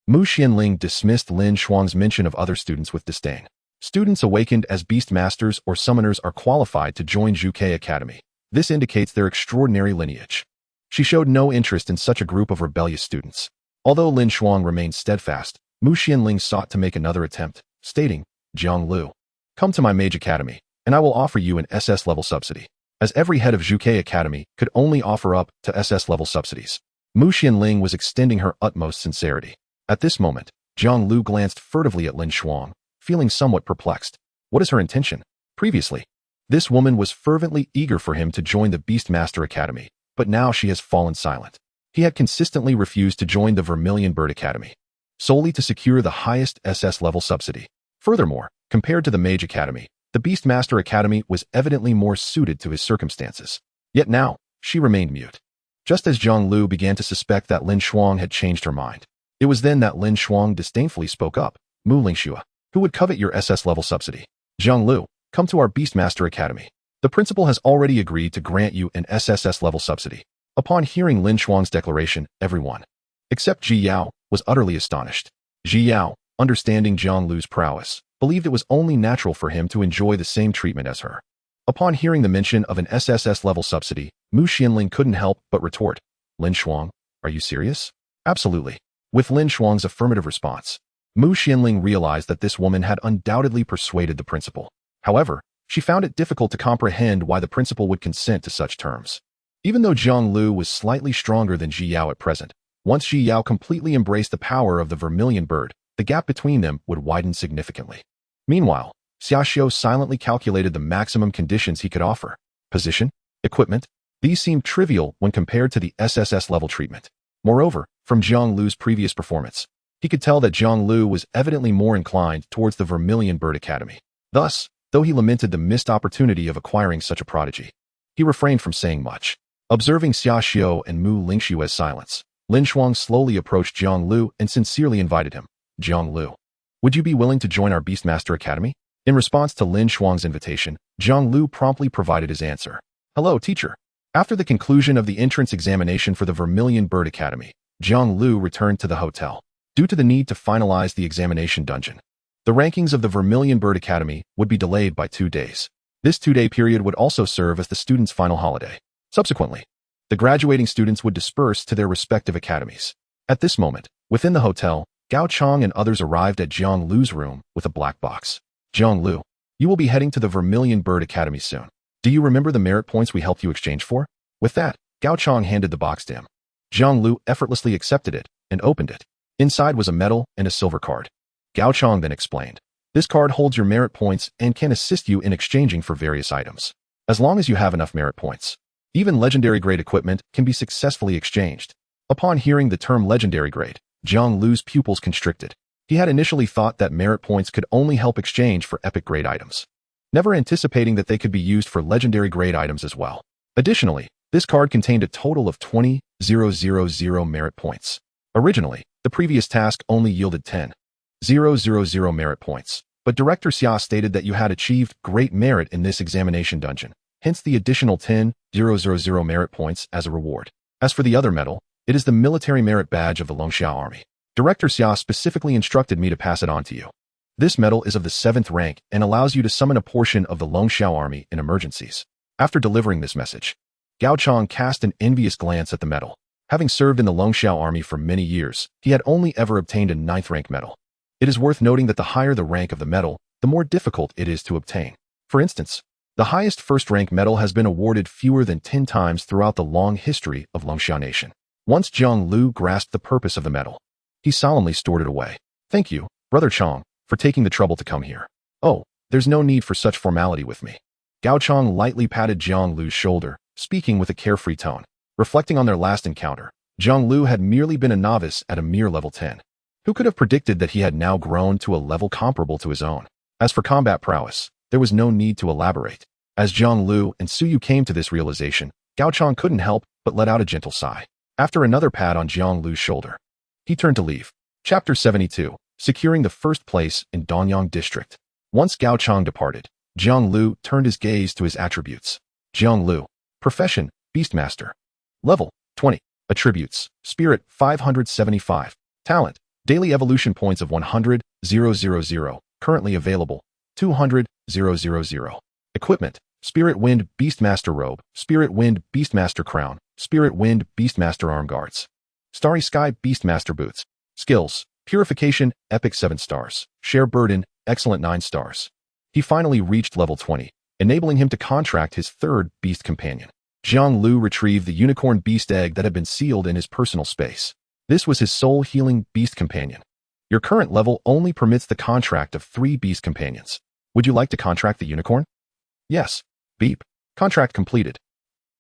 Mu Xianling dismissed Lin Shuang's mention of other students with disdain. Students awakened as Beastmasters or Summoners are qualified to join Zhuge Academy. This indicates their extraordinary lineage. She showed no interest in such a group of rebellious students. Although Lin Shuang remained steadfast, Mu Xianling sought to make another attempt, stating, Jiang Liu, come to my Mage Academy, and I will offer you an SS level subsidy. As every head of Zhuge Academy could only offer up to SS level subsidies, Mu Xianling was extending her utmost sincerity. At this moment, Jiang Liu glanced furtively at Lin Shuang, feeling somewhat perplexed. What is her intention? Previously, this woman was fervently eager for him to join the Beastmaster Academy, but now she has fallen silent. He had consistently refused to join the Vermilion Bird Academy, solely to secure the highest SS level subsidy. Furthermore, compared to the Mage Academy, the Beastmaster Academy was evidently more suited to his circumstances. Yet now, she remained mute. Just as Jiang Liu began to suspect that Lin Shuang had changed her mind, it was then that Lin Shuang disdainfully spoke up. Mu Lingxue, who would covet your SS level subsidy? Jiang Liu, come to our Beastmaster Academy. The principal has already agreed to grant you an SSS level subsidy. Upon hearing Lin Shuang's declaration, everyone, except Ji Yao, was utterly astonished. Ji Yao, understanding Jiang Liu's prowess, believed it was only natural for him to enjoy the same treatment as her. Upon hearing the mention of an SSS level subsidy, Mu Xianling couldn't help but retort, Lin Shuang, are you serious? Absolutely. With Lin Shuang's affirmative response, Mu Xianling realized that this woman had undoubtedly persuaded the principal. However, she found it difficult to comprehend why the principal would consent to such terms. Even though Jiang Liu was slightly stronger than Ji Yao at present, once Ji Yao completely embraced the power of the Vermilion Bird, the gap between them would widen significantly. Meanwhile, Xiaoxiu silently calculated the maximum conditions he could offer: position, equipment, These seemed trivial when compared to the SSS level treatment. Moreover, from Jiang Liu's previous performance, he could tell that Jiang Liu was evidently more inclined towards the Vermilion Bird Academy. Thus, though he lamented the missed opportunity of acquiring such a prodigy, he refrained from saying much. Observing Xia Xiu and Mu Lingshue's silence, Lin Shuang slowly approached Jiang Liu and sincerely invited him. Jiang Liu, would you be willing to join our Beastmaster Academy? In response to Lin Shuang's invitation, Jiang Liu promptly provided his answer. Hello, teacher. After the conclusion of the entrance examination for the Vermilion Bird Academy, Jiang Liu returned to the hotel. Due to the need to finalize the examination dungeon, the rankings of the Vermilion Bird Academy would be delayed by 2 days. This 2-day period would also serve as the students' final holiday. Subsequently, the graduating students would disperse to their respective academies. At this moment, within the hotel, Gao Chong and others arrived at Jiang Liu's room with a black box. Jiang Liu, you will be heading to the Vermilion Bird Academy soon. Do you remember the merit points we helped you exchange for? With that, Gao Chong handed the box to him. Jiang Liu effortlessly accepted it and opened it. Inside was a medal and a silver card. Gao Chong then explained, this card holds your merit points and can assist you in exchanging for various items. As long as you have enough merit points, even legendary grade equipment can be successfully exchanged. Upon hearing the term legendary grade, Jiang Liu's pupils constricted. He had initially thought that merit points could only help exchange for epic grade items, never anticipating that they could be used for legendary grade items as well. Additionally, this card contained a total of 20,000 merit points. Originally, the previous task only yielded 10,000 merit points, but Director Xia stated that you had achieved great merit in this examination dungeon, hence the additional 10,000 merit points as a reward. As for the other medal, it is the military merit badge of the Longxiao army. Director Xia specifically instructed me to pass it on to you. This medal is of the 7th rank and allows you to summon a portion of the Longxiao army in emergencies. After delivering this message, Gao Chong cast an envious glance at the medal. Having served in the Longxiao army for many years, he had only ever obtained a 9th rank medal. It is worth noting that the higher the rank of the medal, the more difficult it is to obtain. For instance, the highest 1st rank medal has been awarded fewer than 10 times throughout the long history of Longxiao Nation. Once Jiang Liu grasped the purpose of the medal, he solemnly stored it away. Thank you, Brother Chong, for taking the trouble to come here. Oh, there's no need for such formality with me. Gao Chong lightly patted Jiang Liu's shoulder, speaking with a carefree tone. Reflecting on their last encounter, Jiang Liu had merely been a novice at a mere level 10. Who could have predicted that he had now grown to a level comparable to his own? As for combat prowess, there was no need to elaborate. As Jiang Liu and Suyu came to this realization, Gao Chong couldn't help but let out a gentle sigh. After another pat on Jiang Liu's shoulder, he turned to leave. Chapter 72, Securing the First Place in Donyang District. Once Gao Chong departed, Jiang Liu turned his gaze to his attributes. Jiang Liu. Profession, Beastmaster. Level, 20. Attributes, Spirit, 575. Talent, Daily Evolution Points of 100,000. Currently available, 200,000. Equipment, Spirit Wind Beastmaster Robe, Spirit Wind Beastmaster Crown, Spirit Wind Beastmaster Arm Guards. Starry Sky Beastmaster Boots. Skills, Purification, Epic 7 stars. Share Burden, Excellent 9 stars. He finally reached level 20, enabling him to contract his 3rd Beast Companion. Jiang Liu retrieved the unicorn beast egg that had been sealed in his personal space. This was his soul healing Beast Companion. Your current level only permits the contract of 3 Beast Companions. Would you like to contract the unicorn? Yes. Beep. Contract completed.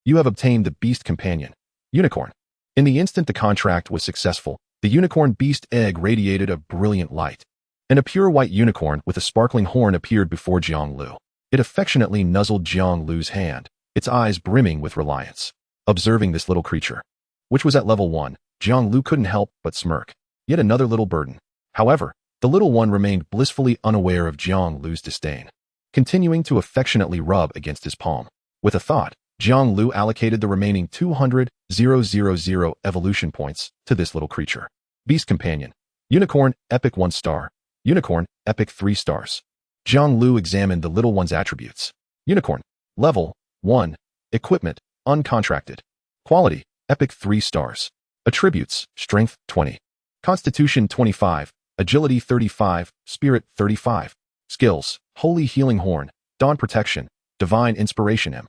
You have obtained the Beast Companion. Unicorn. In the instant the contract was successful, the unicorn beast egg radiated a brilliant light, and a pure white unicorn with a sparkling horn appeared before Jiang Liu. It affectionately nuzzled Jiang Liu's hand, its eyes brimming with reliance. Observing this little creature, which was at level 1, Jiang Liu couldn't help but smirk. Yet another little burden. However, the little one remained blissfully unaware of Jiang Liu's disdain, continuing to affectionately rub against his palm. With a thought, Jiang Liu allocated the remaining 200,000 evolution points to this little creature. Beast Companion. Unicorn, Epic 1 star. Unicorn, Epic 3 stars. Jiang Liu examined the little one's attributes. Unicorn. Level, 1. Equipment, uncontracted. Quality, Epic 3 stars. Attributes, Strength, 20. Constitution, 25. Agility, 35. Spirit, 35. Skills, Holy Healing Horn, Dawn Protection, Divine Inspiration M.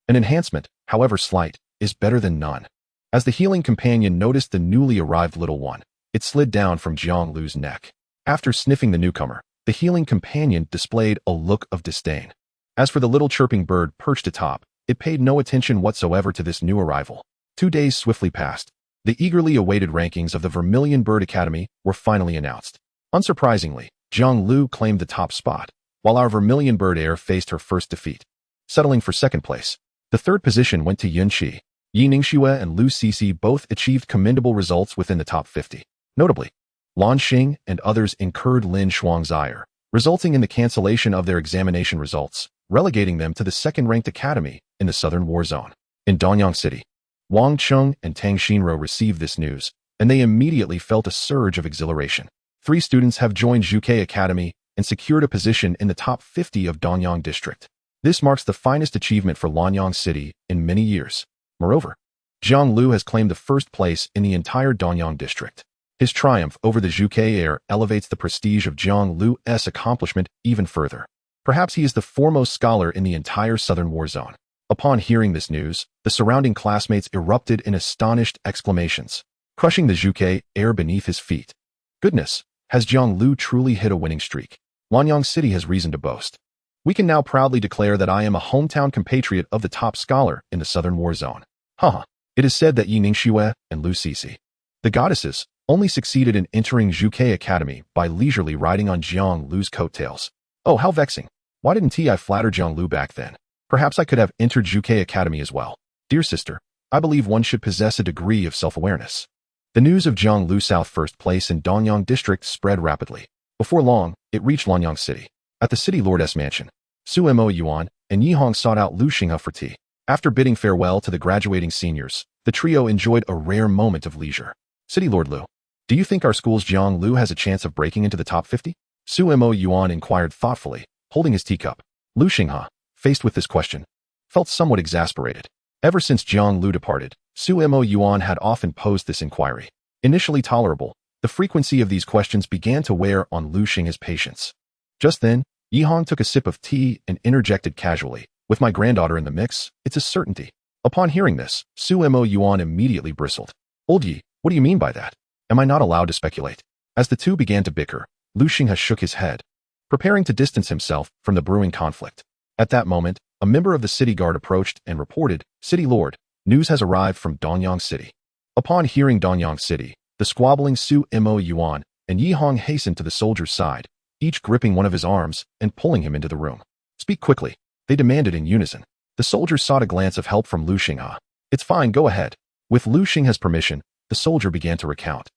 An enhancement, however slight, is better than none. As the healing companion noticed the newly arrived little one, it slid down from Jiang Liu's neck. After sniffing the newcomer, the healing companion displayed a look of disdain. As for the little chirping bird perched atop, It paid no attention whatsoever to this new arrival. 2 days swiftly passed. The eagerly awaited rankings of the Vermilion Bird Academy were finally announced. Unsurprisingly, Jiang Liu claimed the top spot, while our Vermilion Bird heir faced her first defeat, settling for second place. The third position went to Yun Qi. Yi Ningxue and Lu Cici both achieved commendable results within the top 50. Notably, Lan Xing and others incurred Lin Shuang's ire, resulting in the cancellation of their examination results, relegating them to the second-ranked academy in the Southern War Zone. In Danyang City, Wang Cheng and Tang Xinro received this news, and they immediately felt a surge of exhilaration. 3 students have joined Zhuke Academy and secured a position in the top 50 of Danyang District. This marks the finest achievement for Lanyang City in many years. Moreover, Jiang Liu has claimed the first place in the entire Danyang District. His triumph over the Zhuke heir elevates the prestige of Jiang Liu's accomplishment even further. Perhaps he is the foremost scholar in the entire Southern War Zone. Upon hearing this news, the surrounding classmates erupted in astonished exclamations, crushing the Zhuke heir beneath his feet. Goodness, has Jiang Liu truly hit a winning streak? Lanyang City has reason to boast. We can now proudly declare that I am a hometown compatriot of the top scholar in the Southern War Zone. Haha. It is said that Yi Ningxue and Lu Cici, the goddesses, only succeeded in entering Zhuke Academy by leisurely riding on Jiang Liu's coattails. Oh, how vexing. Why didn't I flatter Jiang Liu back then? Perhaps I could have entered Zhuke Academy as well. Dear sister, I believe one should possess a degree of self-awareness. The news of Jiang Liu's first place in Danyang District spread rapidly. Before long, it reached Lanyang City. At the city lord's mansion, Su Mo Yuan and Yi Hong sought out Lu Xinghe for tea. After bidding farewell to the graduating seniors, the trio enjoyed a rare moment of leisure. City Lord Lu, do you think our school's Jiang Liu has a chance of breaking into the top 50? Su Mo Yuan inquired thoughtfully, holding his teacup. Lu Xinghe, faced with this question, felt somewhat exasperated. Ever since Jiang Liu departed, Su Mo Yuan had often posed this inquiry. Initially tolerable, the frequency of these questions began to wear on Lu Xinghe's patience. Just then, Yi Hong took a sip of tea and interjected casually, with my granddaughter in the mix, it's a certainty. Upon hearing this, Su Mo Yuan immediately bristled. Old Yi, what do you mean by that? Am I not allowed to speculate? As the two began to bicker, Lu Xinghe shook his head, preparing to distance himself from the brewing conflict. At that moment, a member of the city guard approached and reported, City Lord, news has arrived from Danyang City. Upon hearing Danyang City, the squabbling Su Mo Yuan and Yi Hong hastened to the soldier's side, each gripping one of his arms and pulling him into the room. Speak quickly, they demanded in unison. The soldier sought a glance of help from Lu Xinghe. It's fine, go ahead. With Lu Xinghe's permission, the soldier began to recount.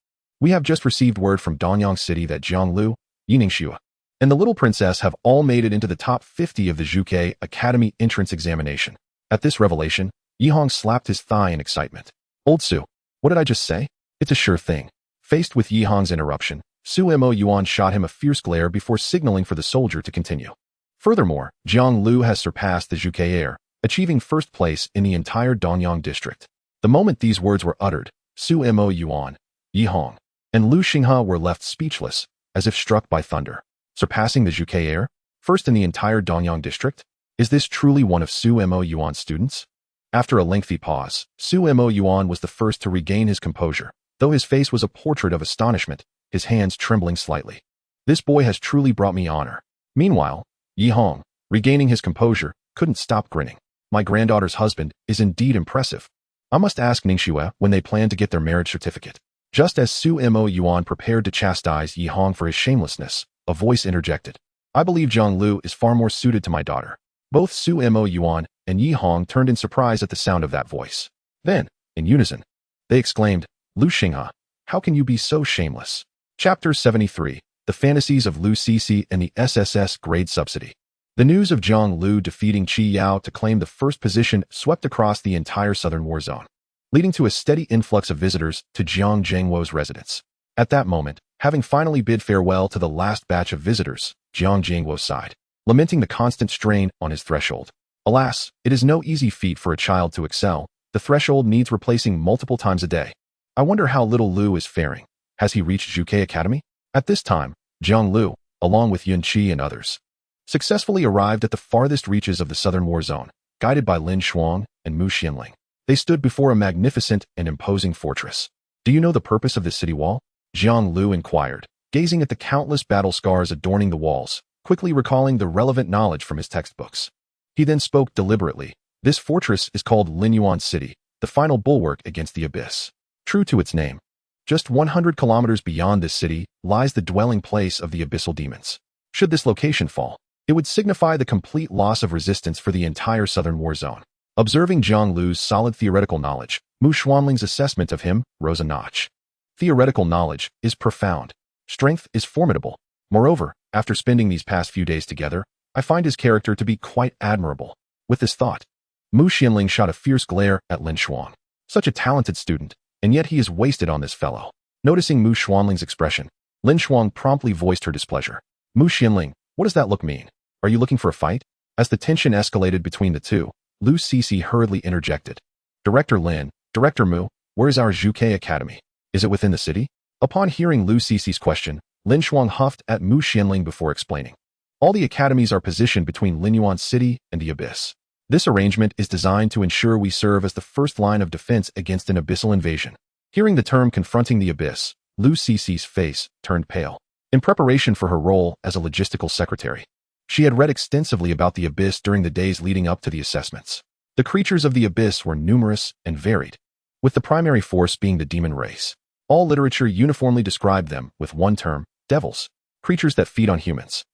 We have just received word from Danyang City that Jiang Liu, Yi Ningxue, and the little princess have all made it into the top 50 of the Zhuke Academy entrance examination. At this revelation, Yi Hong slapped his thigh in excitement. Old Su, what did I just say? It's a sure thing. Faced with Yi Hong's interruption, Su Mo Yuan shot him a fierce glare before signaling for the soldier to continue. Furthermore, Jiang Liu has surpassed the Zhuke heir, achieving first place in the entire Danyang district. The moment these words were uttered, Su Mo Yuan, Yi Hong, and Lu Xinghe were left speechless, as if struck by thunder. Surpassing the Zhuke heir, first in the entire Danyang district? Is this truly one of Su Mo Yuan's students? After a lengthy pause, Su Mo Yuan was the first to regain his composure, though his face was a portrait of astonishment, his hands trembling slightly. This boy has truly brought me honor. Meanwhile, Yi Hong, regaining his composure, couldn't stop grinning. My granddaughter's husband is indeed impressive. I must ask Ningxue when they plan to get their marriage certificate. Just as Su Mo Yuan prepared to chastise Yi Hong for his shamelessness, a voice interjected. I believe Jiang Liu is far more suited to my daughter. Both Su Mo Yuan and Yi Hong turned in surprise at the sound of that voice. Then, in unison, they exclaimed, Lu Xinghe, how can you be so shameless? Chapter 73, The Fantasies of Lu Cici and the SSS Grade Subsidy. The news of Jiang Liu defeating Qi Yao to claim the first position swept across the entire Southern War Zone, leading to a steady influx of visitors to Jiang Zhengwo's residence. At that moment, having finally bid farewell to the last batch of visitors, Jiang Zhengwo sighed, lamenting the constant strain on his threshold. Alas, it is no easy feat for a child to excel. The threshold needs replacing multiple times a day. I wonder how little Liu is faring. Has he reached Zhuke Academy? At this time, Jiang Liu, along with Yun Qi and others, successfully arrived at the farthest reaches of the Southern War Zone, guided by Lin Shuang and Mu Xianling. They stood before a magnificent and imposing fortress. Do you know the purpose of this city wall? Jiang Liu inquired, gazing at the countless battle scars adorning the walls, quickly recalling the relevant knowledge from his textbooks. He then spoke deliberately, This fortress is called Linyuan City, the final bulwark against the abyss. True to its name, just 100 kilometers beyond this city lies the dwelling place of the abyssal demons. Should this location fall, it would signify the complete loss of resistance for the entire southern war zone. Observing Jiang Liu's solid theoretical knowledge, Mu Xuanling's assessment of him rose a notch. Theoretical knowledge is profound. Strength is formidable. Moreover, after spending these past few days together, I find his character to be quite admirable. With this thought, Mu Xianling shot a fierce glare at Lin Xuan. Such a talented student, and yet he is wasted on this fellow. Noticing Mu Xuanling's expression, Lin Xuan promptly voiced her displeasure. Mu Xianling, what does that look mean? Are you looking for a fight? As the tension escalated between the two, Lu Cixi hurriedly interjected. Director Lin, Director Mu, where is our Zhuke Academy? Is it within the city? Upon hearing Lu Cixi's question, Lin Xuan huffed at Mu Xianling before explaining. All the academies are positioned between Linyuan City and the Abyss. This arrangement is designed to ensure we serve as the first line of defense against an abyssal invasion. Hearing the term confronting the abyss, Lu Cixi's face turned pale. In preparation for her role as a logistical secretary, she had read extensively about the abyss during the days leading up to the assessments. The creatures of the abyss were numerous and varied, with the primary force being the demon race. All literature uniformly described them with one term, devils, creatures that feed on humans.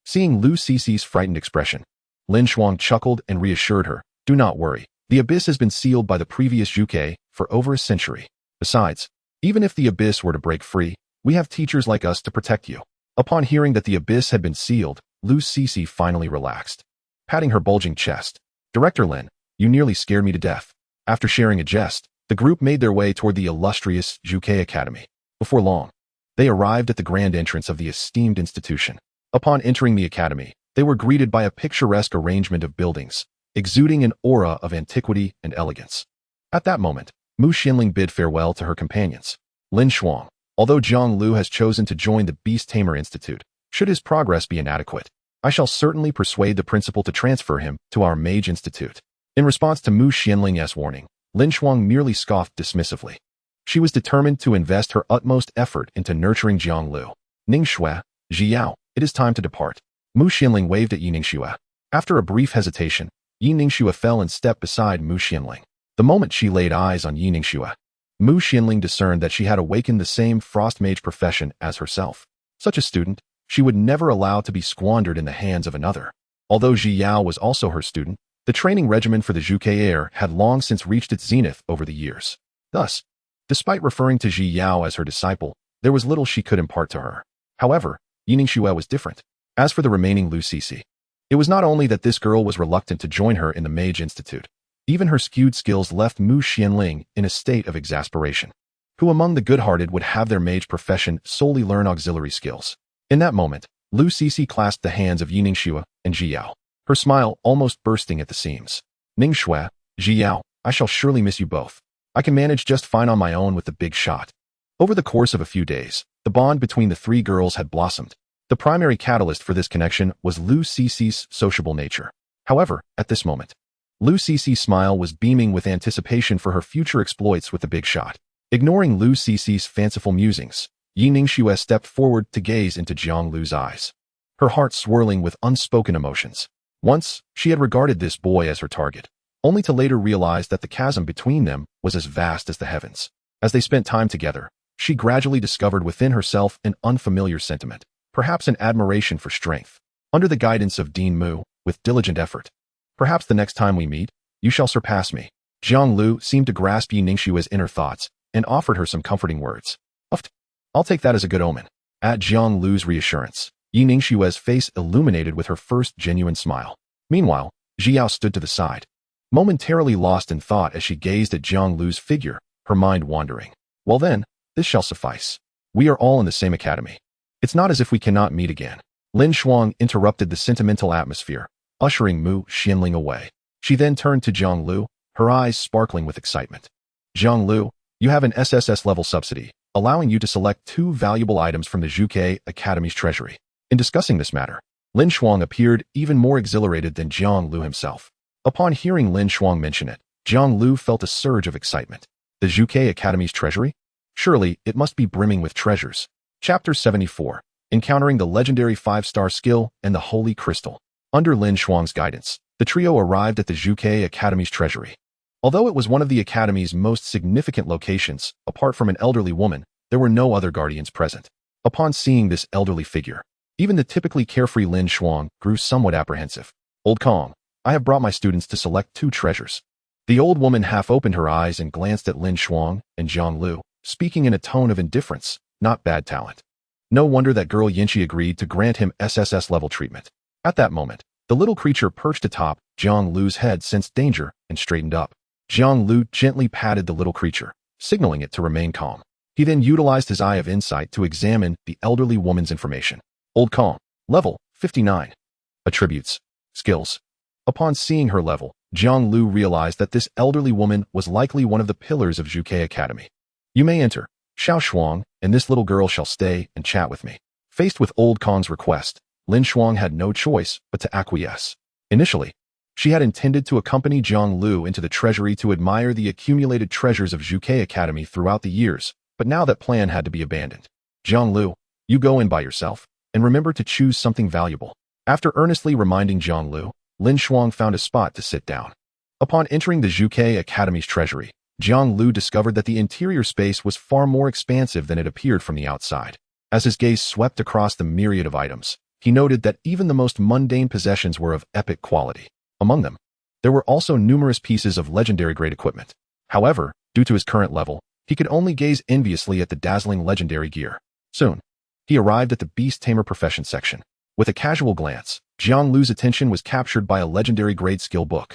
Seeing Lu Cixi's frightened expression, Lin Xuan chuckled and reassured her, do not worry, the abyss has been sealed by the previous Zhuke for over a century. Besides, even if the abyss were to break free, we have teachers like us to protect you. Upon hearing that the abyss had been sealed, Lu Cixi finally relaxed. Patting her bulging chest, Director Lin, you nearly scared me to death. After sharing a jest, the group made their way toward the illustrious Zhuke Academy. Before long, they arrived at the grand entrance of the esteemed institution. Upon entering the academy, they were greeted by a picturesque arrangement of buildings, exuding an aura of antiquity and elegance. At that moment, Mu Xianling bid farewell to her companions. Lin Xuan, although Jiang Liu has chosen to join the Beast Tamer Institute, should his progress be inadequate, I shall certainly persuade the principal to transfer him to our Mage Institute. In response to Mu Xianling's warning, Lin Xuan merely scoffed dismissively. She was determined to invest her utmost effort into nurturing Jiang Liu. Ning Xue, Zhiyao, it is time to depart. Mu Xianling waved at Yi Ningxue. After a brief hesitation, Yi Ningxue fell and stepped beside Mu Xianling. The moment she laid eyes on Yi Ningxue, Mu Xianling discerned that she had awakened the same frost mage profession as herself. Such a student, she would never allow to be squandered in the hands of another. Although Ji Yao was also her student, the training regimen for the Zhuke heir had long since reached its zenith over the years. Thus, despite referring to Ji Yao as her disciple, there was little she could impart to her. However, Yi Ningxue was different. As for the remaining Lu Cixi, it was not only that this girl was reluctant to join her in the Mage Institute, even her skewed skills left Mu Xianling in a state of exasperation. Who among the good-hearted would have their mage profession solely learn auxiliary skills? In that moment, Lu Cixi clasped the hands of Yi Ningxue and Ji Yao, her smile almost bursting at the seams. Ningxue, Ji Yao, I shall surely miss you both. I can manage just fine on my own with the big shot. Over the course of a few days, the bond between the three girls had blossomed. The primary catalyst for this connection was Lu Cixi's sociable nature. However, at this moment, Lu Cixi's smile was beaming with anticipation for her future exploits with the big shot. Ignoring Lu Cixi's fanciful musings, Yi Ningxue stepped forward to gaze into Jiang Liu's eyes, her heart swirling with unspoken emotions. Once, she had regarded this boy as her target, only to later realize that the chasm between them was as vast as the heavens. As they spent time together, she gradually discovered within herself an unfamiliar sentiment, perhaps an admiration for strength. Under the guidance of Dean Mu, with diligent effort, perhaps the next time we meet, you shall surpass me. Jiang Liu seemed to grasp Yi Ningxue's inner thoughts and offered her some comforting words. I'll take that as a good omen. At Jiang Liu's reassurance, Yi Ningxue's face illuminated with her first genuine smile. Meanwhile, Zhiyao stood to the side, momentarily lost in thought as she gazed at Jiang Liu's figure, her mind wandering. Well then, this shall suffice. We are all in the same academy. It's not as if we cannot meet again. Lin Xuan interrupted the sentimental atmosphere, ushering Mu Xianling away. She then turned to Jiang Liu, her eyes sparkling with excitement. Jiang Liu, you have an SSS level subsidy, allowing you to select 2 valuable items from the Zhuke Academy's treasury. In discussing this matter, Lin Xuan appeared even more exhilarated than Jiang Liu himself. Upon hearing Lin Xuan mention it, Jiang Liu felt a surge of excitement. The Zhuke Academy's treasury? Surely, it must be brimming with treasures. Chapter 74. Encountering the legendary 5-star skill and the Holy Crystal. Under Lin Xuan's guidance, the The trio arrived at the Zhuke Academy's treasury. Although it was one of the Academy's most significant locations, apart from an elderly woman, there were no other guardians present. Upon seeing this elderly figure, even the typically carefree Lin Shuang grew somewhat apprehensive. Old Kong, I have brought my students to select 2 treasures. The old woman half opened her eyes and glanced at Lin Shuang and Jiang Liu, speaking in a tone of indifference, not bad talent. No wonder that girl Yinchi agreed to grant him SSS-level treatment. At that moment, the little creature perched atop Jiang Liu's head sensed danger and straightened up. Jiang Liu gently patted the little creature, signaling it to remain calm. He then utilized his eye of insight to examine the elderly woman's information. Old Kong, level 59. Attributes, skills. Upon seeing her level, Jiang Liu realized that this elderly woman was likely one of the pillars of Zhuke Academy. You may enter, Xiao Shuang, and this little girl shall stay and chat with me. Faced with Old Kong's request, Lin Shuang had no choice but to acquiesce. Initially, she had intended to accompany Jiang Liu into the treasury to admire the accumulated treasures of Zhuke Academy throughout the years, but now that plan had to be abandoned. Jiang Liu, you go in by yourself, and remember to choose something valuable. After earnestly reminding Jiang Liu, Lin Shuang found a spot to sit down. Upon entering the Zhuke Academy's treasury, Jiang Liu discovered that the interior space was far more expansive than it appeared from the outside. As his gaze swept across the myriad of items, he noted that even the most mundane possessions were of epic quality. Among them, there were also numerous pieces of legendary-grade equipment. However, due to his current level, he could only gaze enviously at the dazzling legendary gear. Soon, he arrived at the Beast Tamer profession section. With a casual glance, Jiang Liu's attention was captured by a legendary-grade skill book.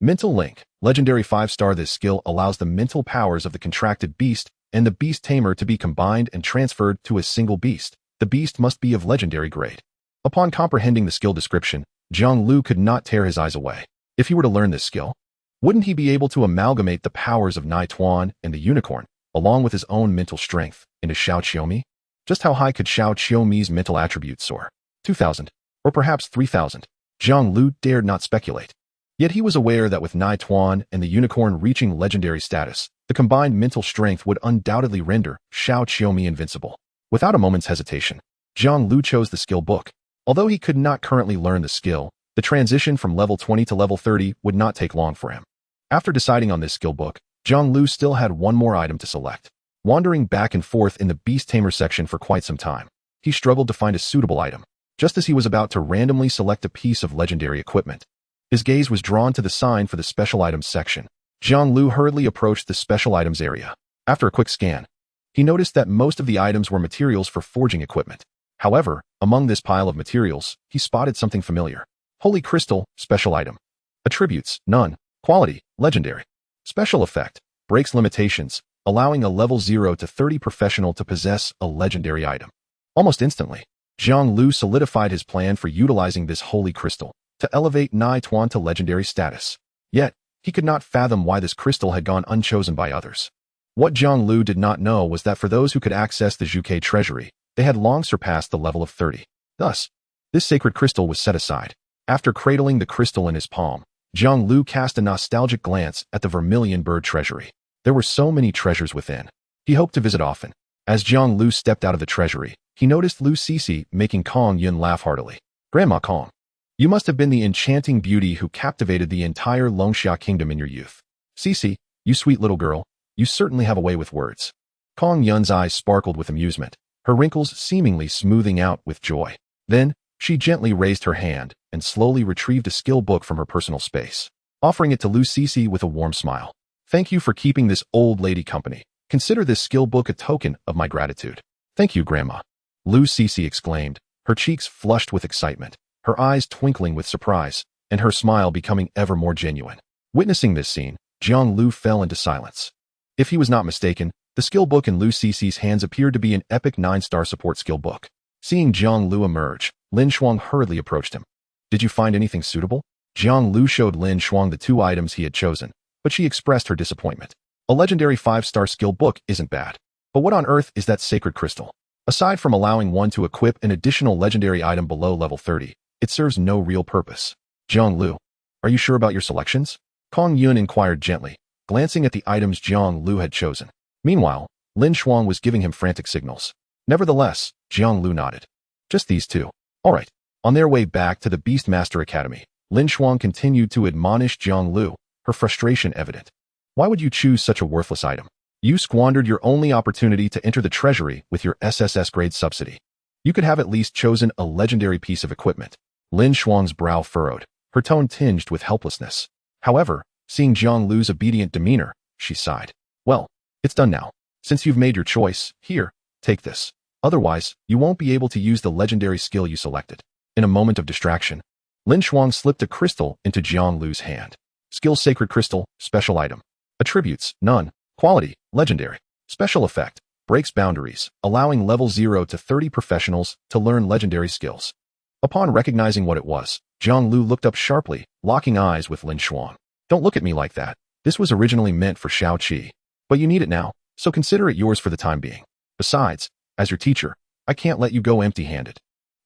Mental Link, legendary 5-star. This skill allows the mental powers of the contracted beast and the Beast Tamer to be combined and transferred to a single beast. The beast must be of legendary grade. Upon comprehending the skill description, Jiang Liu could not tear his eyes away. If he were to learn this skill, wouldn't he be able to amalgamate the powers of Nai Tuan and the unicorn, along with his own mental strength, into Xiao Qiumi? Just how high could Xiao Qiumi's mental attributes soar? 2,000, or perhaps 3,000. Jiang Liu dared not speculate. Yet he was aware that with Nai Tuan and the unicorn reaching legendary status, the combined mental strength would undoubtedly render Xiao Qiumi invincible. Without a moment's hesitation, Jiang Liu chose the skill book. Although he could not currently learn the skill, the transition from level 20 to level 30 would not take long for him. After deciding on this skill book, Jiang Liu still had one more item to select. Wandering back and forth in the Beast Tamer section for quite some time, he struggled to find a suitable item. Just as he was about to randomly select a piece of legendary equipment, his gaze was drawn to the sign for the special items section. Jiang Liu hurriedly approached the special items area. After a quick scan, he noticed that most of the items were materials for forging equipment. However, among this pile of materials, he spotted something familiar. Holy Crystal, special item. Attributes, none. Quality, legendary. Special effect, breaks limitations, allowing a level 0 to 30 professional to possess a legendary item. Almost instantly, Jiang Liu solidified his plan for utilizing this holy crystal to elevate Nai Tuan to legendary status. Yet, he could not fathom why this crystal had gone unchosen by others. What Jiang Liu did not know was that for those who could access the Zhuke treasury, they had long surpassed the level of 30. Thus, this sacred crystal was set aside. After cradling the crystal in his palm, Jiang Liu cast a nostalgic glance at the Vermilion Bird treasury. There were so many treasures within. He hoped to visit often. As Jiang Liu stepped out of the treasury, he noticed Lu Sisi making Kong Yun laugh heartily. Grandma Kong, you must have been the enchanting beauty who captivated the entire Longxia kingdom in your youth. Sisi, you sweet little girl, you certainly have a way with words. Kong Yun's eyes sparkled with amusement, her wrinkles seemingly smoothing out with joy. Then, she gently raised her hand and slowly retrieved a skill book from her personal space, offering it to Lu Sisi with a warm smile. Thank you for keeping this old lady company. Consider this skill book a token of my gratitude. Thank you, Grandma. Lu Sisi exclaimed, her cheeks flushed with excitement, her eyes twinkling with surprise, and her smile becoming ever more genuine. Witnessing this scene, Jiang Liu fell into silence. If he was not mistaken, the skill book in Lu Sisi's hands appeared to be an epic 9-star support skill book. Seeing Jiang Liu emerge, Lin Shuang hurriedly approached him. Did you find anything suitable? Jiang Liu showed Lin Shuang the 2 items he had chosen, but she expressed her disappointment. A legendary 5-star skill book isn't bad. But what on earth is that sacred crystal? Aside from allowing one to equip an additional legendary item below level 30, it serves no real purpose. Jiang Liu, are you sure about your selections? Kong Yun inquired gently, glancing at the items Jiang Liu had chosen. Meanwhile, Lin Shuang was giving him frantic signals. Nevertheless, Jiang Liu nodded. Just these 2. All right. On their way back to the Beastmaster Academy, Lin Shuang continued to admonish Jiang Liu, her frustration evident. Why would you choose such a worthless item? You squandered your only opportunity to enter the treasury with your SSS grade subsidy. You could have at least chosen a legendary piece of equipment. Lin Shuang's brow furrowed, her tone tinged with helplessness. However, seeing Jiang Liu's obedient demeanor, she sighed. Well, it's done now. Since you've made your choice, here, take this. Otherwise, you won't be able to use the legendary skill you selected. In a moment of distraction, Lin Shuang slipped a crystal into Jiang Liu's hand. Skill Sacred Crystal, Special Item. Attributes, None. Quality, Legendary. Special Effect, breaks boundaries, allowing level 0 to 30 professionals to learn legendary skills. Upon recognizing what it was, Jiang Liu looked up sharply, locking eyes with Lin Shuang. Don't look at me like that. This was originally meant for Shao Qi. But you need it now, so consider it yours for the time being. Besides, as your teacher, I can't let you go empty-handed.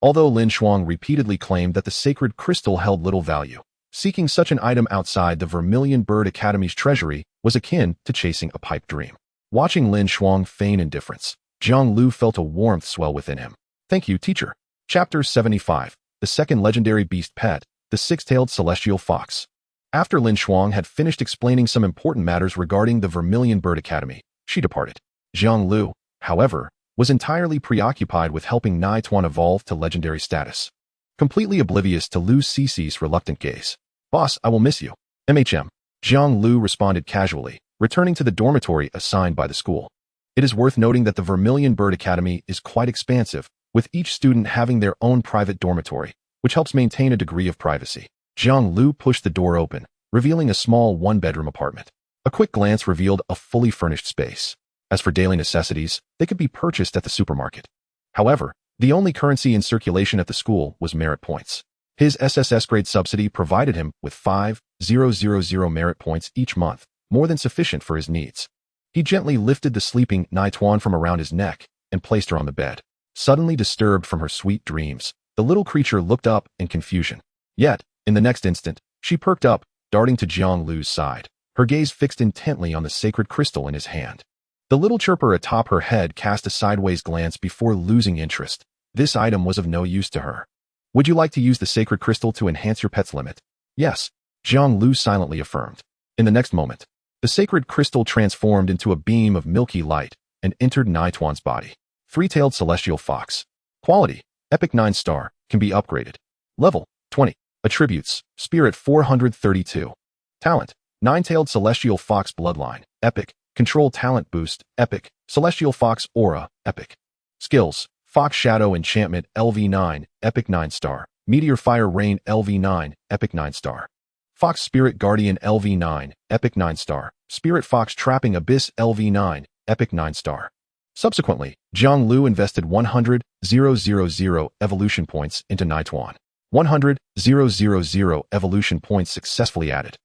Although Lin Shuang repeatedly claimed that the sacred crystal held little value, seeking such an item outside the Vermilion Bird Academy's treasury was akin to chasing a pipe dream. Watching Lin Shuang feign indifference, Jiang Liu felt a warmth swell within him. Thank you, teacher. Chapter 75. The second legendary beast pet, the six-tailed celestial fox. After Lin Shuang had finished explaining some important matters regarding the Vermilion Bird Academy, she departed. Jiang Liu, however, was entirely preoccupied with helping Nai Tuan evolve to legendary status. Completely oblivious to Liu Cici's reluctant gaze. Boss, I will miss you. MHM. Jiang Liu responded casually, returning to the dormitory assigned by the school. It is worth noting that the Vermilion Bird Academy is quite expansive, with each student having their own private dormitory, which helps maintain a degree of privacy. Jiang Liu pushed the door open, revealing a small one-bedroom apartment. A quick glance revealed a fully furnished space. As for daily necessities, they could be purchased at the supermarket. However, the only currency in circulation at the school was merit points. His SSS grade subsidy provided him with 5,000 merit points each month, more than sufficient for his needs. He gently lifted the sleeping Nai Tuan from around his neck and placed her on the bed. Suddenly disturbed from her sweet dreams, the little creature looked up in confusion. Yet, in the next instant, she perked up, darting to Jiang Liu's side, her gaze fixed intently on the sacred crystal in his hand. The little chirper atop her head cast a sideways glance before losing interest. This item was of no use to her. Would you like to use the sacred crystal to enhance your pet's limit? Yes, Jiang Liu silently affirmed. In the next moment, the sacred crystal transformed into a beam of milky light and entered Nai Tuan's body. Three-tailed celestial fox. Quality, Epic 9-star, can be upgraded. Level, 20. Attributes, Spirit 432. Talent, Nine-tailed celestial fox bloodline, Epic. Control talent boost, Epic. Celestial fox aura, Epic. Skills, Fox Shadow Enchantment LV9, Epic 9-star. Meteor Fire Rain LV9, Epic 9-star. Fox Spirit Guardian LV9, Epic 9-star. Spirit Fox Trapping Abyss LV9, Epic 9-star. Subsequently, Jiang Liu invested 100,000 evolution points into Nai Tuan. 100,000 evolution points successfully added.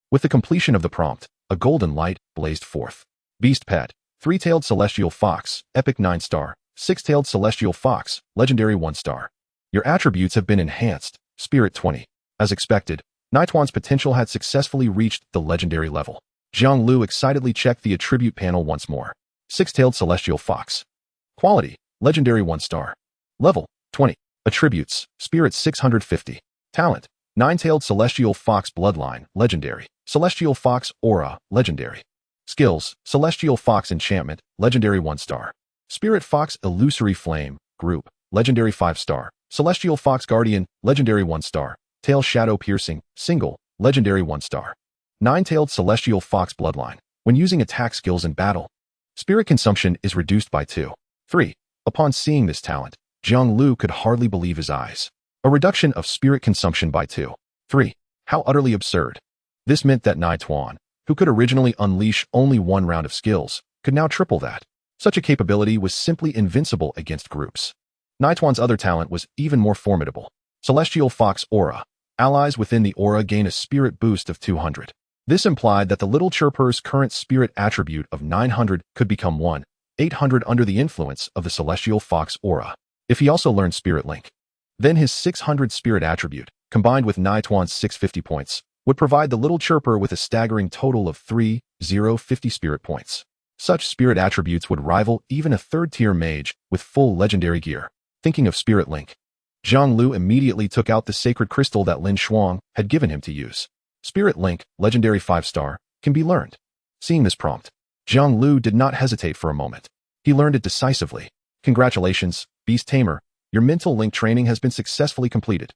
With the completion of the prompt, a golden light blazed forth. Beast Pet, Three-tailed Celestial Fox, Epic 9-star. Six-tailed Celestial Fox, Legendary 1-star. Your attributes have been enhanced, Spirit 20. As expected, Nai Tuan's potential had successfully reached the legendary level. Jiang Liu excitedly checked the attribute panel once more. Six-tailed Celestial Fox. Quality, Legendary 1-star. Level, 20. Attributes, Spirit 650. Talent, Nine-tailed Celestial Fox Bloodline, Legendary. Celestial Fox Aura, Legendary. Skills, Celestial Fox Enchantment, Legendary 1-star. Spirit Fox Illusory Flame, Group, Legendary 5-star. Celestial Fox Guardian, Legendary 1-star. Tail Shadow Piercing, Single, Legendary 1-star. Nine-tailed Celestial Fox Bloodline. When using attack skills in battle, spirit consumption is reduced by 2. 3. Upon seeing this talent, Jiang Liu could hardly believe his eyes. A reduction of spirit consumption by 2. 3. How utterly absurd. This meant that Nai Tuan, who could originally unleash only one round of skills, could now triple that. Such a capability was simply invincible against groups. Nai Tuan's other talent was even more formidable. Celestial Fox Aura. Allies within the aura gain a spirit boost of 200. This implied that the little chirper's current spirit attribute of 900 could become 800 under the influence of the Celestial Fox Aura. If he also learned Spirit Link, then his 600 spirit attribute, combined with Nai Tuan's 650 points, would provide the little chirper with a staggering total of 3,050 spirit points. Such spirit attributes would rival even a third-tier mage with full legendary gear. Thinking of Spirit Link, Jiang Liu immediately took out the sacred crystal that Lin Shuang had given him to use. Spirit Link, legendary 5-star, can be learned. Seeing this prompt, Jiang Liu did not hesitate for a moment. He learned it decisively. Congratulations, Beast Tamer, your mental link training has been successfully completed.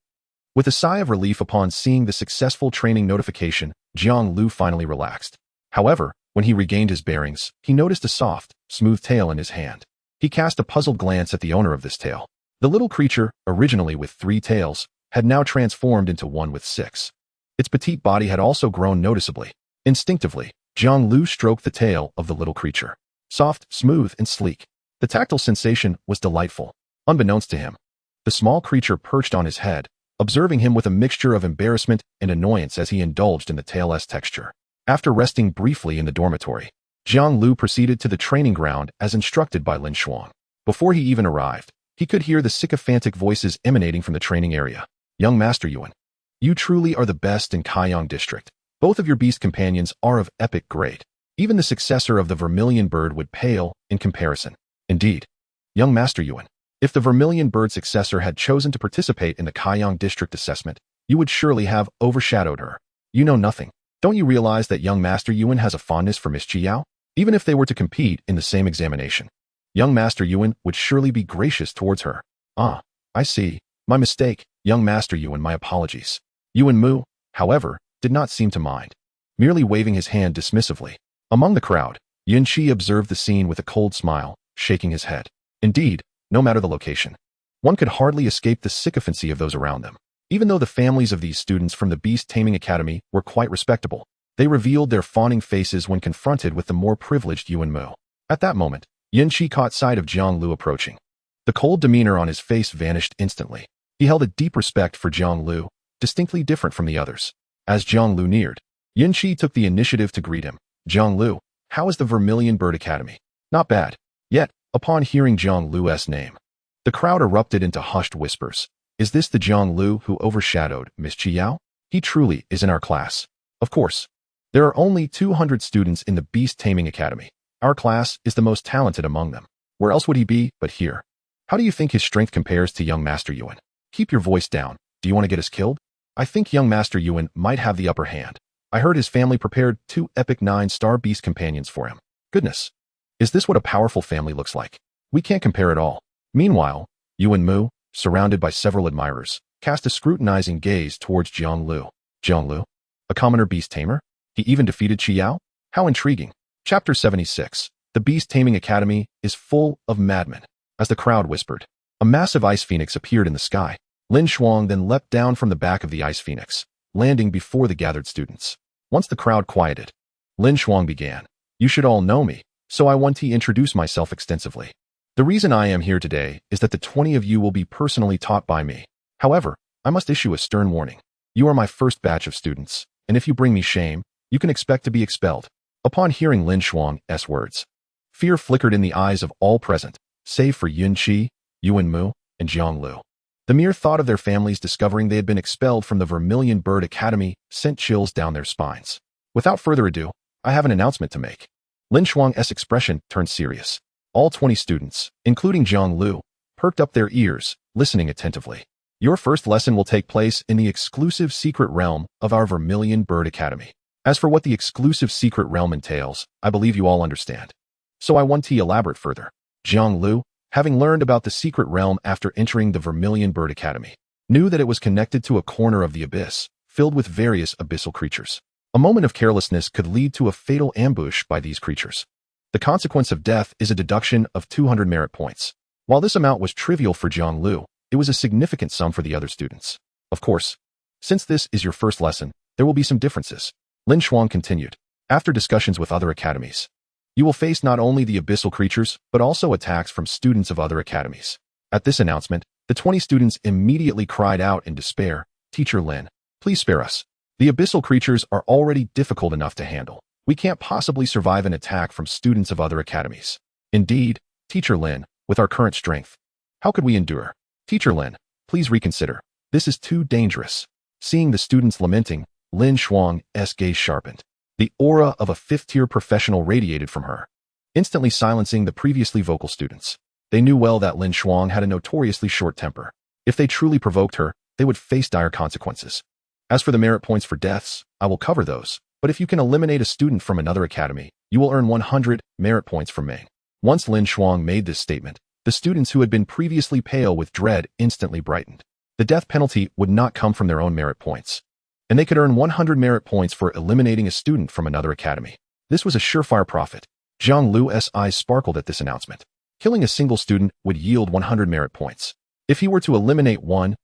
With a sigh of relief upon seeing the successful training notification, Jiang Liu finally relaxed. However, when he regained his bearings, he noticed a soft, smooth tail in his hand. He cast a puzzled glance at the owner of this tail. The little creature, originally with 3 tails, had now transformed into one with 6. Its petite body had also grown noticeably. Instinctively, Jiang Liu stroked the tail of the little creature. Soft, smooth, and sleek. The tactile sensation was delightful. Unbeknownst to him, the small creature perched on his head, observing him with a mixture of embarrassment and annoyance as he indulged in the tail's texture. After resting briefly in the dormitory, Jiang Liu proceeded to the training ground as instructed by Lin Shuang. Before he even arrived, he could hear the sycophantic voices emanating from the training area. Young Master Yuan, you truly are the best in Kaiyang District. Both of your beast companions are of epic grade. Even the successor of the Vermilion Bird would pale in comparison. Indeed, young Master Yuan, if the Vermilion Bird successor had chosen to participate in the Kaiyang District assessment, you would surely have overshadowed her. You know nothing. Don't you realize that young Master Yuan has a fondness for Miss Chiao? Even if they were to compete in the same examination, young Master Yuan would surely be gracious towards her. Ah, I see. My mistake, young Master Yuan, my apologies. Yuan Mu, however, did not seem to mind, merely waving his hand dismissively. Among the crowd, Yin Qi observed the scene with a cold smile, shaking his head. Indeed, no matter the location, one could hardly escape the sycophancy of those around them. Even though the families of these students from the Beast Taming Academy were quite respectable, they revealed their fawning faces when confronted with the more privileged Yuan Mu. At that moment, Yin Qi caught sight of Jiang Liu approaching. The cold demeanor on his face vanished instantly. He held a deep respect for Jiang Liu, distinctly different from the others. As Jiang Liu neared, Yin Qi took the initiative to greet him. Jiang Liu, how is the Vermilion Bird Academy? Not bad. Yet, upon hearing Jiang Liu's name, the crowd erupted into hushed whispers. Is this the Jiang Liu who overshadowed Miss Chiao? He truly is in our class. Of course, there are only 200 students in the Beast Taming Academy. Our class is the most talented among them. Where else would he be but here? How do you think his strength compares to young Master Yuan? Keep your voice down. Do you want to get us killed? I think young Master Yuan might have the upper hand. I heard his family prepared 2 epic 9-star beast companions for him. Goodness. Is this what a powerful family looks like? We can't compare at all. Meanwhile, Yuan Mu, surrounded by several admirers, cast a scrutinizing gaze towards Jiang Liu. Jiang Liu? A commoner beast tamer? He even defeated Chiao? How intriguing. Chapter 76. The Beast Taming Academy is full of madmen. As the crowd whispered, a massive ice phoenix appeared in the sky. Lin Shuang then leapt down from the back of the ice phoenix, landing before the gathered students. Once the crowd quieted, Lin Shuang began. You should all know me, so I want to introduce myself extensively. The reason I am here today is that the 20 of you will be personally taught by me. However, I must issue a stern warning. You are my first batch of students, and if you bring me shame, you can expect to be expelled. Upon hearing Lin Shuang's words, fear flickered in the eyes of all present, save for Yin Qi, Yuan Mu, and Jiang Liu. The mere thought of their families discovering they had been expelled from the Vermilion Bird Academy sent chills down their spines. Without further ado, I have an announcement to make. Lin Shuang's expression turned serious. All 20 students, including Jiang Liu, perked up their ears, listening attentively. Your first lesson will take place in the exclusive secret realm of our Vermilion Bird Academy. As for what the exclusive secret realm entails, I believe you all understand. So I want to elaborate further. Jiang Liu, having learned about the secret realm after entering the Vermilion Bird Academy, knew that it was connected to a corner of the abyss, filled with various abyssal creatures. A moment of carelessness could lead to a fatal ambush by these creatures. The consequence of death is a deduction of 200 merit points. While this amount was trivial for Jiang Liu, it was a significant sum for the other students. Of course, since this is your first lesson, there will be some differences. Lin Shuang continued. After discussions with other academies, you will face not only the abyssal creatures, but also attacks from students of other academies. At this announcement, the 20 students immediately cried out in despair, Teacher Lin, please spare us. The abyssal creatures are already difficult enough to handle. We can't possibly survive an attack from students of other academies. Indeed, Teacher Lin, with our current strength, how could we endure? Teacher Lin, please reconsider. This is too dangerous. Seeing the students lamenting, Lin Shuang's gaze sharpened. The aura of a 5th-tier professional radiated from her, instantly silencing the previously vocal students. They knew well that Lin Shuang had a notoriously short temper. If they truly provoked her, they would face dire consequences. As for the merit points for deaths, I will cover those, but if you can eliminate a student from another academy, you will earn 100 merit points from Ming. Once Lin Shuang made this statement, the students who had been previously pale with dread instantly brightened. The death penalty would not come from their own merit points, and they could earn 100 merit points for eliminating a student from another academy. This was a surefire profit. Jiang Liu's eyes sparkled at this announcement. Killing a single student would yield 100 merit points. If he were to eliminate 1,000,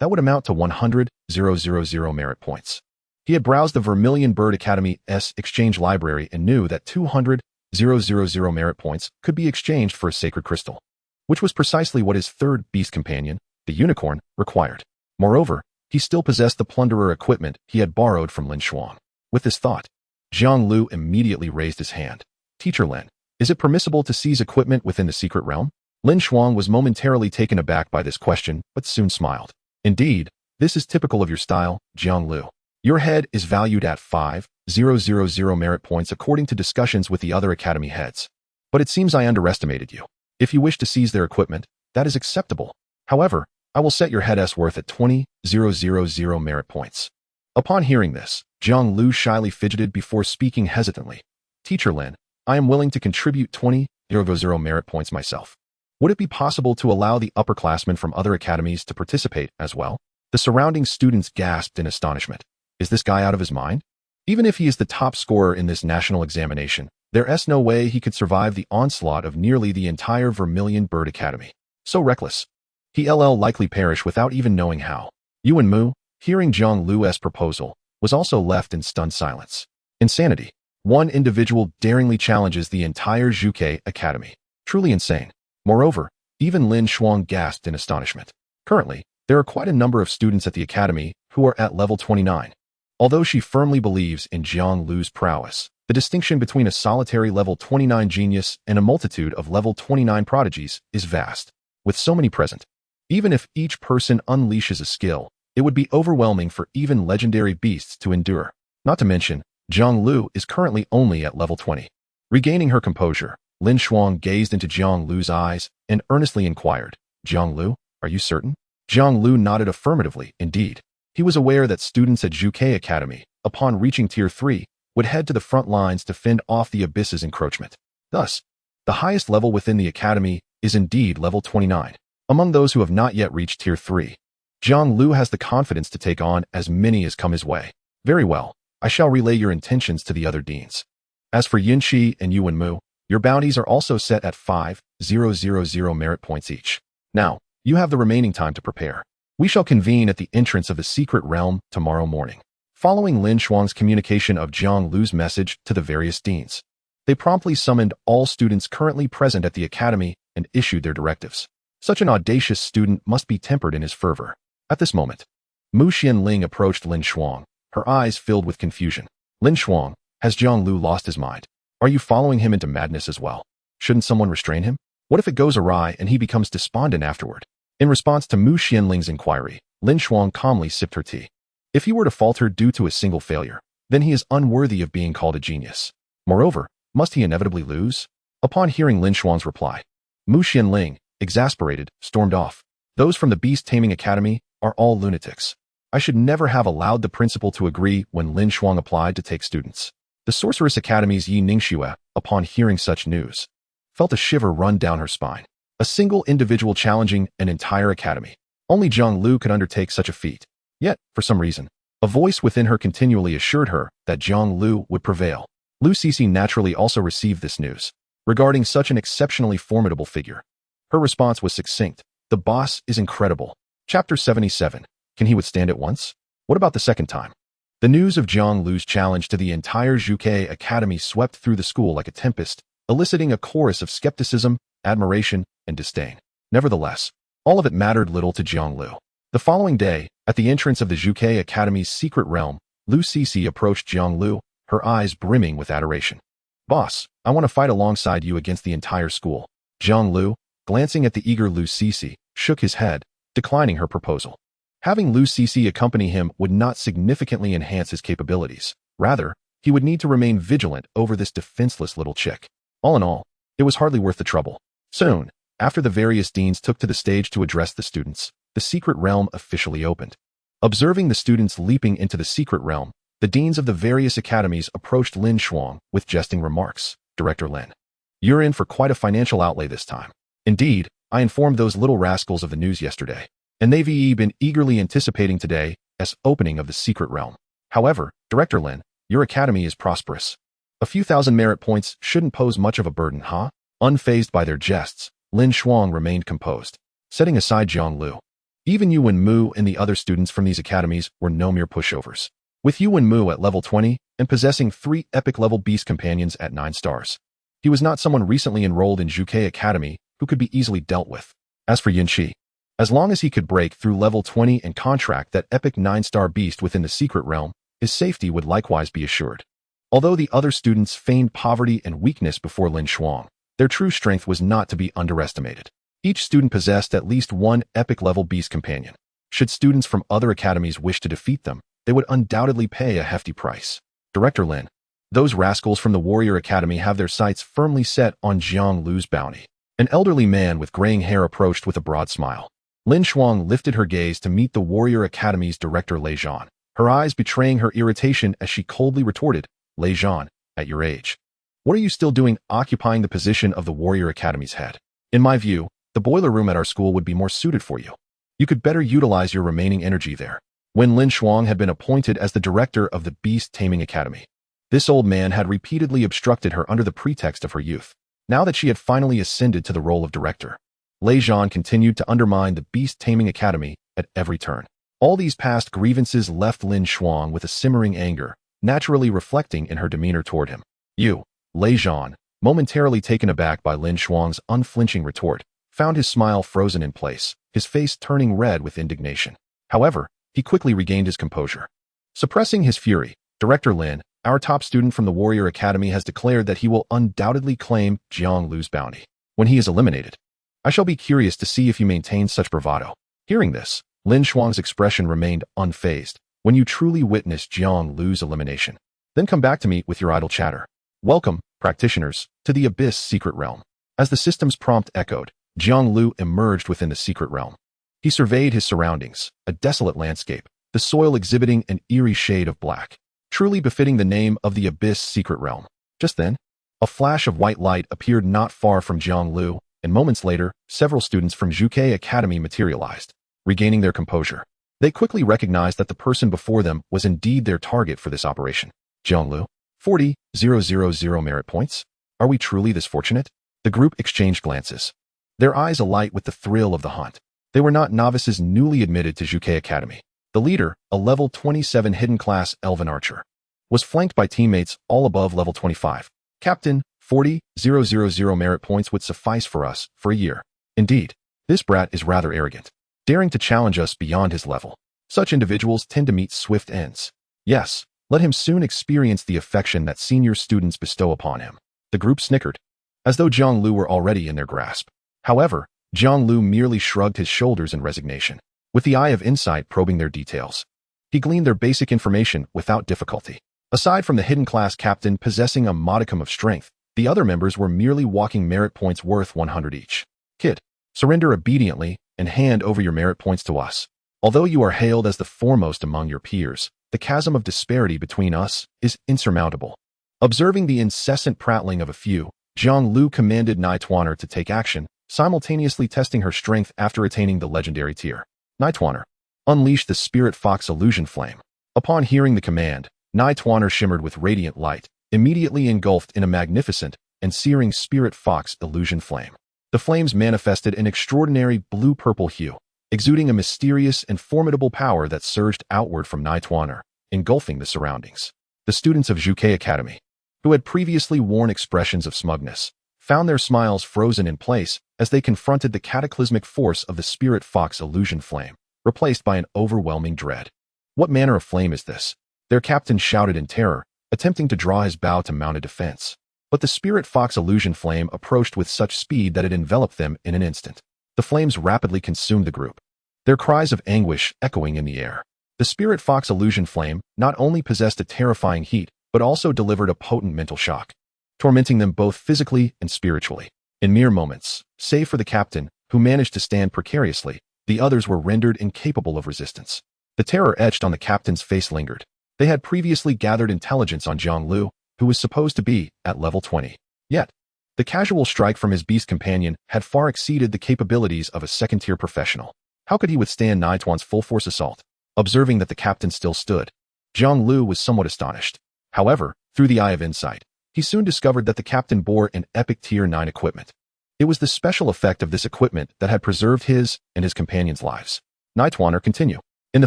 that would amount to 100,000 merit points. He had browsed the Vermilion Bird Academy's exchange library and knew that 200,000 merit points could be exchanged for a sacred crystal, which was precisely what his third beast companion, the unicorn, required. Moreover, he still possessed the plunderer equipment he had borrowed from Lin Shuang. With this thought, Jiang Liu immediately raised his hand. Teacher Lin, is it permissible to seize equipment within the secret realm? Lin Shuang was momentarily taken aback by this question, but soon smiled. Indeed, this is typical of your style, Jiang Liu. Your head is valued at 5,000 merit points according to discussions with the other academy heads. But it seems I underestimated you. If you wish to seize their equipment, that is acceptable. However, I will set your head's worth at 20,000 merit points. Upon hearing this, Jiang Liu shyly fidgeted before speaking hesitantly. Teacher Lin, I am willing to contribute 20,000 merit points myself. Would it be possible to allow the upperclassmen from other academies to participate as well? The surrounding students gasped in astonishment. Is this guy out of his mind? Even if he is the top scorer in this national examination, there's no way he could survive the onslaught of nearly the entire Vermilion Bird Academy. So reckless. He'll likely perish without even knowing how. Yuan Mu, hearing Jiang Liu's proposal, was also left in stunned silence. Insanity. One individual daringly challenges the entire Zhuke Academy. Truly insane. Moreover, even Lin Shuang gasped in astonishment. Currently, there are quite a number of students at the academy who are at level 29. Although she firmly believes in Jiang Liu's prowess, the distinction between a solitary level 29 genius and a multitude of level 29 prodigies is vast. With so many present, even if each person unleashes a skill, it would be overwhelming for even legendary beasts to endure. Not to mention, Jiang Liu is currently only at level 20. Regaining her composure, Lin Shuang gazed into Jiang Liu's eyes and earnestly inquired, Jiang Liu, are you certain? Jiang Liu nodded affirmatively, indeed. He was aware that students at Zhuke Academy, upon reaching Tier 3, would head to the front lines to fend off the Abyss's encroachment. Thus, the highest level within the academy is indeed level 29. Among those who have not yet reached Tier 3, Jiang Liu has the confidence to take on as many as come his way. Very well, I shall relay your intentions to the other deans. As for Yinqi and Yuan Mu, your bounties are also set at 5,000 merit points each. Now, you have the remaining time to prepare. We shall convene at the entrance of the secret realm tomorrow morning. Following Lin Shuang's communication of Jiang Liu's message to the various deans, they promptly summoned all students currently present at the academy and issued their directives. Such an audacious student must be tempered in his fervor. At this moment, Mu Xianling approached Lin Shuang, her eyes filled with confusion. Lin Shuang, has Jiang Liu lost his mind? Are you following him into madness as well? Shouldn't someone restrain him? What if it goes awry and he becomes despondent afterward? In response to Mu Xianling's inquiry, Lin Shuang calmly sipped her tea. If he were to falter due to a single failure, then he is unworthy of being called a genius. Moreover, must he inevitably lose? Upon hearing Lin Shuang's reply, Mu Xianling, exasperated, stormed off. Those from the Beast Taming Academy are all lunatics. I should never have allowed the principal to agree when Lin Shuang applied to take students. The Sorceress Academy's Yi Ningxue, upon hearing such news, felt a shiver run down her spine. A single individual challenging an entire academy. Only Jiang Liu could undertake such a feat. Yet, for some reason, a voice within her continually assured her that Jiang Liu would prevail. Lu Cixi naturally also received this news. Regarding such an exceptionally formidable figure, her response was succinct. The boss is incredible. Chapter 77. Can he withstand it once? What about the second time? The news of Jiang Liu's challenge to the entire Zhuke Academy swept through the school like a tempest, eliciting a chorus of skepticism, admiration, and disdain. Nevertheless, all of it mattered little to Jiang Liu. The following day, at the entrance of the Zhuke Academy's secret realm, Lu Cixi approached Jiang Liu, her eyes brimming with adoration. Boss, I want to fight alongside you against the entire school. Jiang Liu, glancing at the eager Lu Cixi, shook his head, declining her proposal. Having Lu Cixi accompany him would not significantly enhance his capabilities. Rather, he would need to remain vigilant over this defenseless little chick. All in all, it was hardly worth the trouble. Soon, After the various deans took to the stage to address the students, the secret realm officially opened. Observing the students leaping into the secret realm, the deans of the various academies approached Lin Shuang with jesting remarks. Director Lin, you're in for quite a financial outlay this time. Indeed, I informed those little rascals of the news yesterday, and they've been eagerly anticipating today as opening of the secret realm. However, Director Lin, your academy is prosperous. A few thousand merit points shouldn't pose much of a burden, huh? Unfazed by their jests, Lin Shuang remained composed, setting aside Jiang Liu. Even Yu Wenmu and the other students from these academies were no mere pushovers. With Yu Wenmu at level 20 and possessing 3 epic-level beast companions at 9 stars, he was not someone recently enrolled in Zhuke Academy who could be easily dealt with. As for Yinqi, as long as he could break through level 20 and contract that epic 9-star beast within the secret realm, his safety would likewise be assured. Although the other students feigned poverty and weakness before Lin Shuang, their true strength was not to be underestimated. Each student possessed at least 1 epic-level beast companion. Should students from other academies wish to defeat them, they would undoubtedly pay a hefty price. Director Lin, those rascals from the Warrior Academy have their sights firmly set on Jiang Liu's bounty. An elderly man with graying hair approached with a broad smile. Lin Shuang lifted her gaze to meet the Warrior Academy's director Lei Zhan, her eyes betraying her irritation as she coldly retorted, Lei Zhan, at your age, what are you still doing occupying the position of the Warrior Academy's head? In my view, the boiler room at our school would be more suited for you. You could better utilize your remaining energy there. When Lin Shuang had been appointed as the director of the Beast Taming Academy, this old man had repeatedly obstructed her under the pretext of her youth. Now that she had finally ascended to the role of director, Lei Zhan continued to undermine the Beast Taming Academy at every turn. All these past grievances left Lin Shuang with a simmering anger, naturally reflecting in her demeanor toward him. You, Lei Zhan, momentarily taken aback by Lin Shuang's unflinching retort, found his smile frozen in place, his face turning red with indignation. However, he quickly regained his composure. Suppressing his fury, Director Lin, our top student from the Warrior Academy, has declared that he will undoubtedly claim Jiang Liu's bounty when he is eliminated. I shall be curious to see if you maintain such bravado. Hearing this, Lin Shuang's expression remained unfazed. When you truly witness Jiang Liu's elimination, then come back to me with your idle chatter. Welcome, practitioners, to the Abyss Secret Realm. As the system's prompt echoed, Jiang Liu emerged within the secret realm. He surveyed his surroundings, a desolate landscape, the soil exhibiting an eerie shade of black, truly befitting the name of the Abyss Secret Realm. Just then, a flash of white light appeared not far from Jiang Liu, and moments later, several students from Zhuke Academy materialized. Regaining their composure, they quickly recognized that the person before them was indeed their target for this operation. Jiang Liu, 40,000 merit points. Are we truly this fortunate? The group exchanged glances, their eyes alight with the thrill of the hunt. They were not novices newly admitted to Zhuke Academy. The leader, a level 27 hidden class elven archer, was flanked by teammates all above level 25. Captain, 40,000 merit points would suffice for us for a year. Indeed, this brat is rather arrogant, daring to challenge us beyond his level. Such individuals tend to meet swift ends. Yes, let him soon experience the affection that senior students bestow upon him. The group snickered, as though Jiang Liu were already in their grasp. However, Jiang Liu merely shrugged his shoulders in resignation, with the eye of insight probing their details. He gleaned their basic information without difficulty. Aside from the hidden class captain possessing a modicum of strength, the other members were merely walking merit points worth 100 each. Kid, surrender obediently and hand over your merit points to us. Although you are hailed as the foremost among your peers, the chasm of disparity between us is insurmountable. Observing the incessant prattling of a few, Jiang Liu commanded Nightwaner to take action, simultaneously testing her strength after attaining the legendary tier. Nightwaner, unleash the Spirit Fox illusion flame. Upon hearing the command, Nightwaner shimmered with radiant light, immediately engulfed in a magnificent and searing Spirit Fox illusion flame. The flames manifested an extraordinary blue-purple hue, exuding a mysterious and formidable power that surged outward from Nightwaner, engulfing the surroundings. The students of Zhuke Academy, who had previously worn expressions of smugness, found their smiles frozen in place as they confronted the cataclysmic force of the Spirit Fox illusion flame, replaced by an overwhelming dread. What manner of flame is this? Their captain shouted in terror, attempting to draw his bow to mount a defense. But the Spirit Fox illusion flame approached with such speed that it enveloped them in an instant. The flames rapidly consumed the group, their cries of anguish echoing in the air. The Spirit Fox illusion flame not only possessed a terrifying heat, but also delivered a potent mental shock, tormenting them both physically and spiritually. In mere moments, save for the captain, who managed to stand precariously, the others were rendered incapable of resistance. The terror etched on the captain's face lingered. They had previously gathered intelligence on Jiang Liu, who was supposed to be at level 20. Yet, the casual strike from his beast companion had far exceeded the capabilities of a second-tier professional. How could he withstand Nituan's full-force assault? Observing that the captain still stood, Jiang Liu was somewhat astonished. However, through the eye of insight, he soon discovered that the captain bore an epic Tier 9 equipment. It was the special effect of this equipment that had preserved his and his companions' lives. Nituaner continue. In the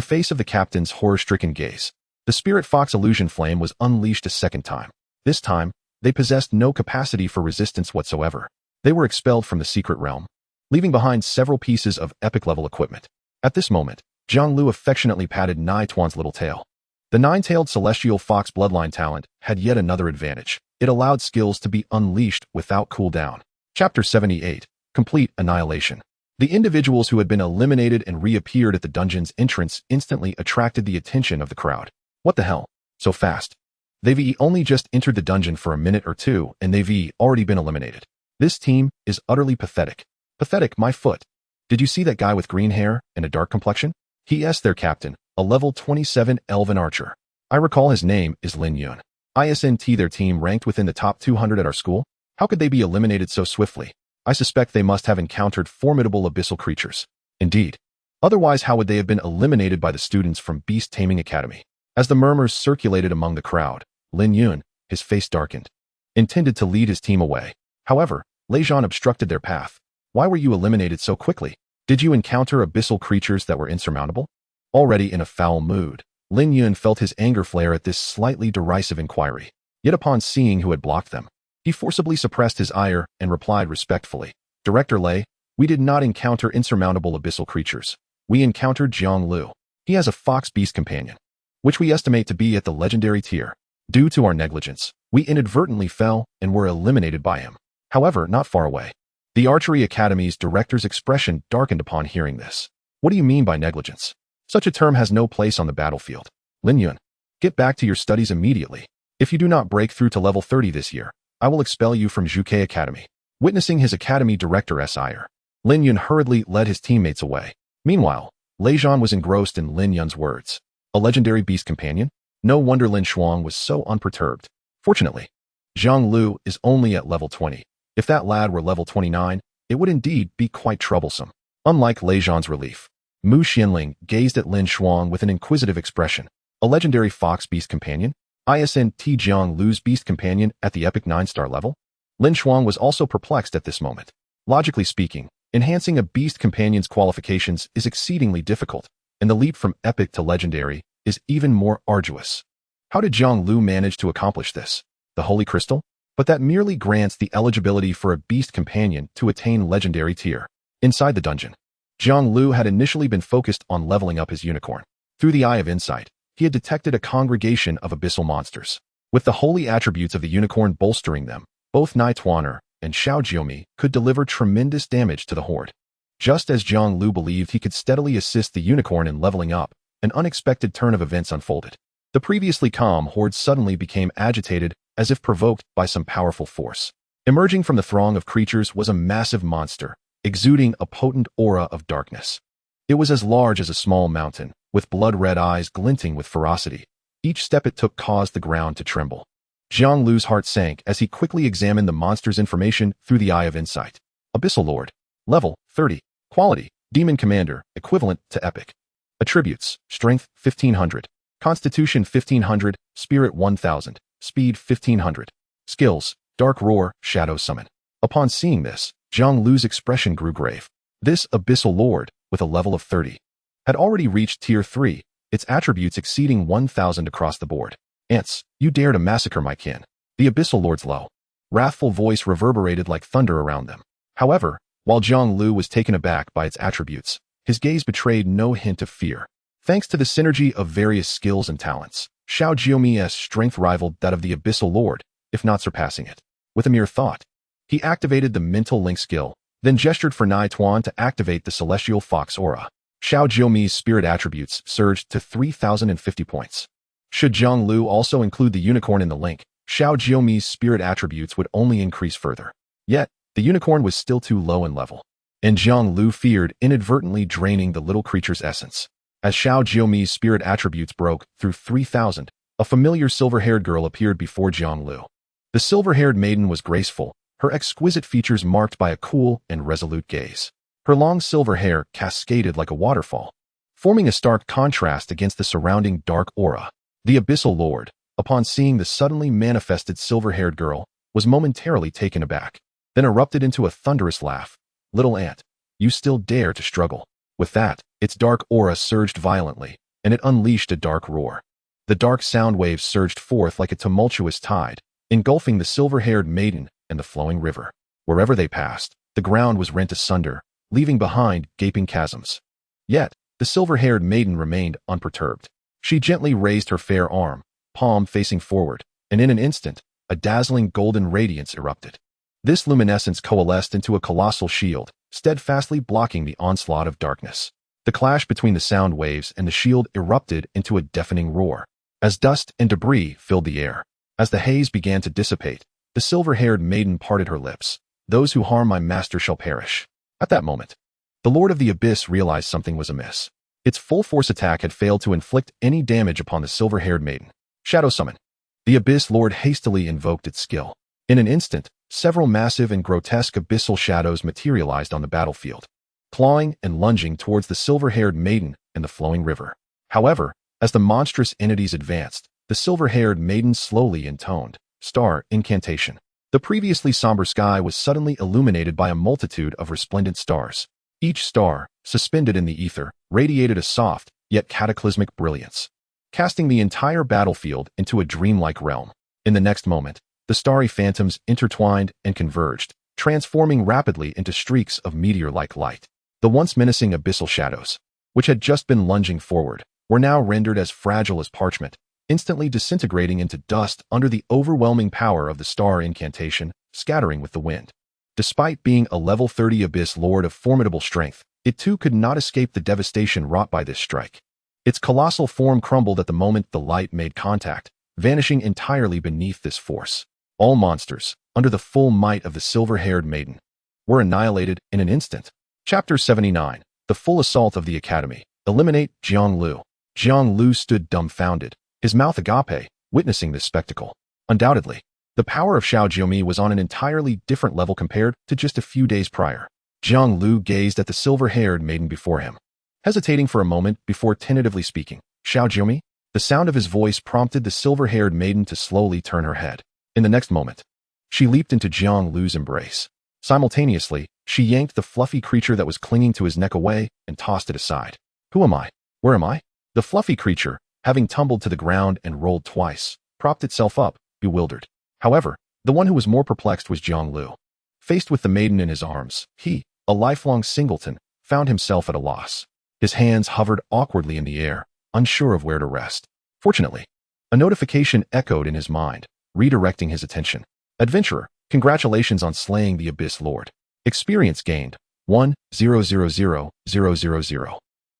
face of the captain's horror-stricken gaze, the Spirit Fox illusion flame was unleashed a second time. This time, they possessed no capacity for resistance whatsoever. They were expelled from the secret realm, leaving behind several pieces of epic-level equipment. At this moment, Jiang Liu affectionately patted Nituan's little tail. The nine-tailed celestial fox bloodline talent had yet another advantage. It allowed skills to be unleashed without cooldown. Chapter 78. Complete Annihilation. The individuals who had been eliminated and reappeared at the dungeon's entrance instantly attracted the attention of the crowd. What the hell? So fast. They've only just entered the dungeon for a minute or two, and they've already been eliminated. This team is utterly pathetic. Pathetic, my foot. Did you see that guy with green hair and a dark complexion? He is their captain, a level 27 elven archer. I recall his name is Lin Yun. ISNT their team ranked within the top 200 at our school? How could they be eliminated so swiftly? I suspect they must have encountered formidable abyssal creatures. Indeed. Otherwise, how would they have been eliminated by the students from Beast Taming Academy? As the murmurs circulated among the crowd, Lin Yun, his face darkened, intended to lead his team away. However, Lei Zhan obstructed their path. Why were you eliminated so quickly? Did you encounter abyssal creatures that were insurmountable? Already in a foul mood, Lin Yun felt his anger flare at this slightly derisive inquiry. Yet upon seeing who had blocked them, he forcibly suppressed his ire and replied respectfully, Director Lei, we did not encounter insurmountable abyssal creatures. We encountered Jiang Liu. He has a fox beast companion, which we estimate to be at the legendary tier. Due to our negligence, we inadvertently fell and were eliminated by him. However, not far away. The Archery Academy's director's expression darkened upon hearing this. What do you mean by negligence? Such a term has no place on the battlefield. Lin Yun, get back to your studies immediately. If you do not break through to level 30 this year, I will expel you from Zhuke Academy. Witnessing his academy director's ire, Lin Yun hurriedly led his teammates away. Meanwhile, Lei Zhan was engrossed in Lin Yun's words. A legendary beast companion? No wonder Lin Shuang was so unperturbed. Fortunately, Jiang Liu is only at level 20. If that lad were level 29, it would indeed be quite troublesome. Unlike Lei Zhan's relief, Mu Xianling gazed at Lin Shuang with an inquisitive expression. A legendary fox beast companion? ISNT Jiang Liu's beast companion at the epic 9-star level? Lin Shuang was also perplexed at this moment. Logically speaking, enhancing a beast companion's qualifications is exceedingly difficult, and the leap from epic to legendary is even more arduous. How did Jiang Liu manage to accomplish this? The Holy Crystal? But that merely grants the eligibility for a beast companion to attain legendary tier. Inside the dungeon, Jiang Liu had initially been focused on leveling up his unicorn. Through the eye of insight, he had detected a congregation of abyssal monsters. With the holy attributes of the unicorn bolstering them, both Nituaner and Xiao Jiomi could deliver tremendous damage to the horde. Just as Jiang Liu believed he could steadily assist the unicorn in leveling up, an unexpected turn of events unfolded. The previously calm horde suddenly became agitated as if provoked by some powerful force. Emerging from the throng of creatures was a massive monster, exuding a potent aura of darkness. It was as large as a small mountain, with blood-red eyes glinting with ferocity. Each step it took caused the ground to tremble. Jiang Liu's heart sank as he quickly examined the monster's information through the eye of insight. Abyssal Lord. Level, 30. Quality, Demon Commander, equivalent to Epic. Attributes, Strength, 1500. Constitution, 1500. Spirit, 1000. Speed, 1500. Skills, Dark Roar, Shadow Summon. Upon seeing this, Jiang Liu's expression grew grave. This Abyssal Lord, with a level of 30, had already reached Tier 3, its attributes exceeding 1000 across the board. Ants, you dare to massacre my kin. The Abyssal Lord's low, wrathful voice reverberated like thunder around them. However, while Jiang Liu was taken aback by its attributes, his gaze betrayed no hint of fear. Thanks to the synergy of various skills and talents, Xiao Jiomi's strength rivaled that of the Abyssal Lord, if not surpassing it. With a mere thought, he activated the mental link skill, then gestured for Nituan to activate the celestial fox aura. Xiao Jiomi's spirit attributes surged to 3050 points. Should Jiang Liu also include the unicorn in the link, Xiao Jiomi's spirit attributes would only increase further. Yet, The unicorn was still too low in level, and Jiang Liu feared inadvertently draining the little creature's essence. As Xiao Jiumi's spirit attributes broke through 3,000, a familiar silver-haired girl appeared before Jiang Liu. The silver-haired maiden was graceful, her exquisite features marked by a cool and resolute gaze. Her long silver hair cascaded like a waterfall, forming a stark contrast against the surrounding dark aura. The Abyssal Lord, upon seeing the suddenly manifested silver-haired girl, was momentarily taken aback, then erupted into a thunderous laugh. "Little ant, you still dare to struggle." With that, its dark aura surged violently, and it unleashed a dark roar. The dark sound waves surged forth like a tumultuous tide, engulfing the silver-haired maiden and the flowing river. Wherever they passed, the ground was rent asunder, leaving behind gaping chasms. Yet, the silver-haired maiden remained unperturbed. She gently raised her fair arm, palm facing forward, and in an instant, a dazzling golden radiance erupted. This luminescence coalesced into a colossal shield, steadfastly blocking the onslaught of darkness. The clash between the sound waves and the shield erupted into a deafening roar, as dust and debris filled the air. As the haze began to dissipate, the silver-haired maiden parted her lips. "Those who harm my master shall perish." At that moment, the Lord of the Abyss realized something was amiss. Its full-force attack had failed to inflict any damage upon the silver-haired maiden. Shadow Summon. The Abyss Lord hastily invoked its skill. In an instant, several massive and grotesque abyssal shadows materialized on the battlefield, clawing and lunging towards the silver-haired maiden and the flowing river. However, as the monstrous entities advanced, the silver-haired maiden slowly intoned Star Incantation. The previously somber sky was suddenly illuminated by a multitude of resplendent stars. Each star, suspended in the ether, radiated a soft, yet cataclysmic brilliance, casting the entire battlefield into a dreamlike realm. In the next moment, the starry phantoms intertwined and converged, transforming rapidly into streaks of meteor-like light. The once menacing abyssal shadows, which had just been lunging forward, were now rendered as fragile as parchment, instantly disintegrating into dust under the overwhelming power of the star incantation, scattering with the wind. Despite being a level 30 Abyss Lord of formidable strength, it too could not escape the devastation wrought by this strike. Its colossal form crumbled at the moment the light made contact, vanishing entirely beneath this force. All monsters, under the full might of the silver-haired maiden, were annihilated in an instant. Chapter 79. The Full Assault of the Academy. Eliminate Jiang Liu. Jiang Liu stood dumbfounded, his mouth agape, witnessing this spectacle. Undoubtedly, the power of Xiao Jiumi was on an entirely different level compared to just a few days prior. Jiang Liu gazed at the silver-haired maiden before him, hesitating for a moment before tentatively speaking. "Xiao Jiumi?" The sound of his voice prompted the silver-haired maiden to slowly turn her head. In the next moment, she leaped into Jiang Liu's embrace. Simultaneously, she yanked the fluffy creature that was clinging to his neck away and tossed it aside. "Who am I? Where am I?" The fluffy creature, having tumbled to the ground and rolled twice, propped itself up, bewildered. However, the one who was more perplexed was Jiang Liu. Faced with the maiden in his arms, he, a lifelong singleton, found himself at a loss. His hands hovered awkwardly in the air, unsure of where to rest. Fortunately, a notification echoed in his mind, redirecting his attention. "Adventurer, congratulations on slaying the Abyss Lord. Experience gained, 1,000,000.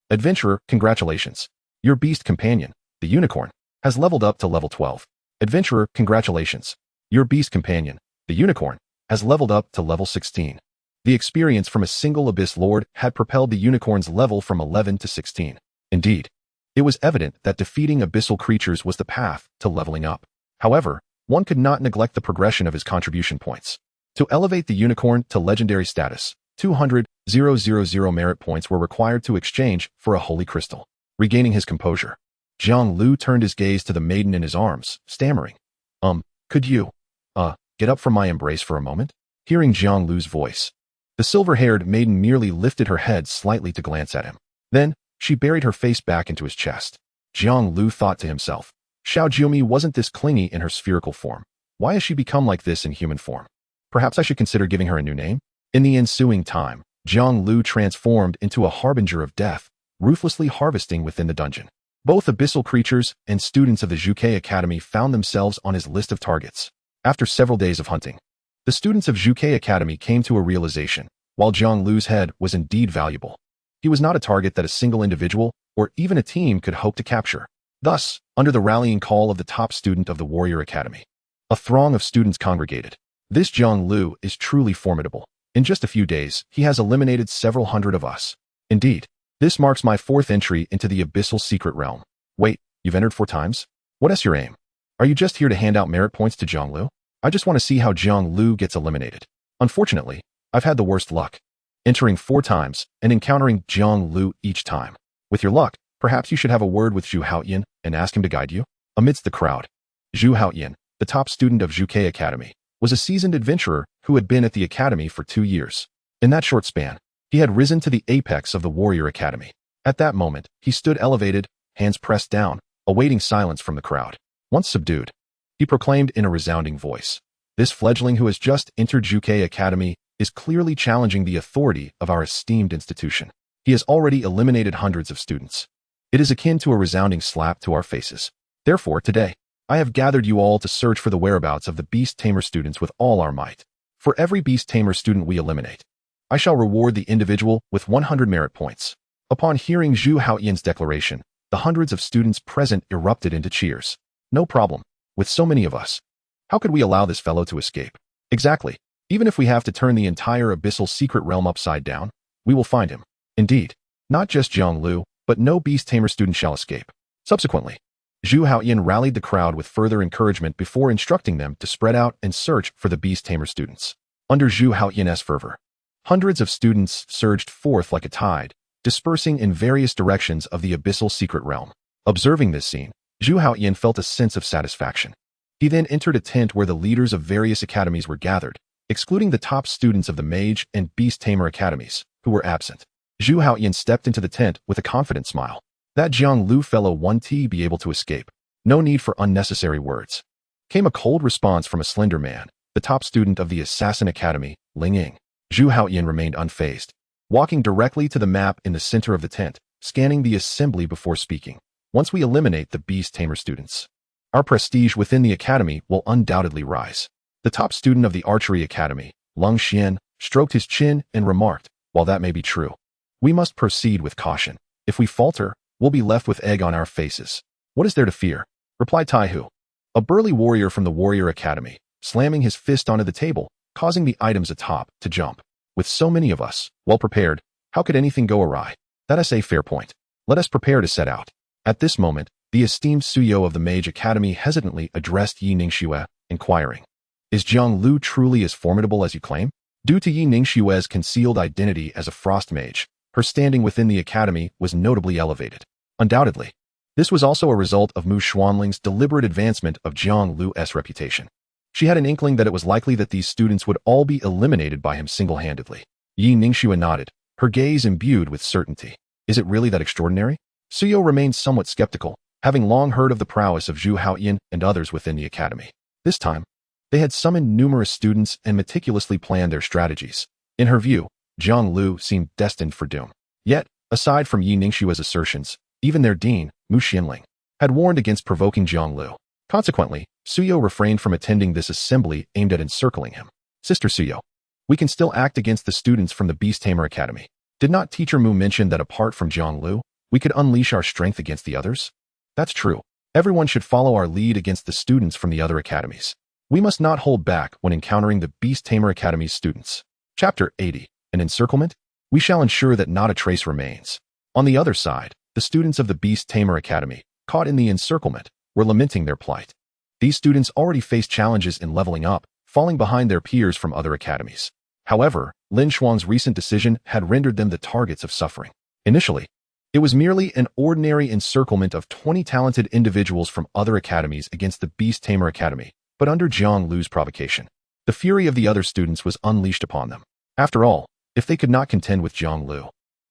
Adventurer, congratulations. Your beast companion, the unicorn, has leveled up to level 12. Adventurer, congratulations. Your beast companion, the unicorn, has leveled up to level 16. The experience from a single Abyss Lord had propelled the unicorn's level from 11 to 16. Indeed, it was evident that defeating abyssal creatures was the path to leveling up. However, one could not neglect the progression of his contribution points. To elevate the unicorn to legendary status, 200,000 merit points were required to exchange for a holy crystal. Regaining his composure, Jiang Liu turned his gaze to the maiden in his arms, stammering, Could you, get up from my embrace for a moment?" Hearing Jiang Liu's voice, the silver-haired maiden merely lifted her head slightly to glance at him. Then, she buried her face back into his chest. Jiang Liu thought to himself, Xiao Jiumi wasn't this clingy in her spherical form. Why has she become like this in human form? Perhaps I should consider giving her a new name? In the ensuing time, Jiang Liu transformed into a harbinger of death, ruthlessly harvesting within the dungeon. Both abyssal creatures and students of the Zhuke Academy found themselves on his list of targets. After several days of hunting, the students of Zhuke Academy came to a realization. While Jiang Liu's head was indeed valuable, he was not a target that a single individual or even a team could hope to capture. Thus, under the rallying call of the top student of the Warrior Academy, a throng of students congregated. This Jiang Liu is truly formidable. In just a few days, he has eliminated several hundred of us. Indeed, this marks my 4th entry into the abyssal secret realm. Wait, you've entered 4 times? What is your aim? Are you just here to hand out merit points to Jiang Liu? I just want to see how Jiang Liu gets eliminated. Unfortunately, I've had the worst luck, entering 4 times and encountering Jiang Liu each time. With your luck, perhaps you should have a word with Zhu Haoyan and ask him to guide you. Amidst the crowd, Zhu Haoyan, the top student of Zhuke Academy, was a seasoned adventurer who had been at the academy for 2 years. In that short span, he had risen to the apex of the warrior academy. At that moment, he stood elevated, hands pressed down, awaiting silence from the crowd. Once subdued, he proclaimed in a resounding voice, "This fledgling who has just entered Zhuke Academy is clearly challenging the authority of our esteemed institution. He has already eliminated hundreds of students. It is akin to a resounding slap to our faces. Therefore, today, I have gathered you all to search for the whereabouts of the Beast Tamer students with all our might. For every Beast Tamer student we eliminate, I shall reward the individual with 100 merit points." Upon hearing Zhu Haoyan's declaration, the hundreds of students present erupted into cheers. No problem. With so many of us, how could we allow this fellow to escape? Exactly. Even if we have to turn the entire abyssal secret realm upside down, we will find him. Indeed, not just Jiang Liu, but no Beast Tamer student shall escape. Subsequently, Zhu Haoyan rallied the crowd with further encouragement before instructing them to spread out and search for the Beast Tamer students. Under Zhu Haoyan's fervor, hundreds of students surged forth like a tide, dispersing in various directions of the abyssal secret realm. Observing this scene, Zhu Haoyan felt a sense of satisfaction. He then entered a tent where the leaders of various academies were gathered, excluding the top students of the Mage and Beast Tamer academies, who were absent. Zhu Haoyan stepped into the tent with a confident smile. That Jiang Liu fellow won't be able to escape. No need for unnecessary words. Came a cold response from a slender man, the top student of the Assassin Academy, Ling Ying. Zhu Haoyan remained unfazed, walking directly to the map in the center of the tent, scanning the assembly before speaking. Once we eliminate the Beast Tamer students, our prestige within the academy will undoubtedly rise. The top student of the Archery Academy, Lung Xian, stroked his chin and remarked, "While that may be true, we must proceed with caution. If we falter, we'll be left with egg on our faces." "What is there to fear?" replied Taihu, a burly warrior from the Warrior Academy, slamming his fist onto the table, causing the items atop to jump. "With so many of us, well prepared, how could anything go awry? That is a fair point. Let us prepare to set out." At this moment, the esteemed Suyo of the Mage Academy hesitantly addressed Yi Ningxue, inquiring, "Is Jiang Liu truly as formidable as you claim?" Due to Yi Ningxue's concealed identity as a frost mage, her standing within the academy was notably elevated. Undoubtedly, this was also a result of Mu Xuanling's deliberate advancement of Jiang Liu's reputation. She had an inkling that it was likely that these students would all be eliminated by him single-handedly. Yi Ningxue nodded, her gaze imbued with certainty. "Is it really that extraordinary?" Suyo remained somewhat skeptical, having long heard of the prowess of Zhu Haoyan and others within the academy. This time, they had summoned numerous students and meticulously planned their strategies. In her view, Jiang Liu seemed destined for doom. Yet, aside from Yi Ningxue's assertions, even their dean, Mu Xianling, had warned against provoking Jiang Liu. Consequently, Suyo refrained from attending this assembly aimed at encircling him. "Sister Suyo, we can still act against the students from the Beast Tamer Academy. Did not Teacher Mu mention that apart from Jiang Liu, we could unleash our strength against the others?" "That's true. Everyone should follow our lead against the students from the other academies. We must not hold back when encountering the Beast Tamer Academy's students." Chapter 80. An encirclement? We shall ensure that not a trace remains. On the other side, the students of the Beast Tamer Academy, caught in the encirclement, were lamenting their plight. These students already faced challenges in leveling up, falling behind their peers from other academies. However, Lin Shuang's recent decision had rendered them the targets of suffering. Initially, it was merely an ordinary encirclement of 20 talented individuals from other academies against the Beast Tamer Academy, but under Jiang Liu's provocation, the fury of the other students was unleashed upon them. After all, if they could not contend with Jiang Liu,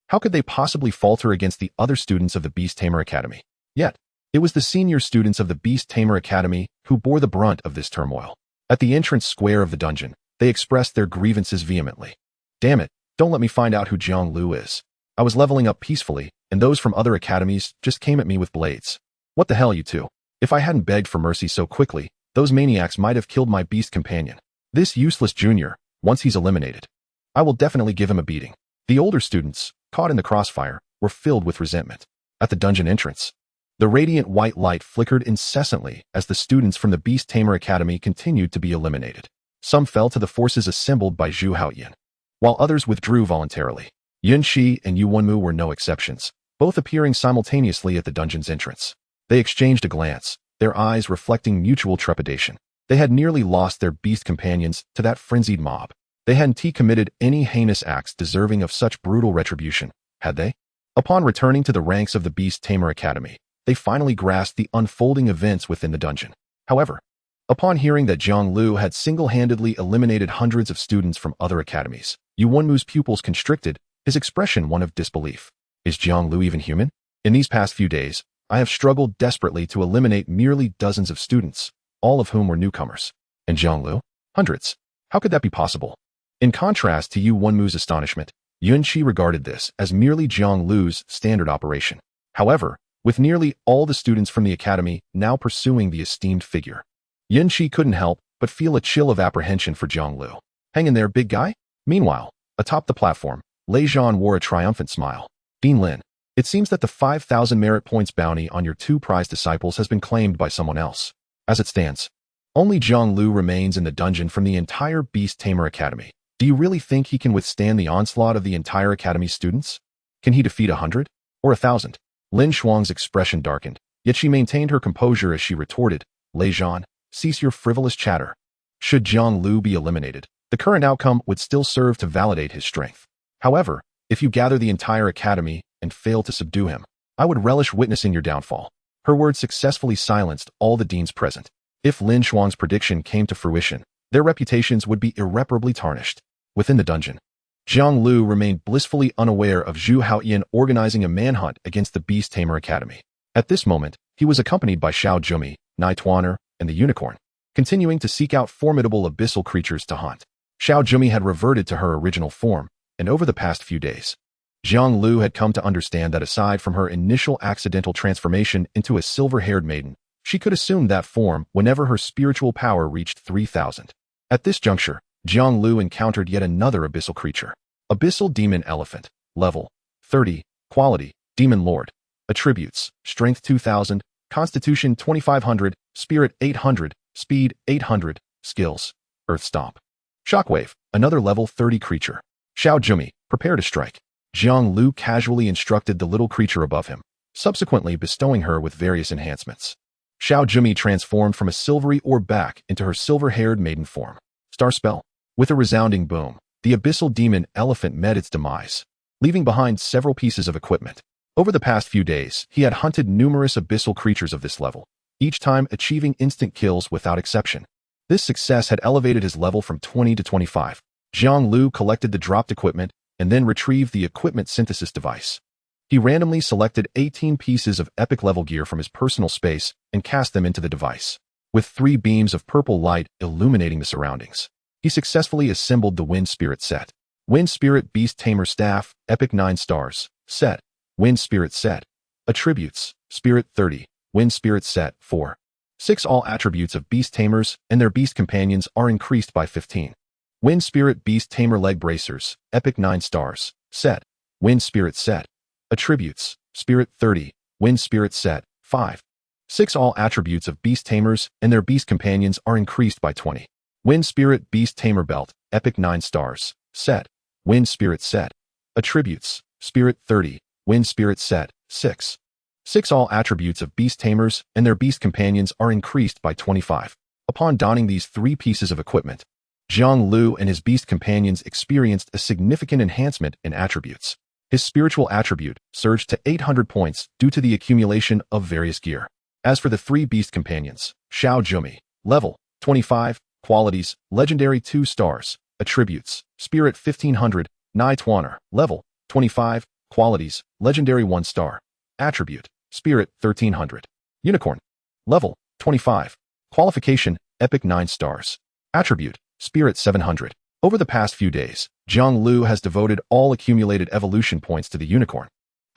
how could they possibly falter against the other students of the Beast Tamer Academy? Yet, it was the senior students of the Beast Tamer Academy who bore the brunt of this turmoil. At the entrance square of the dungeon, they expressed their grievances vehemently. "Damn it, don't let me find out who Jiang Liu is. I was leveling up peacefully, and those from other academies just came at me with blades. What the hell, you two? If I hadn't begged for mercy so quickly, those maniacs might have killed my beast companion. This useless junior, once he's eliminated, I will definitely give him a beating." The older students, caught in the crossfire, were filled with resentment. At the dungeon entrance, the radiant white light flickered incessantly as the students from the Beast Tamer Academy continued to be eliminated. Some fell to the forces assembled by Zhu Haoyan, while others withdrew voluntarily. Yun Shi and Yu Wenmu were no exceptions, both appearing simultaneously at the dungeon's entrance. They exchanged a glance, their eyes reflecting mutual trepidation. They had nearly lost their beast companions to that frenzied mob. They hadn't committed any heinous acts deserving of such brutal retribution, had they? Upon returning to the ranks of the Beast Tamer Academy, they finally grasped the unfolding events within the dungeon. However, upon hearing that Jiang Liu had single-handedly eliminated hundreds of students from other academies, Yu Wenmu's pupils constricted, his expression one of disbelief. Is Jiang Liu even human? In these past few days, I have struggled desperately to eliminate merely dozens of students, all of whom were newcomers. And Jiang Liu? Hundreds. How could that be possible? In contrast to Yu Wenmu's astonishment, Yun Shi regarded this as merely Jiang Liu's standard operation. However, with nearly all the students from the academy now pursuing the esteemed figure, Yun Shi couldn't help but feel a chill of apprehension for Jiang Liu. Hang in there, big guy? Meanwhile, atop the platform, Lei Zhan wore a triumphant smile. Dean Lin, it seems that the 5,000 merit points bounty on your 2 prized disciples has been claimed by someone else. As it stands, only Jiang Liu remains in the dungeon from the entire Beast Tamer Academy. Do you really think he can withstand the onslaught of the entire academy's students? Can he defeat 100? Or 1,000? Lin Shuang's expression darkened, yet she maintained her composure as she retorted, Lei Zhan, cease your frivolous chatter. Should Jiang Liu be eliminated, the current outcome would still serve to validate his strength. However, if you gather the entire academy and fail to subdue him, I would relish witnessing your downfall. Her words successfully silenced all the deans present. If Lin Shuang's prediction came to fruition, their reputations would be irreparably tarnished. Within the dungeon, Jiang Liu remained blissfully unaware of Zhu Haoyan organizing a manhunt against the Beast Tamer Academy. At this moment, he was accompanied by Xiao Jumi, Nai Tuaner, and the unicorn, continuing to seek out formidable abyssal creatures to hunt. Xiao Jumi had reverted to her original form, and over the past few days, Jiang Liu had come to understand that aside from her initial accidental transformation into a silver-haired maiden, she could assume that form whenever her spiritual power reached 3,000. At this juncture, Jiang Liu encountered yet another abyssal creature. Abyssal Demon Elephant. Level 30. Quality, Demon Lord. Attributes, Strength 2000, Constitution 2500, Spirit 800, Speed 800, Skills, Earth Stomp. Shockwave, another level 30 creature. Xiao Jumi, prepare to strike. Jiang Liu casually instructed the little creature above him, subsequently bestowing her with various enhancements. Xiao Jumi transformed from a silvery orb back into her silver-haired maiden form. Star Spell. With a resounding boom, the abyssal demon elephant met its demise, leaving behind several pieces of equipment. Over the past few days, he had hunted numerous abyssal creatures of this level, each time achieving instant kills without exception. This success had elevated his level from 20 to 25. Jiang Liu collected the dropped equipment and then retrieved the equipment synthesis device. He randomly selected 18 pieces of epic level gear from his personal space and cast them into the device. With 3 beams of purple light illuminating the surroundings, he successfully assembled the Wind Spirit set. Wind Spirit Beast Tamer Staff, Epic 9 stars. Set. Wind Spirit set. Attributes, Spirit 30. Wind Spirit set 4. 6 All attributes of Beast Tamers and their Beast Companions are increased by 15. Wind Spirit Beast Tamer Leg Bracers, Epic 9 stars. Set. Wind Spirit set. Attributes, Spirit 30. Wind Spirit set 5. 6 All attributes of Beast Tamers and their Beast Companions are increased by 20. Wind Spirit Beast Tamer Belt, Epic 9 stars. Set. Wind Spirit set. Attributes, Spirit 30. Wind Spirit set 6. 6 All attributes of Beast Tamers and their Beast Companions are increased by 25. Upon donning these 3 pieces of equipment, Jiang Liu and his Beast Companions experienced a significant enhancement in attributes. His spiritual attribute surged to 800 points due to the accumulation of various gear. As for the 3 Beast Companions, Xiao Jumi, level 25, qualities, legendary 2 stars, attributes, Spirit 1500, Nai Tuaner, level 25, qualities, legendary 1 star, attribute, Spirit 1300, Unicorn, level 25, qualification, Epic 9 stars, attribute, Spirit 700. Over the past few days, Jiang Liu has devoted all accumulated evolution points to the unicorn,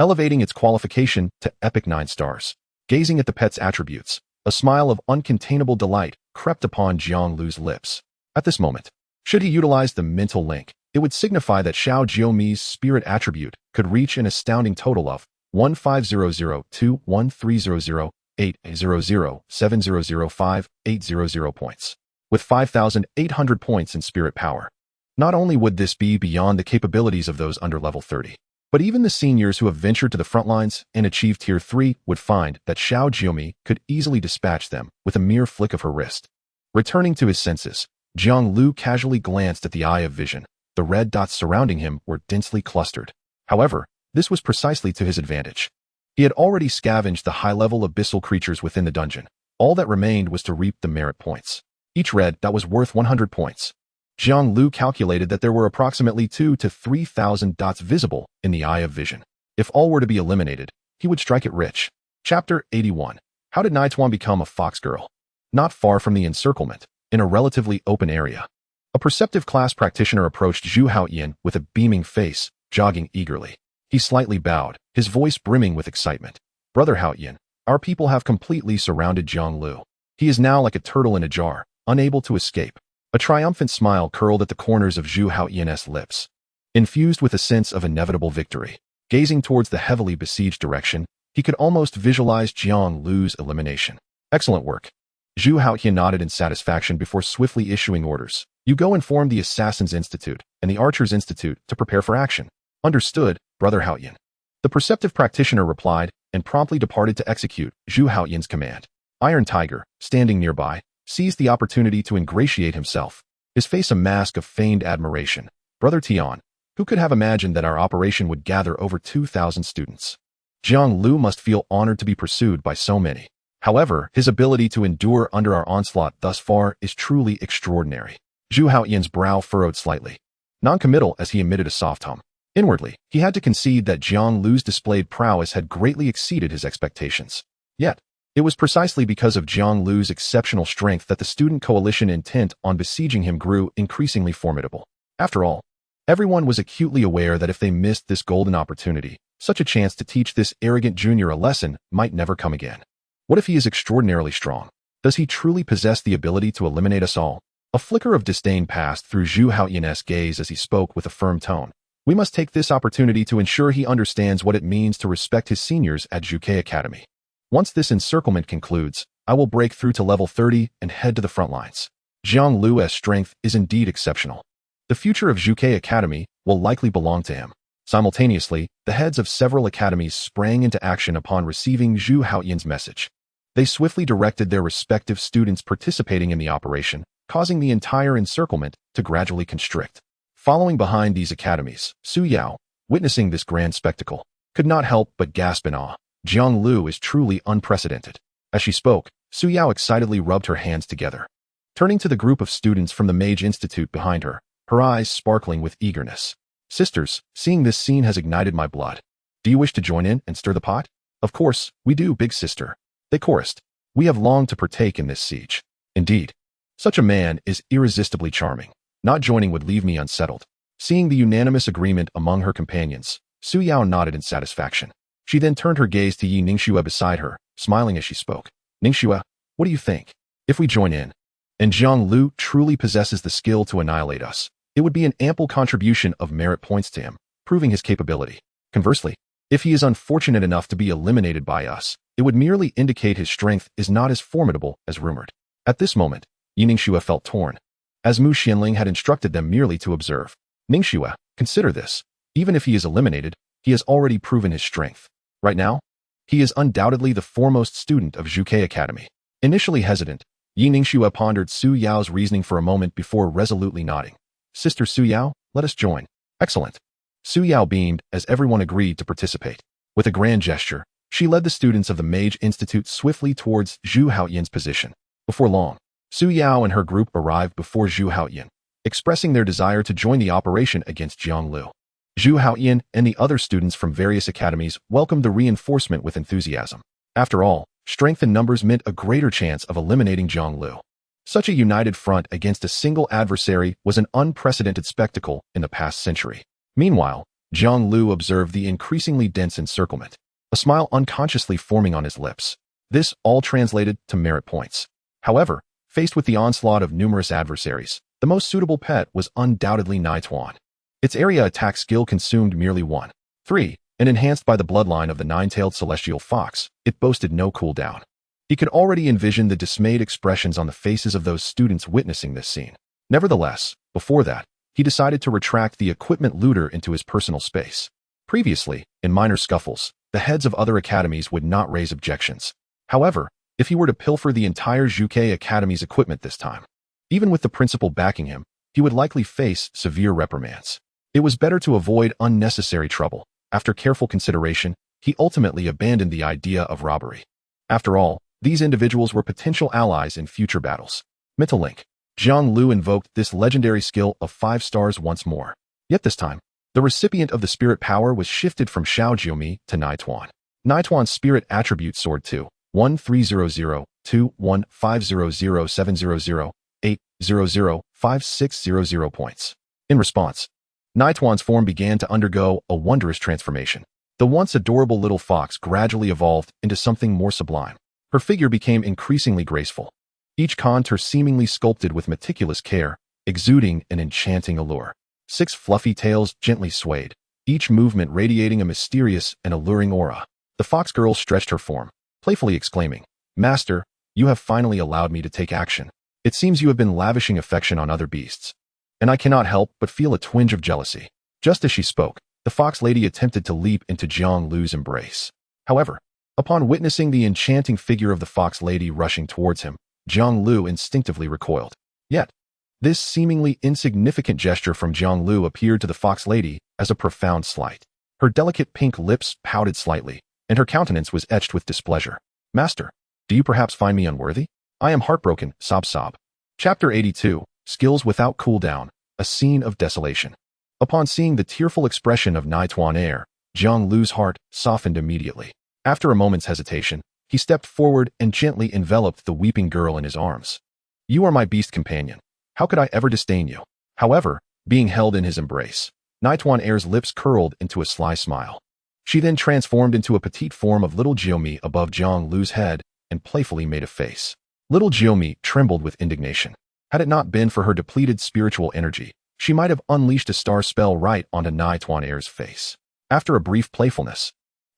elevating its qualification to Epic 9 stars. Gazing at the pet's attributes, a smile of uncontainable delight crept upon Jiang Liu's lips. At this moment, should he utilize the mental link, it would signify that Xiao Jiomi's spirit attribute could reach an astounding total of 1500-1300-800-7005-800 points. with 5,800 points in spirit power. Not only would this be beyond the capabilities of those under level 30, but even the seniors who have ventured to the front lines and achieved Tier 3 would find that Xiao Jiumi could easily dispatch them with a mere flick of her wrist. Returning to his senses, Jiang Liu casually glanced at the Eye of Vision. The red dots surrounding him were densely clustered. However, this was precisely to his advantage. He had already scavenged the high-level abyssal creatures within the dungeon. All that remained was to reap the merit points. Each red dot was worth 100 points. Jiang Liu calculated that there were approximately 2,000 to 3,000 dots visible in the Eye of Vision. If all were to be eliminated, he would strike it rich. Chapter 81. How did Nituan become a fox girl? Not far from the encirclement, in a relatively open area, a perceptive class practitioner approached Zhu Haoyan with a beaming face, jogging eagerly. He slightly bowed, his voice brimming with excitement. Brother Haoyan, our people have completely surrounded Jiang Liu. He is now like a turtle in a jar, unable to escape. A triumphant smile curled at the corners of Zhu Haoyan's lips. Infused with a sense of inevitable victory, gazing towards the heavily besieged direction, he could almost visualize Jiang Liu's elimination. Excellent work. Zhu Haoyan nodded in satisfaction before swiftly issuing orders. You go inform the Assassin's Institute and the Archer's Institute to prepare for action. Understood, Brother Haoyan. The perceptive practitioner replied and promptly departed to execute Zhu Haoyan's command. Iron Tiger, standing nearby, seized the opportunity to ingratiate himself, his face a mask of feigned admiration. Brother Tian, who could have imagined that our operation would gather over 2,000 students? Jiang Liu must feel honored to be pursued by so many. However, his ability to endure under our onslaught thus far is truly extraordinary. Zhu Haoyan's brow furrowed slightly, non-committal as he emitted a soft hum. Inwardly, he had to concede that Jiang Liu's displayed prowess had greatly exceeded his expectations. Yet, it was precisely because of Jiang Liu's exceptional strength that the student coalition intent on besieging him grew increasingly formidable. After all, everyone was acutely aware that if they missed this golden opportunity, such a chance to teach this arrogant junior a lesson might never come again. What if he is extraordinarily strong? Does he truly possess the ability to eliminate us all? A flicker of disdain passed through Zhu Haoyan's gaze as he spoke with a firm tone. We must take this opportunity to ensure he understands what it means to respect his seniors at Zhuke Academy. Once this encirclement concludes, I will break through to level 30 and head to the front lines. Jiang Liu's strength is indeed exceptional. The future of Zhuke Academy will likely belong to him. Simultaneously, the heads of several academies sprang into action upon receiving Zhu Haoyan's message. They swiftly directed their respective students participating in the operation, causing the entire encirclement to gradually constrict. Following behind these academies, Su Yao, witnessing this grand spectacle, could not help but gasp in awe. Jiang Liu is truly unprecedented. As she spoke, Su Yao excitedly rubbed her hands together. Turning to the group of students from the Mage Institute behind her, her eyes sparkling with eagerness. Sisters, seeing this scene has ignited my blood. Do you wish to join in and stir the pot? Of course, we do, big sister. They chorused. We have longed to partake in this siege. Indeed, such a man is irresistibly charming. Not joining would leave me unsettled. Seeing the unanimous agreement among her companions, Su Yao nodded in satisfaction. She then turned her gaze to Yi Ningxue beside her, smiling as she spoke. Ningxue, what do you think? If we join in, and Jiang Liu truly possesses the skill to annihilate us, it would be an ample contribution of merit points to him, proving his capability. Conversely, if he is unfortunate enough to be eliminated by us, it would merely indicate his strength is not as formidable as rumored. At this moment, Yi Ningxue felt torn, as Mu Xianling had instructed them merely to observe. Ningxue, consider this. Even if he is eliminated, he has already proven his strength. Right now, he is undoubtedly the foremost student of Zhuke Academy. Initially hesitant, Yi Ningxue pondered Su Yao's reasoning for a moment before resolutely nodding. Sister Su Yao, let us join. Excellent. Su Yao beamed as everyone agreed to participate. With a grand gesture, she led the students of the Mage Institute swiftly towards Zhu Haoyan's position. Before long, Su Yao and her group arrived before Zhu Haoyan, expressing their desire to join the operation against Jiang Liu. Zhu Haoyan and the other students from various academies welcomed the reinforcement with enthusiasm. After all, strength in numbers meant a greater chance of eliminating Jiang Liu. Such a united front against a single adversary was an unprecedented spectacle in the past century. Meanwhile, Jiang Liu observed the increasingly dense encirclement, a smile unconsciously forming on his lips. This all translated to merit points. However, faced with the onslaught of numerous adversaries, the most suitable pet was undoubtedly Nituan. Its area attack skill consumed merely 1/3, and enhanced by the bloodline of the nine-tailed celestial fox, it boasted no cooldown. He could already envision the dismayed expressions on the faces of those students witnessing this scene. Nevertheless, before that, he decided to retract the equipment looter into his personal space. Previously, in minor scuffles, the heads of other academies would not raise objections. However, if he were to pilfer the entire Juke Academy's equipment this time, even with the principal backing him, he would likely face severe reprimands. It was better to avoid unnecessary trouble. After careful consideration, he ultimately abandoned the idea of robbery. After all, these individuals were potential allies in future battles. Mental link. Jiang Liu invoked this legendary skill of 5 stars once more. Yet this time, the recipient of the spirit power was shifted from Xiao Jiumi to Naituan. Naituan's spirit attribute soared to 1300-21500700-800-5600 points. In response, Naituan's form began to undergo a wondrous transformation. The once adorable little fox gradually evolved into something more sublime. Her figure became increasingly graceful, each contour seemingly sculpted with meticulous care, exuding an enchanting allure. 6 fluffy tails gently swayed, each movement radiating a mysterious and alluring aura. The fox girl stretched her form, playfully exclaiming, "Master, you have finally allowed me to take action. It seems you have been lavishing affection on other beasts, and I cannot help but feel a twinge of jealousy." Just as she spoke, the fox lady attempted to leap into Jiang Liu's embrace. However, upon witnessing the enchanting figure of the fox lady rushing towards him, Jiang Liu instinctively recoiled. Yet, this seemingly insignificant gesture from Jiang Liu appeared to the fox lady as a profound slight. Her delicate pink lips pouted slightly, and her countenance was etched with displeasure. "Master, do you perhaps find me unworthy? I am heartbroken, sob sob." Chapter 82, Skills Without Cooldown, A Scene of Desolation. Upon seeing the tearful expression of Naituan Air, Jiang Liu's heart softened immediately. After a moment's hesitation, he stepped forward and gently enveloped the weeping girl in his arms. "You are my beast companion. How could I ever disdain you?" However, being held in his embrace, Naituan Air's lips curled into a sly smile. She then transformed into a petite form of little Jiumi above Jiang Liu's head and playfully made a face. Little Jiumi trembled with indignation. Had it not been for her depleted spiritual energy, she might have unleashed a star spell right onto Naituan Air's face. After a brief playfulness,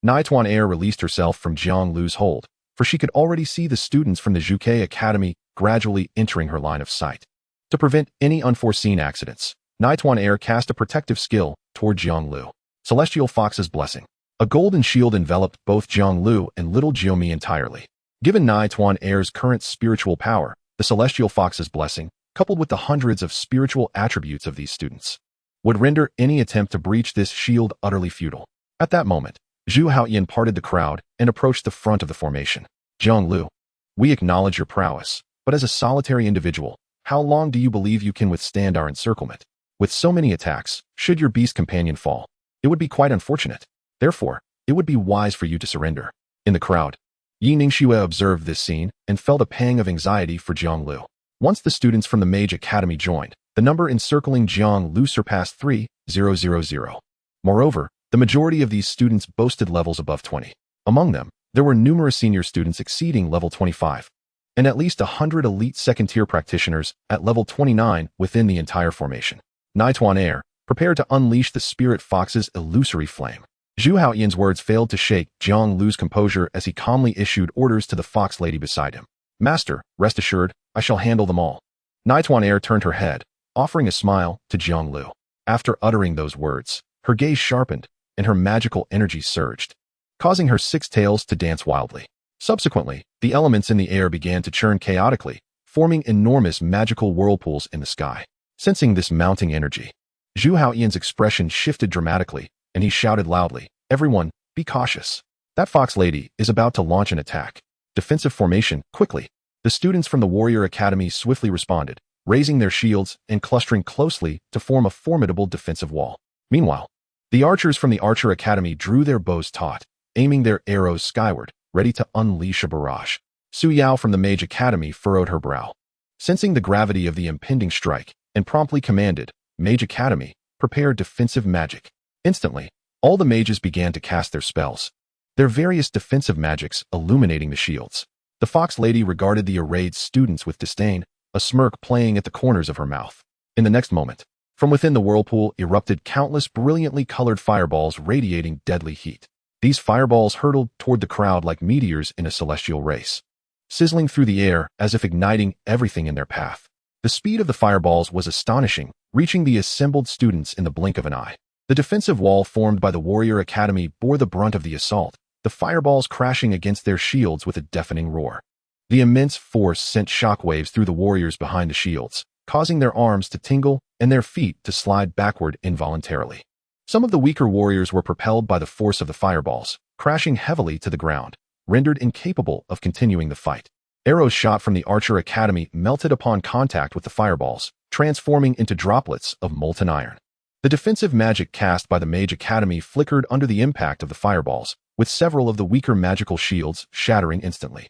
Naituan Air released herself from Jiang Liu's hold, for she could already see the students from the Juke Academy gradually entering her line of sight. To prevent any unforeseen accidents, Naituan Air cast a protective skill toward Jiang Liu. Celestial Fox's Blessing. A golden shield enveloped both Jiang Liu and little Jiumi entirely. Given Naituan Air's current spiritual power, the Celestial Fox's Blessing, coupled with the hundreds of spiritual attributes of these students, would render any attempt to breach this shield utterly futile. At that moment, Zhu Haoyan parted the crowd and approached the front of the formation. "Jiang Liu, we acknowledge your prowess, but as a solitary individual, how long do you believe you can withstand our encirclement? With so many attacks, should your beast companion fall, it would be quite unfortunate. Therefore, it would be wise for you to surrender." In the crowd, Yi Ningxue observed this scene and felt a pang of anxiety for Jiang Liu. Once the students from the Mage Academy joined, the number encircling Jiang Liu surpassed 3,000. Moreover, the majority of these students boasted levels above 20. Among them, there were numerous senior students exceeding level 25, and at least 100 elite second-tier practitioners at level 29 within the entire formation. Naituan Air, prepared to unleash the Spirit Fox's illusory flame. Zhu Haoyan's words failed to shake Jiang Liu's composure as he calmly issued orders to the fox lady beside him. "Master, rest assured, I shall handle them all." Naituan Air turned her head, offering a smile to Jiang Liu. After uttering those words, her gaze sharpened, and her magical energy surged, causing her 6 tails to dance wildly. Subsequently, the elements in the air began to churn chaotically, forming enormous magical whirlpools in the sky. Sensing this mounting energy, Zhu Haoyan's expression shifted dramatically, and he shouted loudly, "Everyone, be cautious. That fox lady is about to launch an attack. Defensive formation, quickly." The students from the Warrior Academy swiftly responded, raising their shields and clustering closely to form a formidable defensive wall. Meanwhile, the archers from the Archer Academy drew their bows taut, aiming their arrows skyward, ready to unleash a barrage. Su Yao from the Mage Academy furrowed her brow, sensing the gravity of the impending strike, and promptly commanded, "Mage Academy, prepare defensive magic." Instantly, all the mages began to cast their spells, their various defensive magics illuminating the shields. The fox lady regarded the arrayed students with disdain, a smirk playing at the corners of her mouth. In the next moment, from within the whirlpool erupted countless brilliantly colored fireballs radiating deadly heat. These fireballs hurtled toward the crowd like meteors in a celestial race. sizzling through the air as if igniting everything in their path. The speed of the fireballs was astonishing, reaching the assembled students in the blink of an eye. The defensive wall formed by the Warrior Academy bore the brunt of the assault, the fireballs crashing against their shields with a deafening roar. The immense force sent shockwaves through the warriors behind the shields, causing their arms to tingle and their feet to slide backward involuntarily. Some of the weaker warriors were propelled by the force of the fireballs, crashing heavily to the ground, rendered incapable of continuing the fight. Arrows shot from the Archer Academy melted upon contact with the fireballs, transforming into droplets of molten iron. The defensive magic cast by the Mage Academy flickered under the impact of the fireballs, with several of the weaker magical shields shattering instantly.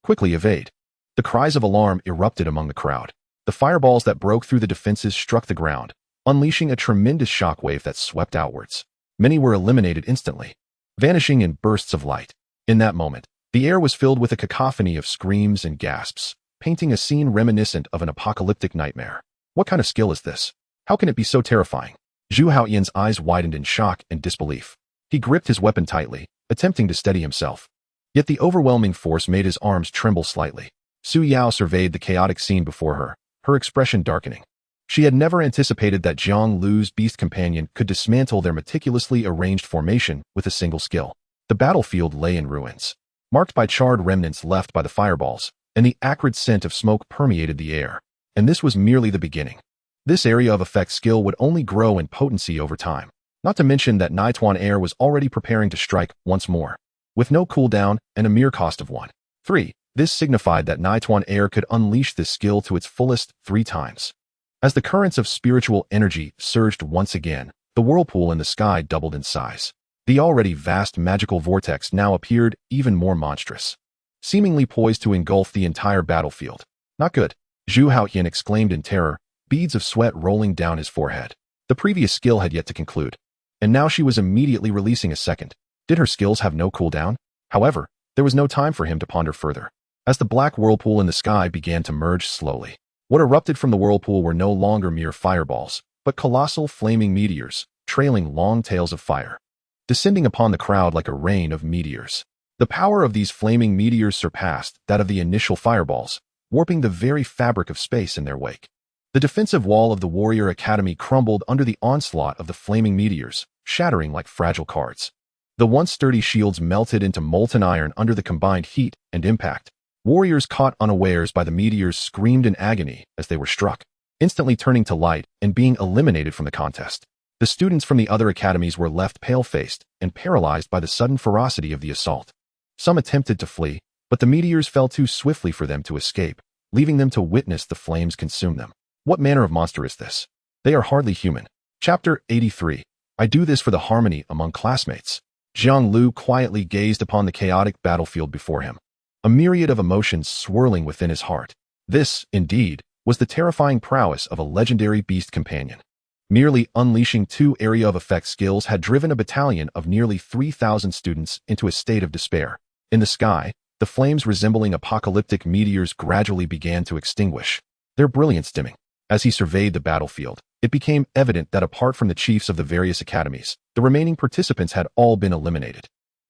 Quickly evade. The cries of alarm erupted among the crowd. The fireballs that broke through the defenses struck the ground, unleashing a tremendous shockwave that swept outwards. Many were eliminated instantly, vanishing in bursts of light. In that moment, the air was filled with a cacophony of screams and gasps, painting a scene reminiscent of an apocalyptic nightmare. What kind of skill is this? How can it be so terrifying? Zhu Haoyan's eyes widened in shock and disbelief. He gripped his weapon tightly, attempting to steady himself. Yet the overwhelming force made his arms tremble slightly. Su Yao surveyed the chaotic scene before her, her expression darkening. She had never anticipated that Jiang Liu's beast companion could dismantle their meticulously arranged formation with a single skill. The battlefield lay in ruins, marked by charred remnants left by the fireballs, and the acrid scent of smoke permeated the air. And this was merely the beginning. This area of effect skill would only grow in potency over time, not to mention that Nituan Air was already preparing to strike once more. With no cooldown and a mere cost of 1. This signified that Nituan Air could unleash this skill to its fullest 3 times. As the currents of spiritual energy surged once again, the whirlpool in the sky doubled in size. The already vast magical vortex now appeared even more monstrous, seemingly poised to engulf the entire battlefield. Not good, Zhu Haoyan exclaimed in terror, beads of sweat rolling down his forehead. The previous skill had yet to conclude, and now she was immediately releasing a second. Did her skills have no cooldown? However, there was no time for him to ponder further. As the black whirlpool in the sky began to merge slowly, what erupted from the whirlpool were no longer mere fireballs, but colossal flaming meteors, trailing long tails of fire, descending upon the crowd like a rain of meteors. The power of these flaming meteors surpassed that of the initial fireballs, warping the very fabric of space in their wake. The defensive wall of the Warrior Academy crumbled under the onslaught of the flaming meteors, shattering like fragile cards. The once sturdy shields melted into molten iron under the combined heat and impact. Warriors caught unawares by the meteors screamed in agony as they were struck, instantly turning to light and being eliminated from the contest. The students from the other academies were left pale-faced and paralyzed by the sudden ferocity of the assault. Some attempted to flee, but the meteors fell too swiftly for them to escape, leaving them to witness the flames consume them. What manner of monster is this? They are hardly human. Chapter 83. I do this for the harmony among classmates. Jiang Liu quietly gazed upon the chaotic battlefield before him, a myriad of emotions swirling within his heart. This, indeed, was the terrifying prowess of a legendary beast companion. Merely unleashing 2 area of effect skills had driven a battalion of nearly 3,000 students into a state of despair. In the sky, the flames resembling apocalyptic meteors gradually began to extinguish, their brilliance dimming. As he surveyed the battlefield, it became evident that apart from the chiefs of the various academies, the remaining participants had all been eliminated,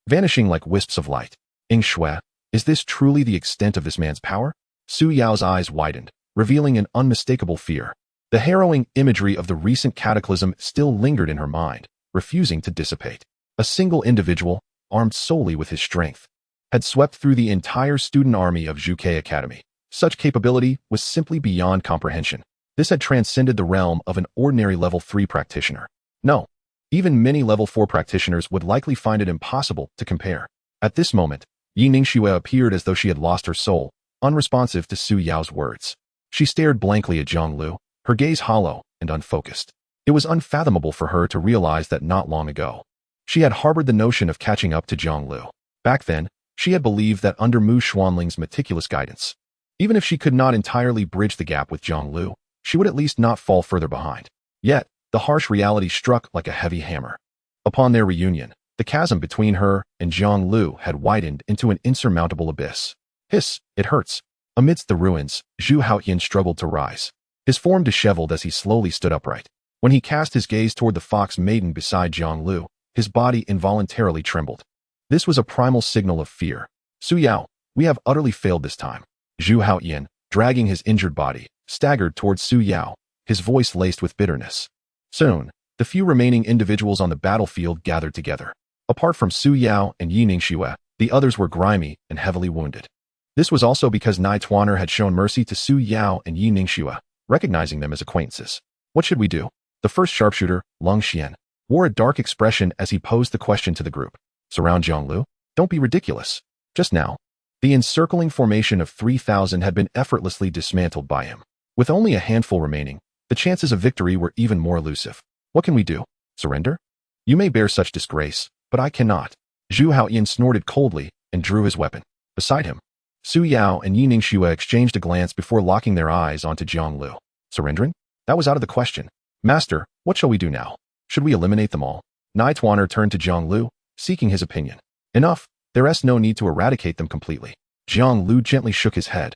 vanishing like wisps of light. Ing Shui, is this truly the extent of this man's power? Su Yao's eyes widened, revealing an unmistakable fear. The harrowing imagery of the recent cataclysm still lingered in her mind, refusing to dissipate. A single individual, armed solely with his strength, had swept through the entire student army of Zhuke Academy. Such capability was simply beyond comprehension. This had transcended the realm of an ordinary level 3 practitioner. No, even many level 4 practitioners would likely find it impossible to compare. At this moment, Yi Ningxue appeared as though she had lost her soul, unresponsive to Su Yao's words. She stared blankly at Jiang Liu, her gaze hollow and unfocused. It was unfathomable for her to realize that not long ago, she had harbored the notion of catching up to Jiang Liu. Back then, she had believed that under Mu Xuanling's meticulous guidance, even if she could not entirely bridge the gap with Jiang Liu, she would at least not fall further behind. Yet, the harsh reality struck like a heavy hammer. Upon their reunion, the chasm between her and Jiang Liu had widened into an insurmountable abyss. Hiss, it hurts. Amidst the ruins, Zhu Haoyan struggled to rise, his form disheveled as he slowly stood upright. When he cast his gaze toward the fox maiden beside Jiang Liu, his body involuntarily trembled. This was a primal signal of fear. Su Yao, We have utterly failed this time. Zhu Haoyan, dragging his injured body, staggered towards Su Yao, his voice laced with bitterness. Soon, the few remaining individuals on the battlefield gathered together. Apart from Su Yao and Yi Ningxue, the others were grimy and heavily wounded. This was also because Nai Tuaner had shown mercy to Su Yao and Yi Ningxue, recognizing them as acquaintances. What should we do? The first sharpshooter, Lung Xian, wore a dark expression as he posed the question to the group. Surround Jiang Liu? Don't be ridiculous. Just now, the encircling formation of 3,000 had been effortlessly dismantled by him. With only a handful remaining, the chances of victory were even more elusive. What can we do? Surrender? You may bear such disgrace, but I cannot. Zhu Haoyan snorted coldly and drew his weapon. Beside him, Su Yao and Yi Ningxue exchanged a glance before locking their eyes onto Jiang Liu. Surrendering? That was out of the question. Master, what shall we do now? Should we eliminate them all? Nai Tuaner turned to Jiang Liu, seeking his opinion. Enough. There is no need to eradicate them completely. Jiang Liu gently shook his head.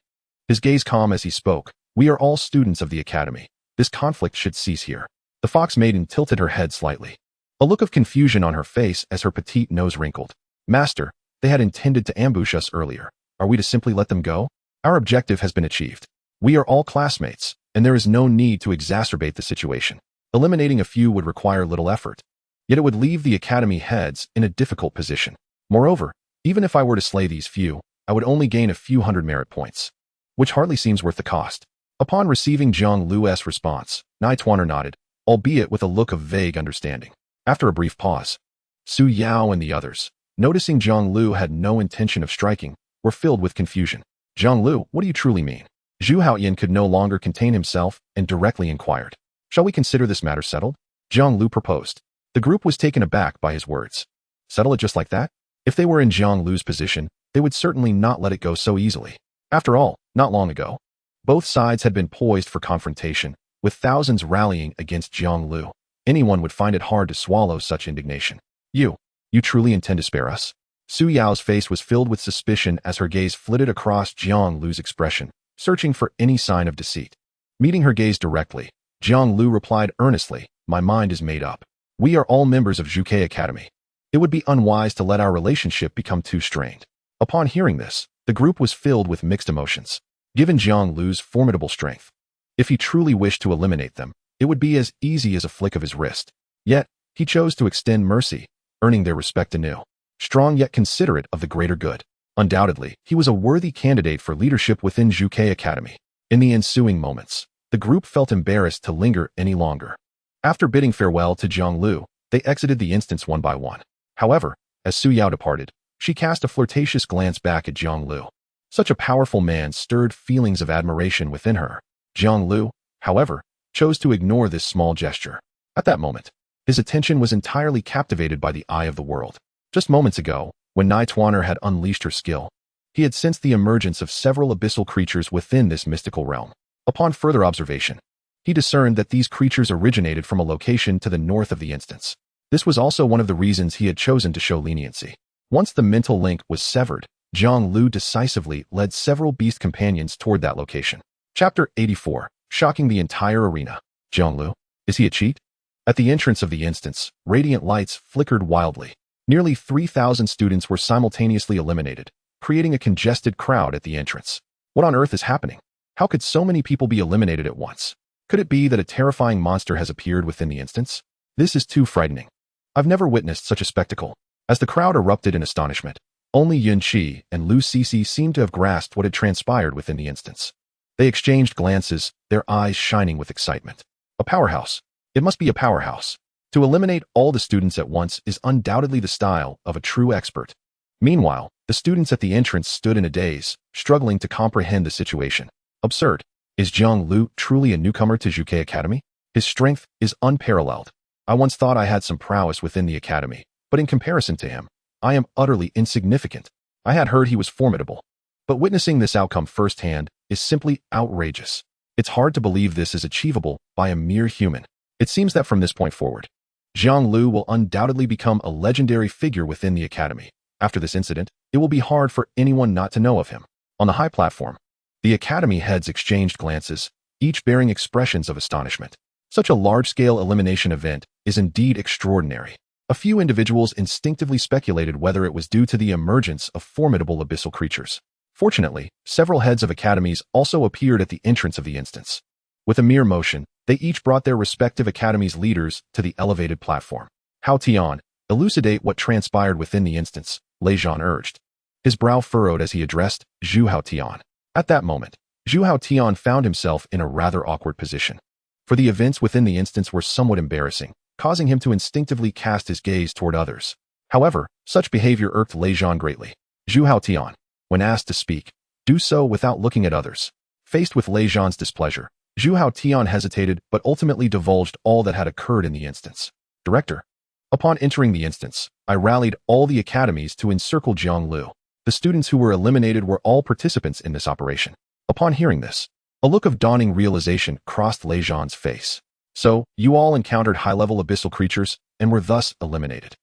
His gaze calm as he spoke. We are all students of the academy. This conflict should cease here. The fox maiden tilted her head slightly. A look of confusion on her face as her petite nose wrinkled. Master, they had intended to ambush us earlier. Are we to simply let them go? Our objective has been achieved. We are all classmates, and there is no need to exacerbate the situation. Eliminating a few would require little effort. Yet it would leave the academy heads in a difficult position. Moreover, even if I were to slay these few, I would only gain a few hundred merit points, which hardly seems worth the cost. Upon receiving Jiang Liu's response, Nai Tuaner nodded, albeit with a look of vague understanding. After a brief pause, Su Yao and the others, noticing Jiang Liu had no intention of striking, were filled with confusion. Jiang Liu, what do you truly mean? Zhu Haoyan could no longer contain himself and directly inquired. Shall we consider this matter settled? Jiang Liu proposed. The group was taken aback by his words. Settle it just like that? If they were in Jiang Liu's position, they would certainly not let it go so easily. After all, not long ago, both sides had been poised for confrontation, with thousands rallying against Jiang Liu. Anyone would find it hard to swallow such indignation. You truly intend to spare us? Su Yao's face was filled with suspicion as her gaze flitted across Jiang Liu's expression, searching for any sign of deceit. Meeting her gaze directly, Jiang Liu replied earnestly, my mind is made up. We are all members of Zhuke Academy. It would be unwise to let our relationship become too strained. Upon hearing this, the group was filled with mixed emotions. Given Jiang Liu's formidable strength, if he truly wished to eliminate them, it would be as easy as a flick of his wrist. Yet, he chose to extend mercy, earning their respect anew. Strong yet considerate of the greater good. Undoubtedly, he was a worthy candidate for leadership within Zhuke Academy. In the ensuing moments, the group felt embarrassed to linger any longer. After bidding farewell to Jiang Liu, they exited the instance one by one. However, as Su Yao departed, she cast a flirtatious glance back at Jiang Liu. Such a powerful man stirred feelings of admiration within her. Jiang Liu, however, chose to ignore this small gesture. At that moment, his attention was entirely captivated by the eye of the world. Just moments ago, when Nai Tuaner had unleashed her skill, he had sensed the emergence of several abyssal creatures within this mystical realm. Upon further observation, he discerned that these creatures originated from a location to the north of the instance. This was also one of the reasons he had chosen to show leniency. Once the mental link was severed, Jiang Liu decisively led several beast companions toward that location. Chapter 84, shocking the entire arena. Jiang Liu, is he a cheat? At the entrance of the instance, radiant lights flickered wildly. Nearly 3,000 students were simultaneously eliminated, creating a congested crowd at the entrance. What on earth is happening? How could so many people be eliminated at once? Could it be that a terrifying monster has appeared within the instance? This is too frightening. I've never witnessed such a spectacle. As the crowd erupted in astonishment, only Yun Qi and Lu Sisi seemed to have grasped what had transpired within the instance. They exchanged glances, their eyes shining with excitement. A powerhouse. It must be a powerhouse. To eliminate all the students at once is undoubtedly the style of a true expert. Meanwhile, the students at the entrance stood in a daze, struggling to comprehend the situation. Absurd. Is Jiang Liu truly a newcomer to Zhuke Academy? His strength is unparalleled. I once thought I had some prowess within the academy, but in comparison to him, I am utterly insignificant. I had heard he was formidable, but witnessing this outcome firsthand is simply outrageous. It's hard to believe this is achievable by a mere human. It seems that from this point forward, Jiang Liu will undoubtedly become a legendary figure within the academy. After this incident, it will be hard for anyone not to know of him. On the high platform, the academy heads exchanged glances, each bearing expressions of astonishment. Such a large-scale elimination event is indeed extraordinary. A few individuals instinctively speculated whether it was due to the emergence of formidable abyssal creatures. Fortunately, several heads of academies also appeared at the entrance of the instance. With a mere motion, they each brought their respective academies' leaders to the elevated platform. Hao Tian, elucidate what transpired within the instance, Lei Zhan urged. His brow furrowed as he addressed Zhu Hao Tian. At that moment, Zhu Hao Tian found himself in a rather awkward position. For the events within the instance were somewhat embarrassing, causing him to instinctively cast his gaze toward others. However, such behavior irked Lei Zhan greatly. Zhu Hao Tian, when asked to speak, do so without looking at others. Faced with Lei Zhan's displeasure, Zhu Hao Tian hesitated but ultimately divulged all that had occurred in the instance. Director. Upon entering the instance, I rallied all the academies to encircle Jiang Liu. The students who were eliminated were all participants in this operation. Upon hearing this, a look of dawning realization crossed Lei Zhan's face. So, you all encountered high-level abyssal creatures and were thus eliminated.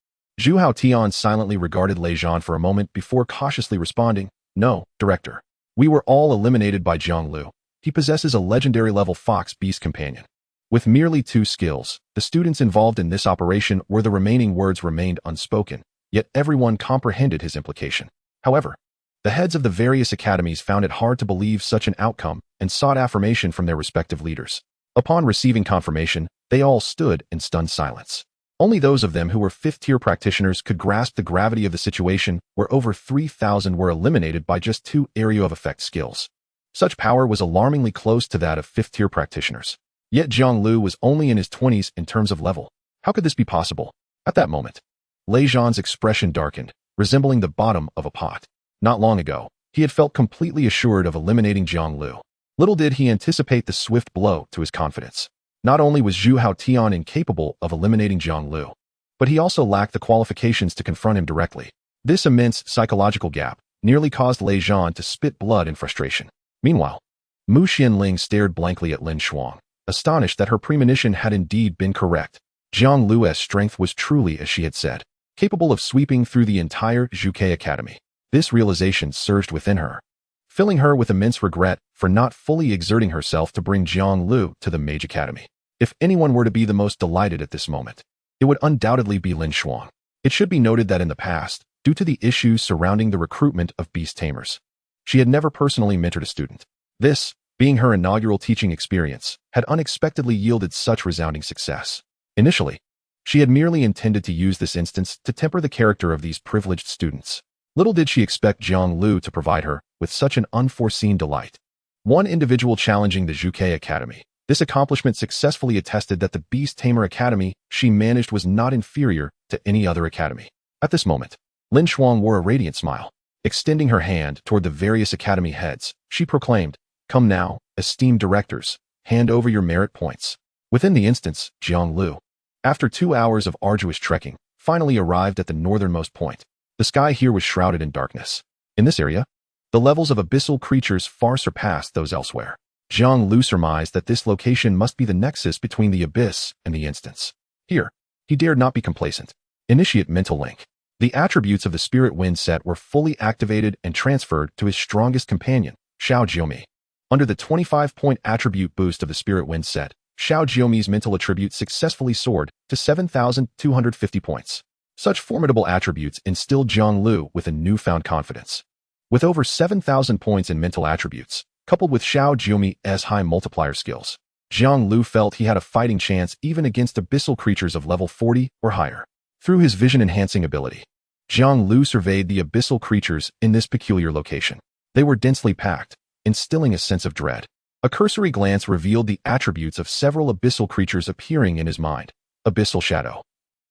Zhu Hao Tian silently regarded Lei Zhan for a moment before cautiously responding, no, Director. We were all eliminated by Jiang Liu. He possesses a legendary level Fox Beast Companion. With merely 2 skills, the students involved in this operation where the remaining words remained unspoken, yet everyone comprehended his implication. However, the heads of the various academies found it hard to believe such an outcome and sought affirmation from their respective leaders. Upon receiving confirmation, they all stood in stunned silence. Only those of them who were 5th-tier practitioners could grasp the gravity of the situation where over 3,000 were eliminated by just 2 area of effect skills. Such power was alarmingly close to that of 5th-tier practitioners. Yet Jiang Liu was only in his 20s in terms of level. How could this be possible? At that moment, Lei Zhan's expression darkened, resembling the bottom of a pot. Not long ago, he had felt completely assured of eliminating Jiang Liu. Little did he anticipate the swift blow to his confidence. Not only was Zhu Hao Tian incapable of eliminating Jiang Liu, but he also lacked the qualifications to confront him directly. This immense psychological gap nearly caused Lei Zhan to spit blood in frustration. Meanwhile, Mu Xianling stared blankly at Lin Shuang, astonished that her premonition had indeed been correct. Jiang Liu's strength was truly as she had said, capable of sweeping through the entire Zhuke Academy. This realization surged within her, filling her with immense regret for not fully exerting herself to bring Jiang Liu to the Mage Academy. If anyone were to be the most delighted at this moment, it would undoubtedly be Lin Shuang. It should be noted that in the past, due to the issues surrounding the recruitment of Beast Tamers, she had never personally mentored a student. This, being her inaugural teaching experience, had unexpectedly yielded such resounding success. Initially, she had merely intended to use this instance to temper the character of these privileged students. Little did she expect Jiang Liu to provide her with such an unforeseen delight. One individual challenging the Zhuke Academy. This accomplishment successfully attested that the Beast Tamer Academy she managed was not inferior to any other academy. At this moment, Lin Shuang wore a radiant smile. Extending her hand toward the various academy heads, she proclaimed, "Come now, esteemed directors, hand over your merit points." Within the instance, Jiang Liu, after 2 hours of arduous trekking, finally arrived at the northernmost point. The sky here was shrouded in darkness. In this area, the levels of abyssal creatures far surpassed those elsewhere. Jiang Liu surmised that this location must be the nexus between the abyss and the instance. Here, he dared not be complacent. Initiate mental link. The attributes of the spirit wind set were fully activated and transferred to his strongest companion, Xiao Jiumi. Under the 25-point attribute boost of the spirit wind set, Xiao Jiumi's mental attribute successfully soared to 7,250 points. Such formidable attributes instilled Jiang Liu with a newfound confidence. With over 7,000 points in mental attributes, coupled with Xiao Jiumi's high multiplier skills, Jiang Liu felt he had a fighting chance even against abyssal creatures of level 40 or higher. Through his vision-enhancing ability, Jiang Liu surveyed the abyssal creatures in this peculiar location. They were densely packed, instilling a sense of dread. A cursory glance revealed the attributes of several abyssal creatures appearing in his mind. Abyssal Shadow.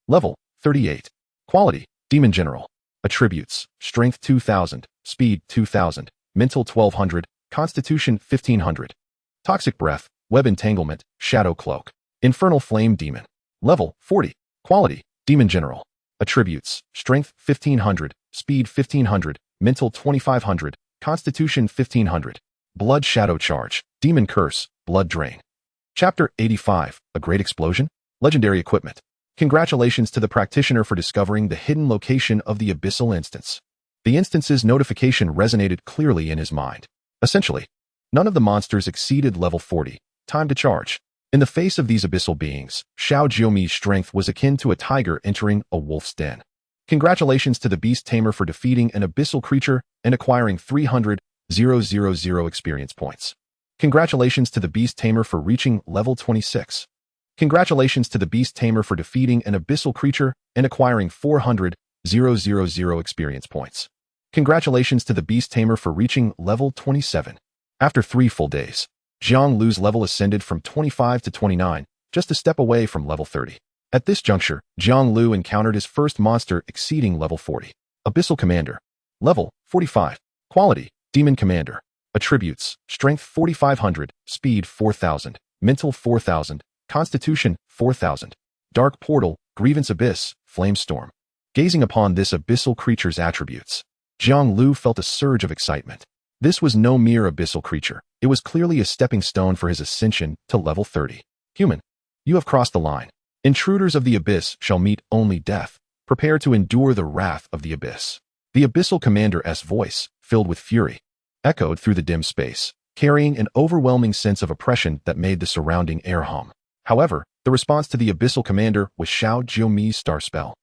Level 38. Quality, Demon General. Attributes, Strength 2000, Speed 2000, Mental 1200, Constitution 1500. Toxic Breath, Web Entanglement, Shadow Cloak. Infernal Flame Demon. Level 40. Quality, Demon General. Attributes, Strength 1500, Speed 1500, Mental 2500, Constitution 1500. Blood Shadow Charge, Demon Curse, Blood Drain. Chapter 85, A Great Explosion? Legendary Equipment. Congratulations to the practitioner for discovering the hidden location of the abyssal instance. The instance's notification resonated clearly in his mind. Essentially, none of the monsters exceeded level 40. Time to charge. In the face of these abyssal beings, Xiao Jiumi's strength was akin to a tiger entering a wolf's den. Congratulations to the Beast Tamer for defeating an abyssal creature and acquiring 300 000 experience points. Congratulations to the Beast Tamer for reaching level 26. Congratulations to the Beast Tamer for defeating an abyssal creature and acquiring 400,000 experience points. Congratulations to the Beast Tamer for reaching level 27. After 3 full days, Jiang Liu's level ascended from 25 to 29, just a step away from level 30. At this juncture, Jiang Liu encountered his first monster exceeding level 40. Abyssal Commander. Level 45. Quality: Demon Commander. Attributes: Strength 4500, Speed 4000, Mental 4000, Constitution 4000. Dark Portal, Grievance Abyss, Flame Storm. Gazing upon this abyssal creature's attributes, Jiang Liu felt a surge of excitement. This was no mere abyssal creature. It was clearly a stepping stone for his ascension to level 30. Human, you have crossed the line. Intruders of the abyss shall meet only death. Prepare to endure the wrath of the abyss. The abyssal commander's voice, filled with fury, echoed through the dim space, carrying an overwhelming sense of oppression that made the surrounding air hum. However, the response to the abyssal commander was Xiao Jiumi's star spell.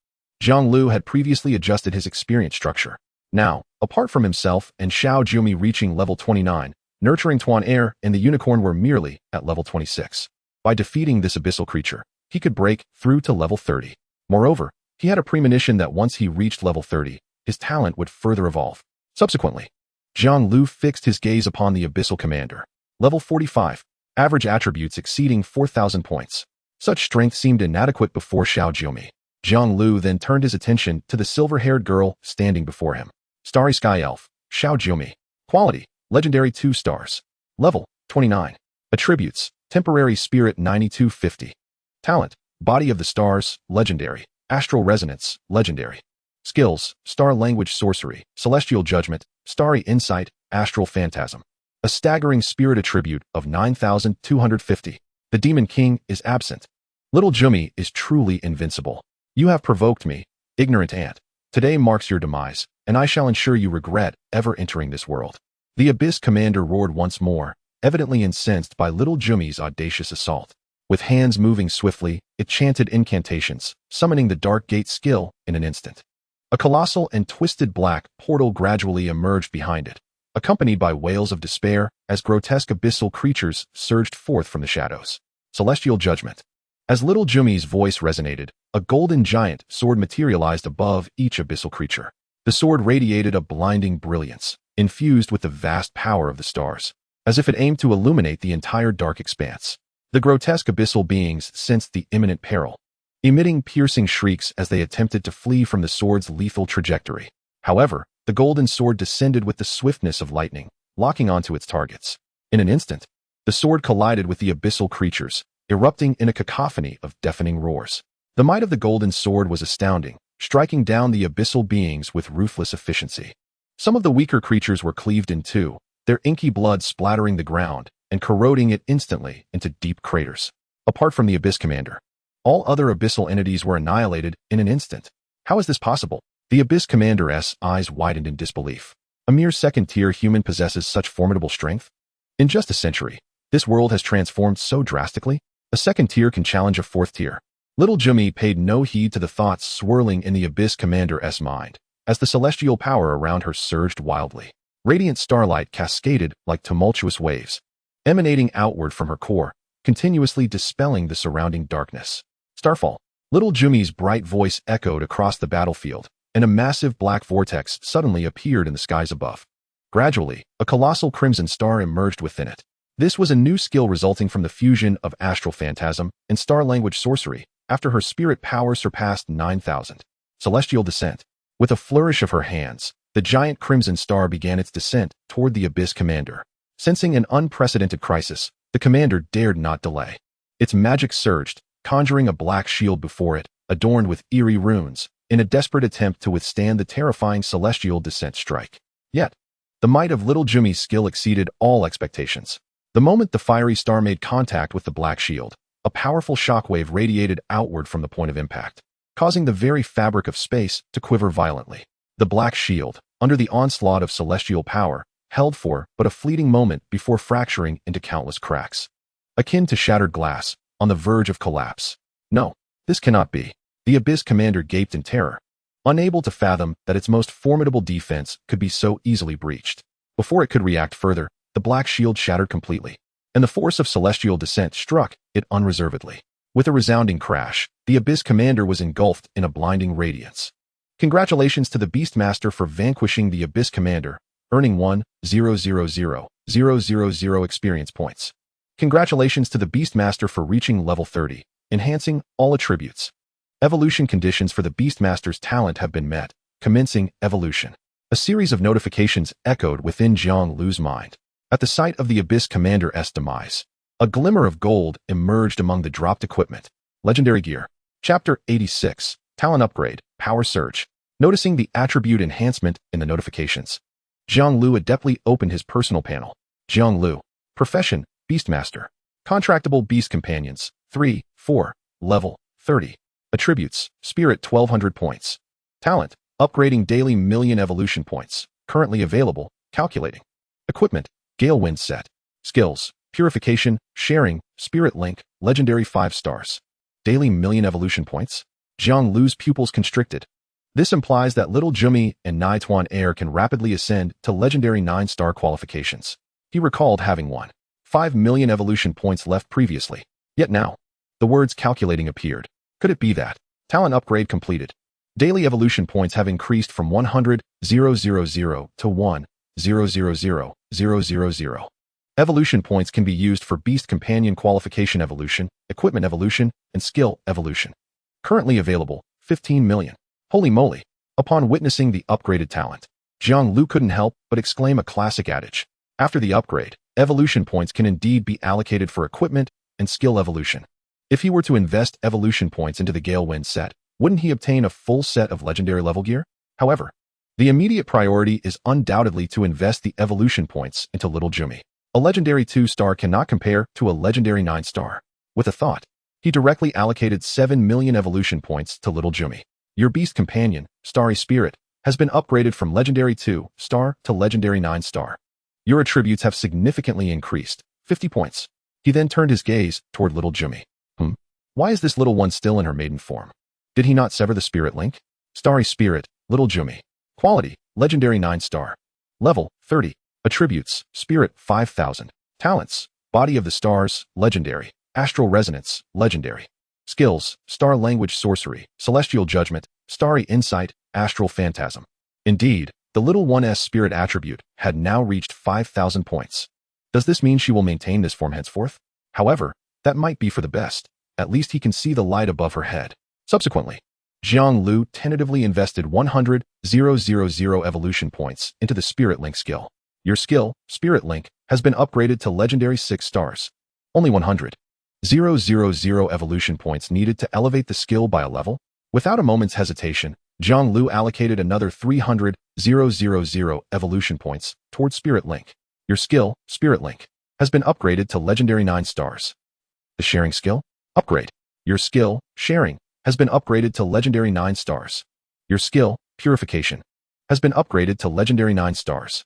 Jiang Liu had previously adjusted his experience structure. Now, apart from himself and Xiao Jiumi reaching level 29, Nurturing Tuan Air and the Unicorn were merely at level 26. By defeating this abyssal creature, he could break through to level 30. Moreover, he had a premonition that once he reached level 30, his talent would further evolve. Subsequently, Jiang Liu fixed his gaze upon the abyssal commander. Level 45. Average attributes exceeding 4,000 points. Such strength seemed inadequate before Xiao Jiumi. Jiang Liu then turned his attention to the silver-haired girl standing before him. Starry Sky Elf, Xiao Jiumi. Quality: Legendary 2 stars. Level 29. Attributes: Temporary Spirit 9250. Talent: Body of the Stars, Legendary. Astral Resonance, Legendary. Skills: Star Language Sorcery, Celestial Judgment, Starry Insight, Astral Phantasm. A staggering spirit attribute of 9,250. The Demon King is absent. Little Jiumi is truly invincible. You have provoked me, ignorant ant. Today marks your demise, and I shall ensure you regret ever entering this world. The Abyss Commander roared once more, evidently incensed by Little Jiumi's audacious assault. With hands moving swiftly, it chanted incantations, summoning the Dark Gate skill in an instant. A colossal and twisted black portal gradually emerged behind it, accompanied by wails of despair as grotesque abyssal creatures surged forth from the shadows. Celestial Judgment. As Little Jiumi's voice resonated, a golden giant sword materialized above each abyssal creature. The sword radiated a blinding brilliance, infused with the vast power of the stars, as if it aimed to illuminate the entire dark expanse. The grotesque abyssal beings sensed the imminent peril, emitting piercing shrieks as they attempted to flee from the sword's lethal trajectory. However, the golden sword descended with the swiftness of lightning, locking onto its targets. In an instant, the sword collided with the abyssal creatures, erupting in a cacophony of deafening roars. The might of the golden sword was astounding, striking down the abyssal beings with ruthless efficiency. Some of the weaker creatures were cleaved in two, their inky blood splattering the ground and corroding it instantly into deep craters. Apart from the Abyss Commander, all other abyssal entities were annihilated in an instant. How is this possible? The Abyss Commander's eyes widened in disbelief. A mere second-tier human possesses such formidable strength? In just a century, this world has transformed so drastically. A second tier can challenge a fourth tier. Little Jiumi paid no heed to the thoughts swirling in the Abyss Commander's mind, as the celestial power around her surged wildly. Radiant starlight cascaded like tumultuous waves, emanating outward from her core, continuously dispelling the surrounding darkness. Starfall. Little Jiumi's bright voice echoed across the battlefield, and a massive black vortex suddenly appeared in the skies above. Gradually, a colossal crimson star emerged within it. This was a new skill resulting from the fusion of Astral Phantasm and Star Language Sorcery after her spirit power surpassed 9,000. Celestial Descent. With a flourish of her hands, the giant crimson star began its descent toward the Abyss Commander. Sensing an unprecedented crisis, the commander dared not delay. Its magic surged, conjuring a black shield before it, adorned with eerie runes, in a desperate attempt to withstand the terrifying celestial descent strike. Yet, the might of Little Jiumi's skill exceeded all expectations. The moment the fiery star made contact with the black shield, a powerful shockwave radiated outward from the point of impact, causing the very fabric of space to quiver violently. The black shield, under the onslaught of celestial power, held for but a fleeting moment before fracturing into countless cracks. Akin to shattered glass, on the verge of collapse. No, this cannot be. The Abyss Commander gaped in terror, unable to fathom that its most formidable defense could be so easily breached. Before it could react further, the black shield shattered completely, and the force of celestial descent struck it unreservedly. With a resounding crash, the Abyss Commander was engulfed in a blinding radiance. Congratulations to the Beastmaster for vanquishing the Abyss Commander, earning 1,000,000 experience points. Congratulations to the Beastmaster for reaching level 30, enhancing all attributes. Evolution conditions for the Beastmaster's talent have been met, commencing evolution. A series of notifications echoed within Jiang Liu's mind. At the sight of the Abyss Commander's demise, a glimmer of gold emerged among the dropped equipment. Legendary Gear. Chapter 86. Talent Upgrade. Power Surge. Noticing the attribute enhancement in the notifications, Jiang Liu adeptly opened his personal panel. Jiang Liu. Profession, Beastmaster. Contractable Beast Companions, 3, 4, level, 30. Attributes, Spirit 1200 points. Talent, upgrading daily million evolution points. Currently available, calculating. Equipment, Gale Wind Set. Skills, Purification, Sharing, Spirit Link, Legendary 5 stars. Daily million evolution points. Jiang Liu's pupils constricted. This implies that Little Jumi and Nituan Air can rapidly ascend to legendary 9-star qualifications. He recalled having 1.5 million evolution points left previously. Yet now, the words calculating appeared. Could it be that? Talent upgrade completed. Daily evolution points have increased from 100,000 to 1,000,000. Evolution points can be used for Beast Companion Qualification Evolution, Equipment Evolution, and Skill Evolution. Currently available, 15 million. Holy moly! Upon witnessing the upgraded talent, Jiang Liu couldn't help but exclaim a classic adage. After the upgrade, evolution points can indeed be allocated for equipment and skill evolution. If he were to invest evolution points into the Gale Wind set, wouldn't he obtain a full set of legendary level gear? However, the immediate priority is undoubtedly to invest the evolution points into Little Jumi. A legendary 2-star cannot compare to a legendary 9-star. With a thought, he directly allocated 7 million evolution points to Little Jumi. Your Beast Companion, Starry Spirit, has been upgraded from Legendary 2-star to Legendary 9-star. Your attributes have significantly increased, 50 points. He then turned his gaze toward Little Jumi. Why is this little one still in her maiden form? Did he not sever the spirit link? Starry Spirit, Little Jumi. Quality, Legendary 9-star. Level, 30. Attributes, Spirit 5000. Talents, Body of the Stars, Legendary. Astral Resonance, Legendary. Skills, Star Language Sorcery, Celestial Judgment, Starry Insight, Astral Phantasm. Indeed, the little one's spirit attribute had now reached 5,000 points. Does this mean she will maintain this form henceforth? However, that might be for the best. At least he can see the light above her head. Subsequently, Jiang Liu tentatively invested 100,000 evolution points into the Spirit Link skill. Your skill, Spirit Link, has been upgraded to Legendary 6 stars. Only 100,000 evolution points needed to elevate the skill by a level. Without a moment's hesitation, Jiang Liu allocated another 300,000 evolution points towards Spirit Link. Your skill, Spirit Link, has been upgraded to Legendary 9 stars. The Sharing skill? Upgrade. Your skill, Sharing, has been upgraded to Legendary 9 stars. Your skill, Purification, has been upgraded to Legendary 9 stars.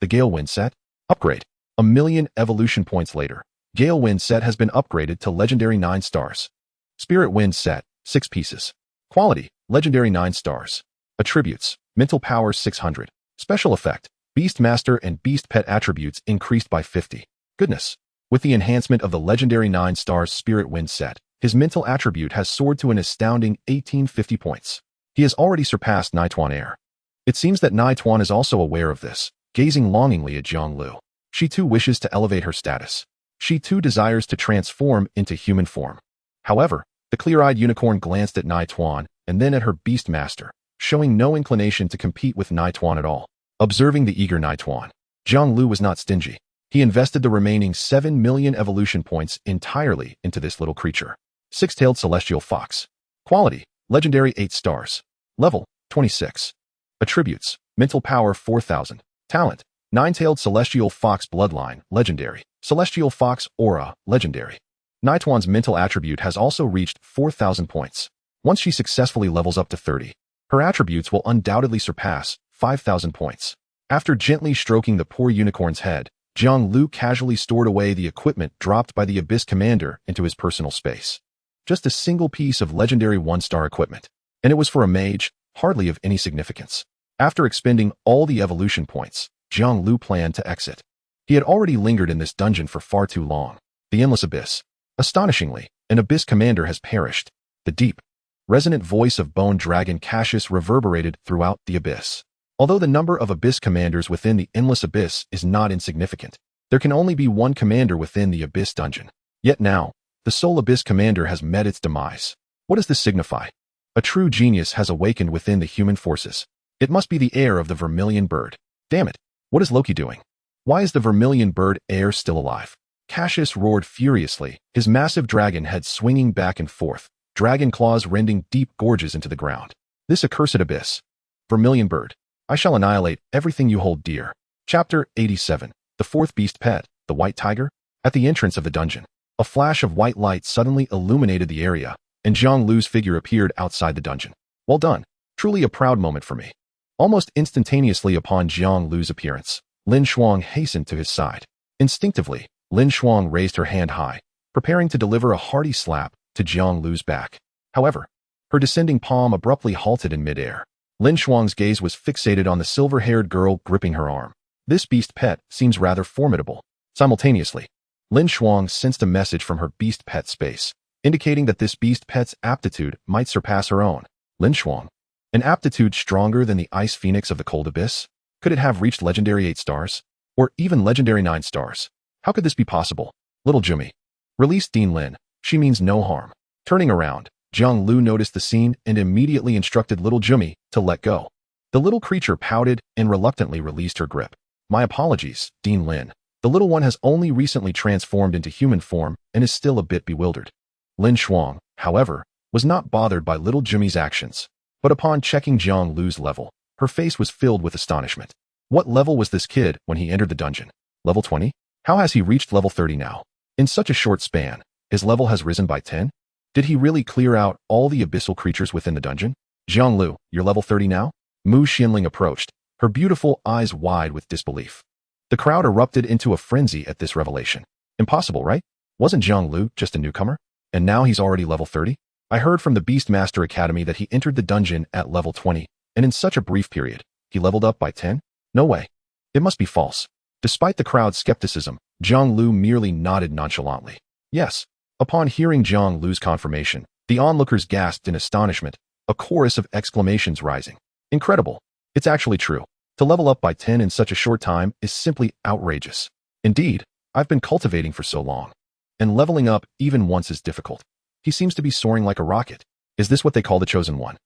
The Gale Wind set? Upgrade. 1 million evolution points later, Gale Wind set has been upgraded to Legendary 9 stars. Spirit Wind set, 6 pieces. Quality, Legendary 9 stars. Attributes, Mental Power 600. Special effect, Beastmaster and Beast Pet attributes increased by 50. Goodness. With the enhancement of the Legendary 9 stars Spirit Wind set, his mental attribute has soared to an astounding 1850 points. He has already surpassed Nituan Air. It seems that Nituan is also aware of this, gazing longingly at Jiang Liu. She too wishes to elevate her status. She too desires to transform into human form. However, the clear-eyed unicorn glanced at Nituan and then at her Beastmaster, showing no inclination to compete with Nituan at all. Observing the eager Nituan, Jiang Liu was not stingy. He invested the remaining 7 million evolution points entirely into this little creature. Six-tailed Celestial Fox. Quality, Legendary 8 stars. Level, 26. Attributes, Mental Power 4000. Talent, Nine-tailed Celestial Fox Bloodline, Legendary. Celestial Fox Aura, Legendary. Nituan's mental attribute has also reached 4,000 points. Once she successfully levels up to 30, her attributes will undoubtedly surpass 5,000 points. After gently stroking the poor unicorn's head, Jiang Liu casually stored away the equipment dropped by the Abyss Commander into his personal space. Just a single piece of legendary 1-star equipment, and it was for a mage, hardly of any significance. After expending all the evolution points, Jiang Liu planned to exit. He had already lingered in this dungeon for far too long. The endless abyss. Astonishingly, an abyss commander has perished. The deep, resonant voice of Bone Dragon Cassius reverberated throughout the abyss. Although the number of abyss commanders within the endless abyss is not insignificant, there can only be one commander within the abyss dungeon. Yet now, the sole abyss commander has met its demise. What does this signify? A true genius has awakened within the human forces. It must be the heir of the vermilion bird. Damn it, what is Loki doing? Why is the vermilion bird heir still alive? Cassius roared furiously, his massive dragon head swinging back and forth, dragon claws rending deep gorges into the ground. This accursed abyss. Vermilion bird, I shall annihilate everything you hold dear. Chapter 87. The fourth beast pet, the white tiger. At the entrance of the dungeon, a flash of white light suddenly illuminated the area, and Jiang Liu's figure appeared outside the dungeon. Well done. Truly a proud moment for me. Almost instantaneously upon Jiang Liu's appearance, Lin Shuang hastened to his side. Instinctively, Lin Shuang raised her hand high, preparing to deliver a hearty slap to Jiang Liu's back. However, her descending palm abruptly halted in midair. Lin Shuang's gaze was fixated on the silver-haired girl gripping her arm. This beast pet seems rather formidable. Simultaneously, Lin Shuang sensed a message from her beast pet space, indicating that this beast pet's aptitude might surpass her own. Lin Shuang, an aptitude stronger than the ice phoenix of the cold abyss? Could it have reached legendary 8 stars? Or even legendary 9 stars? How could this be possible? Little Jimmy. Release Dean Lin. She means no harm. Turning around, Jiang Liu noticed the scene and immediately instructed little Jimmy to let go. The little creature pouted and reluctantly released her grip. My apologies, Dean Lin. The little one has only recently transformed into human form and is still a bit bewildered. Lin Shuang, however, was not bothered by little Jimmy's actions, but upon checking Jiang Liu's level, her face was filled with astonishment. What level was this kid when he entered the dungeon? Level 20? How has he reached level 30 now? In such a short span, his level has risen by 10? Did he really clear out all the abyssal creatures within the dungeon? Jiang Liu, you're level 30 now? Mu Xianling approached, her beautiful eyes wide with disbelief. The crowd erupted into a frenzy at this revelation. Impossible, right? Wasn't Jiang Liu just a newcomer? And now he's already level 30? I heard from the Beastmaster Academy that he entered the dungeon at level 20, and in such a brief period, he leveled up by 10? No way. It must be false. Despite the crowd's skepticism, Jiang Liu merely nodded nonchalantly. Yes. Upon hearing Jiang Liu's confirmation, the onlookers gasped in astonishment, a chorus of exclamations rising. Incredible. It's actually true. To level up by 10 in such a short time is simply outrageous. Indeed, I've been cultivating for so long, and leveling up even once is difficult. He seems to be soaring like a rocket. Is this what they call the Chosen One?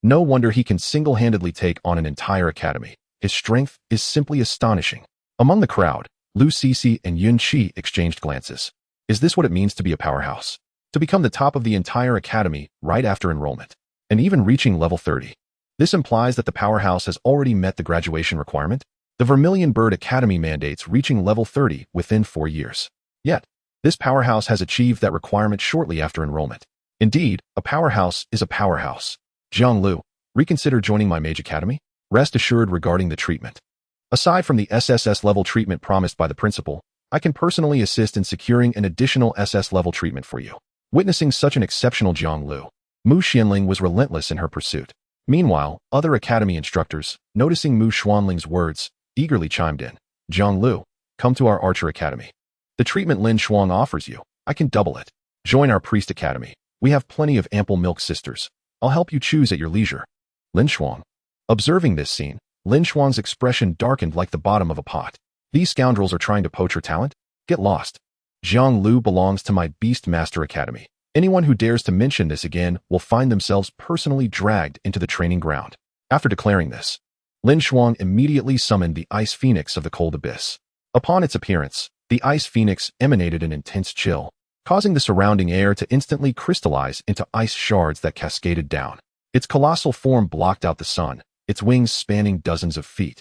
No wonder he can single-handedly take on an entire academy. His strength is simply astonishing. Among the crowd, Lu Cixi and Yun Qi exchanged glances. Is this what it means to be a powerhouse? To become the top of the entire academy right after enrollment, and even reaching level 30. This implies that the powerhouse has already met the graduation requirement. The Vermilion Bird Academy mandates reaching level 30 within 4 years. Yet, this powerhouse has achieved that requirement shortly after enrollment. Indeed, a powerhouse is a powerhouse. Jiang Liu, reconsider joining my mage academy? Rest assured regarding the treatment. Aside from the SSS level treatment promised by the principal, I can personally assist in securing an additional SS level treatment for you. Witnessing such an exceptional Jiang Liu, Mu Xianling was relentless in her pursuit. Meanwhile, other academy instructors, noticing Mu Xianling's words, eagerly chimed in. Jiang Liu, come to our archer academy. The treatment Lin Shuang offers you, I can double it. Join our priest academy. We have plenty of ample milk sisters. I'll help you choose at your leisure. Lin Shuang. Observing this scene, Lin Shuang's expression darkened like the bottom of a pot. These scoundrels are trying to poach her talent? Get lost. Jiang Liu belongs to my Beastmaster Academy. Anyone who dares to mention this again will find themselves personally dragged into the training ground. After declaring this, Lin Shuang immediately summoned the Ice Phoenix of the Cold Abyss. Upon its appearance, the Ice Phoenix emanated an intense chill, causing the surrounding air to instantly crystallize into ice shards that cascaded down. Its colossal form blocked out the sun, its wings spanning dozens of feet,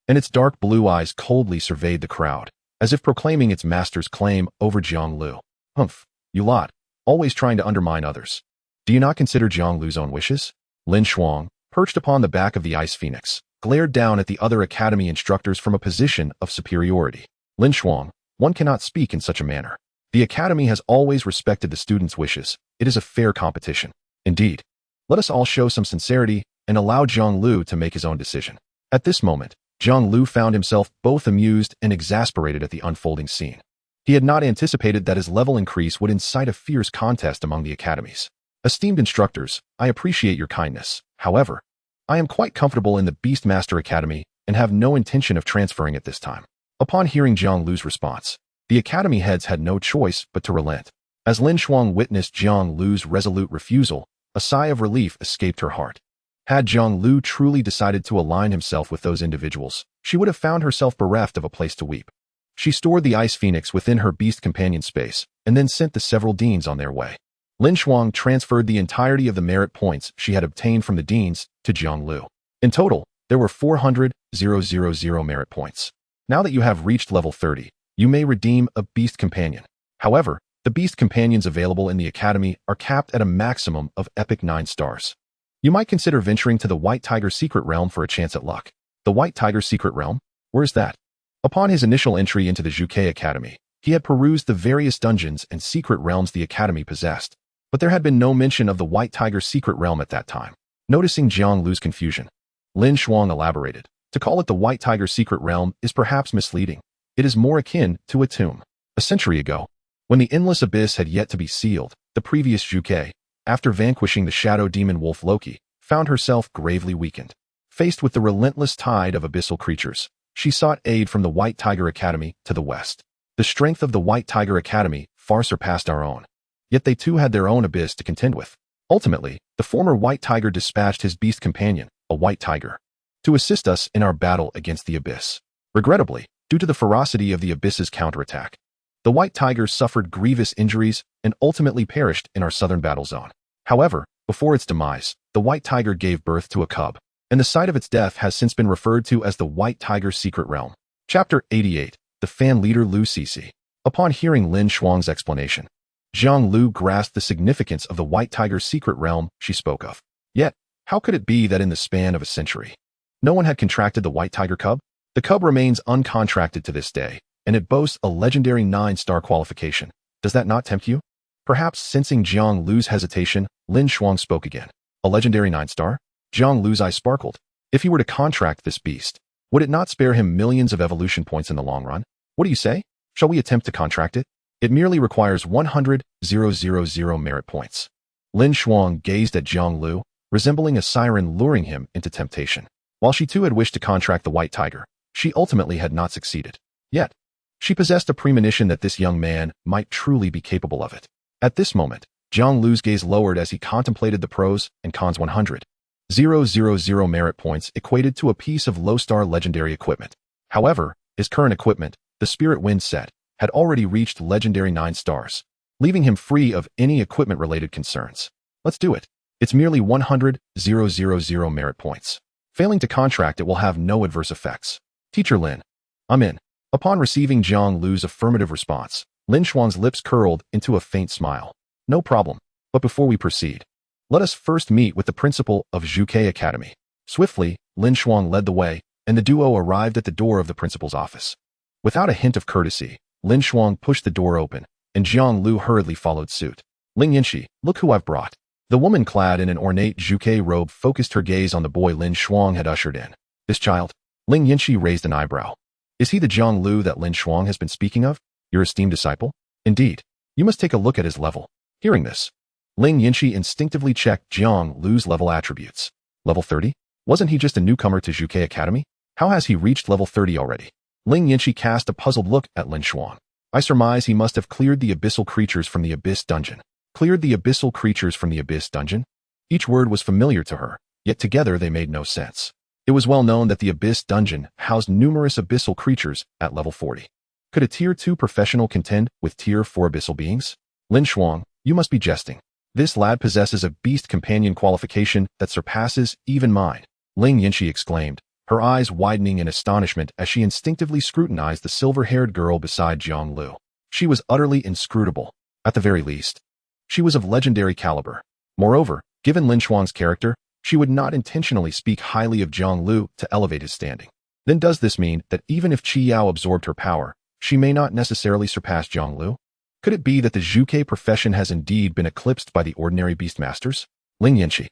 and its dark blue eyes coldly surveyed the crowd, as if proclaiming its master's claim over Jiang Liu. Humph, you lot, always trying to undermine others. Do you not consider Jiang Liu's own wishes? Lin Shuang, perched upon the back of the Ice Phoenix, glared down at the other academy instructors from a position of superiority. Lin Shuang, one cannot speak in such a manner. The academy has always respected the students' wishes. It is a fair competition. Indeed, let us all show some sincerity and allow Jiang Liu to make his own decision. At this moment, Jiang Liu found himself both amused and exasperated at the unfolding scene. He had not anticipated that his level increase would incite a fierce contest among the academies. Esteemed instructors, I appreciate your kindness. However, I am quite comfortable in the Beastmaster Academy and have no intention of transferring at this time. Upon hearing Jiang Liu's response, the academy heads had no choice but to relent. As Lin Shuang witnessed Jiang Liu's resolute refusal, a sigh of relief escaped her heart. Had Jiang Liu truly decided to align himself with those individuals, she would have found herself bereft of a place to weep. She stored the Ice Phoenix within her beast companion space, and then sent the several deans on their way. Lin Shuang transferred the entirety of the merit points she had obtained from the deans to Jiang Liu. In total, there were 400,000 merit points. Now that you have reached level 30, you may redeem a beast companion. However, the beast companions available in the academy are capped at a maximum of epic 9 stars. You might consider venturing to the White Tiger Secret Realm for a chance at luck. The White Tiger Secret Realm? Where's that? Upon his initial entry into the Zhuke Academy, he had perused the various dungeons and secret realms the academy possessed, but there had been no mention of the White Tiger Secret Realm at that time. Noticing Jiang Liu's confusion, Lin Shuang elaborated. To call it the White Tiger Secret Realm is perhaps misleading. It is more akin to a tomb. A century ago, when the Endless Abyss had yet to be sealed, the previous Zhuke, after vanquishing the shadow demon wolf Loki, found herself gravely weakened. Faced with the relentless tide of abyssal creatures, she sought aid from the White Tiger Academy to the west. The strength of the White Tiger Academy far surpassed our own. Yet they too had their own abyss to contend with. Ultimately, the former White Tiger dispatched his beast companion, a White Tiger, to assist us in our battle against the abyss. Regrettably, due to the ferocity of the abyss's counterattack, the White Tiger suffered grievous injuries and ultimately perished in our southern battle zone. However, before its demise, the White Tiger gave birth to a cub, and the site of its death has since been referred to as the White Tiger Secret Realm. Chapter 88. The Fan Leader Liu Cixi. Upon hearing Lin Shuang's explanation, Jiang Liu grasped the significance of the White Tiger Secret Realm she spoke of. Yet, how could it be that in the span of a century, no one had contracted the White Tiger cub? The cub remains uncontracted to this day, and it boasts a legendary 9-star qualification. Does that not tempt you? Perhaps sensing Jiang Liu's hesitation, Lin Shuang spoke again. A legendary 9-star? Jiang Liu's eye sparkled. If he were to contract this beast, would it not spare him millions of evolution points in the long run? What do you say? Shall we attempt to contract it? It merely requires 100,000 merit points. Lin Shuang gazed at Jiang Liu, resembling a siren luring him into temptation. While she too had wished to contract the White Tiger, she ultimately had not succeeded. Yet, she possessed a premonition that this young man might truly be capable of it. At this moment, Jiang Liu's gaze lowered as he contemplated the pros and cons. 100,000 merit points equated to a piece of low-star legendary equipment. However, his current equipment, the Spirit Wind set, had already reached legendary 9 stars, leaving him free of any equipment-related concerns. Let's do it. It's merely 100,000 merit points. Failing to contract it will have no adverse effects. Teacher Lin, I'm in. Upon receiving Jiang Liu's affirmative response, Lin Shuang's lips curled into a faint smile. No problem. But before we proceed, let us first meet with the principal of Zhuke Academy. Swiftly, Lin Shuang led the way, and the duo arrived at the door of the principal's office. Without a hint of courtesy, Lin Shuang pushed the door open, and Jiang Liu hurriedly followed suit. Ling Yinxi, look who I've brought. The woman clad in an ornate Zhuke robe focused her gaze on the boy Lin Shuang had ushered in. This child? Ling Yinxi raised an eyebrow. Is he the Jiang Liu that Lin Shuang has been speaking of? Your esteemed disciple? Indeed. You must take a look at his level. Hearing this, Ling Yinxi instinctively checked Jiang Liu's level attributes. Level 30? Wasn't he just a newcomer to Zhuke Academy? How has he reached level 30 already? Ling Yinxi cast a puzzled look at Lin Shuang. I surmise he must have cleared the abyssal creatures from the Abyss Dungeon. Cleared the abyssal creatures from the Abyss Dungeon? Each word was familiar to her, yet together they made no sense. It was well known that the Abyss Dungeon housed numerous abyssal creatures at level 40. Could a Tier 2 professional contend with Tier 4 abyssal beings? Lin Shuang, you must be jesting. This lad possesses a beast companion qualification that surpasses even mine. Ling Yinxi exclaimed, her eyes widening in astonishment as she instinctively scrutinized the silver-haired girl beside Jiang Liu. She was utterly inscrutable. At the very least, she was of legendary caliber. Moreover, given Lin Shuang's character, she would not intentionally speak highly of Jiang Liu to elevate his standing. Then does this mean that even if Qi Yao absorbed her power, she may not necessarily surpass Jiang Liu? Could it be that the Zhuke profession has indeed been eclipsed by the ordinary Beastmasters? Ling Yinxi.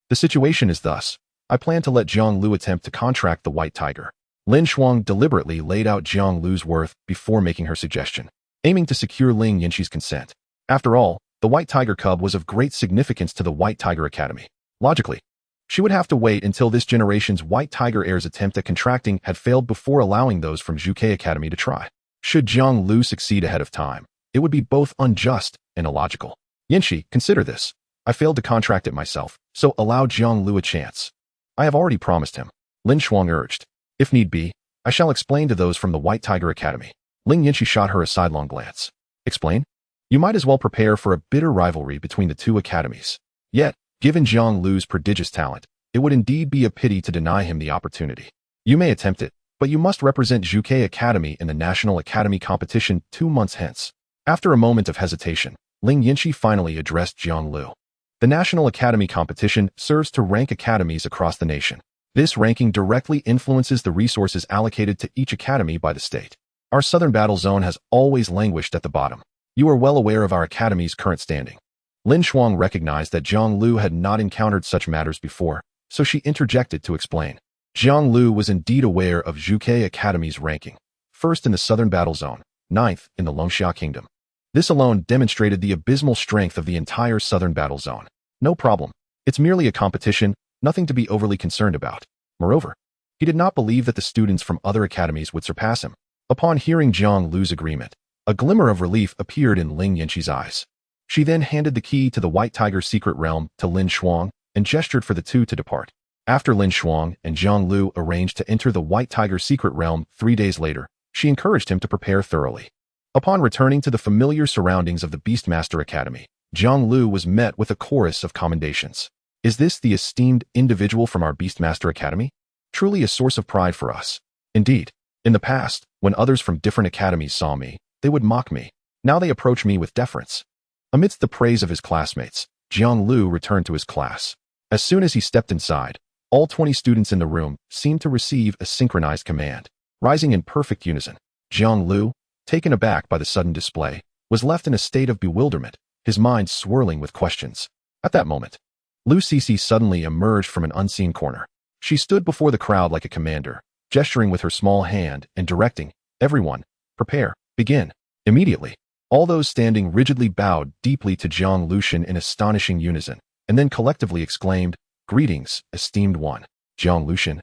The situation is thus. I plan to let Jiang Liu attempt to contract the White Tiger. Lin Shuang deliberately laid out Jiang Liu's worth before making her suggestion, aiming to secure Ling Yanqi's consent. After all, the White Tiger Cub was of great significance to the White Tiger Academy. Logically, she would have to wait until this generation's White Tiger heir's attempt at contracting had failed before allowing those from Zhuke Academy to try. Should Jiang Liu succeed ahead of time, it would be both unjust and illogical. Yanqi, consider this. I failed to contract it myself, so allow Jiang Liu a chance. I have already promised him, Lin Shuang urged. If need be, I shall explain to those from the White Tiger Academy. Ling Yanqi shot her a sidelong glance. Explain? You might as well prepare for a bitter rivalry between the two academies. Yet, given Jiang Liu's prodigious talent, it would indeed be a pity to deny him the opportunity. You may attempt it, but you must represent Zhuke Academy in the National Academy competition 2 months hence. After a moment of hesitation, Ling Yanqi finally addressed Jiang Liu. The National Academy competition serves to rank academies across the nation. This ranking directly influences the resources allocated to each academy by the state. Our southern battle zone has always languished at the bottom. You are well aware of our academy's current standing. Lin Shuang recognized that Jiang Liu had not encountered such matters before, so she interjected to explain. Jiang Liu was indeed aware of Zhuke Academy's ranking, first in the southern battle zone, 9th in the Longxia Kingdom. This alone demonstrated the abysmal strength of the entire southern battle zone. No problem. It's merely a competition, nothing to be overly concerned about. Moreover, he did not believe that the students from other academies would surpass him. Upon hearing Jiang Liu's agreement, a glimmer of relief appeared in Ling Yanqi's eyes. She then handed the key to the White Tiger's secret realm to Lin Shuang and gestured for the two to depart. After Lin Shuang and Jiang Liu arranged to enter the White Tiger's secret realm 3 days later, she encouraged him to prepare thoroughly. Upon returning to the familiar surroundings of the Beastmaster Academy, Jiang Liu was met with a chorus of commendations. Is this the esteemed individual from our Beastmaster Academy? Truly a source of pride for us. Indeed, in the past, when others from different academies saw me, they would mock me. Now they approach me with deference. Amidst the praise of his classmates, Jiang Liu returned to his class. As soon as he stepped inside, all 20 students in the room seemed to receive a synchronized command. Rising in perfect unison, Jiang Liu, taken aback by the sudden display, was left in a state of bewilderment, his mind swirling with questions. At that moment, Lu Cece suddenly emerged from an unseen corner. She stood before the crowd like a commander, gesturing with her small hand and directing, "Everyone, prepare, begin." Immediately, all those standing rigidly bowed deeply to Jiang Liu in astonishing unison, and then collectively exclaimed, "Greetings, esteemed one, Jiang Liu.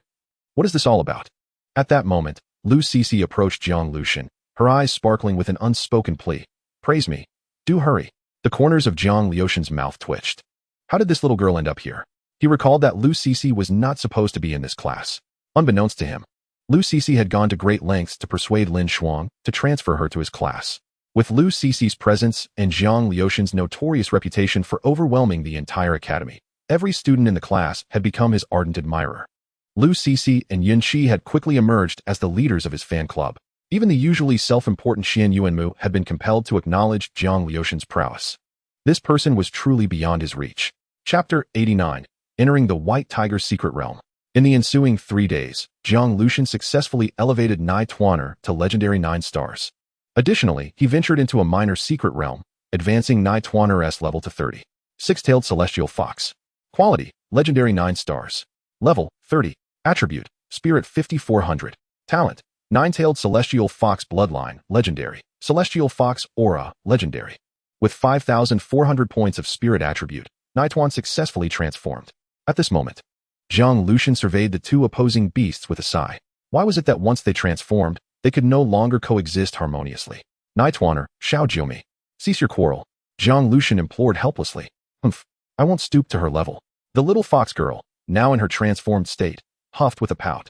What is this all about?" At that moment, Lu Cece approached Jiang Liu, her eyes sparkling with an unspoken plea. "Praise me. Do hurry." The corners of Jiang Liu's mouth twitched. How did this little girl end up here? He recalled that Lu Cece was not supposed to be in this class. Unbeknownst to him, Lu Cece had gone to great lengths to persuade Lin Shuang to transfer her to his class. With Lu Cece's presence and Jiang Liu's notorious reputation for overwhelming the entire academy, every student in the class had become his ardent admirer. Lu Cece and Yanqi had quickly emerged as the leaders of his fan club. Even the usually self-important Xian Yuanmu had been compelled to acknowledge Jiang Liu's prowess. This person was truly beyond his reach. Chapter 89. Entering the White Tiger's secret realm. In the ensuing 3 days, Jiang Liu successfully elevated Nai Tuaner to legendary 9 stars. Additionally, he ventured into a minor secret realm, advancing Nai Tuaner's level to 30. Six-tailed celestial fox. Quality, legendary 9 stars. Level, 30. Attribute, spirit 5400. Talent, 9-tailed celestial fox bloodline, legendary. Celestial fox aura, legendary. With 5,400 points of spirit attribute, Nai Tuan successfully transformed. At this moment, Jiang Liu surveyed the two opposing beasts with a sigh. Why was it that once they transformed, they could no longer coexist harmoniously? Nai Tuaner, Xiao Jiumi. Cease your quarrel. Jiang Liu implored helplessly. Humph, I won't stoop to her level. The little fox girl, now in her transformed state, huffed with a pout.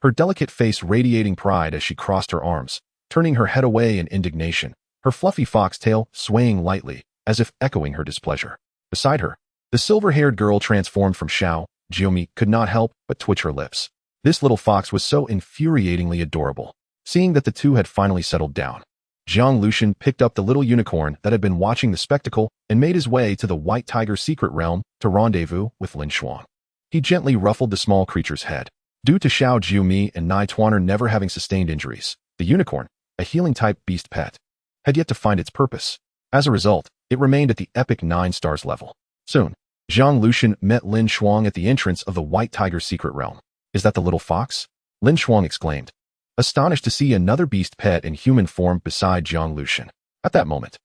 Her delicate face radiating pride as she crossed her arms, turning her head away in indignation, her fluffy fox tail swaying lightly, as if echoing her displeasure. Beside her, the silver-haired girl transformed from Xiao Jiumi could not help but twitch her lips. This little fox was so infuriatingly adorable. Seeing that the two had finally settled down, Jiang Liu picked up the little unicorn that had been watching the spectacle and made his way to the White Tiger's secret realm to rendezvous with Lin Shuang. He gently ruffled the small creature's head. Due to Xiao Jiumi and Nai Tuaner never having sustained injuries, the unicorn, a healing-type beast pet, had yet to find its purpose. As a result, it remained at the epic 9 stars level. Soon, Jiang Liu met Lin Shuang at the entrance of the White Tiger's secret realm. Is that the little fox? Lin Shuang exclaimed. astonished to see another beast pet in human form beside Jiang Liu. At that moment,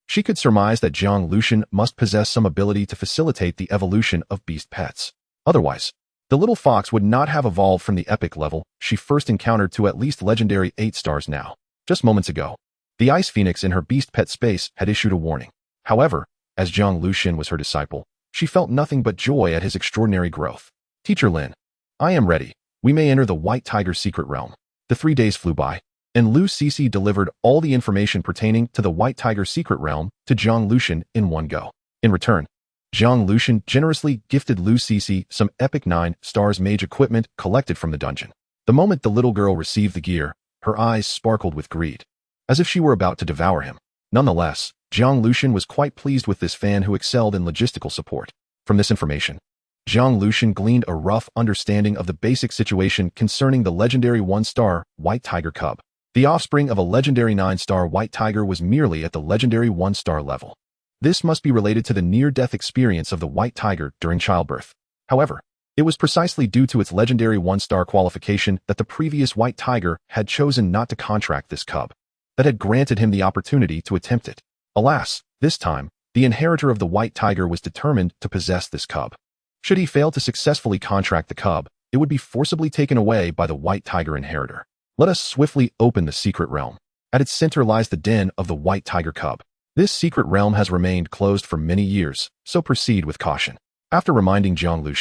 she could surmise that Jiang Liu must possess some ability to facilitate the evolution of beast pets. Otherwise, the little fox would not have evolved from the epic level she first encountered to at least legendary 8 stars now. Just moments ago, the Ice Phoenix in her beast pet space had issued a warning. However, as Jiang Liu was her disciple, she felt nothing but joy at his extraordinary growth. Teacher Lin, I am ready. We may enter the White Tiger's secret realm. The 3 days flew by, and Liu Cixi delivered all the information pertaining to the White Tiger's secret realm to Jiang Liu in one go. In return, Jiang Liu generously gifted Liu Cixi some epic 9 stars mage equipment collected from the dungeon. The moment the little girl received the gear, her eyes sparkled with greed, as if she were about to devour him. Nonetheless, Jiang Liu was quite pleased with this fan who excelled in logistical support. From this information, Jiang Liu gleaned a rough understanding of the basic situation concerning the legendary 1-star White Tiger cub. The offspring of a legendary 9-star White Tiger was merely at the legendary 1-star level. This must be related to the near-death experience of the White Tiger during childbirth. However, it was precisely due to its legendary 1-star qualification that the previous White Tiger had chosen not to contract this cub, that had granted him the opportunity to attempt it. Alas, this time, the inheritor of the White Tiger was determined to possess this cub. Should he fail to successfully contract the cub, it would be forcibly taken away by the White Tiger inheritor. Let us swiftly open the secret realm. At its center lies the den of the White Tiger cub. This secret realm has remained closed for many years, so proceed with caution. After reminding Jiang Liu,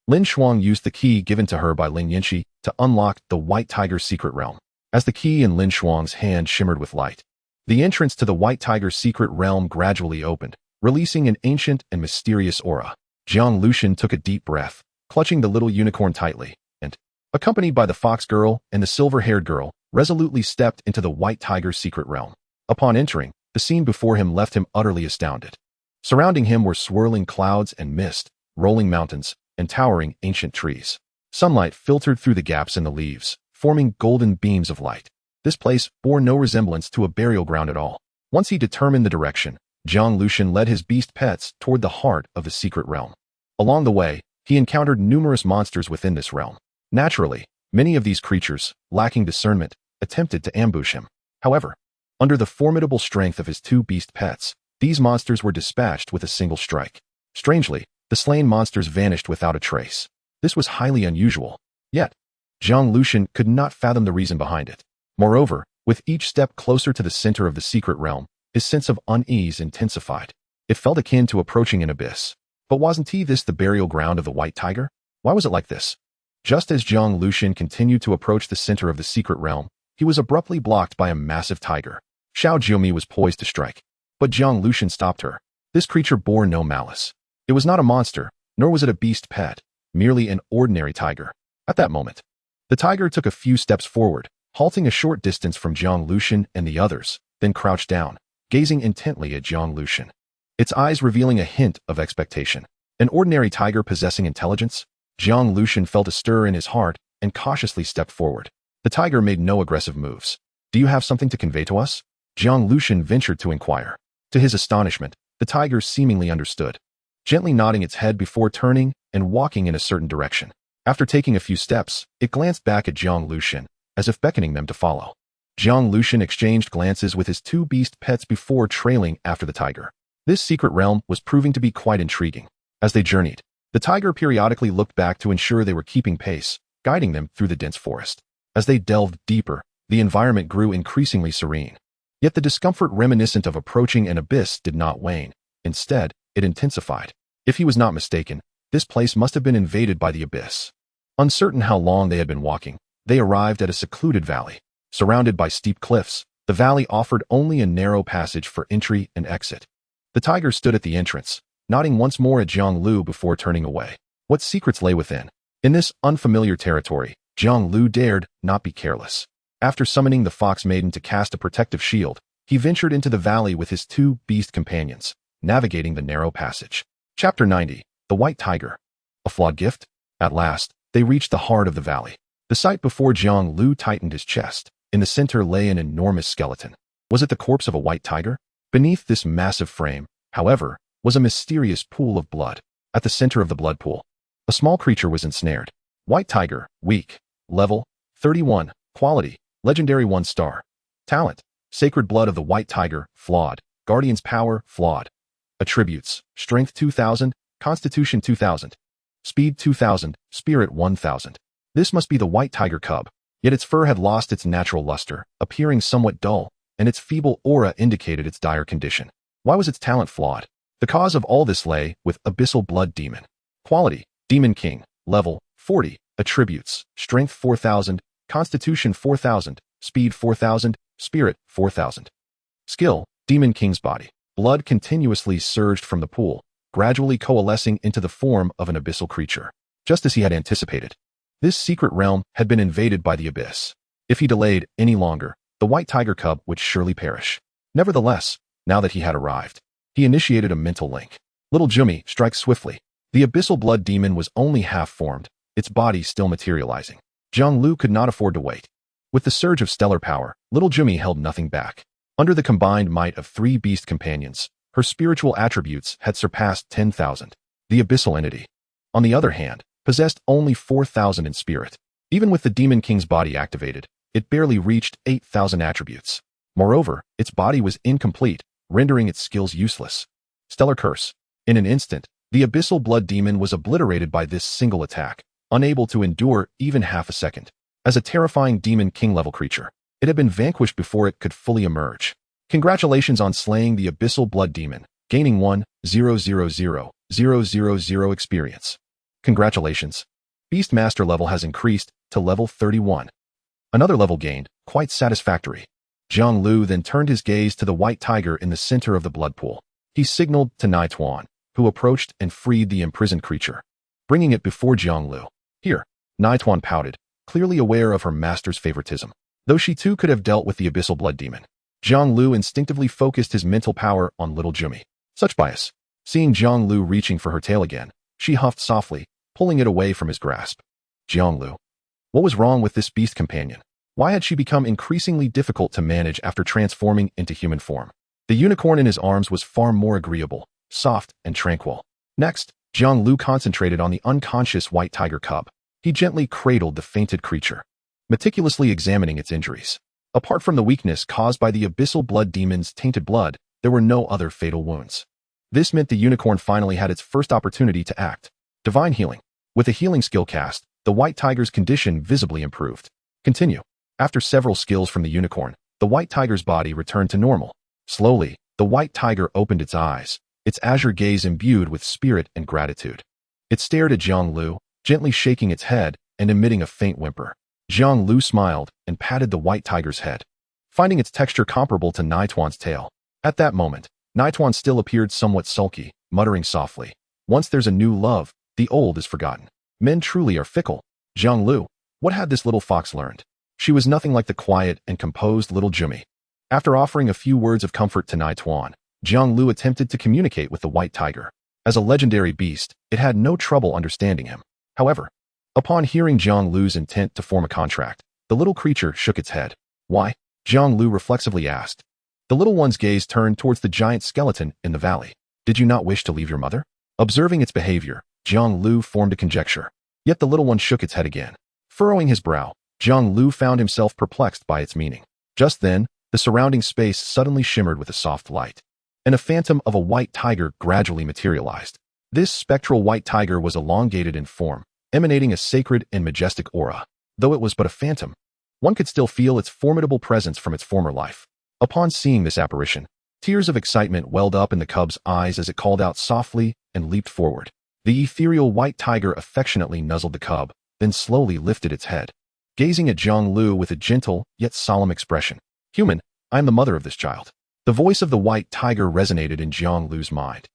Lin Shuang used the key given to her by Lin Yinxi to unlock the White Tiger's secret realm. As the key in Lin Shuang's hand shimmered with light, the entrance to the White Tiger's secret realm gradually opened, releasing an ancient and mysterious aura. Jiang Liu took a deep breath, clutching the little unicorn tightly, and, accompanied by the fox girl and the silver-haired girl, resolutely stepped into the White Tiger's secret realm. Upon entering, the scene before him left him utterly astounded. Surrounding him were swirling clouds and mist, rolling mountains, and towering ancient trees. Sunlight filtered through the gaps in the leaves, forming golden beams of light. This place bore no resemblance to a burial ground at all. Once he determined the direction, Jiang Liu led his beast pets toward the heart of the secret realm. Along the way, he encountered numerous monsters within this realm. Naturally, many of these creatures, lacking discernment, attempted to ambush him. However, under the formidable strength of his 2 beast pets, these monsters were dispatched with a single strike. Strangely, the slain monsters vanished without a trace. This was highly unusual. Yet, Jiang Liu could not fathom the reason behind it. Moreover, with each step closer to the center of the secret realm, his sense of unease intensified. It felt akin to approaching an abyss. But wasn't this the burial ground of the White Tiger? Why was it like this? Just as Jiang Liu continued to approach the center of the secret realm, he was abruptly blocked by a massive tiger. Xiao Jiumi was poised to strike, but Jiang Liu stopped her. This creature bore no malice. It was not a monster, nor was it a beast pet, merely an ordinary tiger. At that moment, the tiger took a few steps forward, halting a short distance from Jiang Liu and the others, then crouched down, gazing intently at Jiang Liu. Its eyes revealing a hint of expectation. An ordinary tiger possessing intelligence? Jiang Liu felt a stir in his heart and cautiously stepped forward. The tiger made no aggressive moves. Do you have something to convey to us? Jiang Liu ventured to inquire. To his astonishment, the tiger seemingly understood, gently nodding its head before turning and walking in a certain direction. After taking a few steps, it glanced back at Jiang Liu, as if beckoning them to follow. Jiang Liu exchanged glances with his 2 beast pets before trailing after the tiger. This secret realm was proving to be quite intriguing. As they journeyed, the tiger periodically looked back to ensure they were keeping pace, guiding them through the dense forest. As they delved deeper, the environment grew increasingly serene. Yet the discomfort reminiscent of approaching an abyss did not wane. Instead, it intensified. If he was not mistaken, this place must have been invaded by the abyss. Uncertain how long they had been walking, they arrived at a secluded valley. Surrounded by steep cliffs, the valley offered only a narrow passage for entry and exit. The tiger stood at the entrance, nodding once more at Jiang Liu before turning away. What secrets lay within? In this unfamiliar territory, Jiang Liu dared not be careless. After summoning the Fox Maiden to cast a protective shield, he ventured into the valley with his 2 beast companions, navigating the narrow passage. Chapter 90. The White Tiger. A flawed gift? At last, they reached the heart of the valley. The sight before Jiang Liu tightened his chest. In the center lay an enormous skeleton. Was it the corpse of a white tiger? Beneath this massive frame, however, was a mysterious pool of blood. At the center of the blood pool, a small creature was ensnared. White tiger, weak, level 31, quality Legendary 1 star. Talent. Sacred blood of the white tiger, flawed. Guardian's power, flawed. Attributes. Strength 2000, Constitution 2000. Speed 2000, Spirit 1000. This must be the white tiger cub, yet its fur had lost its natural luster, appearing somewhat dull, and its feeble aura indicated its dire condition. Why was its talent flawed? The cause of all this lay with Abyssal Blood Demon. Quality. Demon King. Level 40. Attributes. Strength 4000, Constitution 4000, Speed 4000, Spirit 4000. Skill. Demon King's body. Blood continuously surged from the pool, gradually coalescing into the form of an abyssal creature. Just as he had anticipated. This secret realm had been invaded by the abyss. If he delayed any longer, the white tiger cub would surely perish. Nevertheless, now that he had arrived, he initiated a mental link. Little Jimmy, strike swiftly. The abyssal blood demon was only half formed, its body still materializing. Jiang Liu could not afford to wait. With the surge of stellar power, little Jimmy held nothing back. Under the combined might of 3 beast companions, her spiritual attributes had surpassed 10,000. The abyssal entity, on the other hand, possessed only 4,000 in spirit. Even with the Demon King's body activated, it barely reached 8,000 attributes. Moreover, its body was incomplete, rendering its skills useless. Stellar Curse. In an instant, the abyssal blood demon was obliterated by this single attack, unable to endure even half a second. As a terrifying Demon King level creature, it had been vanquished before it could fully emerge. Congratulations on slaying the abyssal blood demon, gaining 1,000,000 experience. Congratulations. Beastmaster level has increased to level 31. Another level gained, quite satisfactory. Jiang Liu then turned his gaze to the white tiger in the center of the blood pool. He signaled to Nituan, who approached and freed the imprisoned creature, bringing it before Jiang Liu. Here, Nituan pouted, clearly aware of her master's favoritism. Though she too could have dealt with the abyssal blood demon, Jiang Liu instinctively focused his mental power on little Jimmy. Such bias. Seeing Jiang Liu reaching for her tail again, she huffed softly, pulling it away from his grasp. Jiang Liu. What was wrong with this beast companion? Why had she become increasingly difficult to manage after transforming into human form? The unicorn in his arms was far more agreeable, soft, and tranquil. Next, Jiang Liu concentrated on the unconscious white tiger cub. He gently cradled the fainted creature, meticulously examining its injuries. Apart from the weakness caused by the abyssal blood demon's tainted blood, there were no other fatal wounds. This meant the unicorn finally had its first opportunity to act. Divine Healing. With a healing skill cast, the white tiger's condition visibly improved. Continue. After several skills from the unicorn, the white tiger's body returned to normal. Slowly, the white tiger opened its eyes, its azure gaze imbued with spirit and gratitude. It stared at Jiang Liu, gently shaking its head and emitting a faint whimper. Jiang Liu smiled and patted the white tiger's head, finding its texture comparable to Nituan's tail. At that moment, Nituan still appeared somewhat sulky, muttering softly, "Once there's a new love, the old is forgotten. Men truly are fickle." Jiang Liu, what had this little fox learned? She was nothing like the quiet and composed little Jimmy. After offering a few words of comfort to Nituan, Jiang Liu attempted to communicate with the white tiger. As a legendary beast, it had no trouble understanding him. However, upon hearing Jiang Liu's intent to form a contract, the little creature shook its head. "Why?" Jiang Liu reflexively asked. The little one's gaze turned towards the giant skeleton in the valley. "Did you not wish to leave your mother?" Observing its behavior, Jiang Liu formed a conjecture. Yet the little one shook its head again. Furrowing his brow, Jiang Liu found himself perplexed by its meaning. Just then, the surrounding space suddenly shimmered with a soft light, and a phantom of a white tiger gradually materialized. This spectral white tiger was elongated in form, emanating a sacred and majestic aura. Though it was but a phantom, one could still feel its formidable presence from its former life. Upon seeing this apparition, tears of excitement welled up in the cub's eyes as it called out softly and leaped forward. The ethereal white tiger affectionately nuzzled the cub, then slowly lifted its head, gazing at Jiang Liu with a gentle yet solemn expression. "Human, I am the mother of this child." The voice of the white tiger resonated in Jiang Liu's mind.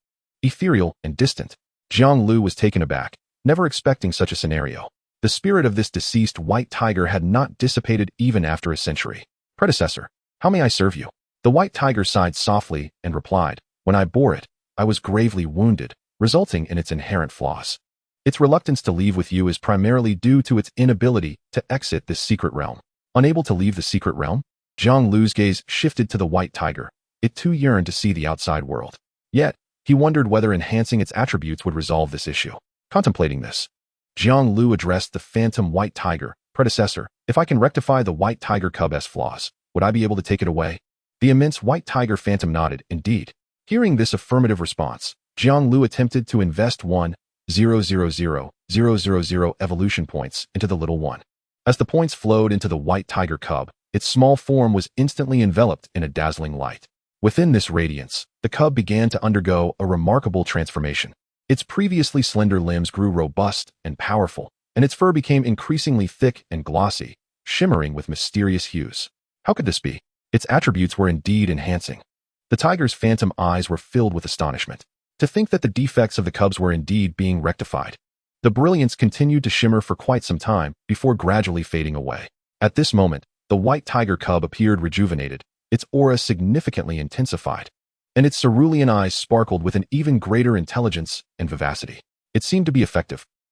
Ethereal and distant, Jiang Liu was taken aback, never expecting such a scenario. The spirit of this deceased white tiger had not dissipated even after a century. "Predecessor, how may I serve you?" The white tiger sighed softly and replied, "When I bore it, I was gravely wounded, resulting in its inherent flaws. Its reluctance to leave with you is primarily due to its inability to exit this secret realm." Unable to leave the secret realm? Jiang Liu's gaze shifted to the white tiger. It too yearned to see the outside world. Yet, he wondered whether enhancing its attributes would resolve this issue. Contemplating this, Jiang Liu addressed the phantom white tiger, Predecessor, if I can rectify the white tiger cub's flaws, would I be able to take it away? The immense white tiger phantom nodded, indeed. Hearing this affirmative response, Jiang Liu attempted to invest 1,000,000 evolution points into the little one. As the points flowed into the white tiger cub, its small form was instantly enveloped in a dazzling light. Within this radiance, the cub began to undergo a remarkable transformation. Its previously slender limbs grew robust and powerful, and its fur became increasingly thick and glossy, shimmering with mysterious hues. How could this be? Its attributes were indeed enhancing. The tiger's phantom eyes were filled with astonishment. To think that the defects of the cubs were indeed being rectified. The brilliance continued to shimmer for quite some time before gradually fading away. At this moment, the white tiger cub appeared rejuvenated, its aura significantly intensified, and its cerulean eyes sparkled with an even greater intelligence and vivacity. It seemed to be effective.